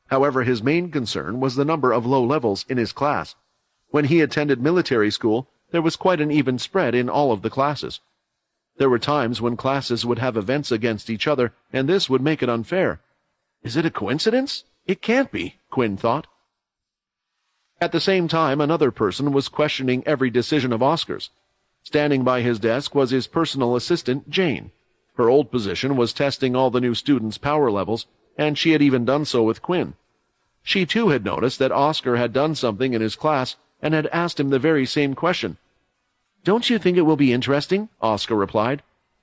Speaker 1: However, his main concern was the number of low levels in his class. When he attended military school, there was quite an even spread in all of the classes. There were times when classes would have events against each other, and this would make it unfair. Is it a coincidence? It can't be, Quinn thought. At the same time, another person was questioning every decision of Oscar's. Standing by his desk was his personal assistant, Jane. Her old position was testing all the new students' power levels, and she had even done so with Quinn. She too had noticed that Oscar had done something in his class and had asked him the very same question. "Don't you think it will be interesting?" Oscar replied.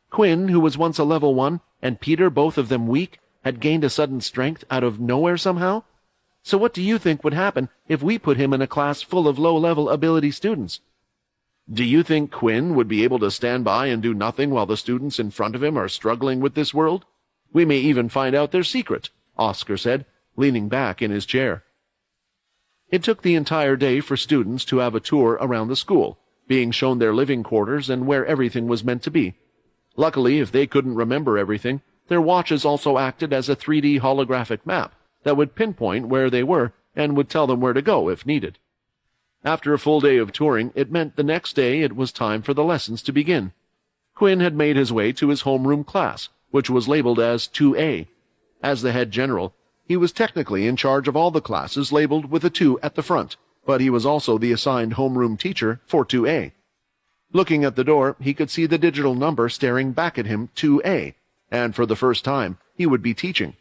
Speaker 1: "Quinn, who was once a level 1, and Peter, both of them weak, had gained a sudden strength out of nowhere somehow. So what do you think would happen if we put him in a class full of low-level ability students?" "Do you think Quinn would be able to stand by and do nothing while the students in front of him are struggling with this world? We may even find out their secret," Oscar said, leaning back in his chair. It took the entire day for students to have a tour around the school, being shown their living quarters and where everything was meant to be. Luckily, if they couldn't remember everything, their watches also acted as a 3D holographic map that would pinpoint where they were and would tell them where to go if needed. After a full day of touring, it meant the next day it was time for the lessons to begin. Quinn had made his way to his homeroom class, which was labeled as 2A. As the head general, he was technically in charge of all the classes labeled with a 2 at the front, but he was also the assigned homeroom teacher for 2A. Looking at the door, he could see the digital number staring back at him, 2A, and for the first time, he would be teaching.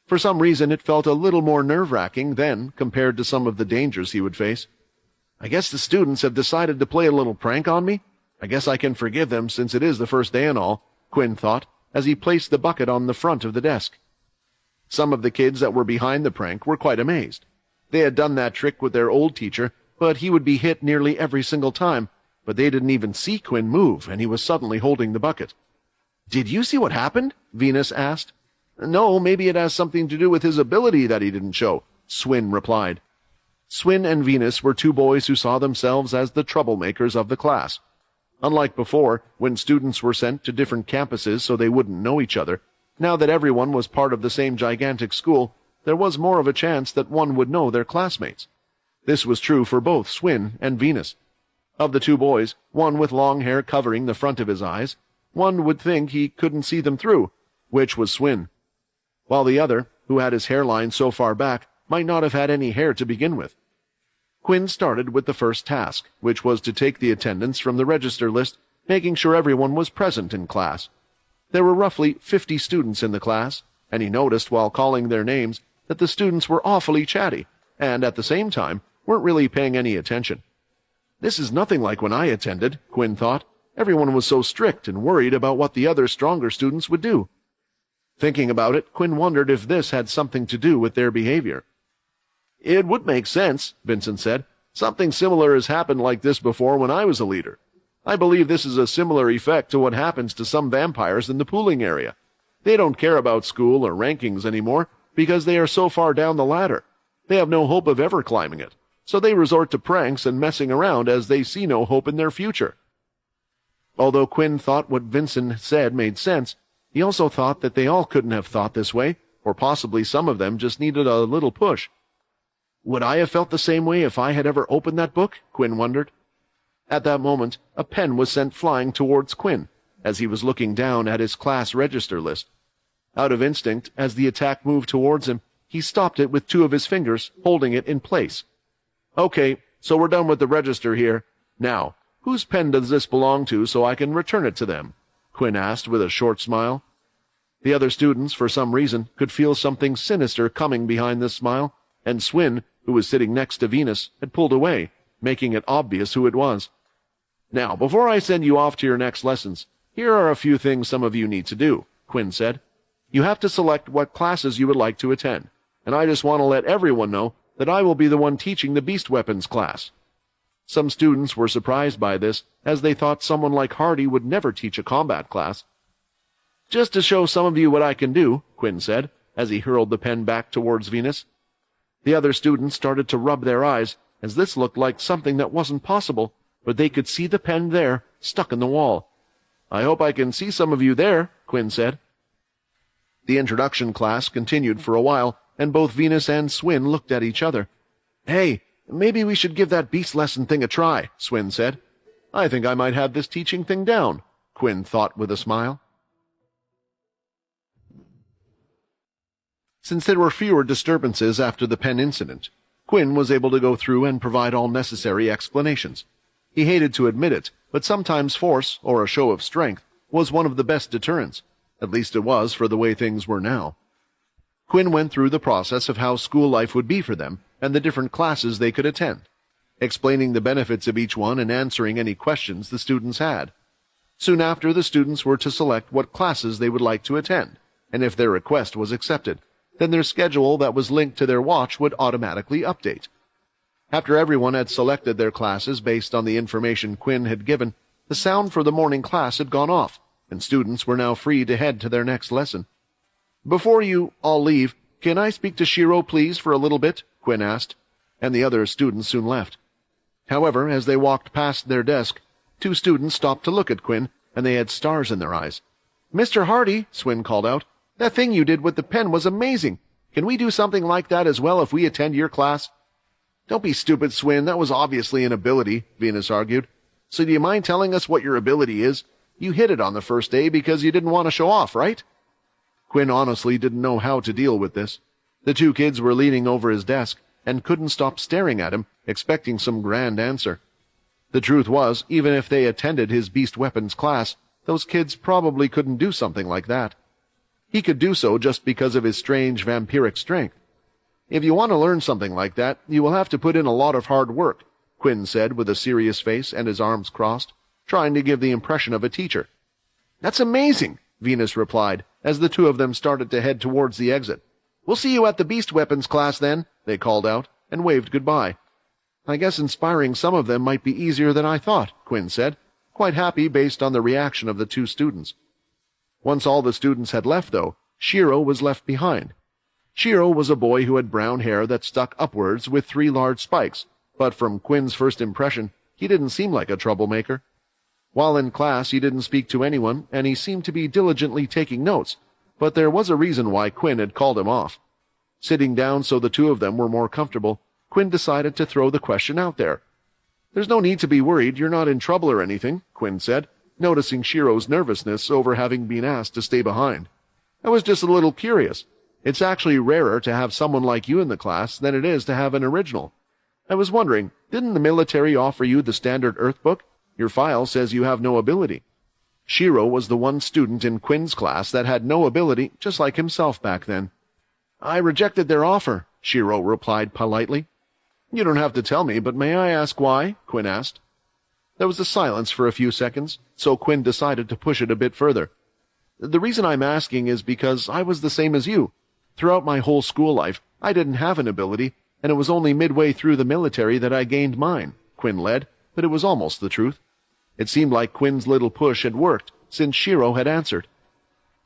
Speaker 1: For some reason, it felt a little more nerve-wracking then compared to some of the dangers he would face. I guess the students have decided to play a little prank on me. I guess I can forgive them since it is the first day and all, Quinn thought, as he placed the bucket on the front of the desk. Some of the kids that were behind the prank were quite amazed. They had done that trick with their old teacher, but he would be hit nearly every single time. But they didn't even see Quinn move, and he was suddenly holding the bucket. "Did you see what happened?" Venus asked. "No, maybe it has something to do with his ability that he didn't show," Swin replied. Swin and Venus were two boys who saw themselves as the troublemakers of the class. Unlike before, when students were sent to different campuses so they wouldn't know each other, now that everyone was part of the same gigantic school, there was more of a chance that one would know their classmates. This was true for both Swin and Venus. Of the two boys, one with long hair covering the front of his eyes, one would think he couldn't see them through, which was Swin, while the other, who had his hairline so far back, might not have had any hair to begin with. Quinn started with the first task, which was to take the attendance from the register list, making sure everyone was present in class. There were roughly 50 students in the class, and he noticed while calling their names that the students were awfully chatty, and at the same time weren't really paying any attention. This is nothing like when I attended, Quinn thought. Everyone was so strict and worried about what the other stronger students would do. Thinking about it, Quinn wondered if this had something to do with their behavior. "It would make sense," Vincent said. "Something similar has happened like this before when I was a leader. I believe this is a similar effect to what happens to some vampires in the pooling area. They don't care about school or rankings anymore because they are so far down the ladder. They have no hope of ever climbing it, so they resort to pranks and messing around as they see no hope in their future." Although Quinn thought what Vincent said made sense, he also thought that they all couldn't have thought this way, or possibly some of them just needed a little push. Would I have felt the same way if I had ever opened that book? Quinn wondered. At that moment, a pen was sent flying towards Quinn, as he was looking down at his class register list. Out of instinct, as the attack moved towards him, he stopped it with two of his fingers, holding it in place. "Okay, so we're done with the register here. Now, whose pen does this belong to so I can return it to them?" Quinn asked with a short smile. The other students, for some reason, could feel something sinister coming behind this smile, and Swin, who was sitting next to Venus, had pulled away, making it obvious who it was. "Now, before I send you off to your next lessons, here are a few things some of you need to do," Quinn said. "You have to select what classes you would like to attend, and I just want to let everyone know that I will be the one teaching the beast weapons class." Some students were surprised by this, as they thought someone like Hardy would never teach a combat class. "Just to show some of you what I can do," Quinn said, as he hurled the pen back towards Venus. The other students started to rub their eyes, as this looked like something that wasn't possible, but they could see the pen there, stuck in the wall. "I hope I can see some of you there," Quinn said. The introduction class continued for a while, and both Venus and Swin looked at each other. "Hey, maybe we should give that beast lesson thing a try," Swin said. "I think I might have this teaching thing down," Quinn thought with a smile. Since there were fewer disturbances after the pen incident, Quinn was able to go through and provide all necessary explanations. He hated to admit it, but sometimes force, or a show of strength, was one of the best deterrents. At least it was for the way things were now. Quinn went through the process of how school life would be for them and the different classes they could attend, explaining the benefits of each one and answering any questions the students had. Soon after, the students were to select what classes they would like to attend, and if their request was accepted, then their schedule that was linked to their watch would automatically update. After everyone had selected their classes based on the information Quinn had given, the sound for the morning class had gone off, and students were now free to head to their next lesson. "Before you all leave, can I speak to Shiro, please, for a little bit?" Quinn asked, and the other students soon left. However, as they walked past their desk, two students stopped to look at Quinn, and they had stars in their eyes. "Mr. Hardy," Swin called out, "that thing you did with the pen was amazing. Can we do something like that as well if we attend your class?" "Don't be stupid, Swin. That was obviously an ability," Venus argued. "So do you mind telling us what your ability is? You hid it on the first day because you didn't want to show off, right?" Quinn honestly didn't know how to deal with this. The two kids were leaning over his desk and couldn't stop staring at him, expecting some grand answer. The truth was, even if they attended his beast weapons class, those kids probably couldn't do something like that. He could do so just because of his strange vampiric strength. "If you want to learn something like that, you will have to put in a lot of hard work," Quinn said with a serious face and his arms crossed, trying to give the impression of a teacher. "That's amazing," Venus replied, as the two of them started to head towards the exit. "We'll see you at the beast weapons class then," they called out, and waved goodbye. I guess inspiring some of them might be easier than I thought, Quinn said, quite happy based on the reaction of the two students. Once all the students had left, though, Shiro was left behind. Shiro was a boy who had brown hair that stuck upwards with 3 large spikes, but from Quinn's first impression, he didn't seem like a troublemaker. While in class, he didn't speak to anyone, and he seemed to be diligently taking notes, but there was a reason why Quinn had called him off. Sitting down so the two of them were more comfortable, Quinn decided to throw the question out there. "There's no need to be worried, you're not in trouble or anything," Quinn said, noticing Shiro's nervousness over having been asked to stay behind. "I was just a little curious. It's actually rarer to have someone like you in the class than it is to have an original. I was wondering, didn't the military offer you the standard Earth book? Your file says you have no ability." Shiro was the one student in Quinn's class that had no ability, just like himself back then. "I rejected their offer," Shiro replied politely. "You don't have to tell me, but may I ask why?" Quinn asked. There was a silence for a few seconds, so Quinn decided to push it a bit further. "The reason I'm asking is because I was the same as you. Throughout my whole school life, I didn't have an ability, and it was only midway through the military that I gained mine," Quinn led, but it was almost the truth. It seemed like Quinn's little push had worked, since Shiro had answered.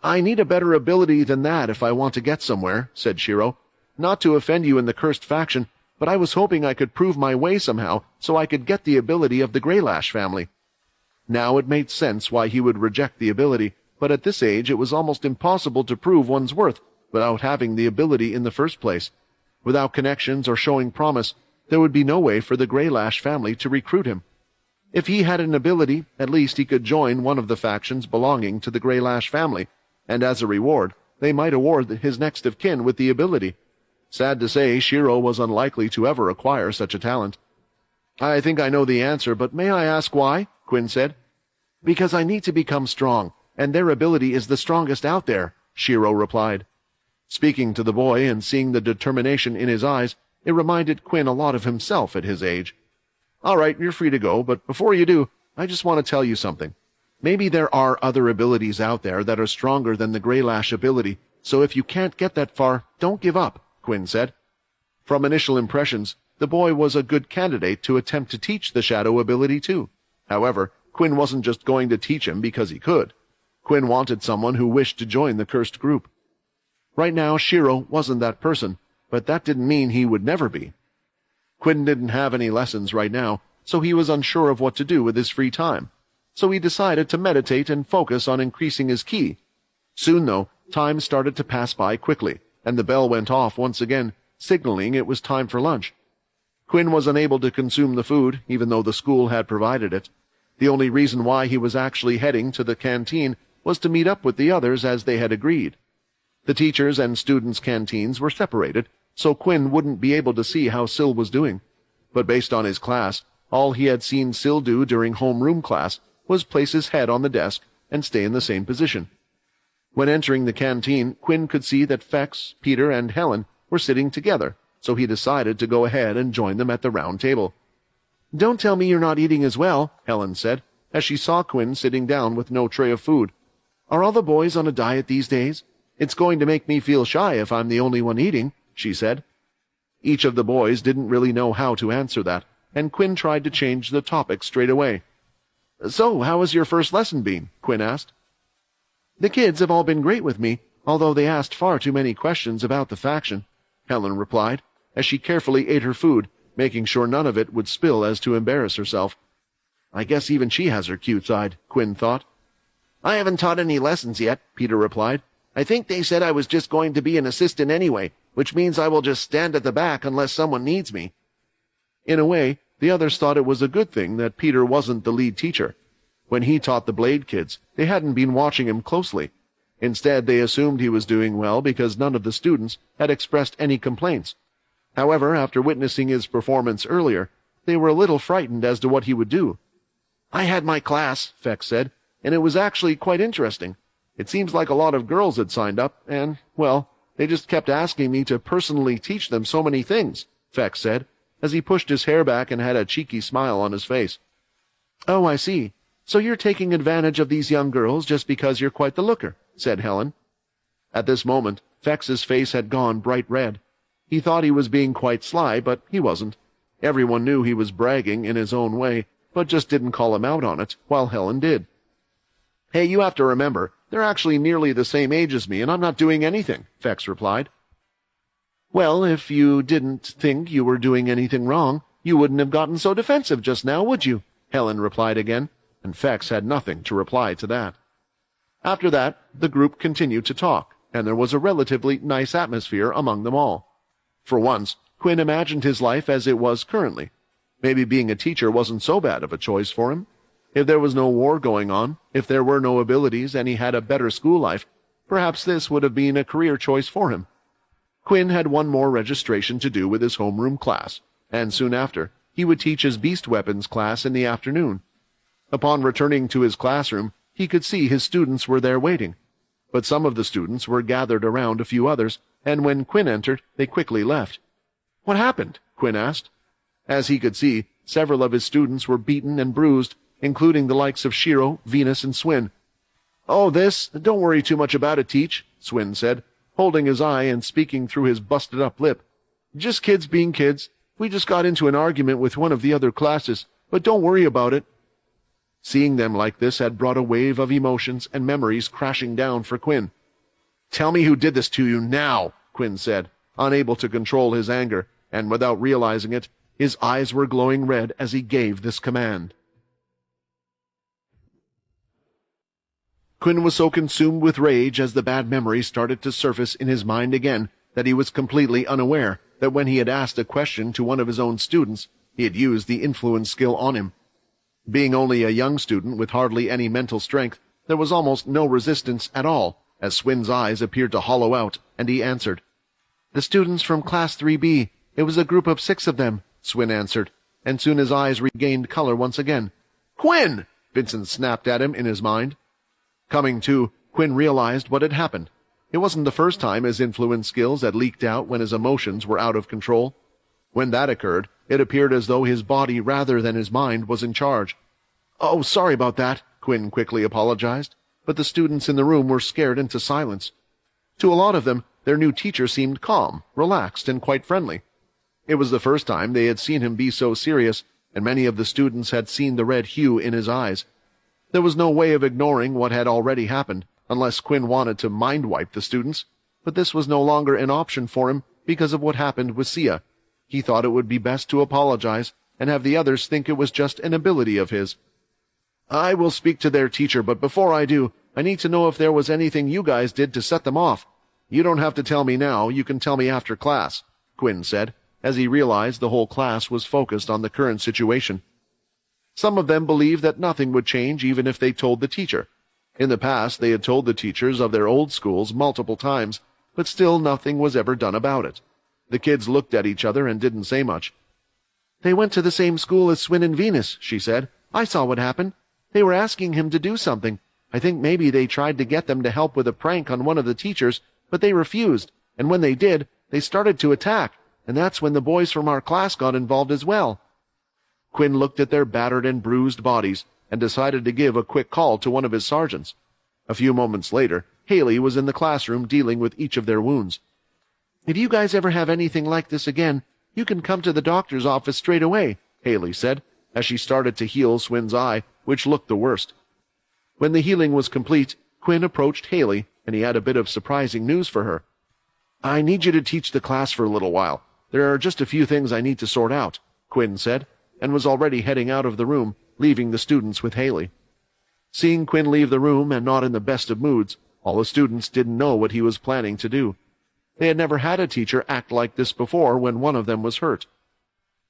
Speaker 1: "I need a better ability than that if I want to get somewhere," said Shiro. "Not to offend you in the cursed faction, but I was hoping I could prove my way somehow so I could get the ability of the Greylash family." Now it made sense why he would reject the ability, but at this age it was almost impossible to prove one's worth without having the ability in the first place. Without connections or showing promise, there would be no way for the Greylash family to recruit him. If he had an ability, at least he could join one of the factions belonging to the Greylash family, and as a reward, they might award his next of kin with the ability. Sad to say, Shiro was unlikely to ever acquire such a talent. "I think I know the answer, but may I ask why?" Quinn said. "Because I need to become strong, and their ability is the strongest out there," Shiro replied. Speaking to the boy and seeing the determination in his eyes, it reminded Quinn a lot of himself at his age. "All right, you're free to go, but before you do, I just want to tell you something. Maybe there are other abilities out there that are stronger than the Greylash ability, so if you can't get that far, don't give up," Quinn said. From initial impressions, the boy was a good candidate to attempt to teach the shadow ability too. However, Quinn wasn't just going to teach him because he could. Quinn wanted someone who wished to join the cursed group. Right now, Shiro wasn't that person, but that didn't mean he would never be. Quinn didn't have any lessons right now, so he was unsure of what to do with his free time. So he decided to meditate and focus on increasing his ki. Soon, though, time started to pass by quickly, and the bell went off once again, signaling it was time for lunch. Quinn was unable to consume the food, even though the school had provided it. The only reason why he was actually heading to the canteen was to meet up with the others as they had agreed. The teachers' and students' canteens were separated, so Quinn wouldn't be able to see how Sil was doing. But based on his class, all he had seen Sil do during homeroom class was place his head on the desk and stay in the same position. When entering the canteen, Quinn could see that Fex, Peter, and Helen were sitting together, so he decided to go ahead and join them at the round table. "Don't tell me you're not eating as well," Helen said, as she saw Quinn sitting down with no tray of food. "Are all the boys on a diet these days? It's going to make me feel shy if I'm the only one eating," she said. Each of the boys didn't really know how to answer that, and Quinn tried to change the topic straight away. "So, how has your first lesson been?" Quinn asked. "The kids have all been great with me, although they asked far too many questions about the faction," Helen replied, as she carefully ate her food, making sure none of it would spill as to embarrass herself. "I guess even she has her cute side," Quinn thought. "I haven't taught any lessons yet," Peter replied. "I think they said I was just going to be an assistant anyway, which means I will just stand at the back unless someone needs me." In a way, the others thought it was a good thing that Peter wasn't the lead teacher. When he taught the Blade kids, they hadn't been watching him closely. Instead, they assumed he was doing well because none of the students had expressed any complaints. However, after witnessing his performance earlier, they were a little frightened as to what he would do. "I had my class," Fex said, "and it was actually quite interesting. It seems like a lot of girls had signed up, and, well, they just kept asking me to personally teach them so many things," Fex said, as he pushed his hair back and had a cheeky smile on his face. "Oh, I see. So you're taking advantage of these young girls just because you're quite the looker," said Helen. At this moment, Fex's face had gone bright red. He thought he was being quite sly, but he wasn't. Everyone knew he was bragging in his own way, but just didn't call him out on it, while Helen did. "Hey, you have to remember, they're actually nearly the same age as me, and I'm not doing anything," Fex replied. "Well, if you didn't think you were doing anything wrong, you wouldn't have gotten so defensive just now, would you?" Helen replied again, and Fex had nothing to reply to that. After that, the group continued to talk, and there was a relatively nice atmosphere among them all. For once, Quinn imagined his life as it was currently. Maybe being a teacher wasn't so bad of a choice for him. If there was no war going on, if there were no abilities and he had a better school life, perhaps this would have been a career choice for him. Quinn had one more registration to do with his homeroom class, and soon after, he would teach his beast weapons class in the afternoon. Upon returning to his classroom, he could see his students were there waiting. But some of the students were gathered around a few others, and when Quinn entered, they quickly left. "What happened?" Quinn asked. As he could see, several of his students were beaten and bruised, including the likes of Shiro, Venus, and Swin. "Oh, this? Don't worry too much about it, Teach," Swin said, holding his eye and speaking through his busted-up lip. "Just kids being kids. We just got into an argument with one of the other classes, but don't worry about it." Seeing them like this had brought a wave of emotions and memories crashing down for Quinn. "Tell me who did this to you now," Quinn said, unable to control his anger, and without realizing it, his eyes were glowing red as he gave this command. Quinn was so consumed with rage as the bad memories started to surface in his mind again that he was completely unaware that when he had asked a question to one of his own students, he had used the influence skill on him. Being only a young student with hardly any mental strength, there was almost no resistance at all, as Swin's eyes appeared to hollow out, and he answered. "The students from Class 3B. It was a group of 6 of them," Swin answered, and soon his eyes regained color once again. "Quinn!" Vincent snapped at him in his mind. Coming to, Quinn realized what had happened. It wasn't the first time his influence skills had leaked out when his emotions were out of control. When that occurred, it appeared as though his body rather than his mind was in charge. "Oh, sorry about that," Quinn quickly apologized, but the students in the room were scared into silence. To a lot of them, their new teacher seemed calm, relaxed, and quite friendly. It was the first time they had seen him be so serious, and many of the students had seen the red hue in his eyes. There was no way of ignoring what had already happened, unless Quinn wanted to mind-wipe the students, but this was no longer an option for him because of what happened with Sia. He thought it would be best to apologize and have the others think it was just an ability of his. "I will speak to their teacher, but before I do, I need to know if there was anything you guys did to set them off. You don't have to tell me now, you can tell me after class," Quinn said, as he realized the whole class was focused on the current situation. Some of them believed that nothing would change even if they told the teacher. In the past, they had told the teachers of their old schools multiple times, but still nothing was ever done about it. The kids looked at each other and didn't say much. "They went to the same school as Swin and Venus," she said. "I saw what happened. They were asking him to do something. I think maybe they tried to get them to help with a prank on one of the teachers, but they refused, and when they did, they started to attack, and that's when the boys from our class got involved as well." Quinn looked at their battered and bruised bodies and decided to give a quick call to one of his sergeants. A few moments later, Haley was in the classroom dealing with each of their wounds. "If you guys ever have anything like this again, you can come to the doctor's office straight away," Haley said, as she started to heal Swin's eye, which looked the worst. When the healing was complete, Quinn approached Haley, and he had a bit of surprising news for her. "I need you to teach the class for a little while. There are just a few things I need to sort out," Quinn said, and was already heading out of the room, leaving the students with Haley. Seeing Quinn leave the room and not in the best of moods, all the students didn't know what he was planning to do. They had never had a teacher act like this before when one of them was hurt.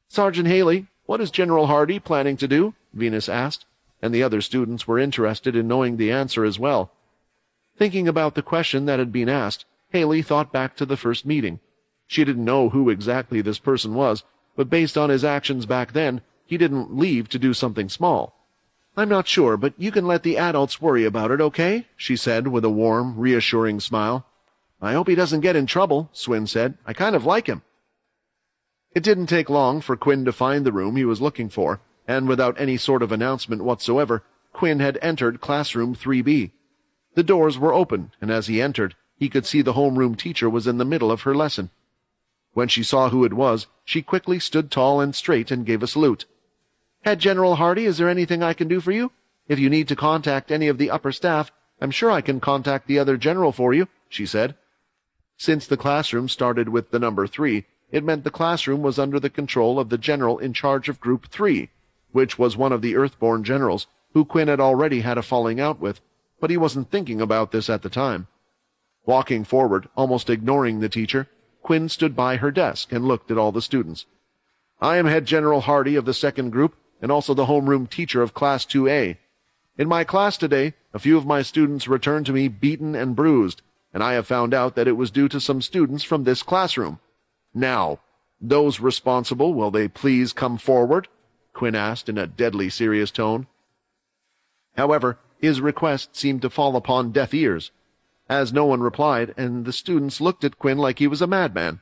Speaker 1: "Sergeant Haley, what is General Hardy planning to do?" Venus asked, and the other students were interested in knowing the answer as well. Thinking about the question that had been asked, Haley thought back to the first meeting. She didn't know who exactly this person was, but based on his actions back then, he didn't leave to do something small. "I'm not sure, but you can let the adults worry about it, okay?" she said with a warm, reassuring smile. "I hope he doesn't get in trouble," Swin said. "I kind of like him." It didn't take long for Quinn to find the room he was looking for, and without any sort of announcement whatsoever, Quinn had entered classroom 3B. The doors were open, and as he entered, he could see the homeroom teacher was in the middle of her lesson. When she saw who it was, she quickly stood tall and straight and gave a salute. "Head General Hardy, is there anything I can do for you? If you need to contact any of the upper staff, I'm sure I can contact the other general for you," she said. Since the classroom started with the number 3, it meant the classroom was under the control of the general in charge of Group 3, which was one of the Earthborn generals who Quinn had already had a falling out with, but he wasn't thinking about this at the time. Walking forward, almost ignoring the teacher, Quinn stood by her desk and looked at all the students. "I am Head General Hardy of the 2nd Group, and also the homeroom teacher of Class 2A. In my class today, a few of my students returned to me beaten and bruised, and I have found out that it was due to some students from this classroom. Now, those responsible, will they please come forward?" Quinn asked in a deadly serious tone. However, his request seemed to fall upon deaf ears, as no one replied, and the students looked at Quinn like he was a madman.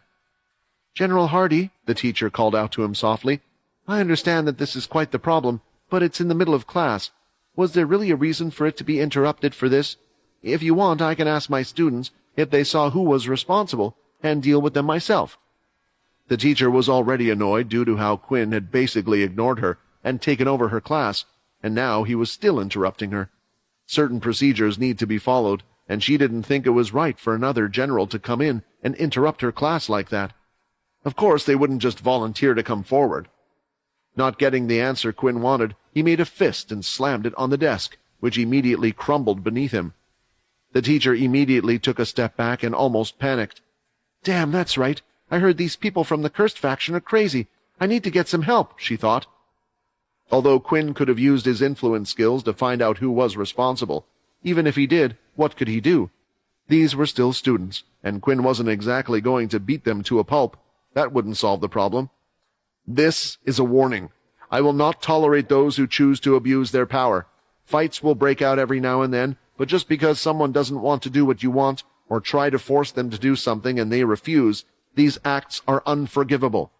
Speaker 1: "General Hardy," the teacher called out to him softly, "I understand that this is quite the problem, but it's in the middle of class. Was there really a reason for it to be interrupted for this? If you want, I can ask my students if they saw who was responsible, and deal with them myself." The teacher was already annoyed due to how Quinn had basically ignored her and taken over her class, and now he was still interrupting her. Certain procedures need to be followed, and she didn't think it was right for another general to come in and interrupt her class like that. Of course, they wouldn't just volunteer to come forward. Not getting the answer Quinn wanted, he made a fist and slammed it on the desk, which immediately crumbled beneath him. The teacher immediately took a step back and almost panicked. "Damn, that's right. I heard these people from the cursed faction are crazy. I need to get some help," she thought. Although Quinn could have used his influence skills to find out who was responsible, even if he did, what could he do? These were still students, and Quinn wasn't exactly going to beat them to a pulp. That wouldn't solve the problem. "This is a warning. I will not tolerate those who choose to abuse their power. Fights will break out every now and then, but just because someone doesn't want to do what you want, or try to force them to do something and they refuse, these acts are unforgivable."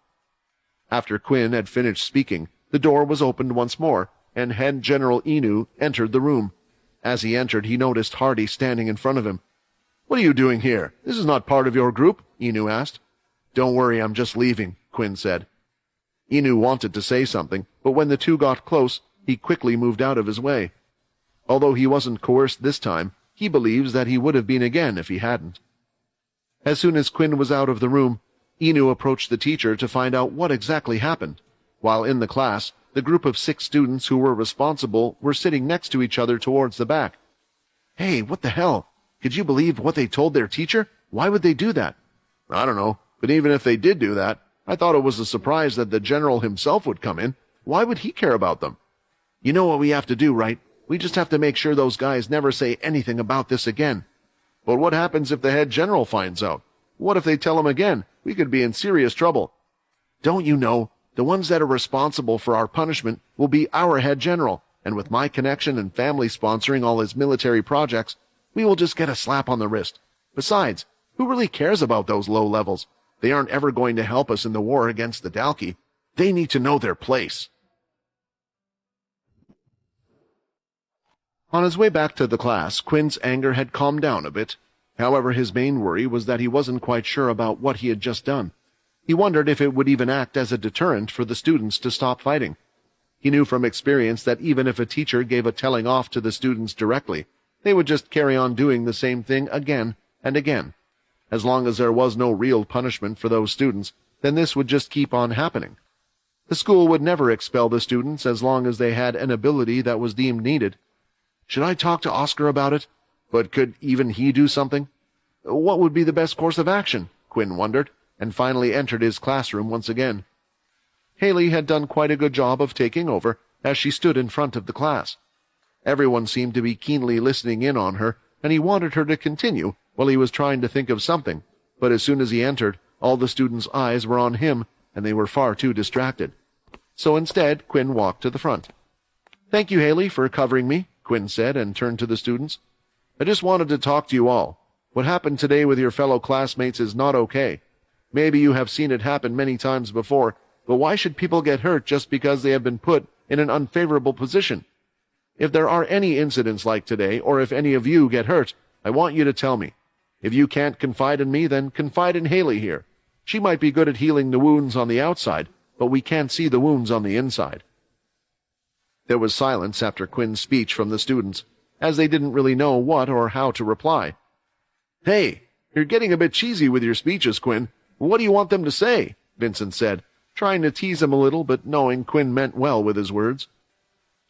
Speaker 1: After Quinn had finished speaking, the door was opened once more, and Head General Inu entered the room. As he entered, he noticed Hardy standing in front of him. "What are you doing here? This is not part of your group," Inu asked. "Don't worry, I'm just leaving," Quinn said. Inu wanted to say something, but when the two got close, he quickly moved out of his way. Although he wasn't coerced this time, he believes that he would have been again if he hadn't. As soon as Quinn was out of the room, Inu approached the teacher to find out what exactly happened. While in the class, the group of 6 students who were responsible were sitting next to each other towards the back. "Hey, what the hell? Could you believe what they told their teacher? Why would they do that?" "I don't know, but even if they did do that, I thought it was a surprise that the general himself would come in. Why would he care about them?" "You know what we have to do, right? We just have to make sure those guys never say anything about this again." "But what happens if the head general finds out? What if they tell him again? We could be in serious trouble." "Don't you know? The ones that are responsible for our punishment will be our head general, and with my connection and family sponsoring all his military projects, we will just get a slap on the wrist. Besides, who really cares about those low levels? They aren't ever going to help us in the war against the Dalki. They need to know their place." On his way back to the class, Quinn's anger had calmed down a bit. However, his main worry was that he wasn't quite sure about what he had just done. He wondered if it would even act as a deterrent for the students to stop fighting. He knew from experience that even if a teacher gave a telling off to the students directly, they would just carry on doing the same thing again and again. As long as there was no real punishment for those students, then this would just keep on happening. The school would never expel the students as long as they had an ability that was deemed needed. Should I talk to Oscar about it? But could even he do something? What would be the best course of action? Quinn wondered, and finally entered his classroom once again. Haley had done quite a good job of taking over as she stood in front of the class. Everyone seemed to be keenly listening in on her, and he wanted her to continue while he was trying to think of something, but as soon as he entered, all the students' eyes were on him, and they were far too distracted. So instead, Quinn walked to the front. "Thank you, Haley, for covering me," Quinn said, and turned to the students. "I just wanted to talk to you all. What happened today with your fellow classmates is not okay. Maybe you have seen it happen many times before, but why should people get hurt just because they have been put in an unfavorable position? If there are any incidents like today, or if any of you get hurt, I want you to tell me. If you can't confide in me, then confide in Haley here.
Speaker 2: She might be good at healing the wounds on the outside, but we can't see the wounds on the inside." There was silence after Quinn's speech from the students, as they didn't really know what or how to reply. "Hey, you're getting a bit cheesy with your speeches, Quinn. What do you want them to say?" Vincent said, trying to tease him a little but knowing Quinn meant well with his words.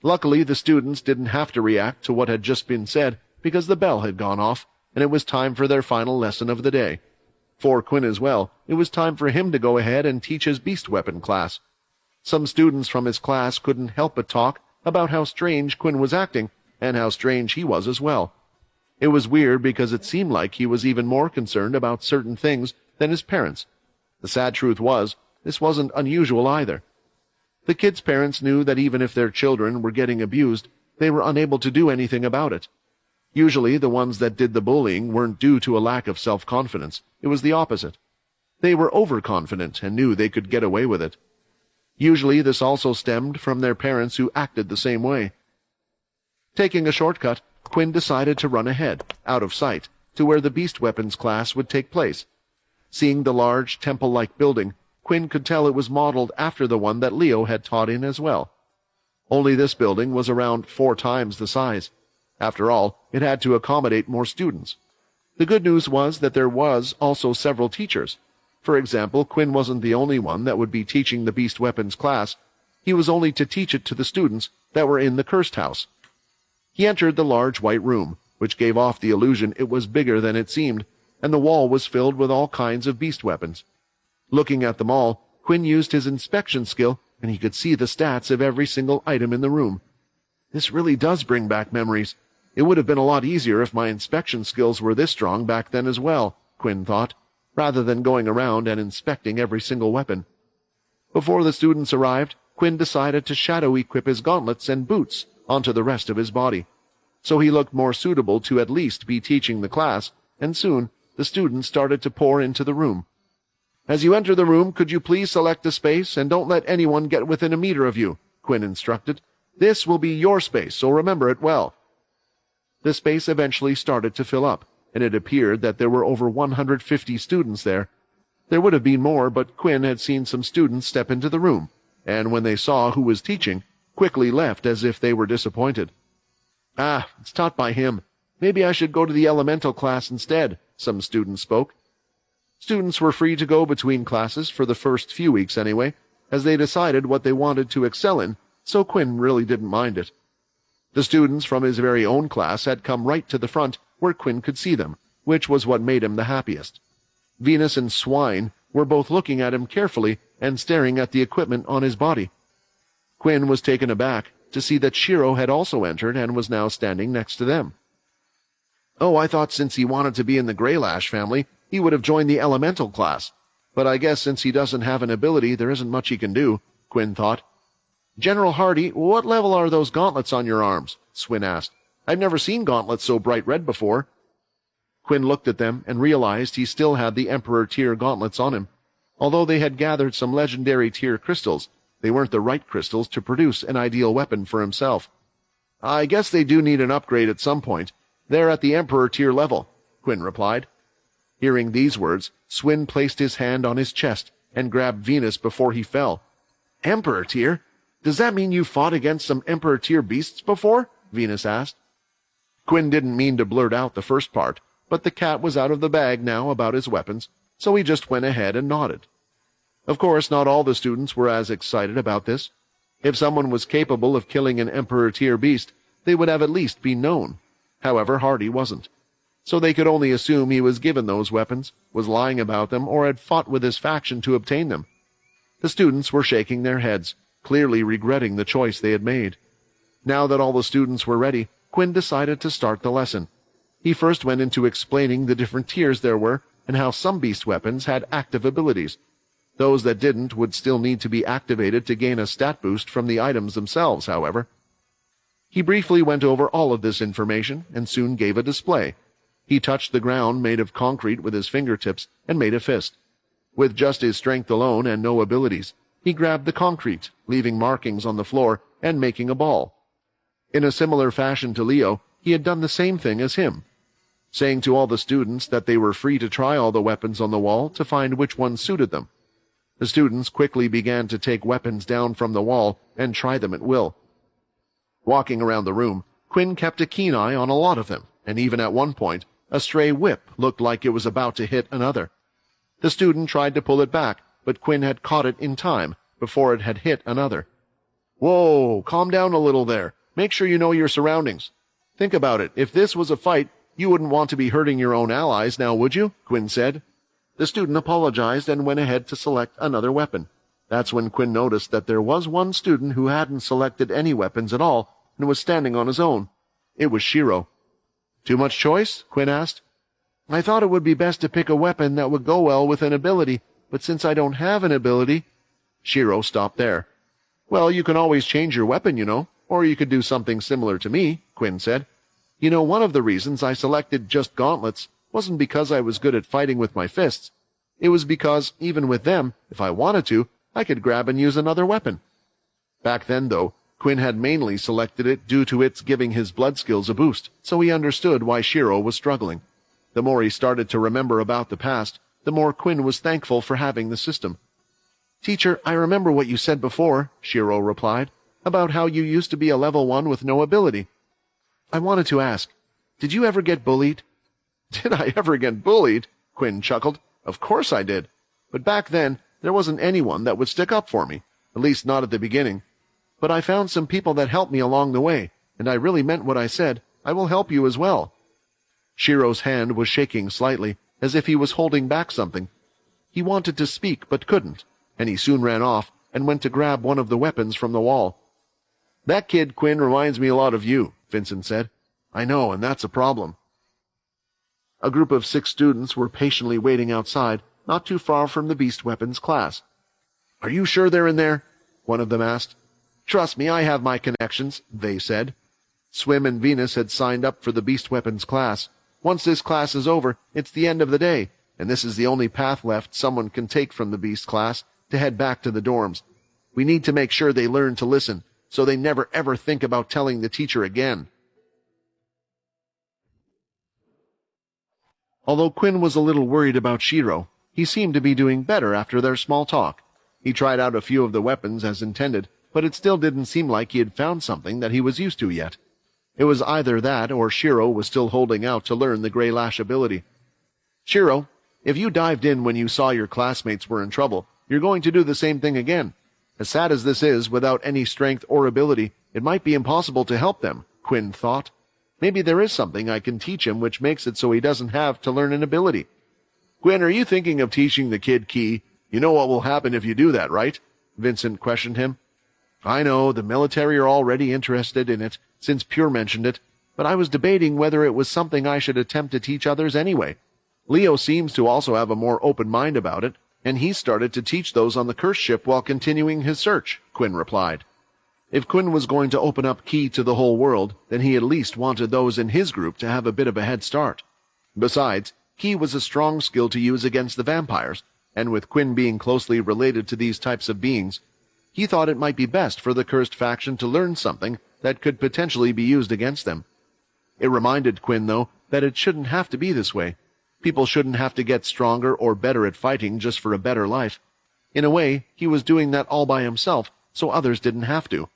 Speaker 2: Luckily, the students didn't have to react to what had just been said because the bell had gone off, and it was time for their final lesson of the day. For Quinn as well, it was time for him to go ahead and teach his beast weapon class. Some students from his class couldn't help but talk about how strange Quinn was acting, and how strange he was as well. It was weird because it seemed like he was even more concerned about certain things than his parents. The sad truth was, this wasn't unusual either. The kids' parents knew that even if their children were getting abused, they were unable to do anything about it. Usually, the ones that did the bullying weren't due to a lack of self-confidence. It was the opposite. They were overconfident and knew they could get away with it. Usually, this also stemmed from their parents who acted the same way. Taking a shortcut, Quinn decided to run ahead, out of sight, to where the beast weapons class would take place. Seeing the large, temple-like building, Quinn could tell it was modeled after the one that Leo had taught in as well. Only this building was around 4 times the size. After all, it had to accommodate more students. The good news was that there was also several teachers. For example, Quinn wasn't the only one that would be teaching the beast weapons class. He was only to teach it to the students that were in the cursed house. He entered the large white room, which gave off the illusion it was bigger than it seemed, and the wall was filled with all kinds of beast weapons. Looking at them all, Quinn used his inspection skill, and he could see the stats of every single item in the room. This really does bring back memories. It would have been a lot easier if my inspection skills were this strong back then as well, Quinn thought, rather than going around and inspecting every single weapon. Before the students arrived, Quinn decided to shadow-equip his gauntlets and boots onto the rest of his body, so he looked more suitable to at least be teaching the class, and soon the students started to pour into the room. "As you enter the room, could you please select a space and don't let anyone get within a meter of you," Quinn instructed. "This will be your space, so remember it well." The space eventually started to fill up, and it appeared that there were over 150 students there. There would have been more, but Quinn had seen some students step into the room, and when they saw who was teaching, quickly left as if they were disappointed. "Ah, it's taught by him. Maybe I should go to the elemental class instead," some students spoke. Students were free to go between classes for the first few weeks anyway, as they decided what they wanted to excel in, so Quinn really didn't mind it. The students from his very own class had come right to the front where Quinn could see them, which was what made him the happiest. Venus and Swine were both looking at him carefully and staring at the equipment on his body. Quinn was taken aback to see that Shiro had also entered and was now standing next to them. "Oh, I thought since he wanted to be in the Greylash family, he would have joined the elemental class. But I guess since he doesn't have an ability, there isn't much he can do," Quinn thought. "General Hardy, what level are those gauntlets on your arms?" Swin asked. "I've never seen gauntlets so bright red before." Quinn looked at them and realized he still had the Emperor tier gauntlets on him. Although they had gathered some legendary tier crystals, they weren't the right crystals to produce an ideal weapon for himself. "I guess they do need an upgrade at some point. They're at the Emperor tier level," Quinn replied. Hearing these words, Swin placed his hand on his chest and grabbed Venus before he fell. "Emperor tier? Does that mean you fought against some Emperor tier beasts before?" Venus asked. Quinn didn't mean to blurt out the first part, but the cat was out of the bag now about his weapons, so he just went ahead and nodded. Of course, not all the students were as excited about this. If someone was capable of killing an Emperor tier beast, they would have at least been known. However, Hardy wasn't. So they could only assume he was given those weapons, was lying about them, or had fought with his faction to obtain them. The students were shaking their heads, clearly regretting the choice they had made. Now that all the students were ready, Quinn decided to start the lesson. He first went into explaining the different tiers there were and how some beast weapons had active abilities. Those that didn't would still need to be activated to gain a stat boost from the items themselves, however. He briefly went over all of this information and soon gave a display. He touched the ground made of concrete with his fingertips and made a fist. With just his strength alone and no abilities, he grabbed the concrete, leaving markings on the floor and making a ball. In a similar fashion to Leo, he had done the same thing as him.
Speaker 1: saying to all the students that they were free to try all the weapons on the wall to find which ones suited them. The students quickly began to take weapons down from the wall and try them at will. Walking around the room, Quinn kept a keen eye on a lot of them, and even at one point, a stray whip looked like it was about to hit another. The student tried to pull it back, but Quinn had caught it in time before it had hit another. "Whoa, calm down a little there. Make sure you know your surroundings. Think about it. If this was a fight, you wouldn't want to be hurting your own allies now, would you?" Quinn said. The student apologized and went ahead to select another weapon. That's when Quinn noticed that there was one student who hadn't selected any weapons at all and was standing on his own. It was Shiro. "Too much choice?" Quinn asked. "I thought it would be best to pick a weapon that would go well with an ability, but since I don't have an ability—" Shiro stopped there. "Well, you can always change your weapon, you know, or you could do something similar to me," Quinn said. "You know, one of the reasons I selected just gauntlets wasn't because I was good at fighting with my fists. It was because, even with them, if I wanted to, I could grab and use another weapon." Back then, though, Quinn had mainly selected it due to its giving his blood skills a boost, so he understood why Shiro was struggling. The more he started to remember about the past, the more Quinn was thankful for having the system. "Teacher, I remember what you said before," Shiro replied, "about how you used to be a level 1 with no ability. I wanted to ask, did you ever get bullied?" "Did I ever get bullied?" Quinn chuckled. "Of course I did. But back then, there wasn't anyone that would stick up for me, at least not at the beginning. But I found some people that helped me along the way, and I really meant what I said. I will help you as well." Shiro's hand was shaking slightly, as if he was holding back something. He wanted to speak but couldn't, and he soon ran off and went to grab one of the weapons from the wall. "That kid, Quinn, reminds me a lot of you," Vincent said. "I know, and that's a problem." A group of 6 students were patiently waiting outside, not too far from the beast weapons class. "Are you sure they're in there?" one of them asked. "Trust me, I have my connections," they said. Swim and Venus had signed up for the beast weapons class. Once this class is over, it's the end of the day, and this is the only path left someone can take from the beast class to head back to the dorms. We need to make sure they learn to listen, so they never ever think about telling the teacher again. Although Quinn was a little worried about Shiro, he seemed to be doing better after their small talk. He tried out a few of the weapons as intended, but it still didn't seem like he had found something that he was used to yet. It was either that or Shiro was still holding out to learn the Grey Lash ability. "Shiro, if you dived in when you saw your classmates were in trouble, you're going to do the same thing again. As sad as this is, without any strength or ability, it might be impossible to help them," Quinn thought. "Maybe there is something I can teach him which makes it so he doesn't have to learn an ability." "Quinn, are you thinking of teaching the kid Ki? You know what will happen if you do that, right?" Vincent questioned him. "I know, the military are already interested in it, since Pure mentioned it, but I was debating whether it was something I should attempt to teach others anyway. Leo seems to also have a more open mind about it, and he started to teach those on the curse ship while continuing his search," Quinn replied. If Quinn was going to open up Ki to the whole world, then he at least wanted those in his group to have a bit of a head start. Besides, Ki was a strong skill to use against the vampires, and with Quinn being closely related to these types of beings, he thought it might be best for the cursed faction to learn something that could potentially be used against them. It reminded Quinn, though, that it shouldn't have to be this way. People shouldn't have to get stronger or better at fighting just for a better life. In a way, he was doing that all by himself, so others didn't have to.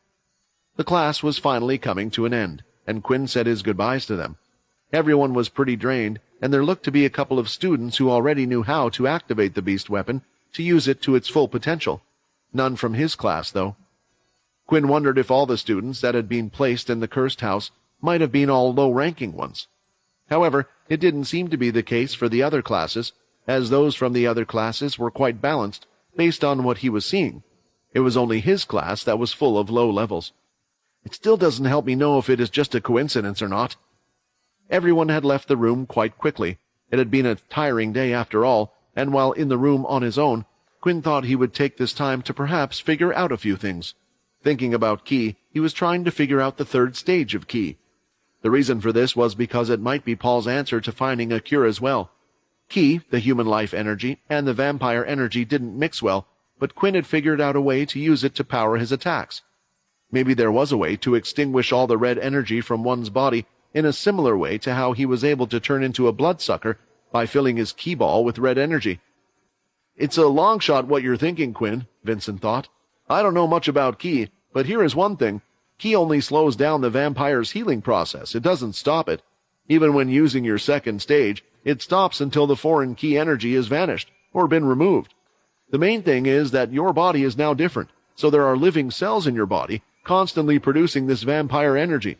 Speaker 1: The class was finally coming to an end, and Quinn said his goodbyes to them. Everyone was pretty drained, and there looked to be a couple of students who already knew how to activate the beast weapon to use it to its full potential. None from his class, though. Quinn wondered if all the students that had been placed in the cursed house might have been all low-ranking ones. However, it didn't seem to be the case for the other classes, as those from the other classes were quite balanced based on what he was seeing. It was only his class that was full of low levels. It still doesn't help me know if it is just a coincidence or not. Everyone had left the room quite quickly. It had been a tiring day after all, and while in the room on his own, Quinn thought he would take this time to perhaps figure out a few things. Thinking about Ki, he was trying to figure out the 3rd stage of Ki. The reason for this was because it might be Paul's answer to finding a cure as well. Ki, the human life energy, and the vampire energy didn't mix well, but Quinn had figured out a way to use it to power his attacks. Maybe there was a way to extinguish all the red energy from one's body in a similar way to how he was able to turn into a bloodsucker by filling his ki ball with red energy. "It's a long shot what you're thinking, Quinn," Vincent thought. "I don't know much about ki, but here is one thing. Ki only slows down the vampire's healing process. It doesn't stop it. Even when using your second stage, it stops until the foreign ki energy has vanished or been removed. The main thing is that your body is now different, so there are living cells in your body constantly producing this vampire energy.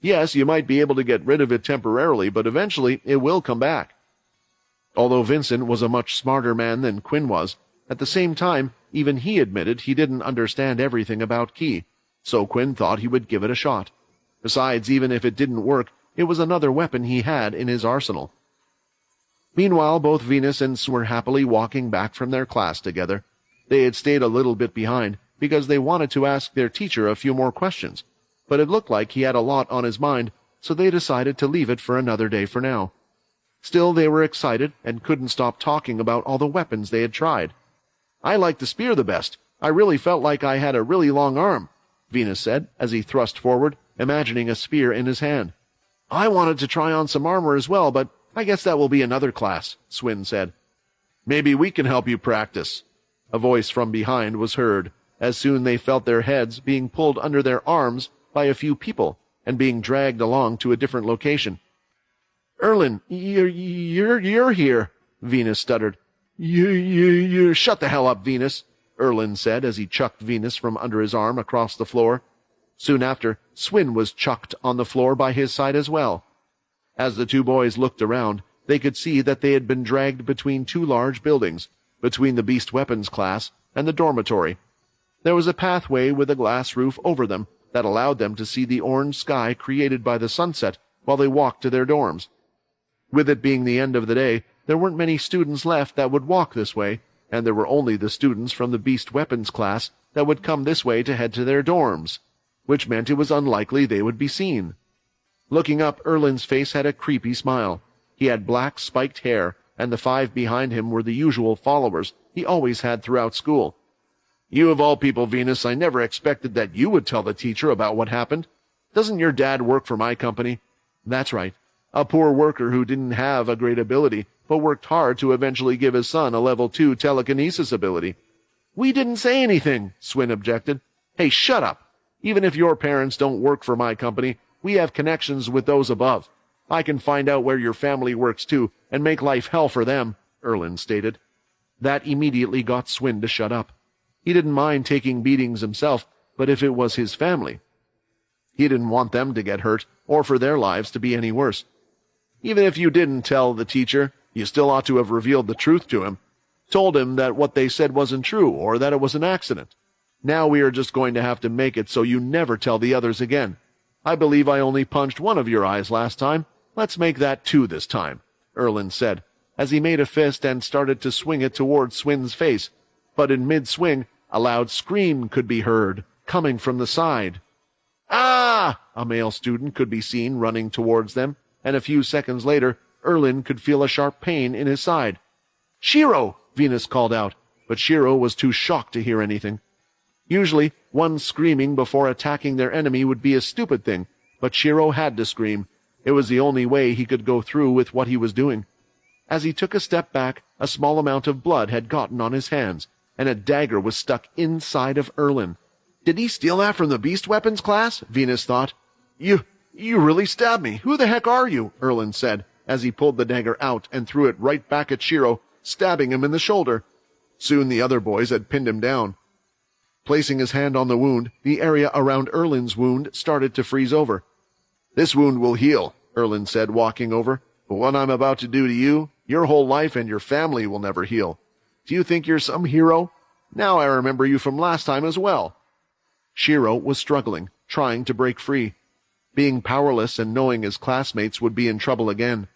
Speaker 1: Yes, you might be able to get rid of it temporarily, but eventually it will come back." Although Vincent was a much smarter man than Quinn was, at the same time, even he admitted he didn't understand everything about ki, so Quinn thought he would give it a shot. Besides, even if it didn't work, it was another weapon he had in his arsenal. Meanwhile, both Venus and Sue were happily walking back from their class together. They had stayed a little bit behind because they wanted to ask their teacher a few more questions, but it looked like he had a lot on his mind, so they decided to leave it for another day for now. Still, they were excited and couldn't stop talking about all the weapons they had tried. "I like the spear the best. I really felt like I had a really long arm," Venus said as he thrust forward, imagining a spear in his hand. "I wanted to try on some armor as well, but I guess that will be another class," Swin said. "Maybe we can help you practice." A voice from behind was heard. As soon they felt their heads being pulled under their arms by a few people and being dragged along to a different location. "Erlin, you're here," Venus stuttered. You shut the hell up, Venus," Erlin said as he chucked Venus from under his arm across the floor. Soon after, Swin was chucked on the floor by his side as well. As the two boys looked around, they could see that they had been dragged between two large buildings, between the beast weapons class and the dormitory. There was a pathway with a glass roof over them that allowed them to see the orange sky created by the sunset while they walked to their dorms. With it being the end of the day, there weren't many students left that would walk this way, and there were only the students from the beast weapons class that would come this way to head to their dorms, which meant it was unlikely they would be seen. Looking up, Erlin's face had a creepy smile. He had black spiked hair, and the five behind him were the usual followers he always had throughout school. "You of all people, Venus, I never expected that you would tell the teacher about what happened. Doesn't your dad work for my company?" "That's right. A poor worker who didn't have a great ability, but worked hard to eventually give his son a level 2 telekinesis ability." "We didn't say anything," Swin objected. "Hey, shut up. Even if your parents don't work for my company, we have connections with those above. I can find out where your family works too, and make life hell for them," Erlin stated. That immediately got Swin to shut up. He didn't mind taking beatings himself, but if it was his family, he didn't want them to get hurt, or for their lives to be any worse. "Even if you didn't tell the teacher, you still ought to have revealed the truth to him. Told him that what they said wasn't true, or that it was an accident. Now we are just going to have to make it so you never tell the others again. I believe I only punched one of your eyes last time. Let's make that 2 this time," Erlin said, as he made a fist and started to swing it towards Swin's face. But in mid-swing, a loud scream could be heard, coming from the side. "Ah!" A male student could be seen running towards them, and a few seconds later, Erlin could feel a sharp pain in his side. "Shiro!" Venus called out, but Shiro was too shocked to hear anything. Usually, one screaming before attacking their enemy would be a stupid thing, but Shiro had to scream. It was the only way he could go through with what he was doing. As he took a step back, a small amount of blood had gotten on his hands, and a dagger was stuck inside of Erlin. "Did he steal that from the beast weapons class?" Venus thought. You really stabbed me. Who the heck are you?" Erlin said, as he pulled the dagger out and threw it right back at Shiro, stabbing him in the shoulder. Soon the other boys had pinned him down. Placing his hand on the wound, the area around Erlin's wound started to freeze over. "This wound will heal," Erlin said, walking over. "But what I'm about to do to you, your whole life and your family will never heal. Do you think you're some hero? Now I remember you from last time as well." Shiro was struggling, trying to break free, being powerless and knowing his classmates would be in trouble again.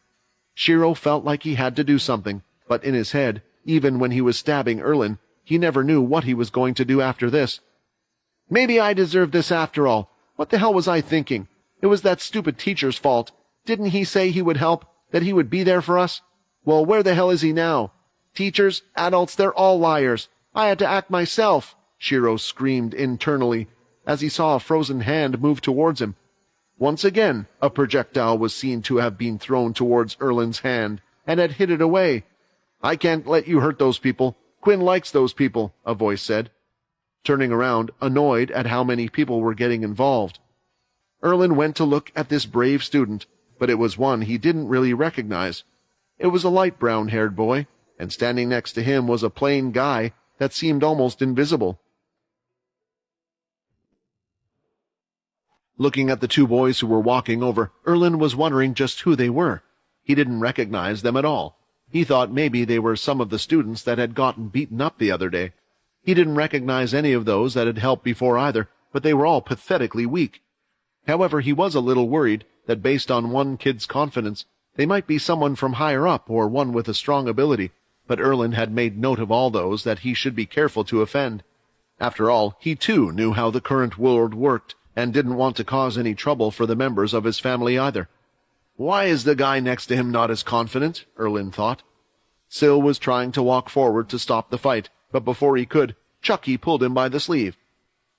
Speaker 1: Shiro felt like he had to do something, but in his head, even when he was stabbing Erlin, he never knew what he was going to do after this. "Maybe I deserve this after all. What the hell was I thinking? It was that stupid teacher's fault. Didn't he say he would help, that he would be there for us? Well, where the hell is he now? Teachers, adults, they're all liars. I had to act myself," Shiro screamed internally, as he saw a frozen hand move towards him.
Speaker 2: Once again, a projectile was seen to have been thrown towards Erlin's hand, and had hit it away. "I can't let you hurt those people. Quinn likes those people," a voice said, turning around, annoyed at how many people were getting involved. Erlin went to look at this brave student, but it was one he didn't really recognize. It was a light brown-haired boy, and standing next to him was a plain guy that seemed almost invisible. Looking at the two boys who were walking over, Erlin was wondering just who they were. He didn't recognize them at all. He thought maybe they were some of the students that had gotten beaten up the other day. He didn't recognize any of those that had helped before either, but they were all pathetically weak. However, he was a little worried that based on one kid's confidence, they might be someone from higher up or one with a strong ability, but Erlin had made note of all those that he should be careful to offend. After all, he too knew how the current world worked, and didn't want to cause any trouble for the members of his family either. Why is the guy next to him not as confident? Erlin thought. Syl was trying to walk forward to stop the fight, but before he could, Chucky pulled him by the sleeve.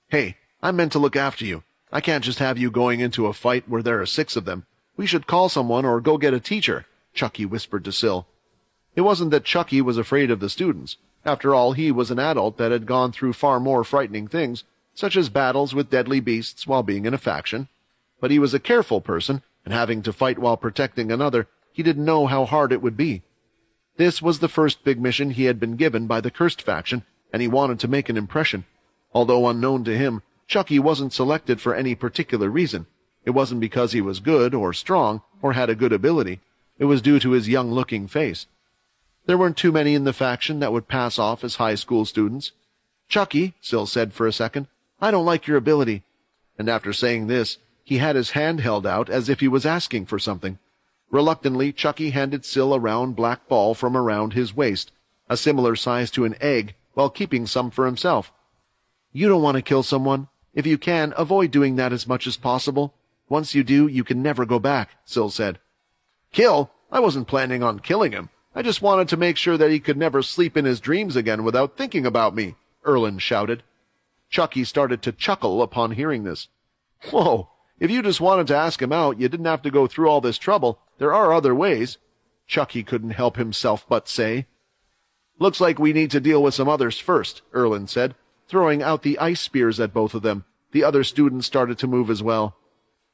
Speaker 2: "Hey, I meant to look after you. I can't just have you going into a fight where there are 6 of them. We should call someone or go get a teacher," Chucky whispered to Syl. It wasn't that Chucky was afraid of the students. After all, he was an adult that had gone through far more frightening things, such as battles with deadly beasts while being in a faction. But he was a careful person, and having to fight while protecting another, he didn't know how hard it would be. This was the first big mission he had been given by the cursed faction, and he wanted to make an impression. Although unknown to him, Chucky wasn't selected for any particular reason. It wasn't because he was good or strong or had a good ability. It was due to his young-looking face. There weren't too many in the faction that would pass off as high school students. "Chucky," Syl said for a second, "I don't like your ability." And after saying this, he had his hand held out as if he was asking for something. Reluctantly, Chucky handed Syl a round black ball from around his waist, a similar size to an egg, while keeping some for himself. "You don't want to kill someone. If you can, avoid doing that as much as possible. Once you do, you can never go back," Syl said. "Kill? I wasn't planning on killing him. I just wanted to make sure that he could never sleep in his dreams again without thinking about me," Erlin shouted. Chucky started to chuckle upon hearing this. "Whoa, if you just wanted to ask him out, you didn't have to go through all this trouble. There are other ways," Chucky couldn't help himself but say. "Looks like we need to deal with some others first," Erlin said, throwing out the ice spears at both of them. The other students started to move as well.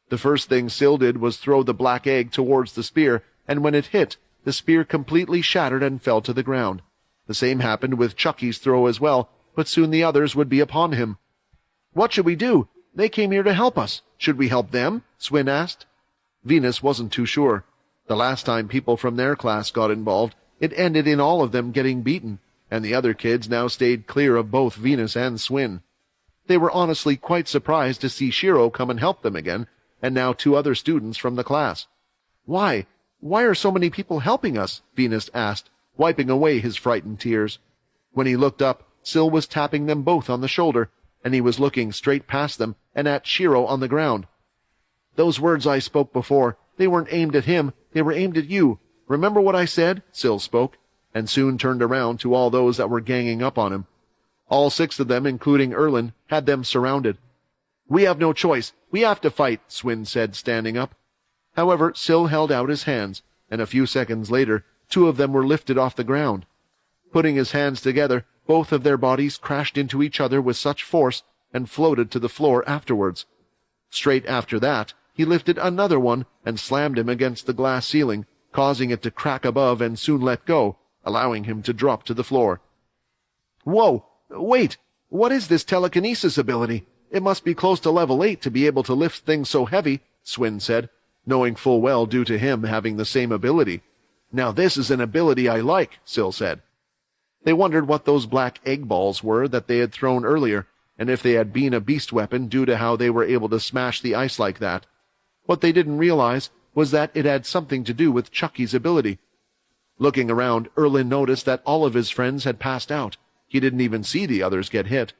Speaker 2: The first thing Syl did was throw the black egg towards the spear, and when it hit, the spear completely shattered and fell to the ground. The same happened with Chucky's throw as well, but soon the others would be upon him. "What should we do? They came here to help us. Should we help them?" Swin asked. Venus wasn't too sure. The last time people from their class got involved, it ended in all of them getting beaten, and the other kids now stayed clear of both Venus and Swin. They were honestly quite surprised to see Shiro come and help them again, and now 2 other students from the class. Why are so many people helping us?" Venus asked, wiping away his frightened tears. When he looked up, Syl was tapping them both on the shoulder, and he was looking straight past them and at Shiro on the ground. "Those words I spoke before, they weren't aimed at him, they were aimed at you. Remember what I said?" Syl spoke, and soon turned around to all those that were ganging up on him. All 6 of them, including Erlin, had them surrounded. "We have no choice. We have to fight," Swin said, standing up. However, Syl held out his hands, and a few seconds later, 2 of them were lifted off the ground. Putting his hands together, both of their bodies crashed into each other with such force and floated to the floor afterwards. Straight after that, he lifted another one and slammed him against the glass ceiling, causing it to crack above and soon let go, allowing him to drop to the floor. "Whoa! Wait! What is this telekinesis ability? It must be close to level 8 to be able to lift things so heavy," Swin said, knowing full well due to him having the same ability. "Now this is an ability I like," Syl said. They wondered what those black egg balls were that they had thrown earlier, and if they had been a beast weapon due to how they were able to smash the ice like that. What they didn't realize was that it had something to do with Chucky's ability. Looking around, Erlin noticed that all of his friends had passed out. He didn't even see the others get hit.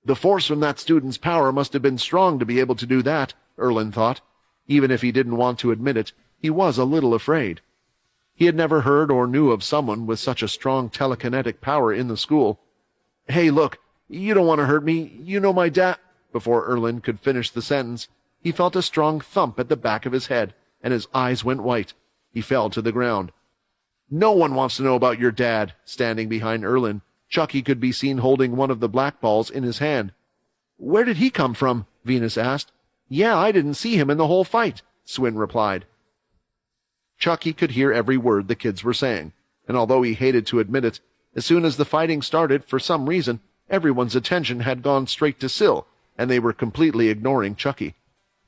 Speaker 2: The force from that student's power must have been strong to be able to do that, Erlin thought. Even if he didn't want to admit it, he was a little afraid. He had never heard or knew of someone with such a strong telekinetic power in the school. "Hey, look, you don't want to hurt me. You know my dad—" Before Erlin could finish the sentence, he felt a strong thump at the back of his head, and his eyes went white. He fell to the ground. "No one wants to know about your dad." Standing behind Erlin, Chucky could be seen holding one of the black balls in his hand. "Where did he come from?" Venus asked. "Yeah, I didn't see him in the whole fight," Swin replied. Chucky could hear every word the kids were saying, and although he hated to admit it, as soon as the fighting started, for some reason, everyone's attention had gone straight to Syl, and they were completely ignoring Chucky.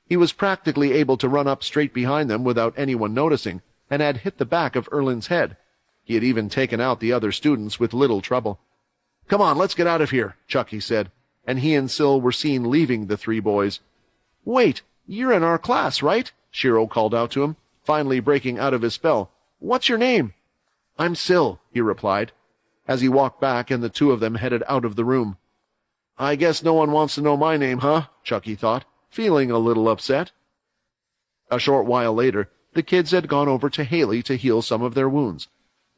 Speaker 2: He was practically able to run up straight behind them without anyone noticing, and had hit the back of Erlin's head. He had even taken out the other students with little trouble. "Come on, let's get out of here," Chucky said, and he and Syl were seen leaving the three boys. "Wait, you're in our class, right?" Shiro called out to him, finally breaking out of his spell. "What's your name?" "I'm Syl," he replied, as he walked back and the two of them headed out of the room. "I guess no one wants to know my name, huh?" Chucky thought, feeling a little upset. A short while later, the kids had gone over to Haley to heal some of their wounds.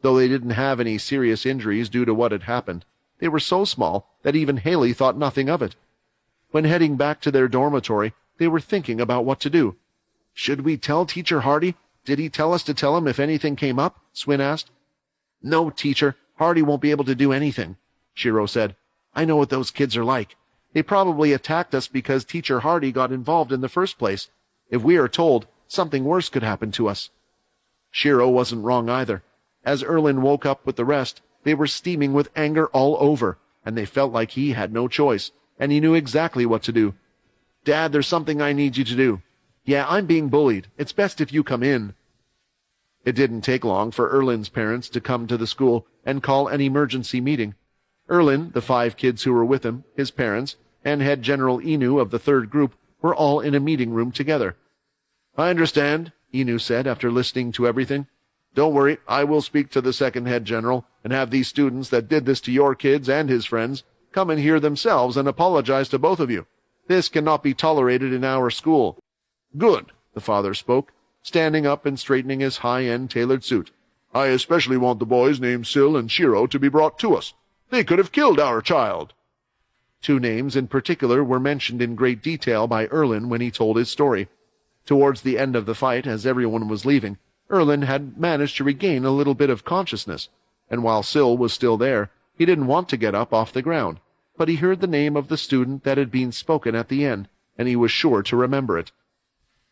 Speaker 2: Though they didn't have any serious injuries due to what had happened, they were so small that even Haley thought nothing of it. When heading back to their dormitory, they were thinking about what to do. "Should we tell Teacher Hardy? Did he tell us to tell him if anything came up?" Swin asked. "No, Teacher. Hardy won't be able to do anything," Shiro said. "I know what those kids are like. They probably attacked us because Teacher Hardy got involved in the first place. If we are told, something worse could happen to us." Shiro wasn't wrong either. As Erlin woke up with the rest, they were steaming with anger all over, and they felt like he had no choice, and he knew exactly what to do. "Dad, there's something I need you to do." "Yeah, I'm being bullied. It's best if you come in." It didn't take long for Erlin's parents to come to the school and call an emergency meeting. Erlin, the 5 kids who were with him, his parents, and Head General Inu of the 3rd group were all in a meeting room together. "I understand," Inu said after listening to everything. "Don't worry, I will speak to the 2nd Head General and have these students that did this to your kids and his friends come in here themselves and apologize to both of you. This cannot be tolerated in our school." "Good," the father spoke, standing up and straightening his high-end tailored suit. "I especially want the boys named Syl and Shiro to be brought to us. They could have killed our child." 2 names in particular were mentioned in great detail by Erlin when he told his story. Towards the end of the fight, as everyone was leaving, Erlin had managed to regain a little bit of consciousness, and while Syl was still there, he didn't want to get up off the ground, but he heard the name of the student that had been spoken at the end, and he was sure to remember it.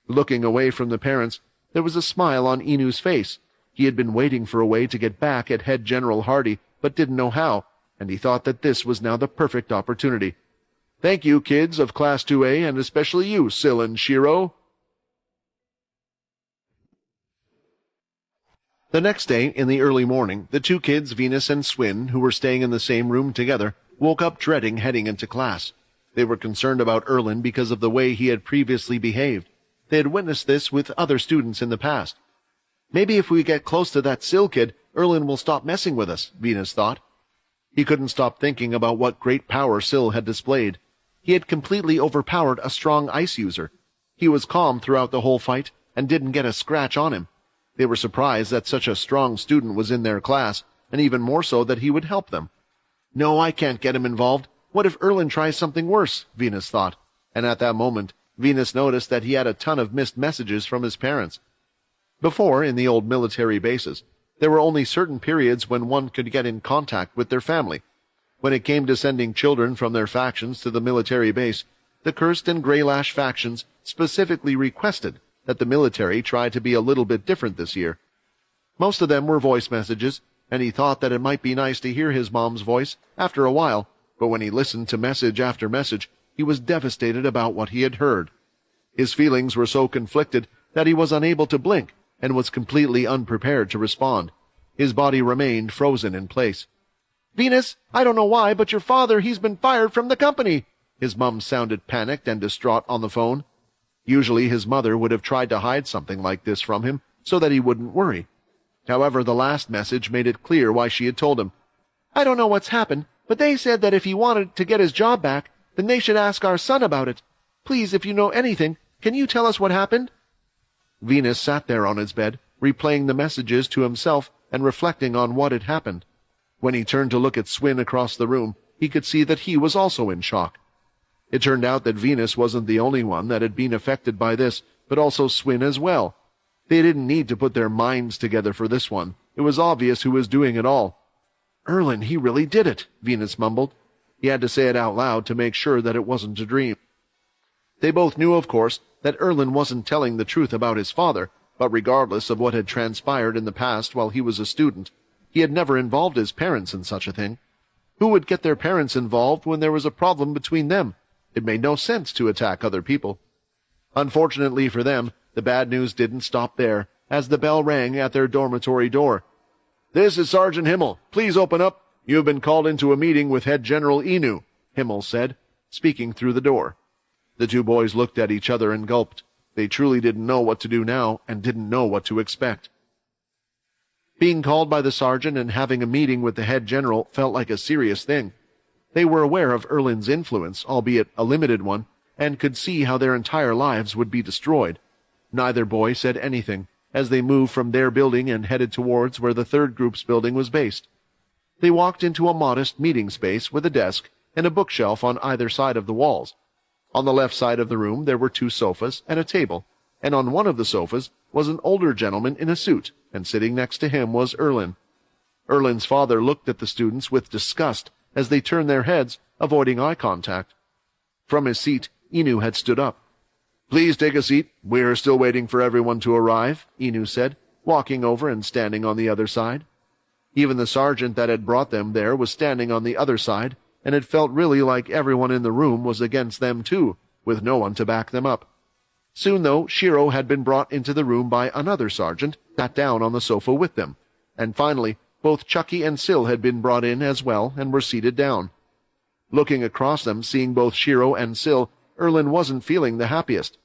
Speaker 2: Looking away from the parents, there was a smile on Inu's face. He had been waiting for a way to get back at Head General Hardy, but didn't know how, and he thought that this was now the perfect opportunity. "Thank you, kids of Class 2A, and especially you, Syl and Shiro." The next day, in the early morning, the 2 kids, Venus and Swin, who were staying in the same room together, woke up dreading heading into class. They were concerned about Erlin because of the way he had previously behaved. They had witnessed this with other students in the past. "Maybe if we get close to that Syl kid, Erlin will stop messing with us," Venus thought. He couldn't stop thinking about what great power Syl had displayed. He had completely overpowered a strong ice user. He was calm throughout the whole fight and didn't get a scratch on him. They were surprised that such a strong student was in their class, and even more so that he would help them. "No, I can't get him involved. What if Erlin tries something worse?" Venus thought, and at that moment, Venus noticed that he had a ton of missed messages from his parents. Before, in the old military bases, there were only certain periods when one could get in contact with their family. When it came to sending children from their factions to the military base, the Cursed and Greylash factions specifically requested that the military try to be a little bit different this year. Most of them were voice messages, and he thought that it might be nice to hear his mom's voice after a while, but when he listened to message after message, he was devastated about what he had heard. His feelings were so conflicted that he was unable to blink and was completely unprepared to respond. His body remained frozen in place. "Venus, I don't know why, but your father, he's been fired from the company." His mom sounded panicked and distraught on the phone. Usually his mother would have tried to hide something like this from him so that he wouldn't worry. However, the last message made it clear why she had told him. "I don't know what's happened, but they said that if he wanted to get his job back, then they should ask our son about it. Please, if you know anything, can you tell us what happened?" Venus sat there on his bed, replaying the messages to himself and reflecting on what had happened. When he turned to look at Swin across the room, he could see that he was also in shock.
Speaker 1: It turned out that Venus wasn't the only one that had been affected by this, but also Swin as well. They didn't need to put their minds together for this one. It was obvious who was doing it all. "Erlin, he really did it," Venus mumbled. He had to say it out loud to make sure that it wasn't a dream. They both knew, of course, that Erlin wasn't telling the truth about his father, but regardless of what had transpired in the past while he was a student, he had never involved his parents in such a thing. Who would get their parents involved when there was a problem between them? It made no sense to attack other people. Unfortunately for them, the bad news didn't stop there, as the bell rang at their dormitory door. "This is Sergeant Himmel. Please open up. You have been called into a meeting with Head General Inu," Himmel said, speaking through the door. The two boys looked at each other and gulped. They truly didn't know what to do now and didn't know what to expect. Being called by the sergeant and having a meeting with the head general felt like a serious thing. They were aware of Erlin's influence, albeit a limited one, and could see how their entire lives would be destroyed. Neither boy said anything, as they moved from their building and headed towards where the third group's building was based. They walked into a modest meeting space with a desk and a bookshelf on either side of the walls. On the left side of the room there were 2 sofas and a table, and on one of the sofas was an older gentleman in a suit, and sitting next to him was Erlin. Erlin's father looked at the students with disgust as they turned their heads, avoiding eye contact. From his seat, Inu had stood up. "Please take a seat. We are still waiting for everyone to arrive," Inu said, walking over and standing on the other side. Even the sergeant that had brought them there was standing on the other side, and it felt really like everyone in the room was against them too, with no one to back them up. Soon, though, Shiro had been brought into the room by another sergeant, sat down on the sofa with them, and finally, both Chucky and Sil had been brought in as well and were seated down. Looking across them, seeing both Shiro and Sil, Erlin wasn't feeling the happiest.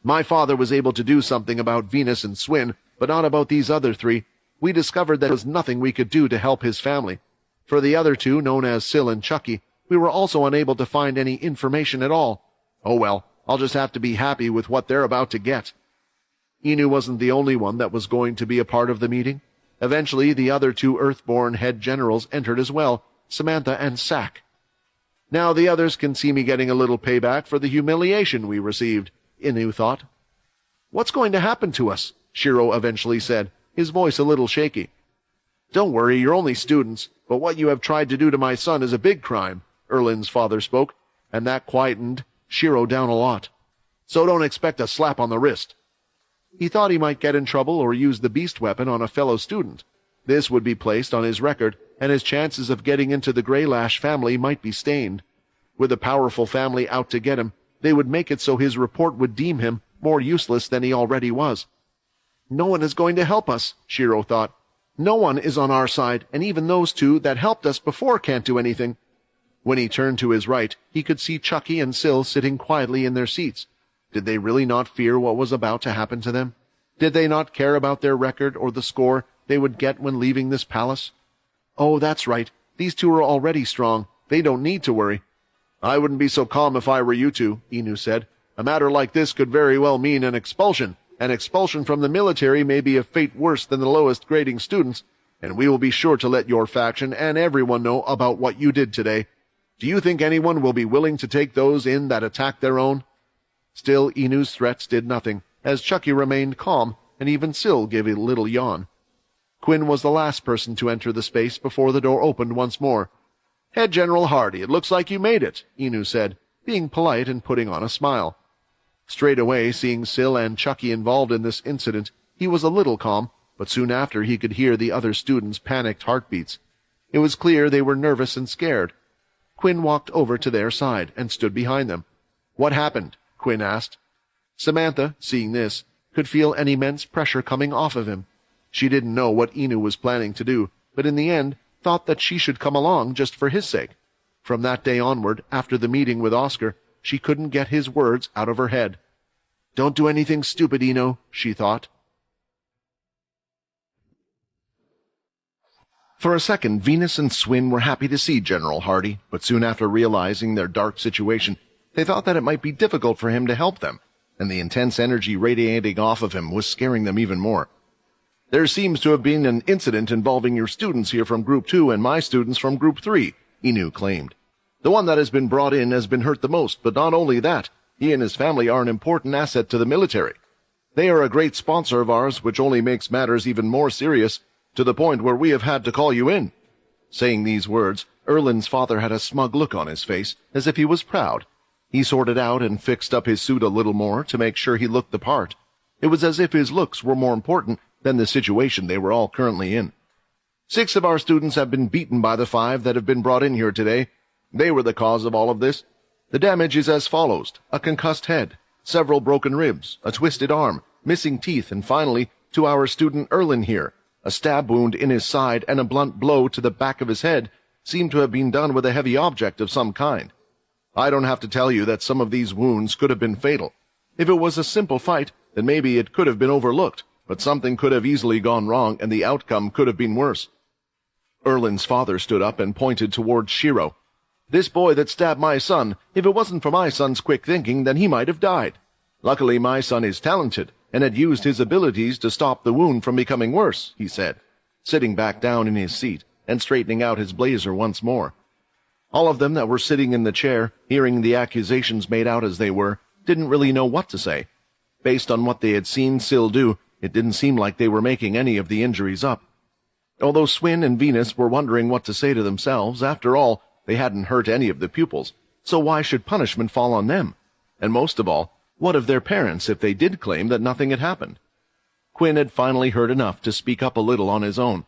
Speaker 1: "My father was able to do something about Venus and Swin, but not about these other 3. We discovered that there was nothing we could do to help his family. For the other 2, known as Sil and Chucky, we were also unable to find any information at all. Oh well, I'll just have to be happy with what they're about to get." Inu wasn't the only one that was going to be a part of the meeting. Eventually, the other 2 Earthborn head generals entered as well, Samantha and Sak. "Now the others can see me getting a little payback for the humiliation we received," Inu thought. "What's going to happen to us?" Shiro eventually said, his voice a little shaky. "Don't worry, you're only students, but what you have tried to do to my son is a big crime," Erlin's father spoke, and that quietened Shiro down a lot. "So don't expect a slap on the wrist." He thought he might get in trouble or use the beast weapon on a fellow student. This would be placed on his record, and his chances of getting into the Greylash family might be stained. With a powerful family out to get him, they would make it so his report would deem him more useless than he already was. "No one is going to help us," Shiro thought. "No one is on our side, and even those 2 that helped us before can't do anything." When he turned to his right, he could see Chucky and Sil sitting quietly in their seats. Did they really not fear what was about to happen to them? Did they not care about their record or the score they would get when leaving this palace? "Oh, that's right. These 2 are already strong. They don't need to worry." "I wouldn't be so calm if I were you 2, Inu said. "A matter like this could very well mean an expulsion. An expulsion from the military may be a fate worse than the lowest grading students, and we will be sure to let your faction and everyone know about what you did today. Do you think anyone will be willing to take those in that attack their own?" Still, Inu's threats did nothing, as Chucky remained calm, and even Sil gave a little yawn. Quinn was the last person to enter the space before the door opened once more. "Head General Hardy, it looks like you made it," Inu said, being polite and putting on a smile. Straight away, seeing Sil and Chucky involved in this incident, he was a little calm, but soon after he could hear the other students' panicked heartbeats. It was clear they were nervous and scared. Quinn walked over to their side and stood behind them. "What happened?" Quinn asked. Samantha, seeing this, could feel an immense pressure coming off of him. She didn't know what Inu was planning to do, but in the end thought that she should come along just for his sake. From that day onward, after the meeting with Oscar, she couldn't get his words out of her head. "Don't do anything stupid, Inu," she thought. For a second, Venus and Swin were happy to see General Hardy, but soon after realizing their dark situation, they thought that it might be difficult for him to help them, and the intense energy radiating off of him was scaring them even more. "There seems to have been an incident involving your students here from Group 2 and my students from Group 3, Inu claimed. The one that has been brought in has been hurt the most, but not only that, he and his family are an important asset to the military. They are a great sponsor of ours, which only makes matters even more serious, to the point where we have had to call you in." Saying these words, Erlin's father had a smug look on his face, as if he was proud. He sorted out and fixed up his suit a little more to make sure he looked the part. It was as if his looks were more important than the situation they were all currently in. "6 of our students have been beaten by the 5 that have been brought in here today. They were the cause of all of this. The damage is as follows: a concussed head, several broken ribs, a twisted arm, missing teeth, and finally, to our student Erlin here, a stab wound in his side and a blunt blow to the back of his head seem to have been done with a heavy object of some kind. I don't have to tell you that some of these wounds could have been fatal. If it was a simple fight, then maybe it could have been overlooked, but something could have easily gone wrong and the outcome could have been worse." Erlin's father stood up and pointed towards Shiro. "This boy that stabbed my son, if it wasn't for my son's quick thinking, then he might have died. Luckily, my son is talented and had used his abilities to stop the wound from becoming worse," he said, sitting back down in his seat and straightening out his blazer once more. All of them that were sitting in the chair, hearing the accusations made out as they were, didn't really know what to say. Based on what they had seen Syl do, it didn't seem like they were making any of the injuries up. Although Swin and Venus were wondering what to say to themselves, after all, they hadn't hurt any of the pupils, so why should punishment fall on them? And most of all, what of their parents if they did claim that nothing had happened? Quinn had finally heard enough to speak up a little on his own.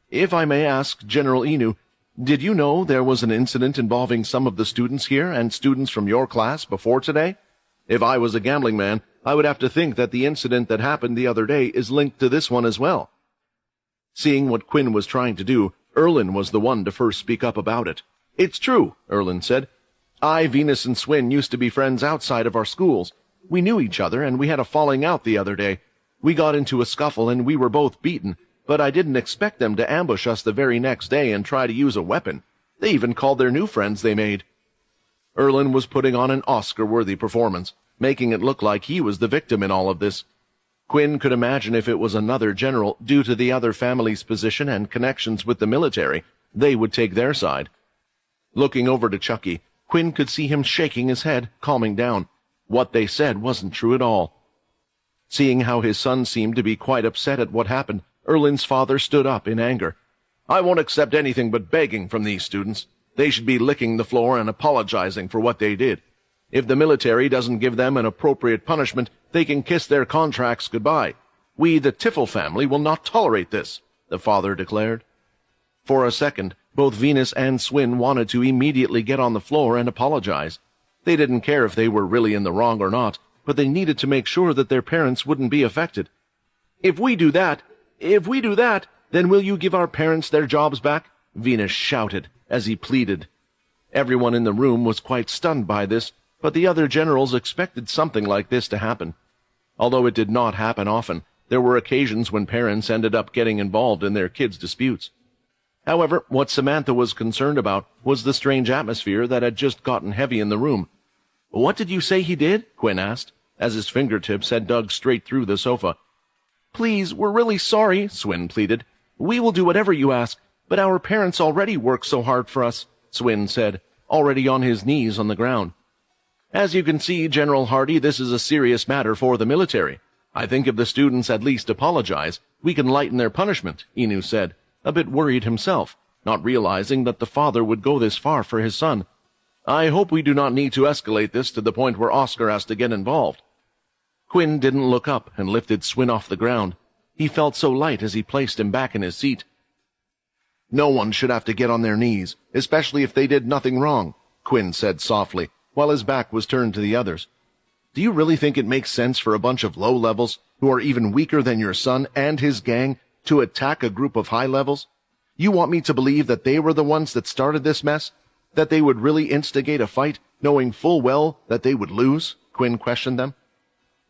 Speaker 1: "If I may ask, General Inu, did you know there was an incident involving some of the students here and students from your class before today? If I was a gambling man, I would have to think that the incident that happened the other day is linked to this one as well." Seeing what Quinn was trying to do, Erlin was the one to first speak up about it. "It's true," Erlin said. "I, Venus, and Swin used to be friends outside of our schools. We knew each other, and we had a falling out the other day. We got into a scuffle, and we were both beaten, but I didn't expect them to ambush us the very next day and try to use a weapon. They even called their new friends they made." Erlin was putting on an Oscar-worthy performance, making it look like he was the victim in all of this. Quinn could imagine if it was another general, due to the other family's position and connections with the military, they would take their side. Looking over to Chucky, Quinn could see him shaking his head, calming down. What they said wasn't true at all. Seeing how his son seemed to be quite upset at what happened, Erlin's father stood up in anger. "I won't accept anything but begging from these students. They should be licking the floor and apologizing for what they did. If the military doesn't give them an appropriate punishment, they can kiss their contracts goodbye. We, the Tiffel family, will not tolerate this," the father declared. For a second, both Venus and Swin wanted to immediately get on the floor and apologize. They didn't care if they were really in the wrong or not, but they needed to make sure that their parents wouldn't be affected. If we do that, then will you give our parents their jobs back?" Venus shouted as he pleaded. Everyone in the room was quite stunned by this, but the other generals expected something like this to happen. Although it did not happen often, there were occasions when parents ended up getting involved in their kids' disputes. However, what Samantha was concerned about was the strange atmosphere that had just gotten heavy in the room. "What did you say he did?" Quinn asked, as his fingertips had dug straight through the sofa. "Please, we're really sorry," Swin pleaded. "We will do whatever you ask, but our parents already work so hard for us," Swin said, already on his knees on the ground. "As you can see, General Hardy, this is a serious matter for the military. I think if the students at least apologize, we can lighten their punishment," Inu said, a bit worried himself, not realizing that the father would go this far for his son. "I hope we do not need to escalate this to the point where Oscar has to get involved." Quinn didn't look up and lifted Swin off the ground. He felt so light as he placed him back in his seat. "No one should have to get on their knees, especially if they did nothing wrong," Quinn said softly, while his back was turned to the others. "Do you really think it makes sense for a bunch of low-levels, who are even weaker than your son and his gang, to attack a group of high-levels? You want me to believe that they were the ones that started this mess? That they would really instigate a fight, knowing full well that they would lose?" Quinn questioned them.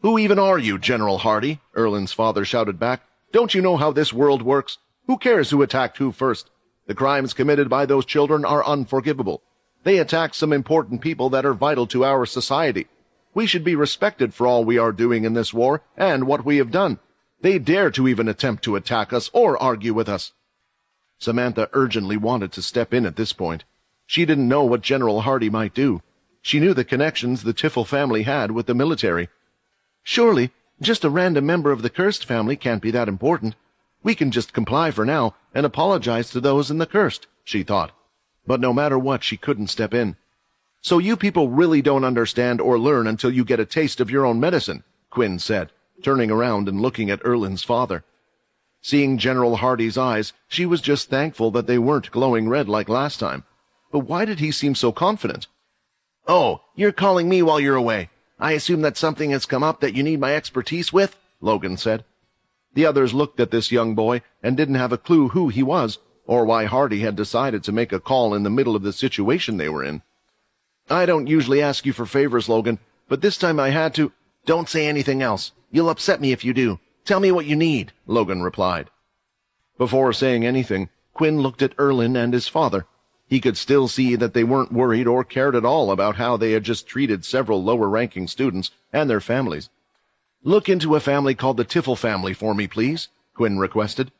Speaker 1: "Who even are you, General Hardy?" Erlin's father shouted back. "Don't you know how this world works? Who cares who attacked who first? The crimes committed by those children are unforgivable. They attack some important people that are vital to our society. We should be respected for all we are doing in this war and what we have done. They dare to even attempt to attack us or argue with us." Samantha urgently wanted to step in at this point. She didn't know what General Hardy might do. She knew the connections the Tiffel family had with the military.
Speaker 2: Surely, just a random member of the Cursed family can't be that important. We can just comply for now and apologize to those in the Cursed, she thought. But no matter what, she couldn't step in.
Speaker 1: So you people really don't understand or learn until you get a taste of your own medicine, Quinn said, turning around and looking at Erlin's father. Seeing General Hardy's eyes, she was just thankful that they weren't glowing red like last time. But why did he seem so confident?
Speaker 2: Oh, you're calling me while you're away. I assume that something has come up that you need my expertise with, Logan said.
Speaker 1: The others looked at this young boy and didn't have a clue who he was or why Hardy had decided to make a call in the middle of the situation they were in.
Speaker 2: I don't usually ask you for favors, Logan, but this time I had to. Don't say anything else. You'll upset me if you do. Tell me what you need, Logan replied.
Speaker 1: Before saying anything, Quinn looked at Erlin and his father. He could still see that they weren't worried or cared at all about how they had just treated several lower-ranking students and their families.
Speaker 2: Look into a family called the Tiffel family for me, please, Quinn requested.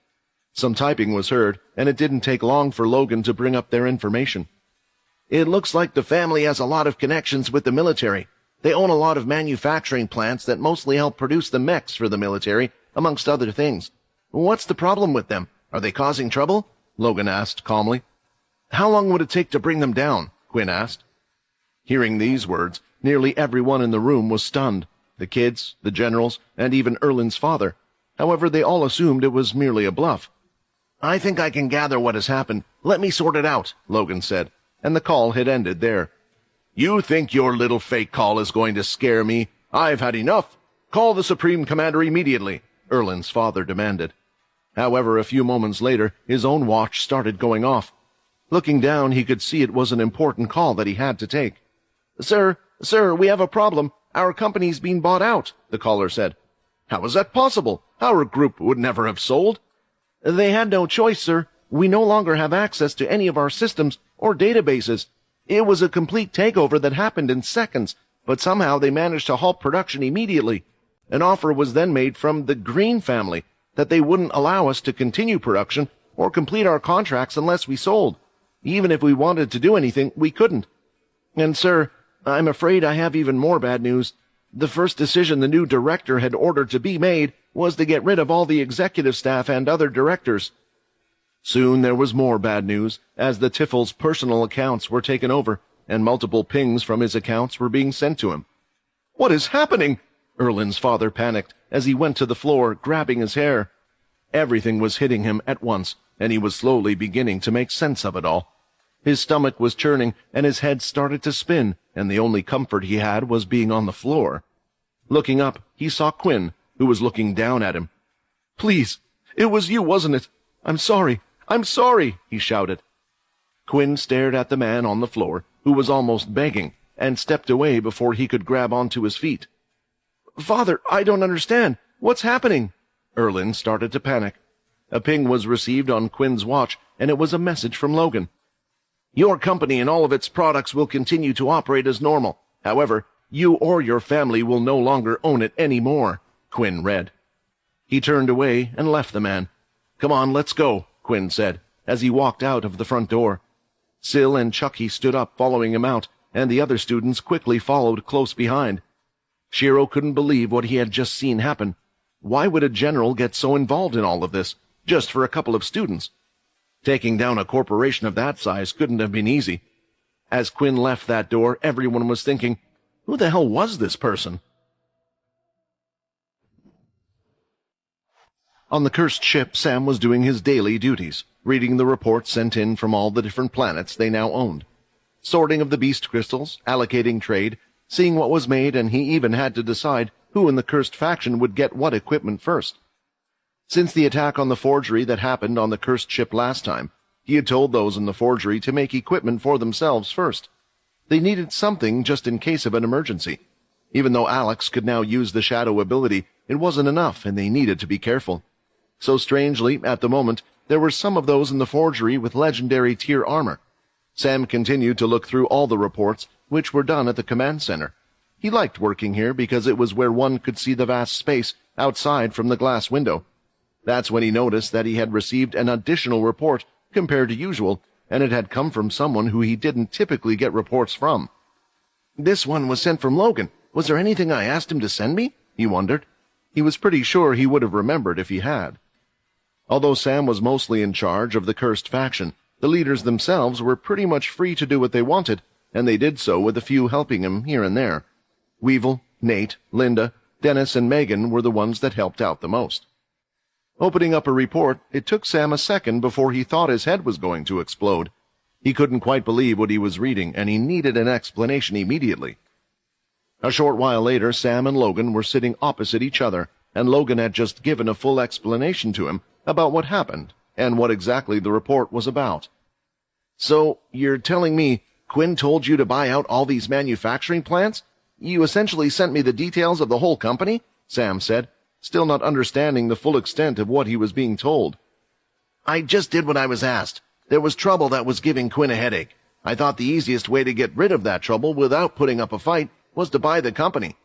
Speaker 1: Some typing was heard, and it didn't take long for Logan to bring up their information.
Speaker 2: It looks like the family has a lot of connections with the military. They own a lot of manufacturing plants that mostly help produce the mechs for the military, amongst other things. What's the problem with them? Are they causing trouble? Logan asked calmly.
Speaker 1: How long would it take to bring them down? Quinn asked. Hearing these words, nearly everyone in the room was stunned. The kids, the generals, and even Erlin's father. However, they all assumed it was merely a bluff.
Speaker 2: I think I can gather what has happened. Let me sort it out, Logan said, and the call had ended there.
Speaker 1: You think your little fake call is going to scare me? I've had enough. Call the Supreme Commander immediately, Erlin's father demanded. However, a few moments later, his own watch started going off. Looking down, he could see it was an important call that he had to take.
Speaker 2: Sir, we have a problem. Our company's been bought out, the caller said.
Speaker 1: How is that possible? Our group would never have sold.
Speaker 2: They had no choice, sir. We no longer have access to any of our systems or databases. It was a complete takeover that happened in seconds, but somehow they managed to halt production immediately. An offer was then made from the Green family that they wouldn't allow us to continue production or complete our contracts unless we sold. Even if we wanted to do anything, we couldn't. And, sir, I'm afraid I have even more bad news. The first decision the new director had ordered to be made was to get rid of all the executive staff and other directors.
Speaker 1: Soon there was more bad news, as the Tiffel's personal accounts were taken over, and multiple pings from his accounts were being sent to him.
Speaker 2: What is happening?
Speaker 1: Erlin's father panicked as he went to the floor, grabbing his hair. Everything was hitting him at once, and he was slowly beginning to make sense of it all. His stomach was churning, and his head started to spin, and the only comfort he had was being on the floor. Looking up, he saw Quinn, who was looking down at him.
Speaker 2: Please, it was you, wasn't it? I'm sorry, he shouted.
Speaker 1: Quinn stared at the man on the floor, who was almost begging, and stepped away before he could grab onto his feet.
Speaker 2: Father, I don't understand. What's happening?
Speaker 1: Erlin started to panic. A ping was received on Quinn's watch, and it was a message from Logan.
Speaker 2: Your company and all of its products will continue to operate as normal. However, you or your family will no longer own it anymore, Quinn read.
Speaker 1: He turned away and left the man.
Speaker 2: Come on, let's go,
Speaker 1: Quinn said, as he walked out of the front door. Sil and Chucky stood up following him out, and the other students quickly followed close behind. Shiro couldn't believe what he had just seen happen. Why would a general get so involved in all of this, just for a couple of students? Taking down a corporation of that size couldn't have been easy. As Quinn left that door, everyone was thinking, who the hell was this person? On the cursed ship, Sam was doing his daily duties, reading the reports sent in from all the different planets they now owned. Sorting of the beast crystals, allocating trade, seeing what was made, and he even had to decide who in the cursed faction would get what equipment first. Since the attack on the forgery that happened on the cursed ship last time, he had told those in the forgery to make equipment for themselves first. They needed something just in case of an emergency. Even though Alex could now use the shadow ability, it wasn't enough, and they needed to be careful. So strangely, at the moment, there were some of those in the forgery with legendary tier armor. Sam continued to look through all the reports, which were done at the command center. He liked working here because it was where one could see the vast space outside from the glass window. That's when he noticed that he had received an additional report compared to usual, and it had come from someone who he didn't typically get reports from.
Speaker 2: This one was sent from Logan. Was there anything I asked him to send me? He wondered.
Speaker 1: He was pretty sure he would have remembered if he had. Although Sam was mostly in charge of the cursed faction, the leaders themselves were pretty much free to do what they wanted, and they did so with a few helping him here and there. Weevil, Nate, Linda, Dennis, and Megan were the ones that helped out the most. Opening up a report, it took Sam a second before he thought his head was going to explode. He couldn't quite believe what he was reading, and he needed an explanation immediately. A short while later, Sam and Logan were sitting opposite each other, and Logan had just given a full explanation to him about what happened and what exactly the report was about.
Speaker 2: So, you're telling me Quinn told you to buy out all these manufacturing plants? You essentially sent me the details of the whole company? Sam said, still not understanding the full extent of what he was being told. I just did what I was asked. There was trouble that was giving Quinn a headache. I thought the easiest way to get rid of that trouble without putting up a fight was to buy the company.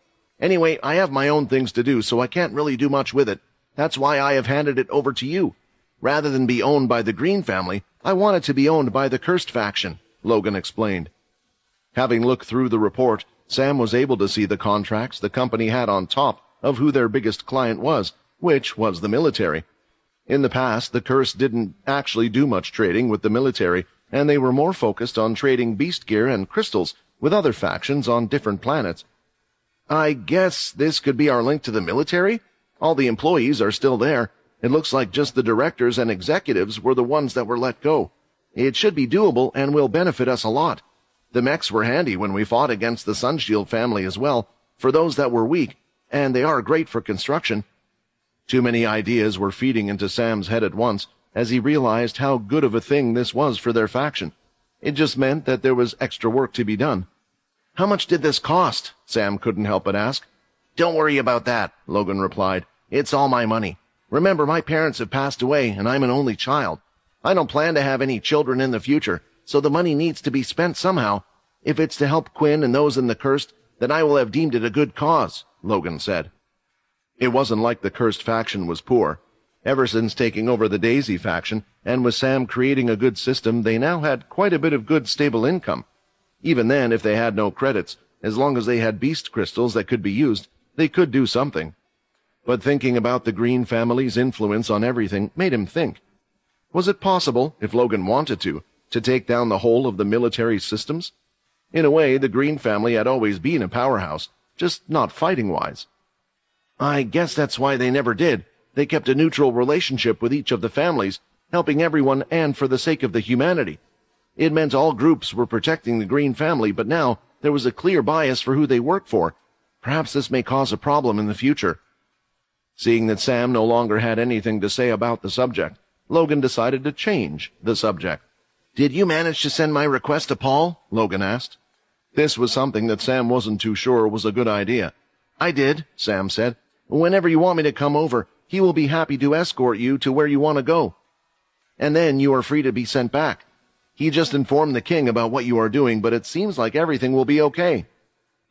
Speaker 2: Anyway, I have my own things to do, so I can't really do much with it. That's why I have handed it over to you. Rather than be owned by the Green family, I want it to be owned by the Cursed faction, Logan explained. Having looked through the report, Sam was able to see the contracts the company had on top of who their biggest client was, which was the military. In the past, the Curse didn't actually do much trading with the military, and they were more focused on trading beast gear and crystals with other factions on different planets. I guess this could be our link to the military? All the employees are still there. It looks like just the directors and executives were the ones that were let go. It should be doable and will benefit us a lot. The mechs were handy when we fought against the Sunshield family as well, for those that were weak, and they are great for construction. Too many ideas were feeding into Sam's head at once, as he realized how good of a thing this was for their faction. It just meant that there was extra work to be done. How much did this cost? Sam couldn't help but ask. Don't worry about that, Logan replied. It's all my money. Remember, my parents have passed away, and I'm an only child. I don't plan to have any children in the future, so the money needs to be spent somehow. If it's to help Quinn and those in the Cursed, then I will have deemed it a good cause, Logan said. It wasn't like the Cursed faction was poor. Ever since taking over the Daisy faction, and with Sam creating a good system, they now had quite a bit of good stable income. Even then, if they had no credits, as long as they had beast crystals that could be used, they could do something. But thinking about the Green family's influence on everything made him think. Was it possible, if Logan wanted to take down the whole of the military systems? In a way, the Green family had always been a powerhouse, just not fighting-wise. I guess that's why they never did. They kept a neutral relationship with each of the families, helping everyone and for the sake of the humanity. It meant all groups were protecting the Green family, but now there was a clear bias for who they worked for. Perhaps this may cause a problem in the future. Seeing that Sam no longer had anything to say about the subject, Logan decided to change the subject. Did you manage to send my request to Paul? Logan asked. This was something that Sam wasn't too sure was a good idea. I did, Sam said. Whenever you want me to come over, he will be happy to escort you to where you want to go. And then you are free to be sent back. He just informed the king about what you are doing, but it seems like everything will be okay.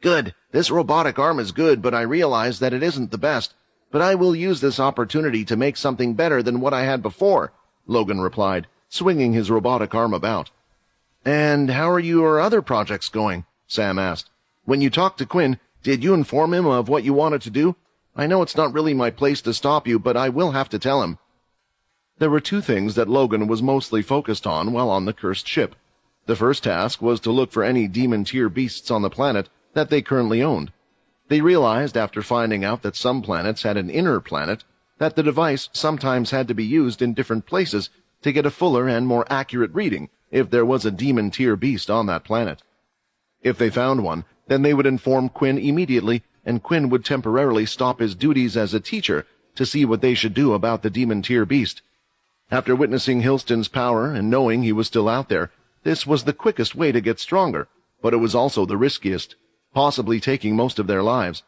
Speaker 2: Good. This robotic arm is good, but I realize that it isn't the best. But I will use this opportunity to make something better than what I had before, Logan replied, swinging his robotic arm about. And how are your other projects going? Sam asked. When you talked to Quinn, did you inform him of what you wanted to do? I know it's not really my place to stop you, but I will have to tell him. There were two things that Logan was mostly focused on while on the cursed ship. The first task was to look for any demon-tier beasts on the planet that they currently owned. They realized after finding out that some planets had an inner planet that the device sometimes had to be used in different places to get a fuller and more accurate reading if there was a demon-tier beast on that planet. If they found one, then they would inform Quinn immediately, and Quinn would temporarily stop his duties as a teacher to see what they should do about the demon-tier beast. After witnessing Hilston's power and knowing he was still out there, this was the quickest way to get stronger, but it was also the riskiest, possibly taking most of their lives.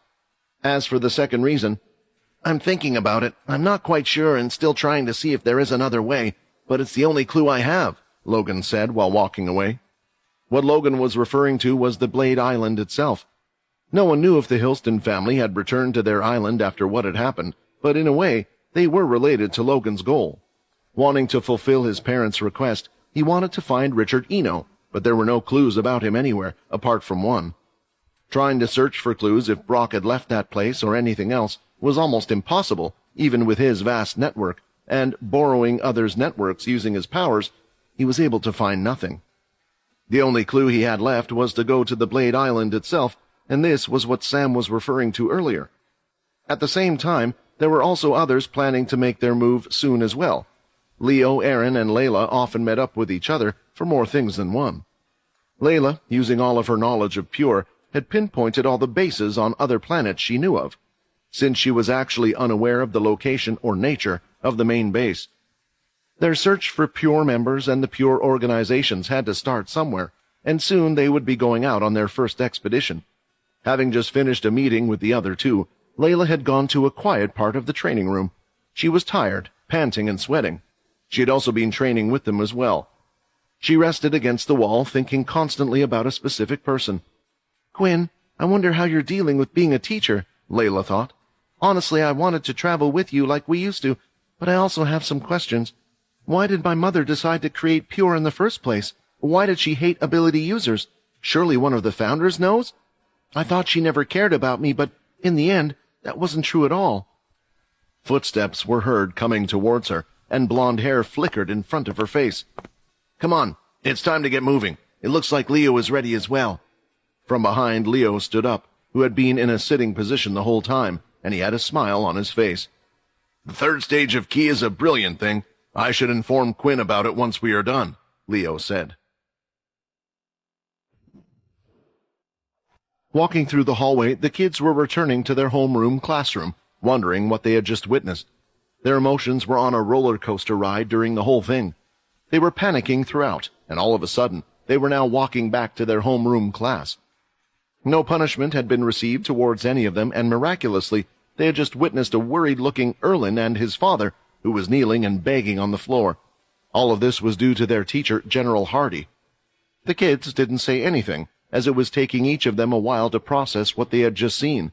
Speaker 2: As for the second reason, I'm thinking about it. I'm not quite sure and still trying to see if there is another way, but it's the only clue I have, Logan said while walking away. What Logan was referring to was the Blade Island itself. No one knew if the Hilston family had returned to their island after what had happened, but in a way, they were related to Logan's goal. Wanting to fulfill his parents' request,
Speaker 1: He wanted to find Richard Eno, but there were no clues about him anywhere, apart from one. Trying to search for clues if Brock had left that place or anything else was almost impossible, even with his vast network, and borrowing others' networks using his powers, he was able to find nothing. The only clue he had left was to go to the Blade Island itself, and this was what Sam was referring to earlier. At the same time, there were also others planning to make their move soon as well. Leo, Aaron, and Layla often met up with each other for more things than one. Layla, using all of her knowledge of Pure, had pinpointed all the bases on other planets she knew of, since she was actually unaware of the location or nature of the main base. Their search for Pure members and the Pure organizations had to start somewhere, and soon they would be going out on their first expedition. Having just finished a meeting with the other two, Layla had gone to a quiet part of the training room. She was tired, panting and sweating. She had also been training with them as well. She rested against the wall, thinking constantly about a specific person. "Quinn, I wonder how you're dealing with being a teacher," Layla thought. "Honestly, I wanted to travel with you like we used to, but I also have some questions. Why did my mother decide to create Pure in the first place? Why did she hate ability users? Surely one of the founders knows? I thought she never cared about me, but in the end, that wasn't true at all." Footsteps were heard coming towards her, and blonde hair flickered in front of her face. "Come on, it's time to get moving. It looks like Leo is ready as well." From behind, Leo stood up, who had been in a sitting position the whole time, and he had a smile on his face. "The third stage of Ki is a brilliant thing. I should inform Quinn about it once we are done," Leo said. Walking through the hallway, the kids were returning to their homeroom classroom, wondering what they had just witnessed. Their emotions were on a roller coaster ride during the whole thing. They were panicking throughout, and all of a sudden, they were now walking back to their homeroom class. No punishment had been received towards any of them, and miraculously, they had just witnessed a worried-looking Erlin and his father, who was kneeling and begging on the floor. All of this was due to their teacher, General Hardy. The kids didn't say anything, as it was taking each of them a while to process what they had just seen.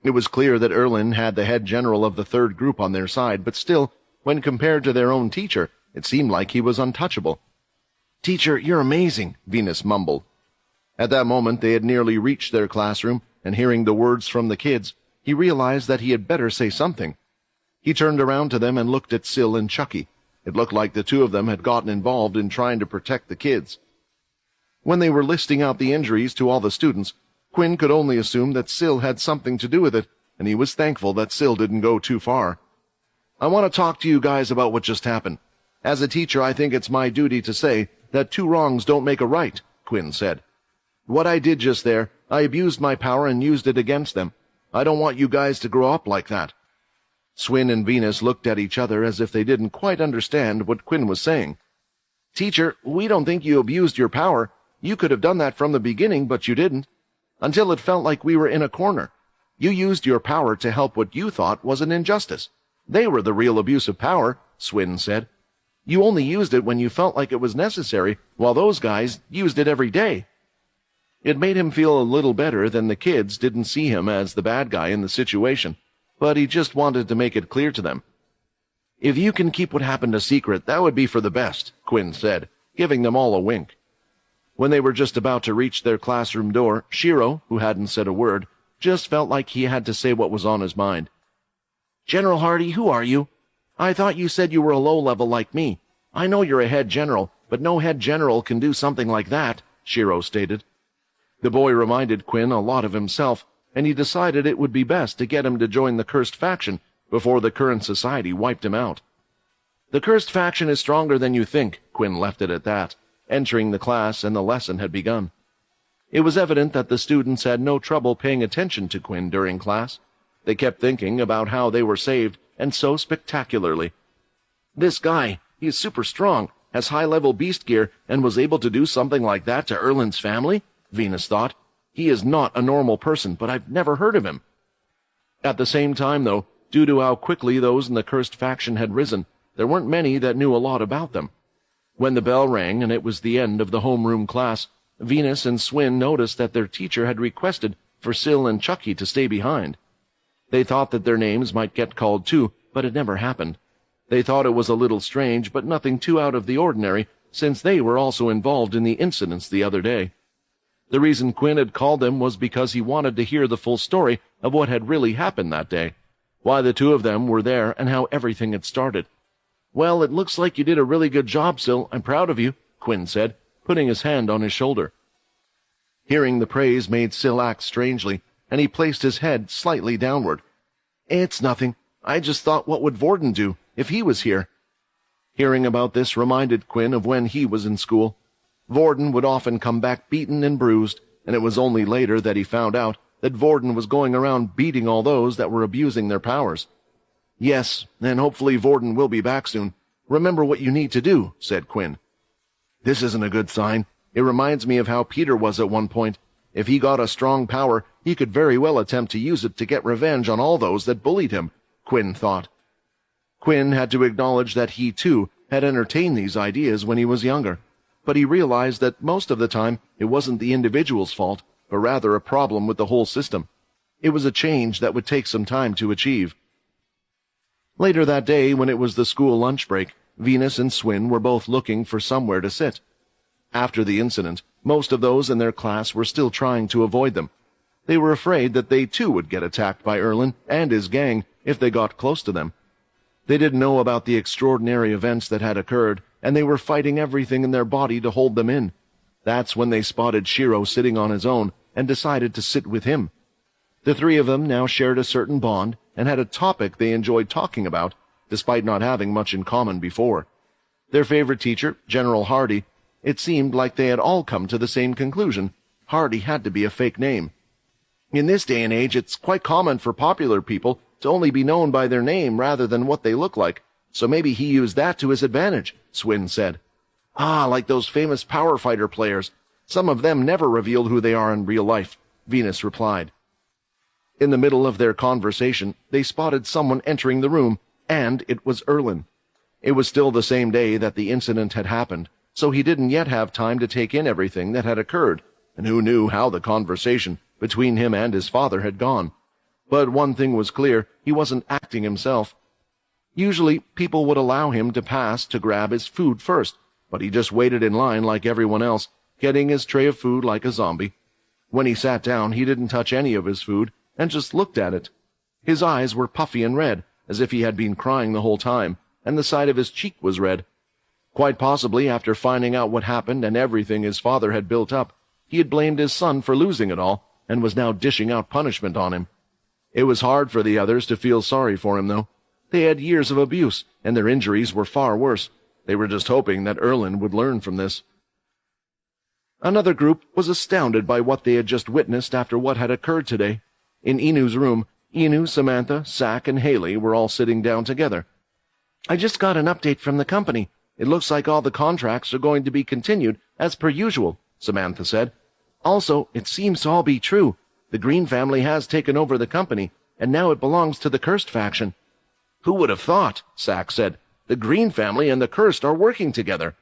Speaker 1: It was clear that Erlin had the head general of the third group on their side, but still, when compared to their own teacher, it seemed like he was untouchable. "Teacher, you're amazing," Venus mumbled. At that moment, they had nearly reached their classroom, and hearing the words from the kids, he realized that he had better say something. He turned around to them and looked at Syl and Chucky. It looked like the two of them had gotten involved in trying to protect the kids. When they were listing out the injuries to all the students, Quinn could only assume that Syl had something to do with it, and he was thankful that Syl didn't go too far. "I want to talk to you guys about what just happened. As a teacher, I think it's my duty to say that two wrongs don't make a right," Quinn said. "What I did just there, I abused my power and used it against them. I don't want you guys to grow up like that." Swin and Venus looked at each other as if they didn't quite understand what Quinn was saying. "Teacher, we don't think you abused your power. You could have done that from the beginning, but you didn't. Until it felt like we were in a corner. You used your power to help what you thought was an injustice. They were the real abuse of power," Swin said. "You only used it when you felt like it was necessary, while those guys used it every day." It made him feel a little better than the kids didn't see him as the bad guy in the situation, but he just wanted to make it clear to them. "If you can keep what happened a secret, that would be for the best," Quinn said, giving them all a wink. When they were just about to reach their classroom door, Shiro, who hadn't said a word, just felt like he had to say what was on his mind. "General Hardy, who are you? I thought you said you were a low-level like me. I know you're a head general, but no head general can do something like that," Shiro stated. The boy reminded Quinn a lot of himself, and he decided it would be best to get him to join the cursed faction before the current society wiped him out. "The cursed faction is stronger than you think," Quinn left it at that, entering the class, and the lesson had begun. It was evident that the students had no trouble paying attention to Quinn during class. They kept thinking about how they were saved, and so spectacularly. "This guy, he is super strong, has high-level beast gear, and was able to do something like that to Erlin's family?" Venus thought. "He is not a normal person, but I've never heard of him." At the same time, though, due to how quickly those in the cursed faction had risen, there weren't many that knew a lot about them. When the bell rang and it was the end of the homeroom class, Venus and Swin noticed that their teacher had requested for Syl and Chucky to stay behind. They thought that their names might get called too, but it never happened. They thought it was a little strange, but nothing too out of the ordinary, since they were also involved in the incidents the other day. The reason Quinn had called them was because he wanted to hear the full story of what had really happened that day, why the two of them were there, and how everything had started. "Well, it looks like you did a really good job, Sil. I'm proud of you," Quinn said, putting his hand on his shoulder. Hearing the praise made Sil act strangely, and he placed his head slightly downward. "It's nothing. I just thought, what would Vorden do if he was here?" Hearing about this reminded Quinn of when he was in school. Vorden would often come back beaten and bruised, and it was only later that he found out that Vorden was going around beating all those that were abusing their powers. "Yes, and hopefully Vorden will be back soon. Remember what you need to do," said Quinn. "This isn't a good sign. It reminds me of how Peter was at one point. If he got a strong power, he could very well attempt to use it to get revenge on all those that bullied him," Quinn thought. Quinn had to acknowledge that he, too, had entertained these ideas when he was younger, but he realized that most of the time it wasn't the individual's fault, but rather a problem with the whole system. It was a change that would take some time to achieve. Later that day, when it was the school lunch break, Venus and Swin were both looking for somewhere to sit. After the incident, most of those in their class were still trying to avoid them. They were afraid that they too would get attacked by Erlin and his gang if they got close to them. They didn't know about the extraordinary events that had occurred, and they were fighting everything in their body to hold them in. That's when they spotted Shiro sitting on his own and decided to sit with him. The three of them now shared a certain bond and had a topic they enjoyed talking about, despite not having much in common before. Their favorite teacher, General Hardy, it seemed like they had all come to the same conclusion. Hardy had to be a fake name. In this day and age, it's quite common for popular people to only be known by their name rather than what they look like, so maybe he used that to his advantage, Swin said. "Ah, like those famous power fighter players. Some of them never revealed who they are in real life," Venus replied. In the middle of their conversation, they spotted someone entering the room, and it was Erlin. It was still the same day that the incident had happened, so he didn't yet have time to take in everything that had occurred, and who knew how the conversation between him and his father had gone. But one thing was clear, he wasn't acting himself. Usually, people would allow him to pass to grab his food first, but he just waited in line like everyone else, getting his tray of food like a zombie. When he sat down, he didn't touch any of his food, and just looked at it. His eyes were puffy and red, as if he had been crying the whole time, and the side of his cheek was red. Quite possibly, after finding out what happened and everything his father had built up, he had blamed his son for losing it all, and was now dishing out punishment on him. It was hard for the others to feel sorry for him, though. They had years of abuse, and their injuries were far worse. They were just hoping that Erlin would learn from this. Another group was astounded by what they had just witnessed after what had occurred today. In Inu's room, Inu, Samantha, Sack, and Haley were all sitting down together. "I just got an update from the company. It looks like all the contracts are going to be continued as per usual," Samantha said. "Also, it seems to all be true. The Green family has taken over the company, and now it belongs to the Cursed faction." "Who would have thought?" Sack said. "The Green family and the Cursed are working together."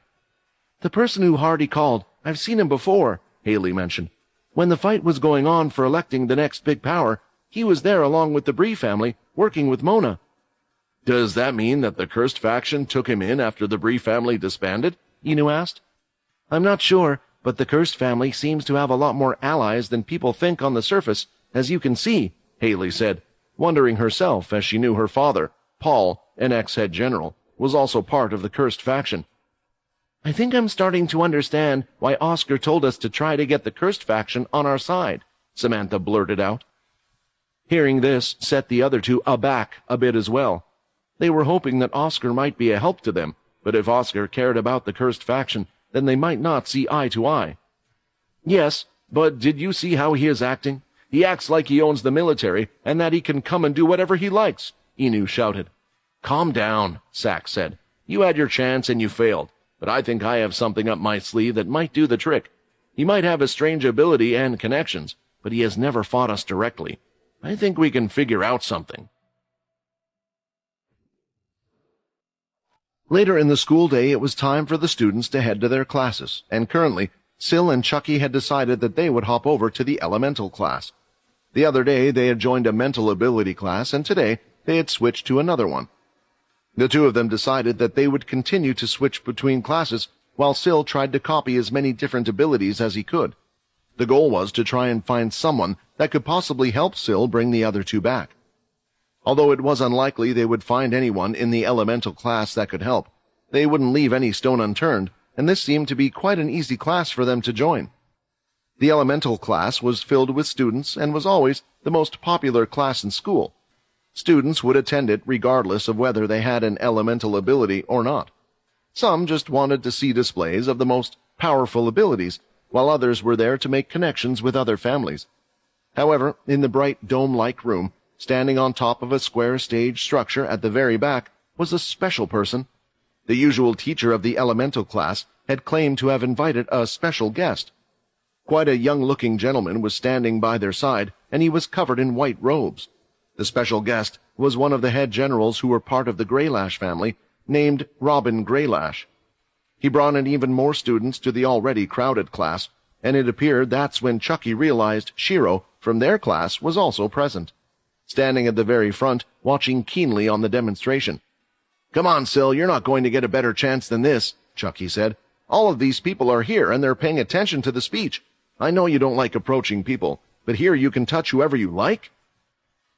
Speaker 1: "The person who Hardy called, I've seen him before," Haley mentioned. "When the fight was going on for electing the next big power, he was there along with the Bree family, working with Mona." "Does that mean that the Cursed faction took him in after the Bree family disbanded?" Inu asked. "I'm not sure, but the Cursed family seems to have a lot more allies than people think on the surface, as you can see," Haley said, wondering herself as she knew her father, Paul, an ex-head general, was also part of the Cursed faction. "I think I'm starting to understand why Oscar told us to try to get the Cursed faction on our side," Samantha blurted out. Hearing this set the other two aback a bit as well. They were hoping that Oscar might be a help to them, but if Oscar cared about the Cursed faction, then they might not see eye to eye. "Yes, but did you see how he is acting? He acts like he owns the military and that he can come and do whatever he likes," Inu shouted. "Calm down," Sack said. "You had your chance and you failed, but I think I have something up my sleeve that might do the trick. He might have a strange ability and connections, but he has never fought us directly. I think we can figure out something." Later in the school day, it was time for the students to head to their classes, and currently, Sil and Chucky had decided that they would hop over to the elemental class. The other day, they had joined a mental ability class, and today, they had switched to another one. The two of them decided that they would continue to switch between classes while Syl tried to copy as many different abilities as he could. The goal was to try and find someone that could possibly help Syl bring the other two back. Although it was unlikely they would find anyone in the elemental class that could help, they wouldn't leave any stone unturned, and this seemed to be quite an easy class for them to join. The elemental class was filled with students and was always the most popular class in school. Students would attend it regardless of whether they had an elemental ability or not. Some just wanted to see displays of the most powerful abilities, while others were there to make connections with other families. However, in the bright dome-like room, standing on top of a square stage structure at the very back, was a special person. The usual teacher of the elemental class had claimed to have invited a special guest. Quite a young-looking gentleman was standing by their side, and he was covered in white robes. The special guest was one of the head generals who were part of the Greylash family, named Robin Greylash. He brought in even more students to the already crowded class, and it appeared that's when Chucky realized Shiro from their class was also present, standing at the very front, watching keenly on the demonstration. "Come on, Syl, you're not going to get a better chance than this," Chucky said. "All of these people are here, and they're paying attention to the speech. I know you don't like approaching people, but here you can touch whoever you like."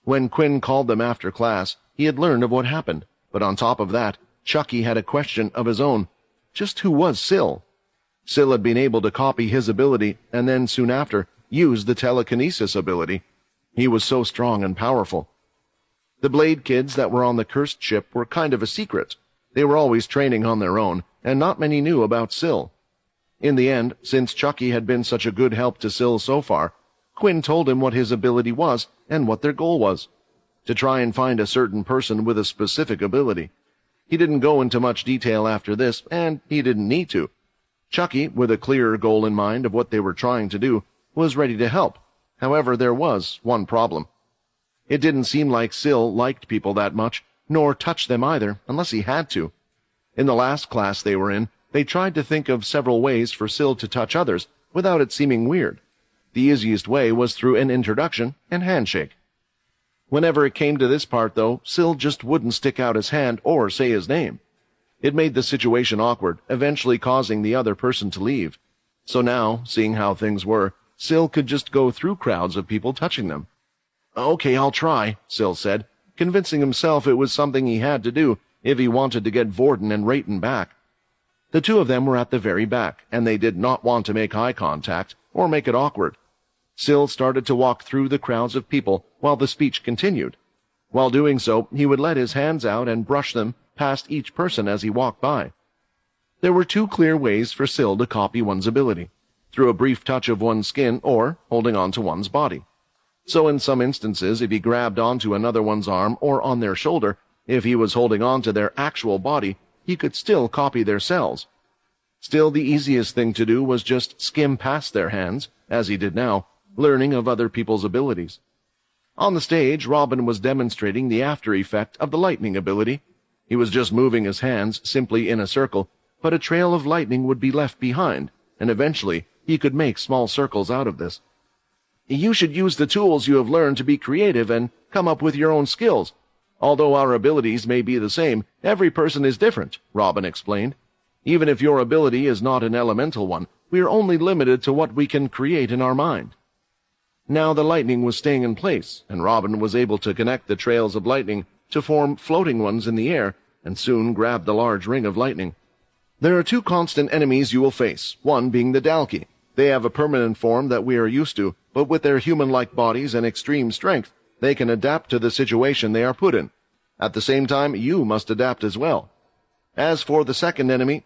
Speaker 1: When Quinn called them after class, he had learned of what happened, but on top of that, Chucky had a question of his own. Just who was Syl? Syl had been able to copy his ability, and then soon after, use the telekinesis ability. He was so strong and powerful. The Blade kids that were on the cursed ship were kind of a secret. They were always training on their own, and not many knew about Syl. In the end, since Chucky had been such a good help to Syl so far, Quinn told him what his ability was and what their goal was, to try and find a certain person with a specific ability. He didn't go into much detail after this, and he didn't need to. Chucky, with a clearer goal in mind of what they were trying to do, was ready to help. However, there was one problem. It didn't seem like Syl liked people that much, nor touched them either, unless he had to. In the last class they were in, they tried to think of several ways for Syl to touch others without it seeming weird. The easiest way was through an introduction and handshake. Whenever it came to this part, though, Syl just wouldn't stick out his hand or say his name. It made the situation awkward, eventually causing the other person to leave. So now, seeing how things were, Syl could just go through crowds of people touching them. "Okay, I'll try," Syl said, convincing himself it was something he had to do if he wanted to get Vorden and Rayton back. The two of them were at the very back, and they did not want to make eye contact or make it awkward. Syl started to walk through the crowds of people while the speech continued. While doing so, he would let his hands out and brush them past each person as he walked by. There were two clear ways for Syl to copy one's ability, through a brief touch of one's skin or holding on to one's body. So in some instances, if he grabbed onto another one's arm or on their shoulder, if he was holding on to their actual body, he could still copy their cells. Still, the easiest thing to do was just skim past their hands, as he did now, learning of other people's abilities. On the stage, Robin was demonstrating the after effect of the lightning ability. He was just moving his hands simply in a circle, but a trail of lightning would be left behind, and eventually he could make small circles out of this. "You should use the tools you have learned to be creative and come up with your own skills. Although our abilities may be the same, every person is different," Robin explained. "Even if your ability is not an elemental one, we are only limited to what we can create in our mind." Now the lightning was staying in place, and Robin was able to connect the trails of lightning to form floating ones in the air, and soon grabbed the large ring of lightning. "There are two constant enemies you will face, one being the Dalki. They have a permanent form that we are used to, but with their human-like bodies and extreme strength, they can adapt to the situation they are put in. At the same time, you must adapt as well. As for the second enemy,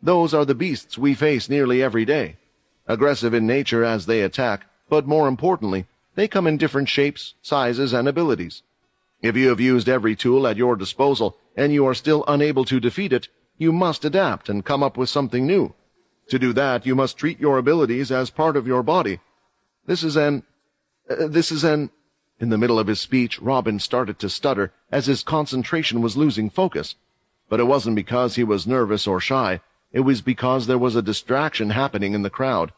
Speaker 1: those are the beasts we face nearly every day. Aggressive in nature as they attack, but more importantly, they come in different shapes, sizes, and abilities. If you have used every tool at your disposal and you are still unable to defeat it, you must adapt and come up with something new. To do that, you must treat your abilities as part of your body. This is an... In the middle of his speech, Robin started to stutter as his concentration was losing focus. But it wasn't because he was nervous or shy. It was because there was a distraction happening in the crowd.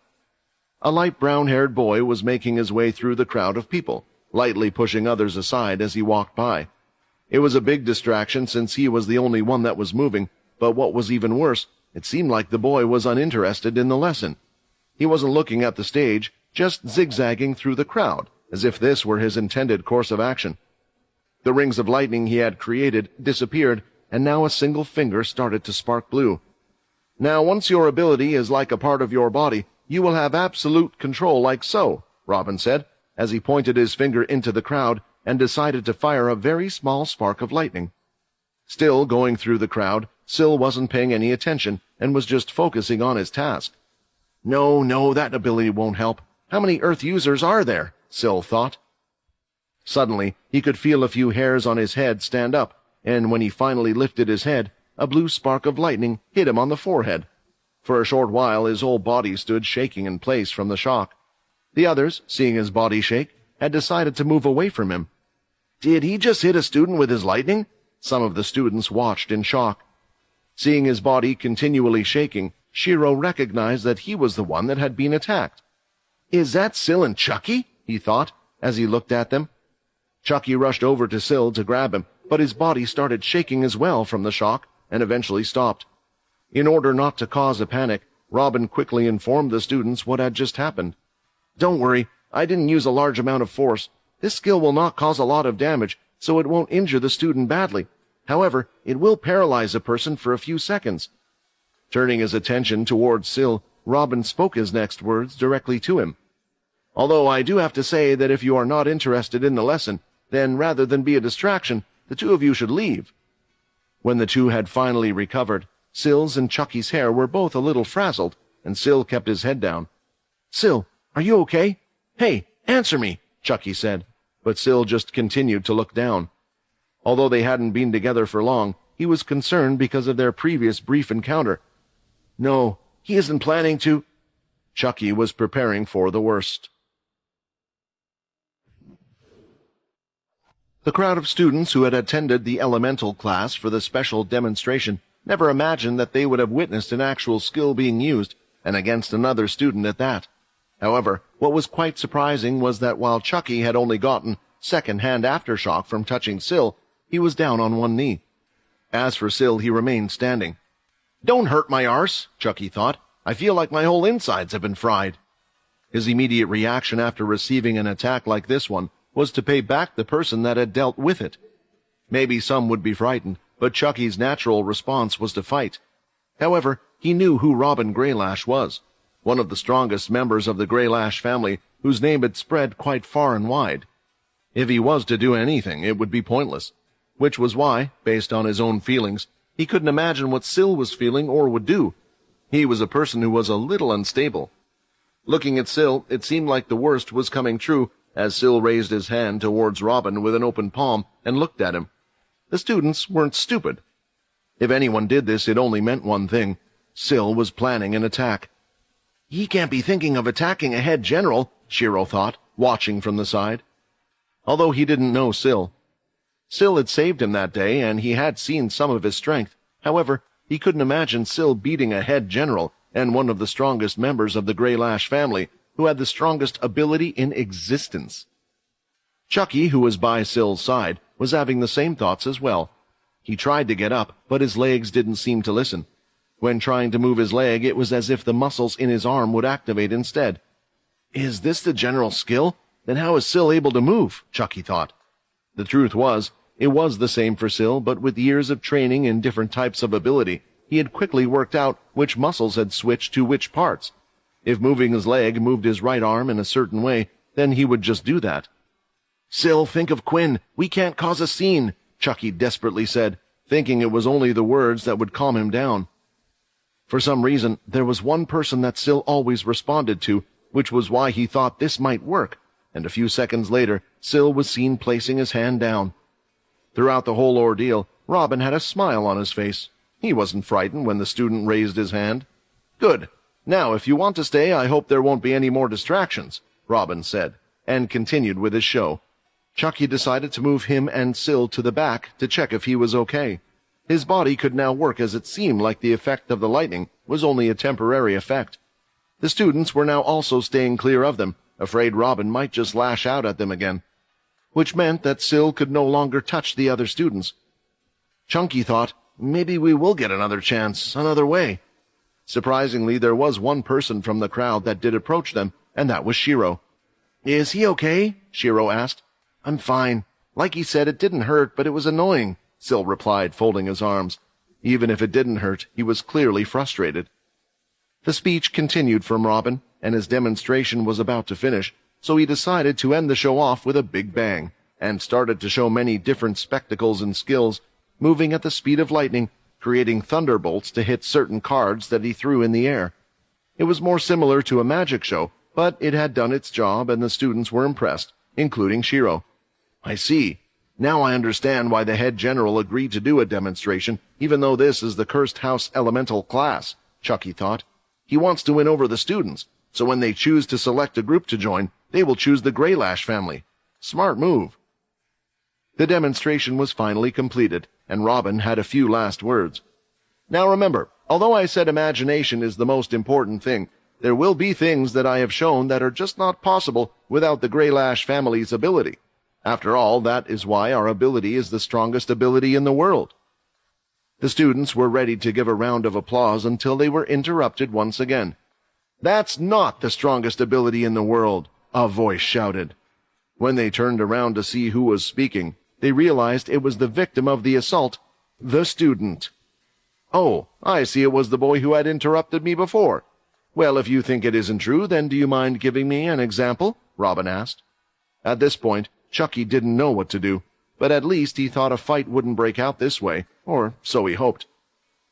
Speaker 1: A light brown-haired boy was making his way through the crowd of people, lightly pushing others aside as he walked by. It was a big distraction since he was the only one that was moving, but what was even worse It seemed like the boy was uninterested in the lesson. He wasn't looking at the stage, just zigzagging through the crowd, as if this were his intended course of action. The rings of lightning he had created disappeared, and now a single finger started to spark blue. Now, once your ability is like a part of your body, you will have absolute control like so, Robin said, as he pointed his finger into the crowd and decided to fire a very small spark of lightning. Still going through the crowd, Syl wasn't paying any attention and was just focusing on his task. No, that ability won't help. How many Earth users are there? Syl thought. Suddenly, he could feel a few hairs on his head stand up, and when he finally lifted his head, a blue spark of lightning hit him on the forehead. For a short while, his whole body stood shaking in place from the shock. The others, seeing his body shake, had decided to move away from him. Did he just hit a student with his lightning? Some of the students watched in shock. Seeing his body continually shaking, Shiro recognized that he was the one that had been attacked. Is that Syl and Chucky? He thought, as he looked at them. Chucky rushed over to Syl to grab him, but his body started shaking as well from the shock and eventually stopped. In order not to cause a panic, Robin quickly informed the students what had just happened. Don't worry, I didn't use a large amount of force. This skill will not cause a lot of damage, so it won't injure the student badly. However, it will paralyze a person for a few seconds. Turning his attention towards Syl, Robin spoke his next words directly to him. Although I do have to say that if you are not interested in the lesson, then rather than be a distraction, the two of you should leave. When the two had finally recovered, Syl's and Chucky's hair were both a little frazzled, and Syl kept his head down. Syl, are you okay? Hey, answer me, Chucky said, but Syl just continued to look down. Although they hadn't been together for long, he was concerned because of their previous brief encounter. No, he isn't planning to... Chucky was preparing for the worst. The crowd of students who had attended the elemental class for the special demonstration never imagined that they would have witnessed an actual skill being used, and against another student at that. However, what was quite surprising was that while Chucky had only gotten second-hand aftershock from touching Syl, he was down on one knee. As for Syl, he remained standing. Don't hurt my arse, Chucky thought. I feel like my whole insides have been fried. His immediate reaction after receiving an attack like this one was to pay back the person that had dealt with it. Maybe some would be frightened, but Chucky's natural response was to fight. However, he knew who Robin Greylash was, one of the strongest members of the Greylash family, whose name had spread quite far and wide. If he was to do anything, it would be pointless, which was why, based on his own feelings, he couldn't imagine what Syl was feeling or would do. He was a person who was a little unstable. Looking at Syl, it seemed like the worst was coming true, as Syl raised his hand towards Robin with an open palm and looked at him. The students weren't stupid. If anyone did this, it only meant one thing. Syl was planning an attack. He can't be thinking of attacking a head general, Shiro thought, watching from the side. Although he didn't know Syl. Syl had saved him that day, and he had seen some of his strength. However, he couldn't imagine Syl beating a head general and one of the strongest members of the Greylash family, who had the strongest ability in existence. Chucky, who was by Syl's side, was having the same thoughts as well. He tried to get up, but his legs didn't seem to listen. When trying to move his leg, it was as if the muscles in his arm would activate instead. Is this the general skill? Then how is Syl able to move? Chucky thought. The truth was, it was the same for Syl, but with years of training in different types of ability, he had quickly worked out which muscles had switched to which parts. If moving his leg moved his right arm in a certain way, then he would just do that. Syl, think of Quinn. We can't cause a scene, Chucky desperately said, thinking it was only the words that would calm him down. For some reason, there was one person that Syl always responded to, which was why he thought this might work, and a few seconds later, Syl was seen placing his hand down. Throughout the whole ordeal, Robin had a smile on his face. He wasn't frightened when the student raised his hand. Good. Now, if you want to stay, I hope there won't be any more distractions, Robin said, and continued with his show. Chucky decided to move him and Syl to the back to check if he was okay. His body could now work, as it seemed like the effect of the lightning was only a temporary effect. The students were now also staying clear of them, afraid Robin might just lash out at them again, which meant that Syl could no longer touch the other students. Chunky thought, maybe we will get another chance, another way. Surprisingly, there was one person from the crowd that did approach them, and that was Shiro.
Speaker 2: "Is he okay?" Shiro asked. "I'm fine. Like he said, it didn't hurt, but it was annoying,"
Speaker 1: Sil replied, folding his arms. Even if it didn't hurt, he was clearly frustrated. The speech continued from Robin, and his demonstration was about to finish, so he decided to end the show off with a big bang, and started to show many different spectacles and skills, moving at the speed of lightning, creating thunderbolts to hit certain cards that he threw in the air. It was more similar to a magic show, but it had done its job and the students were impressed, including Shiro.
Speaker 2: "I see. Now I understand why the head general agreed to do a demonstration, even though this is the Cursed House Elemental class," Chucky thought. "He wants to win over the students, so when they choose to select a group to join, they will choose the Greylash family. Smart move."
Speaker 1: The demonstration was finally completed, and Robin had a few last words. "Now remember, although I said imagination is the most important thing, there will be things that I have shown that are just not possible without the Greylash family's ability. After all, that is why our ability is the strongest ability in the world." The students were ready to give a round of applause until they were interrupted once again. "That's not the strongest ability in the world," a voice shouted. When they turned around to see who was speaking, they realized it was the victim of the assault, the student. "Oh, I see it was the boy who had interrupted me before. Well, if you think it isn't true, then do you mind giving me an example?" Robin asked. At this point, Chucky didn't know what to do, but at least he thought a fight wouldn't break out this way, or so he hoped.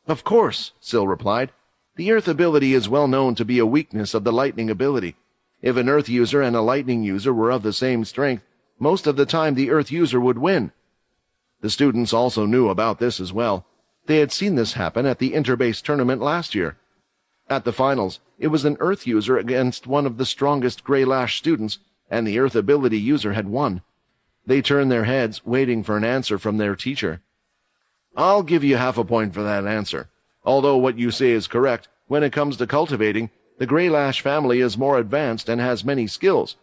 Speaker 2: "Of course," Sil replied. "The Earth ability is well known to be a weakness of the Lightning ability. If an Earth user and a Lightning user were of the same strength, most of the time the Earth user would win." The students also knew about this as well. They had seen this happen at the Interbase tournament last year. At the finals, it was an Earth user against one of the strongest Greylash students, and the Earth ability user had won. They turned their heads, waiting for an answer from their teacher. "I'll give you half a point for that answer. Although what you say is correct, when it comes to cultivating, the Greylash family is more advanced and has many skills.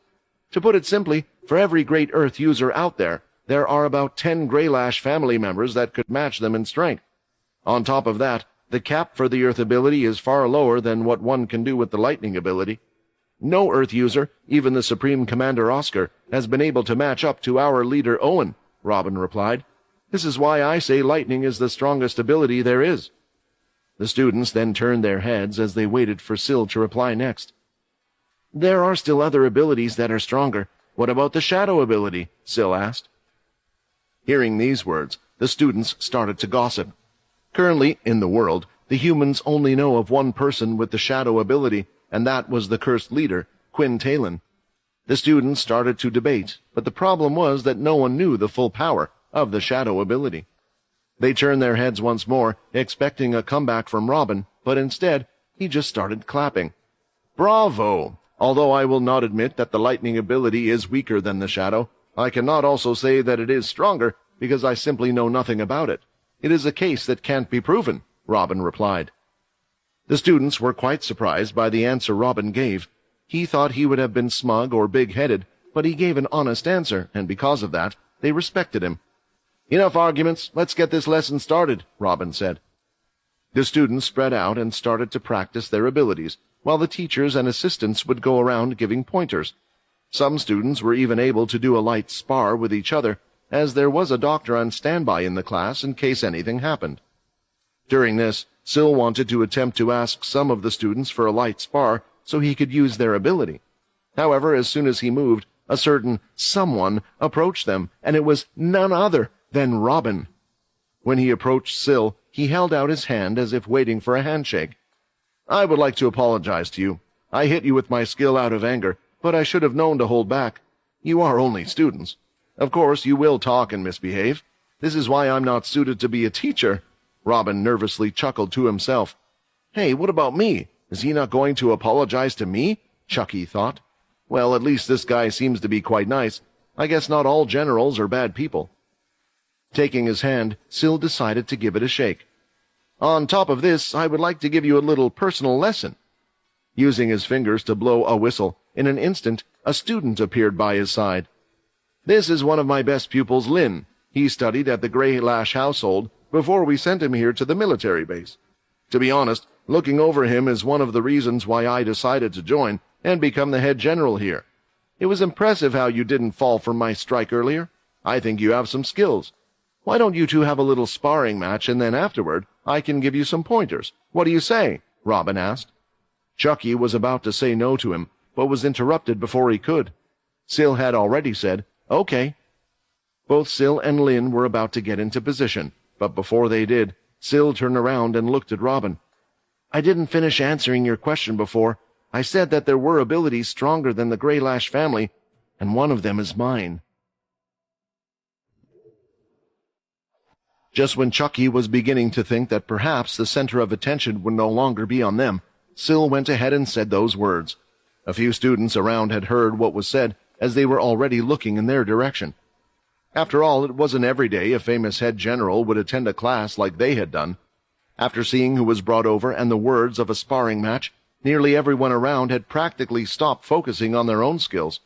Speaker 2: To put it simply, for every great Earth user out there, there are about 10 Greylash family members that could match them in strength. On top of that, the cap for the Earth ability is far lower than what one can do with the Lightning ability. No Earth user, even the Supreme Commander Oscar, has been able to match up to our leader Owen," Robin replied. "This is why I say Lightning is the strongest ability there is." The students then turned their heads as they waited for Sil to reply next. "There are still other abilities that are stronger. What about the Shadow ability?" Sil asked. Hearing these words, the students started to gossip. Currently, in the world, the humans only know of one person with the Shadow ability, and that was the cursed leader, Quinn Talon. The students started to debate, but the problem was that no one knew the full power of the Shadow ability. They turned their heads once more, expecting a comeback from Robin, but instead, he just started clapping. "Bravo! Although I will not admit that the Lightning ability is weaker than the Shadow, I cannot also say that it is stronger, because I simply know nothing about it. It is a case that can't be proven," Robin replied. The students were quite surprised by the answer Robin gave. He thought he would have been smug or big-headed, but he gave an honest answer, and because of that, they respected him. "Enough arguments, let's get this lesson started," Robin said. The students spread out and started to practice their abilities, while the teachers and assistants would go around giving pointers. Some students were even able to do a light spar with each other, as there was a doctor on standby in the class in case anything happened. During this, Sil wanted to attempt to ask some of the students for a light spar so he could use their ability. However, as soon as he moved, a certain someone approached them, and it was none other than Robin. When he approached Sil, he held out his hand as if waiting for a handshake. "I would like to apologize to you. I hit you with my skill out of anger, but I should have known to hold back. You are only students. Of course, you will talk and misbehave. This is why I'm not suited to be a teacher." Robin nervously chuckled to himself. "Hey, what about me? Is he not going to apologize to me?" Chucky thought. "Well, at least this guy seems to be quite nice. I guess not all generals are bad people." Taking his hand, Sil decided to give it a shake. "On top of this, I would like to give you a little personal lesson." Using his fingers to blow a whistle, in an instant, a student appeared by his side. "This is one of my best pupils, Lin. He studied at the Greylash household before we sent him here to the military base. To be honest,
Speaker 1: Looking over him is one of the reasons why I decided to join and become the head general here. It was impressive how you didn't fall from my strike earlier. I think you have some skills. Why don't you two have a little sparring match, and then afterward I can give you some pointers. What do you say?" Robin asked. Chucky was about to say no to him, but was interrupted before he could. Sil had already said, "Okay." Both Sil and Lin were about to get into position, but before they did, Sil turned around and looked at Robin. "I didn't finish answering your question before. I said that there were abilities stronger than the Greylash family, and one of them is mine." Just when Chucky was beginning to think that perhaps the center of attention would no longer be on them, Sil went ahead and said those words. A few students around had heard what was said, as they were already looking in their direction. After all, it wasn't every day a famous head general would attend a class like they had done. After seeing who was brought over and the words of a sparring match, nearly everyone around had practically stopped focusing on their own skills.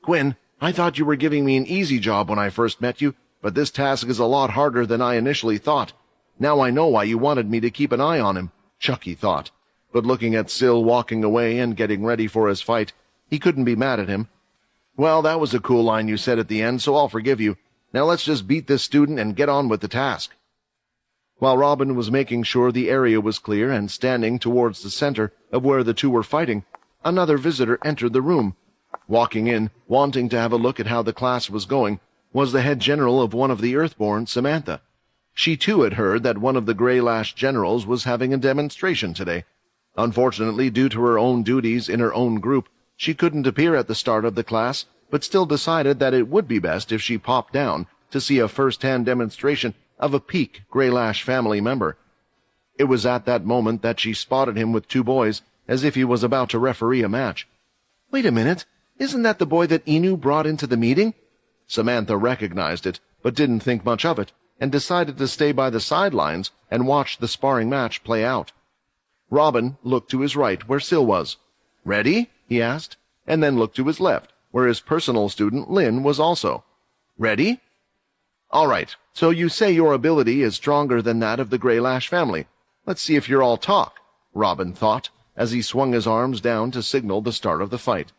Speaker 1: "Quinn, I thought you were giving me an easy job when I first met you, but this task is a lot harder than I initially thought. Now I know why you wanted me to keep an eye on him," Chucky thought. But looking at Sil walking away and getting ready for his fight, he couldn't be mad at him. "Well, that was a cool line you said at the end, so I'll forgive you. Now let's just beat this student and get on with the task." While Robin was making sure the area was clear and standing towards the center of where the two were fighting, another visitor entered the room. Walking in, wanting to have a look at how the class was going, was the head general of one of the Earthborn, Samantha. She too had heard that one of the Greylash generals was having a demonstration today. Unfortunately, due to her own duties in her own group, she couldn't appear at the start of the class, but still decided that it would be best if she popped down to see a first-hand demonstration of a peak Greylash family member. It was at that moment that she spotted him with two boys, as if he was about to referee a match. "Wait a minute, isn't that the boy that Inu brought into the meeting?" Samantha recognized it, but didn't think much of it, and decided to stay by the sidelines and watch the sparring match play out. Robin looked to his right, where Sil was. "Ready?" he asked, and then looked to his left, where his personal student Lin was also. "Ready?" "All right, so you say your ability is stronger than that of the Greylash family. Let's see if you're all talk," Robin thought, as he swung his arms down to signal the start of the fight.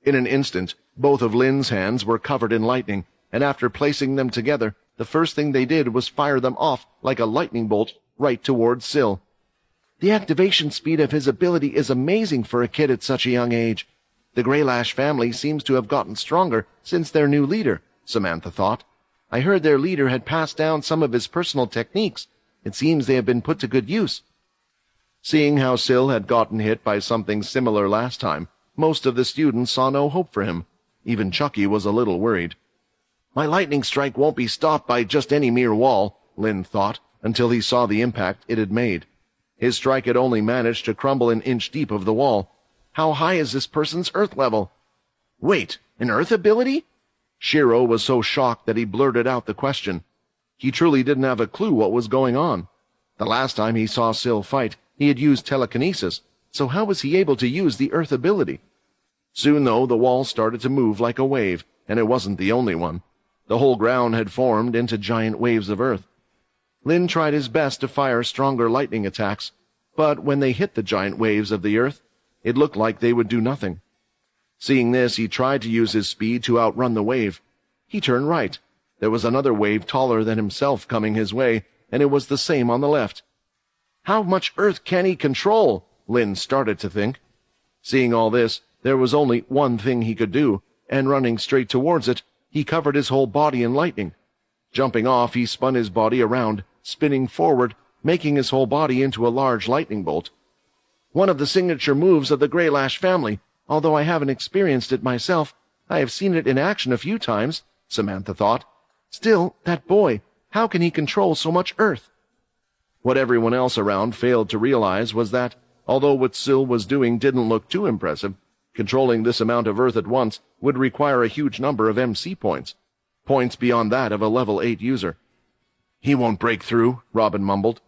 Speaker 1: In an instant, both of Lin's hands were covered in lightning, and after placing them together, the first thing they did was fire them off like a lightning bolt right towards Sil. "The activation speed of his ability is amazing for a kid at such a young age. The Greylash family seems to have gotten stronger since their new leader," Samantha thought. "I heard their leader had passed down some of his personal techniques. It seems they have been put to good use." Seeing how Sil had gotten hit by something similar last time, most of the students saw no hope for him. Even Chucky was a little worried. "My lightning strike won't be stopped by just any mere wall," Lin thought, until he saw the impact it had made. His strike had only managed to crumble an inch deep of the wall. How high is this person's earth level? "Wait, an earth ability?" Shiro was so shocked that he blurted out the question. He truly didn't have a clue what was going on. The last time he saw Sil fight, he had used telekinesis, so how was he able to use the earth ability? Soon, though, the wall started to move like a wave, and it wasn't the only one. The whole ground had formed into giant waves of earth. Lin tried his best to fire stronger lightning attacks, but when they hit the giant waves of the earth, it looked like they would do nothing. Seeing this, he tried to use his speed to outrun the wave. He turned right. There was another wave taller than himself coming his way, and it was the same on the left. How much earth can he control? Lin started to think. Seeing all this, there was only one thing he could do, and running straight towards it, he covered his whole body in lightning. Jumping off, he spun his body around, spinning forward, making his whole body into a large lightning bolt. One of the signature moves of the Greylash family. Although I haven't experienced it myself, I have seen it in action a few times, Samantha thought. Still, that boy, how can he control so much earth? What everyone else around failed to realize was that, although what Sil was doing didn't look too impressive, controlling this amount of earth at once would require a huge number of MC points, points beyond that of a level 8 user. "He won't break through," Robin mumbled.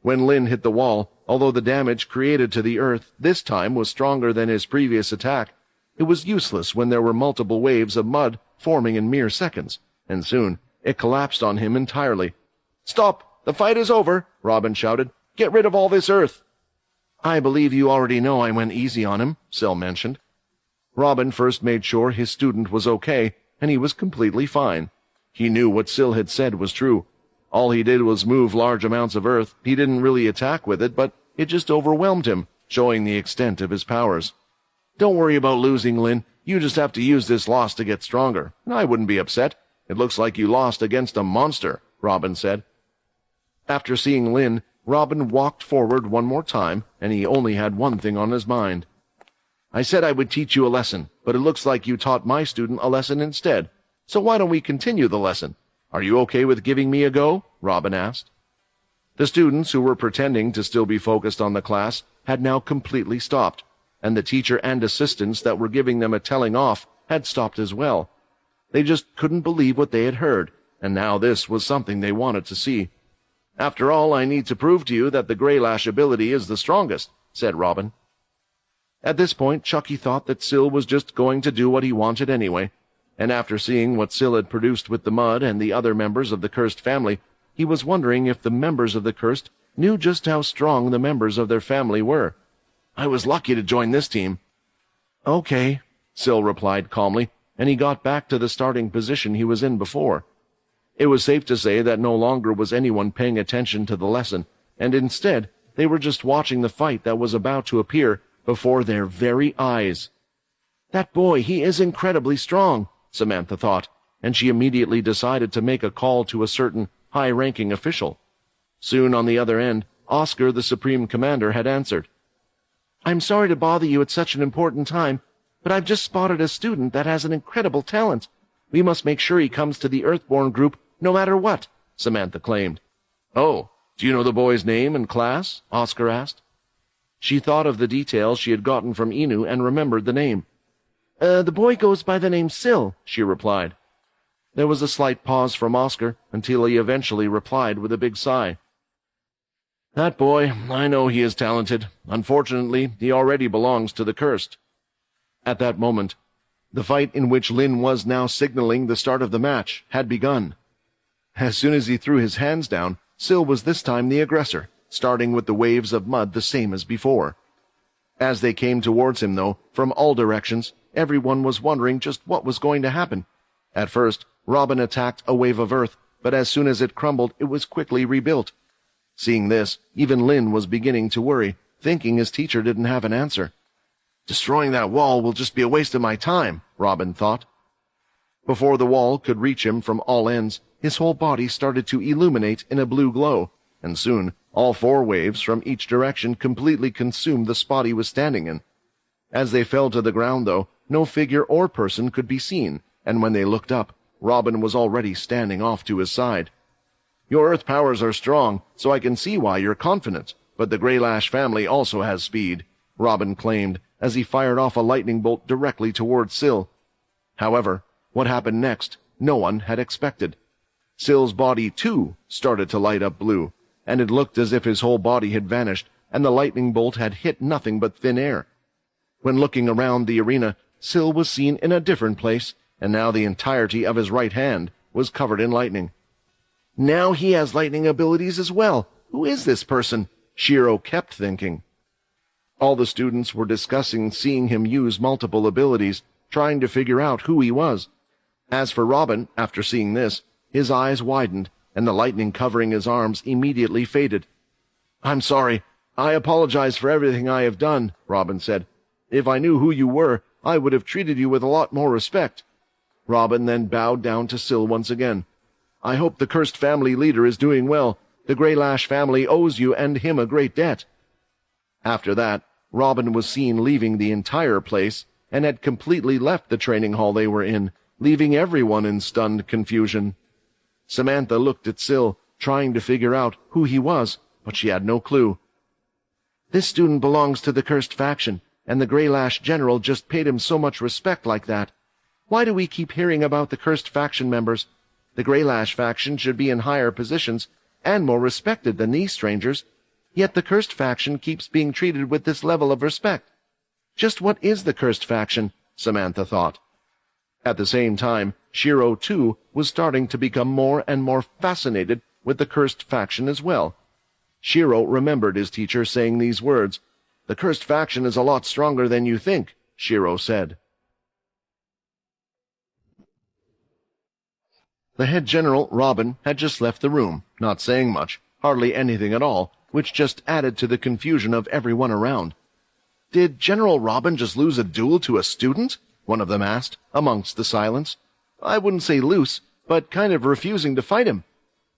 Speaker 1: When Lin hit the wall, although the damage created to the earth this time was stronger than his previous attack, it was useless when there were multiple waves of mud forming in mere seconds, and soon it collapsed on him entirely. "Stop! The fight is over!" Robin shouted. "Get rid of all this earth!"
Speaker 2: I believe you already know I went easy on him, Syl mentioned. Robin first made sure his student was okay, and he was completely fine. He knew what Syl had said was true. All he did was move large amounts of earth. He didn't really attack with it, but it just overwhelmed him, showing the extent of his powers. Don't worry about losing, Lin. You just have to use this loss to get stronger. I wouldn't be upset. It looks like you lost against a monster, Robin said. After seeing Lin, Robin walked forward one more time, and he only had one thing on his mind. I said I would teach you a lesson, but it looks like you taught my student a lesson instead. So why don't we continue the lesson? Are you okay with giving me a go? Robin asked. The students, who were pretending to still be focused on the class, had now completely stopped, and the teacher and assistants that were giving them a telling off had stopped as well. They just couldn't believe what they had heard, and now this was something they wanted to see. After all, I need to prove to you that the Greylash ability is the strongest, said Robin. At this point, Chucky thought that Syl was just going to do what he wanted anyway, and after seeing what Syl had produced with the mud and the other members of the cursed family, he was wondering if the members of the cursed knew just how strong the members of their family were. I was lucky to join this team. Okay, Syl replied calmly, and he got back to the starting position he was in before. It was safe to say that no longer was anyone paying attention to the lesson, and instead they were just watching the fight that was about to appear before their very eyes. That boy, he is incredibly strong, Samantha thought, and she immediately decided to make a call to a certain high-ranking official. Soon on the other end, Oscar, the Supreme Commander, had answered. I'm sorry to bother you at such an important time, but I've just spotted a student that has an incredible talent. We must make sure he comes to the Earthborn group no matter what, Samantha claimed. Oh, do you know the boy's name and class? Oscar asked. She thought of the details she had gotten from Inu and remembered the name. The boy goes by the name Syl, she replied. There was a slight pause from Oscar until he eventually replied with a big sigh. That boy, I know he is talented. Unfortunately, he already belongs to the cursed. At that moment, the fight in which Lin was now signaling the start of the match had begun. As soon as he threw his hands down, Syl was this time the aggressor, starting with the waves of mud the same as before. As they came towards him, though, from all directions, everyone was wondering just what was going to happen. At first, Robin attacked a wave of earth, but as soon as it crumbled, it was quickly rebuilt. Seeing this, even Lin was beginning to worry, thinking his teacher didn't have an answer. Destroying that wall will just be a waste of my time, Robin thought. Before the wall could reach him from all ends, his whole body started to illuminate in a blue glow, and soon all four waves from each direction completely consumed the spot he was standing in. As they fell to the ground, though, no figure or person could be seen, and when they looked up, Robin was already standing off to his side. Your earth powers are strong, so I can see why you're confident, but the Greylash family also has speed, Robin claimed, as he fired off a lightning bolt directly toward Syl. However, what happened next, no one had expected. Syl's body, too, started to light up blue, and it looked as if his whole body had vanished, and the lightning bolt had hit nothing but thin air. When looking around the arena, Syl was seen in a different place, and now the entirety of his right hand was covered in lightning. Now he has lightning abilities as well. Who is this person? Shiro kept thinking. All the students were discussing seeing him use multiple abilities, trying to figure out who he was. As for Robin, after seeing this, his eyes widened, and the lightning covering his arms immediately faded. I'm sorry. I apologize for everything I have done, Robin said. If I knew who you were, I would have treated you with a lot more respect. Robin then bowed down to Syl once again. I hope the cursed family leader is doing well. The Greylash family owes you and him a great debt. After that, Robin was seen leaving the entire place and had completely left the training hall they were in, leaving everyone in stunned confusion. Samantha looked at Syl, trying to figure out who he was, but she had no clue. This student belongs to the cursed faction, and the Greylash general just paid him so much respect like that. Why do we keep hearing about the cursed faction members? The Greylash faction should be in higher positions and more respected than these strangers, yet the cursed faction keeps being treated with this level of respect. Just what is the cursed faction? Samantha thought. At the same time, Shiro, too, was starting to become more and more fascinated with the cursed faction as well. Shiro remembered his teacher saying these words. The cursed faction is a lot stronger than you think, Shiro said. The head general, Robin, had just left the room, not saying much, hardly anything at all, which just added to the confusion of everyone around. "Did General Robin just lose a duel to a student?" one of them asked, amongst the silence. "I wouldn't say loose, but kind of refusing to fight him."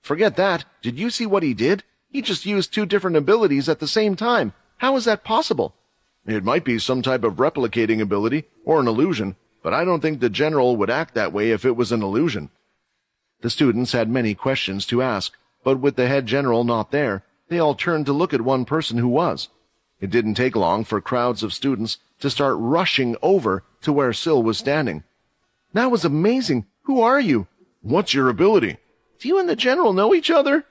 Speaker 2: "Forget that. Did you see what he did? He just used two different abilities at the same time. How is that possible?" "It might be some type of replicating ability, or an illusion, but I don't think the general would act that way if it was an illusion." The students had many questions to ask, but with the head general not there, they all turned to look at one person who was. It didn't take long for crowds of students to start rushing over to where Syl was standing. "That was amazing. Who are you?" "What's your ability?" "Do you and the general know each other?"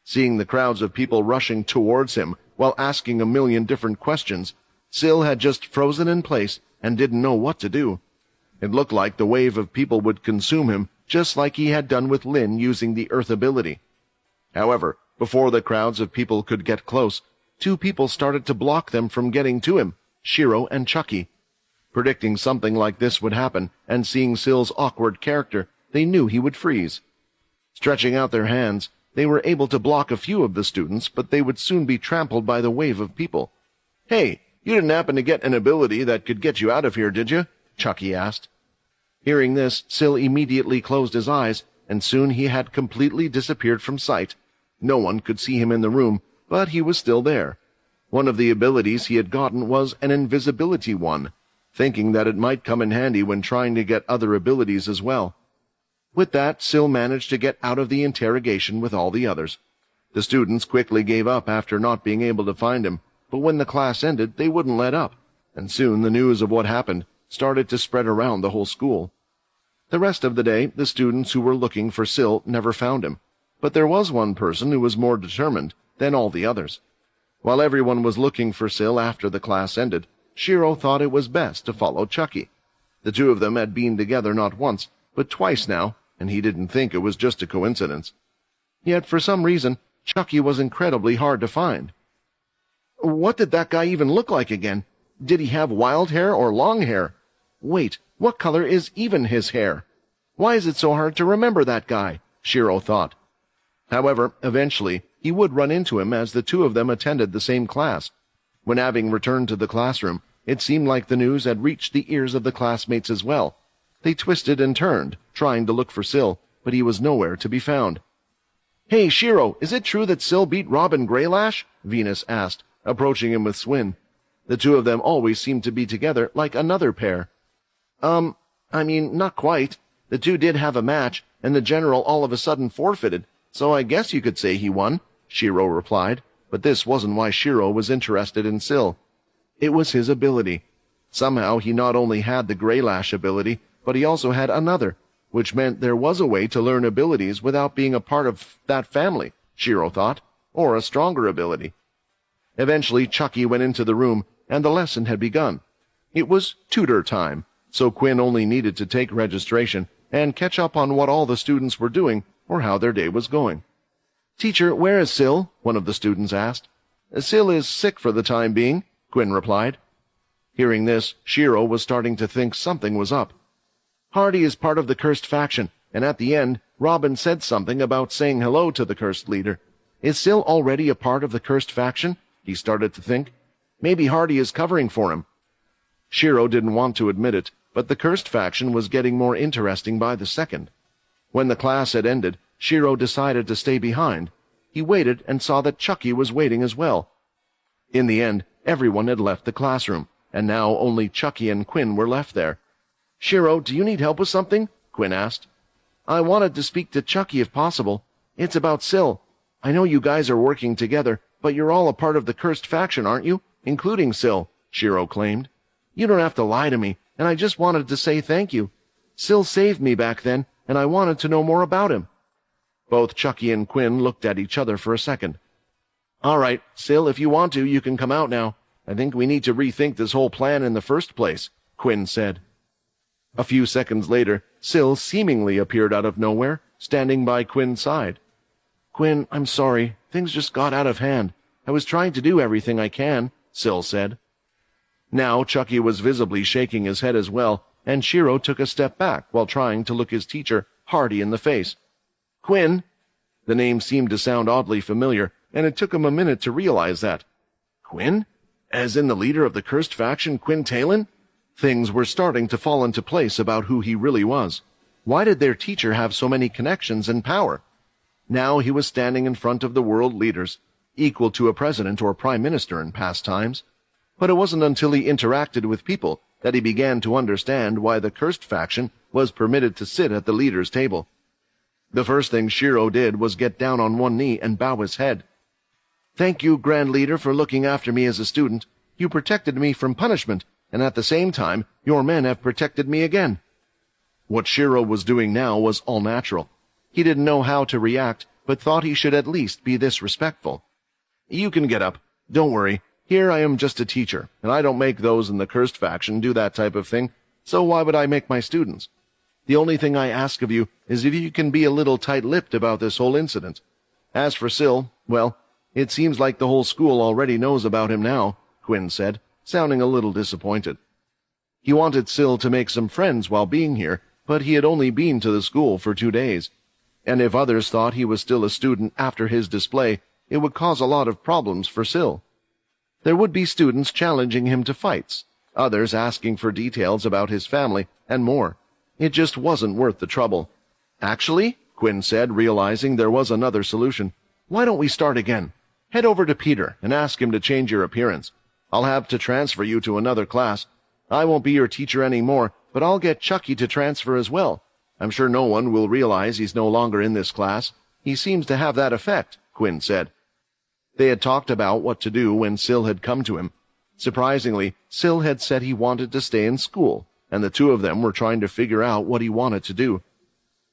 Speaker 2: Seeing the crowds of people rushing towards him while asking a million different questions, Syl had just frozen in place and didn't know what to do. It looked like the wave of people would consume him, just like he had done with Lin using the Earth ability. However, before the crowds of people could get close, two people started to block them from getting to him, Shiro and Chucky. Predicting something like this would happen, and seeing Syl's awkward character, they knew he would freeze. Stretching out their hands, they were able to block a few of the students, but they would soon be trampled by the wave of people. "Hey, you didn't happen to get an ability that could get you out of here, did you?" Chucky asked. Hearing this, Syl immediately closed his eyes, and soon he had completely disappeared from sight. No one could see him in the room, but he was still there. One of the abilities he had gotten was an invisibility one, thinking that it might come in handy when trying to get other abilities as well. With that, Syl managed to get out of the interrogation with all the others. The students quickly gave up after not being able to find him, but when the class ended, they wouldn't let up, and soon the news of what happened started to spread around the whole school. The rest of the day, the students who were looking for Syl never found him, but there was one person who was more determined than all the others. While everyone was looking for Syl after the class ended, Shiro thought it was best to follow Chucky. The two of them had been together not once, but twice now, and he didn't think it was just a coincidence. Yet, for some reason, Chucky was incredibly hard to find. What did that guy even look like again? Did he have wild hair or long hair? Wait, what color is even his hair? Why is it so hard to remember that guy? Shiro thought. However, eventually, he would run into him as the two of them attended the same class. When having returned to the classroom, it seemed like the news had reached the ears of the classmates as well. They twisted and turned, trying to look for Syl, but he was nowhere to be found. "Hey, Shiro, is it true that Syl beat Robin Greylash?" Venus asked, approaching him with Swin. The two of them always seemed to be together like another pair. Not quite. The two did have a match, and the general all of a sudden forfeited, so I guess you could say he won," Shiro replied, but this wasn't why Shiro was interested in Syl. It was his ability. Somehow he not only had the Greylash ability, but he also had another, which meant there was a way to learn abilities without being a part of that family, Shiro thought, or a stronger ability. Eventually Chucky went into the room, and the lesson had begun. It was tutor time, so Quinn only needed to take registration and catch up on what all the students were doing or how their day was going. "Teacher, where is Syl?" one of the students asked. "Syl is sick for the time being," Quinn replied. Hearing this, Shiro was starting to think something was up. "Hardy is part of the cursed faction, and at the end, Robin said something about saying hello to the cursed leader. Is Syl already a part of the cursed faction?" he started to think. "Maybe Hardy is covering for him." Shiro didn't want to admit it, but the cursed faction was getting more interesting by the second. When the class had ended, Shiro decided to stay behind. He waited and saw that Chucky was waiting as well. In the end, everyone had left the classroom, and now only Chucky and Quinn were left there. "Shiro, do you need help with something?" Quinn asked. "I wanted to speak to Chucky if possible. It's about Syl. I know you guys are working together, but you're all a part of the cursed faction, aren't you? Including Syl," Shiro claimed. "You don't have to lie to me, and I just wanted to say thank you. Syl saved me back then, and I wanted to know more about him." Both Chucky and Quinn looked at each other for a second. "All right, Syl, if you want to, you can come out now. I think we need to rethink this whole plan in the first place," Quinn said. A few seconds later, Syl seemingly appeared out of nowhere, standing by Quinn's side. "Quinn, I'm sorry. Things just got out of hand. I was trying to do everything I can," Syl said. Now Chucky was visibly shaking his head as well, and Shiro took a step back while trying to look his teacher Hardy in the face. Quinn? The name seemed to sound oddly familiar, and it took him a minute to realize that. Quinn? As in the leader of the cursed faction, Quinn Talon? Things were starting to fall into place about who he really was. Why did their teacher have so many connections and power? Now he was standing in front of the world leaders, equal to a president or prime minister in past times. But it wasn't until he interacted with people that he began to understand why the cursed faction was permitted to sit at the leader's table. The first thing Shiro did was get down on one knee and bow his head. Thank you, Grand Leader, for looking after me as a student. You protected me from punishment, and at the same time, your men have protected me again. What Shiro was doing now was all natural. He didn't know how to react, but thought he should at least be this respectful. You can get up. Don't worry. Here I am just a teacher, and I don't make those in the cursed faction do that type of thing, so why would I make my students? The only thing I ask of you is if you can be a little tight-lipped about this whole incident. As for Syl, well, it seems like the whole school already knows about him now, Quinn said, sounding a little disappointed. He wanted Syl to make some friends while being here, but he had only been to the school for 2 days. And if others thought he was still a student after his display, it would cause a lot of problems for Syl. There would be students challenging him to fights, others asking for details about his family, and more. It just wasn't worth the trouble. Actually, Quinn said, realizing there was another solution, why don't we start again? Head over to Peter and ask him to change your appearance. I'll have to transfer you to another class. I won't be your teacher anymore, but I'll get Chucky to transfer as well. I'm sure no one will realize he's no longer in this class. He seems to have that effect, Quinn said. They had talked about what to do when Syl had come to him. Surprisingly, Syl had said he wanted to stay in school, and the two of them were trying to figure out what he wanted to do.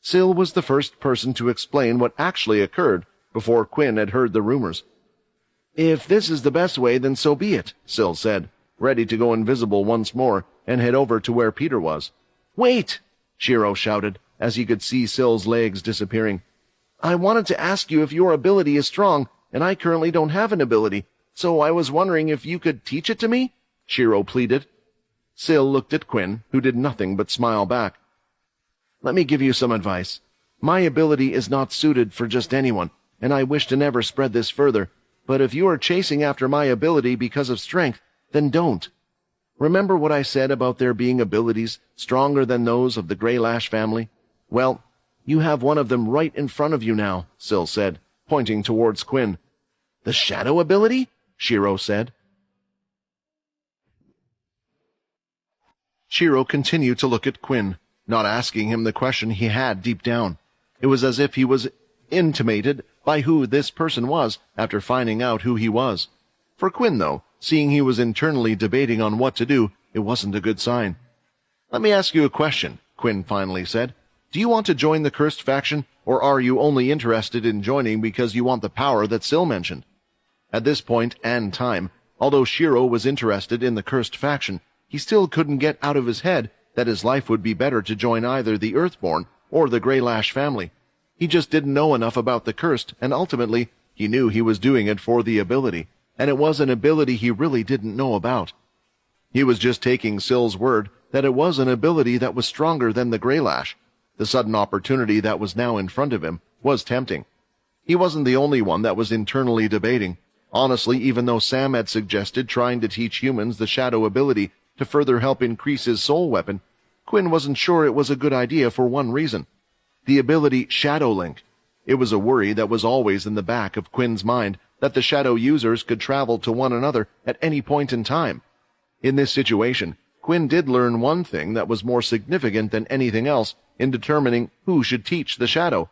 Speaker 2: Syl was the first person to explain what actually occurred before Quinn had heard the rumors. If this is the best way, then so be it, Syl said, ready to go invisible once more and head over to where Peter was. Wait! Shiro shouted, as he could see Syl's legs disappearing. I wanted to ask you if your ability is strong, and I currently don't have an ability, so I was wondering if you could teach it to me? Shiro pleaded. Syl looked at Quinn, who did nothing but smile back. Let me give you some advice. My ability is not suited for just anyone, and I wish to never spread this further, but if you are chasing after my ability because of strength, then don't. Remember what I said about there being abilities stronger than those of the Grey Lash family? Well, you have one of them right in front of you now, Syl said, pointing towards Quinn. The shadow ability? Shiro said. Shiro continued to look at Quinn, not asking him the question he had deep down. It was as if he was intimated by who this person was after finding out who he was. For Quinn, though, seeing he was internally debating on what to do, it wasn't a good sign. Let me ask you a question, Quinn finally said. Do you want to join the cursed faction, or are you only interested in joining because you want the power that Syl mentioned? At this point and time, although Shiro was interested in the cursed faction, he still couldn't get out of his head that his life would be better to join either the Earthborn or the Grey Lash family. He just didn't know enough about the cursed, and ultimately, he knew he was doing it for the ability, and it was an ability he really didn't know about. He was just taking Syl's word that it was an ability that was stronger than the Grey Lash. The sudden opportunity that was now in front of him was tempting. He wasn't the only one that was internally debating. Honestly, even though Sam had suggested trying to teach humans the shadow ability to further help increase his soul weapon, Quinn wasn't sure it was a good idea for one reason. The ability Shadow Link. It was a worry that was always in the back of Quinn's mind that the shadow users could travel to one another at any point in time. In this situation, Quinn did learn one thing that was more significant than anything else in determining who should teach the shadow.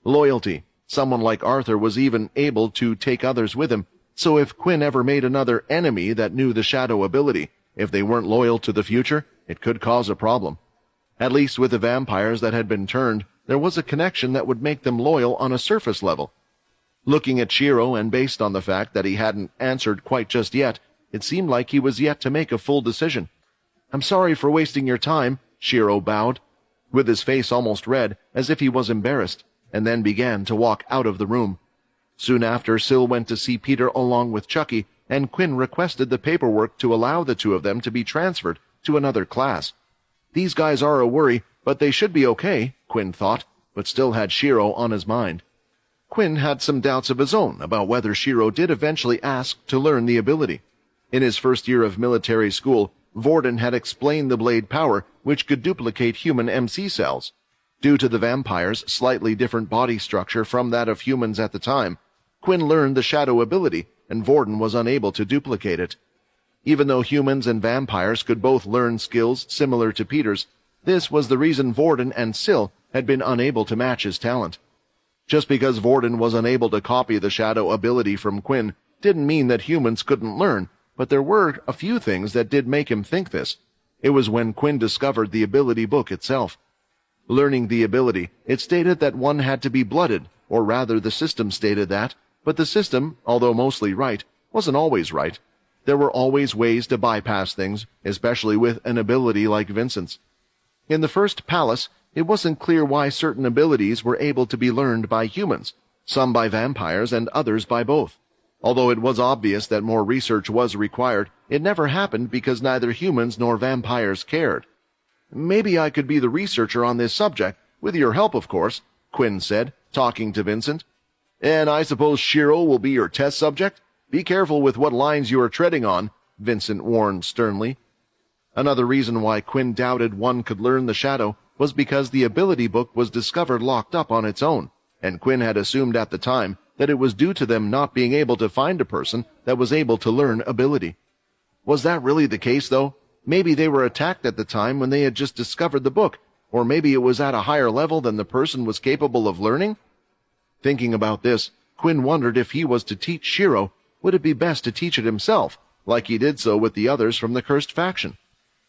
Speaker 2: Loyalty. Someone like Arthur was even able to take others with him, so if Quinn ever made another enemy that knew the shadow ability, if they weren't loyal to the future, it could cause a problem. At least with the vampires that had been turned, there was a connection that would make them loyal on a surface level. Looking at Shiro, and based on the fact that he hadn't answered quite just yet, it seemed like he was yet to make a full decision. I'm sorry for wasting your time, Shiro bowed, with his face almost red, as if he was embarrassed, and then began to walk out of the room. Soon after, Syl went to see Peter along with Chucky,
Speaker 1: and Quinn requested the paperwork to allow the two of them to be transferred to another class. These guys are a worry, but they should be okay, Quinn thought, but still had Shiro on his mind. Quinn had some doubts of his own about whether Shiro did eventually ask to learn the ability. In his first year of military school, Vorden had explained the blade power, which could duplicate human MC cells. Due to the vampire's slightly different body structure from that of humans at the time, Quinn learned the shadow ability, and Vorden was unable to duplicate it. Even though humans and vampires could both learn skills similar to Peter's, this was the reason Vorden and Syl had been unable to match his talent. Just because Vorden was unable to copy the shadow ability from Quinn didn't mean that humans couldn't learn, but there were a few things that did make him think this. It was when Quinn discovered the ability book itself. Learning the ability, it stated that one had to be blooded, or rather the system stated that, but the system, although mostly right, wasn't always right. There were always ways to bypass things, especially with an ability like Vincent's. In the first palace, it wasn't clear why certain abilities were able to be learned by humans, some by vampires and others by both. Although it was obvious that more research was required, it never happened because neither humans nor vampires cared. "Maybe I could be the researcher on this subject, with your help, of course," Quinn said, talking to Vincent. "And I suppose Shiro will be your test subject? Be careful with what lines you are treading on," Vincent warned sternly. Another reason why Quinn doubted one could learn the shadow was because the ability book was discovered locked up on its own, and Quinn had assumed at the time that it was due to them not being able to find a person that was able to learn ability. Was that really the case, though? Maybe they were attacked at the time when they had just discovered the book, or maybe it was at a higher level than the person was capable of learning? Thinking about this, Quinn wondered if he was to teach Shiro, would it be best to teach it himself, like he did so with the others from the cursed faction?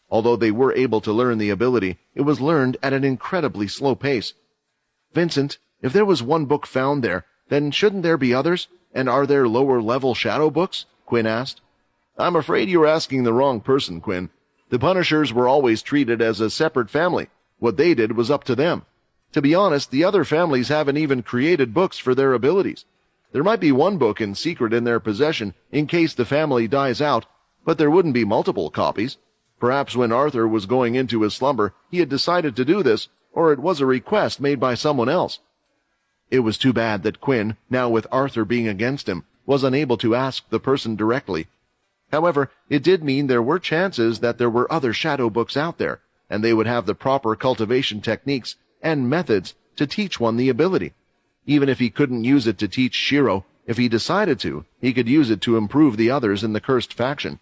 Speaker 1: Although they were able to learn the ability, it was learned at an incredibly slow pace. "Vincent, if there was one book found there, then shouldn't there be others? And are there lower-level shadow books?" Quinn asked. "I'm afraid you're asking the wrong person, Quinn. The Punishers were always treated as a separate family. What they did was up to them. To be honest, the other families haven't even created books for their abilities. There might be one book in secret in their possession in case the family dies out, but there wouldn't be multiple copies. Perhaps when Arthur was going into his slumber, he had decided to do this, or it was a request made by someone else." It was too bad that Quinn, now with Arthur being against him, was unable to ask the person directly. However, it did mean there were chances that there were other shadow books out there, and they would have the proper cultivation techniques and methods to teach one the ability. Even if he couldn't use it to teach Shiro, if he decided to, he could use it to improve the others in the cursed faction.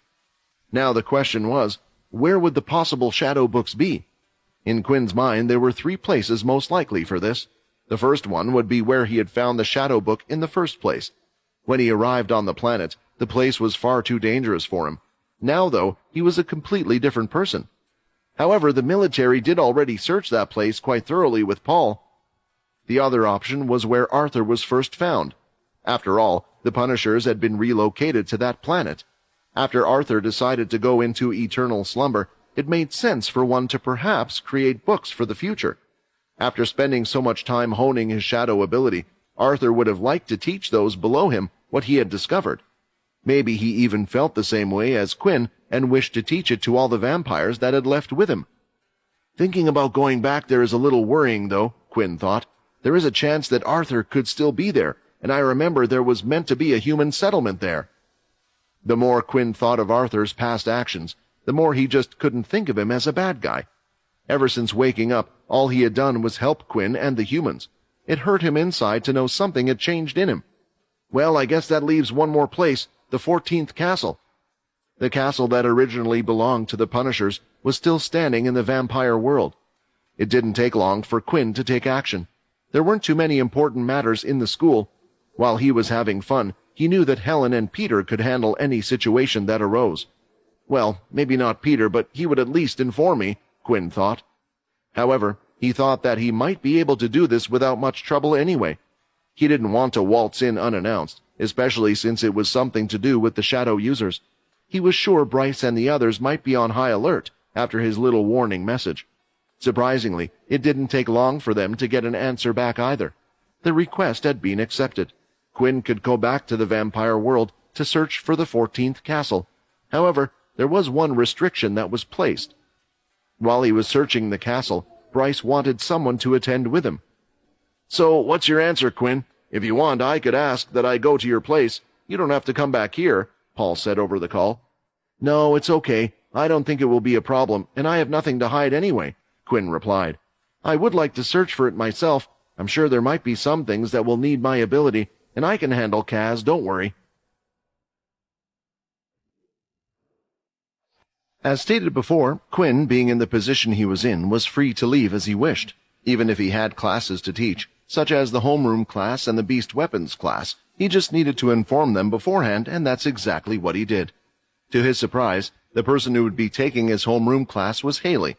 Speaker 1: Now the question was, where would the possible shadow books be? In Quinn's mind, there were three places most likely for this. The first one would be where he had found the shadow book in the first place. When he arrived on the planet, the place was far too dangerous for him. Now, though, he was a completely different person. However, the military did already search that place quite thoroughly with Paul. The other option was where Arthur was first found. After all, the Punishers had been relocated to that planet. After Arthur decided to go into eternal slumber, it made sense for one to perhaps create books for the future. After spending so much time honing his shadow ability, Arthur would have liked to teach those below him what he had discovered. Maybe he even felt the same way as Quinn and wished to teach it to all the vampires that had left with him. Thinking about going back there is a little worrying, though, Quinn thought. There is a chance that Arthur could still be there, and I remember there was meant to be a human settlement there. The more Quinn thought of Arthur's past actions, the more he just couldn't think of him as a bad guy. Ever since waking up, all he had done was help Quinn and the humans. It hurt him inside to know something had changed in him. Well, I guess that leaves one more place, the 14th castle. The castle that originally belonged to the Punishers was still standing in the vampire world. It didn't take long for Quinn to take action. There weren't too many important matters in the school. While he was having fun, he knew that Helen and Peter could handle any situation that arose. Well, maybe not Peter, but he would at least inform me, Quinn thought. However, he thought that he might be able to do this without much trouble anyway. He didn't want to waltz in unannounced, especially since it was something to do with the shadow users. He was sure Bryce and the others might be on high alert after his little warning message. Surprisingly, it didn't take long for them to get an answer back either. The request had been accepted. Quinn could go back to the vampire world to search for the 14th castle. However, there was one restriction that was placed. While he was searching the castle, Bryce wanted someone to attend with him. "So, what's your answer, Quinn? If you want, I could ask that I go to your place. You don't have to come back here," Paul said over the call. "No, it's okay. I don't think it will be a problem, and I have nothing to hide anyway," Quinn replied. "I would like to search for it myself. I'm sure there might be some things that will need my ability, and I can handle Kaz, don't worry." As stated before, Quinn, being in the position he was in, was free to leave as he wished. Even if he had classes to teach, such as the homeroom class and the beast weapons class, he just needed to inform them beforehand, and that's exactly what he did. To his surprise, the person who would be taking his homeroom class was Haley.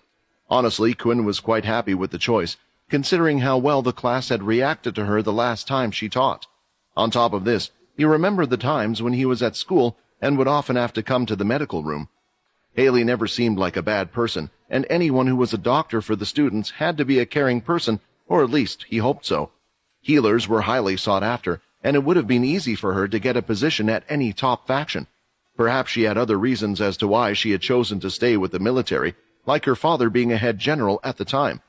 Speaker 1: Honestly, Quinn was quite happy with the choice, considering how well the class had reacted to her the last time she taught. On top of this, he remembered the times when he was at school and would often have to come to the medical room. Haley never seemed like a bad person, and anyone who was a doctor for the students had to be a caring person, or at least he hoped so. Healers were highly sought after, and it would have been easy for her to get a position at any top faction. Perhaps she had other reasons as to why she had chosen to stay with the military, like her father being a head general at the time.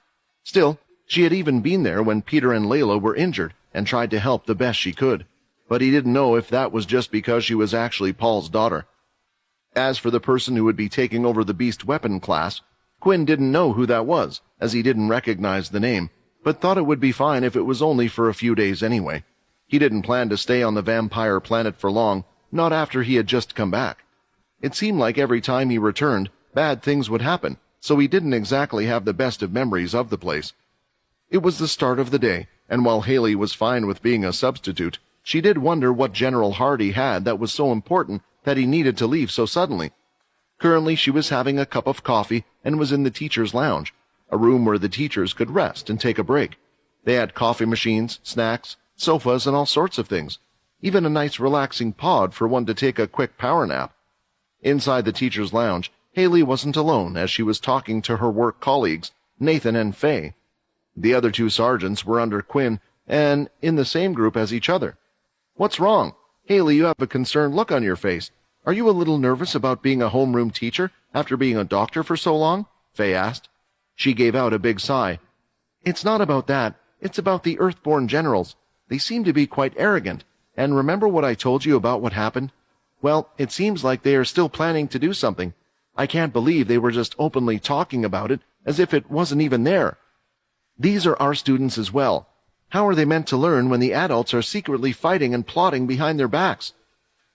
Speaker 1: Still, she had even been there when Peter and Layla were injured and tried to help the best she could. But he didn't know if that was just because she was actually Paul's daughter. As for the person who would be taking over the beast weapon class, Quinn didn't know who that was, as he didn't recognize the name, but thought it would be fine if it was only for a few days anyway. He didn't plan to stay on the vampire planet for long, not after he had just come back. It seemed like every time he returned, bad things would happen, so he didn't exactly have the best of memories of the place. It was the start of the day, and while Haley was fine with being a substitute, she did wonder what General Hardy had that was so important that he needed to leave so suddenly. Currently, she was having a cup of coffee and was in the teacher's lounge, a room where the teachers could rest and take a break. They had coffee machines, snacks, sofas, and all sorts of things, even a nice relaxing pod for one to take a quick power nap. Inside the teacher's lounge, Haley wasn't alone as she was talking to her work colleagues, Nathan and Faye. The other two sergeants were under Quinn and in the same group as each other. "What's wrong? Haley, you have a concerned look on your face. Are you a little nervous about being a homeroom teacher after being a doctor for so long?" Faye asked. She gave out a big sigh. "It's not about that. It's about the Earthborn generals. They seem to be quite arrogant. And remember what I told you about what happened? Well, it seems like they are still planning to do something. I can't believe they were just openly talking about it as if it wasn't even there. These are our students as well. How are they meant to learn when the adults are secretly fighting and plotting behind their backs?"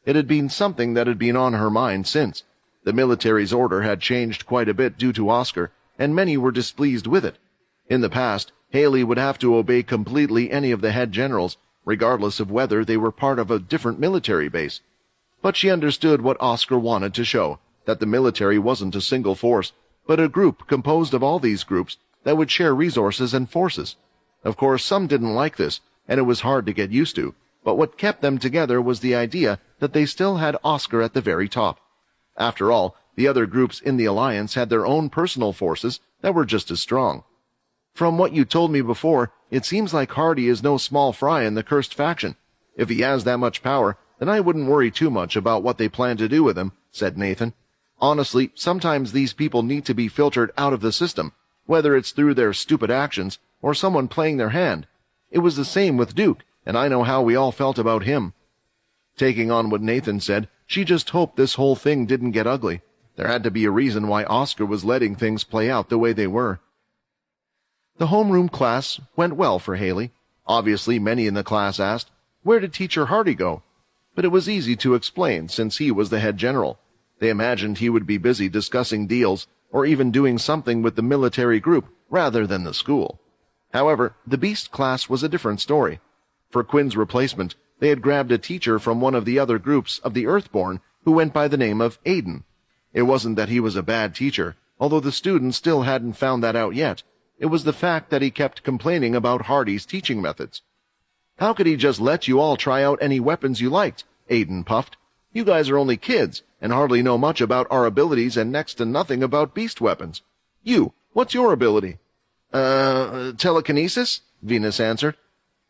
Speaker 1: It had been something that had been on her mind since. The military's order had changed quite a bit due to Oscar, and many were displeased with it. In the past, Haley would have to obey completely any of the head generals, regardless of whether they were part of a different military base. But she understood what Oscar wanted to show, that the military wasn't a single force, but a group composed of all these groups that would share resources and forces. Of course, some didn't like this, and it was hard to get used to, but what kept them together was the idea that they still had Oscar at the very top. After all, the other groups in the Alliance had their own personal forces that were just as strong. "From what you told me before, it seems like Hardy is no small fry in the cursed faction. If he has that much power, then I wouldn't worry too much about what they plan to do with him," said Nathan. "Honestly, sometimes these people need to be filtered out of the system, whether it's through their stupid actions or someone playing their hand. It was the same with Duke, and I know how we all felt about him." Taking on what Nathan said, she just hoped this whole thing didn't get ugly. There had to be a reason why Oscar was letting things play out the way they were. The homeroom class went well for Haley. Obviously, many in the class asked, "Where did Teacher Hardy go?" But it was easy to explain since he was the head general. They imagined he would be busy discussing deals or even doing something with the military group rather than the school. However, the Beast class was a different story. For Quinn's replacement, they had grabbed a teacher from one of the other groups of the Earthborn who went by the name of Aiden. It wasn't that he was a bad teacher, although the students still hadn't found that out yet. It was the fact that he kept complaining about Hardy's teaching methods. "How could he just let you all try out any weapons you liked?" Aiden puffed. "You guys are only kids and hardly know much about our abilities and next to nothing about beast weapons. What's your ability?" Telekinesis," Venus answered.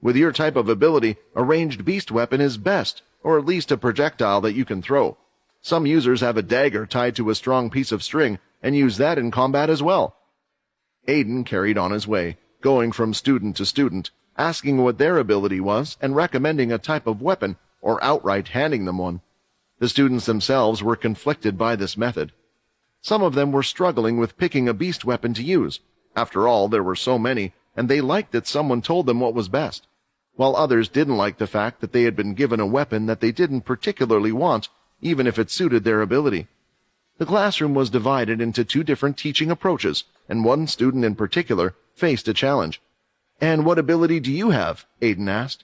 Speaker 1: "With your type of ability, a ranged beast weapon is best. or at least a projectile that you can throw. Some users have a dagger tied to a strong piece of string and use that in combat as well. Aiden carried on his way, going from student to student, asking what their ability was and recommending a type of weapon or outright handing them one. The students themselves were conflicted by this method. Some of them were struggling with picking a beast weapon to use. After all, there were so many, and they liked that someone told them what was best, while others didn't like the fact that they had been given a weapon that they didn't particularly want, even if it suited their ability. The classroom was divided into two different teaching approaches, and one student in particular faced a challenge. "And what ability do you have?" Aiden asked.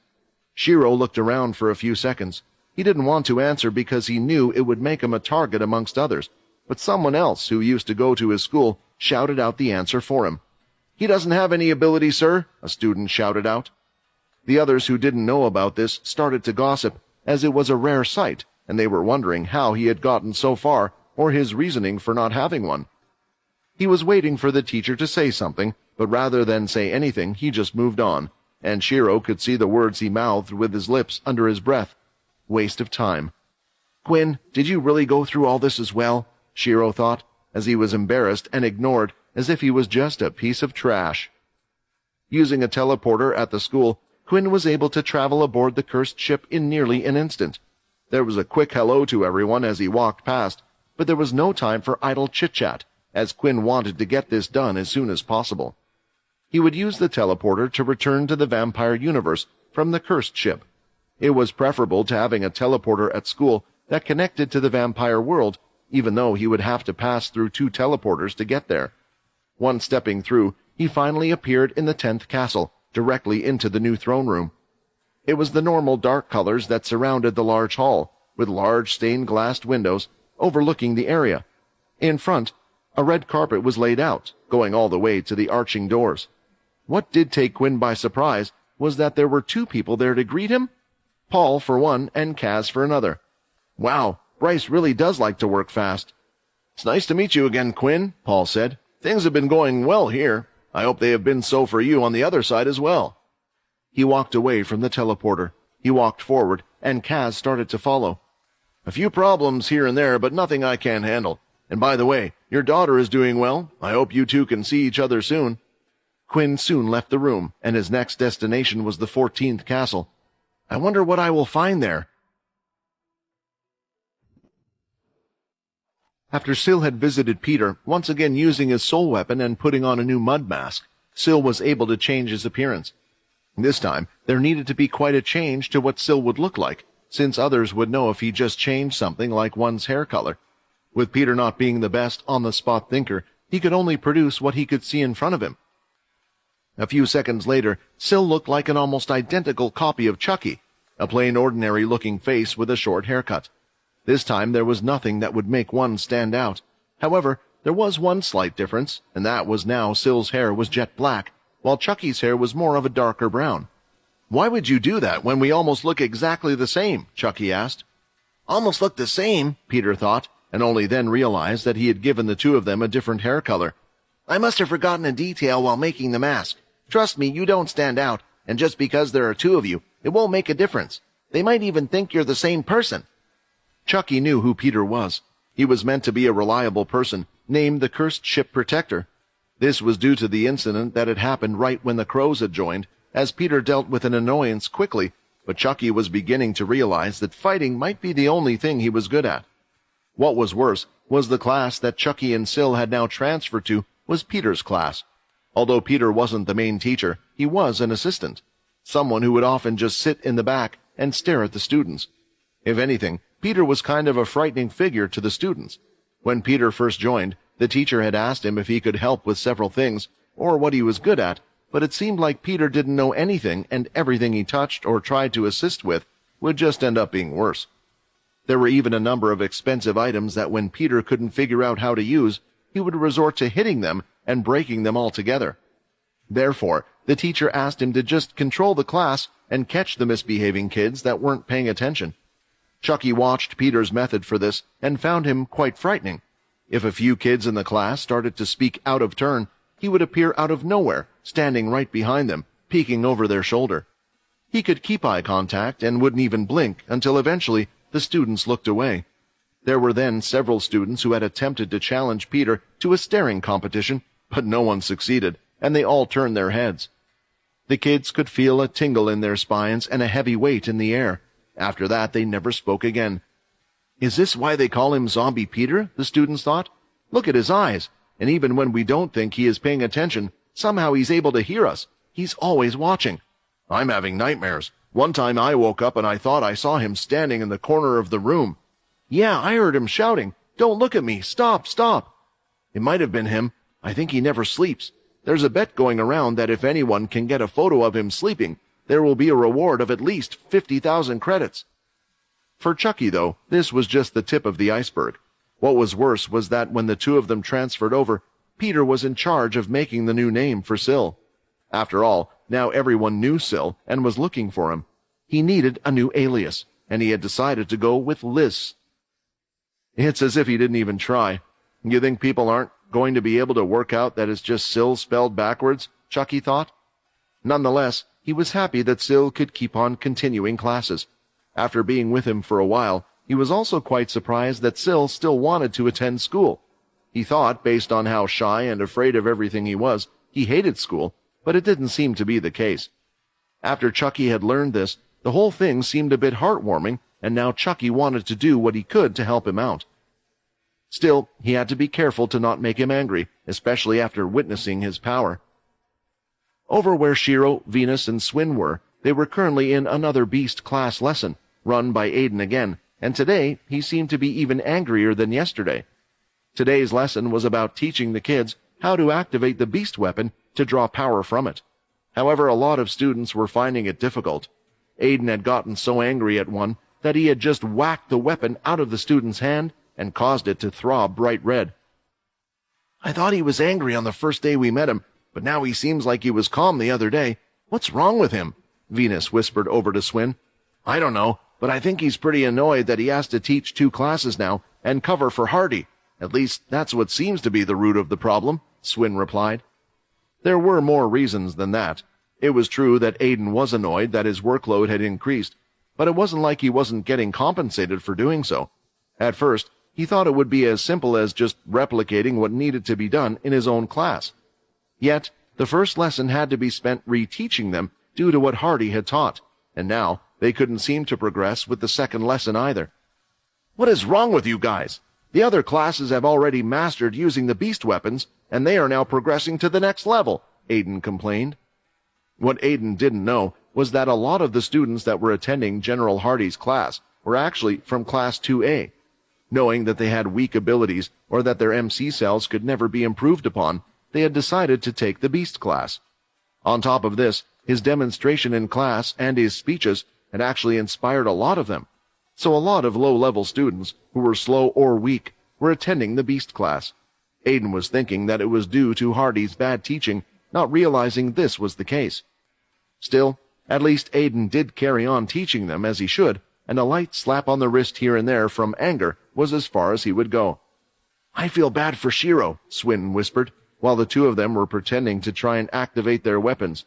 Speaker 1: Shiro looked around for a few seconds. He didn't want to answer because he knew it would make him a target amongst others, but someone else who used to go to his school shouted out the answer for him. "He doesn't have any ability, sir," a student shouted out. The others who didn't know about this started to gossip, as it was a rare sight, and they were wondering how he had gotten so far or his reasoning for not having one. He was waiting for the teacher to say something, but rather than say anything, he just moved on, and Shiro could see the words he mouthed with his lips under his breath. Waste of time. "Quinn, did you really go through all this as well?" Shiro thought, as he was embarrassed and ignored as if he was just a piece of trash. Using a teleporter at the school, Quinn was able to travel aboard the cursed ship in nearly an instant. There was a quick hello to everyone as he walked past, but there was no time for idle chit-chat, as Quinn wanted to get this done as soon as possible. He would use the teleporter to return to the vampire universe from the cursed ship. It was preferable to having a teleporter at school that connected to the vampire world, even though he would have to pass through two teleporters to get there. Once stepping through, he finally appeared in the 10th castle, directly into the new throne room. It was the normal dark colors that surrounded the large hall, with large stained-glass windows overlooking the area. In front, a red carpet was laid out, going all the way to the arching doors. What did take Quinn by surprise was that there were two people there to greet him, Paul for one and Kaz for another. "Wow, Bryce really does like to work fast." "It's nice to meet you again, Quinn," Paul said. "Things have been going well here. I hope they have been so for you on the other side as well." He walked away from the teleporter. He walked forward, and Kaz started to follow. "A few problems here and there, but nothing I can't handle. And by the way, your daughter is doing well. I hope you two can see each other soon." Quinn soon left the room, and his next destination was the 14th castle. "I wonder what I will find there." After Syl had visited Peter, once again using his soul weapon and putting on a new mud mask, Syl was able to change his appearance. This time, there needed to be quite a change to what Syl would look like, since others would know if he just changed something like one's hair color. With Peter not being the best on-the-spot thinker, he could only produce what he could see in front of him. A few seconds later, Syl looked like an almost identical copy of Chucky, a plain ordinary-looking face with a short haircut. This time there was nothing that would make one stand out. However, there was one slight difference, and that was now Syl's hair was jet black, while Chucky's hair was more of a darker brown. "Why would you do that when we almost look exactly the same?" Chucky asked. "Almost look the same," Peter thought, and only then realized that he had given the two of them a different hair color. "I must have forgotten a detail while making the mask. Trust me, you don't stand out, and just because there are two of you, it won't make a difference. They might even think you're the same person." Chucky knew who Peter was. He was meant to be a reliable person, named the Cursed Ship Protector. This was due to the incident that had happened right when the crows had joined, as Peter dealt with an annoyance quickly, but Chucky was beginning to realize that fighting might be the only thing he was good at. What was worse was the class that Chucky and Syl had now transferred to was Peter's class. Although Peter wasn't the main teacher, he was an assistant, someone who would often just sit in the back and stare at the students. If anything, Peter was kind of a frightening figure to the students. When Peter first joined, the teacher had asked him if he could help with several things, or what he was good at, but it seemed like Peter didn't know anything, and everything he touched or tried to assist with would just end up being worse. There were even a number of expensive items that when Peter couldn't figure out how to use, he would resort to hitting them and breaking them altogether. Therefore, the teacher asked him to just control the class and catch the misbehaving kids that weren't paying attention. Chucky watched Peter's method for this and found him quite frightening. If a few kids in the class started to speak out of turn, he would appear out of nowhere, standing right behind them, peeking over their shoulder. He could keep eye contact and wouldn't even blink until eventually the students looked away. There were then several students who had attempted to challenge Peter to a staring competition, but no one succeeded, and they all turned their heads. The kids could feel a tingle in their spines and a heavy weight in the air. After that, they never spoke again. Is this why they call him Zombie Peter? The students thought. Look at his eyes, and even when we don't think he is paying attention, somehow he's able to hear us. He's always watching. I'm having nightmares. One time I woke up and I thought I saw him standing in the corner of the room. Yeah, I heard him shouting, "Don't look at me! Stop! Stop!" It might have been him. I think he never sleeps. There's a bet going around that if anyone can get a photo of him sleeping, there will be a reward of at least 50,000 credits. For Chucky, though, this was just the tip of the iceberg. What was worse was that when the two of them transferred over, Peter was in charge of making the new name for Syl. After all, now everyone knew Syl and was looking for him. He needed a new alias, and he had decided to go with Liz. It's as if he didn't even try. You think people aren't going to be able to work out that it's just Syl spelled backwards? Chucky thought. Nonetheless, he was happy that Syl could keep on continuing classes. After being with him for a while, he was also quite surprised that Syl still wanted to attend school. He thought, based on how shy and afraid of everything he was, he hated school, but it didn't seem to be the case. After Chucky had learned this, the whole thing seemed a bit heartwarming, and now Chucky wanted to do what he could to help him out. Still, he had to be careful to not make him angry, especially after witnessing his power. Over where Shiro, Venus, and Swin were, they were currently in another beast class lesson, run by Aiden again, and today he seemed to be even angrier than yesterday. Today's lesson was about teaching the kids how to activate the beast weapon to draw power from it. However, a lot of students were finding it difficult. Aiden had gotten so angry at one that he had just whacked the weapon out of the student's hand and caused it to throb bright red. I thought he was angry on the first day we met him, but now he seems like he was calm the other day. What's wrong with him? Venus whispered over to Swin. I don't know, but I think he's pretty annoyed that he has to teach 2 classes now and cover for Hardy. At least that's what seems to be the root of the problem, Swin replied. There were more reasons than that. It was true that Aiden was annoyed that his workload had increased, but it wasn't like he wasn't getting compensated for doing so. At first, he thought it would be as simple as just replicating what needed to be done in his own class. Yet, the first lesson had to be spent reteaching them due to what Hardy had taught, and now they couldn't seem to progress with the second lesson either. What is wrong with you guys? The other classes have already mastered using the beast weapons, and they are now progressing to the next level, Aiden complained. What Aiden didn't know was that a lot of the students that were attending General Hardy's class were actually from Class 2A. Knowing that they had weak abilities or that their MC cells could never be improved upon, they had decided to take the Beast class. On top of this, his demonstration in class and his speeches had actually inspired a lot of them. So a lot of low-level students who were slow or weak were attending the Beast class. Aiden was thinking that it was due to Hardy's bad teaching, not realizing this was the case. Still, at least Aiden did carry on teaching them as he should, and a light slap on the wrist here and there from anger was as far as he would go. I feel bad for Shiro, Swin whispered, while the two of them were pretending to try and activate their weapons.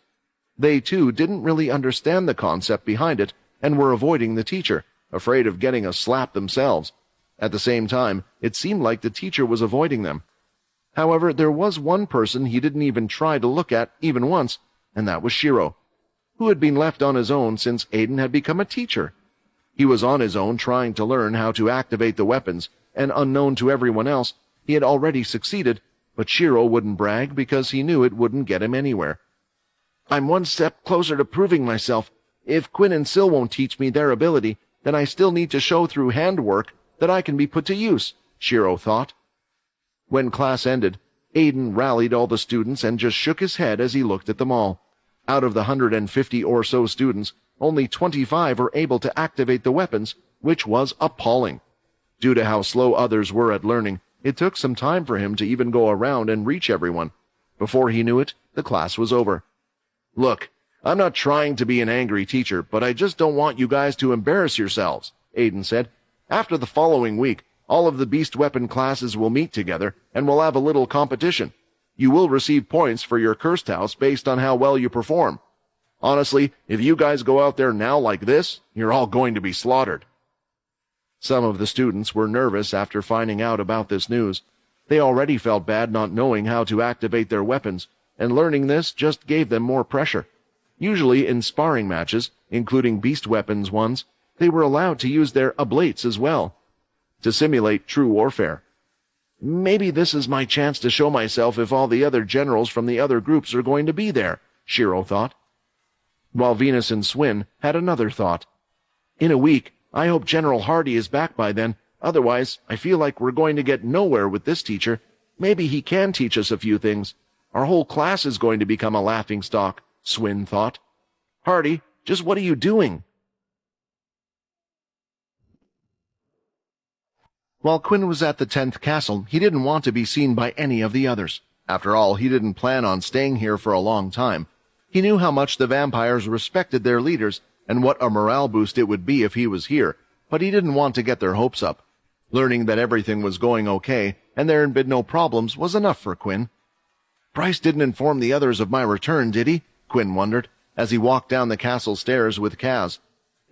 Speaker 1: They, too, didn't really understand the concept behind it and were avoiding the teacher, afraid of getting a slap themselves. At the same time, it seemed like the teacher was avoiding them. However, there was one person he didn't even try to look at even once, and that was Shiro, who had been left on his own since Aiden had become a teacher. He was on his own trying to learn how to activate the weapons, and unknown to everyone else, he had already succeeded, but Shiro wouldn't brag because he knew it wouldn't get him anywhere. I'm one step closer to proving myself. If Quinn and Syl won't teach me their ability, then I still need to show through handwork that I can be put to use, Shiro thought. When class ended, Aiden rallied all the students and just shook his head as he looked at them all. Out of the 150 or so students, only 25 were able to activate the weapons, which was appalling. Due to how slow others were at learning, it took some time for him to even go around and reach everyone. Before he knew it, the class was over. Look, I'm not trying to be an angry teacher, but I just don't want you guys to embarrass yourselves, Aiden said. After the following week, all of the beast weapon classes will meet together, and we'll have a little competition. You will receive points for your cursed house based on how well you perform. Honestly, if you guys go out there now like this, you're all going to be slaughtered."
Speaker 2: Some of the students were nervous after finding out about this news. They already felt bad not knowing how to activate their weapons, and learning this just gave them more pressure. Usually in sparring matches, including beast weapons ones, they were allowed to use their ablates as well, to simulate true warfare. "Maybe this is my chance to show myself if all the other generals from the other groups are going to be there," Shiro thought. While Venus and Swin had another thought. "In a week, I hope General Hardy is back by then. Otherwise, I feel like we're going to get nowhere with this teacher. Maybe he can teach us a few things. Our whole class is going to become a laughingstock," Swin thought. "Hardy, just what are you doing?" While Quinn was at the 10th castle, he didn't want to be seen by any of the others. After all, he didn't plan on staying here for a long time. He knew how much the vampires respected their leaders and what a morale boost it would be if he was here, but he didn't want to get their hopes up. Learning that everything was going okay and there had been no problems was enough for Quinn. "Bryce didn't inform the others of my return, did he?" Quinn wondered, as he walked down the castle stairs with Kaz.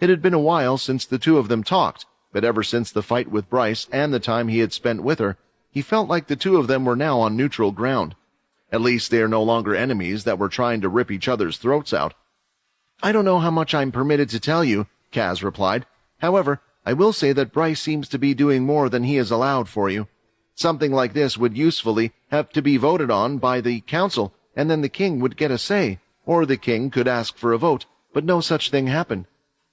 Speaker 2: It had been a while since the two of them talked, but ever since the fight with Bryce and the time he had spent with her, he felt like the two of them were now on neutral ground. At least they are no longer enemies that were trying to rip each other's throats out. "I don't know how much I'm permitted to tell you," Kaz replied. "However, I will say that Bryce seems to be doing more than he has allowed for you. Something like this would usefully have to be voted on by the council, and then the king would get a say, or the king could ask for a vote, but no such thing happened.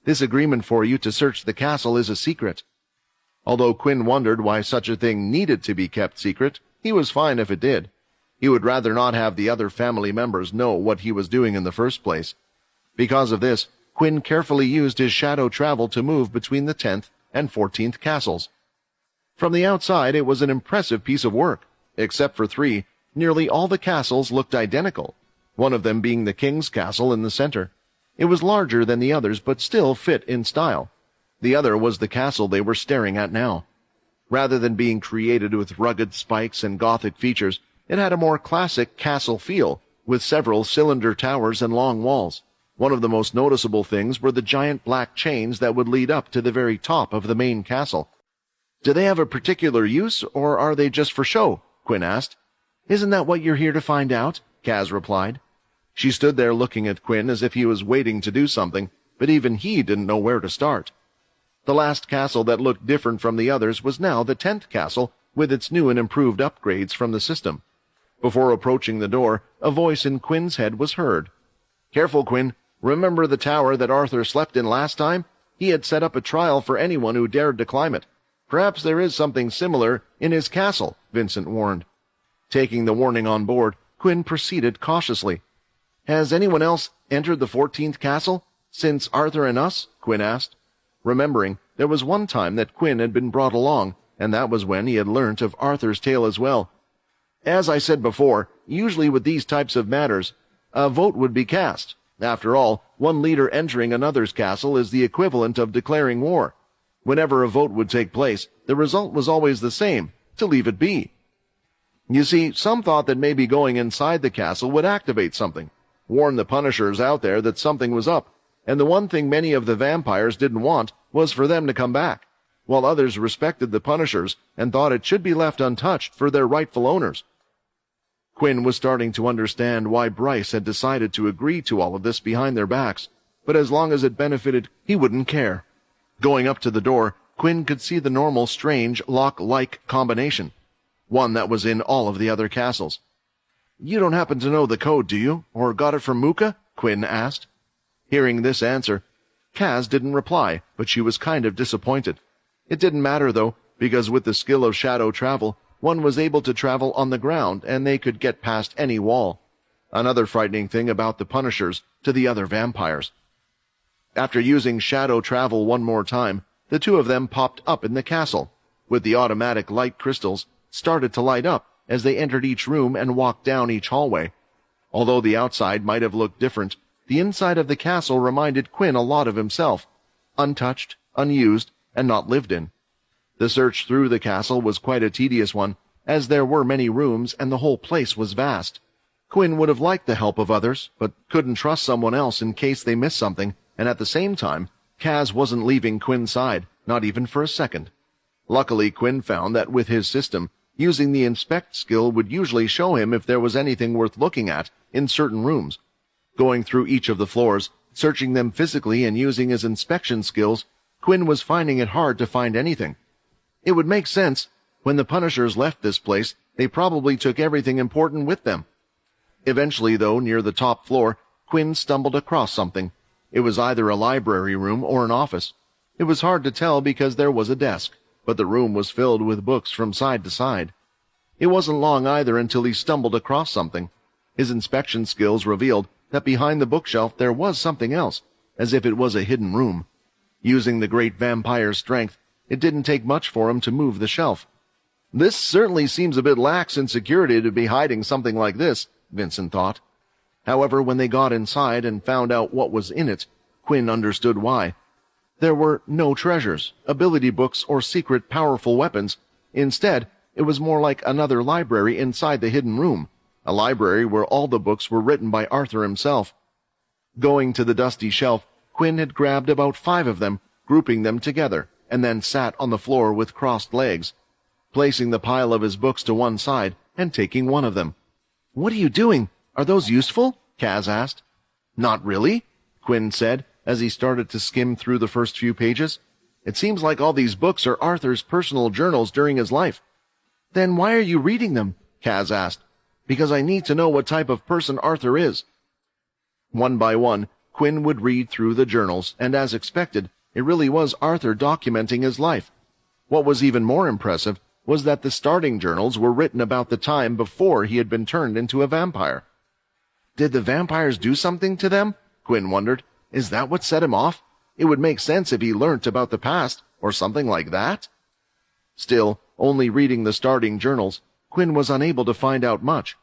Speaker 2: This agreement for you to search the castle is a secret." Although Quinn wondered why such a thing needed to be kept secret, he was fine if it did. He would rather not have the other family members know what he was doing in the first place. Because of this, Quinn carefully used his shadow travel to move between the 10th and 14th castles. From the outside, it was an impressive piece of work. Except for 3, nearly all the castles looked identical, one of them being the king's castle in the center. It was larger than the others, but still fit in style. The other was the castle they were staring at now. Rather than being created with rugged spikes and Gothic features, it had a more classic castle feel, with several cylinder towers and long walls. One of the most noticeable things were the giant black chains that would lead up to the very top of the main castle. "Do they have a particular use, or are they just for show?" Quinn asked. "Isn't that what you're here to find out?" Kaz replied. She stood there looking at Quinn as if he was waiting to do something, but even he didn't know where to start. The last castle that looked different from the others was now the 10th castle, with its new and improved upgrades from the system. Before approaching the door, a voice in Quinn's head was heard. "Careful, Quinn. Remember the tower that Arthur slept in last time? He had set up a trial for anyone who dared to climb it. Perhaps there is something similar in his castle," Vincent warned. Taking the warning on board, Quinn proceeded cautiously. "Has anyone else entered the 14th castle since Arthur and us?" Quinn asked, remembering there was one time that Quinn had been brought along, and that was when he had learnt of Arthur's tale as well. "As I said before, usually with these types of matters, a vote would be cast. After all, one leader entering another's castle is the equivalent of declaring war. Whenever a vote would take place, the result was always the same, to leave it be. You see, some thought that maybe going inside the castle would activate something, warn the Punishers out there that something was up, and the one thing many of the vampires didn't want was for them to come back, while others respected the Punishers and thought it should be left untouched for their rightful owners." Quinn was starting to understand why Bryce had decided to agree to all of this behind their backs, but as long as it benefited, he wouldn't care. Going up to the door, Quinn could see the normal strange lock-like combination, one that was in all of the other castles. "You don't happen to know the code, do you? Or got it from Muka?" Quinn asked. Hearing this answer, Kaz didn't reply, but she was kind of disappointed. It didn't matter, though, because with the skill of shadow travel, one was able to travel on the ground, and they could get past any wall. Another frightening thing about the Punishers to the other vampires. After using shadow travel one more time, the two of them popped up in the castle, with the automatic light crystals started to light up as they entered each room and walked down each hallway. Although the outside might have looked different, the inside of the castle reminded Quinn a lot of himself, untouched, unused, and not lived in. The search through the castle was quite a tedious one, as there were many rooms and the whole place was vast.
Speaker 1: Quinn would have liked the help of others, but couldn't trust someone else in case they missed something, and at the same time, Kaz wasn't leaving Quinn's side, not even for a second. Luckily, Quinn found that with his system, using the inspect skill would usually show him if there was anything worth looking at in certain rooms. Going through each of the floors, searching them physically and using his inspection skills, Quinn was finding it hard to find anything. It would make sense. When the Punishers left this place, they probably took everything important with them. Eventually, though, near the top floor, Quinn stumbled across something. It was either a library room or an office. It was hard to tell because there was a desk, but the room was filled with books from side to side. It wasn't long either until he stumbled across something. His inspection skills revealed that behind the bookshelf there was something else, as if it was a hidden room. Using the great vampire's strength, it didn't take much for him to move the shelf. This certainly seems a bit lax in security to be hiding something like this, Vincent thought. However, when they got inside and found out what was in it, Quinn understood why. There were no treasures, ability books, or secret powerful weapons. Instead, it was more like another library inside the hidden room, a library where all the books were written by Arthur himself. Going to the dusty shelf, Quinn had grabbed about 5 of them, grouping them together, and then sat on the floor with crossed legs, placing the pile of his books to one side and taking one of them. "What are you doing? Are those useful?" Kaz asked. "Not really," Quinn said, as he started to skim through the first few pages. "It seems like all these books are Arthur's personal journals during his life." "Then why are you reading them?" Kaz asked. "Because I need to know what type of person Arthur is." One by one, Quinn would read through the journals, and as expected, it really was Arthur documenting his life. What was even more impressive was that the starting journals were written about the time before he had been turned into a vampire. Did the vampires do something to them? Quinn wondered. Is that what set him off? It would make sense if he learnt about the past, or something like that. Still, only reading the starting journals, Quinn was unable to find out much.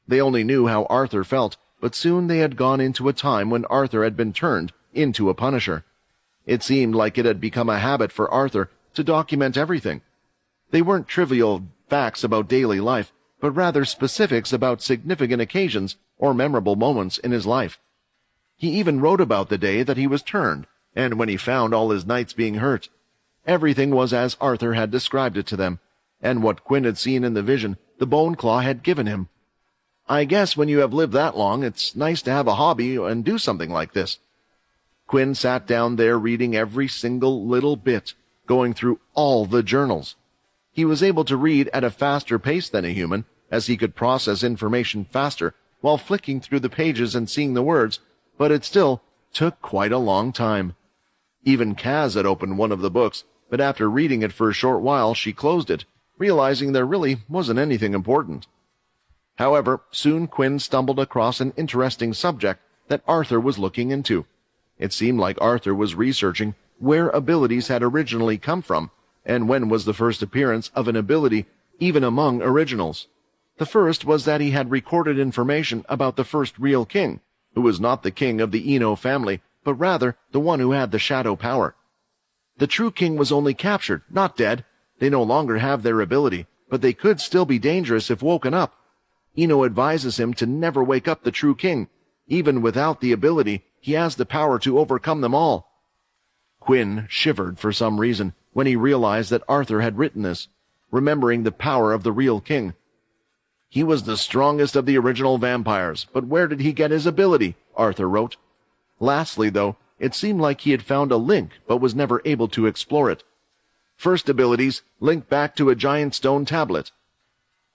Speaker 1: They only knew how Arthur felt, but soon they had gone into a time when Arthur had been turned into a Punisher. It seemed like it had become a habit for Arthur to document everything. They weren't trivial facts about daily life, but rather specifics about significant occasions or memorable moments in his life. He even wrote about the day that he was turned, and when he found all his knights being hurt. Everything was as Arthur had described it to them, and what Quinn had seen in the vision the Bone Claw had given him. I guess when you have lived that long, it's nice to have a hobby and do something like this. Quinn sat down there reading every single little bit, going through all the journals. He was able to read at a faster pace than a human, as he could process information faster while flicking through the pages and seeing the words, but it still took quite a long time. Even Kaz had opened one of the books, but after reading it for a short while she closed it, realizing there really wasn't anything important. However, soon Quinn stumbled across an interesting subject that Arthur was looking into. It seemed like Arthur was researching where abilities had originally come from, and when was the first appearance of an ability even among originals. The first was that he had recorded information about the first real king, who was not the king of the Eno family, but rather the one who had the shadow power. The true king was only captured, not dead. They no longer have their ability, but they could still be dangerous if woken up. Eno advises him to never wake up the true king. Even without the ability, he has the power to overcome them all. Quinn shivered for some reason when he realized that Arthur had written this, remembering the power of the real king. He was the strongest of the original vampires, but where did he get his ability? Arthur wrote. Lastly, though, it seemed like he had found a link but was never able to explore it. First abilities linked back to a giant stone tablet.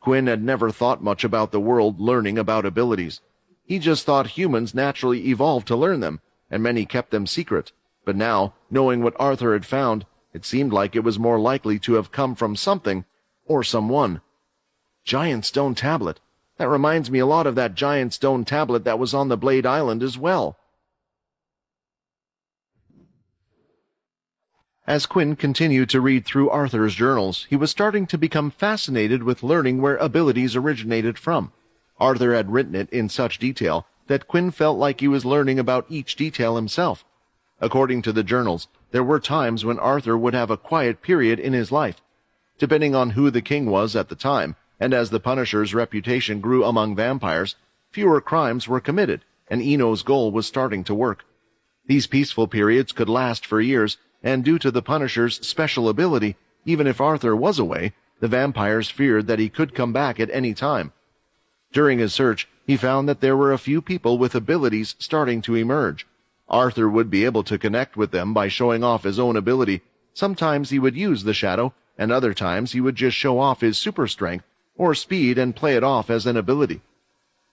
Speaker 1: Quinn had never thought much about the world learning about abilities. He just thought humans naturally evolved to learn them, and many kept them secret. But now, knowing what Arthur had found, it seemed like it was more likely to have come from something or someone. Giant stone tablet. That reminds me a lot of that giant stone tablet that was on the Blade Island as well. As Quinn continued to read through Arthur's journals, he was starting to become fascinated with learning where abilities originated from. Arthur had written it in such detail that Quinn felt like he was learning about each detail himself. According to the journals, there were times when Arthur would have a quiet period in his life. Depending on who the king was at the time, and as the Punisher's reputation grew among vampires, fewer crimes were committed, and Ino's goal was starting to work. These peaceful periods could last for years, and due to the Punisher's special ability, even if Arthur was away, the vampires feared that he could come back at any time. During his search, he found that there were a few people with abilities starting to emerge. Arthur would be able to connect with them by showing off his own ability. Sometimes he would use the shadow, and other times he would just show off his super strength or speed and play it off as an ability.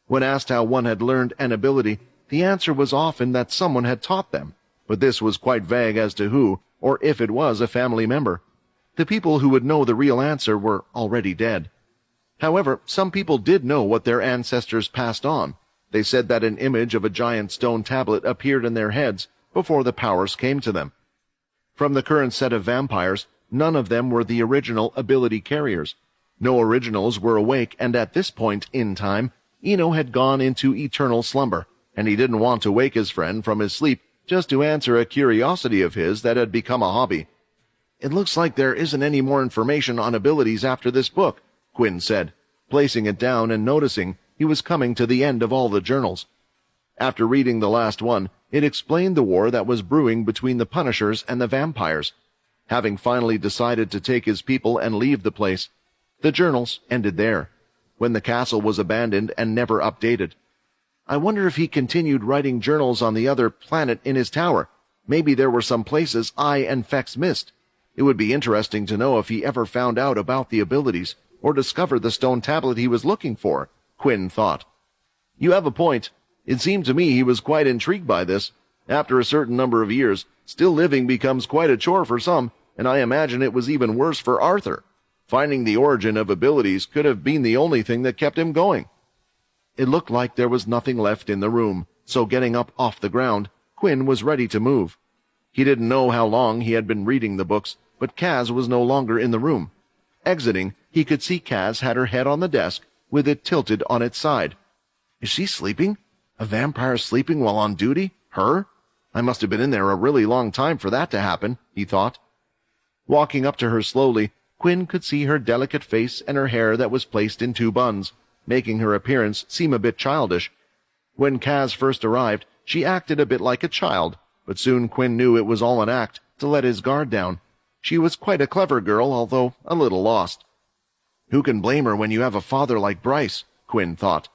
Speaker 1: When asked how one had learned an ability, the answer was often that someone had taught them, but this was quite vague as to who, or if it was a family member. The people who would know the real answer were already dead. However, some people did know what their ancestors passed on. They said that an image of a giant stone tablet appeared in their heads before the powers came to them. From the current set of vampires, none of them were the original ability carriers. No originals were awake, and at this point in time, Ino had gone into eternal slumber, and he didn't want to wake his friend from his sleep just to answer a curiosity of his that had become a hobby. "It looks like there isn't any more information on abilities after this book," Quinn said, placing it down and noticing he was coming to the end of all the journals. After reading the last one, it explained the war that was brewing between the Punishers and the vampires. Having finally decided to take his people and leave the place, the journals ended there, when the castle was abandoned and never updated. "I wonder if he continued writing journals on the other planet in his tower. Maybe there were some places I and Fex missed. It would be interesting to know if he ever found out about the abilities or discovered the stone tablet he was looking for," Quinn thought. "You have a point. It seemed to me he was quite intrigued by this. After a certain number of years, still living becomes quite a chore for some, and I imagine it was even worse for Arthur. Finding the origin of abilities could have been the only thing that kept him going." It looked like there was nothing left in the room, so getting up off the ground, Quinn was ready to move. He didn't know how long he had been reading the books, but Kaz was no longer in the room. Exiting, he could see Kaz had her head on the desk, with it tilted on its side. "Is she sleeping? A vampire sleeping while on duty? Her? I must have been in there a really long time for that to happen," he thought. Walking up to her slowly, Quinn could see her delicate face and her hair that was placed in two buns, making her appearance seem a bit childish. When Kaz first arrived, she acted a bit like a child, but soon Quinn knew it was all an act to let his guard down. She was quite a clever girl, although a little lost. Who can blame her when you have a father like Bryce? Quinn thought.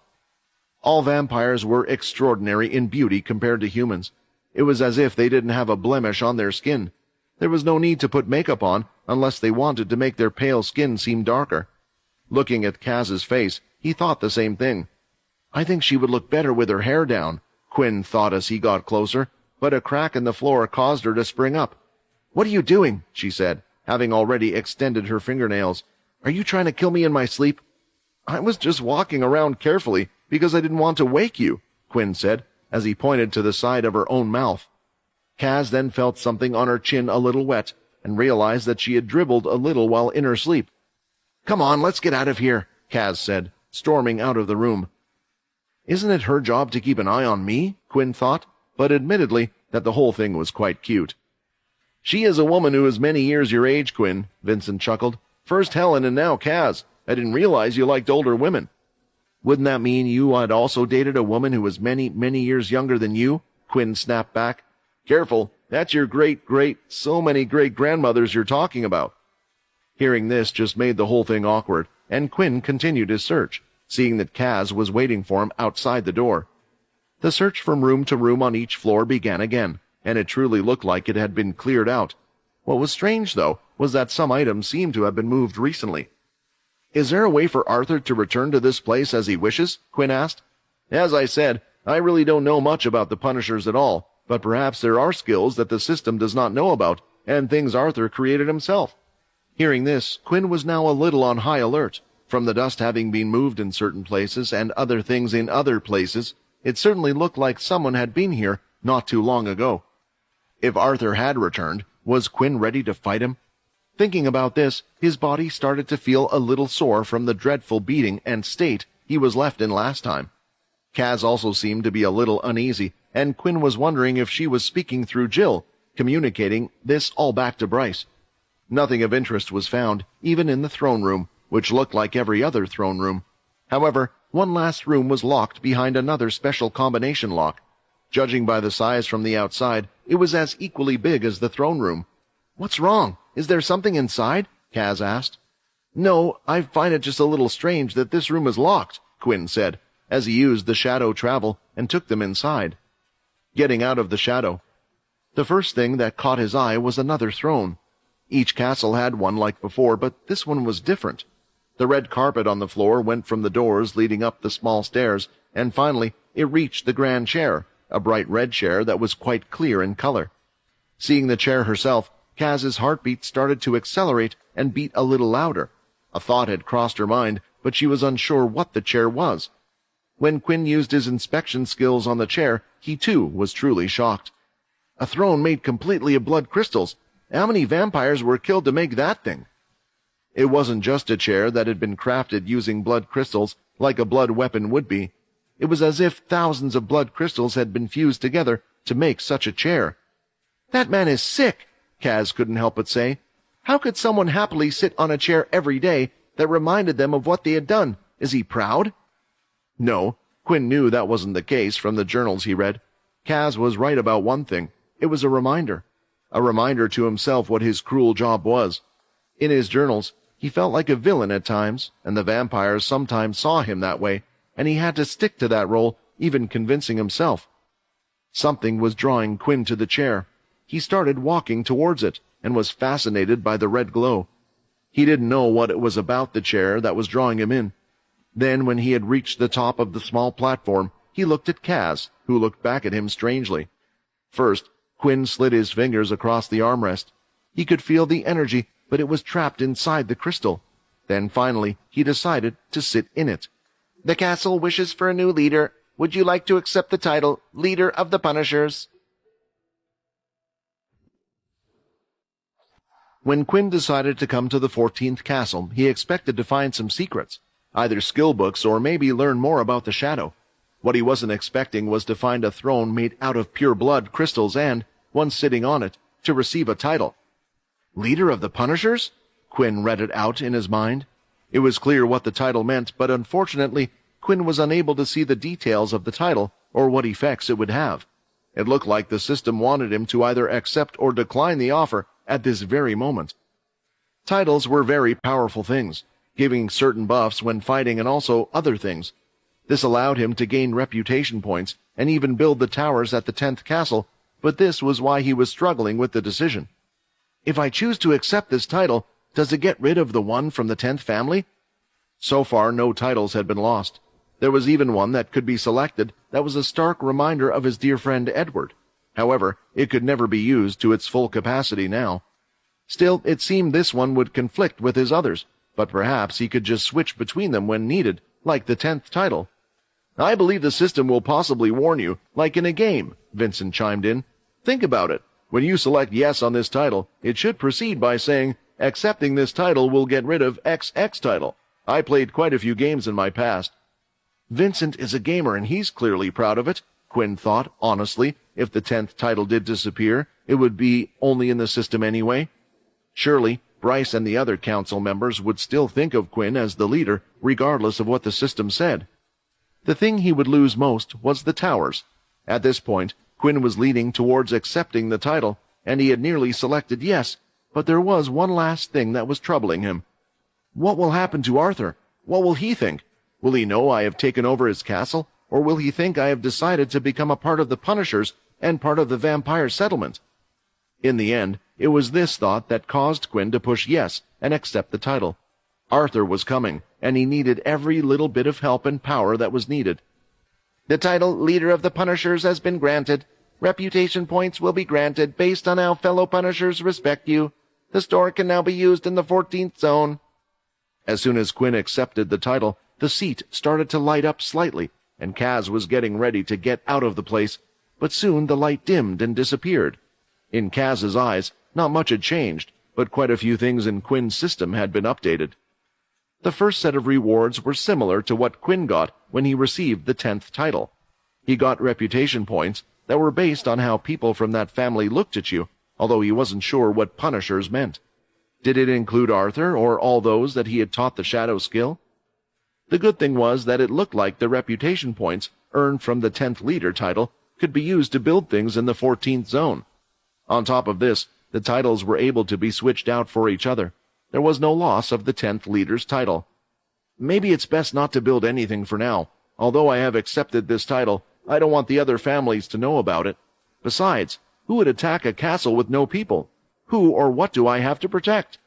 Speaker 1: All vampires were extraordinary in beauty compared to humans. It was as if they didn't have a blemish on their skin. There was no need to put makeup on unless they wanted to make their pale skin seem darker. Looking at Kaz's face, he thought the same thing. I think she would look better with her hair down, Quinn thought as he got closer, but a crack in the floor caused her to spring up. What are you doing? She said, having already extended her fingernails. Are you trying to kill me in my sleep? I was just walking around carefully because I didn't want to wake you, Quinn said, as he pointed to the side of her own mouth. Kaz then felt something on her chin a little wet and realized that she had dribbled a little while in her sleep. Come on, let's get out of here, Kaz said, storming out of the room. Isn't it her job to keep an eye on me? Quinn thought, but admittedly that the whole thing was quite cute. She is a woman who is many years your age, Quinn, Vincent chuckled. First Helen and now Kaz. I didn't realize you liked older women. Wouldn't that mean you had also dated a woman who was many, many years younger than you? Quinn snapped back. Careful, that's your so many great-grandmothers you're talking about. Hearing this just made the whole thing awkward, and Quinn continued his search, seeing that Kaz was waiting for him outside the door. The search from room to room on each floor began again, and it truly looked like it had been cleared out. What was strange, though, was that some items seemed to have been moved recently. Is there a way for Arthur to return to this place as he wishes? Quinn asked. As I said, I really don't know much about the Punishers at all, but perhaps there are skills that the system does not know about, and things Arthur created himself. Hearing this, Quinn was now a little on high alert. From the dust having been moved in certain places and other things in other places, it certainly looked like someone had been here not too long ago. If Arthur had returned, was Quinn ready to fight him? Thinking about this, his body started to feel a little sore from the dreadful beating and state he was left in last time. Kaz also seemed to be a little uneasy, and Quinn was wondering if she was speaking through Jill, communicating this all back to Bryce. Nothing of interest was found, even in the throne room, which looked like every other throne room. However, one last room was locked behind another special combination lock. Judging by the size from the outside, it was as equally big as the throne room. "What's wrong? Is there something inside?" Kaz asked. "No, I find it just a little strange that this room is locked," Quinn said, as he used the shadow travel and took them inside. Getting out of the shadow, the first thing that caught his eye was another throne. Each castle had one like before, but this one was different. The red carpet on the floor went from the doors leading up the small stairs, and finally it reached the grand chair, a bright red chair that was quite clear in color. Seeing the chair herself, Kaz's heartbeat started to accelerate and beat a little louder. A thought had crossed her mind, but she was unsure what the chair was. When Quinn used his inspection skills on the chair, he too was truly shocked. A throne made completely of blood crystals. How many vampires were killed to make that thing? It wasn't just a chair that had been crafted using blood crystals like a blood weapon would be. It was as if thousands of blood crystals had been fused together to make such a chair. "That man is sick," Kaz couldn't help but say. "How could someone happily sit on a chair every day that reminded them of what they had done? Is he proud?" No, Quinn knew that wasn't the case from the journals he read. Kaz was right about one thing. It was a reminder to himself what his cruel job was. In his journals, he felt like a villain at times, and the vampires sometimes saw him that way, and he had to stick to that role, even convincing himself. Something was drawing Quinn to the chair. He started walking towards it, and was fascinated by the red glow. He didn't know what it was about the chair that was drawing him in. Then, when he had reached the top of the small platform, he looked at Kaz, who looked back at him strangely. First, Quinn slid his fingers across the armrest. He could feel the energy, but it was trapped inside the crystal. Then finally, he decided to sit in it. "The castle wishes for a new leader. Would you like to accept the title, Leader of the Punishers?" When Quinn decided to come to the 14th castle, he expected to find some secrets, either skill books or maybe learn more about the shadow. What he wasn't expecting was to find a throne made out of pure blood crystals and, one sitting on it, to receive a title. "Leader of the Punishers?" Quinn read it out in his mind. It was clear what the title meant, but unfortunately, Quinn was unable to see the details of the title or what effects it would have. It looked like the system wanted him to either accept or decline the offer at this very moment. Titles were very powerful things, giving certain buffs when fighting and also other things. This allowed him to gain reputation points and even build the towers at the 10th castle, but this was why he was struggling with the decision. If I choose to accept this title, does it get rid of the one from the 10th family? So far, no titles had been lost. There was even one that could be selected that was a stark reminder of his dear friend Edward. However, it could never be used to its full capacity now. Still, it seemed this one would conflict with his others, but perhaps he could just switch between them when needed, like the 10th title. "I believe the system will possibly warn you, like in a game," Vincent chimed in. "Think about it. When you select yes on this title, it should proceed by saying, accepting this title will get rid of XX title. I played quite a few games in my past." Vincent is a gamer and he's clearly proud of it, Quinn thought, honestly. If the 10th title did disappear, it would be only in the system anyway. Surely, Bryce and the other council members would still think of Quinn as the leader, regardless of what the system said. The thing he would lose most was the towers. At this point, Quinn was leaning towards accepting the title, and he had nearly selected yes, but there was one last thing that was troubling him. What will happen to Arthur? What will he think? Will he know I have taken over his castle, or will he think I have decided to become a part of the Punishers and part of the vampire settlement? In the end, it was this thought that caused Quinn to push yes and accept the title. Arthur was coming, and he needed every little bit of help and power that was needed. "The title Leader of the Punishers has been granted. Reputation points will be granted based on how fellow Punishers respect you. The store can now be used in the 14th zone." As soon as Quinn accepted the title, the seat started to light up slightly, and Kaz was getting ready to get out of the place, but soon the light dimmed and disappeared. In Kaz's eyes, not much had changed, but quite a few things in Quinn's system had been updated. The first set of rewards were similar to what Quinn got when he received the 10th title. He got reputation points that were based on how people from that family looked at you, although he wasn't sure what Punishers meant. Did it include Arthur or all those that he had taught the shadow skill? The good thing was that it looked like the reputation points earned from the 10th leader title could be used to build things in the 14th zone. On top of this, the titles were able to be switched out for each other. There was no loss of the 10th leader's title. Maybe it's best not to build anything for now. Although I have accepted this title, I don't want the other families to know about it. Besides, who would attack a castle with no people? Who or what do I have to protect?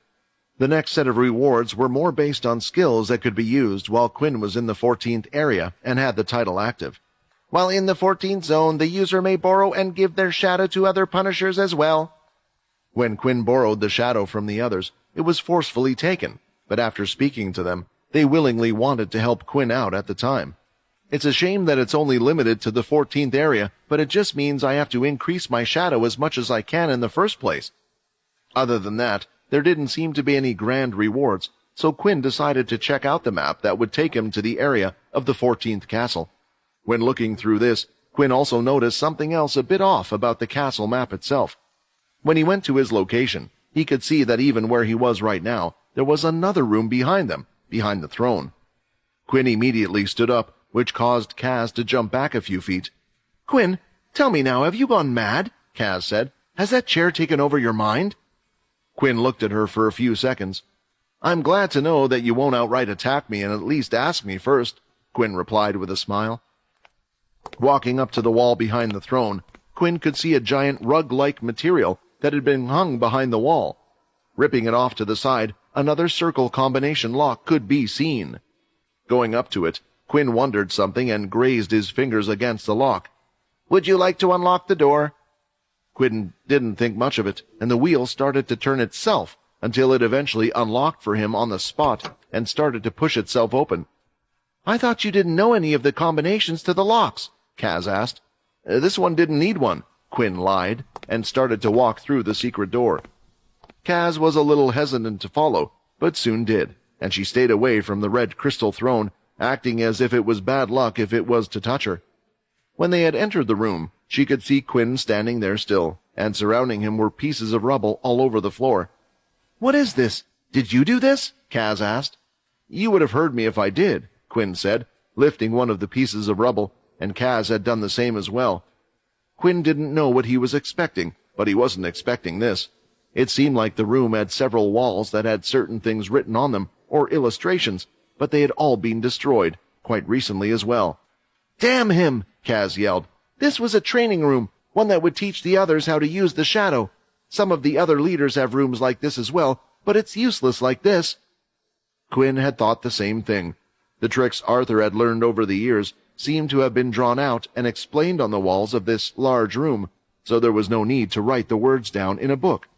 Speaker 1: The next set of rewards were more based on skills that could be used while Quinn was in the 14th area and had the title active. While in the 14th zone, the user may borrow and give their shadow to other punishers as well. When Quinn borrowed the shadow from the others, it was forcefully taken, but after speaking to them, they willingly wanted to help Quinn out at the time. It's a shame that it's only limited to the 14th area, but it just means I have to increase my shadow as much as I can in the first place. Other than that, there didn't seem to be any grand rewards, so Quinn decided to check out the map that would take him to the area of the 14th castle. When looking through this, Quinn also noticed something else a bit off about the castle map itself. When he went to his location, he could see that even where he was right now, there was another room behind them, behind the throne. Quinn immediately stood up, which caused Kaz to jump back a few feet. "Quinn, tell me now, have you gone mad?" Kaz said. "Has that chair taken over your mind?" Quinn looked at her for a few seconds. "I'm glad to know that you won't outright attack me and at least ask me first," Quinn replied with a smile. Walking up to the wall behind the throne, Quinn could see a giant rug-like material that had been hung behind the wall. Ripping it off to the side, another circle combination lock could be seen. Going up to it, Quinn wondered something and grazed his fingers against the lock. "Would you like to unlock the door?" Quinn didn't think much of it, and the wheel started to turn itself until it eventually unlocked for him on the spot and started to push itself open. "I thought you didn't know any of the combinations to the locks," Kaz asked. "This one didn't need one," Quinn lied, and started to walk through the secret door. Kaz was a little hesitant to follow, but soon did, and she stayed away from the red crystal throne, acting as if it was bad luck if it was to touch her. When they had entered the room, she could see Quinn standing there still, and surrounding him were pieces of rubble all over the floor. "What is this? Did you do this?" Kaz asked. "You would have heard me if I did," Quinn said, lifting one of the pieces of rubble, and Kaz had done the same as well. Quinn didn't know what he was expecting, but he wasn't expecting this. It seemed like the room had several walls that had certain things written on them, or illustrations, but they had all been destroyed, quite recently as well. "Damn him!" Kaz yelled. "This was a training room, one that would teach the others how to use the shadow. Some of the other leaders have rooms like this as well, but it's useless like this." Quinn had thought the same thing. The tricks Arthur had learned over the years seemed to have been drawn out and explained on the walls of this large room, so there was no need to write the words down in a book.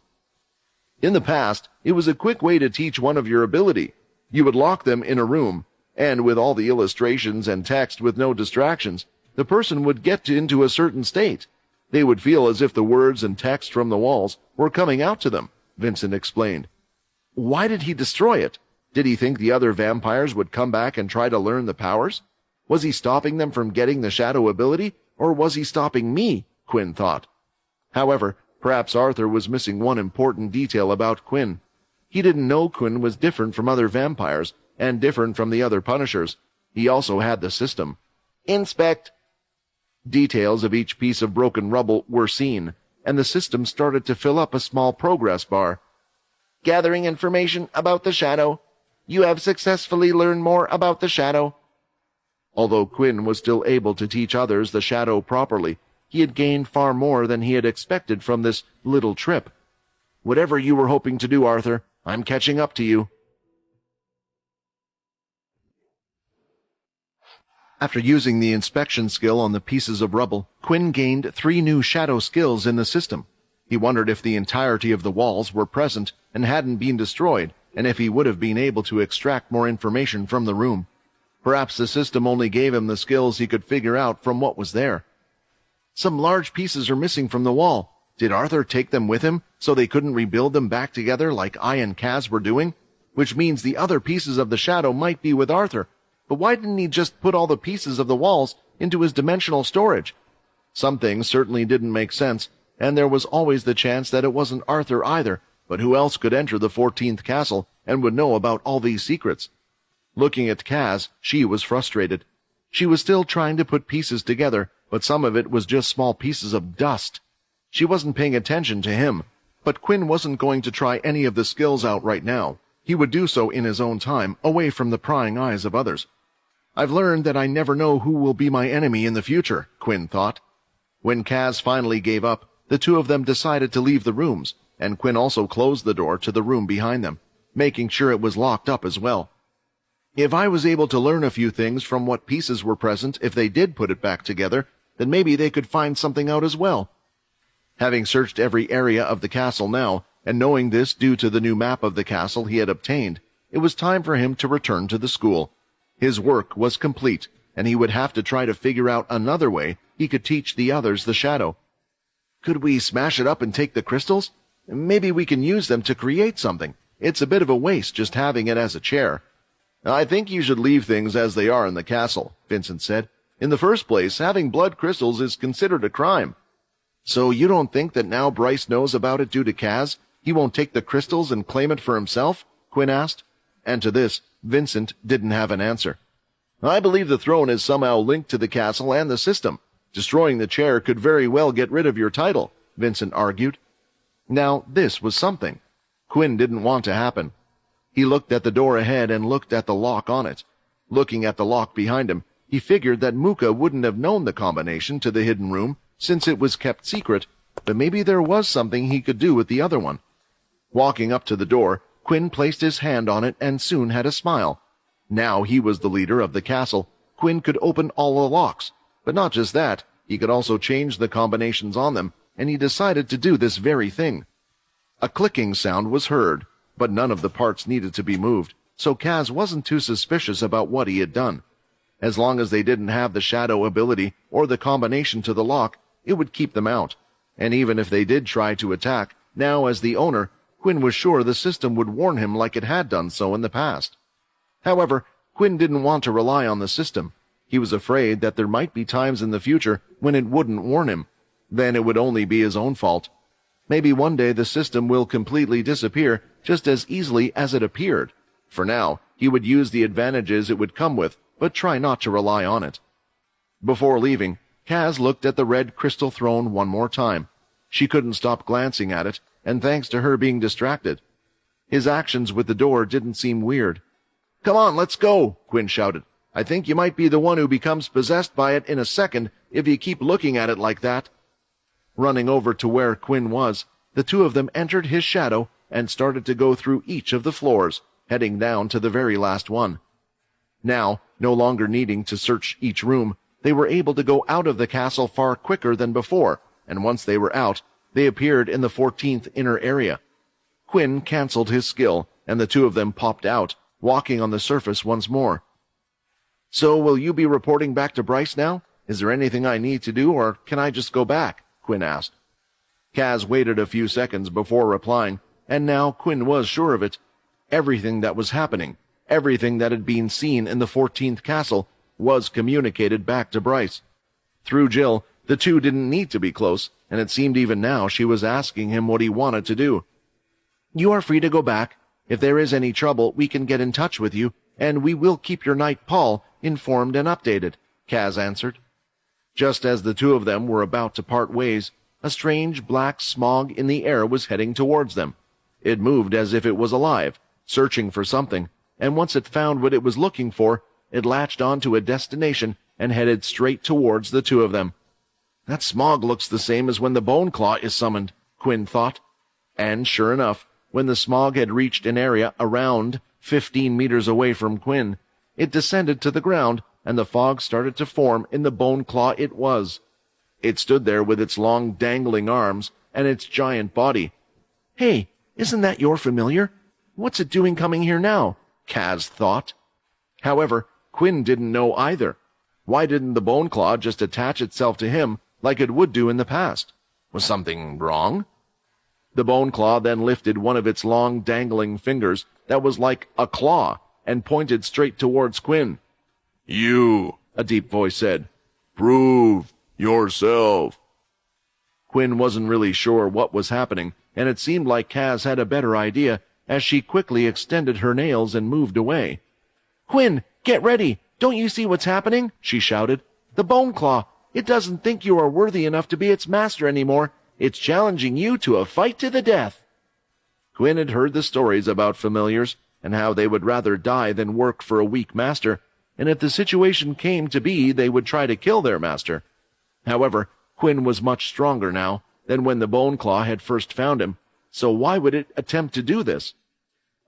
Speaker 1: In the past, it was a quick way to teach one of your ability. You would lock them in a room, and with all the illustrations and text with no distractions, the person would get into a certain state. They would feel as if the words and text from the walls were coming out to them, Vincent explained. Why did he destroy it? Did he think the other vampires would come back and try to learn the powers? Was he stopping them from getting the shadow ability, or was he stopping me? Quinn thought. However, perhaps Arthur was missing one important detail about Quinn. He didn't know Quinn was different from other vampires, and different from the other punishers. He also had the system. Inspect. Details of each piece of broken rubble were seen, and the system started to fill up a small progress bar. Gathering information about the shadow. You have successfully learned more about the shadow. Although Quinn was still able to teach others the shadow properly, he had gained far more than he had expected from this little trip. Whatever you were hoping to do, Arthur, I'm catching up to you. After using the inspection skill on the pieces of rubble, Quinn gained 3 new shadow skills in the system. He wondered if the entirety of the walls were present and hadn't been destroyed, and if he would have been able to extract more information from the room. Perhaps the system only gave him the skills he could figure out from what was there. Some large pieces are missing from the wall. Did Arthur take them with him so they couldn't rebuild them back together like I and Kaz were doing? Which means the other pieces of the shadow might be with Arthur. But why didn't he just put all the pieces of the walls into his dimensional storage? Some things certainly didn't make sense, and there was always the chance that it wasn't Arthur either, but who else could enter the 14th castle and would know about all these secrets? Looking at Kaz, she was frustrated. She was still trying to put pieces together, but some of it was just small pieces of dust. She wasn't paying attention to him, but Quinn wasn't going to try any of the skills out right now. He would do so in his own time, away from the prying eyes of others. I've learned that I never know who will be my enemy in the future, Quinn thought. When Kaz finally gave up, the two of them decided to leave the rooms, and Quinn also closed the door to the room behind them, making sure it was locked up as well. If I was able to learn a few things from what pieces were present if they did put it back together, then maybe they could find something out as well. Having searched every area of the castle now, and knowing this due to the new map of the castle he had obtained, it was time for him to return to the school. His work was complete, and he would have to try to figure out another way he could teach the others the shadow. Could we smash it up and take the crystals? Maybe we can use them to create something. It's a bit of a waste just having it as a chair. I think you should leave things as they are in the castle, Vincent said. In the first place, having blood crystals is considered a crime. So you don't think that now Bryce knows about it due to Kaz, he won't take the crystals and claim it for himself? Quinn asked. And to this, Vincent didn't have an answer. I believe the throne is somehow linked to the castle and the system. Destroying the chair could very well get rid of your title, Vincent argued. Now, this was something Quinn didn't want to happen. He looked at the door ahead and looked at the lock on it. Looking at the lock behind him, he figured that Muka wouldn't have known the combination to the hidden room since it was kept secret, but maybe there was something he could do with the other one. Walking up to the door, Quinn placed his hand on it and soon had a smile. Now he was the leader of the castle. Quinn could open all the locks, but not just that, he could also change the combinations on them, and he decided to do this very thing. A clicking sound was heard, but none of the parts needed to be moved, so Kaz wasn't too suspicious about what he had done. As long as they didn't have the shadow ability or the combination to the lock, it would keep them out. And even if they did try to attack, now as the owner, Quinn was sure the system would warn him like it had done so in the past. However, Quinn didn't want to rely on the system. He was afraid that there might be times in the future when it wouldn't warn him. Then it would only be his own fault. Maybe one day the system will completely disappear just as easily as it appeared. For now, he would use the advantages it would come with, but try not to rely on it. Before leaving, Kaz looked at the red crystal throne one more time. She couldn't stop glancing at it, and thanks to her being distracted. His actions with the door didn't seem weird. Come on, let's go, Quinn shouted. I think you might be the one who becomes possessed by it in a second if you keep looking at it like that. Running over to where Quinn was, the two of them entered his shadow and started to go through each of the floors, heading down to the very last one. Now, no longer needing to search each room, they were able to go out of the castle far quicker than before, and once they were out, they appeared in the 14th inner area. Quinn cancelled his skill, and the two of them popped out, walking on the surface once more. So will you be reporting back to Bryce now? Is there anything I need to do, or can I just go back? Quinn asked. Kaz waited a few seconds before replying, and now Quinn was sure of it. Everything that was happening, everything that had been seen in the 14th castle, was communicated back to Bryce. Through Jill, the two didn't need to be close, and it seemed even now she was asking him what he wanted to do. You are free to go back. If there is any trouble, we can get in touch with you, and we will keep your knight Paul informed and updated, Kaz answered. Just as the two of them were about to part ways, a strange black smog in the air was heading towards them. It moved as if it was alive, searching for something, and once it found what it was looking for, it latched onto a destination and headed straight towards the two of them. That smog looks the same as when the Bone Claw is summoned, Quinn thought. And sure enough, when the smog had reached an area around 15 meters away from Quinn, it descended to the ground, and the fog started to form in the Bone Claw it was. It stood there with its long dangling arms and its giant body. Hey, isn't that your familiar? What's it doing coming here now? Kaz thought. However, Quinn didn't know either. Why didn't the Bone Claw just attach itself to him like it would do in the past? Was something wrong? The Bone Claw then lifted one of its long dangling fingers that was like a claw and pointed straight towards Quinn. You, a deep voice said. Prove yourself. Quinn wasn't really sure what was happening, and it seemed like Kaz had a better idea as she quickly extended her nails and moved away.
Speaker 2: "Quinn, get ready! Don't you see what's happening?" she shouted. "The Bone Claw! It doesn't think you are worthy enough to be its master anymore. It's challenging you to a fight to the death." Quinn had heard the stories about familiars, and how they would rather die than work for a weak master, and if the situation came to be, they would try to kill their master. However, Quinn was much stronger now than when the Bone Claw had first found him, so why would it attempt to do this?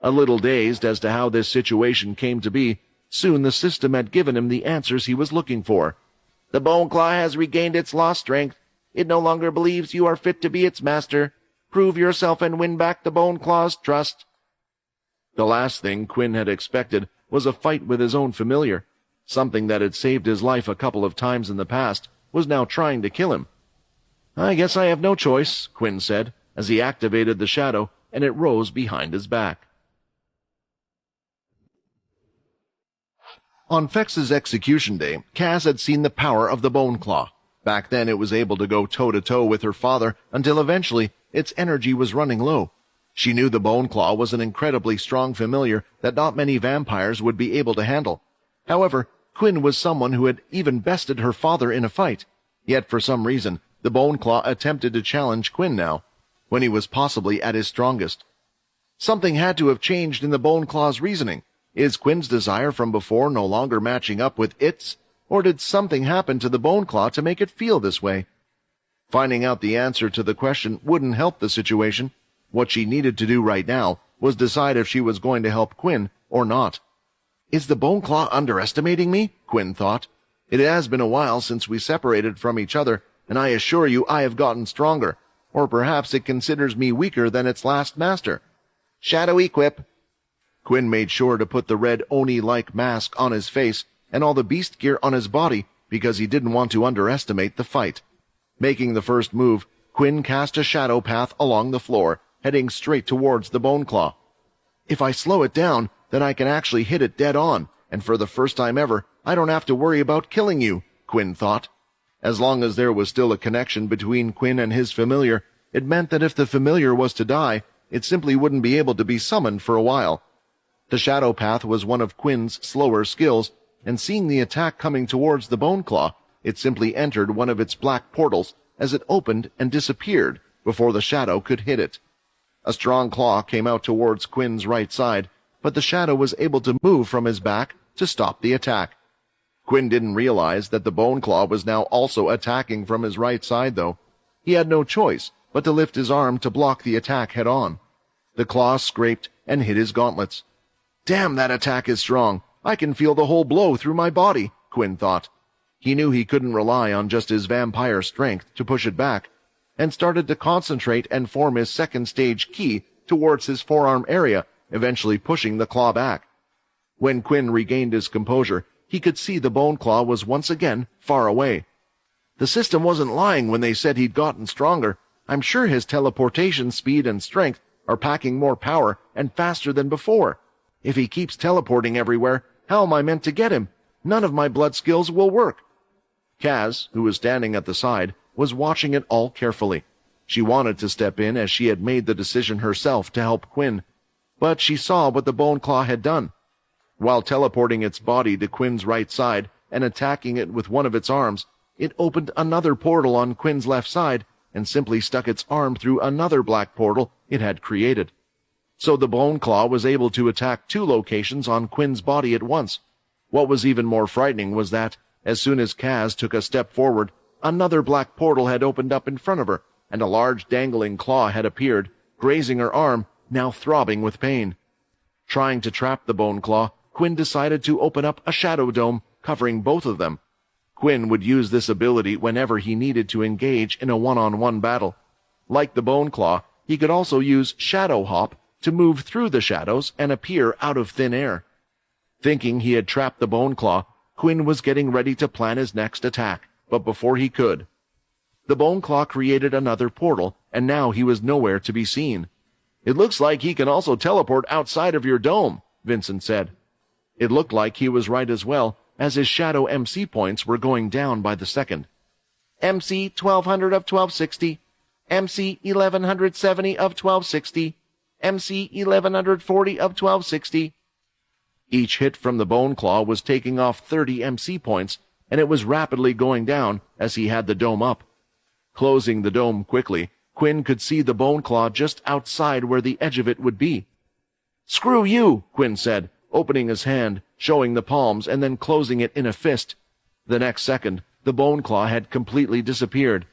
Speaker 2: A little dazed as to how this situation came to be, soon the system had given him the answers he was looking for. "The Bone Claw has regained its lost strength. It no longer believes you are fit to be its master. Prove yourself and win back the Bone Claw's trust." The last thing Quinn had expected was a fight with his own familiar. Something that had saved his life a couple of times in the past was now trying to kill him. "I guess I have no choice," Quinn said, as he activated the shadow, and it rose behind his back. On Fex's execution day, Kaz had seen the power of the Bone Claw. Back then it was able to go toe-to-toe with her father until eventually its energy was running low. She knew the Bone Claw was an incredibly strong familiar that not many vampires would be able to handle. However, Quinn was someone who had even bested her father in a fight. Yet for some reason, the Bone Claw attempted to challenge Quinn now, when he was possibly at his strongest. Something had to have changed in the Bone Claw's reasoning. Is Quinn's desire from before no longer matching up with its, or did something happen to the Bone Claw to make it feel this way? Finding out the answer to the question wouldn't help the situation. What she needed to do right now was decide if she was going to help Quinn or not. "Is the Bone Claw underestimating me?" Quinn thought. "It has been a while since we separated from each other, and I assure you I have gotten stronger. Or perhaps it considers me weaker than its last master." "Shadow equip." Quinn made sure to put the red Oni-like mask on his face and all the beast gear on his body because he didn't want to underestimate the fight. Making the first move, Quinn cast a shadow path along the floor, heading straight towards the Bone Claw. "If I slow it down, then I can actually hit it dead on, and for the first time ever, I don't have to worry about killing you," Quinn thought. As long as there was still a connection between Quinn and his familiar, it meant that if the familiar was to die, it simply wouldn't be able to be summoned for a while. The shadow path was one of Quinn's slower skills, and seeing the attack coming towards the Bone Claw, it simply entered one of its black portals as it opened and disappeared before the shadow could hit it. A strong claw came out towards Quinn's right side, but the shadow was able to move from his back to stop the attack. Quinn didn't realize that the Bone Claw was now also attacking from his right side, though. He had no choice but to lift his arm to block the attack head-on. The claw scraped and hit his gauntlets. "Damn, that attack is strong. I can feel the whole blow through my body," Quinn thought. He knew he couldn't rely on just his vampire strength to push it back, and started to concentrate and form his second stage ki towards his forearm area, eventually pushing the claw back. When Quinn regained his composure, he could see the Bone Claw was once again far away. The system wasn't lying when they said he'd gotten stronger. I'm sure his teleportation speed and strength are packing more power and faster than before. If he keeps teleporting everywhere, how am I meant to get him? None of my blood skills will work. Kaz, who was standing at the side, was watching it all carefully. She wanted to step in as she had made the decision herself to help Quinn, but she saw what the Bone Claw had done. While teleporting its body to Quinn's right side and attacking it with one of its arms, it opened another portal on Quinn's left side and simply stuck its arm through another black portal it had created. So the Bone Claw was able to attack two locations on Quinn's body at once. What was even more frightening was that, as soon as Kaz took a step forward, another black portal had opened up in front of her, and a large dangling claw had appeared, grazing her arm, now throbbing with pain. Trying to trap the Bone Claw, Quinn decided to open up a shadow dome, covering both of them. Quinn would use this ability whenever he needed to engage in a one-on-one battle. Like the Bone Claw, he could also use Shadow Hop to move through the shadows and appear out of thin air. Thinking he had trapped the Bone Claw, Quinn was getting ready to plan his next attack, but before he could, the Bone Claw created another portal, and now he was nowhere to be seen. "It looks like he can also teleport outside of your dome," Vincent said. It looked like he was right as well, as his shadow MC points were going down by the second. "MC 1200 of 1260, MC 1170 of 1260, MC 1140 of 1260.
Speaker 1: Each hit from the bone claw was taking off 30 MC points, and it was rapidly going down as he had the dome up. Closing the dome quickly, Quinn could see the bone claw just outside where the edge of it would be. "Screw you," Quinn said, opening his hand, showing the palms, and then closing it in a fist. The next second, the bone claw had completely disappeared.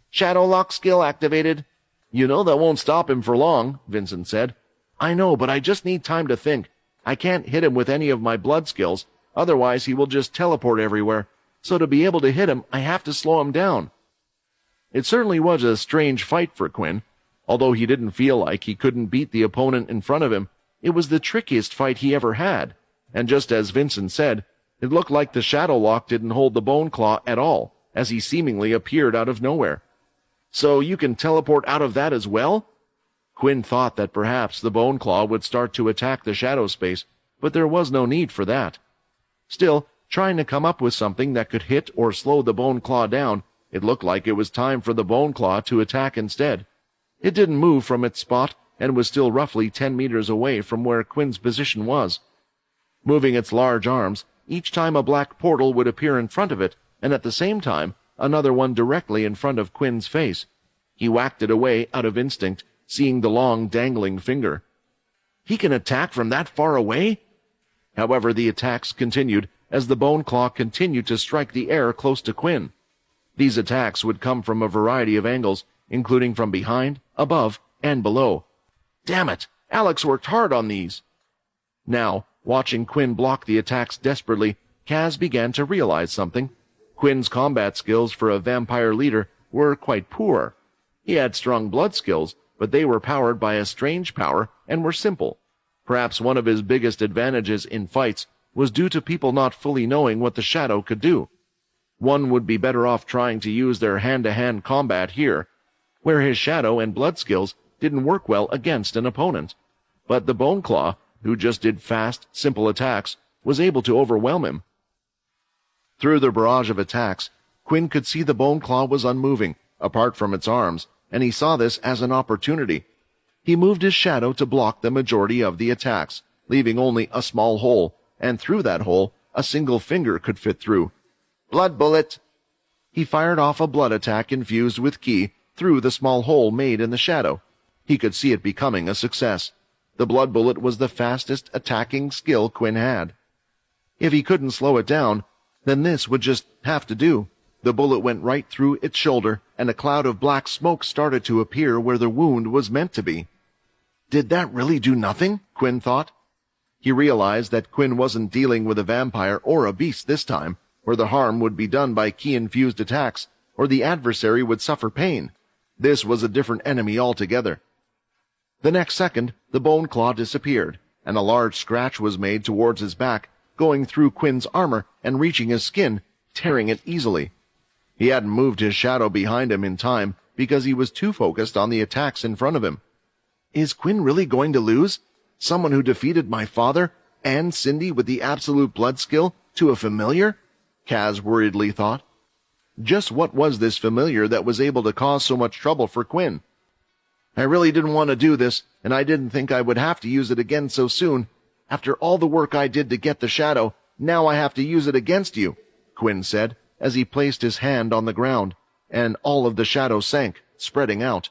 Speaker 1: "Shadow lock skill activated." "You know that won't stop him for long," Vincent said. "I know, but I just need time to think. I can't hit him with any of my blood skills, otherwise he will just teleport everywhere. So to be able to hit him, I have to slow him down." It certainly was a strange fight for Quinn. Although he didn't feel like he couldn't beat the opponent in front of him, it was the trickiest fight he ever had, and just as Vincent said, it looked like the Shadow Lock didn't hold the Bone Claw at all, as he seemingly appeared out of nowhere. "So you can teleport out of that as well?" Quinn thought that perhaps the Bone Claw would start to attack the shadow space, but there was no need for that. Still, trying to come up with something that could hit or slow the Bone Claw down, it looked like it was time for the Bone Claw to attack instead. It didn't move from its spot and was still roughly 10 meters away from where Quinn's position was. Moving its large arms, each time a black portal would appear in front of it, and at the same time, another one directly in front of Quinn's face. He whacked it away out of instinct, seeing the long, dangling finger. "He can attack from that far away?" However, the attacks continued as the Bone Claw continued to strike the air close to Quinn. These attacks would come from a variety of angles, including from behind, above, and below. Damn it! Alex worked hard on these. Now, watching Quinn block the attacks desperately, Kaz began to realize something. Quinn's combat skills for a vampire leader were quite poor. He had strong blood skills, but they were powered by a strange power and were simple. Perhaps one of his biggest advantages in fights was due to people not fully knowing what the shadow could do. One would be better off trying to use their hand-to-hand combat here, where his shadow and blood skills didn't work well against an opponent. But the Bone Claw, who just did fast, simple attacks, was able to overwhelm him. Through the barrage of attacks, Quinn could see the Bone Claw was unmoving, apart from its arms, and he saw this as an opportunity. He moved his shadow to block the majority of the attacks, leaving only a small hole, and through that hole, a single finger could fit through. "Blood bullet!" He fired off a blood attack infused with ki through the small hole made in the shadow. He could see it becoming a success. The blood bullet was the fastest attacking skill Quinn had. If he couldn't slow it down, then this would just have to do. The bullet went right through its shoulder, and a cloud of black smoke started to appear where the wound was meant to be. Did that really do nothing? Quinn thought. He realized that Quinn wasn't dealing with a vampire or a beast this time, where the harm would be done by ki-infused attacks, or the adversary would suffer pain. This was a different enemy altogether. The next second, the Bone Claw disappeared, and a large scratch was made towards his back, going through Quinn's armor and reaching his skin, tearing it easily. He hadn't moved his shadow behind him in time because he was too focused on the attacks in front of him. Is Quinn really going to lose? Someone who defeated my father and Cindy with the absolute blood skill to a familiar? Kaz worriedly thought. Just what was this familiar that was able to cause so much trouble for Quinn? I really didn't want to do this, and I didn't think I would have to use it again so soon. After all the work I did to get the shadow, now I have to use it against you, Quinn said, as he placed his hand on the ground, and all of the shadow sank, spreading out.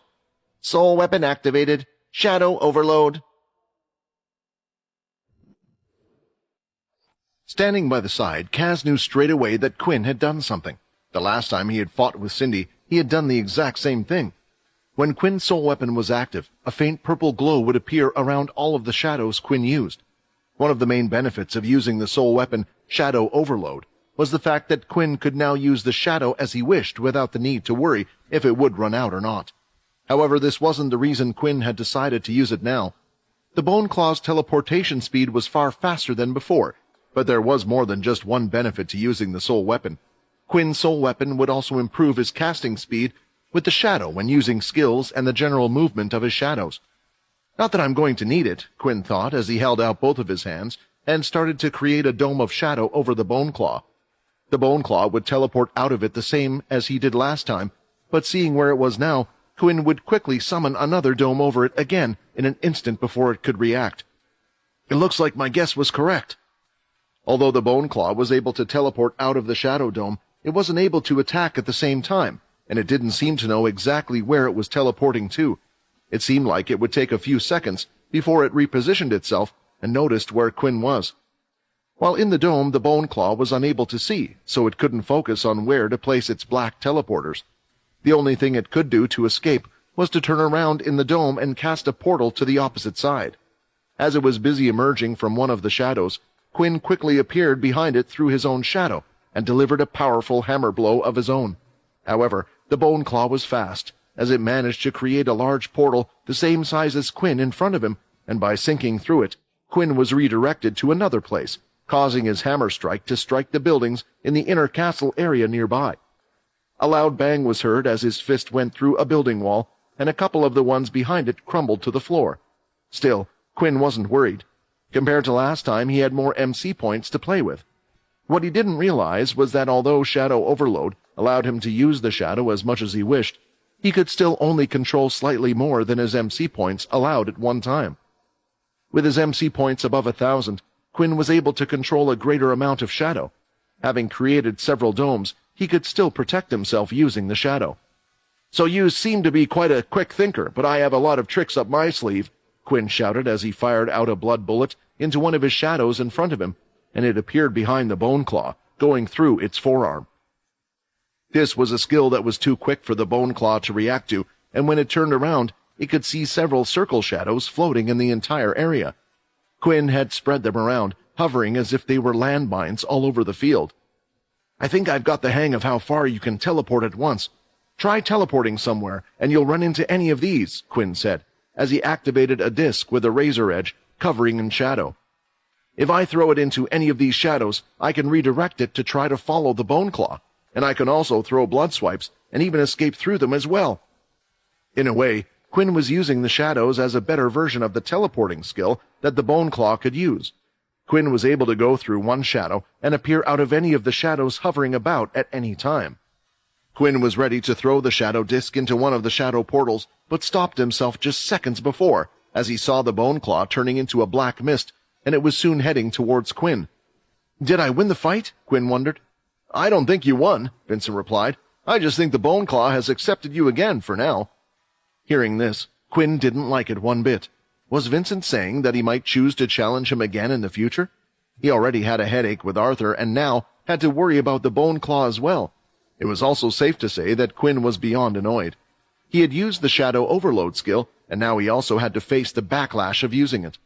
Speaker 1: Soul weapon activated. Shadow overload. Standing by the side, Kaz knew straight away that Quinn had done something. The last time he had fought with Cindy, he had done the exact same thing. When Quinn's soul weapon was active, a faint purple glow would appear around all of the shadows Quinn used. One of the main benefits of using the soul weapon, Shadow Overload, was the fact that Quinn could now use the shadow as he wished without the need to worry if it would run out or not. However, this wasn't the reason Quinn had decided to use it now. The Bone Claw's teleportation speed was far faster than before, but there was more than just one benefit to using the soul weapon. Quinn's soul weapon would also improve his casting speed with the shadow when using skills and the general movement of his shadows. Not that I'm going to need it, Quinn thought as he held out both of his hands and started to create a dome of shadow over the Bone Claw. The Bone Claw would teleport out of it the same as he did last time, but seeing where it was now, Quinn would quickly summon another dome over it again in an instant before it could react. It looks like my guess was correct. Although the Bone Claw was able to teleport out of the Shadow Dome, it wasn't able to attack at the same time, and it didn't seem to know exactly where it was teleporting to. It seemed like it would take a few seconds before it repositioned itself and noticed where Quinn was. While in the dome, the Bone Claw was unable to see, so it couldn't focus on where to place its black teleporters. The only thing it could do to escape was to turn around in the dome and cast a portal to the opposite side. As it was busy emerging from one of the shadows, Quinn quickly appeared behind it through his own shadow and delivered a powerful hammer blow of his own. However, the Bone Claw was fast, as it managed to create a large portal the same size as Quinn in front of him, and by sinking through it, Quinn was redirected to another place, causing his hammer strike to strike the buildings in the inner castle area nearby. A loud bang was heard as his fist went through a building wall, and a couple of the ones behind it crumbled to the floor. Still, Quinn wasn't worried. Compared to last time, he had more MC points to play with. What he didn't realize was that although Shadow Overload allowed him to use the shadow as much as he wished, he could still only control slightly more than his MC points allowed at one time. With his MC points above 1,000, Quinn was able to control a greater amount of shadow. Having created several domes, he could still protect himself using the shadow. "So you seem to be quite a quick thinker, but I have a lot of tricks up my sleeve," Quinn shouted as he fired out a blood bullet into one of his shadows in front of him, and it appeared behind the Bone Claw, going through its forearm. This was a skill that was too quick for the Bone Claw to react to, and when it turned around, it could see several circle shadows floating in the entire area. Quinn had spread them around, hovering as if they were landmines all over the field. "I think I've got the hang of how far you can teleport at once. Try teleporting somewhere, and you'll run into any of these," Quinn said, as he activated a disc with a razor edge covering in shadow. "If I throw it into any of these shadows, I can redirect it to try to follow the Bone Claw, and I can also throw blood swipes and even escape through them as well." In a way, Quinn was using the shadows as a better version of the teleporting skill that the Bone Claw could use. Quinn was able to go through one shadow and appear out of any of the shadows hovering about at any time. Quinn was ready to throw the shadow disc into one of the shadow portals, but stopped himself just seconds before, as he saw the Bone Claw turning into a black mist, and it was soon heading towards Quinn. "Did I win the fight?" Quinn wondered. "I don't think you won," Vincent replied. "I just think the Bone Claw has accepted you again for now." Hearing this, Quinn didn't like it one bit. Was Vincent saying that he might choose to challenge him again in the future? He already had a headache with Arthur and now had to worry about the Bone Claw as well. It was also safe to say that Quinn was beyond annoyed. He had used the Shadow Overload skill, and now he also had to face the backlash of using it.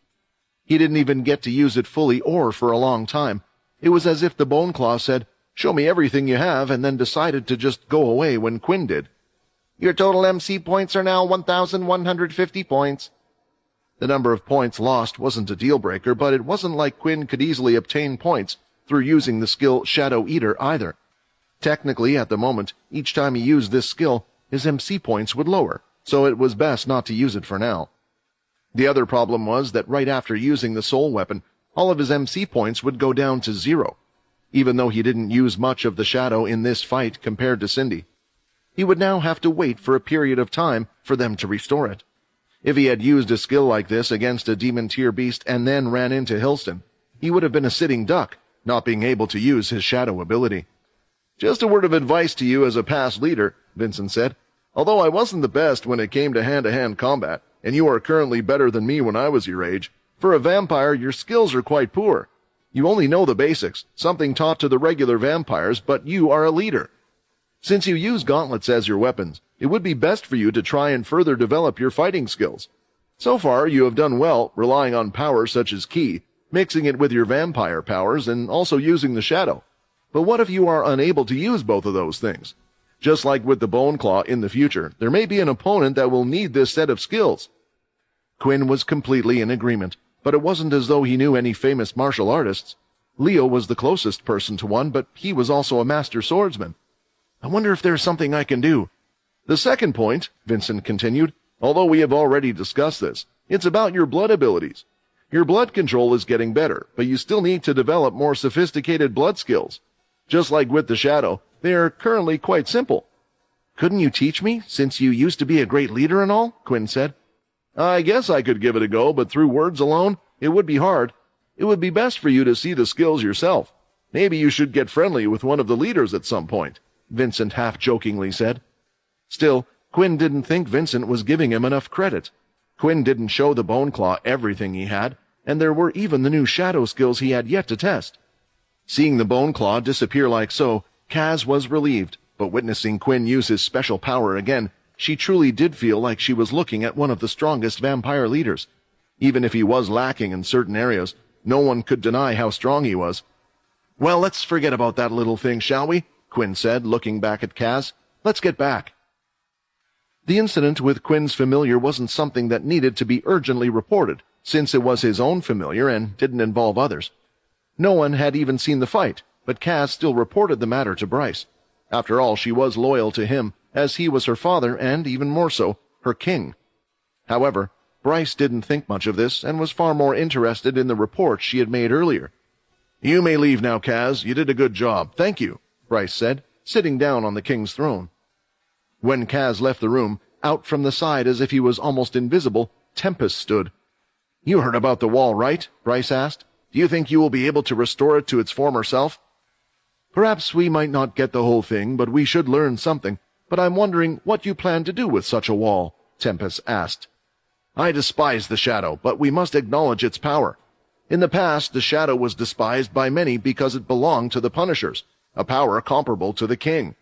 Speaker 1: He didn't even get to use it fully or for a long time. It was as if the Bone Claw said, "Show me everything you have," and then decided to just go away when Quinn did. "Your total MC points are now 1,150 points. The number of points lost wasn't a deal-breaker, but it wasn't like Quinn could easily obtain points through using the skill Shadow Eater either. Technically, at the moment, each time he used this skill, his MC points would lower, so it was best not to use it for now. The other problem was that right after using the soul weapon, all of his MC points would go down to 0, even though he didn't use much of the shadow in this fight compared to Cindy. He would now have to wait for a period of time for them to restore it. If he had used a skill like this against a demon-tier beast and then ran into Hilston, he would have been a sitting duck, not being able to use his shadow ability. "Just a word of advice to you as a past leader," Vincent said. "Although I wasn't the best when it came to hand-to-hand combat, and you are currently better than me when I was your age, for a vampire your skills are quite poor. You only know the basics, something taught to the regular vampires, but you are a leader. Since you use gauntlets as your weapons, it would be best for you to try and further develop your fighting skills. So far, you have done well, relying on powers such as Ki, mixing it with your vampire powers, and also using the shadow. But what if you are unable to use both of those things? Just like with the Bone Claw in the future, there may be an opponent that will need this set of skills." Quinn was completely in agreement, but it wasn't as though he knew any famous martial artists. Leo was the closest person to one, but he was also a master swordsman. "I wonder if there's something I can do." "The second point," Vincent continued, "although we have already discussed this, it's about your blood abilities. Your blood control is getting better, but you still need to develop more sophisticated blood skills. Just like with the shadow, they are currently quite simple." "Couldn't you teach me, since you used to be a great leader and all?" Quinn said. "I guess I could give it a go, but through words alone, it would be hard. It would be best for you to see the skills yourself. Maybe you should get friendly with one of the leaders at some point," Vincent half-jokingly said. Still, Quinn didn't think Vincent was giving him enough credit. Quinn didn't show the Bone Claw everything he had, and there were even the new shadow skills he had yet to test. Seeing the Bone Claw disappear like so, Kaz was relieved, but witnessing Quinn use his special power again, she truly did feel like she was looking at one of the strongest vampire leaders. Even if he was lacking in certain areas, no one could deny how strong he was. "Well, let's forget about that little thing, shall we?" Quinn said, looking back at Kaz. "Let's get back." The incident with Quinn's familiar wasn't something that needed to be urgently reported, since it was his own familiar and didn't involve others. No one had even seen the fight, but Kaz still reported the matter to Bryce. After all, she was loyal to him, as he was her father and, even more so, her king. However, Bryce didn't think much of this and was far more interested in the report she had made earlier. "You may leave now, Kaz. You did a good job. Thank you," Bryce said, sitting down on the king's throne. When Kaz left the room, out from the side as if he was almost invisible, Tempest stood. "You heard about the wall, right?" Bryce asked. "Do you think you will be able to restore it to its former self?" "Perhaps we might not get the whole thing, but we should learn something. But I'm wondering what you plan to do with such a wall," Tempest asked. "I despise the shadow, but we must acknowledge its power. In the past, the shadow was despised by many because it belonged to the Punishers, a power comparable to the king.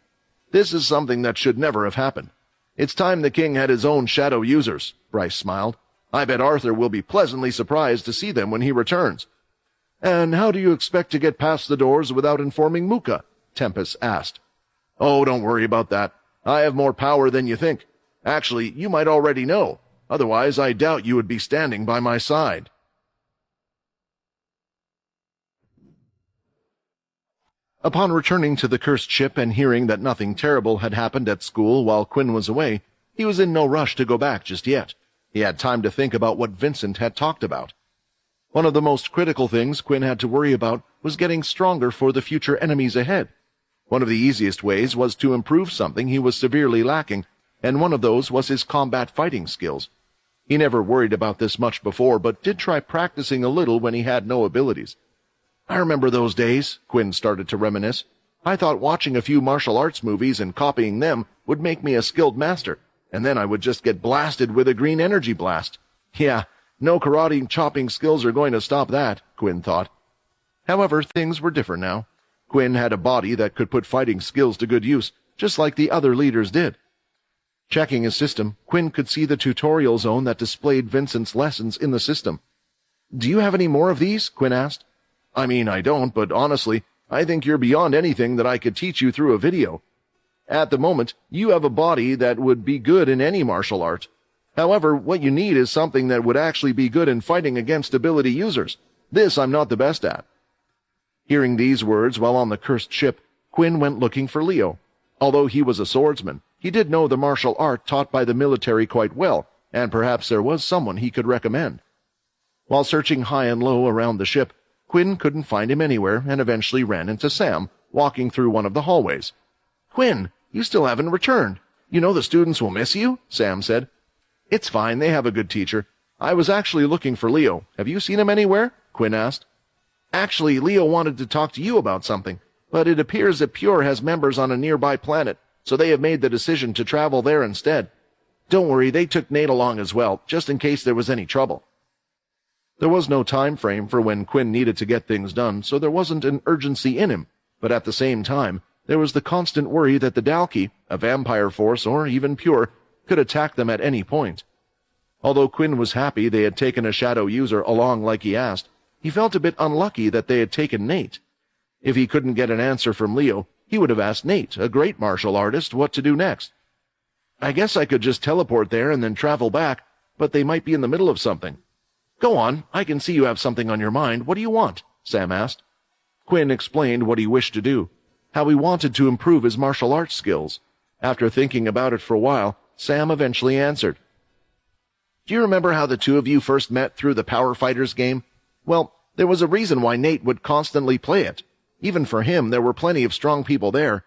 Speaker 1: This is something that should never have happened. It's time the king had his own shadow users," Bryce smiled. "I bet Arthur will be pleasantly surprised to see them when he returns." "And how do you expect to get past the doors without informing Muka?" Tempest asked. "Oh, don't worry about that. I have more power than you think. Actually, you might already know. Otherwise, I doubt you would be standing by my side." Upon returning to the cursed ship and hearing that nothing terrible had happened at school while Quinn was away, he was in no rush to go back just yet. He had time to think about what Vincent had talked about. One of the most critical things Quinn had to worry about was getting stronger for the future enemies ahead. One of the easiest ways was to improve something he was severely lacking, and one of those was his combat fighting skills. He never worried about this much before, but did try practicing a little when he had no abilities. "I remember those days," Quinn started to reminisce. "I thought watching a few martial arts movies and copying them would make me a skilled master, and then I would just get blasted with a green energy blast. Yeah, no karate chopping skills are going to stop that," Quinn thought. However, things were different now. Quinn had a body that could put fighting skills to good use, just like the other leaders did. Checking his system, Quinn could see the tutorial zone that displayed Vincent's lessons in the system. "Do you have any more of these?" Quinn asked. "I mean, I don't, but honestly, I think you're beyond anything that I could teach you through a video. At the moment, you have a body that would be good in any martial art. However, what you need is something that would actually be good in fighting against ability users. This I'm not the best at." Hearing these words while on the cursed ship, Quinn went looking for Leo. Although he was a swordsman, he did know the martial art taught by the military quite well, and perhaps there was someone he could recommend. While searching high and low around the ship, Quinn couldn't find him anywhere and eventually ran into Sam, walking through one of the hallways. "Quinn, you still haven't returned. You know the students will miss you," Sam said. "It's fine, they have a good teacher. I was actually looking for Leo. Have you seen him anywhere?" Quinn asked. "Actually, Leo wanted to talk to you about something, but it appears that Pure has members on a nearby planet, so they have made the decision to travel there instead. Don't worry, they took Nate along as well, just in case there was any trouble." There was no time frame for when Quinn needed to get things done, so there wasn't an urgency in him, but at the same time, there was the constant worry that the Dalki, a vampire force or even Pure, could attack them at any point. Although Quinn was happy they had taken a shadow user along like he asked, he felt a bit unlucky that they had taken Nate. If he couldn't get an answer from Leo, he would have asked Nate, a great martial artist, what to do next. "I guess I could just teleport there and then travel back, but they might be in the middle of something." "Go on, I can see you have something on your mind. What do you want?" Sam asked. Quinn explained what he wished to do, how he wanted to improve his martial arts skills. After thinking about it for a while, Sam eventually answered. "Do you remember how the two of you first met through the Power Fighters game? Well, there was a reason why Nate would constantly play it. Even for him, there were plenty of strong people there.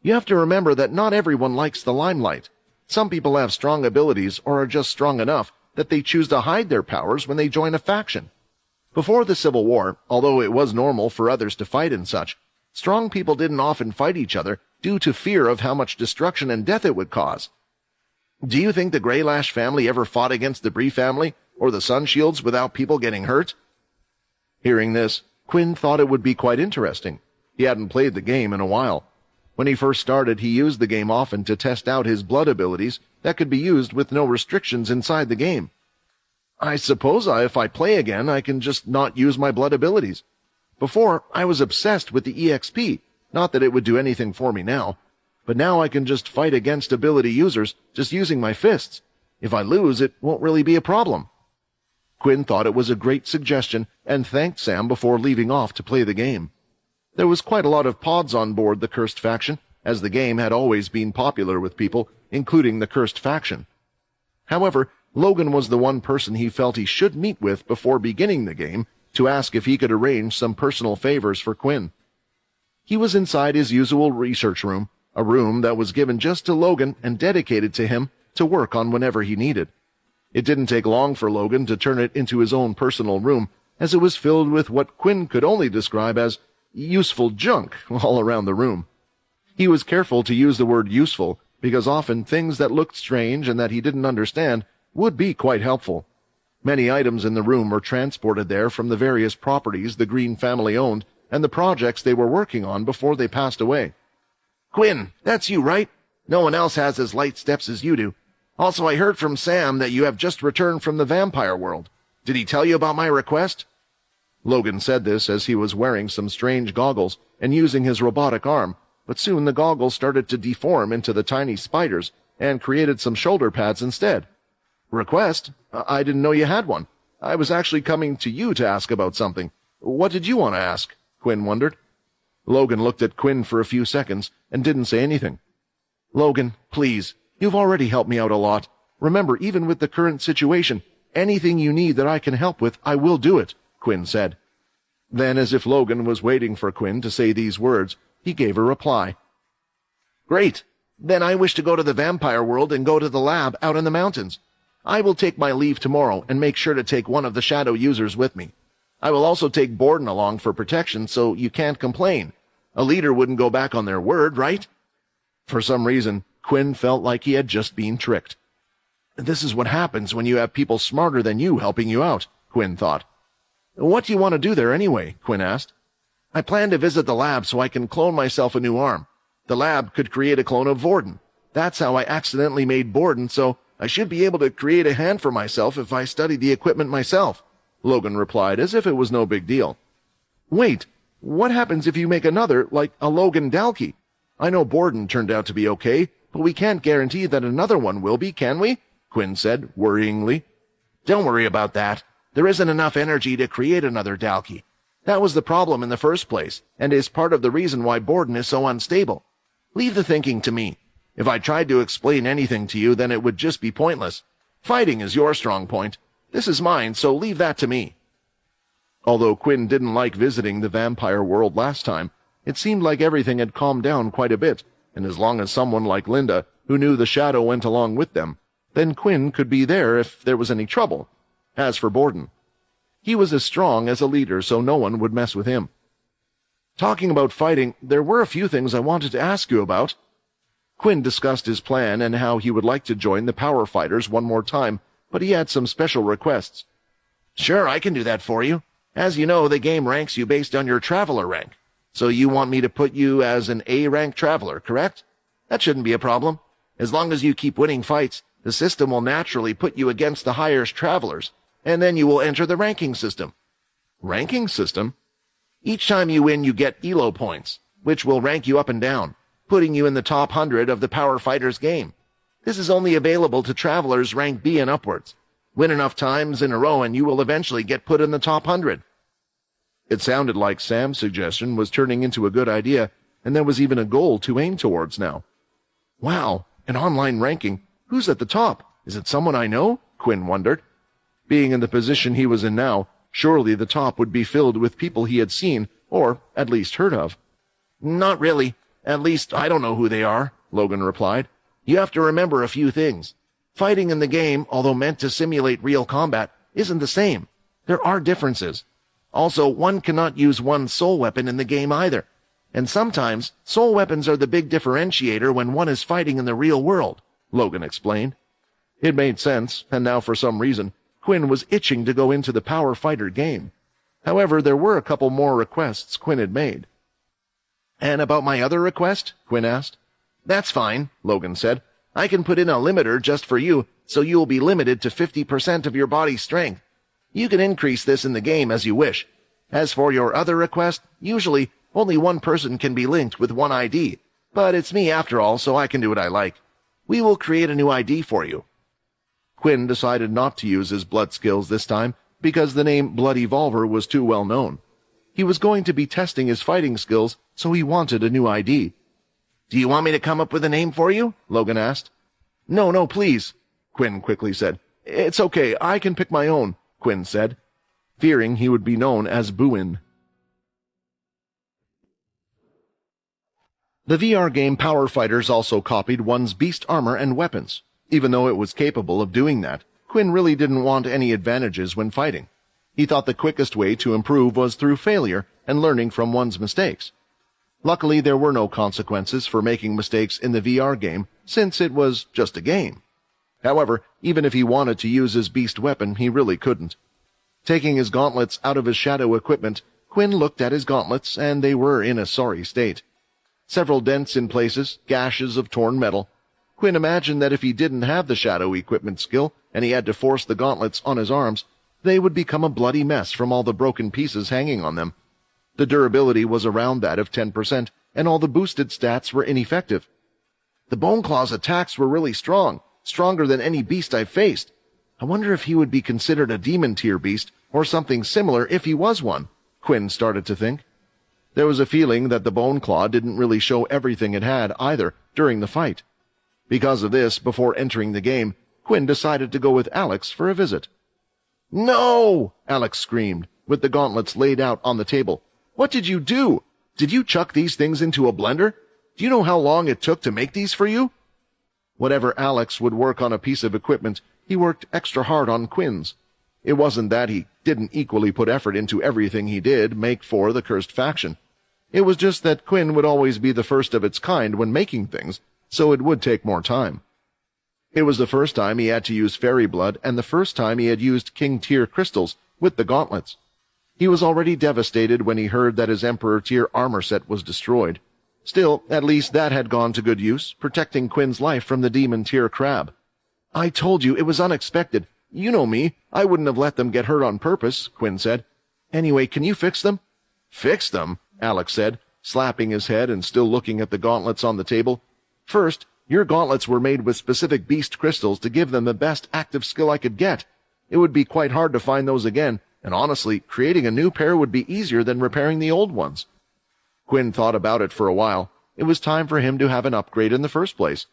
Speaker 1: You have to remember that not everyone likes the limelight. Some people have strong abilities or are just strong enough that they choose to hide their powers when they join a faction. Before the Civil War, although it was normal for others to fight and such, strong people didn't often fight each other due to fear of how much destruction and death it would cause. Do you think the Greylash family ever fought against the Bree family or the Sunshields without people getting hurt? Hearing this, Quinn thought it would be quite interesting. He hadn't played the game in a while. When he first started, he used the game often to test out his blood abilities that could be used with no restrictions inside the game. I suppose if I play again, I can just not use my blood abilities. Before, I was obsessed with the EXP, not that it would do anything for me now. But now I can just fight against ability users just using my fists. If I lose, it won't really be a problem. Quinn thought it was a great suggestion and thanked Sam before leaving off to play the game. There was quite a lot of pods on board the Cursed faction, as the game had always been popular with people, including the Cursed faction. However, Logan was the one person he felt he should meet with before beginning the game to ask if he could arrange some personal favors for Quinn. He was inside his usual research room, a room that was given just to Logan and dedicated to him to work on whenever he needed. It didn't take long for Logan to turn it into his own personal room, as it was filled with what Quinn could only describe as useful junk all around the room. He was careful to use the word useful, because often things that looked strange and that he didn't understand would be quite helpful. Many items in the room were transported there from the various properties the Green family owned and the projects they were working on before they passed away. Quinn, that's you, right? No one else has as light steps as you do. Also, I heard from Sam that you have just returned from the vampire world. Did he tell you about my request? Logan said this as he was wearing some strange goggles and using his robotic arm, but soon the goggles started to deform into the tiny spiders and created some shoulder pads instead. Request? I didn't know you had one. I was actually coming to you to ask about something. What did you want to ask? Quinn wondered. Logan looked at Quinn for a few seconds and didn't say anything. Logan, please, you've already helped me out a lot. Remember, even with the current situation, anything you need that I can help with, I will do it, Quinn said. Then, as if Logan was waiting for Quinn to say these words, he gave a reply. Great. Then I wish to go to the vampire world and go to the lab out in the mountains. I will take my leave tomorrow and make sure to take one of the shadow users with me. I will also take Borden along for protection, so you can't complain. A leader wouldn't go back on their word, right? For some reason, Quinn felt like he had just been tricked. This is what happens when you have people smarter than you helping you out, Quinn thought. What do you want to do there anyway? Quinn asked. I plan to visit the lab so I can clone myself a new arm. The lab could create a clone of Borden. That's how I accidentally made Borden, so I should be able to create a hand for myself if I study the equipment myself, Logan replied as if it was no big deal. Wait, what happens if you make another, like a Logan Dalkey? I know Borden turned out to be okay, but we can't guarantee that another one will be, can we? Quinn said, worryingly. Don't worry about that. There isn't enough energy to create another Dalkey. That was the problem in the first place, and is part of the reason why Borden is so unstable. Leave the thinking to me. If I tried to explain anything to you, then it would just be pointless. Fighting is your strong point. This is mine, so leave that to me. Although Quinn didn't like visiting the vampire world last time, it seemed like everything had calmed down quite a bit, and as long as someone like Linda, who knew the shadow, went along with them, then Quinn could be there if there was any trouble. As for Borden, he was as strong as a leader, so no one would mess with him. Talking about fighting, there were a few things I wanted to ask you about. Quinn discussed his plan and how he would like to join the power fighters one more time, but he had some special requests. Sure, I can do that for you. As you know, the game ranks you based on your traveler rank. So you want me to put you as an A-rank traveler, correct? That shouldn't be a problem. As long as you keep winning fights, the system will naturally put you against the highest travelers, and then you will enter the ranking system. Ranking system? Each time you win, you get ELO points, which will rank you up and down, putting you in the top 100 of the Power Fighters game. This is only available to travelers rank B and upwards. Win enough times in a row and you will eventually get put in the top 100. It sounded like Sam's suggestion was turning into a good idea, and there was even a goal to aim towards now. Wow, an online ranking. Who's at the top? Is it someone I know? Quinn wondered. Being in the position he was in now, surely the top would be filled with people he had seen, or at least heard of. Not really. At least I don't know who they are, Logan replied. You have to remember a few things. Fighting in the game, although meant to simulate real combat, isn't the same. There are differences.
Speaker 2: Also, one cannot use one soul weapon in the game either. And sometimes, soul weapons are the big differentiator when one is fighting in the real world, Logan explained. It made sense, and now for some reason, Quinn was itching to go into the Power Fighter game. However, there were a couple more requests Quinn had made. And about my other request? Quinn asked. That's fine, Logan said. I can put in a limiter just for you, so you will be limited to 50% of your body's strength. You can increase this in the game as you wish. As for your other request, usually only one person can be linked with one ID, but it's me after all, so I can do what I like. We will create a new ID for you. Quinn decided not to use his blood skills this time because the name Blood Evolver was too well known. He was going to be testing his fighting skills, so he wanted a new ID. Do you want me to come up with a name for you? Logan asked. No, please, Quinn quickly said. It's okay, I can pick my own, Quinn said, fearing he would be known as Buin. The VR game Power Fighters also copied one's beast armor and weapons. Even though it was capable of doing that, Quinn really didn't want any advantages when fighting. He thought the quickest way to improve was through failure and learning from one's mistakes. Luckily, there were no consequences for making mistakes in the VR game, since it was just a game. However, even if he wanted to use his beast weapon, he really couldn't. Taking his gauntlets out of his shadow equipment, Quinn looked at his gauntlets, and they were in a sorry state. Several dents in places, gashes of torn metal. Quinn imagined that if he didn't have the shadow equipment skill, and he had to force the gauntlets on his arms, they would become a bloody mess from all the broken pieces hanging on them. The durability was around that of 10%, and all the boosted stats were ineffective. The Boneclaw's attacks were really strong, stronger than any beast I've faced. I wonder if he would be considered a demon-tier beast, or something similar if he was one, Quinn started to think. There was a feeling that the Boneclaw didn't really show everything it had either during the fight. Because of this, before entering the game, Quinn decided to go with Alex for a visit. No! Alex screamed, with the gauntlets laid out on the table. What did you do? Did you chuck these things into a blender? Do you know how long it took to make these for you? Whenever Alex would work on a piece of equipment, he worked extra hard on Quinn's. It wasn't that he didn't equally put effort into everything he did make for the cursed faction. It was just that Quinn would always be the first of its kind when making things, so it would take more time. It was the first time he had to use fairy blood and the first time he had used king-tier crystals with the gauntlets. He was already devastated when he heard that his Emperor-tier armor set was destroyed. Still, at least that had gone to good use, protecting Quinn's life from the demon-tier crab. I told you, it was unexpected. You know me. I wouldn't have let them get hurt on purpose, Quinn said. Anyway, can you fix them? Fix them? Alex said, slapping his head and still looking at the gauntlets on the table. First, your gauntlets were made with specific beast crystals to give them the best active skill I could get. It would be quite hard to find those again, and honestly, creating a new pair would be easier than repairing the old ones. Quinn thought about it for a while. It was time for him to have an upgrade in the first place.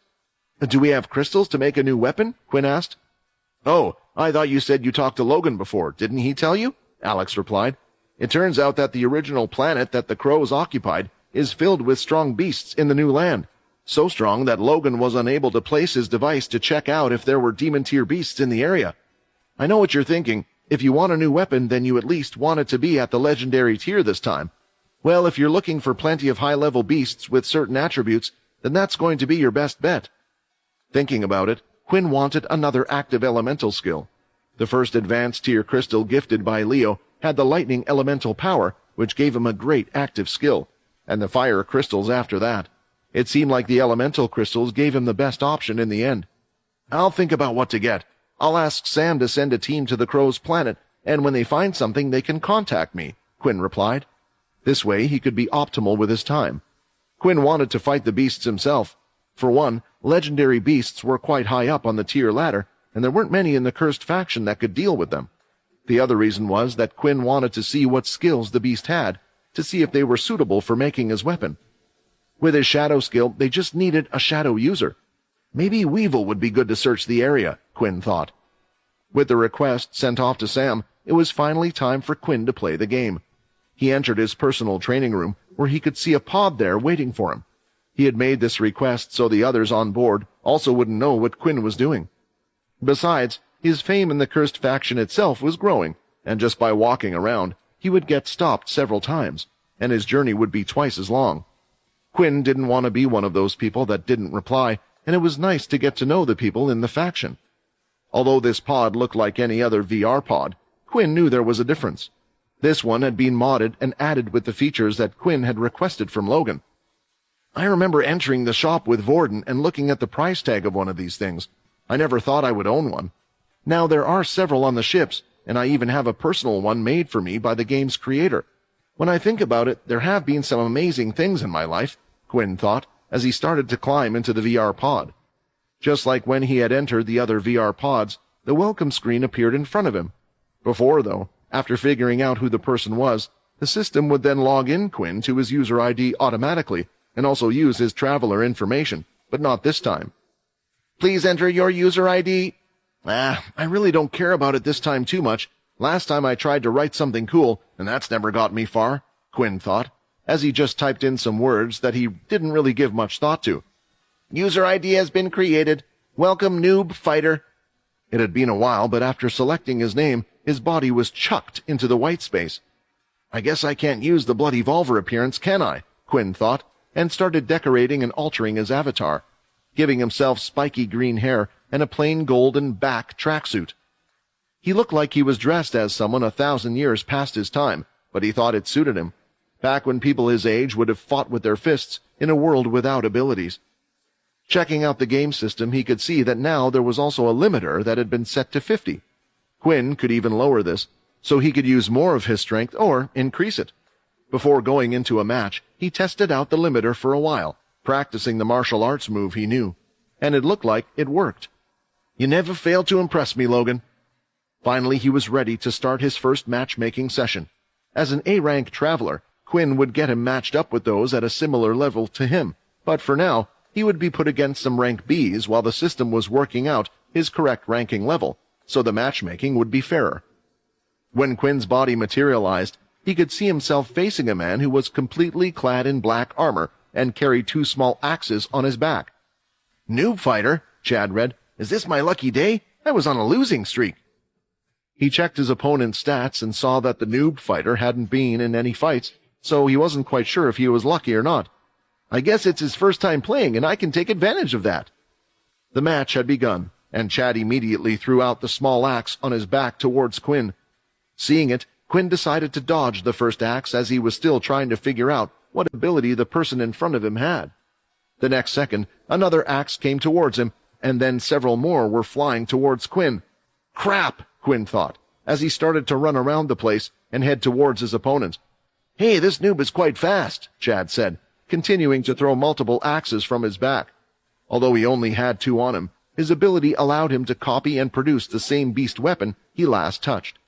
Speaker 2: Do we have crystals to make a new weapon? Quinn asked. Oh, I thought you said you talked to Logan before. Didn't he tell you? Alex replied. It turns out that the original planet that the crows occupied is filled with strong beasts in the new land. So strong that Logan was unable to place his device to check out if there were demon-tier beasts in the area. I know what you're thinking. If you want a new weapon, then you at least want it to be at the legendary tier this time. Well, if you're looking for plenty of high-level beasts with certain attributes, then that's going to be your best bet. Thinking about it, Quinn wanted another active elemental skill. The first advanced tier crystal gifted by Leo had the lightning elemental power, which gave him a great active skill, and the fire crystals after that. It seemed like the elemental crystals gave him the best option in the end. I'll think about what to get. I'll ask Sam to send a team to the Crow's planet, and when they find something, they can contact me, Quinn replied. This way, he could be optimal with his time. Quinn wanted to fight the beasts himself. For one, legendary beasts were quite high up on the tier ladder, and there weren't many in the cursed faction that could deal with them. The other reason was that Quinn wanted to see what skills the beast had, to see if they were suitable for making his weapon. With his shadow skill, they just needed a shadow user. Maybe Weevil would be good to search the area, Quinn thought. With the request sent off to Sam, it was finally time for Quinn to play the game. He entered his personal training room, where he could see a pod there waiting for him. He had made this request so the others on board also wouldn't know what Quinn was doing. Besides, his fame in the cursed faction itself was growing, and just by walking around,
Speaker 1: he would get stopped several times, and his journey would be twice as long. Quinn didn't want to be one of those people that didn't reply, and it was nice to get to know the people in the faction. Although this pod looked like any other VR pod, Quinn knew there was a difference. This one had been modded and added with the features that Quinn had requested from Logan. I remember entering the shop with Vorden and looking at the price tag of one of these things. I never thought I would own one. Now there are several on the ships, and I even have a personal one made for me by the game's creator. When I think about it, there have been some amazing things in my life, Quinn thought, as he started to climb into the VR pod. Just like when he had entered the other VR pods, the welcome screen appeared in front of him. Before, though, after figuring out who the person was, the system would then log in Quinn to his user ID automatically, and also use his traveler information, but not this time. Please enter your user ID. I really don't care about it this time too much. Last time I tried to write something cool, and that's never got me far, Quinn thought, as he just typed in some words that he didn't really give much thought to. User ID has been created. Welcome, noob fighter. It had been a while, but after selecting his name, his body was chucked into the white space. I guess I can't use the bloody Volver appearance, can I? Quinn thought, and started decorating and altering his avatar, giving himself spiky green hair and a plain golden back tracksuit. He looked like he was dressed as someone 1,000 years past his time, but he thought it suited him, back when people his age would have fought with their fists in a world without abilities. Checking out the game system, he could see that now there was also a limiter that had been set to 50. Quinn could even lower this, so he could use more of his strength or increase it. Before going into a match, he tested out the limiter for a while, practicing the martial arts move he knew, and it looked like it worked. You never fail to impress me, Logan. Finally, he was ready to start his first matchmaking session. As an A-rank traveler, Quinn would get him matched up with those at a similar level to him, but for now, he would be put against some rank Bs while the system was working out his correct ranking level, so the matchmaking would be fairer. When Quinn's body materialized, he could see himself facing a man who was completely clad in black armor and carried 2 small axes on his back. Noob fighter, Chad read. Is this my lucky day? I was on a losing streak. He checked his opponent's stats and saw that the noob fighter hadn't been in any fights, so he wasn't quite sure if he was lucky or not. I guess it's his first time playing, and I can take advantage of that. The match had begun, and Chad immediately threw out the small axe on his back towards Quinn. Seeing it, Quinn decided to dodge the first axe as he was still trying to figure out what ability the person in front of him had. The next second, another axe came towards him, and then several more were flying towards Quinn. Crap, Quinn thought, as he started to run around the place and head towards his opponent. Hey, this noob is quite fast, Chad said, continuing to throw multiple axes from his back. Although he only had 2 on him, his ability allowed him to copy and produce the same beast weapon he last touched.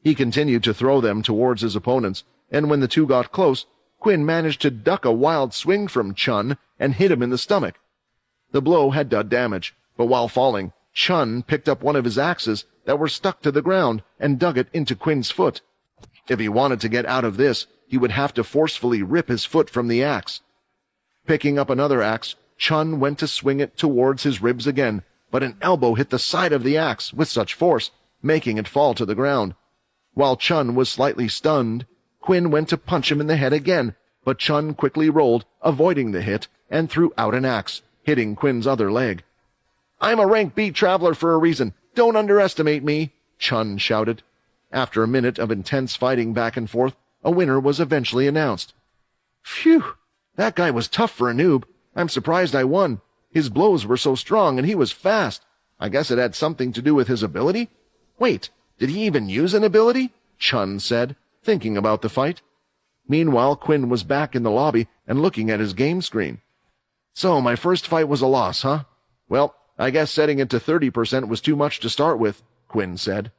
Speaker 1: He continued to throw them towards his opponents, and when the 2 got close, Quinn managed to duck a wild swing from Chun and hit him in the stomach. The blow had done damage, but while falling, Chun picked up one of his axes that were stuck to the ground and dug it into Quinn's foot. If he wanted to get out of this, he would have to forcefully rip his foot from the axe. Picking up another axe, Chun went to swing it towards his ribs again, but an elbow hit the side of the axe with such force, making it fall to the ground. While Chun was slightly stunned, Quinn went to punch him in the head again, but Chun quickly rolled, avoiding the hit, and threw out an axe, hitting Quinn's other leg. I'm a rank B traveler for a reason. Don't underestimate me, Chun shouted. After a minute of intense fighting back and forth, a winner was eventually announced. Phew, that guy was tough for a noob. I'm surprised I won. His blows were so strong and he was fast. I guess it had something to do with his ability? Wait, did he even use an ability? Chun said, thinking about the fight. Meanwhile, Quinn was back in the lobby and looking at his game screen. So, my first fight was a loss, huh? Well, I guess setting it to 30% was too much to start with, Quinn said.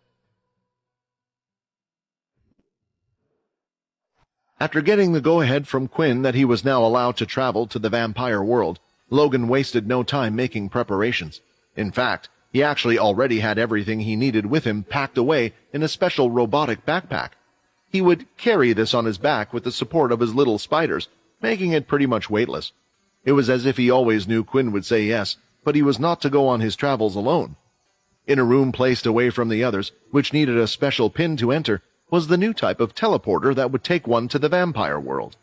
Speaker 1: After getting the go-ahead from Quinn that he was now allowed to travel to the vampire world, Logan wasted no time making preparations. In fact, he actually already had everything he needed with him packed away in a special robotic backpack. He would carry this on his back with the support of his little spiders, making it pretty much weightless. It was as if he always knew Quinn would say yes, but he was not to go on his travels alone. In a room placed away from the others, which needed a special pin to enter, was the new type of teleporter that would take one to the vampire world.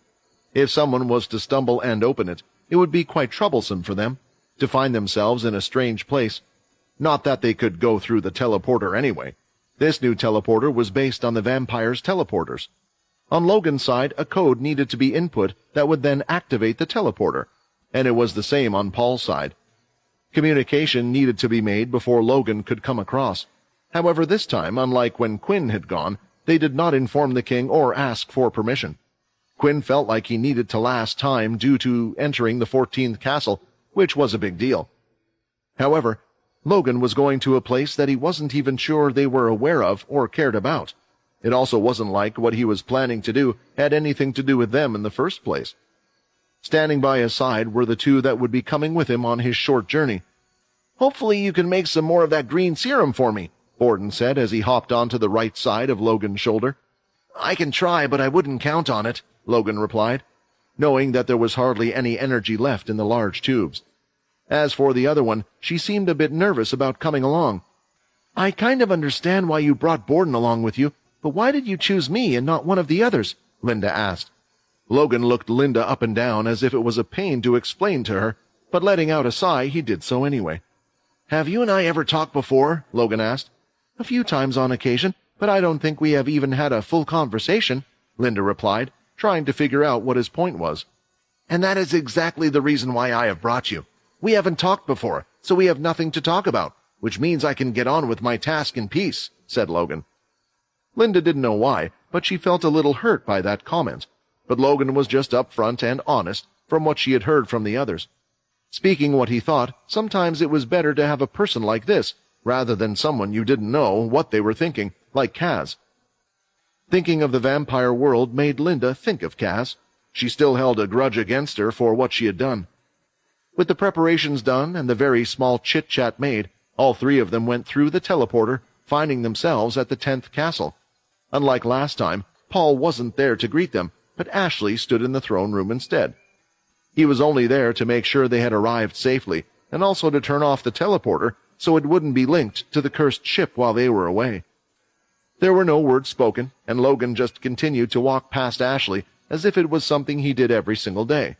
Speaker 1: If someone was to stumble and open it, it would be quite troublesome for them to find themselves in a strange place. Not that they could go through the teleporter anyway. This new teleporter was based on the vampire's teleporters. On Logan's side, a code needed to be input that would then activate the teleporter, and it was the same on Paul's side. Communication needed to be made before Logan could come across. However, this time, unlike when Quinn had gone, they did not inform the king or ask for permission. Quinn felt like he needed to last time due to entering the 14th castle, which was a big deal. However, Logan was going to a place that he wasn't even sure they were aware of or cared about. It also wasn't like what he was planning to do had anything to do with them in the first place. Standing by his side were the two that would be coming with him on his short journey. "Hopefully you can make some more of that green serum for me," Borden said as he hopped onto the right side of Logan's shoulder. "I can try, but I wouldn't count on it," Logan replied, knowing that there was hardly any energy left in the large tubes. As for the other one, she seemed a bit nervous about coming along. "I kind of understand why you brought Borden along with you, but why did you choose me and not one of the others?" Linda asked. Logan looked Linda up and down as if it was a pain to explain to her, but letting out a sigh, he did so anyway. "Have you and I ever talked before?" Logan asked. "A few times on occasion, but I don't think we have even had a full conversation," Linda replied, trying to figure out what his point was. "And that is exactly the reason why I have brought you. We haven't talked before, so we have nothing to talk about, which means I can get on with my task in peace," said Logan. Linda didn't know why, but she felt a little hurt by that comment. But Logan was just upfront and honest from what she had heard from the others. Speaking what he thought, sometimes it was better to have a person like this, rather than someone you didn't know what they were thinking, like Kaz. Thinking of the vampire world made Linda think of Kaz. She still held a grudge against her for what she had done. With the preparations done and the very small chit-chat made, all three of them went through the teleporter, finding themselves at the 10th castle. Unlike last time, Paul wasn't there to greet them, but Ashley stood in the throne room instead. He was only there to make sure they had arrived safely, and also to turn off the teleporter so it wouldn't be linked to the cursed ship while they were away. There were no words spoken, and Logan just continued to walk past Ashley as if it was something he did every single day.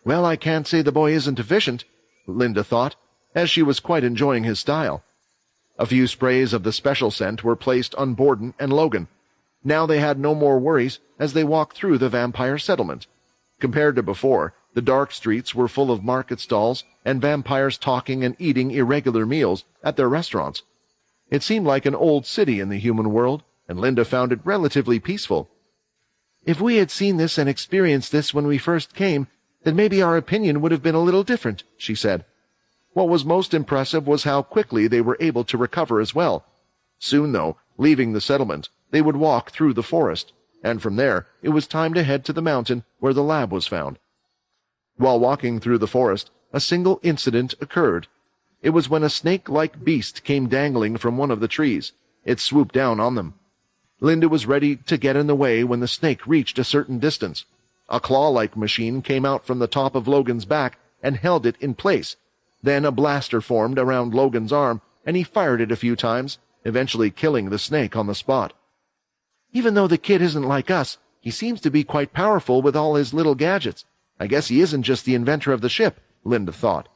Speaker 1: "Well, I can't say the boy isn't efficient," Linda thought, as she was quite enjoying his style. A few sprays of the special scent were placed on Borden and Logan. Now they had no more worries as they walked through the vampire settlement. Compared to before, the dark streets were full of market stalls and vampires talking and eating irregular meals at their restaurants. It seemed like an old city in the human world, and Linda found it relatively peaceful. "If we had seen this and experienced this when we first came, then maybe our opinion would have been a little different," she said. What was most impressive was how quickly they were able to recover as well. Soon, though, leaving the settlement, they would walk through the forest, and from there it was time to head to the mountain where the lab was found. While walking through the forest, a single incident occurred. It was when a snake-like beast came dangling from one of the trees. It swooped down on them. Linda was ready to get in the way when the snake reached a certain distance. A claw-like machine came out from the top of Logan's back and held it in place. Then a blaster formed around Logan's arm, and he fired it a few times, eventually killing the snake on the spot. "Even though the kid isn't like us, he seems to be quite powerful with all his little gadgets. I guess he isn't just the inventor of the ship," Linda thought.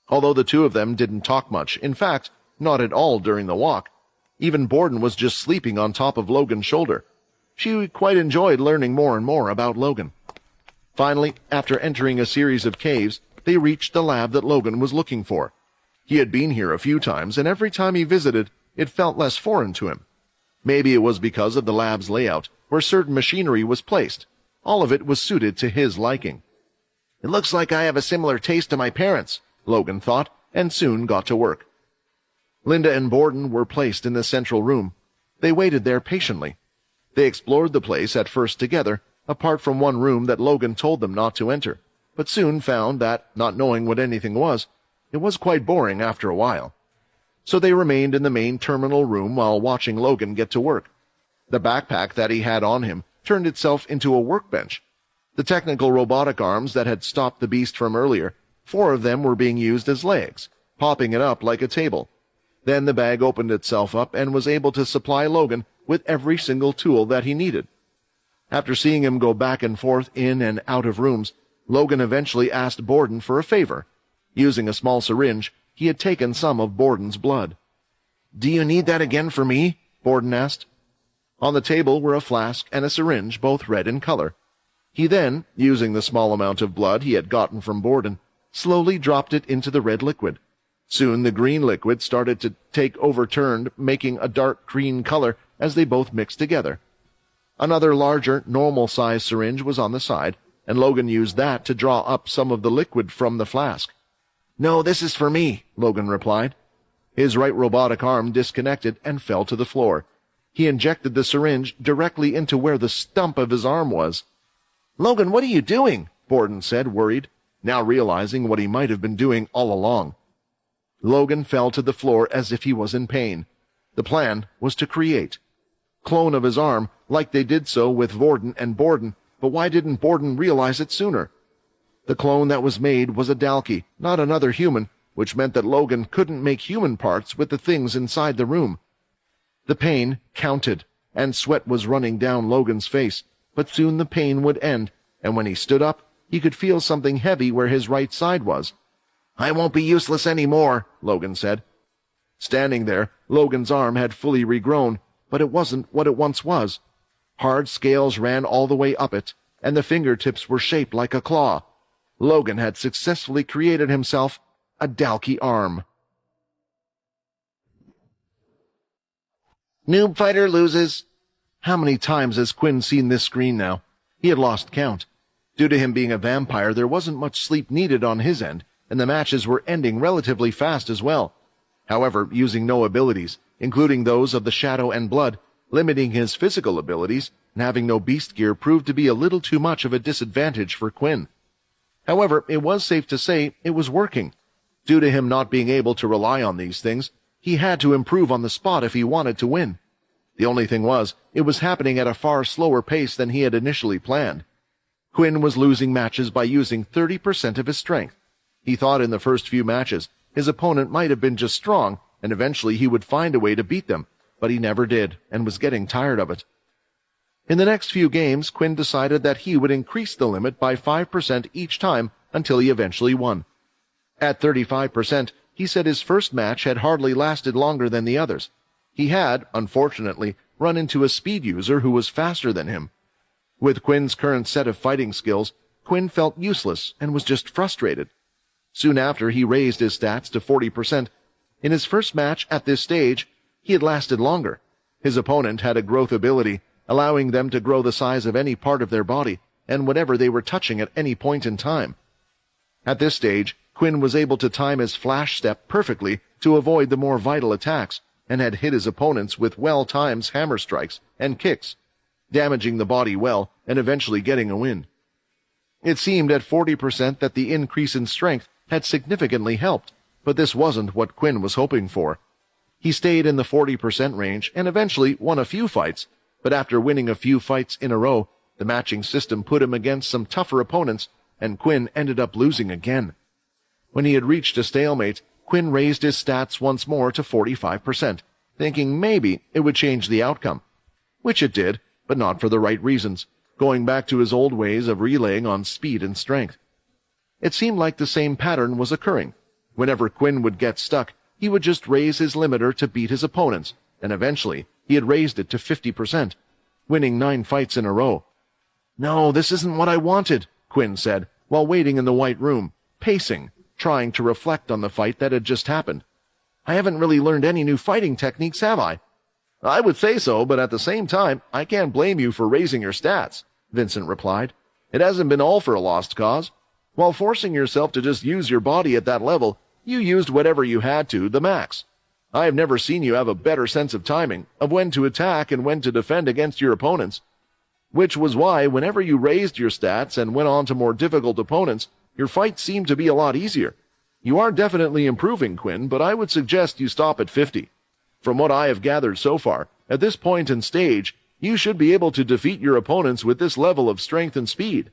Speaker 1: Although the two of them didn't talk much, in fact, not at all during the walk. Even Borden was just sleeping on top of Logan's shoulder. She quite enjoyed learning more and more about Logan. Finally, after entering a series of caves, they reached the lab that Logan was looking for. He had been here a few times, and every time he visited, it felt less foreign to him. Maybe it was because of the lab's layout, where certain machinery was placed. All of it was suited to his liking. "It looks like I have a similar taste to my parents," Logan thought, and soon got to work. Linda and Borden were placed in the central room. They waited there patiently. They explored the place at first together, apart from one room that Logan told them not to enter, but soon found that, not knowing what anything was, it was quite boring after a while. So they remained in the main terminal room while watching Logan get to work. The backpack that he had on him turned itself into a workbench. The technical robotic arms that had stopped the beast from earlier, 4 of them were being used as legs, popping it up like a table. Then the bag opened itself up and was able to supply Logan with every single tool that he needed. After seeing him go back and forth in and out of rooms, Logan eventually asked Borden for a favor. Using a small syringe, he had taken some of Borden's blood. "Do you need that again for me?" Borden asked. On the table were a flask and a syringe, both red in color. He then, using the small amount of blood he had gotten from Borden, slowly dropped it into the red liquid. Soon the green liquid started to take overturned, making a dark green color as they both mixed together. Another larger, normal-sized syringe was on the side, and Logan used that to draw up some of the liquid from the flask. "No, this is for me," Logan replied. His right robotic arm disconnected and fell to the floor. He injected the syringe directly into where the stump of his arm was. "Logan, what are you doing?" Borden said, worried, now realizing what he might have been doing all along. Logan fell to the floor as if he was in pain. The plan was to create. Clone of his arm, like they did so with Vorden and Borden, but why didn't Borden realize it sooner? The clone that was made was a Dalki, not another human, which meant that Logan couldn't make human parts with the things inside the room. The pain counted, and sweat was running down Logan's face, but soon the pain would end, and when he stood up, he could feel something heavy where his right side was. "I won't be useless any more," Logan said. Standing there, Logan's arm had fully regrown, but it wasn't what it once was. Hard scales ran all the way up it, and the fingertips were shaped like a claw. Logan had successfully created himself a Dalki arm. Noob fighter loses. How many times has Quinn seen this screen now? He had lost count. Due to him being a vampire, there wasn't much sleep needed on his end, and the matches were ending relatively fast as well. However, using no abilities, including those of the shadow and blood, limiting his physical abilities, and having no beast gear proved to be a little too much of a disadvantage for Quinn. However, it was safe to say it was working. Due to him not being able to rely on these things, he had to improve on the spot if he wanted to win. The only thing was, it was happening at a far slower pace than he had initially planned. Quinn was losing matches by using 30% of his strength. He thought in the first few matches, his opponent might have been just strong, and eventually he would find a way to beat them, but he never did, and was getting tired of it. In the next few games, Quinn decided that he would increase the limit by 5% each time until he eventually won. At 35%, he said his first match had hardly lasted longer than the others. He had, unfortunately, run into a speed user who was faster than him. With Quinn's current set of fighting skills, Quinn felt useless and was just frustrated. Soon after, he raised his stats to 40%. In his first match at this stage, he had lasted longer. His opponent had a growth ability, allowing them to grow the size of any part of their body and whatever they were touching at any point in time. At this stage, Quinn was able to time his flash step perfectly to avoid the more vital attacks, and had hit his opponents with well-timed hammer strikes and kicks, damaging the body well and eventually getting a win. It seemed at 40% that the increase in strength had significantly helped, but this wasn't what Quinn was hoping for. He stayed in the 40% range and eventually won a few fights, but after winning a few fights in a row, the matching system put him against some tougher opponents, and Quinn ended up losing again. When he had reached a stalemate, Quinn raised his stats once more to 45%, thinking maybe it would change the outcome. Which it did, but not for the right reasons, going back to his old ways of relaying on speed and strength. It seemed like the same pattern was occurring. Whenever Quinn would get stuck, he would just raise his limiter to beat his opponents, and eventually he had raised it to 50%, winning 9 fights in a row. "No, this isn't what I wanted," Quinn said, while waiting in the white room, pacing, trying to reflect on the fight that had just happened. "I haven't really learned any new fighting techniques, have I?" "I would say so, but at the same time, I can't blame you for raising your stats," Vincent replied. "It hasn't been all for a lost cause. While forcing yourself to just use your body at that level, you used whatever you had to, the max. I have never seen you have a better sense of timing, of when to attack and when to defend against your opponents. Which was why, whenever you raised your stats and went on to more difficult opponents, your fights seemed to be a lot easier. You are definitely improving, Quinn, but I would suggest you stop at 50. From what I have gathered so far, at this point in stage, you should be able to defeat your opponents with this level of strength and speed."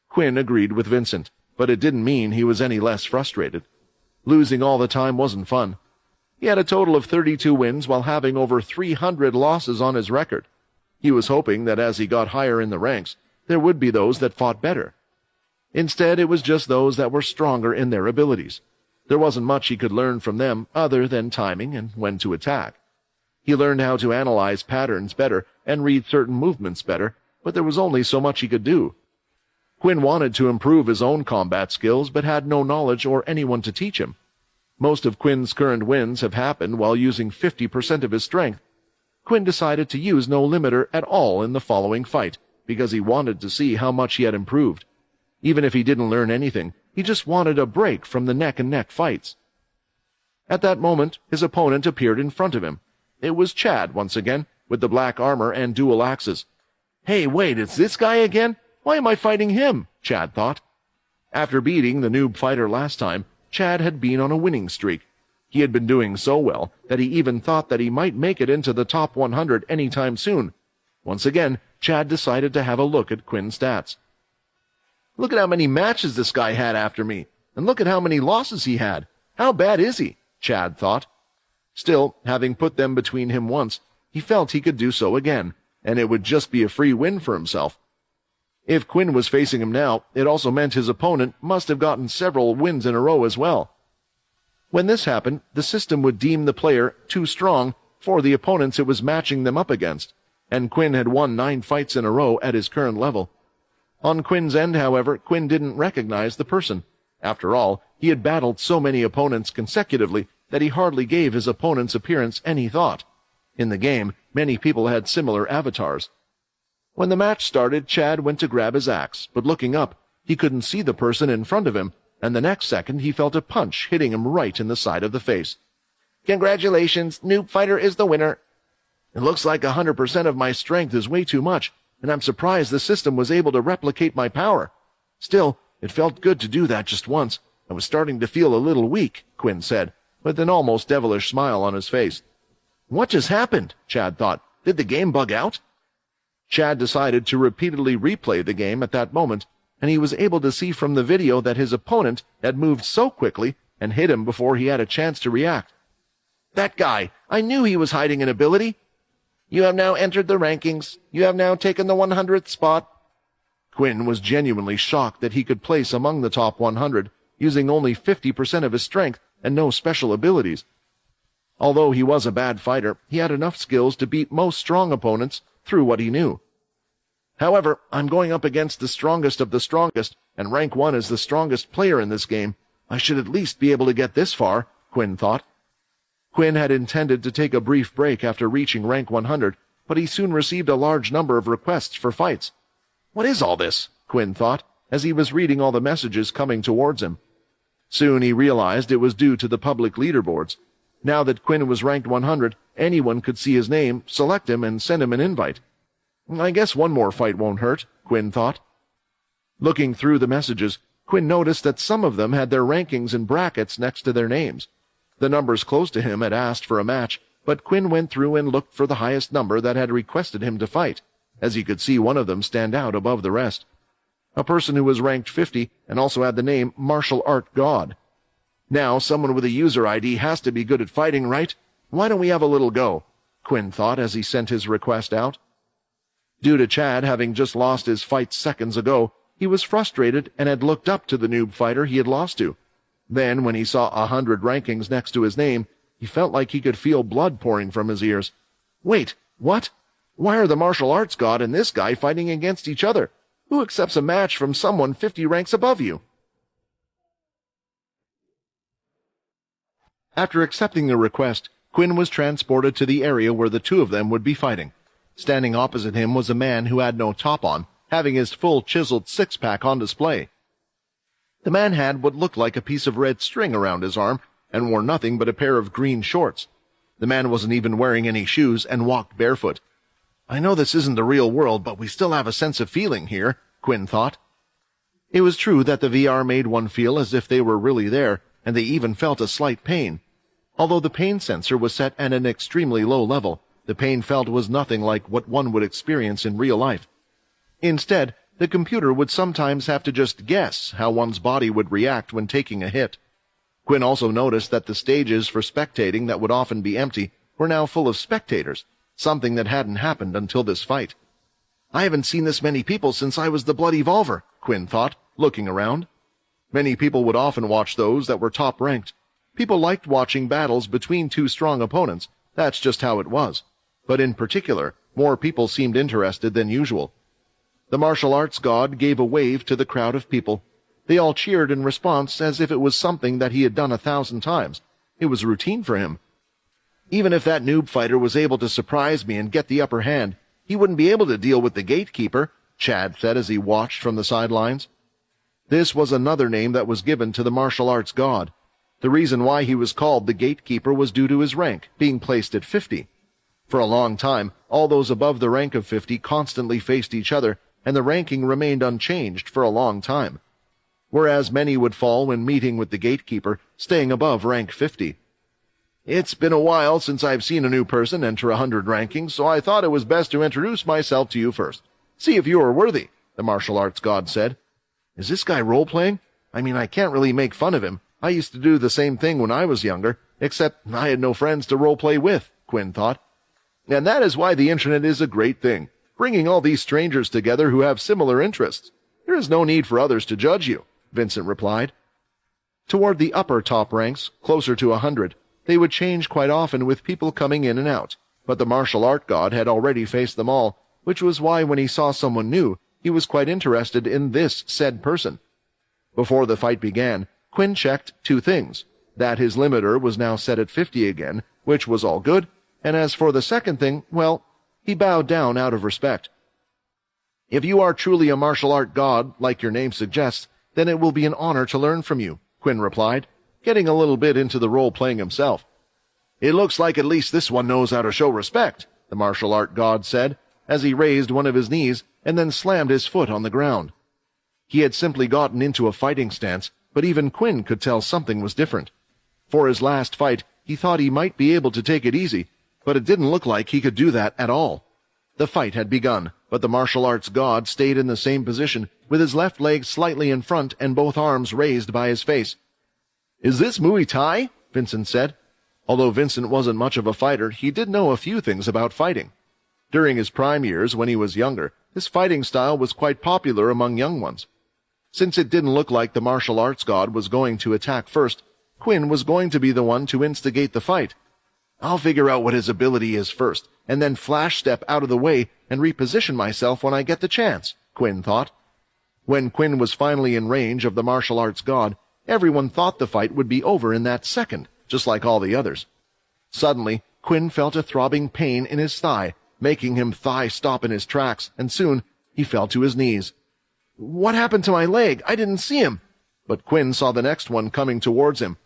Speaker 1: Quinn agreed with Vincent, but it didn't mean he was any less frustrated. Losing all the time wasn't fun. He had a total of 32 wins while having over 300 losses on his record. He was hoping that as he got higher in the ranks, there would be those that fought better. Instead, it was just those that were stronger in their abilities. There wasn't much he could learn from them other than timing and when to attack. He learned how to analyze patterns better and read certain movements better, but there was only so much he could do. Quinn wanted to improve his own combat skills but had no knowledge or anyone to teach him. Most of Quinn's current wins have happened while using 50% of his strength. Quinn decided to use no limiter at all in the following fight because he wanted to see how much he had improved. Even if he didn't learn anything, he just wanted a break from the neck-and-neck fights. At that moment, his opponent appeared in front of him. It was Chad once again, with the black armor and dual axes. "Hey, wait, it's this guy again? Why am I fighting him?" Chad thought. After beating the noob fighter last time, Chad had been on a winning streak. He had been doing so well that he even thought that he might make it into the top 100 anytime soon. Once again, Chad decided to have a look at Quinn's stats. "Look at how many matches this guy had after me, and look at how many losses he had. How bad is he?" Chad thought. Still, having put them between him once, he felt he could do so again, and it would just be a free win for himself. If Quinn was facing him now, it also meant his opponent must have gotten several wins in a row as well. When this happened, the system would deem the player too strong for the opponents it was matching them up against, and Quinn had won 9 fights in a row at his current level. On Quinn's end, however, Quinn didn't recognize the person. After all, he had battled so many opponents consecutively that he hardly gave his opponent's appearance any thought. In the game, many people had similar avatars. When the match started, Chad went to grab his axe, but looking up, he couldn't see the person in front of him, and the next second he felt a punch hitting him right in the side of the face. "Congratulations, Noob Fighter is the winner." "It looks like 100% of my strength is way too much, and I'm surprised the system was able to replicate my power. Still, it felt good to do that just once. I was starting to feel a little weak," Quinn said, with an almost devilish smile on his face. "What just happened?" Chad thought. "Did the game bug out?" Chad decided to repeatedly replay the game at that moment, and he was able to see from the video that his opponent had moved so quickly and hit him before he had a chance to react. "That guy! I knew he was hiding an ability." "You have now entered the rankings. You have now taken the 100th spot." Quinn was genuinely shocked that he could place among the top 100, using only 50% of his strength and no special abilities. Although he was a bad fighter, he had enough skills to beat most strong opponents through what he knew. "However, I'm going up against the strongest of the strongest, and rank 1 is the strongest player in this game. I should at least be able to get this far," Quinn thought. Quinn had intended to take a brief break after reaching rank 100, but he soon received a large number of requests for fights. "What is all this?" Quinn thought, as he was reading all the messages coming towards him. Soon he realized it was due to the public leaderboards. Now that Quinn was ranked 100, anyone could see his name, select him, and send him an invite. "I guess one more fight won't hurt," Quinn thought. Looking through the messages, Quinn noticed that some of them had their rankings in brackets next to their names. The numbers close to him had asked for a match, but Quinn went through and looked for the highest number that had requested him to fight, as he could see one of them stand out above the rest. A person who was ranked 50 and also had the name Martial Art God. "Now someone with a user ID has to be good at fighting, right? Why don't we have a little go?" Quinn thought as he sent his request out. Due to Chad having just lost his fight seconds ago, he was frustrated and had looked up to the noob fighter he had lost to. Then, when he saw 100 rankings next to his name, he felt like he could feel blood pouring from his ears. "Wait, what? Why are the martial arts god and this guy fighting against each other? Who accepts a match from someone 50 ranks above you?" After accepting the request, Quinn was transported to the area where the two of them would be fighting. Standing opposite him was a man who had no top on, having his full chiseled six-pack on display. The man had what looked like a piece of red string around his arm and wore nothing but a pair of green shorts. The man wasn't even wearing any shoes and walked barefoot. "I know this isn't the real world, but we still have a sense of feeling here," Quinn thought. It was true that the VR made one feel as if they were really there, and they even felt a slight pain. Although the pain sensor was set at an extremely low level, the pain felt was nothing like what one would experience in real life. Instead, the computer would sometimes have to just guess how one's body would react when taking a hit. Quinn also noticed that the stages for spectating that would often be empty were now full of spectators, something that hadn't happened until this fight.
Speaker 2: I haven't seen this many people since I was the Bloody Volver, Quinn thought, looking around.
Speaker 1: Many people would often watch those that were top-ranked. People liked watching battles between two strong opponents. That's just how it was. But in particular, more people seemed interested than usual. The martial arts god gave a wave to the crowd of people. They all cheered in response as if it was something that he had done 1,000 times. It was routine for him.
Speaker 2: Even if that noob fighter was able to surprise me and get the upper hand, he wouldn't be able to deal with the gatekeeper, Chad said as he watched from the sidelines.
Speaker 1: This was another name that was given to the martial arts god. The reason why he was called the gatekeeper was due to his rank, being placed at 50. For a long time, all those above the rank of 50 constantly faced each other, and the ranking remained unchanged for a long time. Whereas many would fall when meeting with the gatekeeper, staying above rank 50.
Speaker 2: It's been a while since I've seen a new person enter 100 rankings, so I thought it was best to introduce myself to you first. See if you are worthy, the martial arts god said.
Speaker 1: Is this guy role-playing? I mean, I can't really make fun of him. I used to do the same thing when I was younger, except I had no friends to role-play with, Quinn thought. And that is why the internet is a great thing, bringing all these strangers together who have similar interests. There is no need for others to judge you, Vincent replied. Toward the upper top ranks, closer to 100, they would change quite often with people coming in and out, but the martial art god had already faced them all, which was why when he saw someone new, he was quite interested in this said person. Before the fight began, Quinn checked two things: that his limiter was now set at 50 again, which was all good, and as for the second thing, well, he bowed down out of respect.
Speaker 2: If you are truly a martial art god, like your name suggests, then it will be an honor to learn from you, Quinn replied, getting a little bit into the role-playing himself. It looks like at least this one knows how to show respect, the martial art god said, as he raised one of his knees and then slammed his foot on the ground. He had simply gotten into a fighting stance, but even Quinn could tell something was different. For his last fight, he thought he might be able to take it easy, but it didn't look like he could do that at all. The fight had begun, but the martial arts god stayed in the same position, with his left leg slightly in front and both arms raised by his face.
Speaker 1: Is this Muay Thai? Vincent said. Although Vincent wasn't much of a fighter, he did know a few things about fighting. During his prime years, when he was younger, his fighting style was quite popular among young ones. Since it didn't look like the martial arts god was going to attack first, Quinn was going to be the one to instigate the fight. I'll figure out what his ability is first, and then flash step out of the way and reposition myself when I get the chance, Quinn thought. When Quinn was finally in range of the martial arts god, everyone thought the fight would be over in that second, just like all the others. Suddenly, Quinn felt a throbbing pain in his thigh, making him thigh stop in his tracks, and soon he fell to his knees. What happened to my leg? I didn't see him. But Quinn saw the next one coming towards him.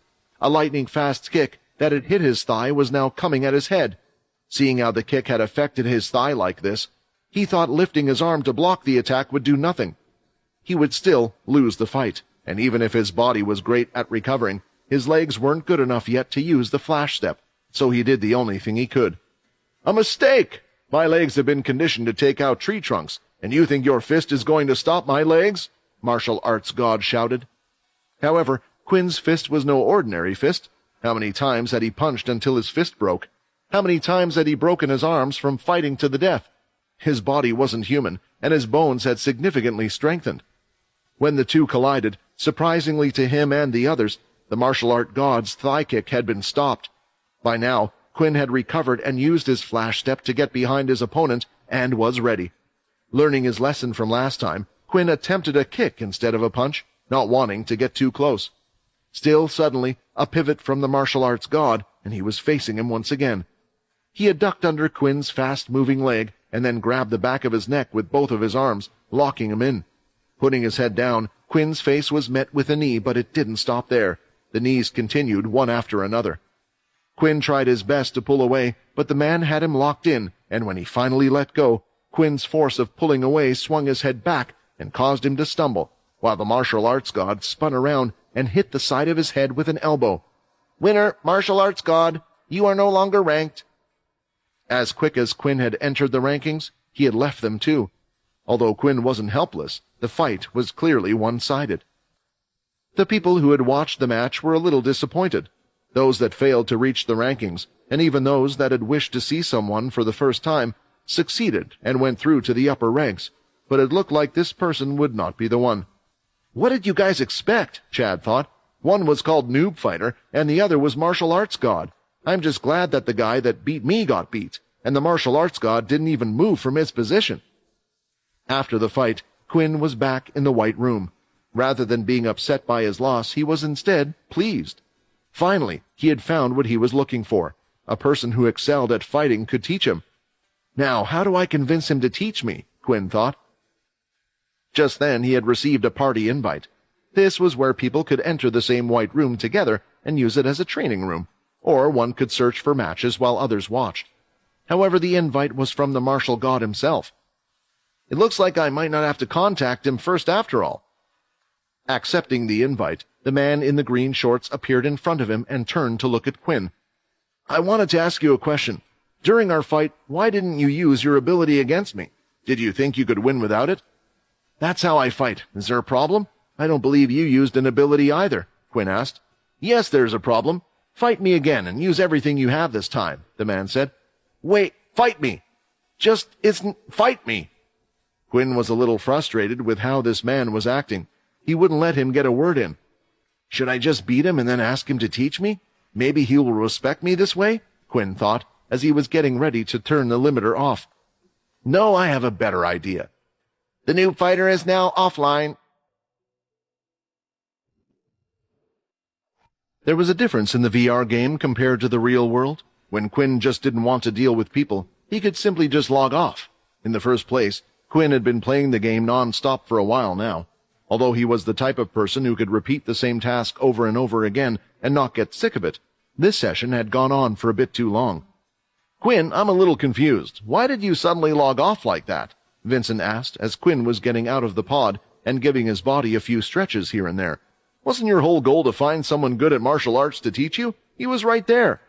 Speaker 1: A lightning-fast kick that had hit his thigh was now coming at his head. Seeing how the kick had affected his thigh like this, he thought lifting his arm to block the attack would do nothing. He would still lose the fight, and even if his body was great at recovering, his legs weren't good enough yet to use the flash step, so he did the only thing he could. A mistake! My legs have been conditioned to take out tree trunks, and you think your fist is going to stop my legs? Martial arts god shouted. However, Quinn's fist was no ordinary fist. How many times had he punched until his fist broke? How many times had he broken his arms from fighting to the death? His body wasn't human, and his bones had significantly strengthened. When the two collided, surprisingly to him and the others, the martial art god's thigh kick had been stopped. By now, Quinn had recovered and used his flash step to get behind his opponent and was ready. Learning his lesson from last time, Quinn attempted a kick instead of a punch, not wanting to get too close. Still, suddenly, a pivot from the martial arts god, and he was facing him once again. He had ducked under Quinn's fast-moving leg and then grabbed the back of his neck with both of his arms, locking him in. Putting his head down, Quinn's face was met with a knee, but it didn't stop there. The knees continued one after another. Quinn tried his best to pull away, but the man had him locked in, and when he finally let go, Quinn's force of pulling away swung his head back and caused him to stumble, while the martial arts god spun around and hit the side of his head with an elbow. Winner, martial arts god, you are no longer ranked. As quick as Quinn had entered the rankings, he had left them too. Although Quinn wasn't helpless, the fight was clearly one-sided. The people who had watched the match were a little disappointed. Those that failed to reach the rankings, and even those that had wished to see someone for the first time, succeeded and went through to the upper ranks, but it looked like this person would not be the one. What did you guys expect? Chad thought. One was called Noob Fighter, and the other was Martial Arts God. I'm just glad that the guy that beat me got beat, and the Martial Arts God didn't even move from his position. After the fight, Quinn was back in the White Room. Rather than being upset by his loss, he was instead pleased. Finally, he had found what he was looking for. A person who excelled at fighting could teach him. Now, how do I convince him to teach me? Quinn thought. Just then he had received a party invite. This was where people could enter the same White Room together and use it as a training room, or one could search for matches while others watched. However, the invite was from the martial god himself. It looks like I might not have to contact him first after all. Accepting the invite, the man in the green shorts appeared in front of him and turned to look at Quinn. I wanted to ask you a question. During our fight, why didn't you use your ability against me? Did you think you could win without it? That's how I fight. Is there a problem? I don't believe you used an ability either, Quinn asked. Yes, there's a problem. Fight me again and use everything you have this time, the man said. Wait, fight me. Just isn't fight me. Quinn was a little frustrated with how this man was acting. He wouldn't let him get a word in. Should I just beat him and then ask him to teach me? Maybe he will respect me this way, Quinn thought, as he was getting ready to turn the limiter off. No, I have a better idea. The new fighter is now offline. There was a difference in the VR game compared to the real world. When Quinn just didn't want to deal with people, he could simply just log off. In the first place, Quinn had been playing the game non-stop for a while now. Although he was the type of person who could repeat the same task over and over again and not get sick of it, this session had gone on for a bit too long. Quinn, I'm a little confused. Why did you suddenly log off like that? Vincent asked as Quinn was getting out of the pod and giving his body a few stretches here and there. Wasn't your whole goal to find someone good at martial arts to teach you? He was right there.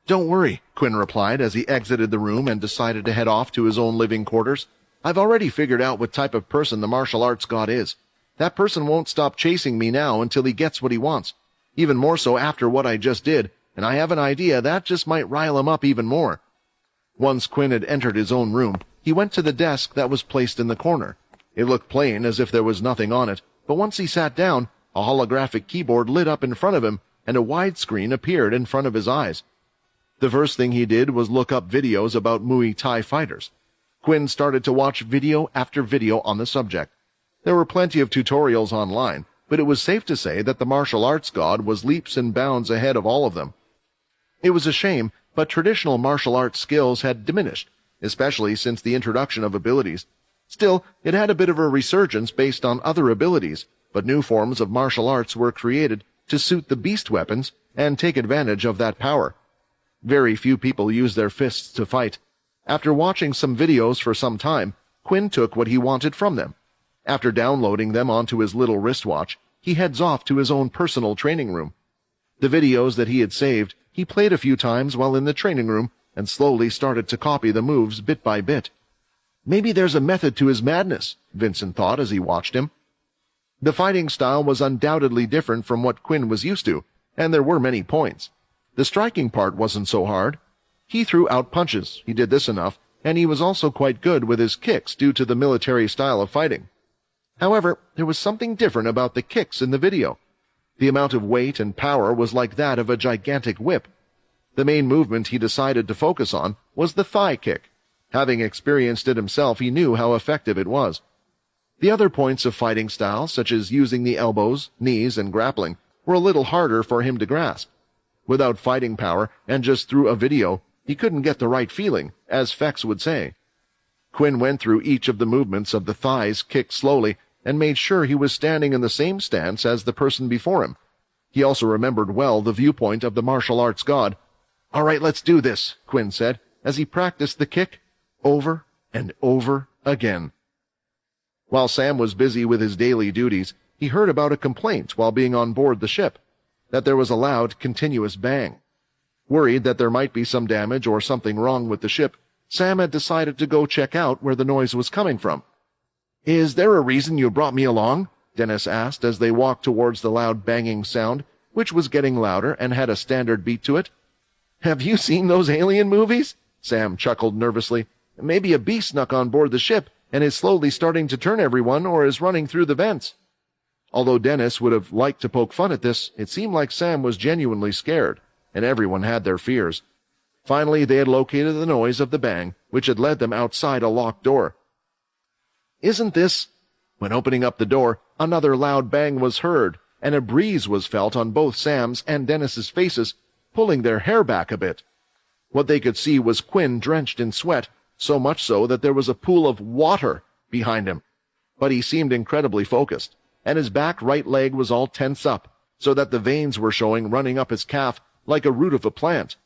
Speaker 1: Don't worry, Quinn replied as he exited the room and decided to head off to his own living quarters. I've already figured out what type of person the martial arts god is. That person won't stop chasing me now until he gets what he wants. Even more so after what I just did, and I have an idea that just might rile him up even more. Once Quinn had entered his own room, he went to the desk that was placed in the corner. It looked plain, as if there was nothing on it, but once he sat down, a holographic keyboard lit up in front of him, and a wide screen appeared in front of his eyes. The first thing he did was look up videos about Muay Thai fighters. Quinn started to watch video after video on the subject. There were plenty of tutorials online, but it was safe to say that the martial arts god was leaps and bounds ahead of all of them. It was a shame, but traditional martial arts skills had diminished, especially since the introduction of abilities. Still, it had a bit of a resurgence based on other abilities, but new forms of martial arts were created to suit the beast weapons and take advantage of that power. Very few people use their fists to fight. After watching some videos for some time, Quinn took what he wanted from them. After downloading them onto his little wristwatch, he heads off to his own personal training room. The videos that he had saved, he played a few times while in the training room and slowly started to copy the moves bit by bit. Maybe there's a method to his madness, Vincent thought as he watched him. The fighting style was undoubtedly different from what Quinn was used to, and there were many points. The striking part wasn't so hard. He threw out punches, he did this enough, and he was also quite good with his kicks due to the military style of fighting. However, there was something different about the kicks in the video. The amount of weight and power was like that of a gigantic whip. The main movement he decided to focus on was the thigh kick. Having experienced it himself, he knew how effective it was. The other points of fighting style, such as using the elbows, knees, and grappling, were a little harder for him to grasp. Without fighting power, and just through a video, he couldn't get the right feeling, as Fex would say. Quinn went through each of the movements of the thighs kick slowly, and made sure he was standing in the same stance as the person before him. He also remembered well the viewpoint of the martial arts god. All right, let's do this, Quinn said, as he practiced the kick over and over again. While Sam was busy with his daily duties, he heard about a complaint while being on board the ship, that there was a loud, continuous bang. Worried that there might be some damage or something wrong with the ship, Sam had decided to go check out where the noise was coming from. Is there a reason you brought me along?
Speaker 2: Dennis asked as they walked towards the loud banging sound, which was getting louder and had a standard beat to it. "Have you seen those alien movies?" Sam chuckled nervously. "Maybe a beast snuck on board the ship and is slowly starting to turn everyone or is running through the vents." Although Dennis would have liked to poke fun at this, it seemed like Sam was genuinely scared, and everyone had their fears. Finally, they had located the noise of the bang, which had led them outside a locked door. "Isn't this—" When opening up the door, another loud bang was heard, and a breeze was felt on both Sam's and Dennis's faces, pulling their hair back a bit. What they could see was Quinn drenched in sweat, so much so that there was a pool of water behind him. But he seemed incredibly focused, and his back right leg was all tense up, so that the veins were showing running up his calf like a root of a plant.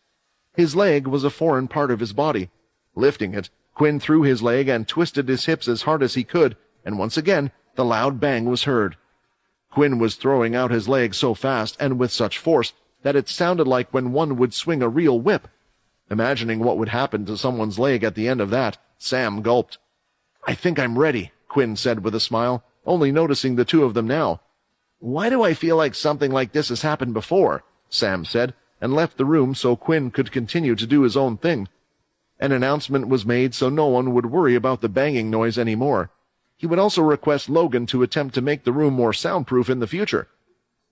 Speaker 2: His leg was a foreign part of his body. Lifting it, Quinn threw his leg and twisted his hips as hard as he could, and once again the loud bang was heard. Quinn was throwing out his leg so fast and with such force that it sounded like when one would swing a real whip. Imagining what would happen to someone's leg at the end of that, Sam gulped. "I think I'm ready," Quinn said with a smile, only noticing the two of them now. "Why do I feel like something like this has happened before?" Sam said, and left the room so Quinn could continue to do his own thing. An announcement was made so no one would worry about the banging noise anymore. He would also request Logan to attempt to make the room more soundproof in the future.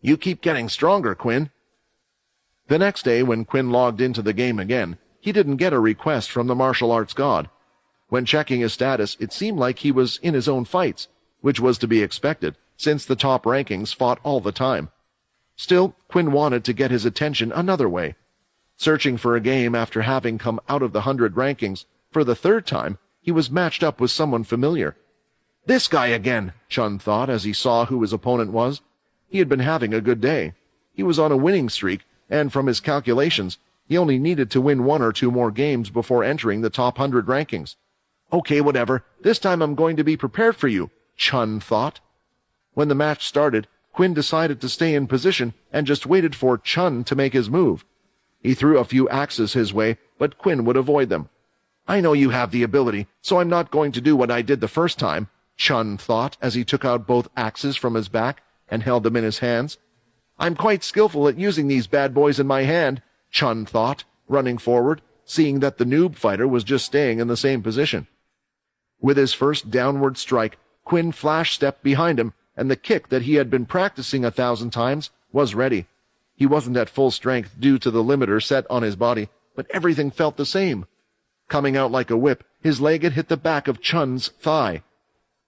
Speaker 2: "You keep getting stronger, Quinn." The next day, when Quinn logged into the game again, he didn't get a request from the martial arts god. When checking his status, it seemed like he was in his own fights, which was to be expected, since the top rankings fought all the time. Still, Quinn wanted to get his attention another way. Searching for a game after having come out of the 100 rankings for the third time, he was matched up with someone familiar. "This guy again," Chun thought as he saw who his opponent was. He had been having a good day. He was on a winning streak, and from his calculations, he only needed to win 1 or 2 more games before entering the top 100 rankings. "Okay, whatever. This time I'm going to be prepared for you," Chun thought. When the match started, Quinn decided to stay in position and just waited for Chun to make his move. He threw a few axes his way, but Quinn would avoid them. "I know you have the ability, so I'm not going to do what I did the first time," Chun thought as he took out both axes from his back and held them in his hands. "I'm quite skillful at using these bad boys in my hand," Chun thought, running forward, seeing that the noob fighter was just staying in the same position. With his first downward strike, Quinn flash-stepped behind him, and the kick that he had been practicing 1,000 times was ready. He wasn't at full strength due to the limiter set on his body, but everything felt the same. Coming out like a whip, his leg had hit the back of Chun's thigh.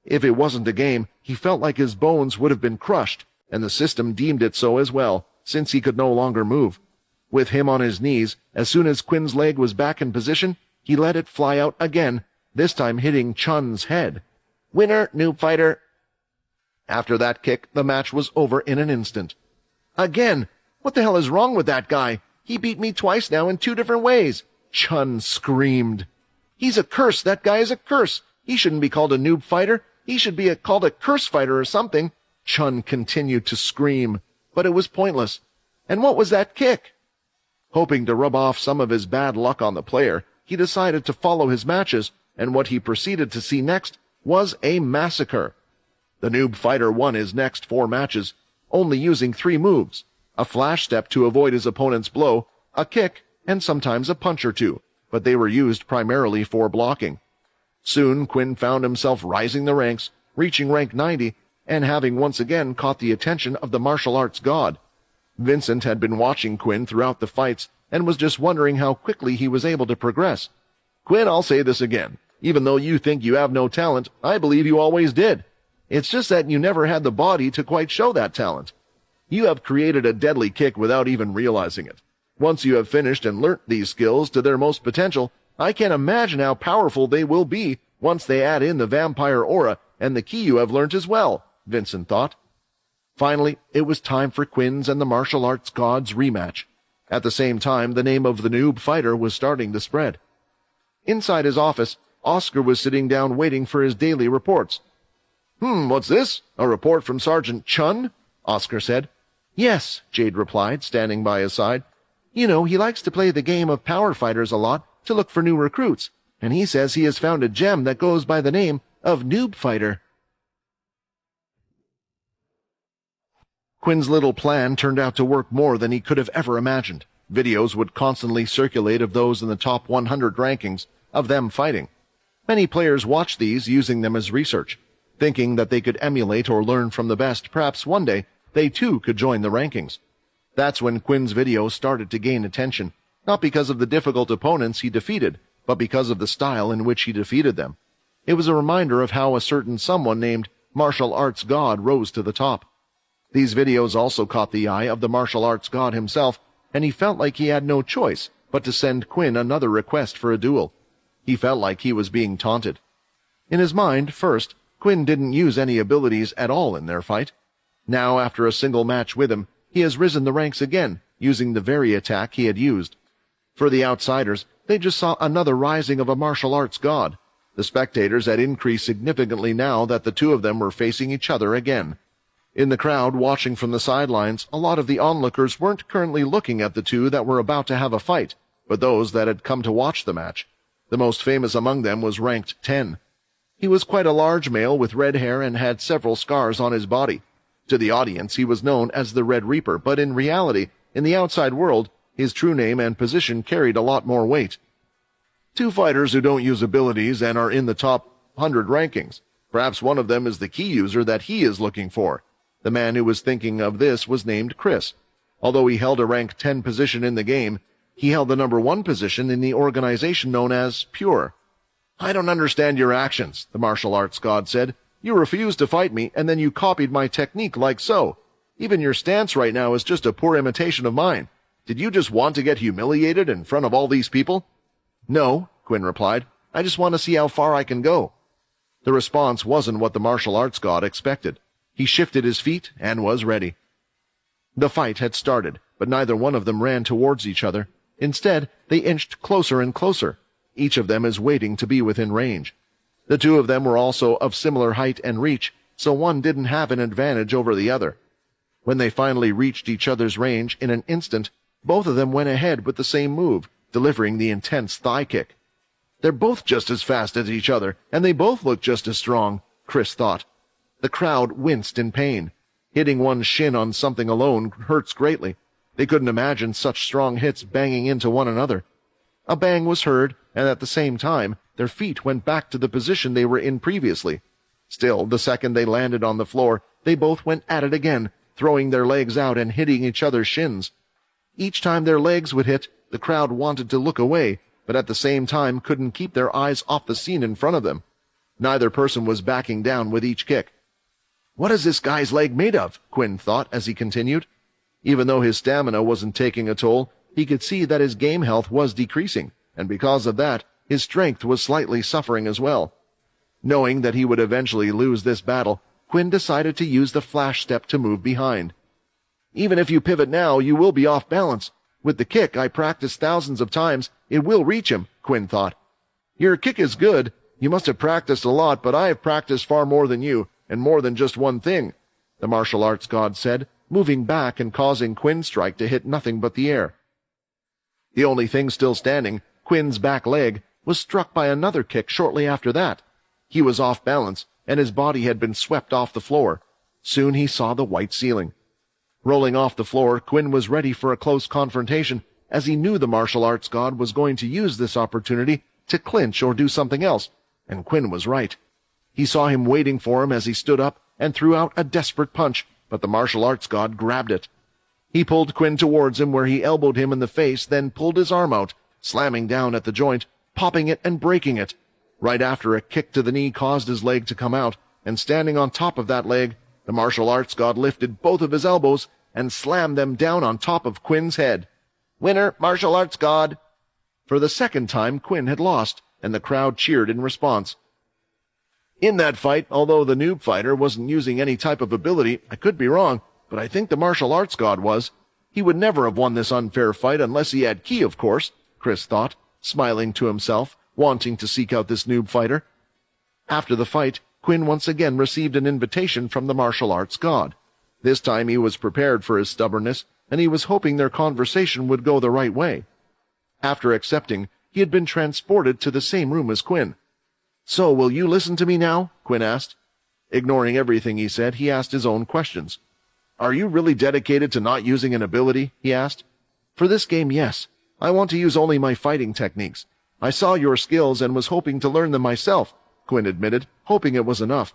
Speaker 2: If it wasn't a game, he felt like his bones would have been crushed, and the system deemed it so as well, since he could no longer move. With him on his knees, as soon as Quinn's leg was back in position, he let it fly out again, this time hitting Chun's head. "Winner, noob fighter." After that kick, the match was over in an instant. "Again! What the hell is wrong with that guy? He beat me twice now in 2 different ways," Chun screamed. "He's a curse. That guy is a curse. He shouldn't be called a noob fighter. He should be called a curse fighter or something," Chun continued to scream, but it was pointless. And what was that kick? Hoping to rub off some of his bad luck on the player, he decided to follow his matches, and what he proceeded to see next was a massacre. The noob fighter won his next 4 matches, only using 3 moves: a flash step to avoid his opponent's blow, a kick, and sometimes a punch or 2, but they were used primarily for blocking. Soon Quinn found himself rising the ranks, reaching rank 90, and having once again caught the attention of the martial arts god. Vincent had been watching Quinn throughout the fights and was just wondering how quickly he was able to progress. "Quinn, I'll say this again. Even though you think you have no talent, I believe you always did. It's just that you never had the body to quite show that talent. You have created a deadly kick without even realizing it. Once you have finished and learnt these skills to their most potential, I can't imagine how powerful they will be once they add in the vampire aura and the ki you have learnt as well," Vincent thought. Finally, it was time for Quinn's and the martial arts god's rematch. At the same time, the name of the noob fighter was starting to spread. Inside his office, Oscar was sitting down waiting for his daily reports. What's this? A report from Sergeant Chun?" Oscar said. "Yes," Jade replied, standing by his side. "You know, he likes to play the game of power fighters a lot to look for new recruits, and he says he has found a gem that goes by the name of Noob Fighter."
Speaker 1: Quinn's little plan turned out to work more than he could have ever imagined. Videos would constantly circulate of those in the top 100 rankings of them fighting. Many players watched these, using them as research, thinking that they could emulate or learn from the best. Perhaps one day they too could join the rankings. That's when Quinn's videos started to gain attention, not because of the difficult opponents he defeated, but because of the style in which he defeated them. It was a reminder of how a certain someone named Martial Arts God rose to the top. These videos also caught the eye of the martial arts god himself, and he felt like he had no choice but to send Quinn another request for a duel. He felt like he was being taunted. In his mind, first, Quinn didn't use any abilities at all in their fight. Now, after a single match with him, he has risen the ranks again, using the very attack he had used. For the outsiders, they just saw another rising of a martial arts god. The spectators had increased significantly now that the two of them were facing each other again. In the crowd watching from the sidelines, a lot of the onlookers weren't currently looking at the two that were about to have a fight, but those that had come to watch the match. The most famous among them was ranked 10. He was quite a large male with red hair and had several scars on his body. To the audience, he was known as the Red Reaper, but in reality, in the outside world, his true name and position carried a lot more weight. Two fighters who don't use abilities and are in the top 100 rankings. Perhaps one of them is the key user that he is looking for. The man who was thinking of this was named Chris. Although he held a rank 10 position in the game, he held the number 1 position in the organization known as Pure. "I don't understand your actions," the martial arts god said. "You refused to fight me, and then you copied my technique like so. Even your stance right now is just a poor imitation of mine. Did you just want to get humiliated in front of all these people?" "No," Quinn replied. "I just want to see how far I can go." The response wasn't what the martial arts god expected. He shifted his feet and was ready. The fight had started, but neither one of them ran towards each other. Instead, they inched closer and closer. Each of them is waiting to be within range. The two of them were also of similar height and reach, so one didn't have an advantage over the other. When they finally reached each other's range in an instant, both of them went ahead with the same move, delivering the intense thigh kick. "They're both just as fast as each other, and they both look just as strong," Chris thought. The crowd winced in pain. Hitting one's shin on something alone hurts greatly. They couldn't imagine such strong hits banging into one another. A bang was heard, and at the same time, their feet went back to the position they were in previously. Still, the second they landed on the floor, they both went at it again, throwing their legs out and hitting each other's shins. Each time their legs would hit, the crowd wanted to look away, but at the same time couldn't keep their eyes off the scene in front of them. Neither person was backing down with each kick. "What is this guy's leg made of?" Quinn thought as he continued. Even though his stamina wasn't taking a toll, he could see that his game health was decreasing, and because of that, his strength was slightly suffering as well. Knowing that he would eventually lose this battle, Quinn decided to use the flash step to move behind. "Even if you pivot now, you will be off balance. With the kick I practiced thousands of times, it will reach him," Quinn thought. "Your kick is good. You must have practiced a lot, but I have practiced far more than you, and more than just one thing," the martial arts god said, moving back and causing Quinn's strike to hit nothing but the air. The only thing still standing, Quinn's back leg, was struck by another kick shortly after that. He was off balance, and his body had been swept off the floor. Soon he saw the white ceiling. Rolling off the floor, Quinn was ready for a close confrontation, as he knew the martial arts god was going to use this opportunity to clinch or do something else, and Quinn was right. He saw him waiting for him as he stood up and threw out a desperate punch, but the martial arts god grabbed it. He pulled Quinn towards him where he elbowed him in the face, then pulled his arm out, slamming down at the joint, popping it and breaking it. Right after, a kick to the knee caused his leg to come out, and standing on top of that leg, the martial arts god lifted both of his elbows and slammed them down on top of Quinn's head. "Winner, martial arts god!" For the second time, Quinn had lost, and the crowd cheered in response. In that fight, although the noob fighter wasn't using any type of ability, I could be wrong, but I think the martial arts god was. He would never have won this unfair fight unless he had ki, of course, Chris thought, smiling to himself, wanting to seek out this noob fighter. After the fight, Quinn once again received an invitation from the martial arts god. This time he was prepared for his stubbornness, and he was hoping their conversation would go the right way. After accepting, he had been transported to the same room as Quinn. "So, will you listen to me now?" Quinn asked. Ignoring everything he said, he asked his own questions. "Are you really dedicated to not using an ability?" he asked.
Speaker 2: "For this game, yes. I want to use only my fighting techniques. I saw your skills and was hoping to learn them myself," Quinn admitted, hoping it was enough.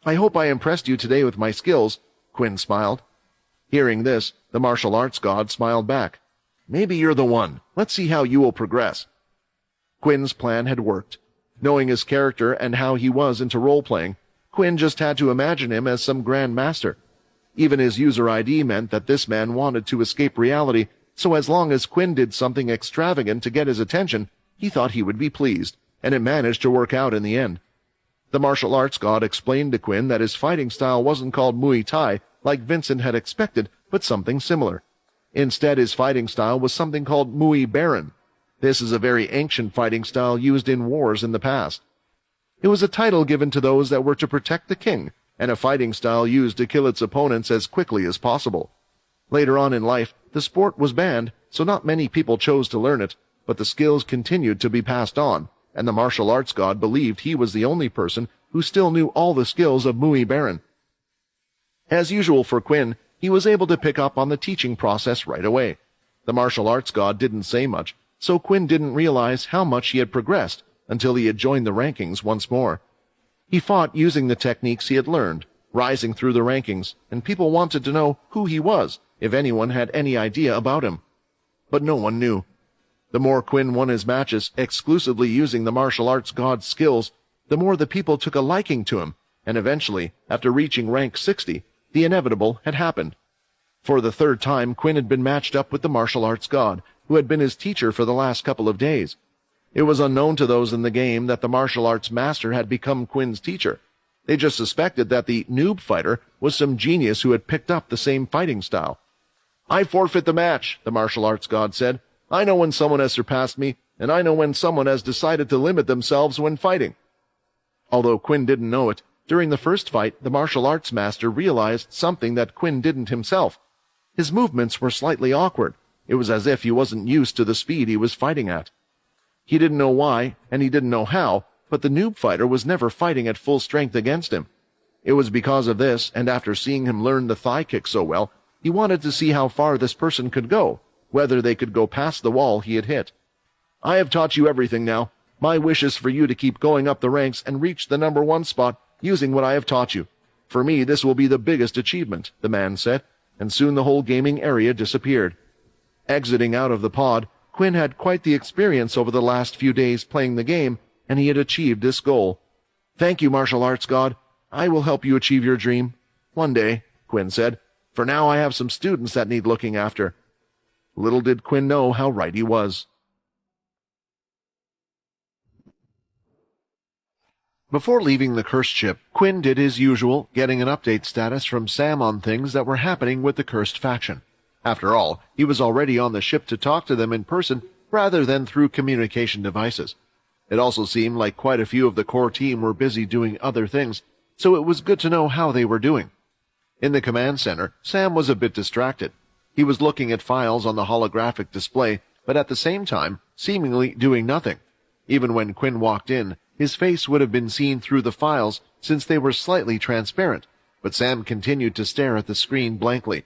Speaker 2: "I hope I impressed you today with my skills," Quinn smiled. Hearing this, the martial arts god smiled back. "Maybe you're the one. Let's see how you will progress." Quinn's plan had worked. Knowing his character and how he was into role-playing, Quinn just had to imagine him as some grand master. Even his user ID meant that this man wanted to escape reality, so as long as Quinn did something extravagant to get his attention, he thought he would be pleased, and it managed to work out in the end. The martial arts god explained to Quinn that his fighting style wasn't called Muay Thai, like Vincent had expected, but something similar. Instead, his fighting style was something called Muay Baron. This is a very ancient fighting style used in wars in the past. It was a title given to those that were to protect the king, and a fighting style used to kill its opponents as quickly as possible. Later on in life, the sport was banned, so not many people chose to learn it, but the skills continued to be passed on, and the martial arts god believed he was the only person who still knew all the skills of Muay Baron. As usual for Quinn, he was able to pick up on the teaching process right away. The martial arts god didn't say much, so Quinn didn't realize how much he had progressed until he had joined the rankings once more. He fought using the techniques he had learned, rising through the rankings, and people wanted to know who he was, if anyone had any idea about him. But no one knew. The more Quinn won his matches exclusively using the martial arts god's skills, the more the people took a liking to him, and eventually, after reaching rank 60, the inevitable had happened. For the third time, Quinn had been matched up with the martial arts god, who had been his teacher for the last couple of days. It was unknown to those in the game that the martial arts master had become Quinn's teacher. They just suspected that the noob fighter was some genius who had picked up the same fighting style. "I forfeit the match," the martial arts god said. "I know when someone has surpassed me, and I know when someone has decided to limit themselves when fighting." Although Quinn didn't know it, during the first fight, the martial arts master realized something that Quinn didn't himself. His movements were slightly awkward. It was as if he wasn't used to the speed he was fighting at. He didn't know why, and he didn't know how, but the noob fighter was never fighting at full strength against him. It was because of this, and after seeing him learn the thigh kick so well, he wanted to see how far this person could go, whether they could go past the wall he had hit. "I have taught you everything now. My wish is for you to keep going up the ranks and reach the number 1 spot using what I have taught you. For me, this will be the biggest achievement," the man said, and soon the whole gaming area disappeared. Exiting out of the pod, Quinn had quite the experience over the last few days playing the game, and he had achieved this goal. "Thank you, martial arts god. I will help you achieve your dream. One day," Quinn said. "For now I have some students that need looking after." Little did Quinn know how right he was. Before leaving the cursed ship, Quinn did his usual, getting an update status from Sam on things that were happening with the cursed faction. After all, he was already on the ship to talk to them in person rather than through communication devices. It also seemed like quite a few of the core team were busy doing other things, so it was good to know how they were doing. In the command center, Sam was a bit distracted. He was looking at files on the holographic display, but at the same time, seemingly doing nothing. Even when Quinn walked in, his face would have been seen through the files since they were slightly transparent, but Sam continued to stare at the screen blankly.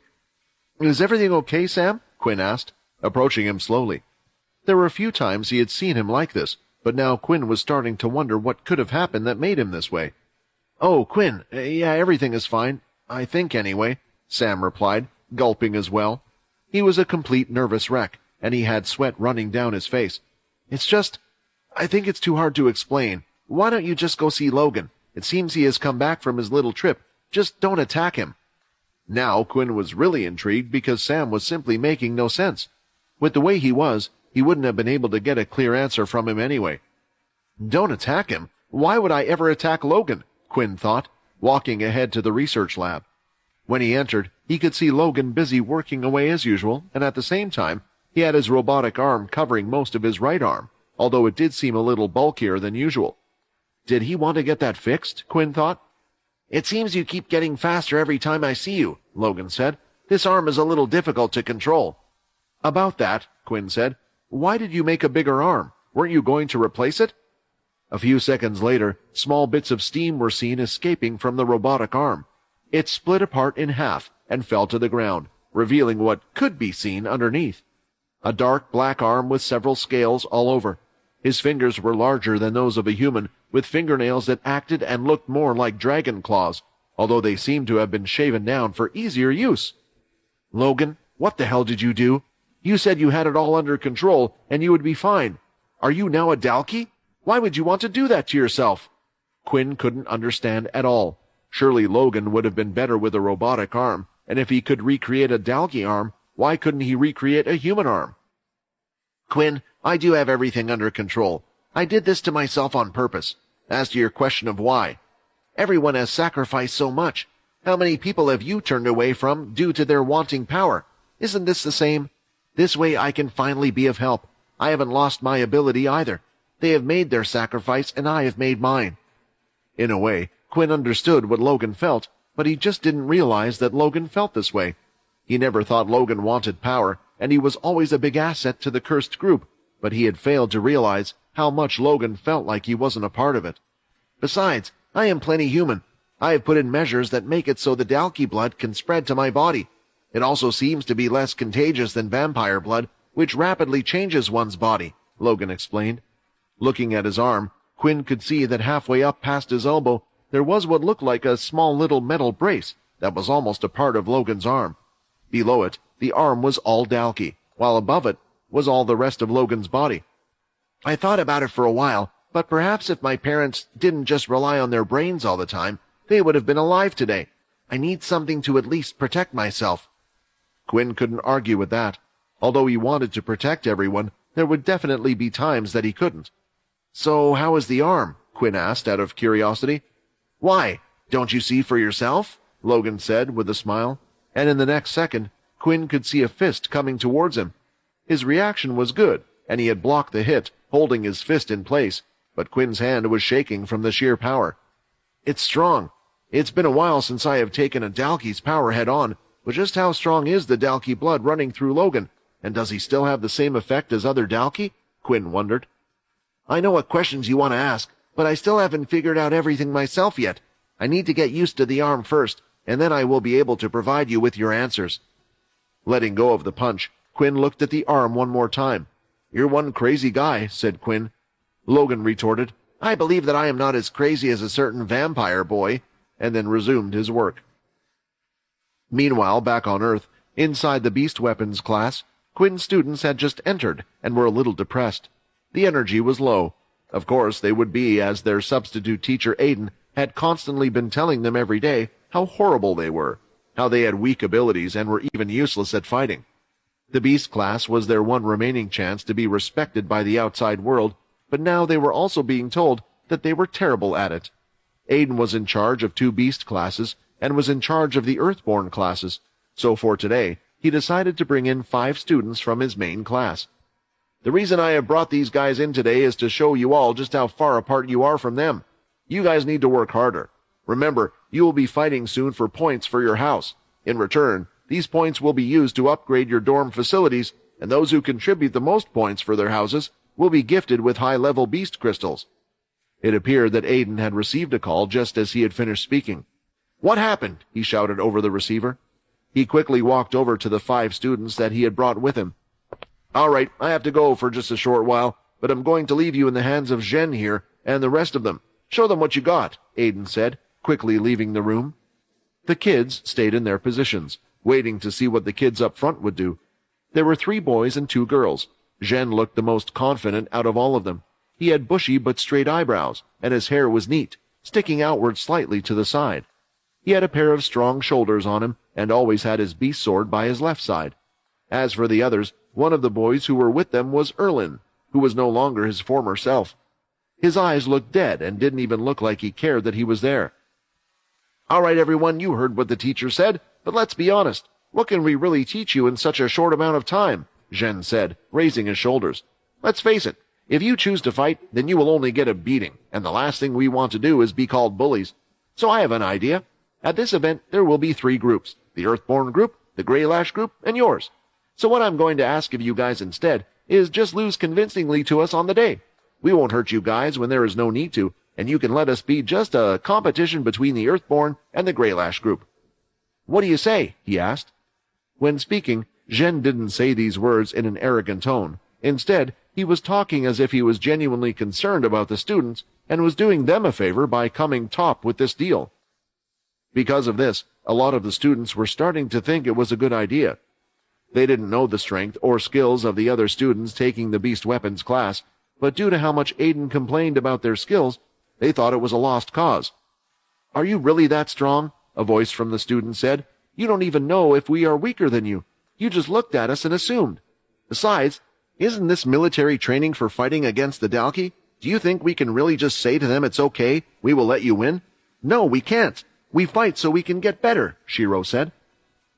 Speaker 2: "Is everything okay, Sam?" Quinn asked, approaching him slowly. There were a few times he had seen him like this, but now Quinn was starting to wonder what could have happened that made him this way. "Oh, Quinn, yeah, everything is fine. I think anyway," Sam replied, gulping as well. He was a complete nervous wreck, and he had sweat running down his face. I think it's too hard to explain. Why don't you just go see Logan? It seems he has come back from his little trip. Just don't attack him." Now Quinn was really intrigued because Sam was simply making no sense. With the way he was, he wouldn't have been able to get a clear answer from him anyway. "Don't attack him? Why would I ever attack Logan?" Quinn thought, walking ahead to the research lab. When he entered, he could see Logan busy working away as usual, and at the same time, he had his robotic arm covering most of his right arm, although it did seem a little bulkier than usual. Did he want to get that fixed? Quinn thought. "It seems you keep getting faster every time I see you," Logan said. "This arm is a little difficult to control." "About that," Quinn said, "why did you make a bigger arm? Weren't you going to replace it?" A few seconds later, small bits of steam were seen escaping from the robotic arm.
Speaker 1: It split apart in half and fell to the ground, revealing what could be seen underneath. A dark black arm with several scales all over. His fingers were larger than those of a human, with fingernails that acted and looked more like dragon claws, although they seemed to have been shaven down for easier use. "Logan, what the hell did you do? You said you had it all under control and you would be fine. Are you now a Dalky? Why would you want to do that to yourself?" Quinn couldn't understand at all. Surely Logan would have been better with a robotic arm, and if he could recreate a Dalky arm, why couldn't he recreate a human arm? "Quinn, I do have everything under control. I did this to myself on purpose. As to your question of why, everyone has sacrificed so much. How many people have you turned away from due to their wanting power? Isn't this the same? This way I can finally be of help. I haven't lost my ability either. They have made their sacrifice and I have made mine." In a way, Quinn understood what Logan felt, but he just didn't realize that Logan felt this way. He never thought Logan wanted power, and he was always a big asset to the cursed group, but he had failed to realize how much Logan felt like he wasn't a part of it. "Besides, I am plenty human. I have put in measures that make it so the Dalky blood can spread to my body. It also seems to be less contagious than vampire blood, which rapidly changes one's body," Logan explained. Looking at his arm, Quinn could see that halfway up past his elbow there was what looked like a small little metal brace that was almost a part of Logan's arm. Below it, the arm was all Dalky, while above it was all the rest of Logan's body. "I thought about it for a while, but perhaps if my parents didn't just rely on their brains all the time, they would have been alive today. I need something to at least protect myself." Quinn couldn't argue with that. Although he wanted to protect everyone, there would definitely be times that he couldn't. "So how is the arm?" Quinn asked out of curiosity. "Why, don't you see for yourself?" Logan said with a smile, and in the next second, Quinn could see a fist coming towards him. His reaction was good, and he had blocked the hit, holding his fist in place, but Quinn's hand was shaking from the sheer power. "It's strong. It's been a while since I have taken a Dalky's power head-on, but just how strong is the Dalky blood running through Logan, and does he still have the same effect as other Dalky?" Quinn wondered. "I know what questions you want to ask, but I still haven't figured out everything myself yet. I need to get used to the arm first, and then I will be able to provide you with your answers." Letting go of the punch, Quinn looked at the arm one more time. "You're one crazy guy," said Quinn. Logan retorted, "I believe that I am not as crazy as a certain vampire boy," and then resumed his work. Meanwhile, back on Earth, inside the beast weapons class, Quinn's students had just entered and were a little depressed. The energy was low. Of course they would be, as their substitute teacher Aiden had constantly been telling them every day how horrible they were, how they had weak abilities and were even useless at fighting. The beast class was their one remaining chance to be respected by the outside world, but now they were also being told that they were terrible at it. Aiden was in charge of 2 beast classes and was in charge of the Earthborn classes, so for today he decided to bring in 5 students from his main class. "The reason I have brought these guys in today is to show you all just how far apart you are from them. You guys need to work harder. Remember, you will be fighting soon for points for your house. In return, these points will be used to upgrade your dorm facilities, and those who contribute the most points for their houses will be gifted with high-level beast crystals." It appeared that Aiden had received a call just as he had finished speaking. "What happened?" he shouted over the receiver. He quickly walked over to the 5 students that he had brought with him. "All right, I have to go for just a short while, but I'm going to leave you in the hands of Zhen here and the rest of them. Show them what you got," Aiden said, quickly leaving the room. The kids stayed in their positions, waiting to see what the kids up front would do. There were 3 boys and 2 girls. Zhen looked the most confident out of all of them. He had bushy but straight eyebrows, and his hair was neat, sticking outward slightly to the side. He had a pair of strong shoulders on him, and always had his beast sword by his left side. As for the others, one of the boys who were with them was Erlin, who was no longer his former self. His eyes looked dead and didn't even look like he cared that he was there. "All right, everyone, you heard what the teacher said, but let's be honest. What can we really teach you in such a short amount of time?" Zhen said, raising his shoulders. "Let's face it, if you choose to fight, then you will only get a beating, and the last thing we want to do is be called bullies. So I have an idea. At this event, there will be 3 groups, the Earthborn group, the Greylash group, and yours. So what I'm going to ask of you guys instead is just lose convincingly to us on the day. We won't hurt you guys when there is no need to, and you can let us be just a competition between the Earthborn and the Greylash group.
Speaker 2: "What do you say?" he asked. When speaking, Zhen didn't say these words in an arrogant tone. Instead, he was talking as if he was genuinely concerned about the students and was doing them a favor by coming top with this deal. Because of this, a lot of the students were starting to think it was a good idea. They didn't know the strength or skills of the other students taking the Beast Weapons class, but due to how much Aiden complained about their skills, they thought it was a lost cause. "Are you really that strong?" a voice from the student said. "You don't even know if we are weaker than you. You just looked at us and assumed. Besides, isn't this military training for fighting against the Dalki? Do you think we can really just say to them it's okay, we will let you win? No, we can't. We fight so we can get better," Shiro said.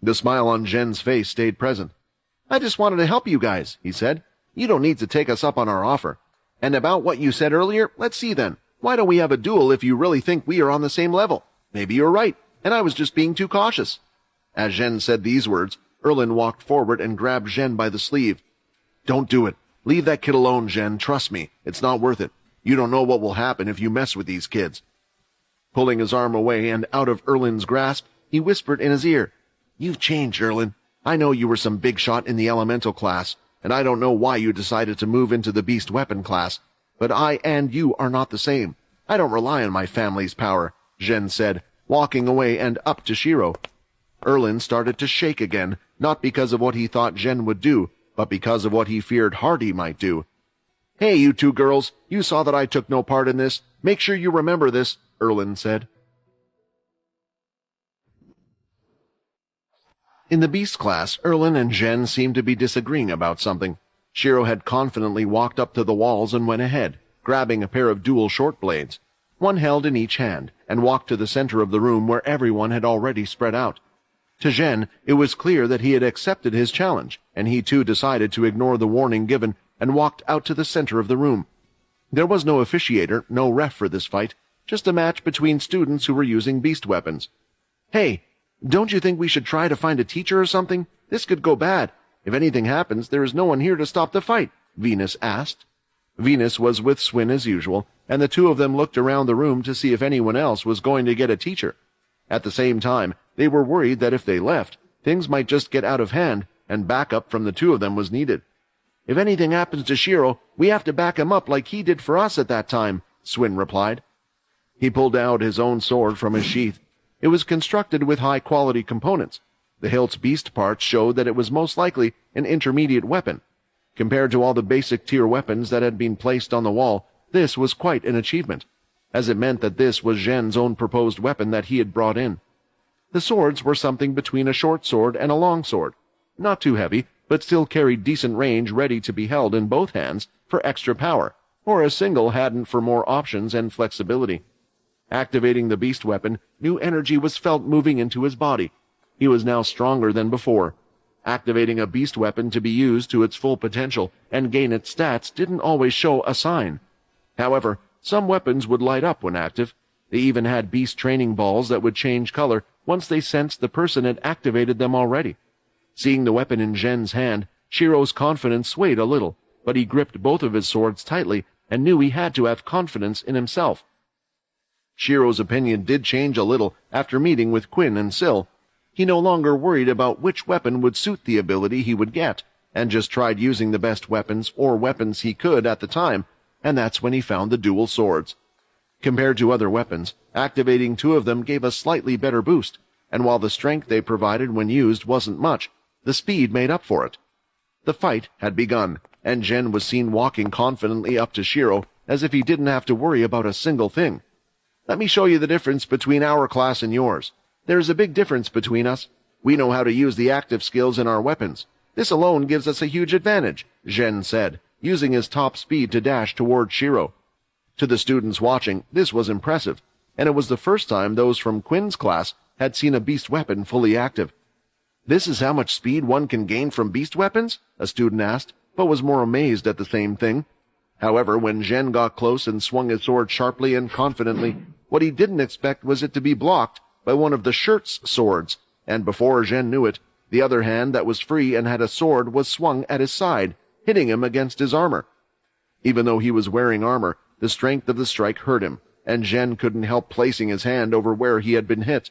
Speaker 2: The smile on Zhen's face stayed present. "I just wanted to help you guys," he said. "You don't need to take us up on our offer. And about what you said earlier, let's see then. Why don't we have a duel if you really think we are on the same level? Maybe you're right, and I was just being too cautious." As Zhen said these words, Erlin walked forward and grabbed Zhen by the sleeve. "Don't do it. Leave that kid alone, Zhen. Trust me. It's not worth it. You don't know what will happen if you mess with these kids." Pulling his arm away and out of Erlin's grasp, he whispered in his ear, "You've changed, Erlin. I know you were some big shot in the elemental class, and I don't know why you decided to move into the beast weapon class, but I and you are not the same. I don't rely on my family's power," Zhen said, walking away and up to Shiro. Erlin started to shake again, not because of what he thought Zhen would do, but because of what he feared Hardy might do. "Hey, you two girls, you saw that I took no part in this. Make sure you remember this," Erlin said. In the beast class, Erlin and Zhen seemed to be disagreeing about something. Shiro had confidently walked up to the walls and went ahead, grabbing a pair of dual short blades, one held in each hand, and walked to the center of the room where everyone had already spread out. To Zhen, it was clear that he had accepted his challenge, and he too decided to ignore the warning given and walked out to the center of the room. There was no officiator, no ref for this fight, just a match between students who were using beast weapons. "Hey, don't you think we should try to find a teacher or something? This could go bad. If anything happens, there is no one here to stop the fight," Venus asked. Venus was with Swin as usual, and the two of them looked around the room to see if anyone else was going to get a teacher. At the same time, they were worried that if they left, things might just get out of hand, and backup from the two of them was needed. "If anything happens to Shiro, we have to back him up like he did for us at that time," Swin replied. He pulled out his own sword from his sheath. It was constructed with high-quality components. The hilt's beast parts showed that it was most likely an intermediate weapon. Compared to all the basic tier weapons that had been placed on the wall, this was quite an achievement, as it meant that this was Zhen's own proposed weapon that he had brought in. The swords were something between a short sword and a long sword. Not too heavy, but still carried decent range, ready to be held in both hands for extra power, or a single hadn't for more options and flexibility. Activating the beast weapon, new energy was felt moving into his body. He was now stronger than before. Activating a beast weapon to be used to its full potential and gain its stats didn't always show a sign. However, some weapons would light up when active. They even had beast training balls that would change color once they sensed the person had activated them already. Seeing the weapon in Zhen's hand, Shiro's confidence swayed a little, but he gripped both of his swords tightly and knew he had to have confidence in himself. Shiro's opinion did change a little after meeting with Quinn and Syl. He no longer worried about which weapon would suit the ability he would get, and just tried using the best weapons or weapons he could at the time, and that's when he found the dual swords. Compared to other weapons, activating two of them gave a slightly better boost, and while the strength they provided when used wasn't much, the speed made up for it. The fight had begun, and Zhen was seen walking confidently up to Shiro as if he didn't have to worry about a single thing. "Let me show you the difference between our class and yours. There is a big difference between us. We know how to use the active skills in our weapons. This alone gives us a huge advantage," Zhen said, using his top speed to dash toward Shiro. To the students watching, this was impressive, and it was the first time those from Quinn's class had seen a beast weapon fully active. "This is how much speed one can gain from beast weapons?" a student asked, but was more amazed at the same thing. However, when Zhen got close and swung his sword sharply and confidently, what he didn't expect was it to be blocked by one of the shirt's swords, and before Zhen knew it, the other hand that was free and had a sword was swung at his side, hitting him against his armor. Even though he was wearing armor, the strength of the strike hurt him, and Zhen couldn't help placing his hand over where he had been hit.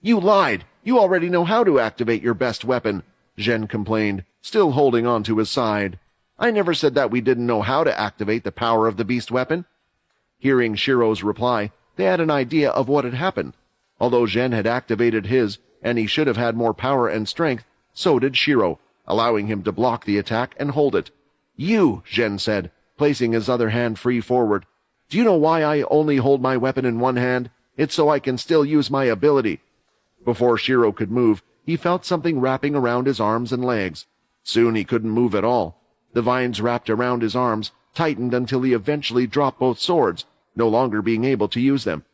Speaker 2: You lied! You already know how to activate your best weapon, Zhen complained, still holding on to his side. I never said that we didn't know how to activate the power of the beast weapon. Hearing Shiro's reply, they had an idea of what had happened. Although Zhen had activated his, and he should have had more power and strength, so did Shiro, allowing him to block the attack and hold it. You, Zhen said, placing his other hand free forward. Do you know why I only hold my weapon in one hand? It's so I can still use my ability. Before Shiro could move, he felt something wrapping around his arms and legs. Soon he couldn't move at all. The vines wrapped around his arms, tightened until he eventually dropped both swords, no longer being able to use them.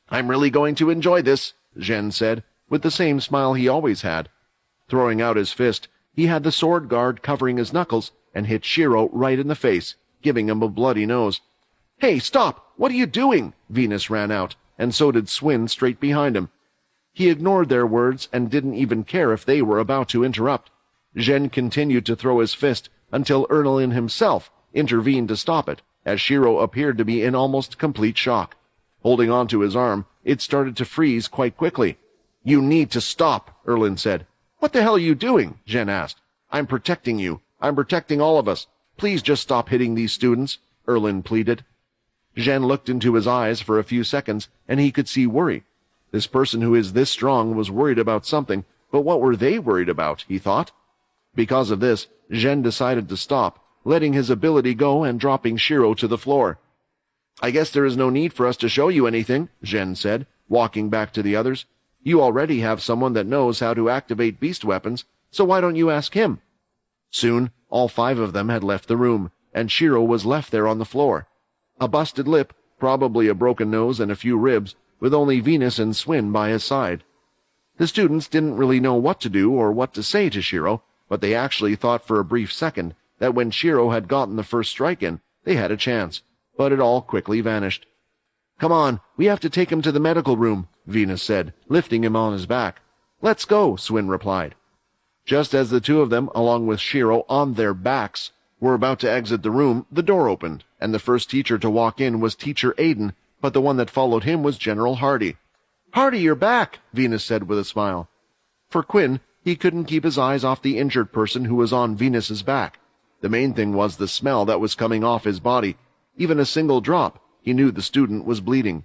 Speaker 2: I'm really going to enjoy this, Zhen said, with the same smile he always had. Throwing out his fist, he had the sword guard covering his knuckles and hit Shiro right in the face, giving him a bloody nose. Hey, stop! What are you doing? Venus ran out, and so did Swin straight behind him. He ignored their words and didn't even care if they were about to interrupt. Zhen continued to throw his fist until Erlin himself intervened to stop it, as Shiro appeared to be in almost complete shock. Holding on to his arm, it started to freeze quite quickly. You need to stop, Erlin said. What the hell are you doing? Zhen asked. I'm protecting you. I'm protecting all of us. Please just stop hitting these students, Erlin pleaded. Zhen looked into his eyes for a few seconds, and he could see worry. This person who is this strong was worried about something, but what were they worried about, he thought? Because of this, Zhen decided to stop, letting his ability go and dropping Shiro to the floor. I guess there is no need for us to show you anything, Zhen said, walking back to the others. You already have someone that knows how to activate beast weapons, so why don't you ask him? Soon, all 5 of them had left the room, and Shiro was left there on the floor. A busted lip, probably a broken nose and a few ribs, with only Venus and Swin by his side. The students didn't really know what to do or what to say to Shiro, but they actually thought for a brief second that when Shiro had gotten the first strike in, they had a chance, but it all quickly vanished. Come on, we have to take him to the medical room, Venus said, lifting him on his back. Let's go, Swin replied. Just as the 2 of them, along with Shiro on their backs, were about to exit the room, the door opened, and the first teacher to walk in was Teacher Aiden, but the one that followed him was General Hardy. Hardy, you're back, Venus said with a smile. For Quinn, he couldn't keep his eyes off the injured person who was on Venus's back. The main thing was the smell that was coming off his body. Even a single drop, he knew the student was bleeding.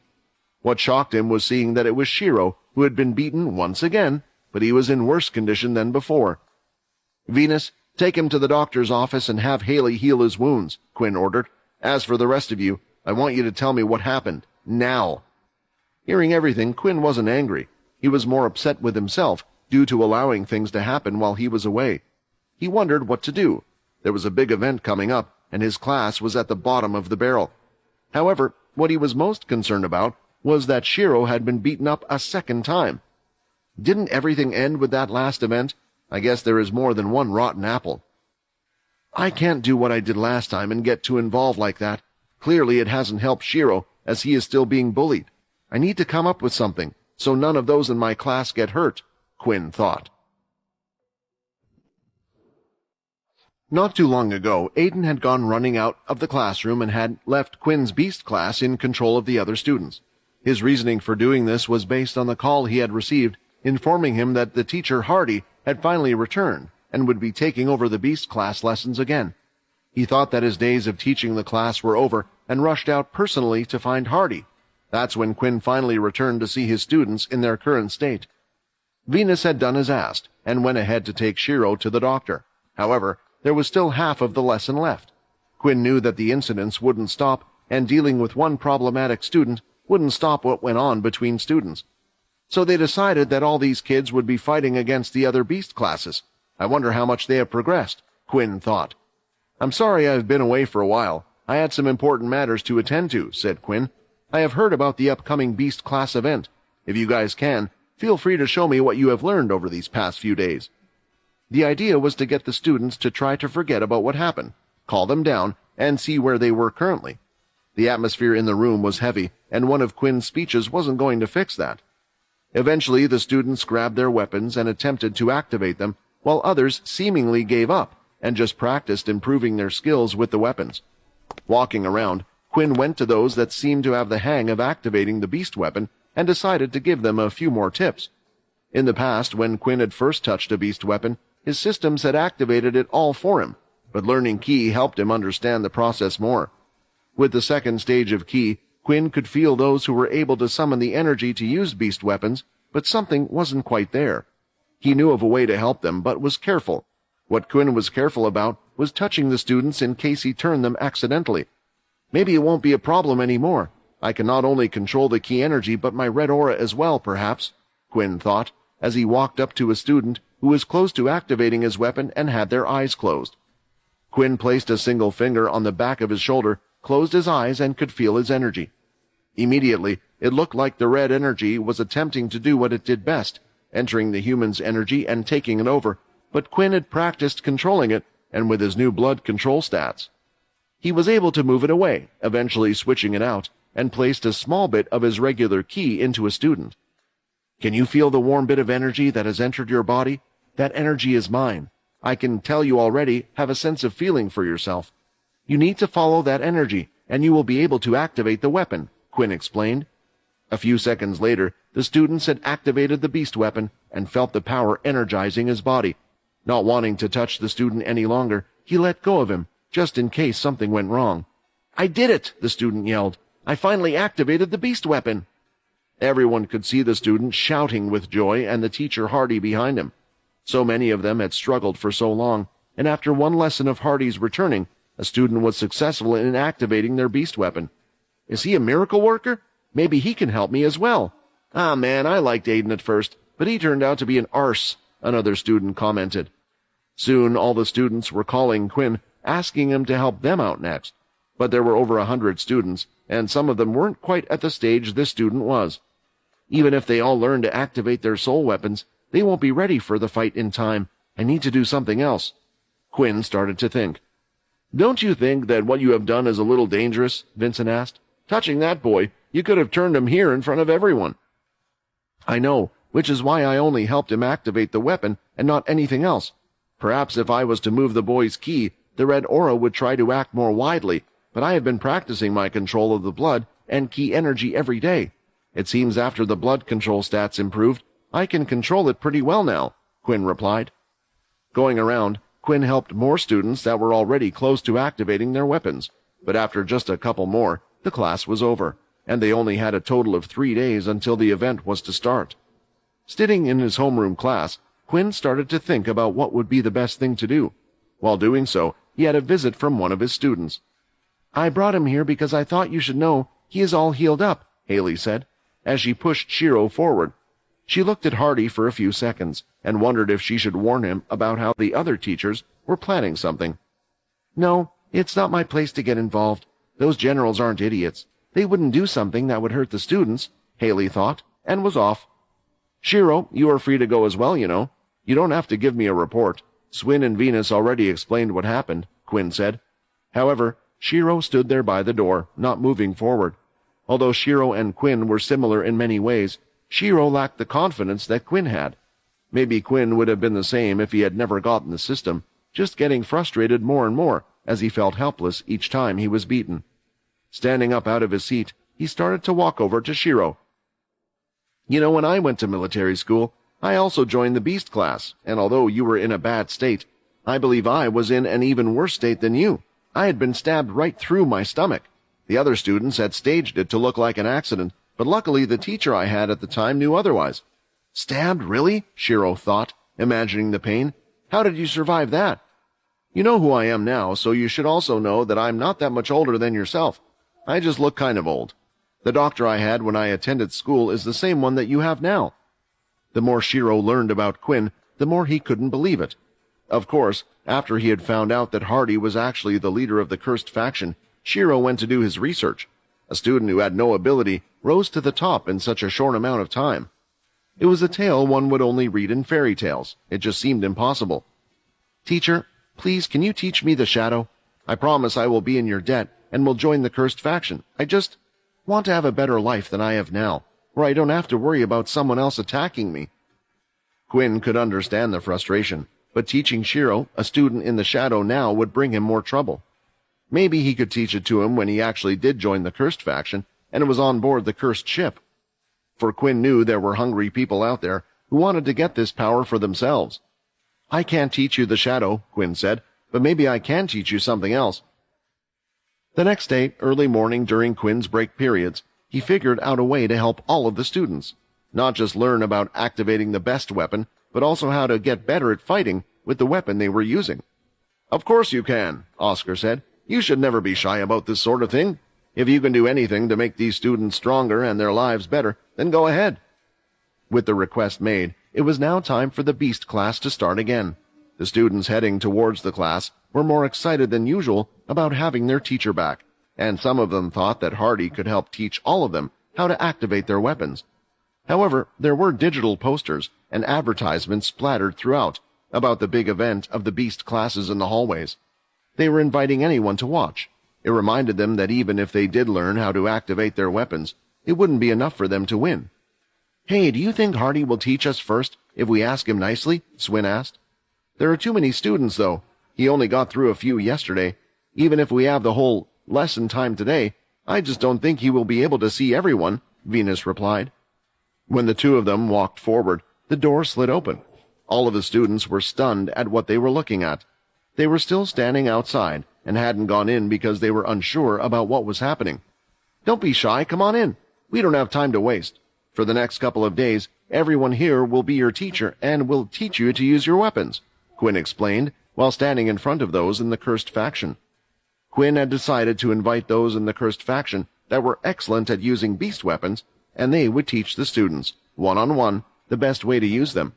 Speaker 2: What shocked him was seeing that it was Shiro, who had been beaten once again, but he was in worse condition than before. Venus, take him to the doctor's office and have Haley heal his wounds, Quinn ordered. As for the rest of you, I want you to tell me what happened. Now. Hearing everything, Quinn wasn't angry. He was more upset with himself, due to allowing things to happen while he was away. He wondered what to do. There was a big event coming up, and his class was at the bottom of the barrel. However, what he was most concerned about was that Shiro had been beaten up a second time. Didn't everything end with that last event? I guess there is more than one rotten apple. I can't do what I did last time and get too involved like that. Clearly it hasn't helped Shiro, as he is still being bullied. I need to come up with something, so none of those in my class get hurt, Quinn thought. Not too long ago, Aiden had gone running out of the classroom and had left Quinn's beast class in control of the other students. His reasoning for doing this was based on the call he had received, informing him that the teacher Hardy had finally returned and would be taking over the beast class lessons again. He thought that his days of teaching the class were over and rushed out personally to find Hardy. That's when Quinn finally returned to see his students in their current state. Venus had done as asked and went ahead to take Shiro to the doctor. However, there was still half of the lesson left. Quinn knew that the incidents wouldn't stop, and dealing with one problematic student wouldn't stop what went on between students. So they decided that all these kids would be fighting against the other beast classes. I wonder how much they have progressed, Quinn thought. I'm sorry I've been away for a while. I had some important matters to attend to, said Quinn. I have heard about the upcoming beast class event. If you guys can, feel free to show me what you have learned over these past few days. The idea was to get the students to try to forget about what happened, call them down, and see where they were currently. The atmosphere in the room was heavy, and one of Quinn's speeches wasn't going to fix that. Eventually, the students grabbed their weapons and attempted to activate them, while others seemingly gave up and just practiced improving their skills with the weapons. Walking around, Quinn went to those that seemed to have the hang of activating the beast weapon
Speaker 1: and decided to give them a few more tips. In the past, when Quinn had first touched a beast weapon, his systems had activated it all for him, but learning Ki helped him understand the process more. With the second stage of Ki, Quinn could feel those who were able to summon the energy to use beast weapons, but something wasn't quite there. He knew of a way to help them, but was careful. What Quinn was careful about was touching the students in case he turned them accidentally. Maybe it won't be a problem anymore. I can not only control the Ki energy, but my red aura as well, perhaps, Quinn thought, as he walked up to a student who was close to activating his weapon and had their eyes closed. Quinn placed a single finger on the back of his shoulder, closed his eyes, and could feel his energy. Immediately, it looked like the red energy was attempting to do what it did best, entering the human's energy and taking it over, but Quinn had practiced controlling it, and with his new blood control stats, he was able to move it away, eventually switching it out, and placed a small bit of his regular Ki into a student. Can you feel the warm bit of energy that has entered your body? That energy is mine. I can tell you already have a sense of feeling for yourself. You need to follow that energy, and you will be able to activate the weapon, Quinn explained. A few seconds later, the students had activated the beast weapon and felt the power energizing his body. Not wanting to touch the student any longer, he let go of him, just in case something went wrong. I did it, the student yelled. I finally activated the beast weapon. Everyone could see the student shouting with joy and the teacher Hardy behind him. So many of them had struggled for so long, and after one lesson of Hardy's returning, a student was successful in activating their beast weapon. Is he a miracle worker? Maybe he can help me as well. Ah, man, I liked Aiden at first, but he turned out to be an arse, another student commented. Soon all the students were calling Quinn, asking him to help them out next. But there were over 100 students, and some of them weren't quite at the stage this student was. Even if they all learn to activate their soul weapons, they won't be ready for the fight in time. I need to do something else. Quinn started to think. Don't you think that what you have done is a little dangerous? Vincent asked. Touching that boy, you could have turned him here in front of everyone. I know, which is why I only helped him activate the weapon and not anything else. Perhaps if I was to move the boy's Ki, the red aura would try to act more widely, but I have been practicing my control of the blood and Ki energy every day. It seems after the blood control stats improved, I can control it pretty well now, Quinn replied. Going around, Quinn helped more students that were already close to activating their weapons, but after just a couple more, the class was over, and they only had a total of 3 days until the event was to start. Sitting in his homeroom class, Quinn started to think about what would be the best thing to do. While doing so, he had a visit from one of his students. I brought him here because I thought you should know he is all healed up, Haley said, as she pushed Shiro forward. She looked at Hardy for a few seconds and wondered if she should warn him about how the other teachers were planning something. No, it's not my place to get involved. Those generals aren't idiots. They wouldn't do something that would hurt the students, Haley thought, and was off. Shiro, you are free to go as well, you know. You don't have to give me a report. Swin and Venus already explained what happened, Quinn said. However, Shiro stood there by the door, not moving forward. Although Shiro and Quinn were similar in many ways, Shiro lacked the confidence that Quinn had. Maybe Quinn would have been the same if he had never gotten the system, just getting frustrated more and more as he felt helpless each time he was beaten. Standing up out of his seat, he started to walk over to Shiro. You know, when I went to military school, I also joined the beast class, and although you were in a bad state, I believe I was in an even worse state than you. I had been stabbed right through my stomach. The other students had staged it to look like an accident, but luckily the teacher I had at the time knew otherwise. Stabbed, really? Shiro thought, imagining the pain. How did you survive that? You know who I am now, so you should also know that I'm not that much older than yourself. I just look kind of old. The doctor I had when I attended school is the same one that you have now. The more Shiro learned about Quinn, the more he couldn't believe it. Of course, after he had found out that Hardy was actually the leader of the cursed faction, Shiro went to do his research. A student who had no ability rose to the top in such a short amount of time. It was a tale one would only read in fairy tales. It just seemed impossible. Teacher, please, can you teach me the shadow? I promise I will be in your debt and will join the cursed faction. I just want to have a better life than I have now, where I don't have to worry about someone else attacking me. Quinn could understand the frustration, but teaching Shiro, a student in the shadow now, would bring him more trouble. Maybe he could teach it to him when he actually did join the cursed faction, and it was on board the cursed ship. for Quinn knew there were hungry people out there who wanted to get this power for themselves. "I can't teach you the shadow," Quinn said, "but maybe I can teach you something else." The next day, early morning during Quinn's break periods, he figured out a way to help all of the students, not just learn about activating the best weapon, but also how to get better at fighting with the weapon they were using. "Of course you can," Oscar said. "You should never be shy about this sort of thing. If you can do anything to make these students stronger and their lives better, then go ahead." With the request made, it was now time for the Beast class to start again. The students heading towards the class were more excited than usual about having their teacher back, and some of them thought that Hardy could help teach all of them how to activate their weapons. However, there were digital posters and advertisements splattered throughout about the big event of the Beast classes in the hallways. They were inviting anyone to watch. It reminded them that even if they did learn how to activate their weapons, it wouldn't be enough for them to win. "Hey, do you think Hardy will teach us first if we ask him nicely?" Swin asked. "There are too many students, though. He only got through a few yesterday. Even if we have the whole lesson time today, I just don't think he will be able to see everyone," Venus replied. When the two of them walked forward, the door slid open. All of the students were stunned at what they were looking at. They were still standing outside and hadn't gone in because they were unsure about what was happening. "Don't be shy, come on in. We don't have time to waste. For the next couple of days, everyone here will be your teacher and will teach you to use your weapons," Quinn explained while standing in front of those in the cursed faction. Quinn had decided to invite those in the cursed faction that were excellent at using beast weapons, and they would teach the students, one-on-one, the best way to use them.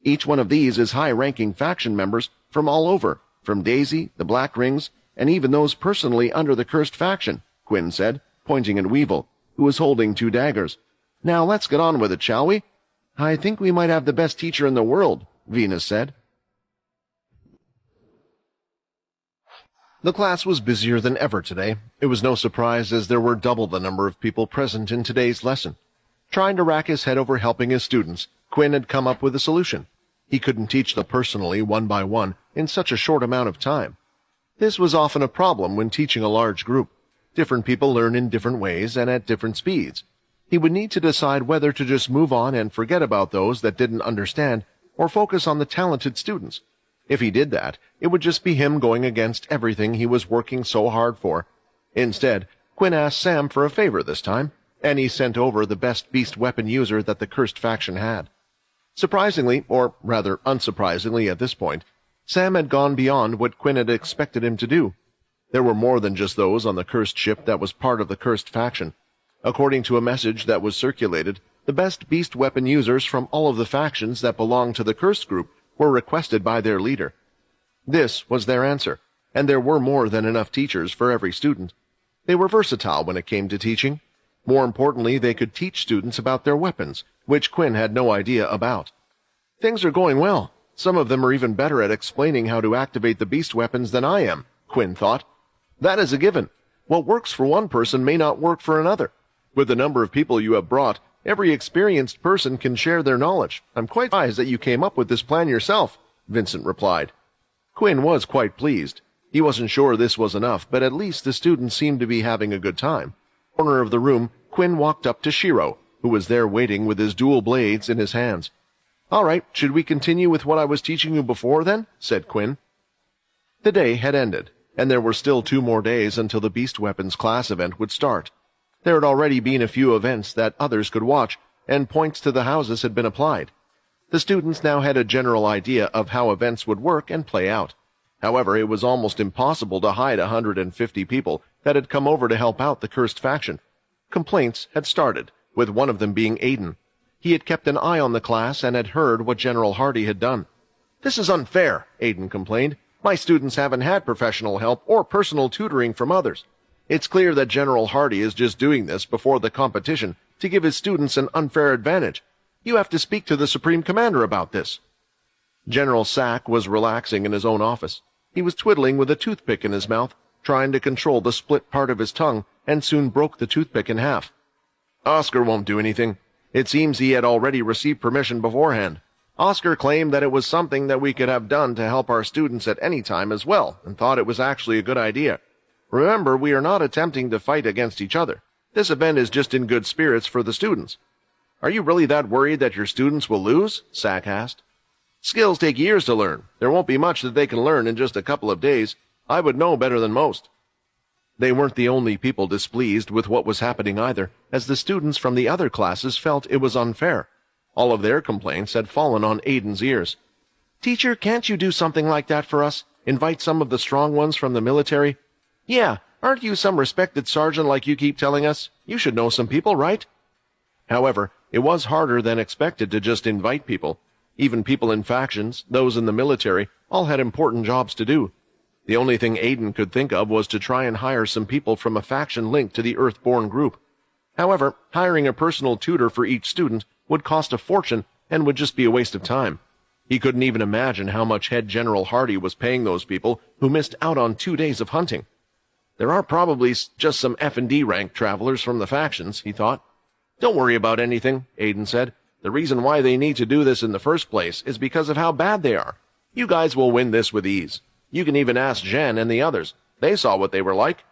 Speaker 1: Each one of these is high-ranking faction members from all over, from Daisy, the Black Rings, and even those personally under the cursed faction, Quinn said, pointing at Weevil, who was holding 2 daggers. "Now let's get on with it, shall we?" "I think we might have the best teacher in the world," Venus said. The class was busier than ever today. It was no surprise as there were double the number of people present in today's lesson. Trying to rack his head over helping his students, Quinn had come up with a solution. He couldn't teach them personally one by one in such a short amount of time. This was often a problem when teaching a large group. Different people learn in different ways and at different speeds. He would need to decide whether to just move on and forget about those that didn't understand or focus on the talented students. If he did that, it would just be him going against everything he was working so hard for. Instead, Quinn asked Sam for a favor this time, and he sent over the best beast weapon user that the cursed faction had. Surprisingly, or rather unsurprisingly at this point, Sam had gone beyond what Quinn had expected him to do. There were more than just those on the cursed ship that was part of the cursed faction. According to a message that was circulated, the best beast weapon users from all of the factions that belonged to the cursed group were requested by their leader. This was their answer, and there were more than enough teachers for every student. They were versatile when it came to teaching. More importantly, they could teach students about their weapons, which Quinn had no idea about. "Things are going well. Some of them are even better at explaining how to activate the beast weapons than I am," Quinn thought. "That is a given. What works for one person may not work for another. With the number of people you have brought, every experienced person can share their knowledge. I'm quite surprised that you came up with this plan yourself," Vincent replied. Quinn was quite pleased. He wasn't sure this was enough, but at least the students seemed to be having a good time. In the corner of the room, Quinn walked up to Shiro, who was there waiting with his dual blades in his hands. "All right, should we continue with what I was teaching you before then?" said Quinn. The day had ended, and there were still 2 more days until the Beast Weapons class event would start. There had already been a few events that others could watch, and points to the houses had been applied. The students now had a general idea of how events would work and play out. However, it was almost impossible to hide 150 people that had come over to help out the cursed faction. Complaints had started, with one of them being Aiden. He had kept an eye on the class and had heard what General Hardy had done. "This is unfair," Aiden complained. "My students haven't had professional help or personal tutoring from others. It's clear that General Hardy is just doing this before the competition to give his students an unfair advantage. You have to speak to the Supreme Commander about this." General Sack was relaxing in his own office. He was twiddling with a toothpick in his mouth, trying to control the split part of his tongue, and soon broke the toothpick in half. "Oscar won't do anything. It seems he had already received permission beforehand. Oscar claimed that it was something that we could have done to help our students at any time as well, and thought it was actually a good idea. Remember, we are not attempting to fight against each other. This event is just in good spirits for the students." Are you really that worried that your students will lose? Sack asked. Skills take years to learn. There won't be much that they can learn in just a couple of days. I would know better than most. They weren't the only people displeased with what was happening either, as the students from the other classes felt it was unfair. All of their complaints had fallen on Aiden's ears. Teacher, can't you do something like that for us? Invite some of the strong ones from the military? Yeah, aren't you some respected sergeant like you keep telling us? You should know some people, right? However, it was harder than expected to just invite people. Even people in factions, those in the military, all had important jobs to do. The only thing Aiden could think of was to try and hire some people from a faction linked to the Earthborn group. However, hiring a personal tutor for each student would cost a fortune and would just be a waste of time. He couldn't even imagine how much Head General Hardy was paying those people who missed out on 2 days of hunting. There are probably just some F&D rank travelers from the factions, he thought. Don't worry about anything, Aiden said. The reason why they need to do this in the first place is because of how bad they are. You guys will win this with ease. You can even ask Jen and the others. They saw what they were like.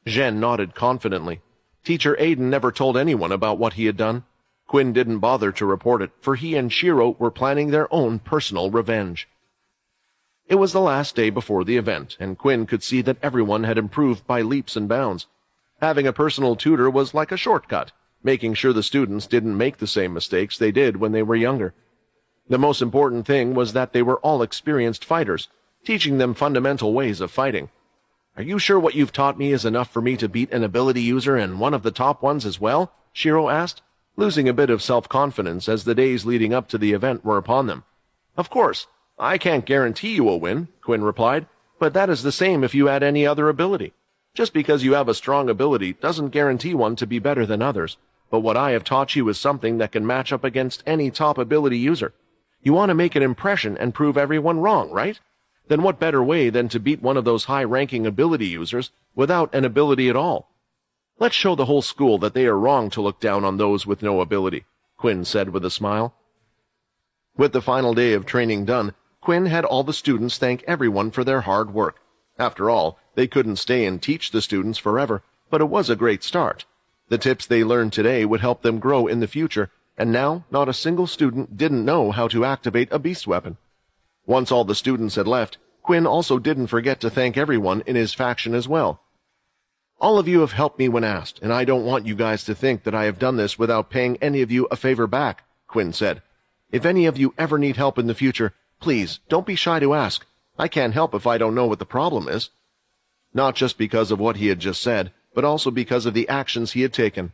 Speaker 1: Jen nodded confidently. Teacher Aiden never told anyone about what he had done. Quinn didn't bother to report it, for he and Shiro were planning their own personal revenge. It was the last day before the event, and Quinn could see that everyone had improved by leaps and bounds. Having a personal tutor was like a shortcut, making sure the students didn't make the same mistakes they did when they were younger. The most important thing was that they were all experienced fighters, teaching them fundamental ways of fighting. Are you sure what you've taught me is enough for me to beat an ability user and one of the top ones as well? Shiro asked, losing a bit of self-confidence as the days leading up to the event were upon them. Of course, I can't guarantee you will win, Quinn replied, but that is the same if you add any other ability. Just because you have a strong ability doesn't guarantee one to be better than others, but what I have taught you is something that can match up against any top ability user. You want to make an impression and prove everyone wrong, right? Then what better way than to beat one of those high-ranking ability users without an ability at all? Let's show the whole school that they are wrong to look down on those with no ability, Quinn said with a smile. With the final day of training done, Quinn had all the students thank everyone for their hard work. After all, they couldn't stay and teach the students forever, but it was a great start. The tips they learned today would help them grow in the future, and now not a single student didn't know how to activate a beast weapon. Once all the students had left, Quinn also didn't forget to thank everyone in his faction as well. All of you have helped me when asked, and I don't want you guys to think that I have done this without paying any of you a favor back, Quinn said. If any of you ever need help in the future, please don't be shy to ask. I can't help if I don't know what the problem is. Not just because of what he had just said, but also because of the actions he had taken.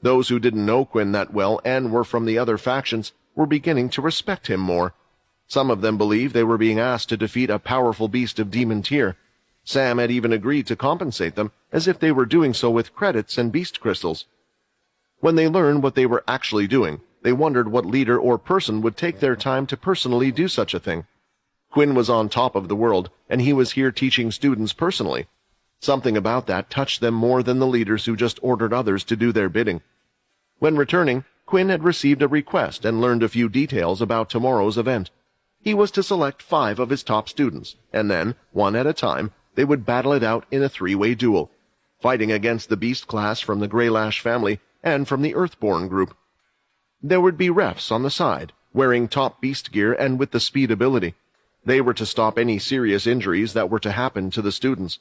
Speaker 1: Those who didn't know Quinn that well and were from the other factions were beginning to respect him more. Some of them believed they were being asked to defeat a powerful beast of demon tier. Sam had even agreed to compensate them, as if they were doing so with credits and beast crystals. When they learned what they were actually doing, they wondered what leader or person would take their time to personally do such a thing. Quinn was on top of the world, and he was here teaching students personally. Something about that touched them more than the leaders who just ordered others to do their bidding. When returning, Quinn had received a request and learned a few details about tomorrow's event. He was to select 5 of his top students, and then, one at a time, they would battle it out in a 3-way duel, fighting against the beast class from the Greylash family and from the Earthborn group. There would be refs on the side, wearing top beast gear and with the speed ability. They were to stop any serious injuries that were to happen to the students.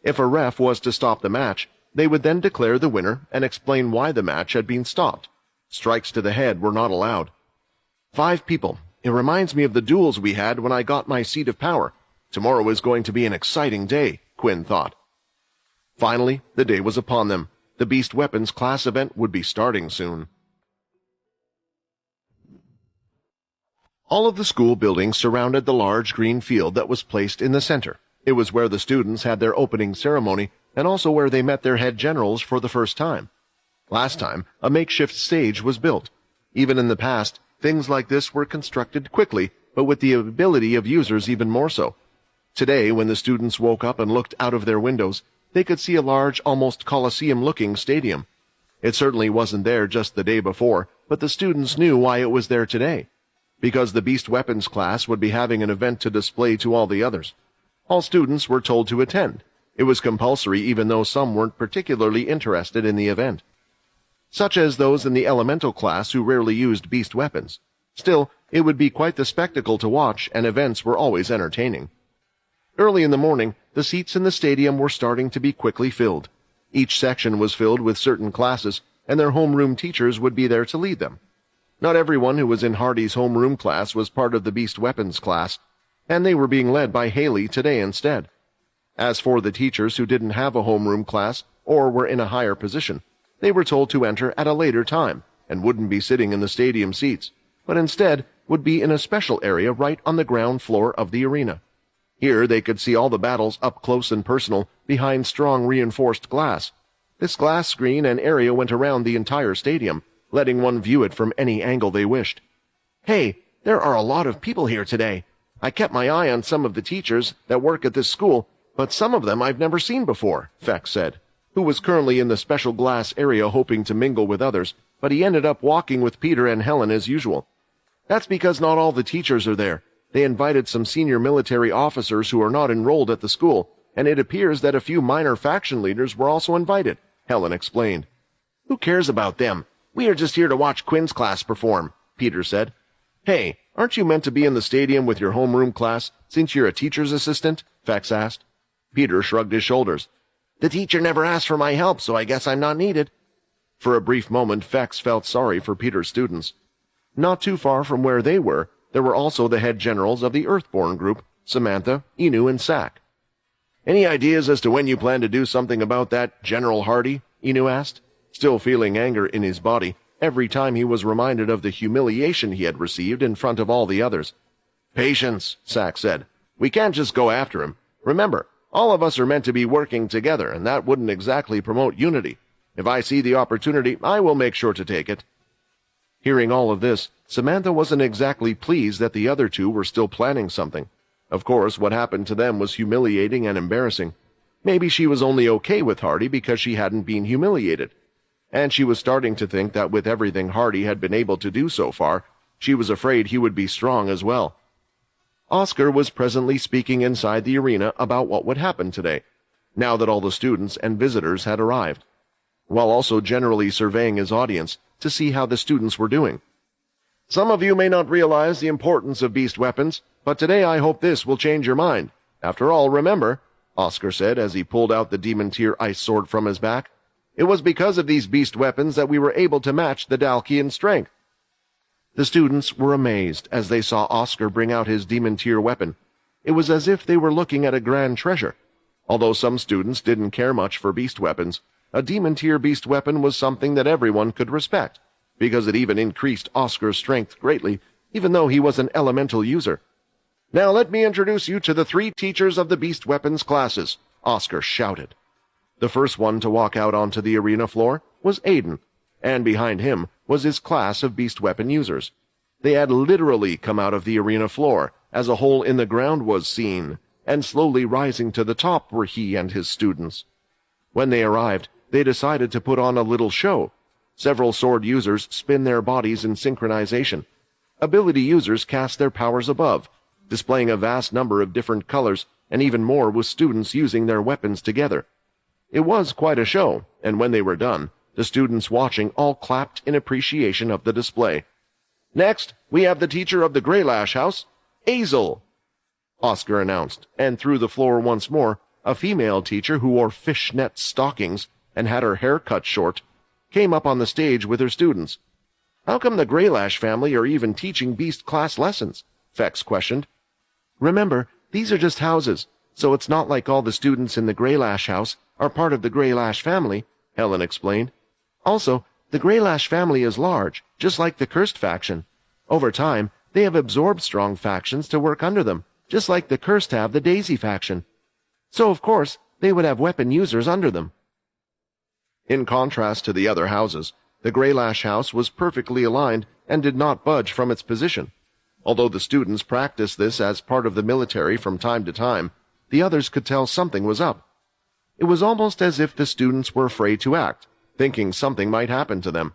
Speaker 1: If a ref was to stop the match, they would then declare the winner and explain why the match had been stopped. Strikes to the head were not allowed. 5 people. It reminds me of the duels we had when I got my seat of power. Tomorrow is going to be an exciting day, Quinn thought. Finally, the day was upon them. The Beast Weapons class event would be starting soon. All of the school buildings surrounded the large green field that was placed in the center. It was where the students had their opening ceremony and also where they met their head generals for the first time. Last time, a makeshift stage was built. Even in the past, things like this were constructed quickly, but with the ability of users even more so. Today, when the students woke up and looked out of their windows, they could see a large, almost Colosseum-looking stadium. It certainly wasn't there just the day before, but the students knew why it was there today. Because the Beast Weapons class would be having an event to display to all the others. All students were told to attend. It was compulsory even though some weren't particularly interested in the event. such as those in the elemental class who rarely used beast weapons. Still, it would be quite the spectacle to watch, and events were always entertaining. Early in the morning, the seats in the stadium were starting to be quickly filled. Each section was filled with certain classes, and their homeroom teachers would be there to lead them. Not everyone who was in Hardy's homeroom class was part of the beast weapons class, and they were being led by Haley today instead. As for the teachers who didn't have a homeroom class or were in a higher position, they were told to enter at a later time and wouldn't be sitting in the stadium seats, but instead would be in a special area right on the ground floor of the arena. Here they could see all the battles up close and personal behind strong reinforced glass. This glass screen and area went around the entire stadium, letting one view it from any angle they wished. "Hey, there are a lot of people here today. I kept my eye on some of the teachers that work at this school, but some of them I've never seen before," Fex said, who was currently in the special glass area hoping to mingle with others, but he ended up walking with Peter and Helen as usual. "That's because not all the teachers are there. They invited some senior military officers who are not enrolled at the school, and it appears that a few minor faction leaders were also invited," Helen explained. "Who cares about them? We are just here to watch Quinn's class perform," Peter said. "Hey, aren't you meant to be in the stadium with your homeroom class since you're a teacher's assistant?" Fex asked. Peter shrugged his shoulders. "The teacher never asked for my help, so I guess I'm not needed." For a brief moment, Fex felt sorry for Peter's students. Not too far from where they were, there were also the head generals of the Earthborn group, Samantha, Inu, and Sak. "Any ideas as to when you plan to do something about that, General Hardy?" Inu asked, still feeling anger in his body every time he was reminded of the humiliation he had received in front of all the others. "Patience," Sak said. "We can't just go after him. Remember, all of us are meant to be working together, and that wouldn't exactly promote unity. If I see the opportunity, I will make sure to take it." Hearing all of this, Samantha wasn't exactly pleased that the other two were still planning something. Of course, what happened to them was humiliating and embarrassing. Maybe she was only okay with Hardy because she hadn't been humiliated. And she was starting to think that with everything Hardy had been able to do so far, she was afraid he would be strong as well. Oscar was presently speaking inside the arena about what would happen today, now that all the students and visitors had arrived, while also generally surveying his audience to see how the students were doing. "Some of you may not realize the importance of beast weapons, but today I hope this will change your mind. After all, remember," Oscar said as he pulled out the demon tier ice sword from his back, "it was because of these beast weapons that we were able to match the Dalkian strength." The students were amazed as they saw Oscar bring out his demon tier weapon. It was as if they were looking at a grand treasure. Although some students didn't care much for beast weapons, a demon tier beast weapon was something that everyone could respect, because it even increased Oscar's strength greatly, even though he was an elemental user. "Now let me introduce you to the 3 teachers of the beast weapons classes," Oscar shouted. The first one to walk out onto the arena floor was Aiden, and behind him was his class of beast weapon users. They had literally come out of the arena floor, as a hole in the ground was seen, and slowly rising to the top were he and his students. When they arrived, they decided to put on a little show. Several sword users spin their bodies in synchronization. Ability users cast their powers above, displaying a vast number of different colors, and even more with students using their weapons together. It was quite a show, and when they were done, the students watching all clapped in appreciation of the display. "Next, we have the teacher of the Greylash House, Azel," Oscar announced, and through the floor once more, a female teacher who wore fishnet stockings and had her hair cut short came up on the stage with her students. "How come the Greylash family are even teaching beast class lessons?" Fex questioned. "Remember, these are just houses, so it's not like all the students in the Greylash House are part of the Greylash family," Helen explained. "Also, the Greylash family is large, just like the Cursed faction. Over time, they have absorbed strong factions to work under them, just like the Cursed have the Daisy faction. So, of course, they would have weapon users under them." In contrast to the other houses, the Greylash House was perfectly aligned and did not budge from its position. Although the students practiced this as part of the military from time to time, the others could tell something was up. It was almost as if the students were afraid to act, thinking something might happen to them.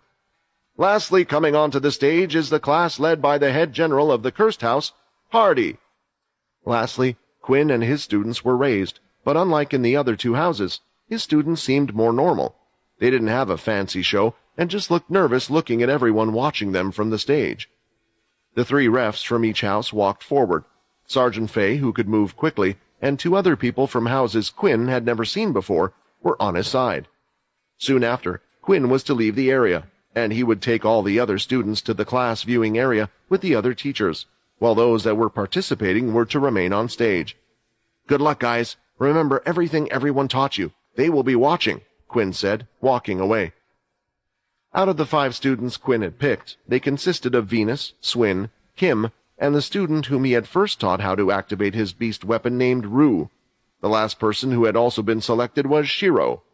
Speaker 1: "Lastly, coming onto the stage is the class led by the head general of the Cursed House, Hardy." Lastly, Quinn and his students were raised, but unlike in the other 2 houses, his students seemed more normal. They didn't have a fancy show,
Speaker 2: and just looked nervous looking at everyone watching them from the stage. The 3 refs from each house walked forward. Sergeant Fay, who could move quickly, and 2 other people from houses Quinn had never seen before, were on his side. Soon after, Quinn was to leave the area, and he would take all the other students to the class viewing area with the other teachers, while those that were participating were to remain on stage. "Good luck, guys. Remember everything everyone taught you. They will be watching," Quinn said, walking away. Out of the 5 students Quinn had picked, they consisted of Venus, Swin, Kim, and the student whom he had first taught how to activate his beast weapon named Rue. The last person who had also been selected was Shiro.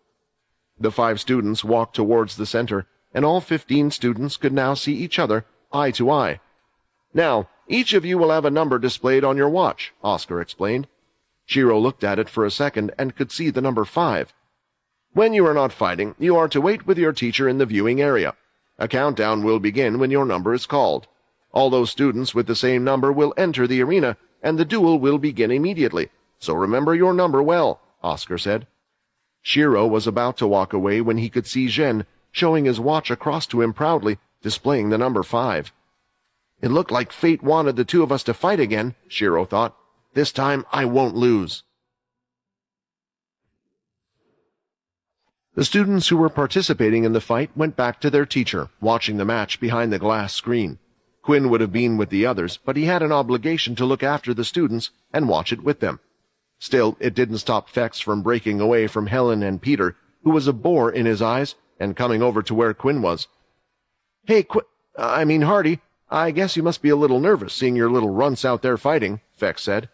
Speaker 2: The 5 students walked towards the center, and all 15 students could now see each other, eye to eye. "Now, each of you will have a number displayed on your watch," Oscar explained. Shiro looked at it for a second and could see the number 5. "When you are not fighting, you are to wait with your teacher in the viewing area. A countdown will begin when your number is called. All those students with the same number will enter the arena, and the duel will begin immediately. So remember your number well," Oscar said. Shiro was about to walk away when he could see Zhen, showing his watch across to him proudly, displaying the number 5. "It looked like fate wanted the 2 of us to fight again," Shiro thought. "This time I won't lose." The students who were participating in the fight went back to their teacher, watching the match behind the glass screen. Quinn would have been with the others, but he had an obligation to look after the students and watch it with them. Still, it didn't stop Fex from breaking away from Helen and Peter, who was a bore in his eyes, and coming over to where Quinn was. "Hey, Hardy, I guess you must be a little nervous seeing your little runts out there fighting," Fex said.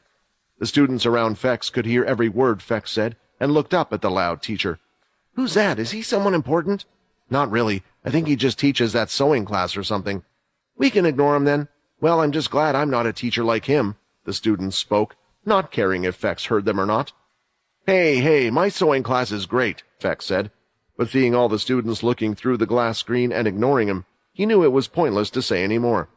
Speaker 2: The students around Fex could hear every word Fex said, and looked up at the loud teacher. "Who's that? Is he someone important?" "Not really. I think he just teaches that sewing class or something." "We can ignore him then. Well, I'm just glad I'm not a teacher like him," the students spoke, not caring if Fex heard them or not. Hey, my sewing class is great," Fex said. But seeing all the students looking through the glass screen and ignoring him, he knew it was pointless to say any more.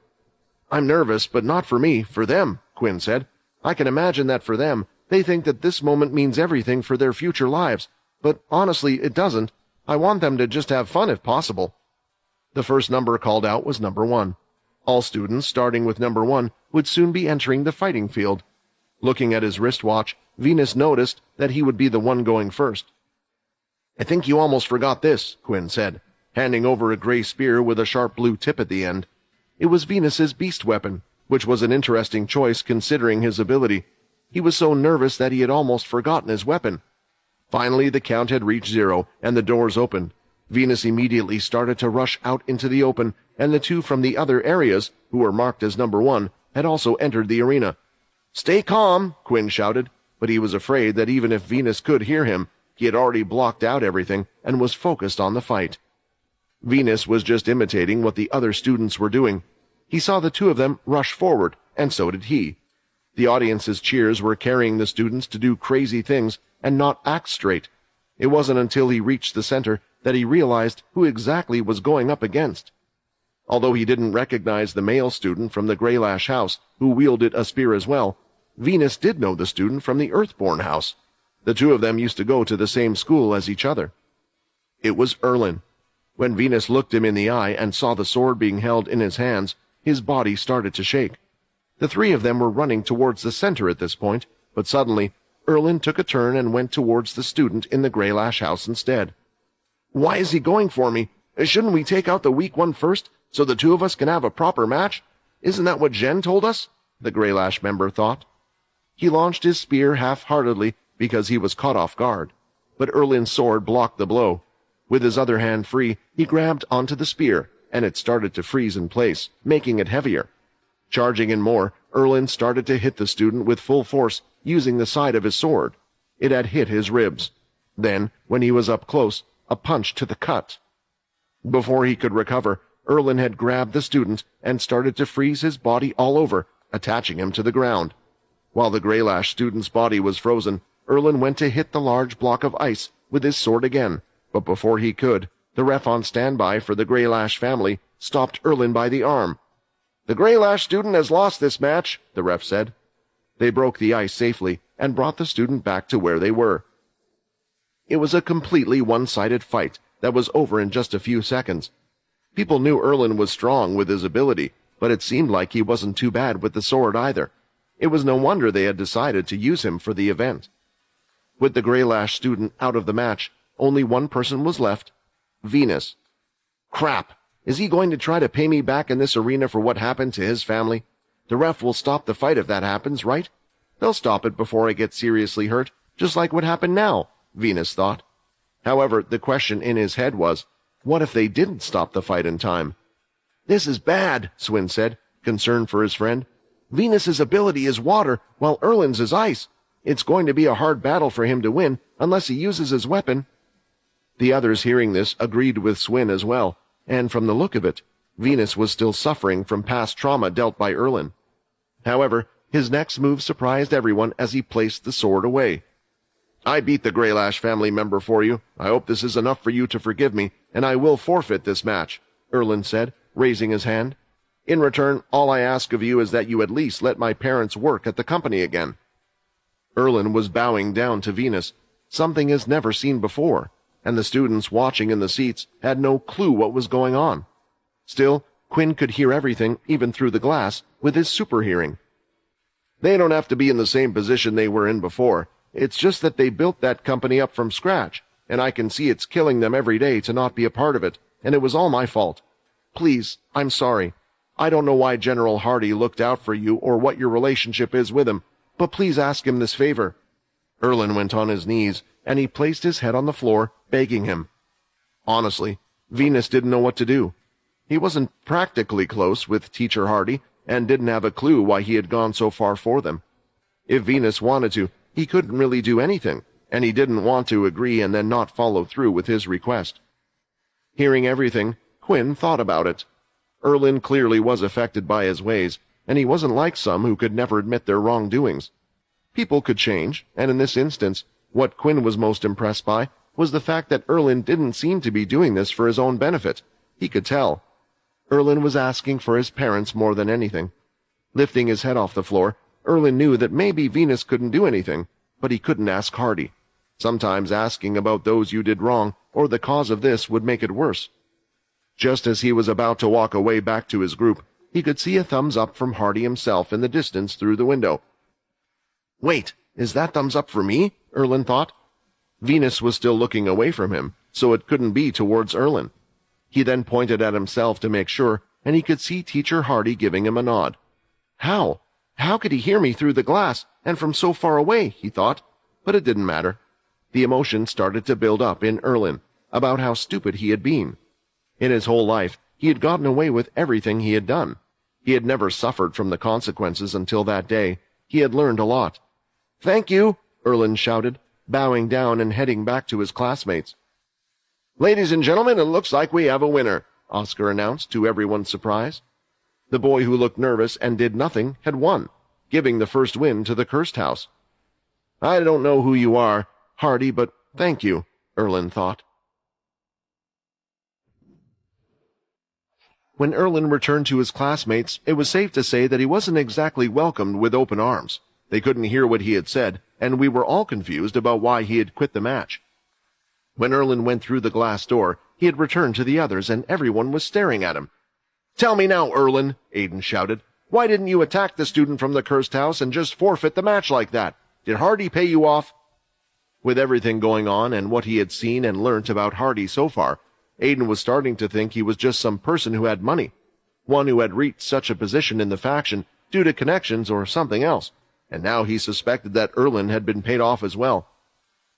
Speaker 2: "I'm nervous, but not for me, for them," Quinn said. "I can imagine that for them, they think that this moment means everything for their future lives. But honestly, it doesn't. I want them to just have fun if possible." The first number called out was number 1. All students, starting with number 1, would soon be entering the fighting field. Looking at his wristwatch, Venus noticed that he would be the one going first. "I think you almost forgot this," Quinn said, handing over a gray spear with a sharp blue tip at the end. It was Venus's beast weapon, which was an interesting choice considering his ability. He was so nervous that he had almost forgotten his weapon. Finally, the count had reached 0, and the doors opened. Venus immediately started to rush out into the open, and the 2 from the other areas, who were marked as number 1, had also entered the arena. "Stay calm," Quinn shouted, but he was afraid that even if Venus could hear him, he had already blocked out everything and was focused on the fight. Venus was just imitating what the other students were doing. He saw the 2 of them rush forward, and so did he. The audience's cheers were carrying the students to do crazy things and not act straight. It wasn't until he reached the center that he realized who exactly was going up against. Although he didn't recognize the male student from the Greylash house, who wielded a spear as well, Venus did know the student from the Earthborn house. The 2 of them used to go to the same school as each other. It was Erlin. When Venus looked him in the eye and saw the sword being held in his hands, his body started to shake. The 3 of them were running towards the center at this point, but suddenly, Erlin took a turn and went towards the student in the Greylash house instead. "Why is he going for me? Shouldn't we take out the weak one first, so the 2 of us can have a proper match? Isn't that what Jen told us?" the Greylash member thought. He launched his spear half-heartedly because he was caught off guard, but Erlin's sword blocked the blow. With his other hand free, he grabbed onto the spear, and it started to freeze in place, making it heavier. Charging in more, Erlin started to hit the student with full force, using the side of his sword. It had hit his ribs. Then, when he was up close, a punch to the cut. Before he could recover, Erlin had grabbed the student and started to freeze his body all over, attaching him to the ground. While the Greylash student's body was frozen, Erlin went to hit the large block of ice with his sword again, but before he could, the ref on standby for the Greylash family stopped Erlin by the arm. "The Greylash student has lost this match," the ref said. They broke the ice safely and brought the student back to where they were. It was a completely one-sided fight that was over in just a few seconds. People knew Erlin was strong with his ability, but it seemed like he wasn't too bad with the sword either. It was no wonder they had decided to use him for the event. With the Greylash student out of the match, only one person was left: Venus. Crap! Is he going to try to pay me back in this arena for what happened to his family? The ref will stop the fight if that happens, right? They'll stop it before I get seriously hurt, just like what happened now, Venus thought. However, the question in his head was, what if they didn't stop the fight in time? This is bad, Swin said, concerned for his friend. Venus's ability is water, while Erlin's is ice. It's going to be a hard battle for him to win, unless he uses his weapon. The others hearing this agreed with Swin as well, and from the look of it, Venus was still suffering from past trauma dealt by Erlin. However, his next move surprised everyone as he placed the sword away. I beat the Greylash family member for you. I hope this is enough for you to forgive me, and I will forfeit this match, Erlin said, raising his hand. In return, all I ask of you is that you at least let my parents work at the company again. Erlin was bowing down to Venus, something he's never seen before, and the students watching in the seats had no clue what was going on. Still, Quinn could hear everything, even through the glass, with his super hearing. They don't have to be in the same position they were in before. It's just that they built that company up from scratch, and I can see it's killing them every day to not be a part of it, and it was all my fault. Please, I'm sorry. I don't know why General Hardy looked out for you or what your relationship is with him, but please ask him this favor. Erlin went on his knees, and he placed his head on the floor, begging him. Honestly, Venus didn't know what to do. He wasn't practically close with Teacher Hardy, and didn't have a clue why he had gone so far for them. If Venus wanted to, he couldn't really do anything, and he didn't want to agree and then not follow through with his request. Hearing everything, Quinn thought about it. Erlin clearly was affected by his ways, and he wasn't like some who could never admit their wrongdoings. People could change, and in this instance, what Quinn was most impressed by was the fact that Erlin didn't seem to be doing this for his own benefit. He could tell. Erlin was asking for his parents more than anything. Lifting his head off the floor, Erlin knew that maybe Venus couldn't do anything, but he couldn't ask Hardy. Sometimes asking about those you did wrong or the cause of this would make it worse. Just as he was about to walk away back to his group, he could see a thumbs up from Hardy himself in the distance through the window. Wait, is that thumbs up for me? Erlin thought. Venus was still looking away from him, so it couldn't be towards Erlin. He then pointed at himself to make sure, and he could see Teacher Hardy giving him a nod. How? How could he hear me through the glass, and from so far away, he thought. But it didn't matter. The emotion started to build up in Erlin, about how stupid he had been. In his whole life, he had gotten away with everything he had done. He had never suffered from the consequences until that day. He had learned a lot. Thank you, Erlin shouted, bowing down and heading back to his classmates. Ladies and gentlemen, it looks like we have a winner, Oscar announced to everyone's surprise. The boy who looked nervous and did nothing had won, giving the first win to the cursed house. I don't know who you are, Hardy, but thank you, Erlin thought. When Erlin returned to his classmates, it was safe to say that he wasn't exactly welcomed with open arms. They couldn't hear what he had said, and we were all confused about why he had quit the match. When Erlin went through the glass door, he had returned to the others, and everyone was staring at him. Tell me now, Erlin, Aiden shouted. Why didn't you attack the student from the cursed house and just forfeit the match like that? Did Hardy pay you off? With everything going on and what he had seen and learnt about Hardy so far, Aiden was starting to think he was just some person who had money, one who had reached such a position in the faction due to connections or something else, and now he suspected that Erlin had been paid off as well.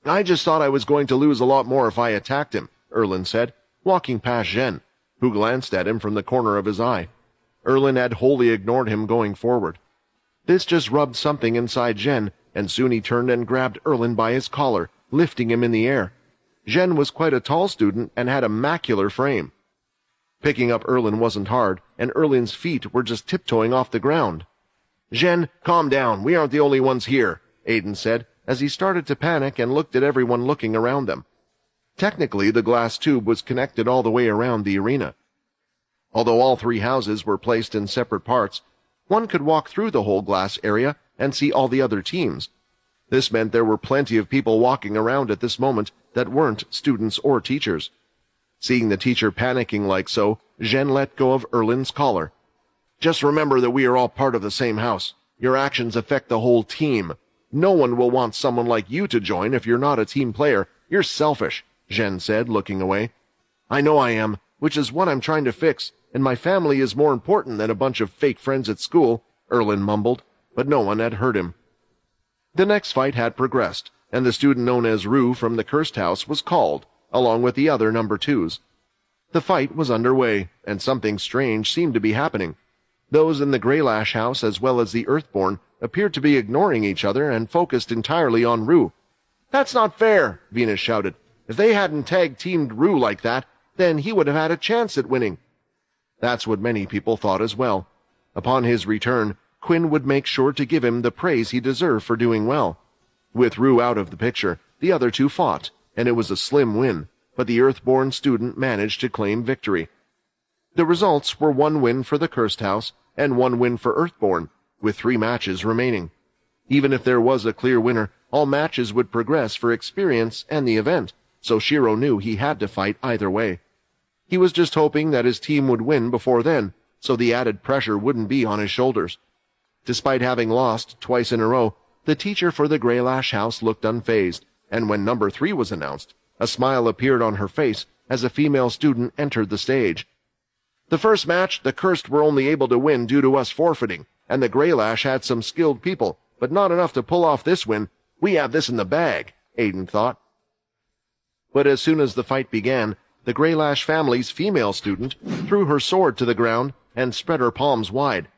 Speaker 2: I just thought I was going to lose a lot more if I attacked him, Erlin said, walking past Jen, who glanced at him from the corner of his eye. Erlin had wholly ignored him going forward. This just rubbed something inside Jen, and soon he turned and grabbed Erlin by his collar, lifting him in the air. Jen was quite a tall student and had a macular frame. Picking up Erlin wasn't hard, and Erlin's feet were just tiptoeing off the ground. Jen, calm down. We aren't the only ones here, Aiden said, as he started to panic and looked at everyone looking around them. Technically, the glass tube was connected all the way around the arena. Although all three houses were placed in separate parts, one could walk through the whole glass area and see all the other teams. This meant there were plenty of people walking around at this moment that weren't students or teachers. Seeing the teacher panicking like so,
Speaker 1: Zhen let go of Erlin's collar. Just remember that we are all part of the same house. Your actions affect the whole team. No one will want someone like you to join if you're not a team player. You're selfish, Zhen said, looking away. I know I am, which is what I'm trying to fix, and my family is more important than a bunch of fake friends at school, Erlin mumbled, but no one had heard him. The next fight had progressed, and the student known as Rue from the cursed house was called, along with the other number twos. The fight was underway, and something strange seemed to be happening. Those in the Greylash house as well as the Earthborn appeared to be ignoring each other and focused entirely on Rue. That's not fair, Venus shouted. If they hadn't tag-teamed Rue like that, then he would have had a chance at winning. That's what many people thought as well. Upon his return, Quinn would make sure to give him the praise he deserved for doing well. With Rue out of the picture, the other two fought, and it was a slim win, but the Earthborn student managed to claim victory. The results were 1 win for the Cursed House and 1 win for Earthborn, with 3 matches remaining. Even if there was a clear winner, all matches would progress for experience and the event, so Shiro knew he had to fight either way. He was just hoping that his team would win before then, so the added pressure wouldn't be on his shoulders. Despite having lost twice in a row, the teacher for the Greylash house looked unfazed, and when number 3 was announced, a smile appeared on her face as a female student entered the stage. The first match, the Cursed were only able to win due to us forfeiting, and the Greylash had some skilled people, but not enough to pull off this win. We have this in the bag, Aiden thought. But as soon as the fight began, the Greylash family's female student threw her sword to the ground and spread her palms wide.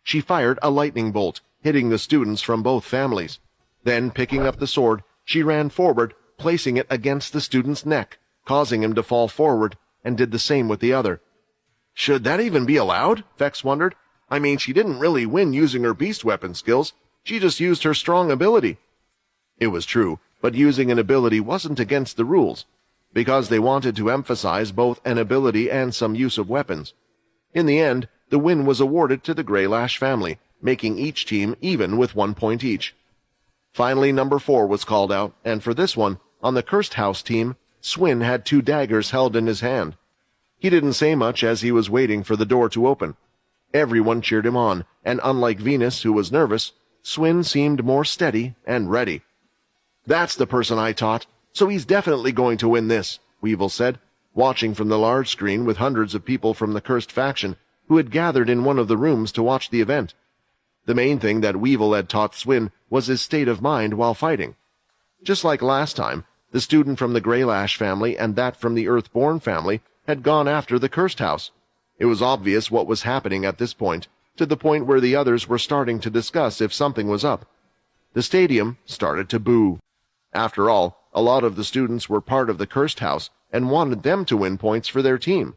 Speaker 1: She fired a lightning bolt, hitting the students from both families. Then, picking up the sword, she ran forward, placing it against the student's neck, causing him to fall forward, and did the same with the other. Should that even be allowed? Vex wondered. I mean, she didn't really win using her beast weapon skills. She just used her strong ability. It was true, but using an ability wasn't against the rules, because they wanted to emphasize both an ability and some use of weapons. In the end, the win was awarded to the Greylash family, making each team even with 1 point each. Finally, number 4 was called out, and for this one, on the Cursed House team, Swin had 2 daggers held in his hand. He didn't say much as he was waiting for the door to open. Everyone cheered him on, and unlike Venus, who was nervous, Swin seemed more steady and ready. That's the person I taught, so he's definitely going to win this, Weevil said, watching from the large screen with hundreds of people from the Cursed faction who had gathered in one of the rooms to watch the event. The main thing that Weevil had taught Swin was his state of mind while fighting. Just like last time, the student from the Greylash family and that from the Earthborn family had gone after the Cursed House. It was obvious what was happening at this point, to the point where the others were starting to discuss if something was up. The stadium started to boo. After all, a lot of the students were part of the Cursed House and wanted them to win points for their team.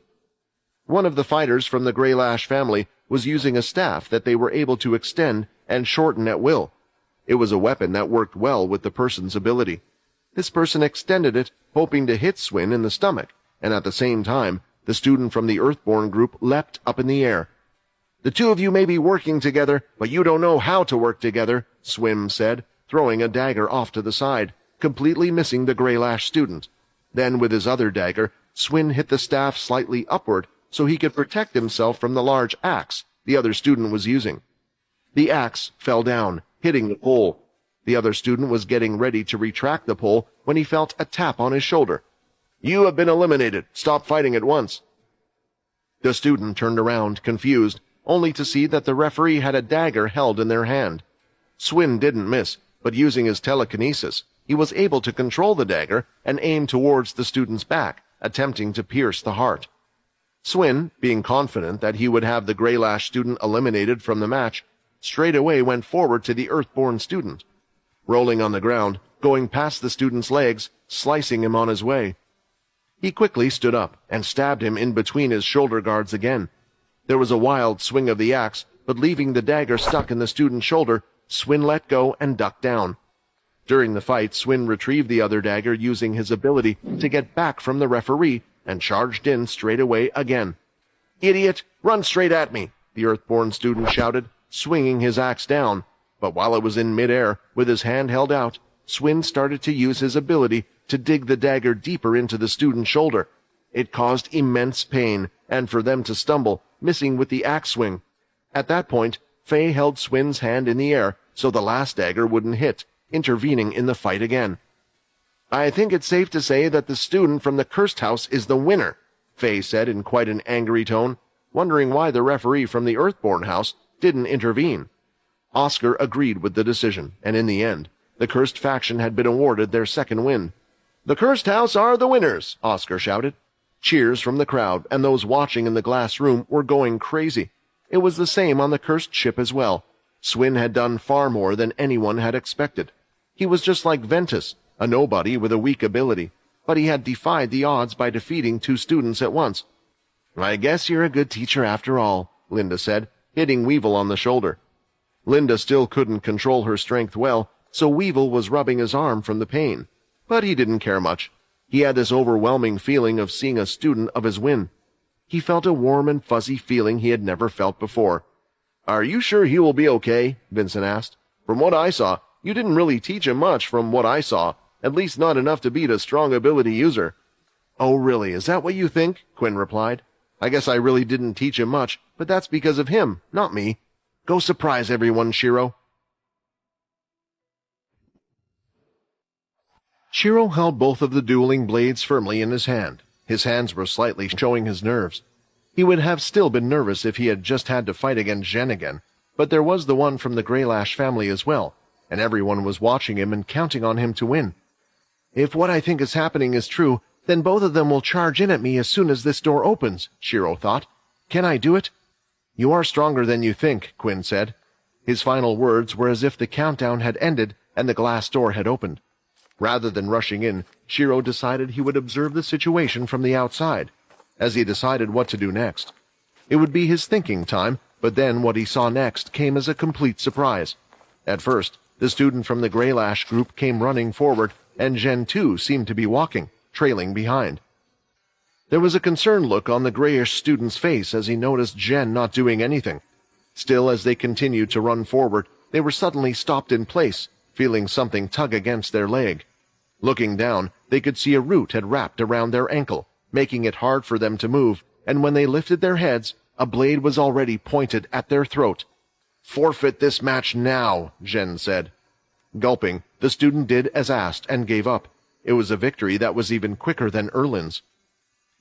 Speaker 1: One of the fighters from the Greylash family was using a staff that they were able to extend and shorten at will. It was a weapon that worked well with the person's ability. This person extended it, hoping to hit Swin in the stomach, and at the same time, the student from the Earthborn group leapt up in the air. The two of you may be working together, but you don't know how to work together, Swim said, throwing a dagger off to the side, completely missing the Greylash student. Then, with his other dagger, Swin hit the staff slightly upward so he could protect himself from the large axe the other student was using. The axe fell down, hitting the pole. The other student was getting ready to retract the pole when he felt a tap on his shoulder. You have been eliminated. Stop fighting at once. The student turned around, confused, only to see that the referee had a dagger held in their hand. Swin didn't miss, but using his telekinesis, he was able to control the dagger and aim towards the student's back, attempting to pierce the heart. Swin, being confident that he would have the Greylash student eliminated from the match, straightaway went forward to the Earthborn student. Rolling on the ground, going past the student's legs, slicing him on his way. He quickly stood up and stabbed him in between his shoulder guards again. There was a wild swing of the axe, but leaving the dagger stuck in the student's shoulder, Swin let go and ducked down. During the fight, Swin retrieved the other dagger using his ability to get back from the referee and charged in straight away again. Idiot, run straight at me, the Earthborn student shouted, swinging his axe down. But while it was in midair, with his hand held out, Swin started to use his ability to dig the dagger deeper into the student's shoulder.
Speaker 2: It caused immense pain, and for them to stumble, missing with the axe swing. At that point, Faye held Swin's hand in the air so the last dagger wouldn't hit, intervening in the fight again. "I think it's safe to say that the student from the cursed house is the winner," Faye said in quite an angry tone, wondering why the referee from the Earthborn house didn't intervene. Oscar agreed with the decision, and in the end, the cursed faction had been awarded their second win. "The cursed house are the winners," Oscar shouted. Cheers from the crowd, and those watching in the glass room were going crazy. It was the same on the cursed ship as well. Swin had done far more than anyone had expected. He was just like Ventus, a nobody with a weak ability, but he had defied the odds by defeating 2 students at once. "I guess you're a good teacher after all," Linda said, hitting Weevil on the shoulder. Linda still couldn't control her strength well, so Weevil was rubbing his arm from the pain. But he didn't care much. He had this overwhelming feeling of seeing a student of his win. He felt a warm and fuzzy feeling he had never felt before. "Are you sure he will be okay?" Vincent asked. "From what I saw, you didn't really teach him much from what I saw, at least not enough to beat a strong ability user." "Oh, really? Is that what you think?" Quinn replied. "I guess I really didn't teach him much, but that's because of him, not me. Go surprise everyone, Shiro." Shiro held both of the dueling blades firmly in his hand. His hands were slightly showing his nerves. He would have still been nervous if he had just had to fight against Jen again, but there was the one from the Greylash family as well, and everyone was watching him and counting on him to win. "If what I think is happening is true, then both of them will charge in at me as soon as this door opens," Shiro thought. "Can I do it?" "You are stronger than you think," Quinn said. His final words were as if the countdown had ended and the glass door had opened. Rather than rushing in, Shiro decided he would observe the situation from the outside, as he decided what to do next. It would be his thinking time, but then what he saw next came as a complete surprise. At first, the student from the Greylash group came running forward, and Jen too seemed to be walking, trailing behind. There was a concerned look on the grayish student's face as he noticed Jen not doing anything. Still, as they continued to run forward, they were suddenly stopped in place, feeling something tug against their leg. Looking down, they could see a root had wrapped around their ankle, making it hard for them to move, and when they lifted their heads, a blade was already pointed at their throat. "Forfeit this match now," Jen said. Gulping, the student did as asked and gave up. It was a victory that was even quicker than Erlin's.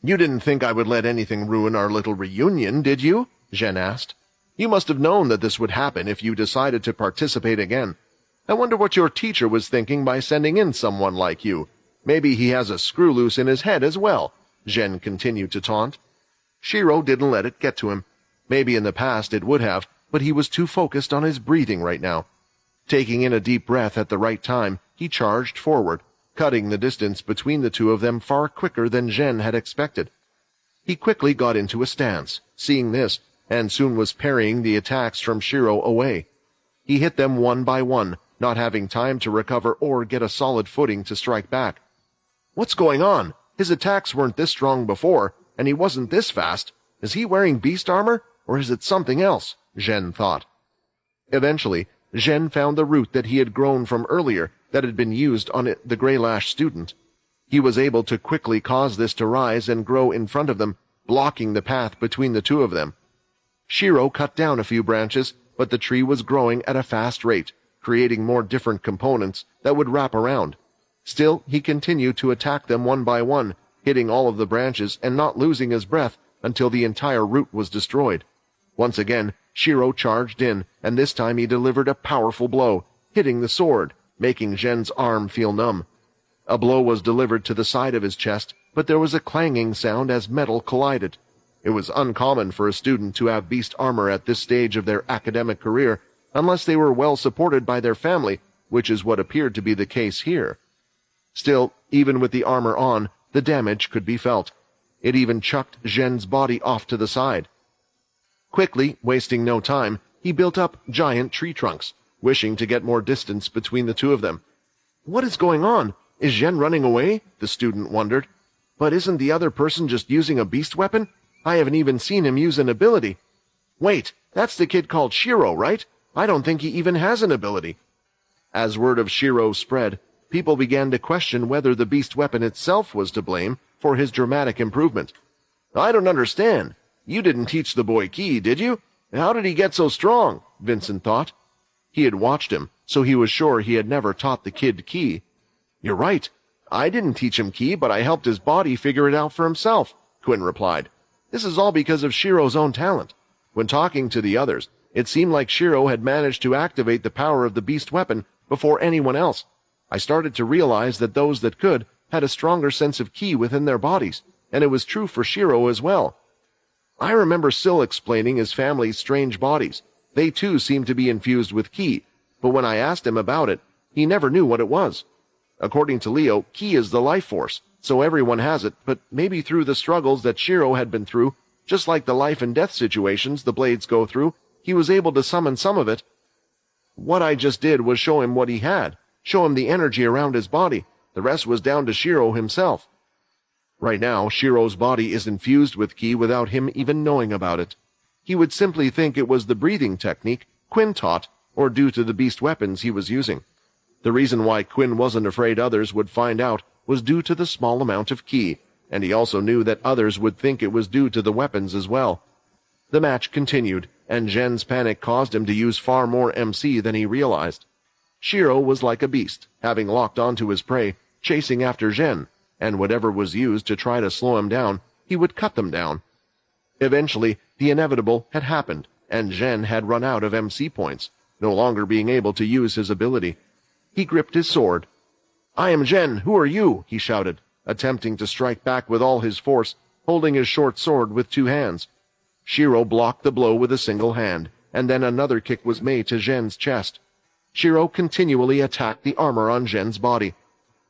Speaker 2: "You didn't think I would let anything ruin our little reunion, did you?" Jen asked. "You must have known that this would happen if you decided to participate again. I wonder what your teacher was thinking by sending in someone like you. Maybe he has a screw loose in his head as well," Jen continued to taunt. Shiro didn't let it get to him. Maybe in the past it would have, but he was too focused on his breathing right now. Taking in a deep breath at the right time, he charged forward, cutting the distance between the two of them far quicker than Jen had expected. He quickly got into a stance, seeing this, and soon was parrying the attacks from Shiro away. He hit them one by one, not having time to recover or get a solid footing to strike back. "What's going on? His attacks weren't this strong before, and he wasn't this fast. Is he wearing beast armor, or is it something else?" Jen thought. Eventually, Jen found the root that he had grown from earlier that had been used on the Greylash student. He was able to quickly cause this to rise and grow in front of them, blocking the path between the two of them. Shiro cut down a few branches, but the tree was growing at a fast rate, creating more different components that would wrap around. Still, he continued to attack them one by one, hitting all of the branches and not losing his breath until the entire root was destroyed. Once again, Shiro charged in, and this time he delivered a powerful blow, hitting the sword, making Jen's arm feel numb. A blow was delivered to the side of his chest, but there was a clanging sound as metal collided. It was uncommon for a student to have beast armor at this stage of their academic career, unless they were well supported by their family, which is what appeared to be the case here. Still, even with the armor on, the damage could be felt. It even chucked Zhen's body off to the side. Quickly, wasting no time, he built up giant tree trunks, wishing to get more distance between the two of them. "What is going on? Is Zhen running away?" the student wondered. "But isn't the other person just using a beast weapon? I haven't even seen him use an ability. Wait, that's the kid called Shiro, right? I don't think he even has an ability." As word of Shiro spread, people began to question whether the beast weapon itself was to blame for his dramatic improvement. "I don't understand. You didn't teach the boy ki, did you? How did he get so strong?" Vincent thought. He had watched him, so he was sure he had never taught the kid ki. "You're right. I didn't teach him ki, but I helped his body figure it out for himself," Quinn replied. "This is all because of Shiro's own talent." When talking to the others, it seemed like Shiro had managed to activate the power of the beast weapon before anyone else. I started to realize that those that could had a stronger sense of ki within their bodies, and it was true for Shiro as well. I remember Syl explaining his family's strange bodies. They too seemed to be infused with ki, but when I asked him about it, he never knew what it was. According to Leo, ki is the life force, so everyone has it, but maybe through the struggles that Shiro had been through, just like the life and death situations the blades go through, he was able to summon some of it. What I just did was show him what he had, show him the energy around his body. The rest was down to Shiro himself. Right now, Shiro's body is infused with ki without him even knowing about it. He would simply think it was the breathing technique Quinn taught, or due to the beast weapons he was using. The reason why Quinn wasn't afraid others would find out was due to the small amount of ki, and he also knew that others would think it was due to the weapons as well. The match continued, and Zhen's panic caused him to use far more MC than he realized. Shiro was like a beast, having locked onto his prey, chasing after Zhen, and whatever was used to try to slow him down, he would cut them down. Eventually, the inevitable had happened, and Zhen had run out of MC points, no longer being able to use his ability. He gripped his sword. "I am Zhen, who are you?" he shouted, attempting to strike back with all his force, holding his short sword with 2 hands. Shiro blocked the blow with a single hand, and then another kick was made to Zhen's chest. Shiro continually attacked the armor on Zhen's body.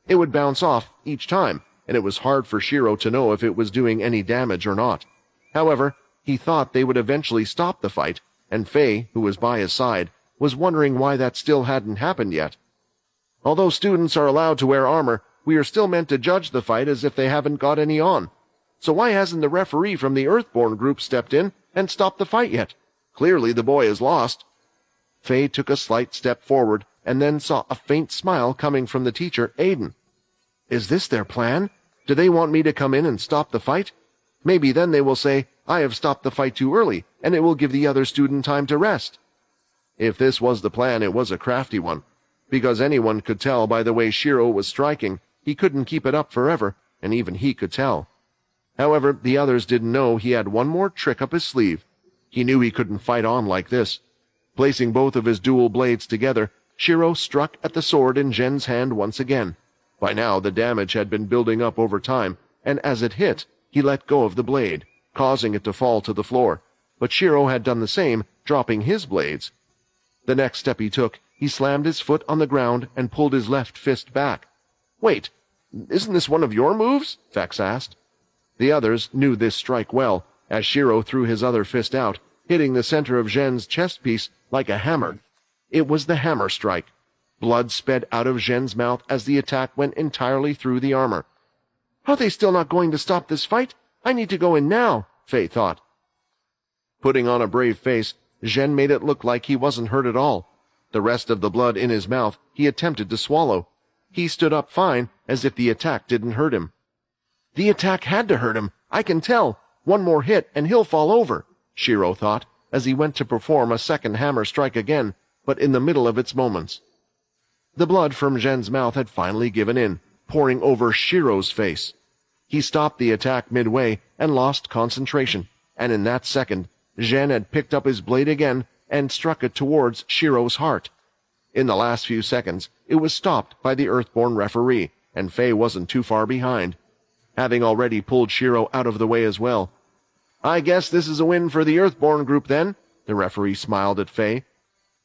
Speaker 2: It would bounce off each time, and it was hard for Shiro to know if it was doing any damage or not. However, he thought they would eventually stop the fight, and Faye, who was by his side, was wondering why that still hadn't happened yet. "Although students are allowed to wear armor, we are still meant to judge the fight as if they haven't got any on. So why hasn't the referee from the Earthborn group stepped in and stopped the fight yet? Clearly the boy is lost." Faye took a slight step forward and then saw a faint smile coming from the teacher, Aiden. "Is this their plan? Do they want me to come in and stop the fight? Maybe then they will say, I have stopped the fight too early, and it will give the other student time to rest." If this was the plan, it was a crafty one, because anyone could tell by the way Shiro was striking, he couldn't keep it up forever, and even he could tell. However, the others didn't know he had one more trick up his sleeve. He knew he couldn't fight on like this. Placing both of his dual blades together, Shiro struck at the sword in Zhen's hand once again. By now the damage had been building up over time, and as it hit, he let go of the blade, causing it to fall to the floor, but Shiro had done the same, dropping his blades. The next step he took, he slammed his foot on the ground and pulled his left fist back. "Wait, isn't this one of your moves?" Vex asked. The others knew this strike well, as Shiro threw his other fist out, hitting the center of Zhen's chest piece like a hammer. It was the hammer strike. Blood sped out of Zhen's mouth as the attack went entirely through the armor. "Are they still not going to stop this fight? I need to go in now," Faye thought. Putting on a brave face, Zhen made it look like he wasn't hurt at all. The rest of the blood in his mouth he attempted to swallow. He stood up fine, as if the attack didn't hurt him. "The attack had to hurt him, I can tell. One more hit and he'll fall over," Shiro thought, as he went to perform a second hammer strike again, but in the middle of its moments. The blood from Zhen's mouth had finally given in, pouring over Shiro's face. He stopped the attack midway and lost concentration, and in that second, Zhen had picked up his blade again and struck it towards Shiro's heart. In the last few seconds, it was stopped by the Earthborn referee, and Faye wasn't too far behind, having already pulled Shiro out of the way as well. "I guess this is a win for the Earthborn group then," the referee smiled at Faye.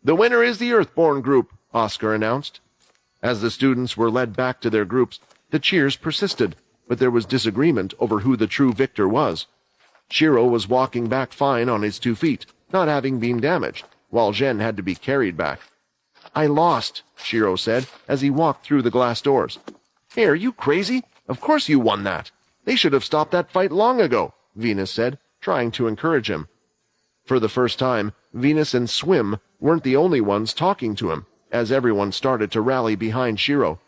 Speaker 2: "The winner is the Earthborn group," Oscar announced. As the students were led back to their groups, the cheers persisted, but there was disagreement over who the true victor was. Shiro was walking back fine on his 2 feet, not having been damaged, while Zhen had to be carried back. "I lost," Shiro said, as he walked through the glass doors. "Hey, are you crazy? Of course you won that. They should have stopped that fight long ago," Venus said, trying to encourage him. For the first time, Venus and Swim weren't the only ones talking to him, as everyone started to rally behind Shiro.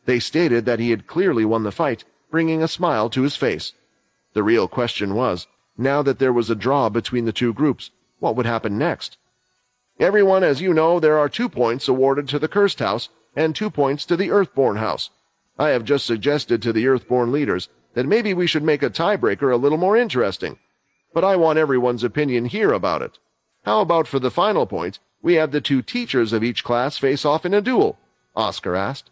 Speaker 2: They stated that he had clearly won the fight, bringing a smile to his face. The real question was, now that there was a draw between the two groups, what would happen next? Everyone, as you know, there are 2 points awarded to the Cursed House and 2 points to the Earthborn House. I have just suggested to the Earthborn leaders that maybe we should make a tiebreaker a little more interesting. But I want everyone's opinion here about it. How about for the final point, we have the 2 teachers of each class face off in a duel? Oscar asked.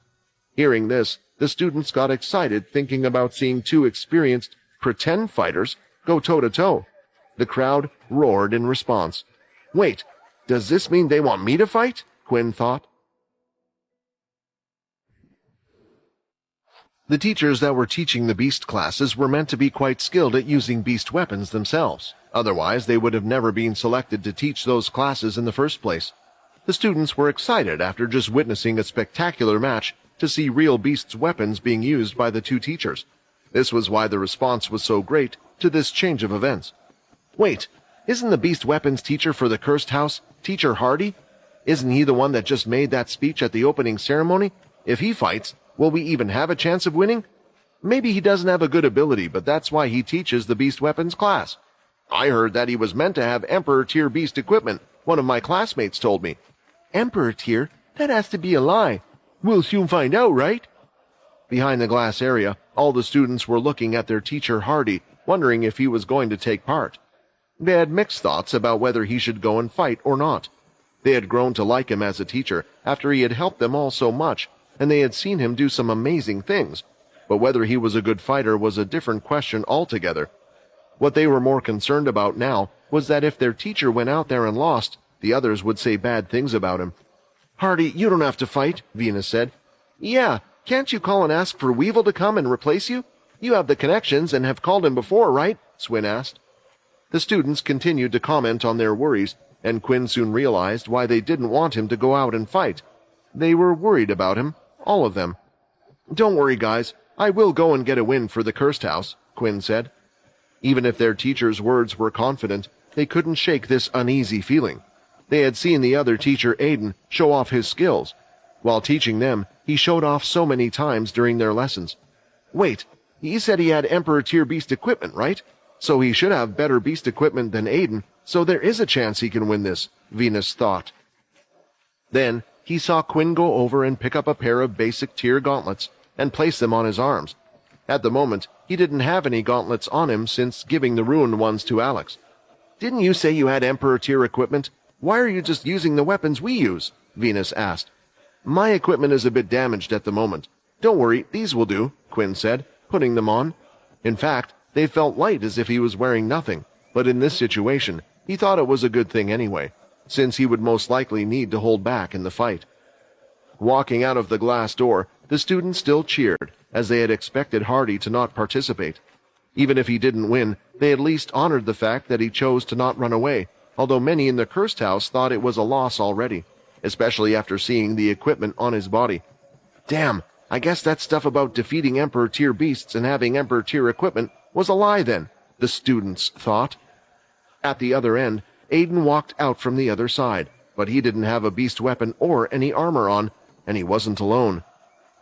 Speaker 2: Hearing this, the students got excited, thinking about seeing 2 experienced pretend fighters go toe-to-toe. The crowd roared in response. Wait, does this mean they want me to fight? Quinn thought. The teachers that were teaching the beast classes were meant to be quite skilled at using beast weapons themselves. Otherwise, they would have never been selected to teach those classes in the first place. The students were excited after just witnessing a spectacular match to see real beasts' weapons being used by the 2 teachers. This was why the response was so great to this change of events. Wait, isn't the beast weapons teacher for the Cursed House Teacher Hardy? Isn't he the one that just made that speech at the opening ceremony? If he fights, will we even have a chance of winning? Maybe he doesn't have a good ability, but that's why he teaches the beast weapons class. I heard that he was meant to have Emperor tier beast equipment, one of my classmates told me. Emperor tier? That has to be a lie. We'll soon find out, right? Behind the glass area, all the students were looking at their teacher Hardy, wondering if he was going to take part. They had mixed thoughts about whether he should go and fight or not. They had grown to like him as a teacher after he had helped them all so much, and they had seen him do some amazing things. But whether he was a good fighter was a different question altogether. What they were more concerned about now was that if their teacher went out there and lost, the others would say bad things about him. Hardy, you don't have to fight, Venus said. Yeah, can't you call and ask for Weevil to come and replace you? You have the connections and have called him before, right? Swin asked. The students continued to comment on their worries, and Quinn soon realized why they didn't want him to go out and fight. They were worried about him, all of them. Don't worry, guys. I will go and get a win for the Cursed House, Quinn said. Even if their teacher's words were confident, they couldn't shake this uneasy feeling. They had seen the other teacher, Aiden, show off his skills. While teaching them, he showed off so many times during their lessons. Wait, he said he had Emperor tier beast equipment, right? So he should have better beast equipment than Aiden, so there is a chance he can win this, Venus thought. Then he saw Quinn go over and pick up a pair of basic tier gauntlets and place them on his arms. At the moment, he didn't have any gauntlets on him since giving the ruined ones to Alex. Didn't you say you had Emperor tier equipment? Why are you just using the weapons we use? Venus asked. My equipment is a bit damaged at the moment. Don't worry, these will do, Quinn said, putting them on. In fact, they felt light as if he was wearing nothing, but in this situation, he thought it was a good thing anyway, since he would most likely need to hold back in the fight. Walking out of the glass door, the students still cheered, as they had expected Hardy to not participate. Even if he didn't win, they at least honored the fact that he chose to not run away, although many in the Cursed House thought it was a loss already, especially after seeing the equipment on his body. Damn, I guess that stuff about defeating Emperor tier beasts and having Emperor tier equipment was a lie then, the students thought. At the other end, Aiden walked out from the other side, but he didn't have a beast weapon or any armor on, and he wasn't alone.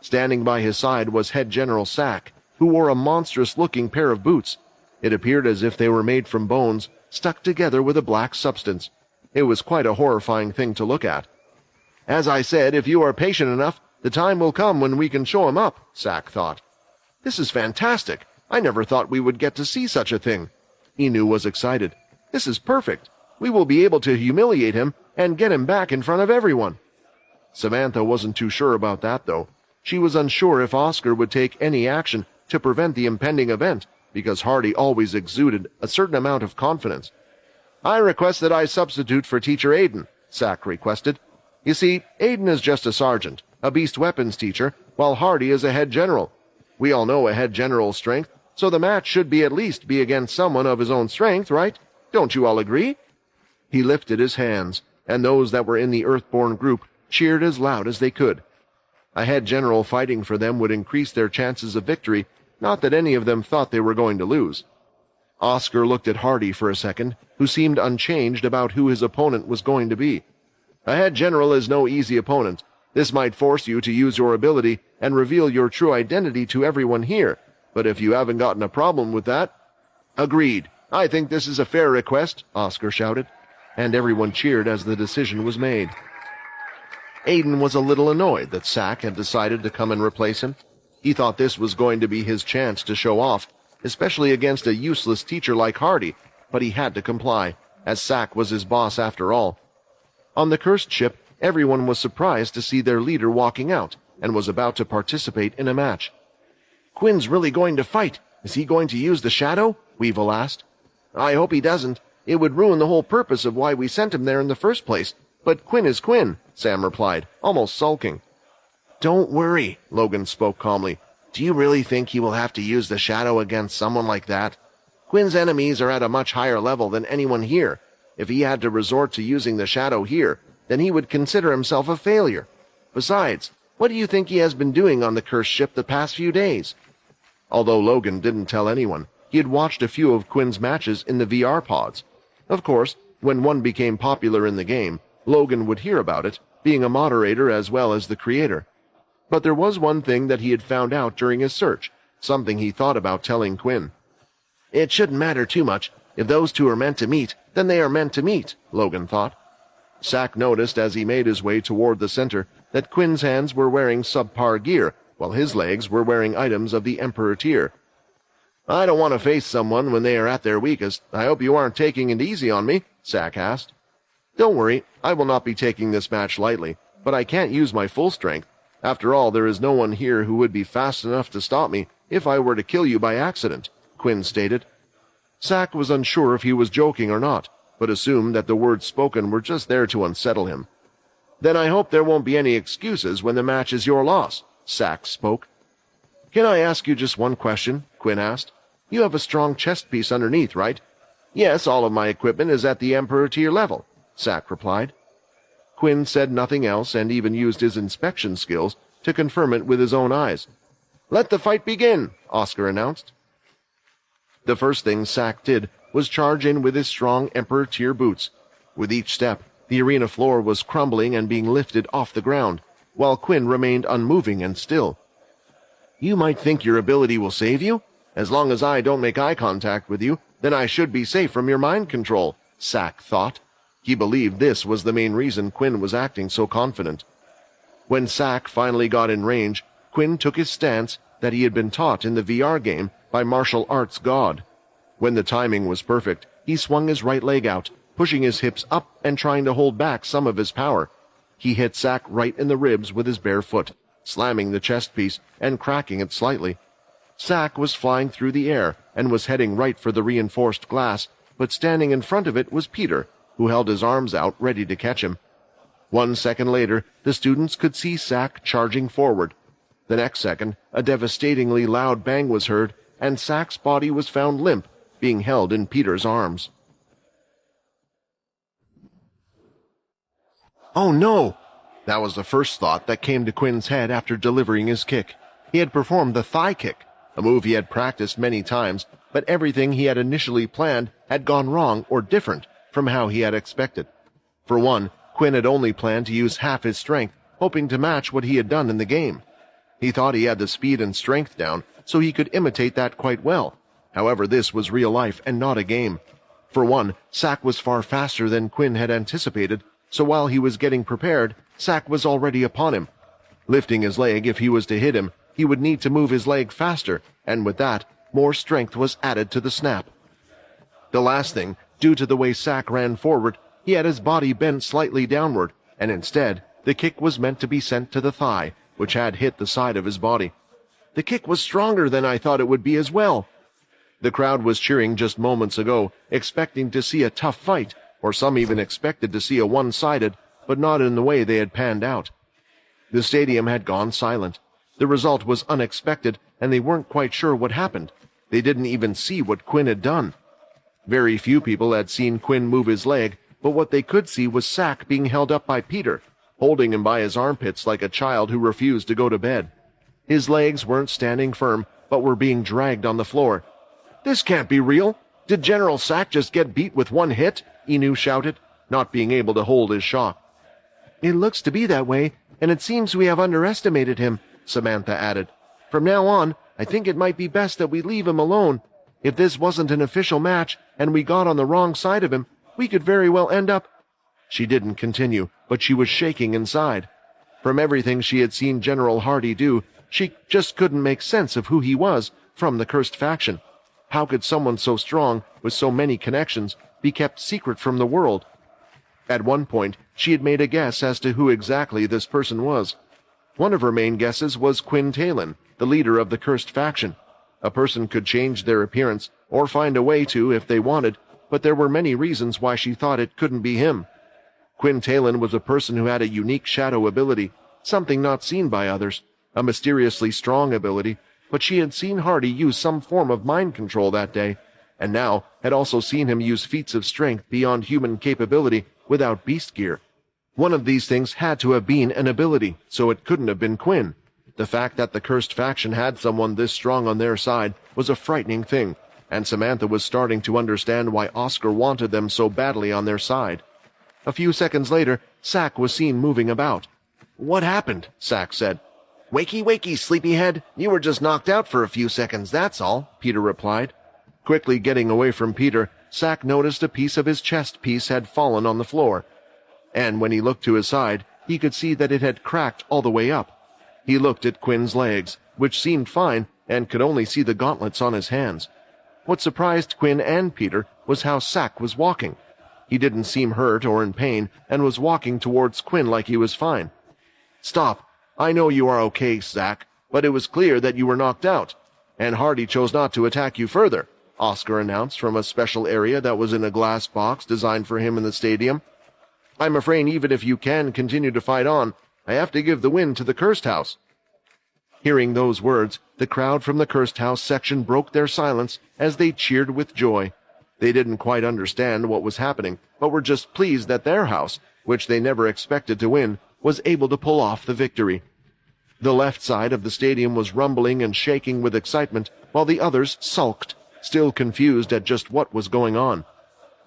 Speaker 2: Standing by his side was Head General Sack, who wore a monstrous-looking pair of boots. It appeared as if they were made from bones, stuck together with a black substance. It was quite a horrifying thing to look at. As I said, if you are patient enough, the time will come when we can show him up, Sack thought. This is fantastic. I never thought we would get to see such a thing. Inu was excited. This is perfect. We will be able to humiliate him and get him back in front of everyone. Samantha wasn't too sure about that, though. She was unsure if Oscar would take any action to prevent the impending event, because Hardy always exuded a certain amount of confidence. I request that I substitute for Teacher Aiden, Sack requested. You see, Aiden is just a sergeant, a beast weapons teacher, while Hardy is a head general. We all know a head general's strength, so the match should be at least be against someone of his own strength, right? Don't you all agree? He lifted his hands, and those that were in the Earthborn group cheered as loud as they could. A head general fighting for them would increase their chances of victory, not that any of them thought they were going to lose. Oscar looked at Hardy for a second, who seemed unchanged about who his opponent was going to be. A head general is no easy opponent. This might force you to use your ability and reveal your true identity to everyone here,
Speaker 1: but if you haven't gotten a problem with that—" "Agreed. I think this is a fair request," Oscar shouted, and everyone cheered as the decision was made. Aiden was a little annoyed that Sack had decided to come and replace him. He thought this was going to be his chance to show off, especially against a useless teacher like Hardy, but he had to comply, as Sack was his boss after all. On the cursed ship, everyone was surprised to see their leader walking out and was about to participate in a match. "Quinn's really going to fight. Is he going to use the shadow?" Weevil asked. "I hope he doesn't. It would ruin the whole purpose of why we sent him there in the first place. But Quinn is Quinn," Sam replied, almost sulking. "Don't worry," Logan spoke calmly. "Do you really think he will have to use the shadow against someone like that? Quinn's enemies are at a much higher level than anyone here. If he had to resort to using the shadow here, then he would consider himself a failure. Besides, what do you think he has been doing on the cursed ship the past few days?" Although Logan didn't tell anyone, he had watched a few of Quinn's matches in the VR pods. Of course, when one became popular in the game, Logan would hear about it, being a moderator as well as the creator. But there was one thing that he had found out during his search, something he thought about telling Quinn. "It shouldn't matter too much. If those two are meant to meet, then they are meant to meet," Logan thought. Sack noticed as he made his way toward the center that Quinn's hands were wearing subpar gear, while his legs were wearing items of the Emperor tier. "I don't want to face someone when they are at their weakest. I hope you aren't taking it easy on me," Sack asked. "Don't worry, I will not be taking this match lightly, but I can't use my full strength. After all, there is no one here who would be fast enough to stop me if I were to kill you by accident," Quinn stated. Sack was unsure if he was joking or not, but assumed that the words spoken were just there to unsettle him. "Then I hope there won't be any excuses when the match is your loss," Sack spoke. "Can I ask you just one question?" Quinn asked. "You have a strong chest piece underneath, right?" "Yes, all of my equipment is at the Emperor tier level," Sack replied. Quinn said nothing else and even used his inspection skills to confirm it with his own eyes. "Let the fight begin," Oscar announced. The first thing Sack did was charge in with his strong Emperor tier boots. With each step, the arena floor was crumbling and being lifted off the ground, while Quinn remained unmoving and still. "You might think your ability will save you. As long as I don't make eye contact with you, then I should be safe from your mind control," Sack thought. He believed this was the main reason Quinn was acting so confident. When Sack finally got in range, Quinn took his stance that he had been taught in the VR game by martial arts god. When the timing was perfect, he swung his right leg out, pushing his hips up and trying to hold back some of his power. He hit Sack right in the ribs with his bare foot, slamming the chest piece and cracking it slightly. Sack was flying through the air and was heading right for the reinforced glass, but standing in front of it was Peter, who held his arms out ready to catch him. 1 second later, the students could see Sack charging forward. The next second, a devastatingly loud bang was heard, and Sack's body was found limp, being held in Peter's arms. "Oh no!" That was the first thought that came to Quinn's head after delivering his kick. He had performed the thigh kick, a move he had practiced many times, but everything he had initially planned had gone wrong or different from how he had expected. For one, Quinn had only planned to use half his strength, hoping to match what he had done in the game. He thought he had the speed and strength down, so he could imitate that quite well. However, this was real life and not a game. For one, Sack was far faster than Quinn had anticipated, so while he was getting prepared, Sack was already upon him. Lifting his leg, if he was to hit him, he would need to move his leg faster, and with that, more strength was added to the snap. The last thing, due to the way Sack ran forward, he had his body bent slightly downward, and instead, the kick was meant to be sent to the thigh, which had hit the side of his body. "The kick was stronger than I thought it would be as well." The crowd was cheering just moments ago, expecting to see a tough fight, or some even expected to see a one-sided, but not in the way they had panned out. The stadium had gone silent. The result was unexpected, and they weren't quite sure what happened. They didn't even see what Quinn had done. Very few people had seen Quinn move his leg, but what they could see was Sack being held up by Peter, holding him by his armpits like a child who refused to go to bed. His legs weren't standing firm, but were being dragged on the floor. "This can't be real! Did General Sack just get beat with one hit?" Inu shouted, not being able to hold his shock. "It looks to be that way, and it seems we have underestimated him," Samantha added.
Speaker 2: From now on, I think it might be best that we leave him alone. If this wasn't an official match and we got on the wrong side of him, we could very well end up—" She didn't continue, but she was shaking inside. From everything she had seen General Hardy do, she just couldn't make sense of who he was from the cursed faction. How could someone so strong, with so many connections, be kept secret from the world? At one point, she had made a guess as to who exactly this person was. One of her main guesses was Quinn Talon, the leader of the cursed faction. A person could change their appearance, or find a way to if they wanted, but there were many reasons why she thought it couldn't be him. Quinn Talon was a person who had a unique shadow ability, something not seen by others, a mysteriously strong ability, but she had seen Hardy use some form of mind control that day, and now had also seen him use feats of strength beyond human capability without beast gear. One of these things had to have been an ability, so it couldn't have been Quinn. The fact that the cursed faction had someone this strong on their side was a frightening thing, and Samantha was starting to understand why Oscar wanted them so badly on their side. A few seconds later, Sack was seen moving about. "What happened?" Sack said. "Wakey, wakey, sleepyhead. You were just knocked out for a few seconds, that's all," Peter replied. Quickly getting away from Peter, Sack noticed a piece of his chest piece had fallen on the floor, and when he looked to his side, he could see that it had cracked all the way up. He looked at Quinn's legs, which seemed fine, and could only see the gauntlets on his hands. What surprised Quinn and Peter was how Sack was walking. He didn't seem hurt or in pain, and was walking towards Quinn like he was fine. "Stop. I know you are okay, Sack, but it was clear that you were knocked out, and Hardy chose not to attack you further," Oscar announced from a special area that was in a glass box designed for him in the stadium. "I'm afraid even if you can continue to fight on, I have to give the win to the Cursed House." Hearing those words, the crowd from the Cursed House section broke their silence as they cheered with joy. They didn't quite understand what was happening, but were just pleased that their house, which they never expected to win, was able to pull off the victory. The left side of the stadium was rumbling and shaking with excitement, while the others sulked, still confused at just what was going on.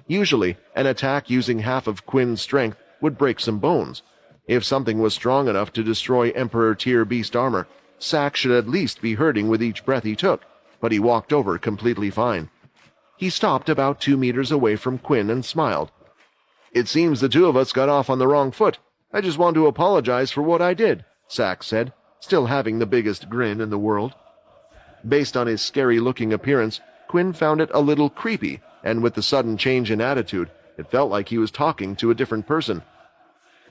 Speaker 2: Usually, an attack using half of Quinn's strength would break some bones. If something was strong enough to destroy Emperor Tier Beast armor, Sack should at least be hurting with each breath he took, but he walked over completely fine. He stopped about 2 meters away from Quinn and smiled. "It seems the two of us got off on the wrong foot. I just want to apologize for what I did," Sack said, still having the biggest grin in the world. Based on his scary-looking appearance, Quinn found it a little creepy, and with the sudden change in attitude, it felt like he was talking to a different person.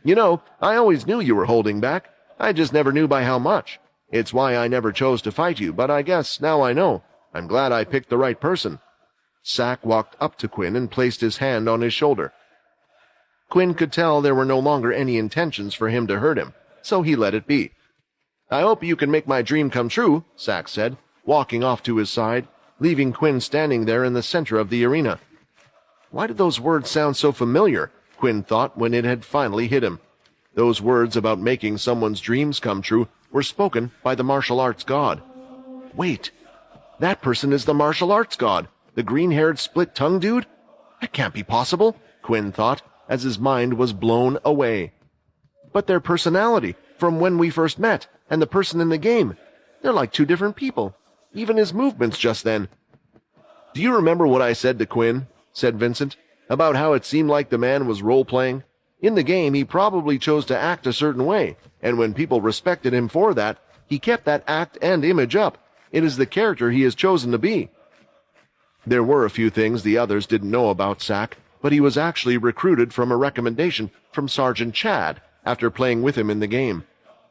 Speaker 2: "You know, I always knew you were holding back. I just never knew by how much. It's why I never chose to fight you, but I guess now I know. I'm glad I picked the right person." Sack walked up to Quinn and placed his hand on his shoulder. Quinn could tell there were no longer any intentions for him to hurt him, so he let it be. "I hope you can make my dream come true," Sack said, walking off to his side, leaving Quinn standing there in the center of the arena. Why did those words sound so familiar? Quinn thought when it had finally hit him. Those words about making someone's dreams come true were spoken by the martial arts god. Wait, that person is the martial arts god, the green-haired split-tongued dude? That can't be possible, Quinn thought, as his mind was blown away. But their personality, from when we first met, and the person in the game, they're like two different people. Even his movements just then. "Do you remember what I said to Quinn?" said Vincent, "about how it seemed like the man was role-playing? In the game, he probably chose to act a certain way, and when people respected him for that, he kept that act and image up. It is the character he has chosen to be." There were a few things the others didn't know about Sack, but he was actually recruited from a recommendation from Sergeant Chad after playing with him in the game.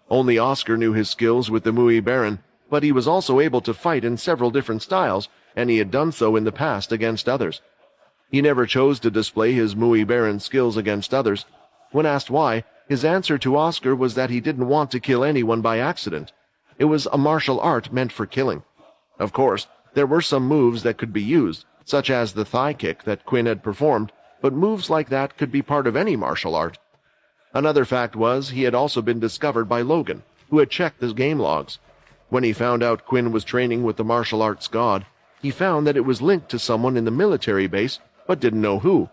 Speaker 2: Only Oscar knew his skills with the Mui Baron, but he was also able to fight in several different styles, and he had done so in the past against others. He never chose to display his Mui Baron skills against others. When asked why, his answer to Oscar was that he didn't want to kill anyone by accident. It was a martial art meant for killing. Of course, there were some moves that could be used, such as the thigh kick that Quinn had performed, but moves like that could be part of any martial art. Another fact was he had also been discovered by Logan, who had checked the game logs. When he found out Quinn was training with the martial arts god, he found that it was linked to someone in the military base, but didn't know who.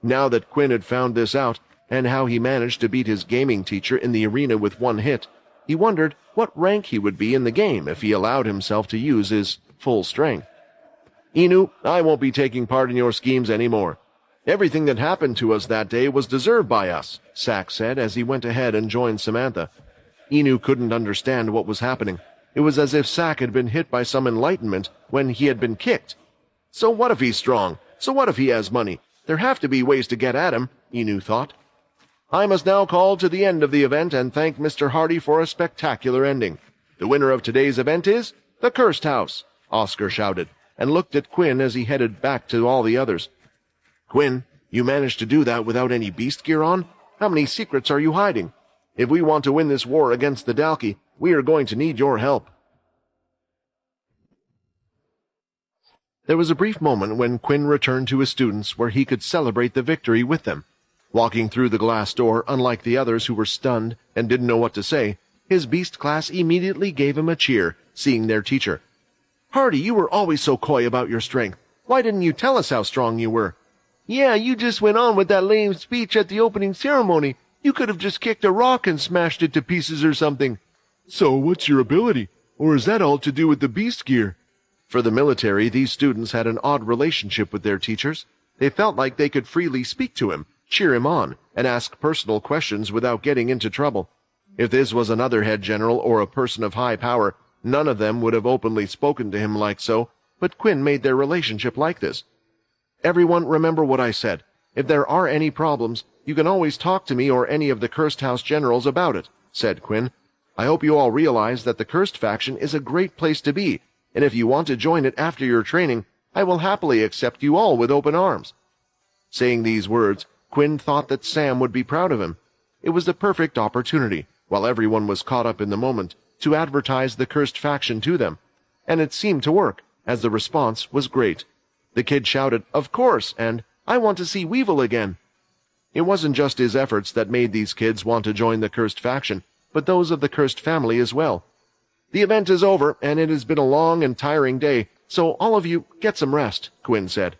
Speaker 2: Now that Quinn had found this out, and how he managed to beat his gaming teacher in the arena with one hit, He wondered what rank he would be in the game if he allowed himself to use his full strength. "Inu, I won't be taking part in your schemes anymore. Everything that happened to us that day was deserved by us," Sack said as he went ahead and joined Samantha. Inu couldn't understand what was happening. It was as if Sack had been hit by some enlightenment when he had been kicked. So what if he's strong? So what if he has money? There have to be ways to get at him, Inu thought. "I must now call to the end of the event and thank Mr. Hardy for a spectacular ending. The winner of today's event is the Cursed House," Oscar shouted, and looked at Quinn as he headed back to all the others. "Quinn, you managed to do that without any beast gear on? How many secrets are you hiding? If we want to win this war against the Dalki, we are going to need your help." There was a brief moment when Quinn returned to his students where he could celebrate the victory with them. Walking through the glass door, unlike the others who were stunned and didn't know what to say, his beast class immediately gave him a cheer, seeing their teacher. "Hardy, you were always so coy about your strength. Why didn't you tell us how strong you were?" "Yeah, you just went on with that lame speech at the opening ceremony. You could have just kicked a rock and smashed it to pieces or something." "So what's your ability? Or is that all to do with the beast gear?" For the military, these students had an odd relationship with their teachers. They felt like they could freely speak to him, cheer him on, and ask personal questions without getting into trouble. If this was another head general or a person of high power, none of them would have openly spoken to him like so, but Quinn made their relationship like this. "Everyone, remember what I said. If there are any problems, you can always talk to me or any of the Cursed House generals about it," said Quinn. "I hope you all realize that the Cursed faction is a great place to be, and if you want to join it after your training, I will happily accept you all with open arms." Saying these words, Quinn thought that Sam would be proud of him. It was the perfect opportunity, while everyone was caught up in the moment, to advertise the Cursed faction to them. And it seemed to work, as the response was great. The kid shouted, "Of course," and "I want to see Weevil again." It wasn't just his efforts that made these kids want to join the Cursed faction, but those of the Cursed family as well. "The event is over, and it has been a long and tiring day, so all of you get some rest," Quinn said.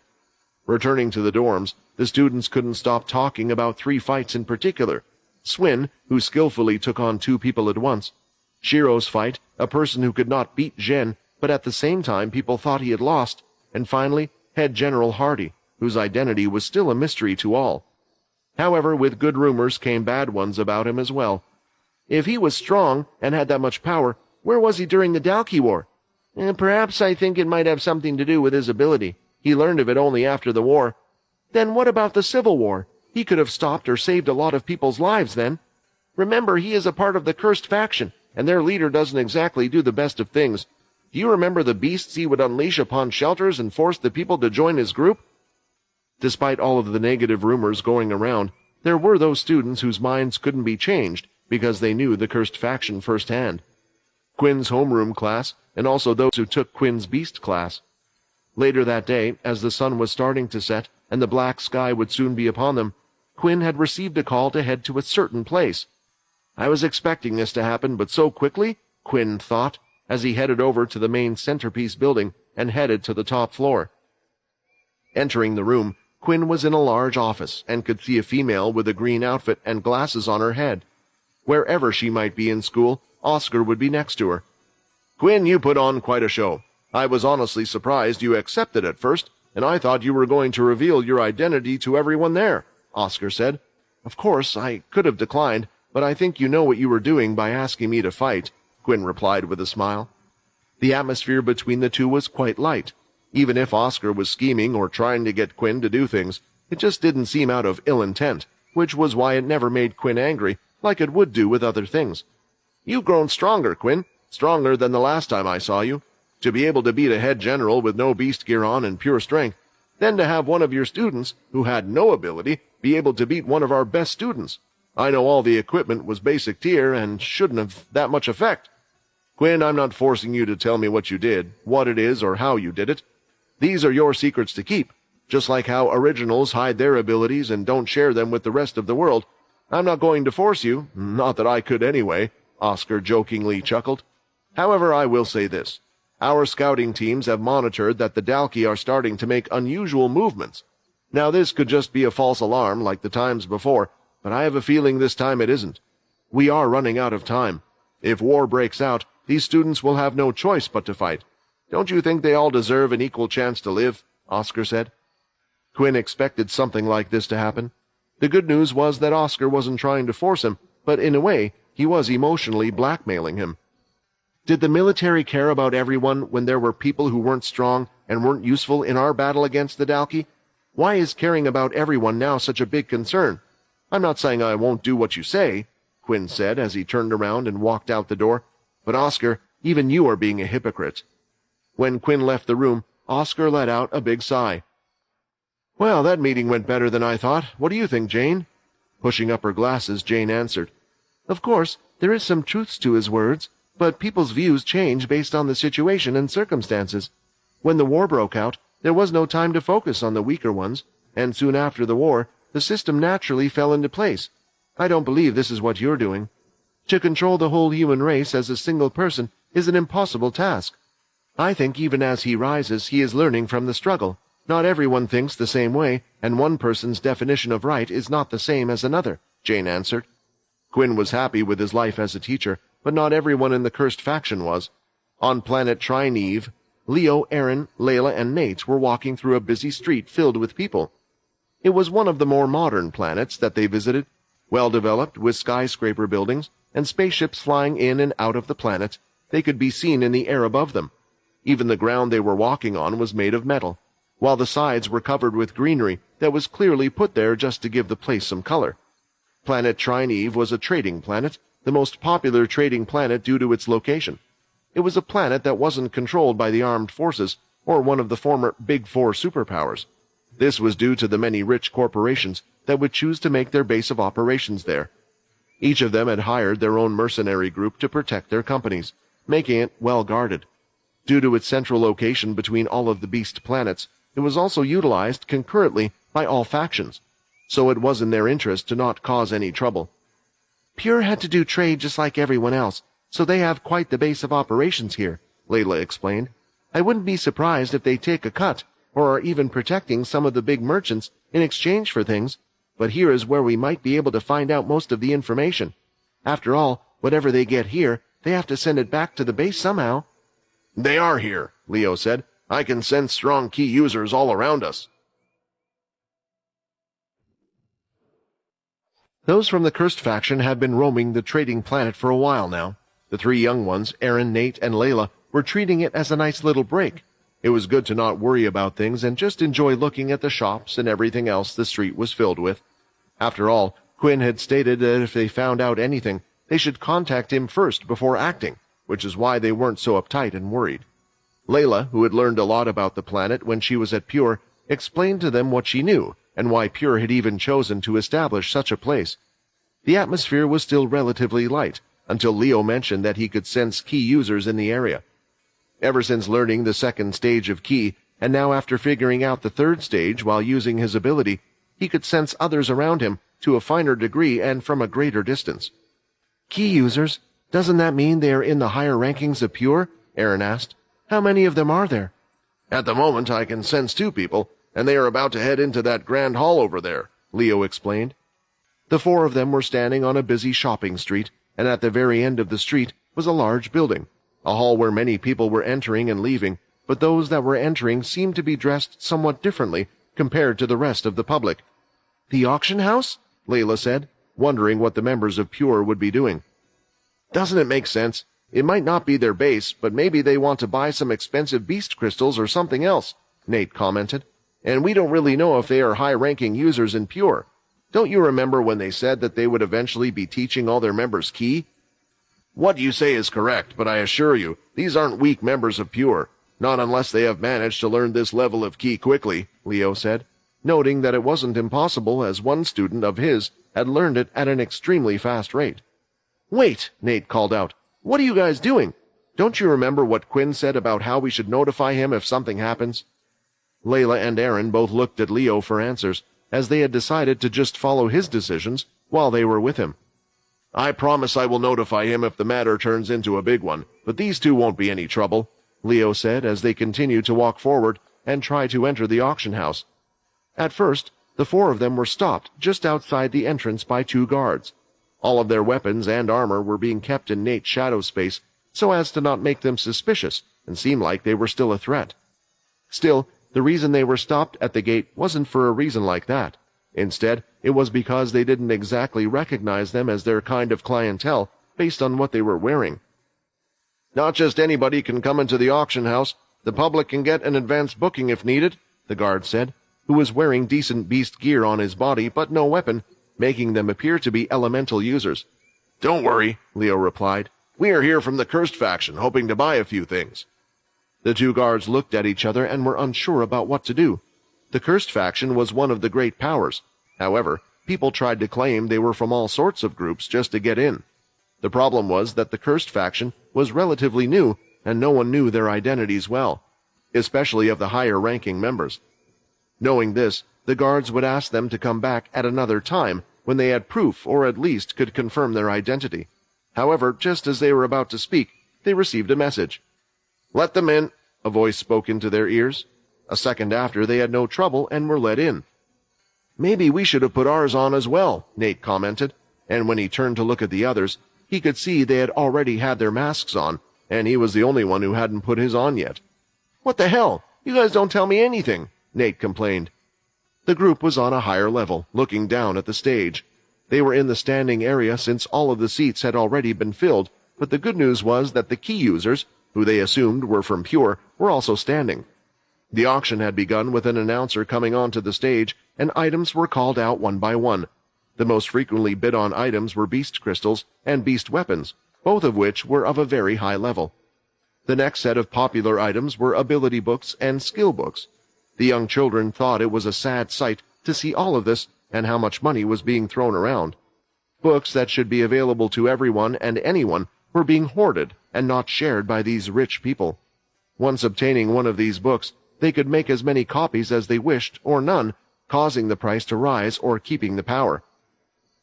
Speaker 2: Returning to the dorms, the students couldn't stop talking about 3 fights in particular. Swin, who skillfully took on 2 people at once. Shiro's fight, a person who could not beat Jin, but at the same time people thought he had lost. And finally, Head General Hardy, whose identity was still a mystery to all. However, with good rumors came bad ones about him as well. If he was strong and had that much power, where was he during the Dalki War? Perhaps I think it might have something to do with his ability. He learned of it only after the war. Then what about the Civil War? He could have stopped or saved a lot of people's lives then. Remember, he is a part of the Cursed faction, and their leader doesn't exactly do the best of things. Do you remember the beasts he would unleash upon shelters and force the people to join his group? Despite all of the negative rumors going around, there were those students whose minds couldn't be changed because they knew the Cursed faction firsthand. Quinn's homeroom class, and also those who took Quinn's beast class. Later that day, as the sun was starting to set and the black sky would soon be upon them, Quinn had received a call to head to a certain place. I was expecting this to happen, but so quickly, Quinn thought, as he headed over to the main centerpiece building and headed to the top floor. Entering the room, Quinn was in a large office and could see a female with a green outfit and glasses on her head. Wherever she might be in school, Oscar would be next to her. "Quinn, you put on quite a show. I was honestly surprised you accepted at first, and I thought you were going to reveal your identity to everyone there," Oscar said. "Of course, I could have declined, but I think you know what you were doing by asking me to fight," Quinn replied with a smile. The atmosphere between the two was quite light. Even if Oscar was scheming or trying to get Quinn to do things, it just didn't seem out of ill intent, which was why it never made Quinn angry, like it would do with other things. "You've grown stronger, Quinn, stronger than the last time I saw you. To be able to beat a head general with no beast gear on and pure strength, then to have one of your students, who had no ability, be able to beat one of our best students. I know all the equipment was basic tier and shouldn't have that much effect. Quinn, I'm not forcing you to tell me what you did, what it is, or how you did it. These are your secrets to keep, just like how originals hide their abilities and don't share them with the rest of the world. I'm not going to force you, not that I could anyway," Oscar jokingly chuckled. "However, I will say this. Our scouting teams have monitored that the Dalki are starting to make unusual movements. Now this could just be a false alarm like the times before, but I have a feeling this time it isn't. We are running out of time.
Speaker 1: If war breaks out, these students will have no choice but to fight. Don't you think they all deserve an equal chance to live? Oscar said. Quinn expected something like this to happen. The good news was that Oscar wasn't trying to force him, but in a way, he was emotionally blackmailing him. Did the military care about everyone when there were people who weren't strong and weren't useful in our battle against the Dalki? Why is caring about everyone now such a big concern? I'm not saying I won't do what you say, Quinn said as he turned around and walked out the door, but Oscar, even you are being a hypocrite. When Quinn left the room, Oscar let out a big sigh. Well, that meeting went better than I thought. What do you think, Jane? Pushing up her glasses, Jane answered. Of course, there is some truth to his words, but people's views change based on the situation and circumstances. When the war broke out, there was no time to focus on the weaker ones, and soon after the war, the system naturally fell into place. I don't believe this is what you're doing. To control the whole human race as a single person is an impossible task. I think even as he rises, he is learning from the struggle. Not everyone thinks the same way, and one person's definition of right is not the same as another, Jane answered. Quinn was happy with his life as a teacher, but not everyone in the cursed faction was. On planet Trineve, Leo, Aaron, Layla, and Nate were walking through a busy street filled with people. It was one of the more modern planets that they visited, well-developed with skyscraper buildings and spaceships flying in and out of the planet. They could be seen in the air above them. Even the ground they were walking on was made of metal, while the sides were covered with greenery that was clearly put there just to give the place some color. Planet Trineve was a trading planet, the most popular trading planet due to its location. It was a planet that wasn't controlled by the armed forces or one of the former Big Four superpowers. This was due to the many rich corporations that would choose to make their base of operations there. Each of them had hired their own mercenary group to protect their companies, making it well guarded. Due to its central location between all of the beast planets, it was also utilized concurrently by all factions, so it was in their interest to not cause any trouble. Pure had to do trade just like everyone else, so they have quite the base of operations here, Layla explained. I wouldn't be surprised if they take a cut, or are even protecting some of the big merchants in exchange for things, but here is where we might be able to find out most of the information. After all, whatever they get here, they have to send it back to the base somehow. They are here, Leo said. I can sense strong key users all around us. Those from the cursed faction had been roaming the trading planet for a while now. The three young ones, Aaron, Nate, and Layla, were treating it as a nice little break. It was good to not worry about things and just enjoy looking at the shops and everything else the street was filled with. After all, Quinn had stated that if they found out anything, they should contact him first before acting, which is why they weren't so uptight and worried. Layla, who had learned a lot about the planet when she was at Pure, explained to them what she knew and why Pure had even chosen to establish such a place. The atmosphere was still relatively light, until Leo mentioned that he could sense key users in the area. Ever since learning the second stage of Key, and now after figuring out the third stage while using his ability, he could sense others around him to a finer degree and from a greater distance. Key users? Doesn't that mean they are in the higher rankings of Pure? Aaron asked. How many of them are there? At the moment, I can sense 2 people, and they are about to head into that grand hall over there, Leo explained. The 4 of them were standing on a busy shopping street, and at the very end of the street was a large building, a hall where many people were entering and leaving, but those that were entering seemed to be dressed somewhat differently compared to the rest of the public. The auction house? Layla said, wondering what the members of Pure would be doing. Doesn't it make sense? It might not be their base, but maybe they want to buy some expensive beast crystals or something else, Nate commented. And we don't really know if they are high-ranking users in Pure. Don't you remember when they said that they would eventually be teaching all their members Key? What you say is correct, but I assure you, these aren't weak members of Pure. Not unless they have managed to learn this level of Key quickly, Leo said, noting that it wasn't impossible as one student of his had learned it at an extremely fast rate. Wait, Nate called out. What are you guys doing? Don't you remember what Quinn said about how we should notify him if something happens? Layla and Aaron both looked at Leo for answers, as they had decided to just follow his decisions while they were with him. I promise I will notify him if the matter turns into a big one, but these 2 won't be any trouble, Leo said as they continued to walk forward and try to enter the auction house. At first, the 4 of them were stopped just outside the entrance by 2 guards.
Speaker 2: All of their weapons and armor were being kept in Nate's shadow space so as to not make them suspicious and seem like they were still a threat. Still, the reason they were stopped at the gate wasn't for a reason like that. Instead, it was because they didn't exactly recognize them as their kind of clientele based on what they were wearing. "Not just anybody can come into the auction house. The public can get an advance booking if needed," the guard said, who was wearing decent beast gear on his body but no weapon, making them appear to be elemental users. "Don't worry," Leo replied. "We are here from the Cursed faction, hoping to buy a few things." The two guards looked at each other and were unsure about what to do. The Cursed faction was one of the great powers. However, people tried to claim they were from all sorts of groups just to get in. The problem was that the Cursed faction was relatively new, and no one knew their identities well, especially of the higher-ranking members. Knowing this, the guards would ask them to come back at another time when they had proof or at least could confirm their identity. However, just as they were about to speak, they received a message. "Let them in," a voice spoke into their ears. A second after, they had no trouble and were let in. "Maybe we should have put ours on as well," Nate commented, and when he turned to look at the others, he could see they had already had their masks on, and he was the only one who hadn't put his on yet. "What the hell? You guys don't tell me anything," Nate complained. The group was on a higher level, looking down at the stage. They were in the standing area since all of the seats had already been filled, but the good news was that the key users, who they assumed were from Pure, were also standing. The auction had begun with an announcer coming onto the stage, and items were called out one by one. The most frequently bid-on items were beast crystals and beast weapons, both of which were of a very high level. The next set of popular items were ability books and skill books. The young children thought it was a sad sight to see all of this and how much money was being thrown around. Books that should be available to everyone and anyone were being hoarded and not shared by these rich people. Once obtaining one of these books, they could make as many copies as they wished or none, causing the price to rise or keeping the power.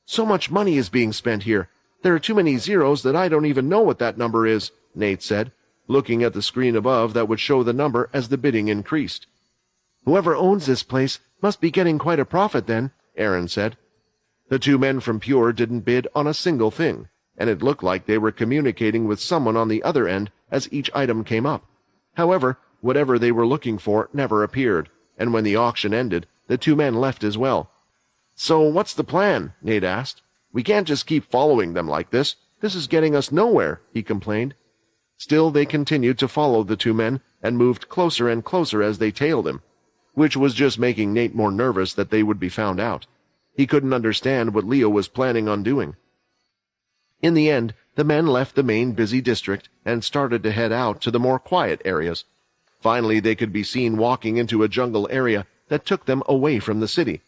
Speaker 2: "So much money is being spent here. There are too many zeros that I don't even know what that number is," Nate said, looking at the screen above that would show the number as the bidding increased. "Whoever owns this place must be getting quite a profit then," Aaron said. The two men from Pure didn't bid on a single thing, and it looked like they were communicating with someone on the other end as each item came up. However, whatever they were looking for never appeared, and when the auction ended, the two men left as well. "So what's the plan?" Nate asked. "We can't just keep following them like this. This is getting us nowhere," he complained. Still, they continued to follow the two men and moved closer and closer as they tailed him, which was just making Nate more nervous that they would be found out. He couldn't understand what Leo was planning on doing. In the end, the men left the main busy district and started to head out to the more quiet areas. Finally, they could be seen walking into a jungle area that took them away from the city.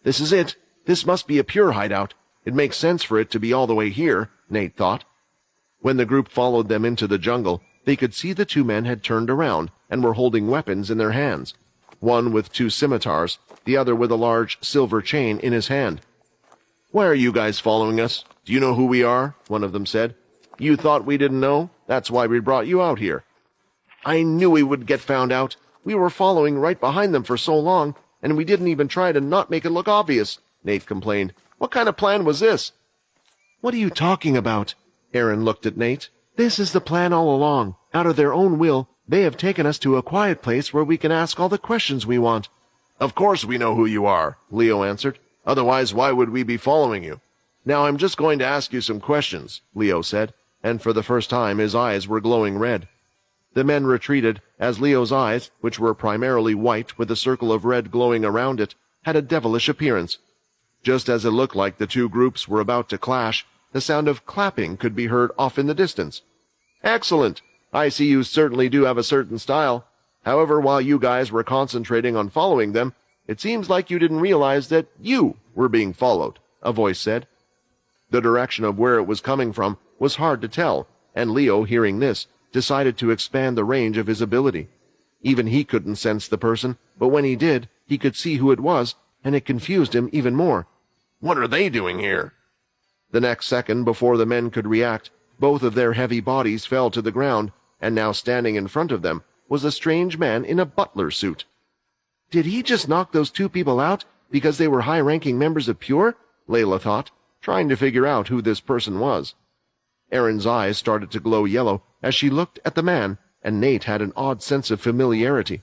Speaker 2: "This is it. This must be a Pure hideout. It makes sense for it to be all the way here," Nate thought. When the group followed them into the jungle, they could see the two men had turned around and were holding weapons in their hands, one with two scimitars, the other with a large silver chain in his hand. "Why are you guys following us? Do you know who we are?" one of them said. "You thought we didn't know? That's why we brought you out here." "I knew we would get found out. We were following right behind them for so long, and we didn't even try to not make it look obvious," Nate complained. "What kind of plan was this?" "What are you talking about?" Aaron looked at Nate. "This is the plan all along. Out of their own will, they have taken us to a quiet place where we can ask all the questions we want." "Of course we know who you are," Leo answered. "Otherwise, why would we be following you?" "Now I'm just going to ask you some questions," Leo said, and for the first time his eyes were glowing red. The men retreated, as Leo's eyes, which were primarily white with a circle of red glowing around it, had a devilish appearance. Just as it looked like the two groups were about to clash, the sound of clapping could be heard off in the distance. "Excellent! I see you certainly do have a certain style. However, while you guys were concentrating on following them, it seems like you didn't realize that you were being followed," a voice said. The direction of where it was coming from was hard to tell, and Leo, hearing this, decided to expand the range of his ability. Even he couldn't sense the person, but when he did, he could see who it was, and it confused him even more. "What are they doing here?" The next second, before the men could react, both of their heavy bodies fell to the ground, and now standing in front of them was a strange man in a butler suit. Did he just knock those two people out because they were high-ranking members of Pure? Layla thought. trying to figure out who this person was. Erin's eyes started to glow yellow as she looked at the man, and Nate had an odd sense of familiarity,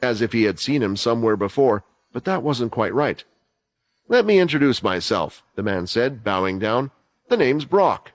Speaker 2: as if he had seen him somewhere before, but that wasn't quite right. "Let me introduce myself," the man said, bowing down. "The name's Brock."